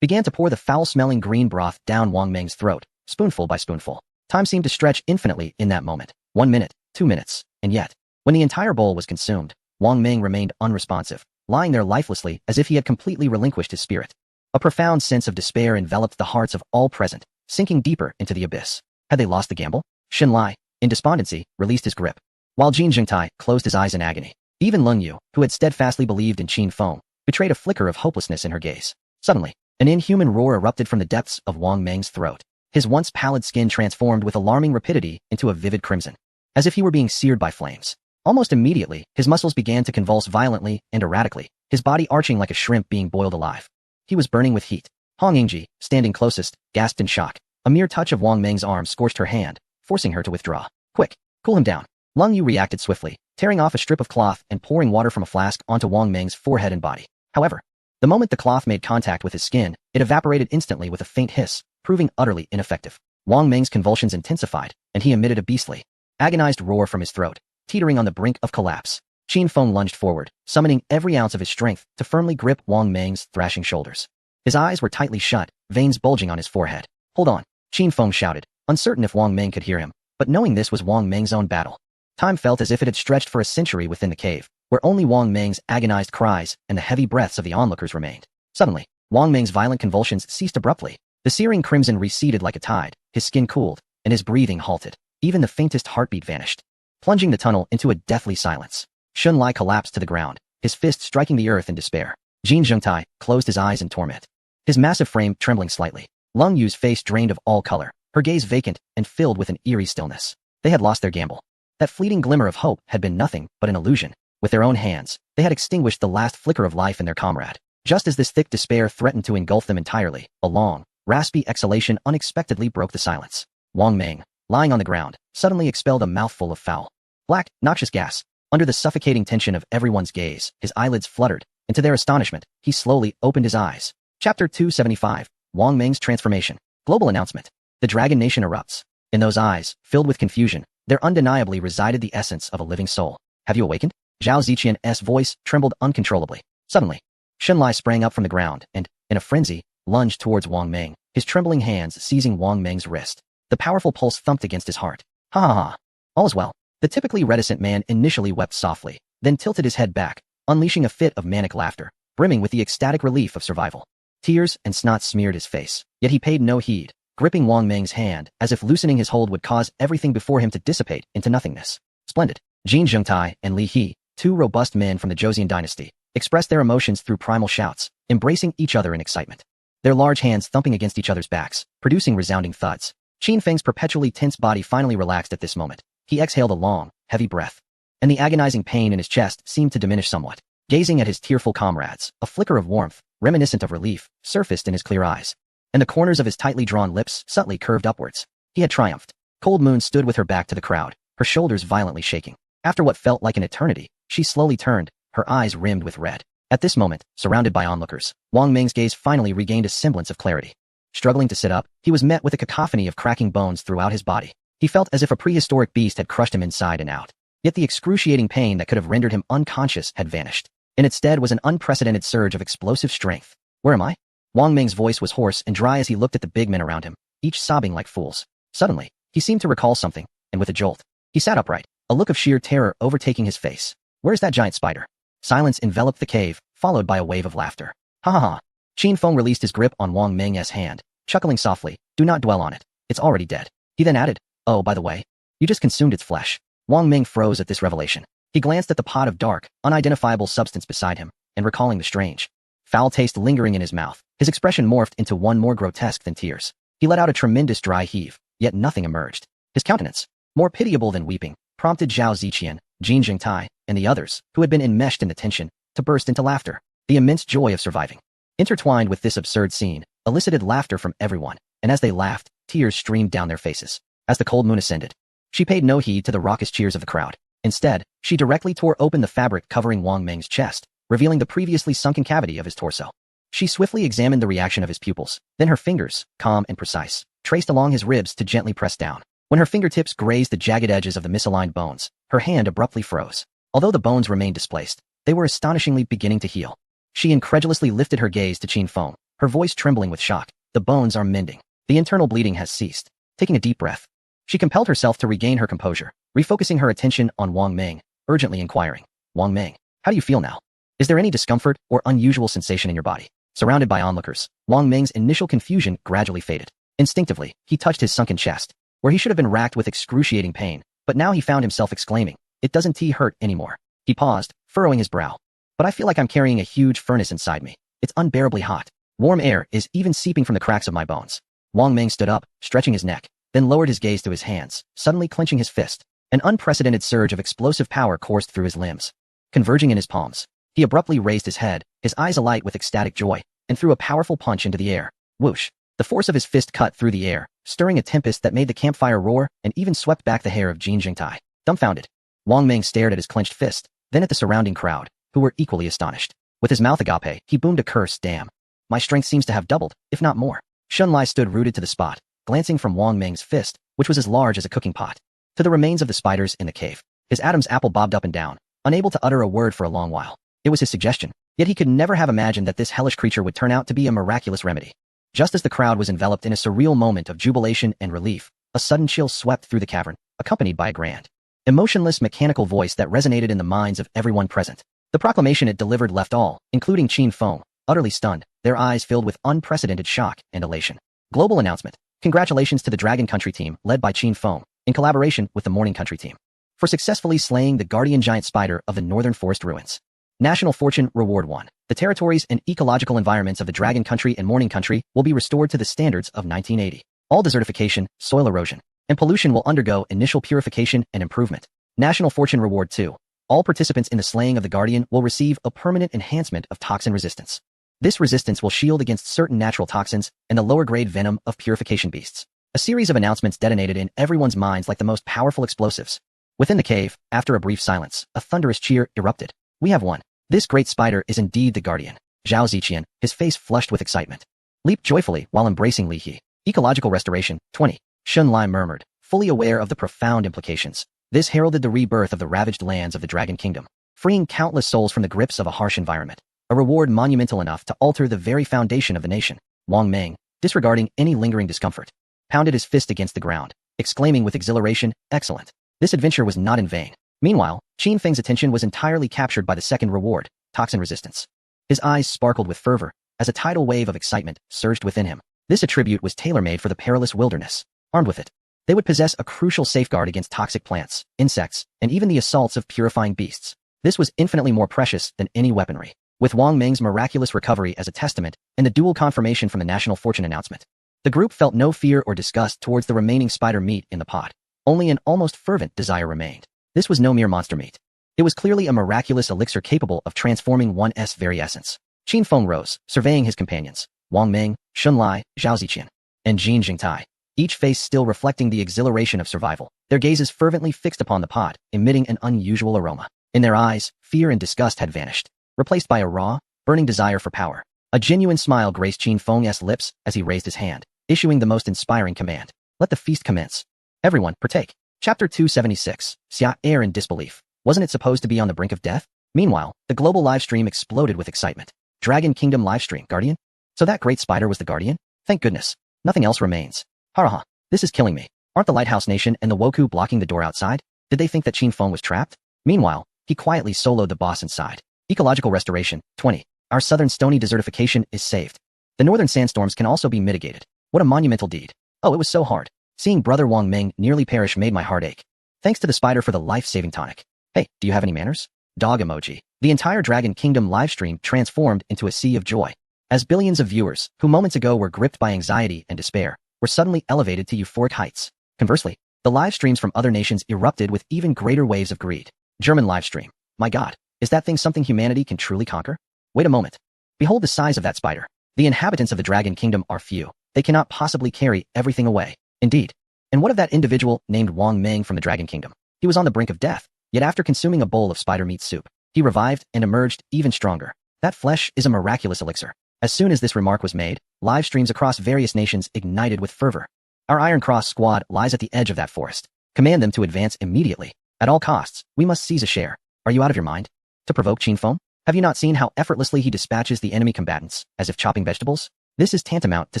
began to pour the foul-smelling green broth down Wang Meng's throat, spoonful by spoonful. Time seemed to stretch infinitely in that moment. 1 minute, 2 minutes, and yet, when the entire bowl was consumed, Wang Meng remained unresponsive, lying there lifelessly as if he had completely relinquished his spirit. A profound sense of despair enveloped the hearts of all present, sinking deeper into the abyss. Had they lost the gamble? Shenlai, in despondency, released his grip, while Jin Zhengtai closed his eyes in agony. Even Leng Yu, who had steadfastly believed in Qin Feng, betrayed a flicker of hopelessness in her gaze. Suddenly, an inhuman roar erupted from the depths of Wang Meng's throat. His once pallid skin transformed with alarming rapidity into a vivid crimson, as if he were being seared by flames. Almost immediately, his muscles began to convulse violently and erratically, his body arching like a shrimp being boiled alive. He was burning with heat. Hong Yingji, standing closest, gasped in shock. A mere touch of Wang Meng's arm scorched her hand, forcing her to withdraw. Quick, cool him down. Lung Yu reacted swiftly, tearing off a strip of cloth and pouring water from a flask onto Wang Meng's forehead and body. However, the moment the cloth made contact with his skin, it evaporated instantly with a faint hiss, proving utterly ineffective. Wang Meng's convulsions intensified, and he emitted a beastly, agonized roar from his throat, teetering on the brink of collapse. Qin Feng lunged forward, summoning every ounce of his strength to firmly grip Wang Meng's thrashing shoulders. His eyes were tightly shut, veins bulging on his forehead. Hold on, Qin Feng shouted, uncertain if Wang Meng could hear him, but knowing this was Wang Meng's own battle. Time felt as if it had stretched for a century within the cave, where only Wang Meng's agonized cries and the heavy breaths of the onlookers remained. Suddenly, Wang Meng's violent convulsions ceased abruptly. The searing crimson receded like a tide, his skin cooled, and his breathing halted. Even the faintest heartbeat vanished, plunging the tunnel into a deathly silence. Xun Lai collapsed to the ground, his fist striking the earth in despair. Jin Zhengtai closed his eyes in torment, his massive frame trembling slightly. Lung Yu's face drained of all color, her gaze vacant and filled with an eerie stillness. They had lost their gamble. That fleeting glimmer of hope had been nothing but an illusion. With their own hands, they had extinguished the last flicker of life in their comrade. Just as this thick despair threatened to engulf them entirely, a long, raspy exhalation unexpectedly broke the silence. Wang Meng, lying on the ground, suddenly expelled a mouthful of foul, black, noxious gas. Under the suffocating tension of everyone's gaze, his eyelids fluttered, and to their astonishment, he slowly opened his eyes. Chapter 275, Wang Meng's Transformation. Global announcement. The Dragon Nation erupts. In those eyes, filled with confusion, there undeniably resided the essence of a living soul. Have you awakened? Zhao Ziqian's voice trembled uncontrollably. Suddenly, Xun Lai sprang up from the ground and, in a frenzy, lunged towards Wang Meng, his trembling hands seizing Wang Meng's wrist. The powerful pulse thumped against his heart. Ha ha ha. All is well. The typically reticent man initially wept softly, then tilted his head back, unleashing a fit of manic laughter, brimming with the ecstatic relief of survival. Tears and snot smeared his face, yet he paid no heed, gripping Wang Meng's hand as if loosening his hold would cause everything before him to dissipate into nothingness. Splendid. Jin Zhengtai and Li He, two robust men from the Joseon dynasty, expressed their emotions through primal shouts, embracing each other in excitement. Their large hands thumping against each other's backs, producing resounding thuds. Qin Feng's perpetually tense body finally relaxed at this moment. He exhaled a long, heavy breath, and the agonizing pain in his chest seemed to diminish somewhat. Gazing at his tearful comrades, a flicker of warmth, reminiscent of relief, surfaced in his clear eyes, and the corners of his tightly drawn lips subtly curved upwards. He had triumphed. Cold Moon stood with her back to the crowd, her shoulders violently shaking. After what felt like an eternity, she slowly turned, her eyes rimmed with red. At this moment, surrounded by onlookers, Wang Meng's gaze finally regained a semblance of clarity. Struggling to sit up, he was met with a cacophony of cracking bones throughout his body. He felt as if a prehistoric beast had crushed him inside and out. Yet the excruciating pain that could have rendered him unconscious had vanished. In its stead was an unprecedented surge of explosive strength. Where am I? Wang Meng's voice was hoarse and dry as he looked at the big men around him, each sobbing like fools. Suddenly, he seemed to recall something, and with a jolt, he sat upright, a look of sheer terror overtaking his face. Where's that giant spider? Silence enveloped the cave, followed by a wave of laughter. Ha ha ha. Qin Feng released his grip on Wang Meng's hand, chuckling softly. Do not dwell on it. It's already dead. He then added, oh, by the way, you just consumed its flesh. Wang Meng froze at this revelation. He glanced at the pot of dark, unidentifiable substance beside him, and recalling the strange, foul taste lingering in his mouth, his expression morphed into one more grotesque than tears. He let out a tremendous dry heave, yet nothing emerged. His countenance, more pitiable than weeping, prompted Zhao Ziqian, Jin Zhengtai, and the others, who had been enmeshed in the tension, to burst into laughter. The immense joy of surviving, intertwined with this absurd scene, elicited laughter from everyone, and as they laughed, tears streamed down their faces. As the cold moon ascended, she paid no heed to the raucous cheers of the crowd. Instead, she directly tore open the fabric covering Wang Meng's chest, revealing the previously sunken cavity of his torso. She swiftly examined the reaction of his pupils, then her fingers, calm and precise, traced along his ribs to gently press down. When her fingertips grazed the jagged edges of the misaligned bones, her hand abruptly froze. Although the bones remained displaced, they were astonishingly beginning to heal. She incredulously lifted her gaze to Qin Feng, her voice trembling with shock. The bones are mending. The internal bleeding has ceased. Taking a deep breath, she compelled herself to regain her composure, refocusing her attention on Wang Meng, urgently inquiring, Wang Meng, how do you feel now? Is there any discomfort or unusual sensation in your body? Surrounded by onlookers, Wang Meng's initial confusion gradually faded. Instinctively, he touched his sunken chest, where he should have been racked with excruciating pain, but now he found himself exclaiming, it doesn't hurt anymore. He paused, furrowing his brow. but I feel like I'm carrying a huge furnace inside me. It's unbearably hot. Warm air is even seeping from the cracks of my bones. Wang Meng stood up, stretching his neck, then lowered his gaze to his hands, suddenly clenching his fist. An unprecedented surge of explosive power coursed through his limbs, converging in his palms. He abruptly raised his head, his eyes alight with ecstatic joy, and threw a powerful punch into the air. Whoosh! The force of his fist cut through the air, stirring a tempest that made the campfire roar and even swept back the hair of Jin Jingtai. Dumbfounded, Wang Meng stared at his clenched fist, then at the surrounding crowd, who were equally astonished. With his mouth agape, he boomed a curse. Damn. My strength seems to have doubled, if not more. Shunlai stood rooted to the spot, glancing from Wang Meng's fist, which was as large as a cooking pot, to the remains of the spiders in the cave. His Adam's apple bobbed up and down, unable to utter a word for a long while. It was his suggestion, yet he could never have imagined that this hellish creature would turn out to be a miraculous remedy. Just as the crowd was enveloped in a surreal moment of jubilation and relief, a sudden chill swept through the cavern, accompanied by a grand, emotionless mechanical voice that resonated in the minds of everyone present. The proclamation it delivered left all, including Qin Feng, utterly stunned, their eyes filled with unprecedented shock and elation. Global announcement. Congratulations to the Dragon Country team, led by Qin Feng, in collaboration with the Morning Country team, for successfully slaying the guardian giant spider of the Northern Forest ruins. National Fortune Reward 1. The territories and ecological environments of the Dragon Country and Morning Country will be restored to the standards of 1980. All desertification, soil erosion, and pollution will undergo initial purification and improvement. National Fortune Reward 2. All participants in the slaying of the Guardian will receive a permanent enhancement of toxin resistance. This resistance will shield against certain natural toxins and the lower-grade venom of purification beasts. A series of announcements detonated in everyone's minds like the most powerful explosives. Within the cave, after a brief silence, a thunderous cheer erupted. We have won. This great spider is indeed the Guardian. Zhao Ziqian, his face flushed with excitement, leaped joyfully while embracing Li He. Ecological restoration, 20. Shun Lai murmured, fully aware of the profound implications. This heralded the rebirth of the ravaged lands of the Dragon Kingdom, freeing countless souls from the grips of a harsh environment. A reward monumental enough to alter the very foundation of the nation. Wang Meng, disregarding any lingering discomfort, pounded his fist against the ground, exclaiming with exhilaration, excellent. This adventure was not in vain. Meanwhile, Qin Feng's attention was entirely captured by the second reward, toxin resistance. His eyes sparkled with fervor, as a tidal wave of excitement surged within him. This attribute was tailor-made for the perilous wilderness. Armed with it, they would possess a crucial safeguard against toxic plants, insects, and even the assaults of purifying beasts. This was infinitely more precious than any weaponry. With Wang Meng's miraculous recovery as a testament and the dual confirmation from the National Fortune announcement, the group felt no fear or disgust towards the remaining spider meat in the pot. Only an almost fervent desire remained. This was no mere monster meat. It was clearly a miraculous elixir capable of transforming one's very essence. Qin Feng rose, surveying his companions, Wang Meng, Shun Lai, Zhao Ziqian, and Jin Jingtai, each face still reflecting the exhilaration of survival, their gazes fervently fixed upon the pot, emitting an unusual aroma. In their eyes, fear and disgust had vanished, replaced by a raw, burning desire for power. A genuine smile graced Qin Feng's lips as he raised his hand, issuing the most inspiring command. Let the feast commence. Everyone, partake. Chapter 276. Xia air in disbelief. Wasn't it supposed to be on the brink of death? Meanwhile, the global livestream exploded with excitement. Dragon Kingdom livestream, Guardian? So that great spider was the Guardian? Thank goodness. Nothing else remains. Haraha. This is killing me. Aren't the Lighthouse Nation and the Woku blocking the door outside? Did they think that Qin Feng was trapped? Meanwhile, he quietly soloed the boss inside. Ecological restoration, 20. Our southern stony desertification is saved. The northern sandstorms can also be mitigated. What a monumental deed. Oh, it was so hard. Seeing brother Wang Meng nearly perish made my heart ache. Thanks to the spider for the life-saving tonic. Hey, do you have any manners? Dog emoji. The entire Dragon Kingdom livestream transformed into a sea of joy, as billions of viewers, who moments ago were gripped by anxiety and despair, were suddenly elevated to euphoric heights. Conversely, the live streams from other nations erupted with even greater waves of greed. German livestream. My God, is that thing something humanity can truly conquer? Wait a moment. Behold the size of that spider. The inhabitants of the Dragon Kingdom are few. They cannot possibly carry everything away. Indeed. And what of that individual named Wang Meng from the Dragon Kingdom? He was on the brink of death, yet after consuming a bowl of spider meat soup, he revived and emerged even stronger. That flesh is a miraculous elixir. As soon as this remark was made, live streams across various nations ignited with fervor. Our Iron Cross squad lies at the edge of that forest. Command them to advance immediately. At all costs, we must seize a share. Are you out of your mind? To provoke Qin Feng? Have you not seen how effortlessly he dispatches the enemy combatants, as if chopping vegetables? This is tantamount to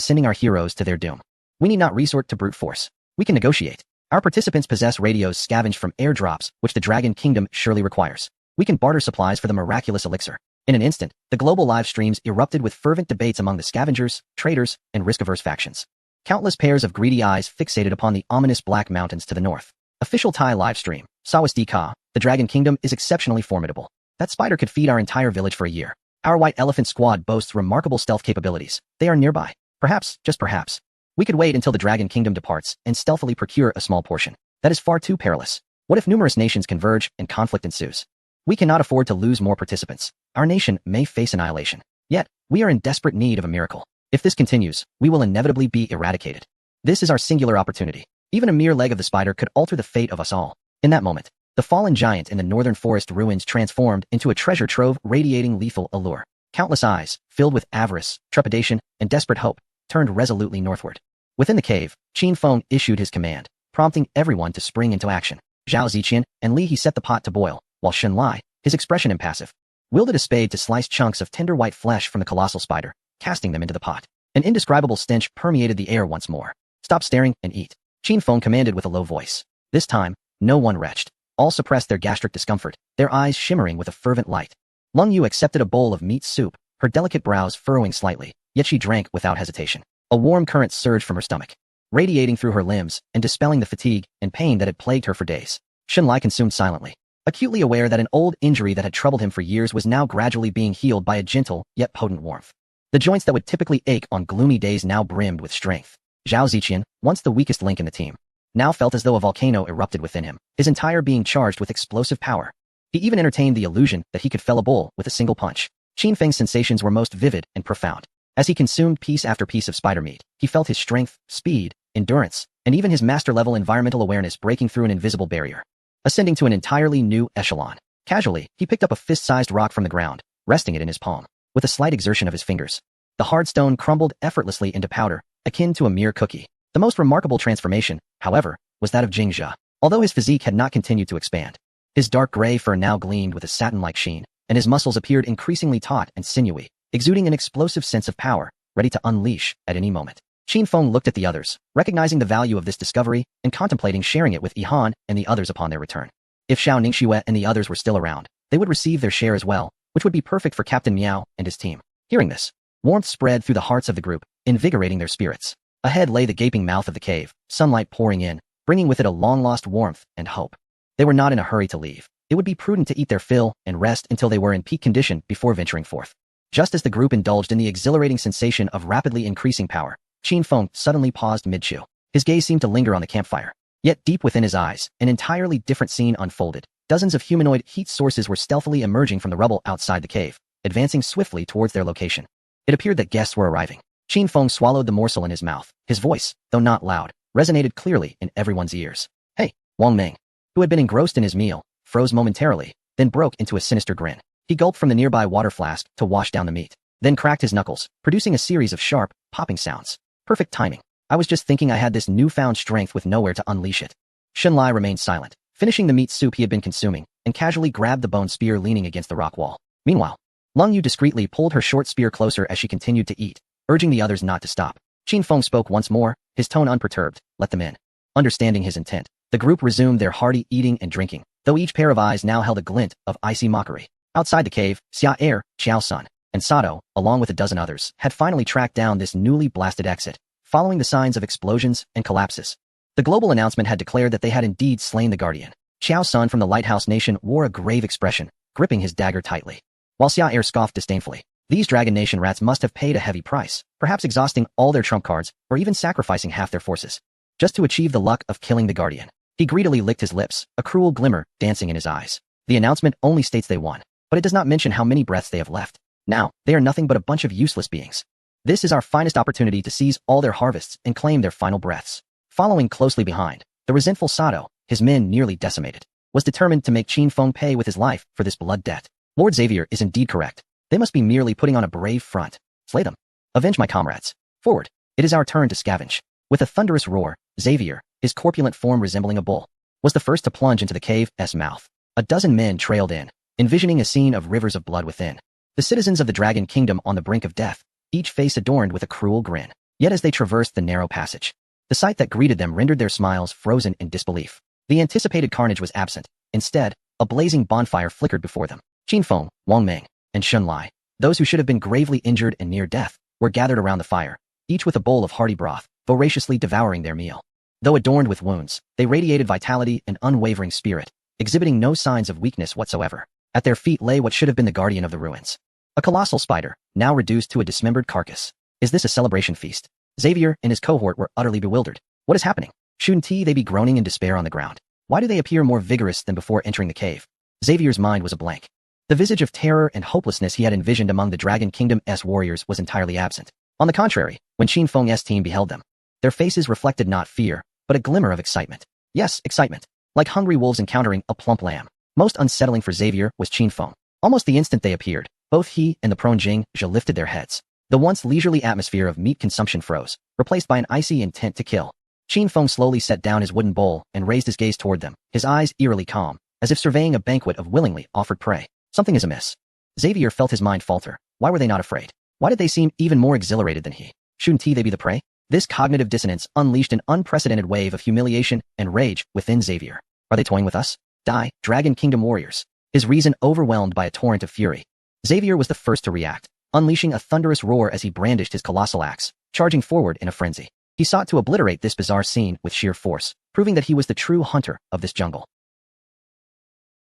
sending our heroes to their doom. We need not resort to brute force. We can negotiate. Our participants possess radios scavenged from airdrops, which the Dragon Kingdom surely requires. We can barter supplies for the miraculous elixir. In an instant, the global live streams erupted with fervent debates among the scavengers, traders, and risk-averse factions. Countless pairs of greedy eyes fixated upon the ominous Black Mountains to the north. Official Thai live stream. Sawas Di Ka, the Dragon Kingdom is exceptionally formidable. That spider could feed our entire village for a year. Our white elephant squad boasts remarkable stealth capabilities. They are nearby. Perhaps, just perhaps, we could wait until the Dragon Kingdom departs and stealthily procure a small portion. That is far too perilous. What if numerous nations converge and conflict ensues? We cannot afford to lose more participants. Our nation may face annihilation. Yet, we are in desperate need of a miracle. If this continues, we will inevitably be eradicated. This is our singular opportunity. Even a mere leg of the spider could alter the fate of us all. In that moment, the fallen giant in the northern forest ruins transformed into a treasure trove radiating lethal allure. Countless eyes, filled with avarice, trepidation, and desperate hope, turned resolutely northward. Within the cave, Qin Feng issued his command, prompting everyone to spring into action. Zhao Ziqian and Li He set the pot to boil, while Shen Lai, his expression impassive, wielded a spade to slice chunks of tender white flesh from the colossal spider, casting them into the pot. An indescribable stench permeated the air once more. Stop staring and eat, Qin Feng commanded with a low voice. This time, no one retched. All suppressed their gastric discomfort, their eyes shimmering with a fervent light. Lung Yu accepted a bowl of meat soup, her delicate brows furrowing slightly, yet she drank without hesitation. A warm current surged from her stomach, radiating through her limbs and dispelling the fatigue and pain that had plagued her for days. Shen Lai consumed silently, acutely aware that an old injury that had troubled him for years was now gradually being healed by a gentle yet potent warmth. The joints that would typically ache on gloomy days now brimmed with strength. Zhao Ziqian, once the weakest link in the team, now felt as though a volcano erupted within him, his entire being charged with explosive power. He even entertained the illusion that he could fell a bull with a single punch. Qin Feng's sensations were most vivid and profound. As he consumed piece after piece of spider meat, he felt his strength, speed, endurance, and even his master-level environmental awareness breaking through an invisible barrier, ascending to an entirely new echelon. Casually, he picked up a fist-sized rock from the ground, resting it in his palm. With a slight exertion of his fingers, the hard stone crumbled effortlessly into powder, akin to a mere cookie. The most remarkable transformation, however, was that of Jing Zhe. Although his physique had not continued to expand, his dark gray fur now gleamed with a satin-like sheen, and his muscles appeared increasingly taut and sinewy, exuding an explosive sense of power, ready to unleash at any moment. Qin Feng looked at the others, recognizing the value of this discovery and contemplating sharing it with Yi Han and the others upon their return. If Xiao Ningxue and the others were still around, they would receive their share as well, which would be perfect for Captain Miao and his team. Hearing this, warmth spread through the hearts of the group, invigorating their spirits. Ahead lay the gaping mouth of the cave, sunlight pouring in, bringing with it a long-lost warmth and hope. They were not in a hurry to leave. It would be prudent to eat their fill and rest until they were in peak condition before venturing forth. Just as the group indulged in the exhilarating sensation of rapidly increasing power, Qin Feng suddenly paused mid-chew. His gaze seemed to linger on the campfire. Yet deep within his eyes, an entirely different scene unfolded. Dozens of humanoid heat sources were stealthily emerging from the rubble outside the cave, advancing swiftly towards their location. It appeared that guests were arriving. Qin Feng swallowed the morsel in his mouth. His voice, though not loud, resonated clearly in everyone's ears. Hey, Wang Meng, who had been engrossed in his meal, froze momentarily, then broke into a sinister grin. He gulped from the nearby water flask to wash down the meat, then cracked his knuckles, producing a series of sharp, popping sounds. Perfect timing. I was just thinking I had this newfound strength with nowhere to unleash it. Shen Lai remained silent, finishing the meat soup he had been consuming, and casually grabbed the bone spear leaning against the rock wall. Meanwhile, Lung Yu discreetly pulled her short spear closer as she continued to eat, urging the others not to stop. Qin Feng spoke once more, his tone unperturbed. Let them in. Understanding his intent, the group resumed their hearty eating and drinking, though each pair of eyes now held a glint of icy mockery. Outside the cave, Xia Er, Xiao Sun, and Sato, along with a dozen others, had finally tracked down this newly blasted exit, following the signs of explosions and collapses. The global announcement had declared that they had indeed slain the Guardian. Xiao Sun from the Lighthouse Nation wore a grave expression, gripping his dagger tightly, while Xia Er scoffed disdainfully. These Dragon Nation rats must have paid a heavy price, perhaps exhausting all their trump cards, or even sacrificing half their forces, just to achieve the luck of killing the Guardian. He greedily licked his lips, a cruel glimmer dancing in his eyes. The announcement only states they won, but it does not mention how many breaths they have left. Now, they are nothing but a bunch of useless beings. This is our finest opportunity to seize all their harvests and claim their final breaths. Following closely behind, the resentful Sato, his men nearly decimated, was determined to make Qin Feng pay with his life for this blood debt. Lord Xavier is indeed correct. They must be merely putting on a brave front. Slay them. Avenge my comrades. Forward. It is our turn to scavenge. With a thunderous roar, Xavier, his corpulent form resembling a bull, was the first to plunge into the cave's mouth. A dozen men trailed in, envisioning a scene of rivers of blood within. The citizens of the Dragon Kingdom on the brink of death, each face adorned with a cruel grin. Yet as they traversed the narrow passage, the sight that greeted them rendered their smiles frozen in disbelief. The anticipated carnage was absent. Instead, a blazing bonfire flickered before them. Qin Feng, Wang Meng, and Shen Lai, those who should have been gravely injured and near death, were gathered around the fire, each with a bowl of hearty broth, voraciously devouring their meal. Though adorned with wounds, they radiated vitality and unwavering spirit, exhibiting no signs of weakness whatsoever. At their feet lay what should have been the guardian of the ruins. A colossal spider, now reduced to a dismembered carcass. Is this a celebration feast? Xavier and his cohort were utterly bewildered. What is happening? Shouldn't they be groaning in despair on the ground? Why do they appear more vigorous than before entering the cave? Xavier's mind was a blank. The visage of terror and hopelessness he had envisioned among the Dragon Kingdom's warriors was entirely absent. On the contrary, when Qin Feng's team beheld them, their faces reflected not fear, but a glimmer of excitement. Yes, excitement. Like hungry wolves encountering a plump lamb. Most unsettling for Xavier was Qin Feng. Almost the instant they appeared, both he and the prone Jing Zhe lifted their heads. The once leisurely atmosphere of meat consumption froze, replaced by an icy intent to kill. Qin Feng slowly set down his wooden bowl and raised his gaze toward them, his eyes eerily calm, as if surveying a banquet of willingly offered prey. Something is amiss. Xavier felt his mind falter. Why were they not afraid? Why did they seem even more exhilarated than he? Shouldn't they be the prey? This cognitive dissonance unleashed an unprecedented wave of humiliation and rage within Xavier. Are they toying with us? Die, Dragon Kingdom warriors. His reason overwhelmed by a torrent of fury. Xavier was the first to react, unleashing a thunderous roar as he brandished his colossal axe, charging forward in a frenzy. He sought to obliterate this bizarre scene with sheer force, proving that he was the true hunter of this jungle.